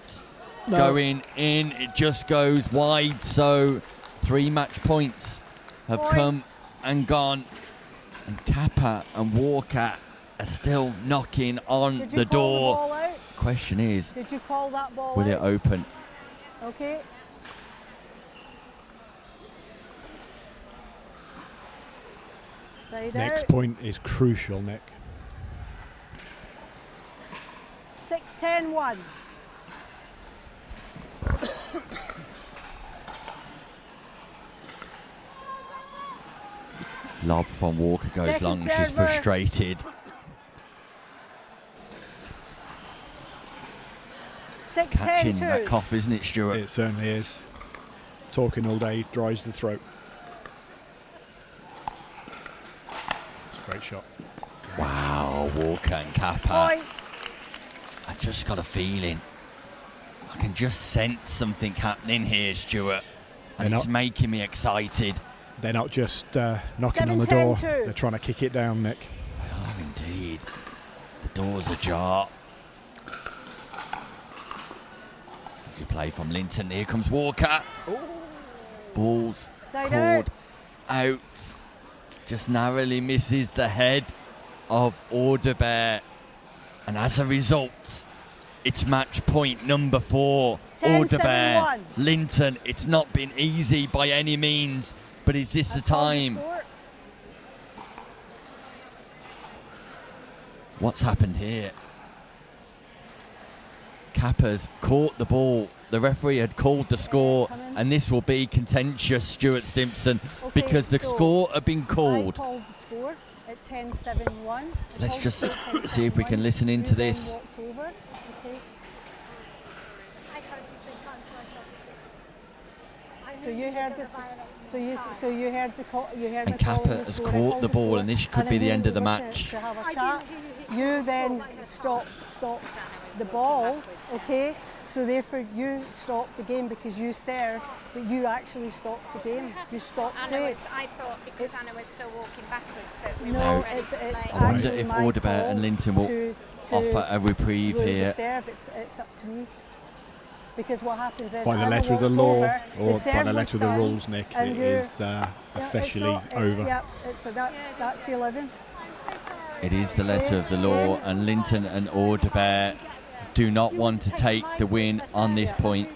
going in. It just goes wide. So 3 match points have come and gone. And Kappa and Walker are still knocking on the door. Call the ball out? Question is, did you call that ball will out? it open? Okay. Side Next out. point is crucial, Nick. 6-10-1. Lob from Walker goes Second long. She's server. frustrated. 6-10-2. Catching that cough, isn't it, Stuart? It certainly is. Talking all day dries the throat. It's a great shot. Wow, Walker and Kappa. Point. I just got a feeling. I can just sense something happening here, Stuart. And They're it's not- making me excited. They're not just knocking on the door, 7-10-2. they're trying to kick it down, Nick. Oh, indeed. The door's ajar. Lovely play from Linton. Here comes Walker. Balls Side called out. just narrowly misses the head of Audebert. And as a result, it's match point number 4. 10, Audebert, 7-1. Linton. It's not been easy by any means, but is this the time? What's happened here? Kappa's caught the ball. The referee had called the score, and this will be contentious, Stuart Stimpson, because the score had been called. I called the score at 10-7-1. Let's just see if we can listen into this. Walked over. Okay. So you heard this. So you heard the call. You heard And me calling Kappa the has score. I caught called the ball, score, and this could be then the end of the we were to- match. To have a chat. You then stopped the ball. Okay. So therefore you stopped the game because you served, but you actually stopped the game. You stopped play. I thought because Anna was still walking backwards that we No, were ready to play. I wonder actually if my Audebert call and Linton will to offer a reprieve rule the here. serve. It's up to me. Because what happens is By the Anna letter of the walked law, over, or the serve by the was letter of the done, rules, Nick, and it you- is yeah, officially it's over. Yeah, that's 11. It is the letter of the law, and Linton and Audebert do not want to take the win on this point.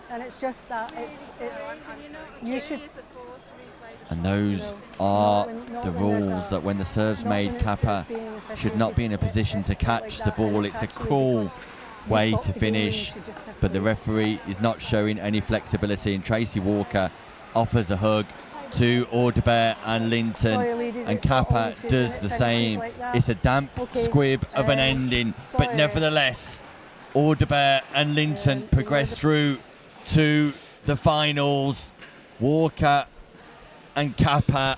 And it's just that you should. And those are not the when there's rules a- that when the serve's not made, when it's Kappa being official, should not be in a position to catch the ball. It's a cruel way to finish, but the referee is not showing any flexibility, and Tracy Walker offers a hug to Audebert and Linton, Sorry, ladies, and it's not Kappa always good does when it the finishes same. like that. It's a damp Okay, squib of an ending, but sorry. nevertheless, Audebert and Linton progress through to the finals. Walker and Kappa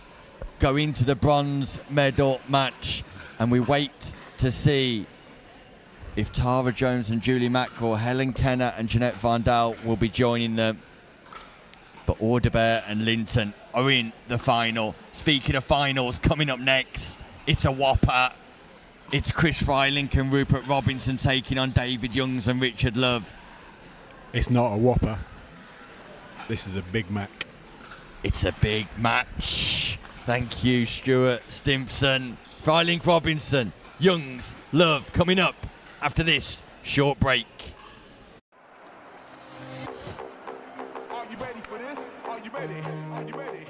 go into the bronze medal match, and we wait to see if Tara Jones and Julie Mackerel, Helen Kenner and Jeanette Van Dal will be joining them. But Audebert and Linton are in the final. Speaking of finals, coming up next, it's a whopper. It's Chris Freilich and Rupert Robinson taking on David Youngs and Richard Love. It's not a whopper. This is a Big Mac. It's a big match. Thank you, Stuart Stimpson. Freilich Robinson, Youngs, Love coming up after this short break. Are you ready for this? Are you ready? Are you ready?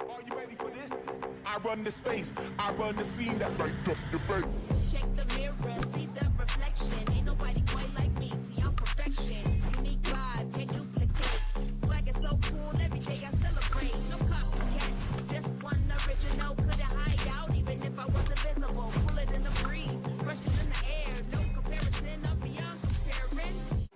Are you ready for this? I run the space, I run the scene that light up your face. Check the mirror, see the reflection. Ain't nobody quite like me. See, I'm perfection. Unique vibe, can't duplicate. Swag is so cool, every day I celebrate. No copycat, just one original. Couldn't hide out, even if I was invisible. Pull it in the breeze, brushes in the air. No comparison, I'm beyond comparing.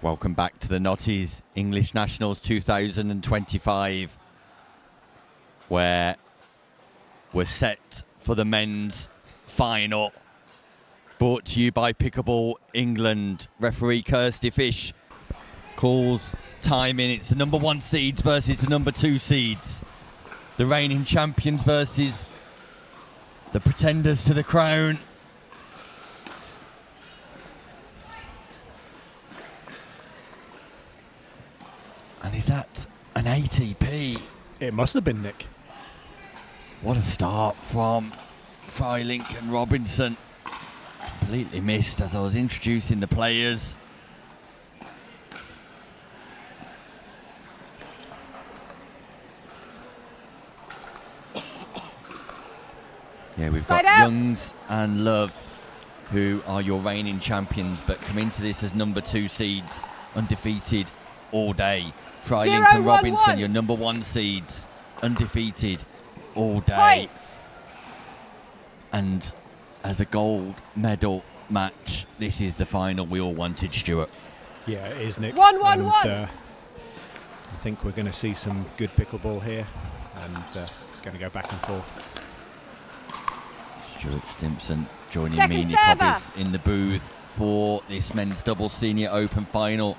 Welcome back to the Notties English Nationals 2025, where we're set for the men's final. Brought to you by Pickleball England. Referee Kirsty Fish calls time in. It's the number 1 seeds versus the number 2 seeds. The reigning champions versus the pretenders to the crown. And is that an ATP? It must have been, Nick. What a start from Freilink and Robinson. Completely missed as I was introducing the players. Yeah, we've got Youngs and Love, who are your reigning champions, but come into this as number 2 seeds, undefeated all day. Freilink and Robinson, your number 1 seeds, undefeated all day. And as a gold medal match, this is the final we all wanted, Stuart. Yeah, it is, Nick. 1-1-1. I think we're going to see some good pickleball here, and it's going to go back and forth. Stuart Stimpson joining Second me, Nick server. Hobbies, in the booth for this men's double senior open final.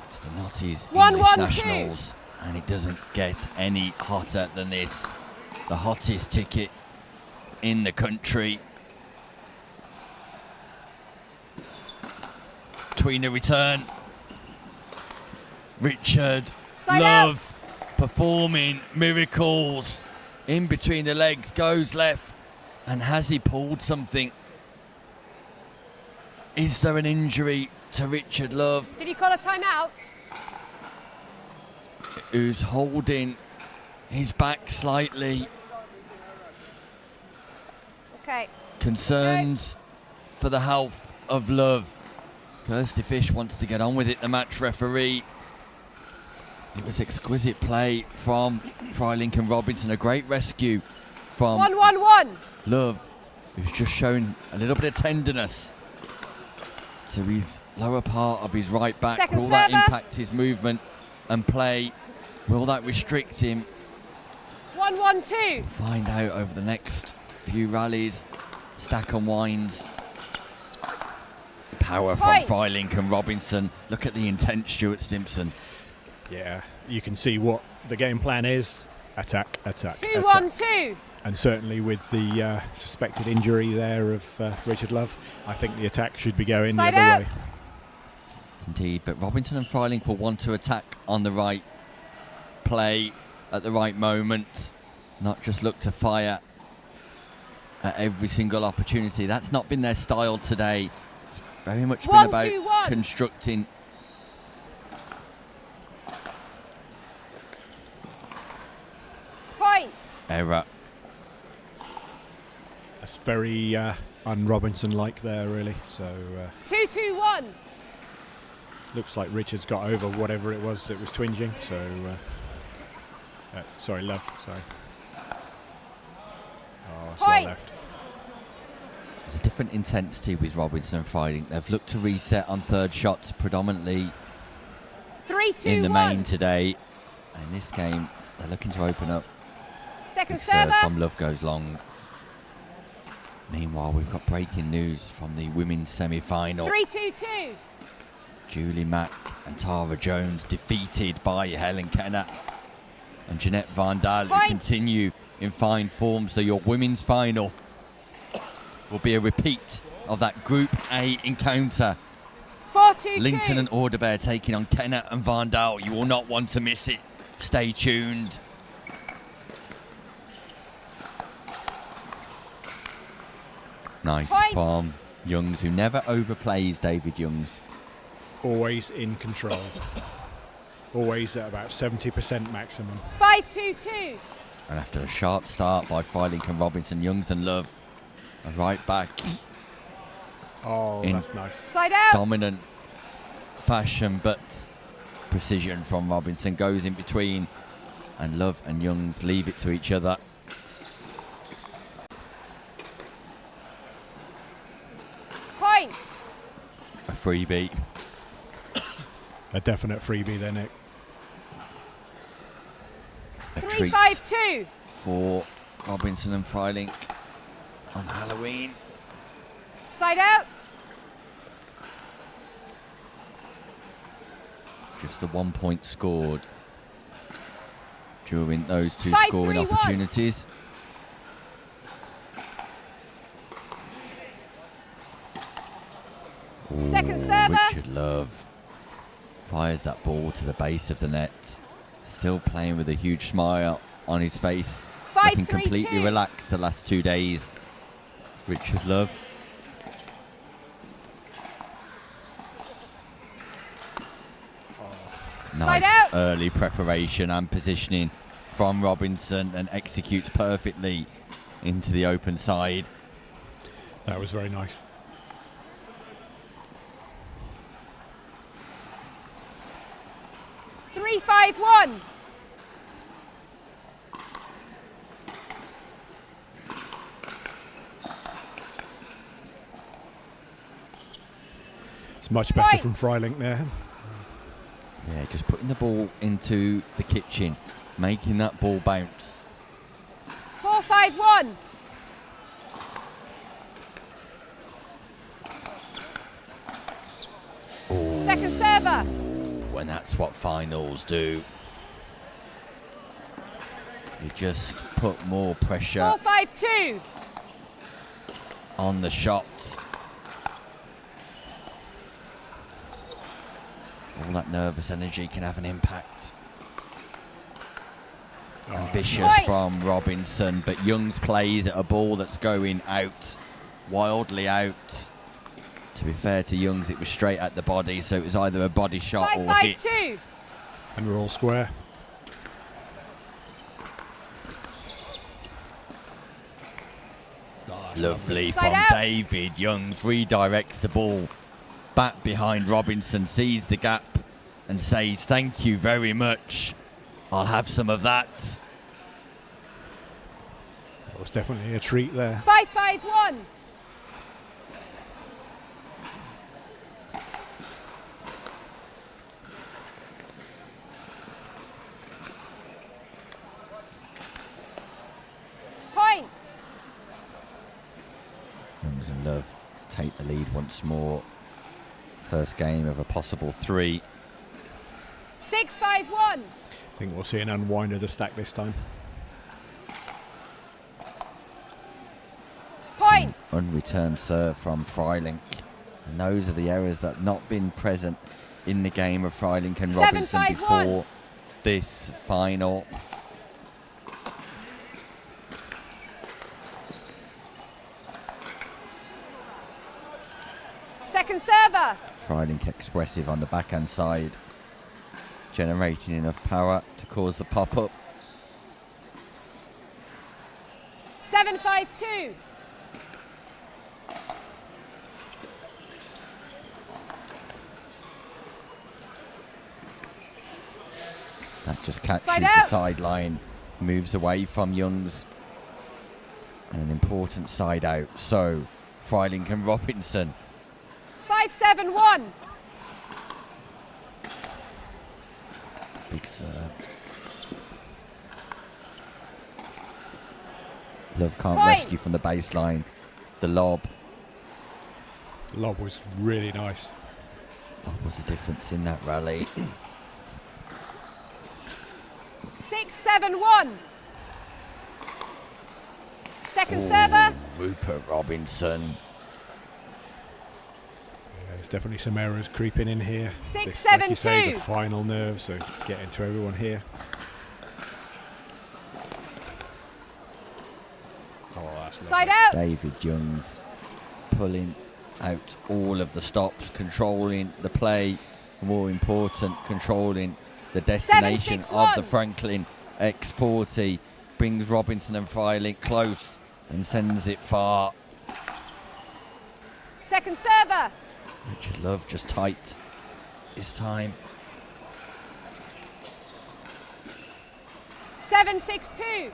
It's the Notties 1-1-2. English Nationals, and it doesn't get any hotter than this. The hottest ticket in the country. Tweener return. Richard Side Love performing miracles. In between the legs, goes left, and has he pulled something? Is there an injury to Richard Love, Did he call a timeout? who's holding his back slightly? Okay. Concerns for the health of Love. Kirsty Fish wants to get on with it, the match referee. It was exquisite play from Freilink and Robinson. A great rescue from 1-1-1. Love, who's just shown a little bit of tenderness to his lower part of his right back. Second Will that server. impact his movement and play? Will that restrict him? 1-1-2. Find out over the next few rallies. Stack and winds. Power from Point. Freilink and Robinson. Look at the intent, Stuart Stimpson. Yeah, you can see what the game plan is. Attack, attack, attack. 2-1-2. And certainly with the suspected injury there of Richard Love, I think the attack should be going Side the other out. way. Indeed, but Robinson and Freilink will want to attack on the right play at the right moment, not just look to fire at every single opportunity. That's not been their style today. It's very much been 1-2-1. about constructing. Point. Error. That's very un-Robinson-like there, really. So 2-2-1. looks like Richard's got over whatever it was that was twinging. So sorry, Love. Sorry. Oh, it's well Point. left. There's a different intensity with Robinson and Freilink. They've looked to reset on third shots predominantly 3-2-1. in the main today. And in this game, they're looking to open up. Second Big serve server. from Love goes long. Meanwhile, we've got breaking news from the women's semi-final. 3-2-2. Julie Mack and Tara Jones defeated by Helen Kenner and Jeanette Van Dahl, who Point. continue in fine form. So your women's final will be a repeat of that Group A encounter. 4-2-2. Linton and Orderbear taking on Kenner and Van Dahl. You will not want to miss it. Stay tuned. Nice Point. from Youngs, who never overplays David Youngs. Always in control. Always at about 70% maximum. 5-2-2. And after a sharp start by Freilink and Robinson, Youngs and Love are right back Oh, in that's nice. Side out. dominant fashion, but precision from Robinson goes in between, and Love and Youngs leave it to each other. Point. A freebie. A definite freebie there, Nick. A 3-5-2. for Robinson and Freilink on Halloween. Side out. Just a 1 point scored during those two 5-3-1. scoring opportunities. Second server. Richard Love fires that ball to the base of the net. Still playing with a huge smile on his face. Looking 5-3-2. completely relaxed the last 2 days. Richard Love. Side Nice out. early preparation and positioning from Robinson, and executes perfectly into the open side. That was very nice. 3-5-1. It's much better Point. from Freilink there. Yeah, just putting the ball into the kitchen, making that ball bounce. 4-5-1. Second server. When that's what finals do. You just put more pressure 4-5-2. on the shots. All that nervous energy can have an impact. Ambitious Point. from Robinson, but Youngs plays at a ball that's going out, wildly out. To be fair to Youngs, it was straight at the body, so it was either a body shot or hit. 5-5-2. And we're all square. Lovely Side from out. David. Youngs redirects the ball back behind Robinson, sees the gap and says, "Thank you very much. I'll have some of that." That was definitely a treat there. 5-5-1. Point. Youngs and Love take the lead once more. First game of a possible 3. 6-5-1. I think we'll see an unwind of the stack this time. Point. Unreturned serve from Freilink. And those are the errors that have not been present in the game of Freilink and 7-5-1. Robinson before this final. Second server. Freilink expressive on the backhand side, generating enough power to cause the pop-up. 7-5-2. That just catches Side the out. sideline, moves away from Youngs, and an important side out. So Freilink and Robinson. 5-7-1. Big serve. Love can't Point. rescue from the baseline. The lob. The lob was really nice. What was the difference in that rally? 6-7-1. Second server. Rupert Robinson. Yeah, there's definitely some errors creeping in here. 6-7-2. This, like you say, the final nerve, so getting to everyone here. Oh, that's lovely. Side out. David Youngs pulling out all of the stops, controlling the play, more important, controlling the destination 7-6-1. of the Franklin X40, brings Robinson and Freilink close and sends it far. Second server. Richard Love just tight this time. 7-6-2.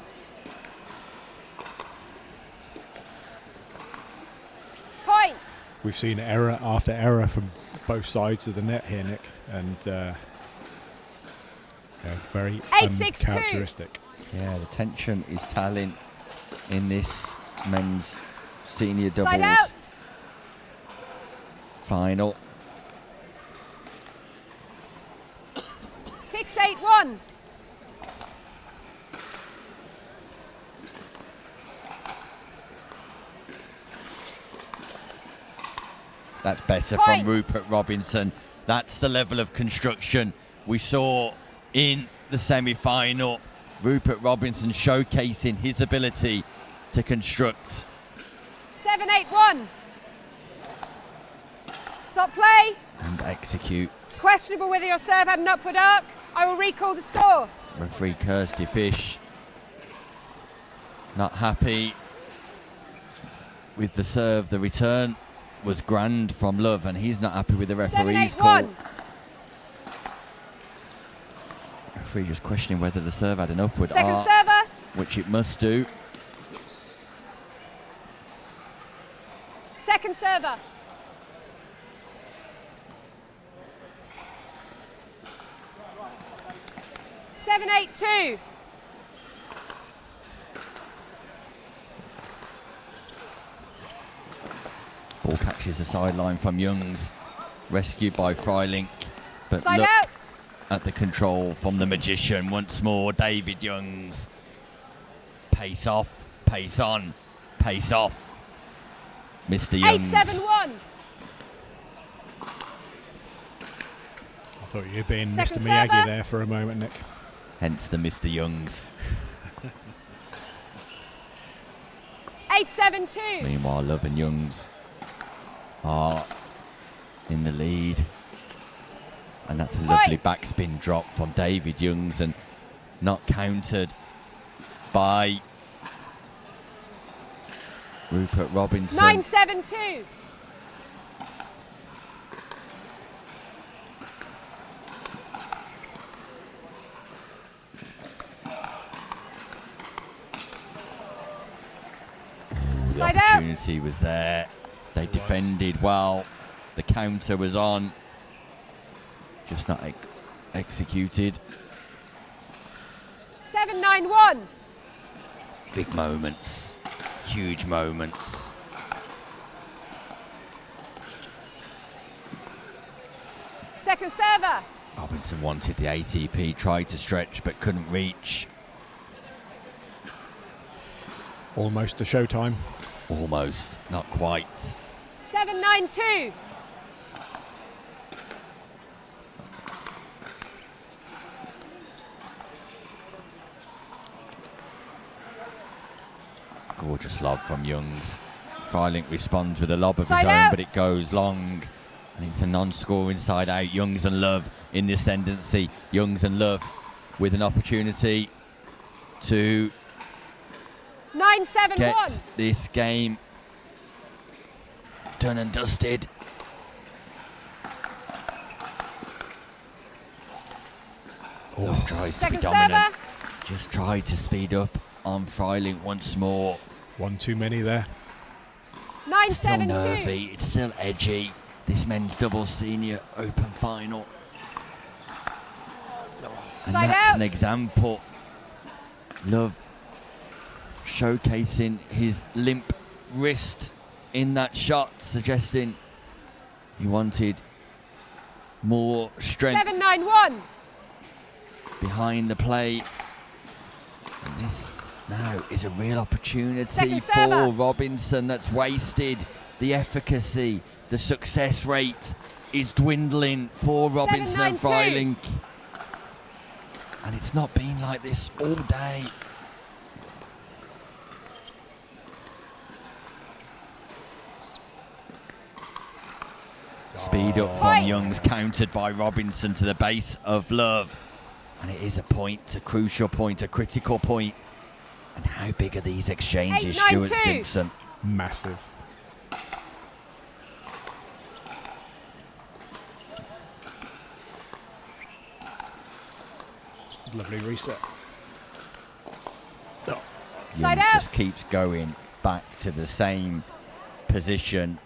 Point. We've seen error after error from both sides of the net here, Nick, and very 8-6-2. uncharacteristic. Yeah, the tension is telling in this men's senior Side doubles out. final. 6-8-1. That's better Point. from Rupert Robinson. That's the level of construction we saw in the semi-final. Rupert Robinson showcasing his ability to construct. 7-8-1. Stop play. And execute. It's questionable whether your serve had an upward arc. I will recall the score. Referee Kirsty Fish not happy with the serve. The return was grand from Love, and he's not happy with the referee's call. 7-8-1. Referee just questioning whether the serve had an upward Second arc, server. which it must do. Second server. Seven, 8-2. Ball catches the sideline from Youngs, rescued by Freilink, but Side look out. at the control from the magician once more. David Youngs. Pace off, pace on, pace off. Mr. Youngs. 8-7-1. I thought you were being Second Mr. Miyagi server. there for a moment, Nick. Hence the Mr. Youngs. 8-7-2. Meanwhile, Love and Youngs are in the lead. And that's a lovely backspin drop from David Youngs, and not countered by Rupert Robinson. 9-7-2. The Side out. opportunity was there. They defended well. The counter was on. Just not executed. 7-9-1. Big moments. Huge moments. Second server. Robinson wanted the ATP, tried to stretch but couldn't reach. Almost a showtime. Almost, not quite. 7-9-2. Gorgeous lob from Youngs. Freilink responds with a lob of Side his own, out. but it goes long. And it's a non-scoring side out. Youngs and Love in the ascendancy. Youngs and Love with an opportunity to 9-7-1. get this game done and dusted. Love tries to be Second dominant. server. Just tried to speed up on Freilink once more. One too many there. It's still 9-7-2. nervy, it's still edgy. This men's doubles senior open final. And Side that's out. an example. Love showcasing his limp wrist in that shot, suggesting he wanted more strength 7-9-1. behind the play. And this now is a real opportunity Second for server. Robinson that's wasted. The efficacy, the success rate is dwindling for Robinson and 7-9-2. Freilink. And it's not been like this all day. Speed up from Point. Youngs, countered by Robinson to the base of Love. And it is a point, a crucial point, a critical point. And how big are these exchanges, 8-9-2. Stuart Stimpson? Massive. Lovely reset. Side Youngs out. just keeps going back to the same position.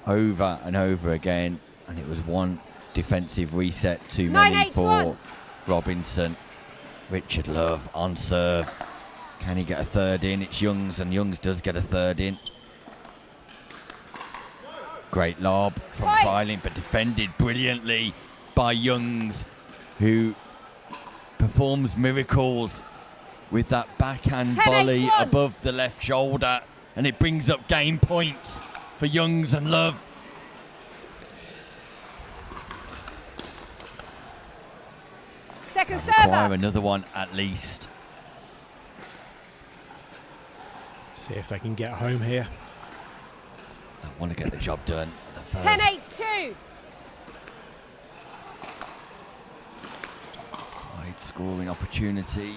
over and over again, and it was one defensive reset too many for Robinson. Richard Love on serve. Can he get a third in? It's Youngs, and Youngs does get a third in. Great lob from Freiling, but defended brilliantly by Youngs, who performs miracles with that backhand volley above the left shoulder, and it brings up game points for Youngs and Love. Second Require server. another one at least. See if they can get home here. They want to get the job done. The first 10-8-2. side scoring opportunity.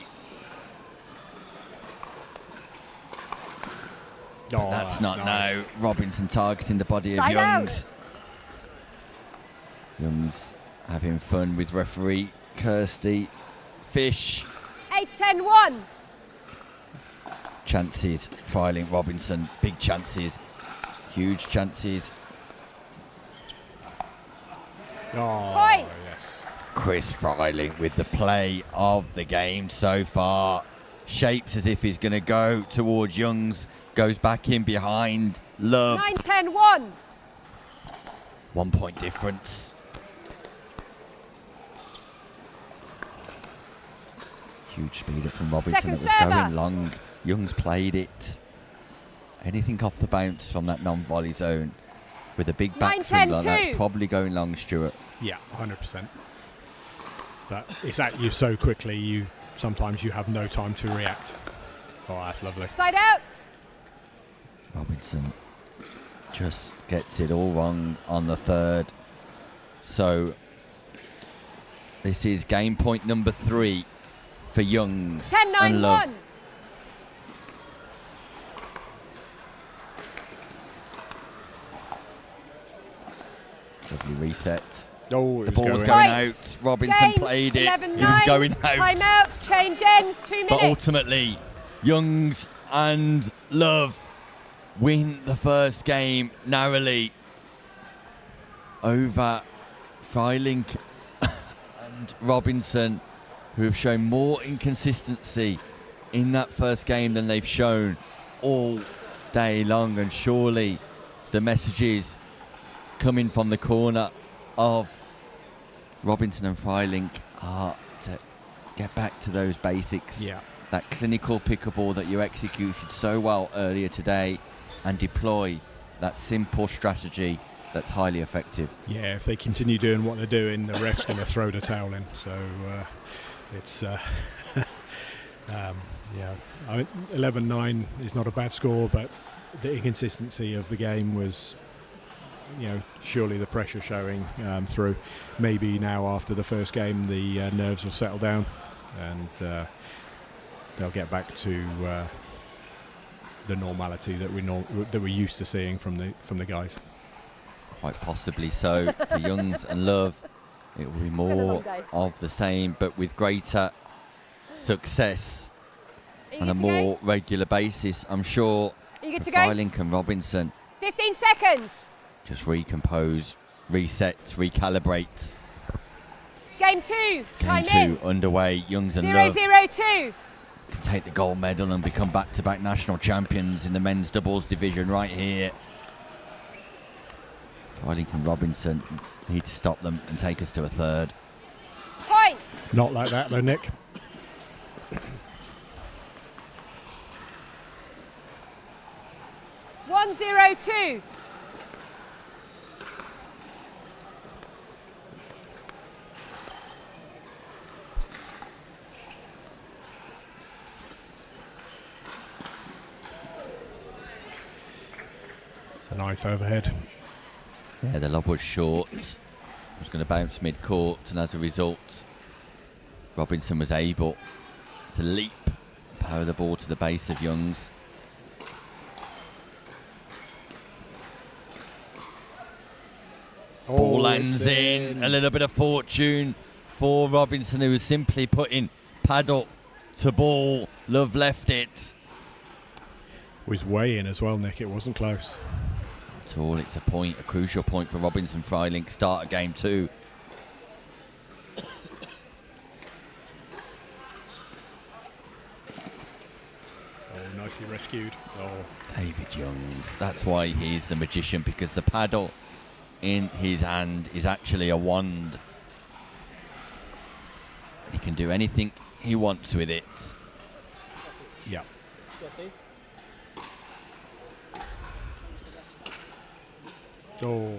But that's not nice. now. Robinson targeting the body of Side Youngs. Youngs having fun with referee Kirsty Fish. 8-10-1. Chances, Freiling, Robinson, big chances, huge chances. Point. Yes. Chris Freiling with the play of the game so far. Shapes as if he's going to go towards Youngs, goes back in behind Love. 9-10-1. 1 point difference. Huge speed up from Robinson. Second It was server. going long. Youngs played it. Anything off the bounce from that non-volley zone with a big back swing like that's probably going long, Stuart. Yeah, 100%. But it's at you so quickly, sometimes you have no time to react. Oh, that's lovely. Side out. Robinson just gets it all wrong on the third. So this is game point number 3 for Youngs and Love. 10-9-1. Lovely reset. Oh, the ball's going out. Robinson Game played it. 11-9. It was going out. Timeout. Change ends. 2 minutes. But ultimately, Youngs and Love win the first game narrowly over Freiling and Robinson, who have shown more inconsistency in that first game than they've shown all day long. And surely the messages coming from the corner of Robinson and Freiling are to get back to those basics. Yeah. That clinical pickleball that you executed so well earlier today, and deploy that simple strategy that's highly effective. Yeah, if they continue doing what they're doing, the ref's going to throw the towel in. So it's yeah, 11-9 is not a bad score, but the inconsistency of the game was, surely the pressure showing through. Maybe now after the first game, the nerves will settle down, and they'll get back to the normality that we're used to seeing from the guys. Quite possibly so. For Youngs and Love, it will be more of the same, but with greater success on a more regular basis. I'm sure Freiling and Robinson 15 seconds. just recompose, reset, recalibrate. Game 2. Game 2 underway. Youngs and 0-0-2. Love can take the gold medal and become back-to-back national champions in the men's doubles division right here. Freiling and Robinson need to stop them and take us to a third. Point. Not like that though, Nick. One 0-2. It's a nice overhead. Yeah, the lob was short. It was going to bounce mid-court, and as a result, Robinson was able to leap, power the ball to the base of Youngs. Ball lands in. A little bit of fortune for Robinson, who was simply putting paddle to ball. Love left it. Was way in as well, Nick. It wasn't close. at all. It's a crucial point for Robinson Freilink. Start of game 2. Oh, nicely rescued. Oh, David Youngs. That's why he's the magician, because the paddle in his hand is actually a wand. He can do anything he wants with it. Yeah. Oh.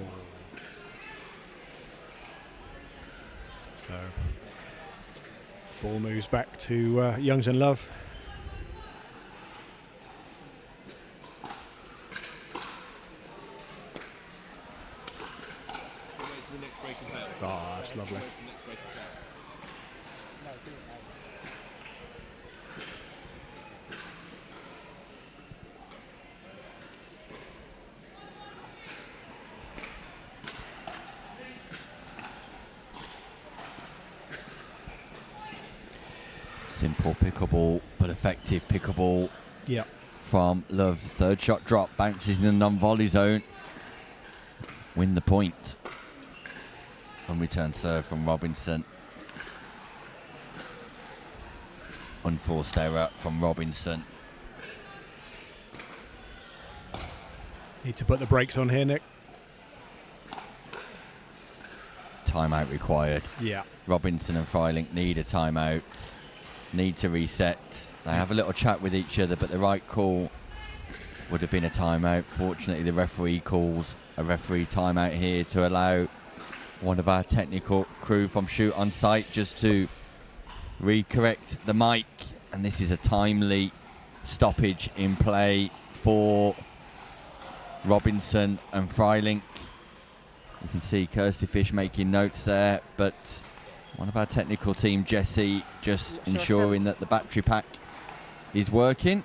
So, ball moves back to Youngs and Love. Oh, that's lovely. Simple pickleball, but effective pickleball. Yeah. From Love. Third shot drop, bounces in the non-volley zone. Win the point. And return serve from Robinson. Unforced error from Robinson. Need to put the brakes on here, Nick. Timeout required. Yeah. Robinson and Freilink need a timeout. Need to reset. They have a little chat with each other, but the right call would have been a timeout. Fortunately, the referee calls a referee timeout here to allow one of our technical crew from Shoot on site just to recorrect the mic. And this is a timely stoppage in play for Robinson and Freilink. You can see Kirsty Fish making notes there, but one of our technical team, Jesse, just ensuring that the battery pack is working.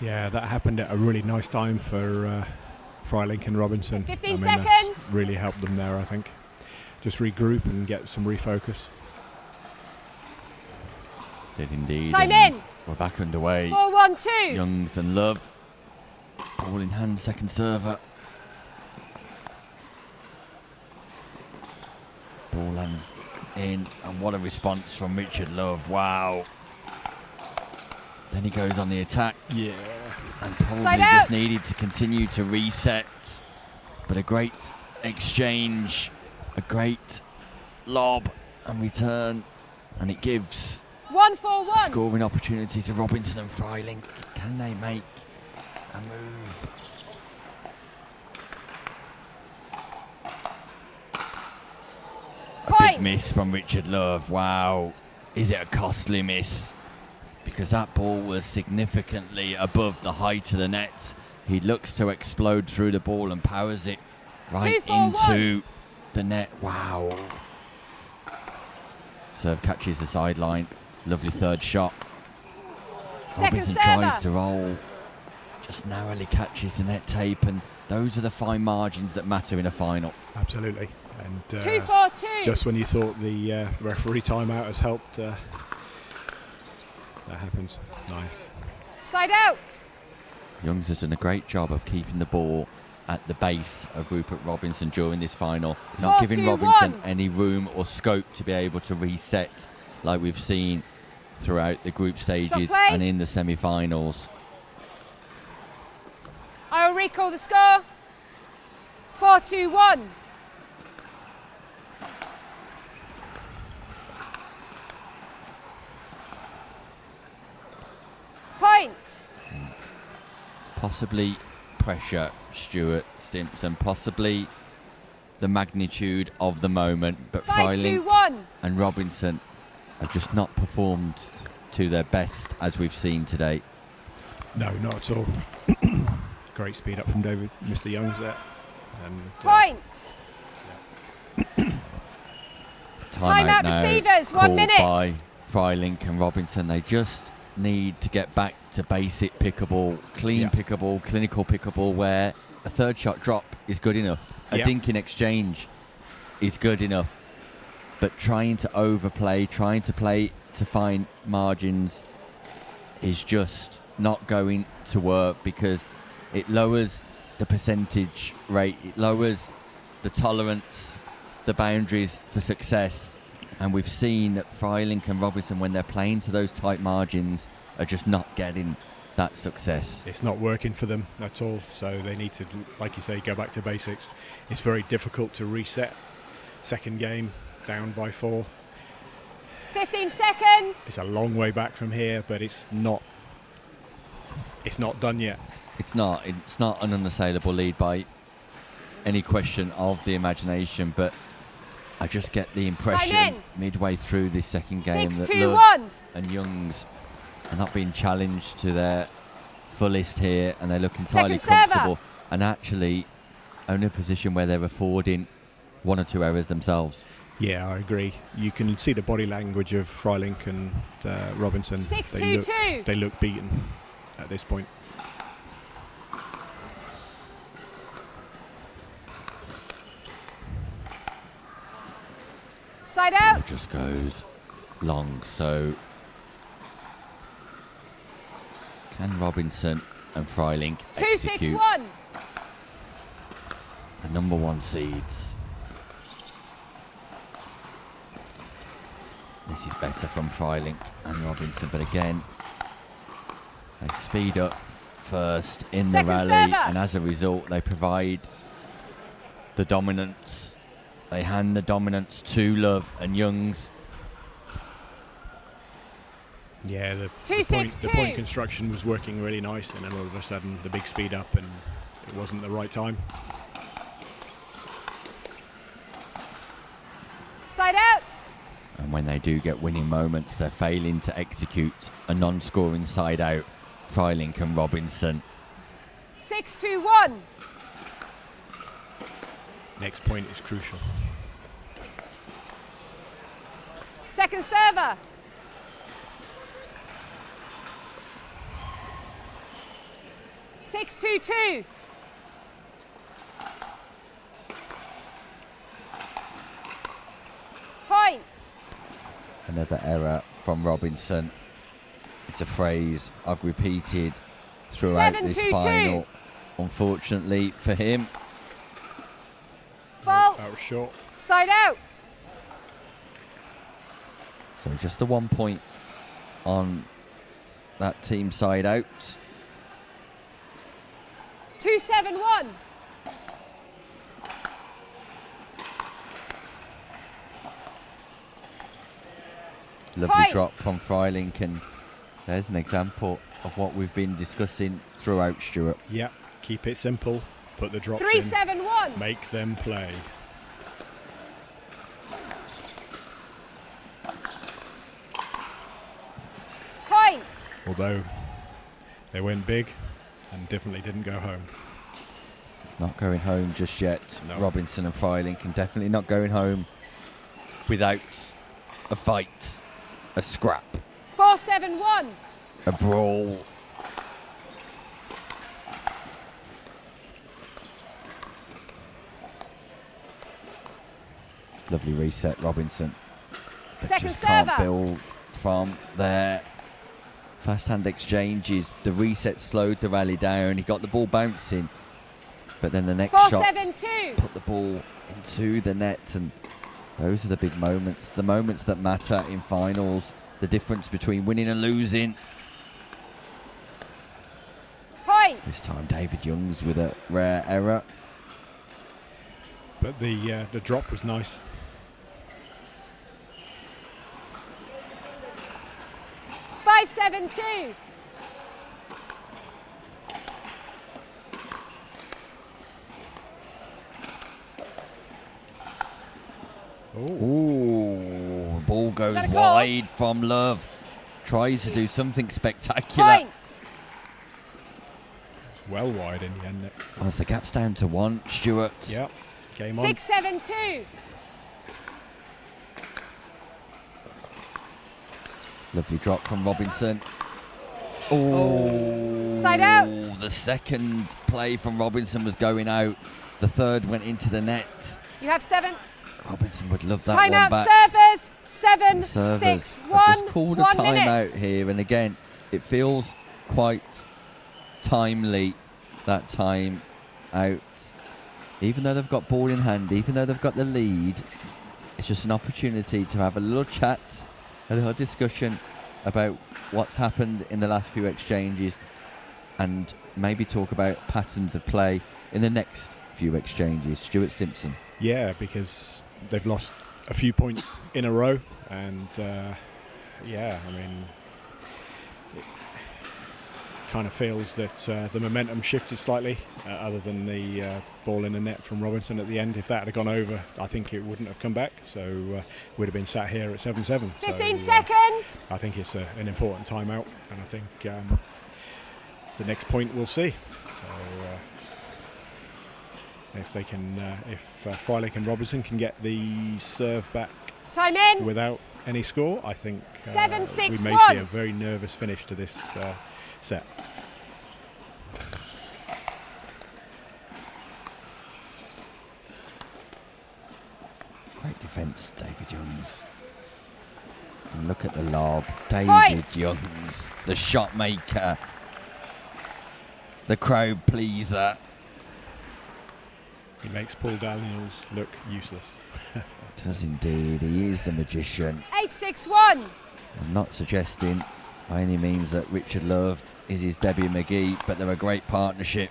Yeah, that happened at a really nice time for Freilink and Robinson. 15 that's seconds. really helped them there, I think. Just regroup and get some refocus. Did indeed. Time and in. We're back underway. 4-1-2. Youngs and Love. Ball in hand, second server. Ball lands in, and what a response from Richard Love. Wow. Then he goes on the attack. Yeah. And probably just needed to continue to reset. But a great exchange, a great lob and return. And it gives 1-4-1. scoring opportunity to Robinson and Freilink. Can they make a move? A big miss from Richard Love. Wow. Is it a costly miss? Because that ball was significantly above the height of the net. He looks to explode through the ball and powers it right into the net. Wow. Serve catches the sideline. Lovely third shot. Robinson tries to roll. Just narrowly catches the net tape, and those are the fine margins that matter in a final. Absolutely. And 2-4-2. just when you thought the referee timeout has helped, that happens. Nice. Side out. Youngs has done a great job of keeping the ball at the base of Rupert Robinson during this final, not giving Robinson any room or scope to be able to reset like we've seen throughout the group stages and in the semi-finals. I will recall the score. 4-2-1. Point. And possibly pressure, Stuart Stimpson, possibly the magnitude of the moment, but Freilink and Robinson have just not performed to their best as we've seen today. No, not at all. Great speed up from Mr. Youngs there. And, point. Timeout now receivers, 1 minute. By Freilink and Robinson. They just need to get back to basic pickleball, clean pickleball, clinical pickleball, where a third shot drop is good enough. A dinking exchange is good enough. But trying to overplay, trying to play to find margins is just not going to work because it lowers the percentage rate, it lowers the tolerance, the boundaries for success. And we've seen that Freilich and Robinson, when they're playing to those tight margins, are just not getting that success. It's not working for them at all, so they need to, like you say, go back to basics. It's very difficult to reset. Second game, down by 4. 15 seconds. It's a long way back from here, but it's not done yet. It's not an unassailable lead by any question of the imagination, but I just get the impression midway through this second game 6, that 2, Love 1. and Youngs are not being challenged to their fullest here, and they look entirely Second comfortable and actually in a position where they're affording 1 or 2 errors themselves. Yeah, I agree. You can see the body language of Freilich and Robinson. 6, They 2, 2. They look beaten at this point. Side out. It just goes long, so can Robinson and Freilich 2, 6, execute 1. the number 1 seeds? This is better from Freilich and Robinson, but again, they speed up first in Second the rally, server. and as a result, they provide the dominance. They hand the dominance to Love and Youngs. Yeah, the 2, 6, the 2. point construction was working really nice, and then all of a sudden the big speed up, and it wasn't the right time. Side out. And when they do get winning moments, they're failing to execute a non-scoring side out. Freilich and Robinson. 6, 2, 1. Next point is crucial. Second server. Six, 2, 2. Point. Another error from Robinson. It's a phrase I've repeated throughout 7, this 2, 2. final. Unfortunately for him, Fault. That was short. Side out. so just the 1 point on that team side out. 2, 7, 1. Lovely Point. drop from Freilich, and there's an example of what we've been discussing throughout, Stuart. Yeah, keep it simple. Put the drops 3, in. 7, 1. Make them play. Point. Although they went big and definitely didn't go home. Not going home just yet. No. Robinson and Freilich, and definitely not going home without a fight, a scrap, 4, 7, 1. a brawl. Lovely reset, Robinson. But Second just can't server. build from there. Fast hand exchanges. The reset slowed the rally down. He got the ball bouncing. But then the next 4, shot 7, 2. put the ball into the net, and those are the big moments, the moments that matter in finals, the difference between winning and losing. Point. This time David Youngs with a rare error. But the drop was nice. Five, 7, 2. Ooh, ball goes that a call? wide from Love. Tries to do something spectacular. Point. Well wide in the end. As the gap's down to 1, Stuart. Yep, game on. 6, 7, 2. Lovely drop from Robinson. Oh, Side out. The second play from Robinson was going out. The third went into the net. You have 7. Robinson would love that Time one out back. servers. 7, The servers 6, have 1. just called a 1 timeout minute. here, and again, it feels quite timely, that time out. Even though they've got ball in hand, even though they've got the lead, it's just an opportunity to have a little chat, a little discussion about what's happened in the last few exchanges and maybe talk about patterns of play in the next few exchanges. Stuart Stimpson. Yeah, because they've lost a few points in a row, and yeah, I mean, it kind of feels that the momentum shifted slightly, other than the ball in the net from Robinson at the end. If that had gone over, I think it wouldn't have come back, so we'd have been sat here at 7-7. 15 seconds! I think it's an important timeout, and I think the next point we'll see. So if they can, if Freilich and Robinson can get the serve back Time in. without any score, I think 7, 6, we may 1. see a very nervous finish to this set. Great defence, David Youngs. And look at the lob. David Youngs, the shot maker, the crowd pleaser. He makes Paul Daniels look useless. Does indeed. He is the magician. 8-6-1. I'm not suggesting by any means that Richard Love is his Debbie McGee, but they're a great partnership.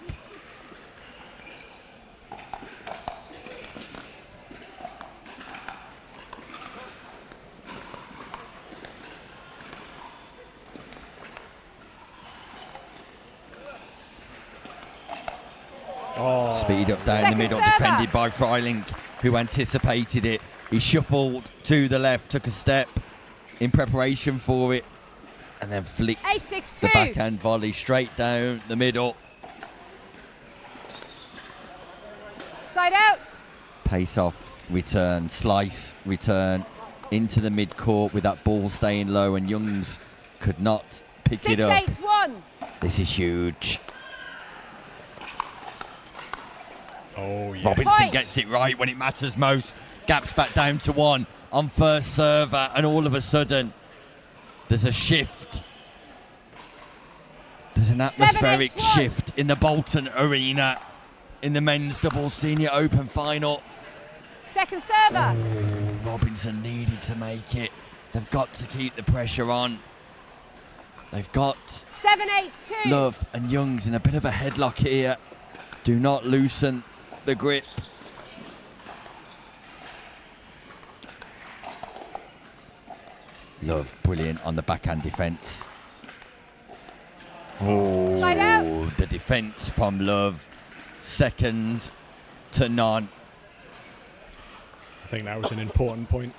Speed up down the middle, defended by Freilich, who anticipated it. He shuffled to the left, took a step in preparation for it, and then flicked the backhand volley straight down the middle. Side out. Pace off, return, slice, return into the mid-court with that ball staying low, and Youngs could not pick it up. 6-8-1. This is huge. Oh, yes. Robinson gets it right when it matters most. Gaps back down to 1 on first server, and all of a sudden there's a shift. There's an atmospheric shift in the Bolton Arena in the men's doubles senior open final. Second server. Oh, Robinson needed to make it. They've got to keep the pressure on. They've got 7-8-2. Love and Youngs in a bit of a headlock here. Do not loosen the grip. Love, brilliant on the backhand defence. Oh, Slide out. The defence from Love, second to none. I think that was an important point.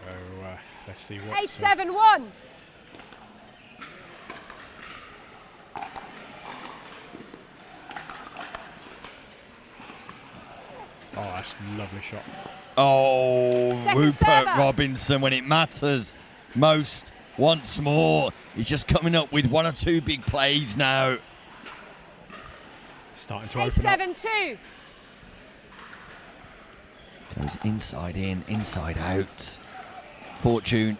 So let's see what. 8-7-1. Oh, that's a lovely shot. Oh, Second Rupert server. Robinson when it matters most once more. He's just coming up with 1 or 2 big plays now. Starting to open up. 8-7-2. Goes inside in, inside out. Fortune.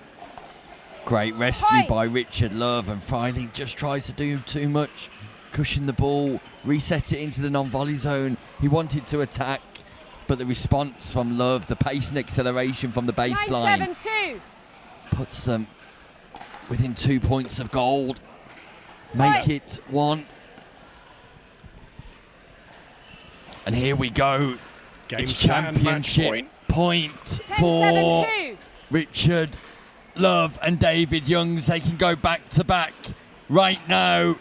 Great rescue by Richard Love, and Freilich just tries to do too much. Cushion the ball, reset it into the non-volley zone. He wanted to attack, but the response from Love, the pace and acceleration from the baseline, 9-7-2. puts them within 2 points of gold. Make it 1. And here we go. It's championship point for 10-7-2. Richard Love and David Youngs. They can go back to back right now.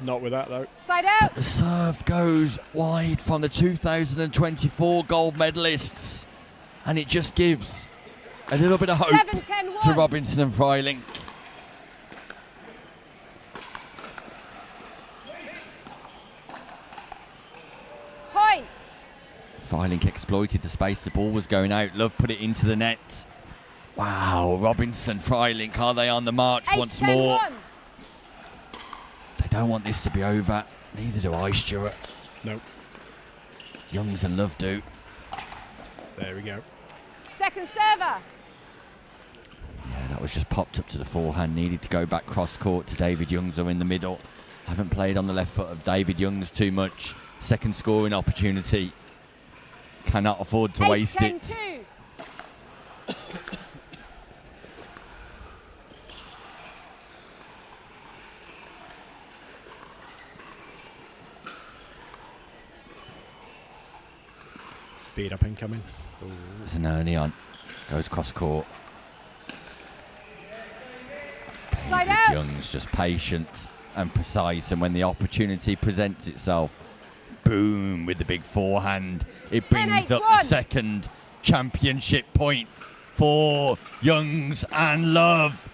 Not with that though. Side out. The serve goes wide from the 2024 gold medalists, and it just gives a little bit of hope 7-10-1. to Robinson and Freilich. Point. Freilich exploited the space. The ball was going out. Love put it into the net. Wow, Robinson, Freilich, are they on the march once more? 8-10-1. They don't want this to be over. Neither do I, Stuart. Nope. Youngs and Love do. There we go. Second server. Yeah, that That was just popped up to the forehand, needed to go back cross court to David Youngs, who in the middle. Haven't played on the left foot of David Youngs too much. Second scoring opportunity. Cannot afford to waste it. 8-10-2. Speed up incoming. There's an early on. Goes cross court. Side David out. Youngs just patient and precise, and when the opportunity presents itself, boom, with the big forehand. It brings up the 10-8-1. second championship point for Youngs and Love.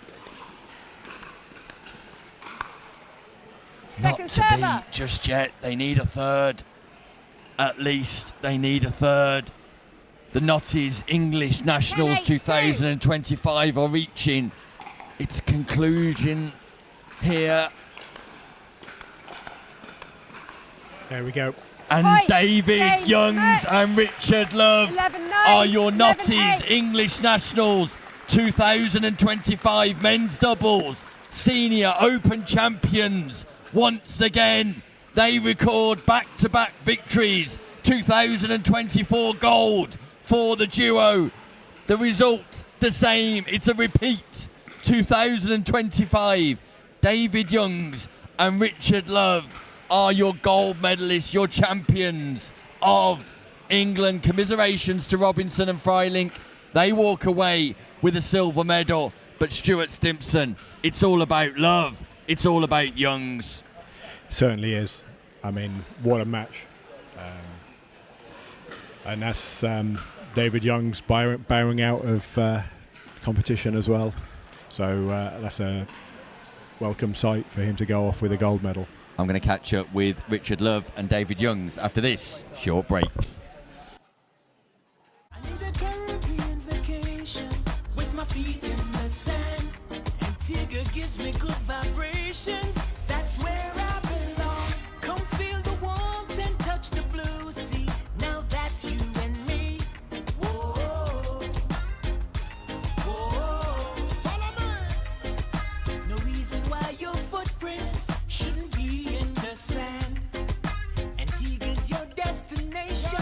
Second Not to server. beat just yet. They need a third. At least they need a third. The Notties English Nationals 10-8-2. 2025 are reaching its conclusion here. There we go. And Point, David game, Youngs match. and Richard Love 11-9, are your Notties 11-8. English Nationals 2025 men's doubles senior open champions. Once again, they record back-to-back victories. 2024 gold for the duo. The result the same. It's a repeat. 2025. David Youngs and Richard Love are your gold medalists, your champions of England. Commiserations to Robinson and Freilink. They walk away with a silver medal. But Stuart Stimpson, it's all about Love. It's all about Youngs. Certainly is. I mean, what a match. And that's David Youngs bowing out of competition as well. So that's a welcome sight for him to go off with a gold medal. I'm going to catch up with Richard Love and David Youngs after this short break. I need a Caribbean vacation with my feet in the sand. Antigua gives me good vibrations. That's where I belong. Come feel the warmth and touch the blue sea. Now that's you and me. Whoa, whoa. Follow me. No reason why your footprints shouldn't be in the sand. Antigua's your destination.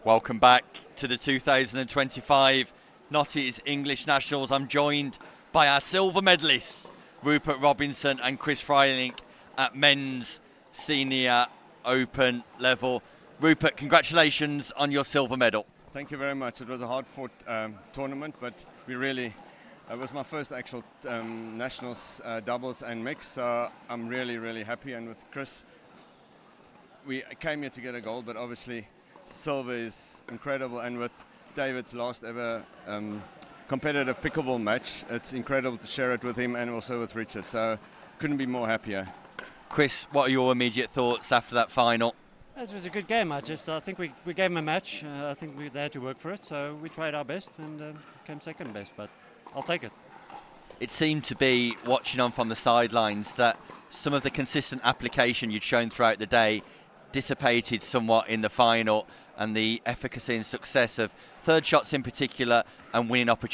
Welcome back to the 2025 Notties English Nationals. I'm joined by our silver medalists, Rupert Robinson and Chris Freilink, at men's senior open level. Rupert, congratulations on your silver medal. Thank you very much. It was a hard-fought tournament, but we really, it was my first actual nationals doubles and mix, so I'm really, really happy. And with Chris, we came here to get a gold, but obviously silver is incredible. And with David's last ever competitive pickleball match, it's incredible to share it with him and also with Richard, so couldn't be more happier. Chris, what are your immediate thoughts after that final? This was a good game. I think we gave them a match. I think they had to work for it, so we tried our best and came second best, but I'll take it. It seemed to be, watching on from the sidelines, that some of the consistent application you'd shown throughout the day dissipated somewhat in the final, and the efficacy and success of third shots in particular and winning opportunities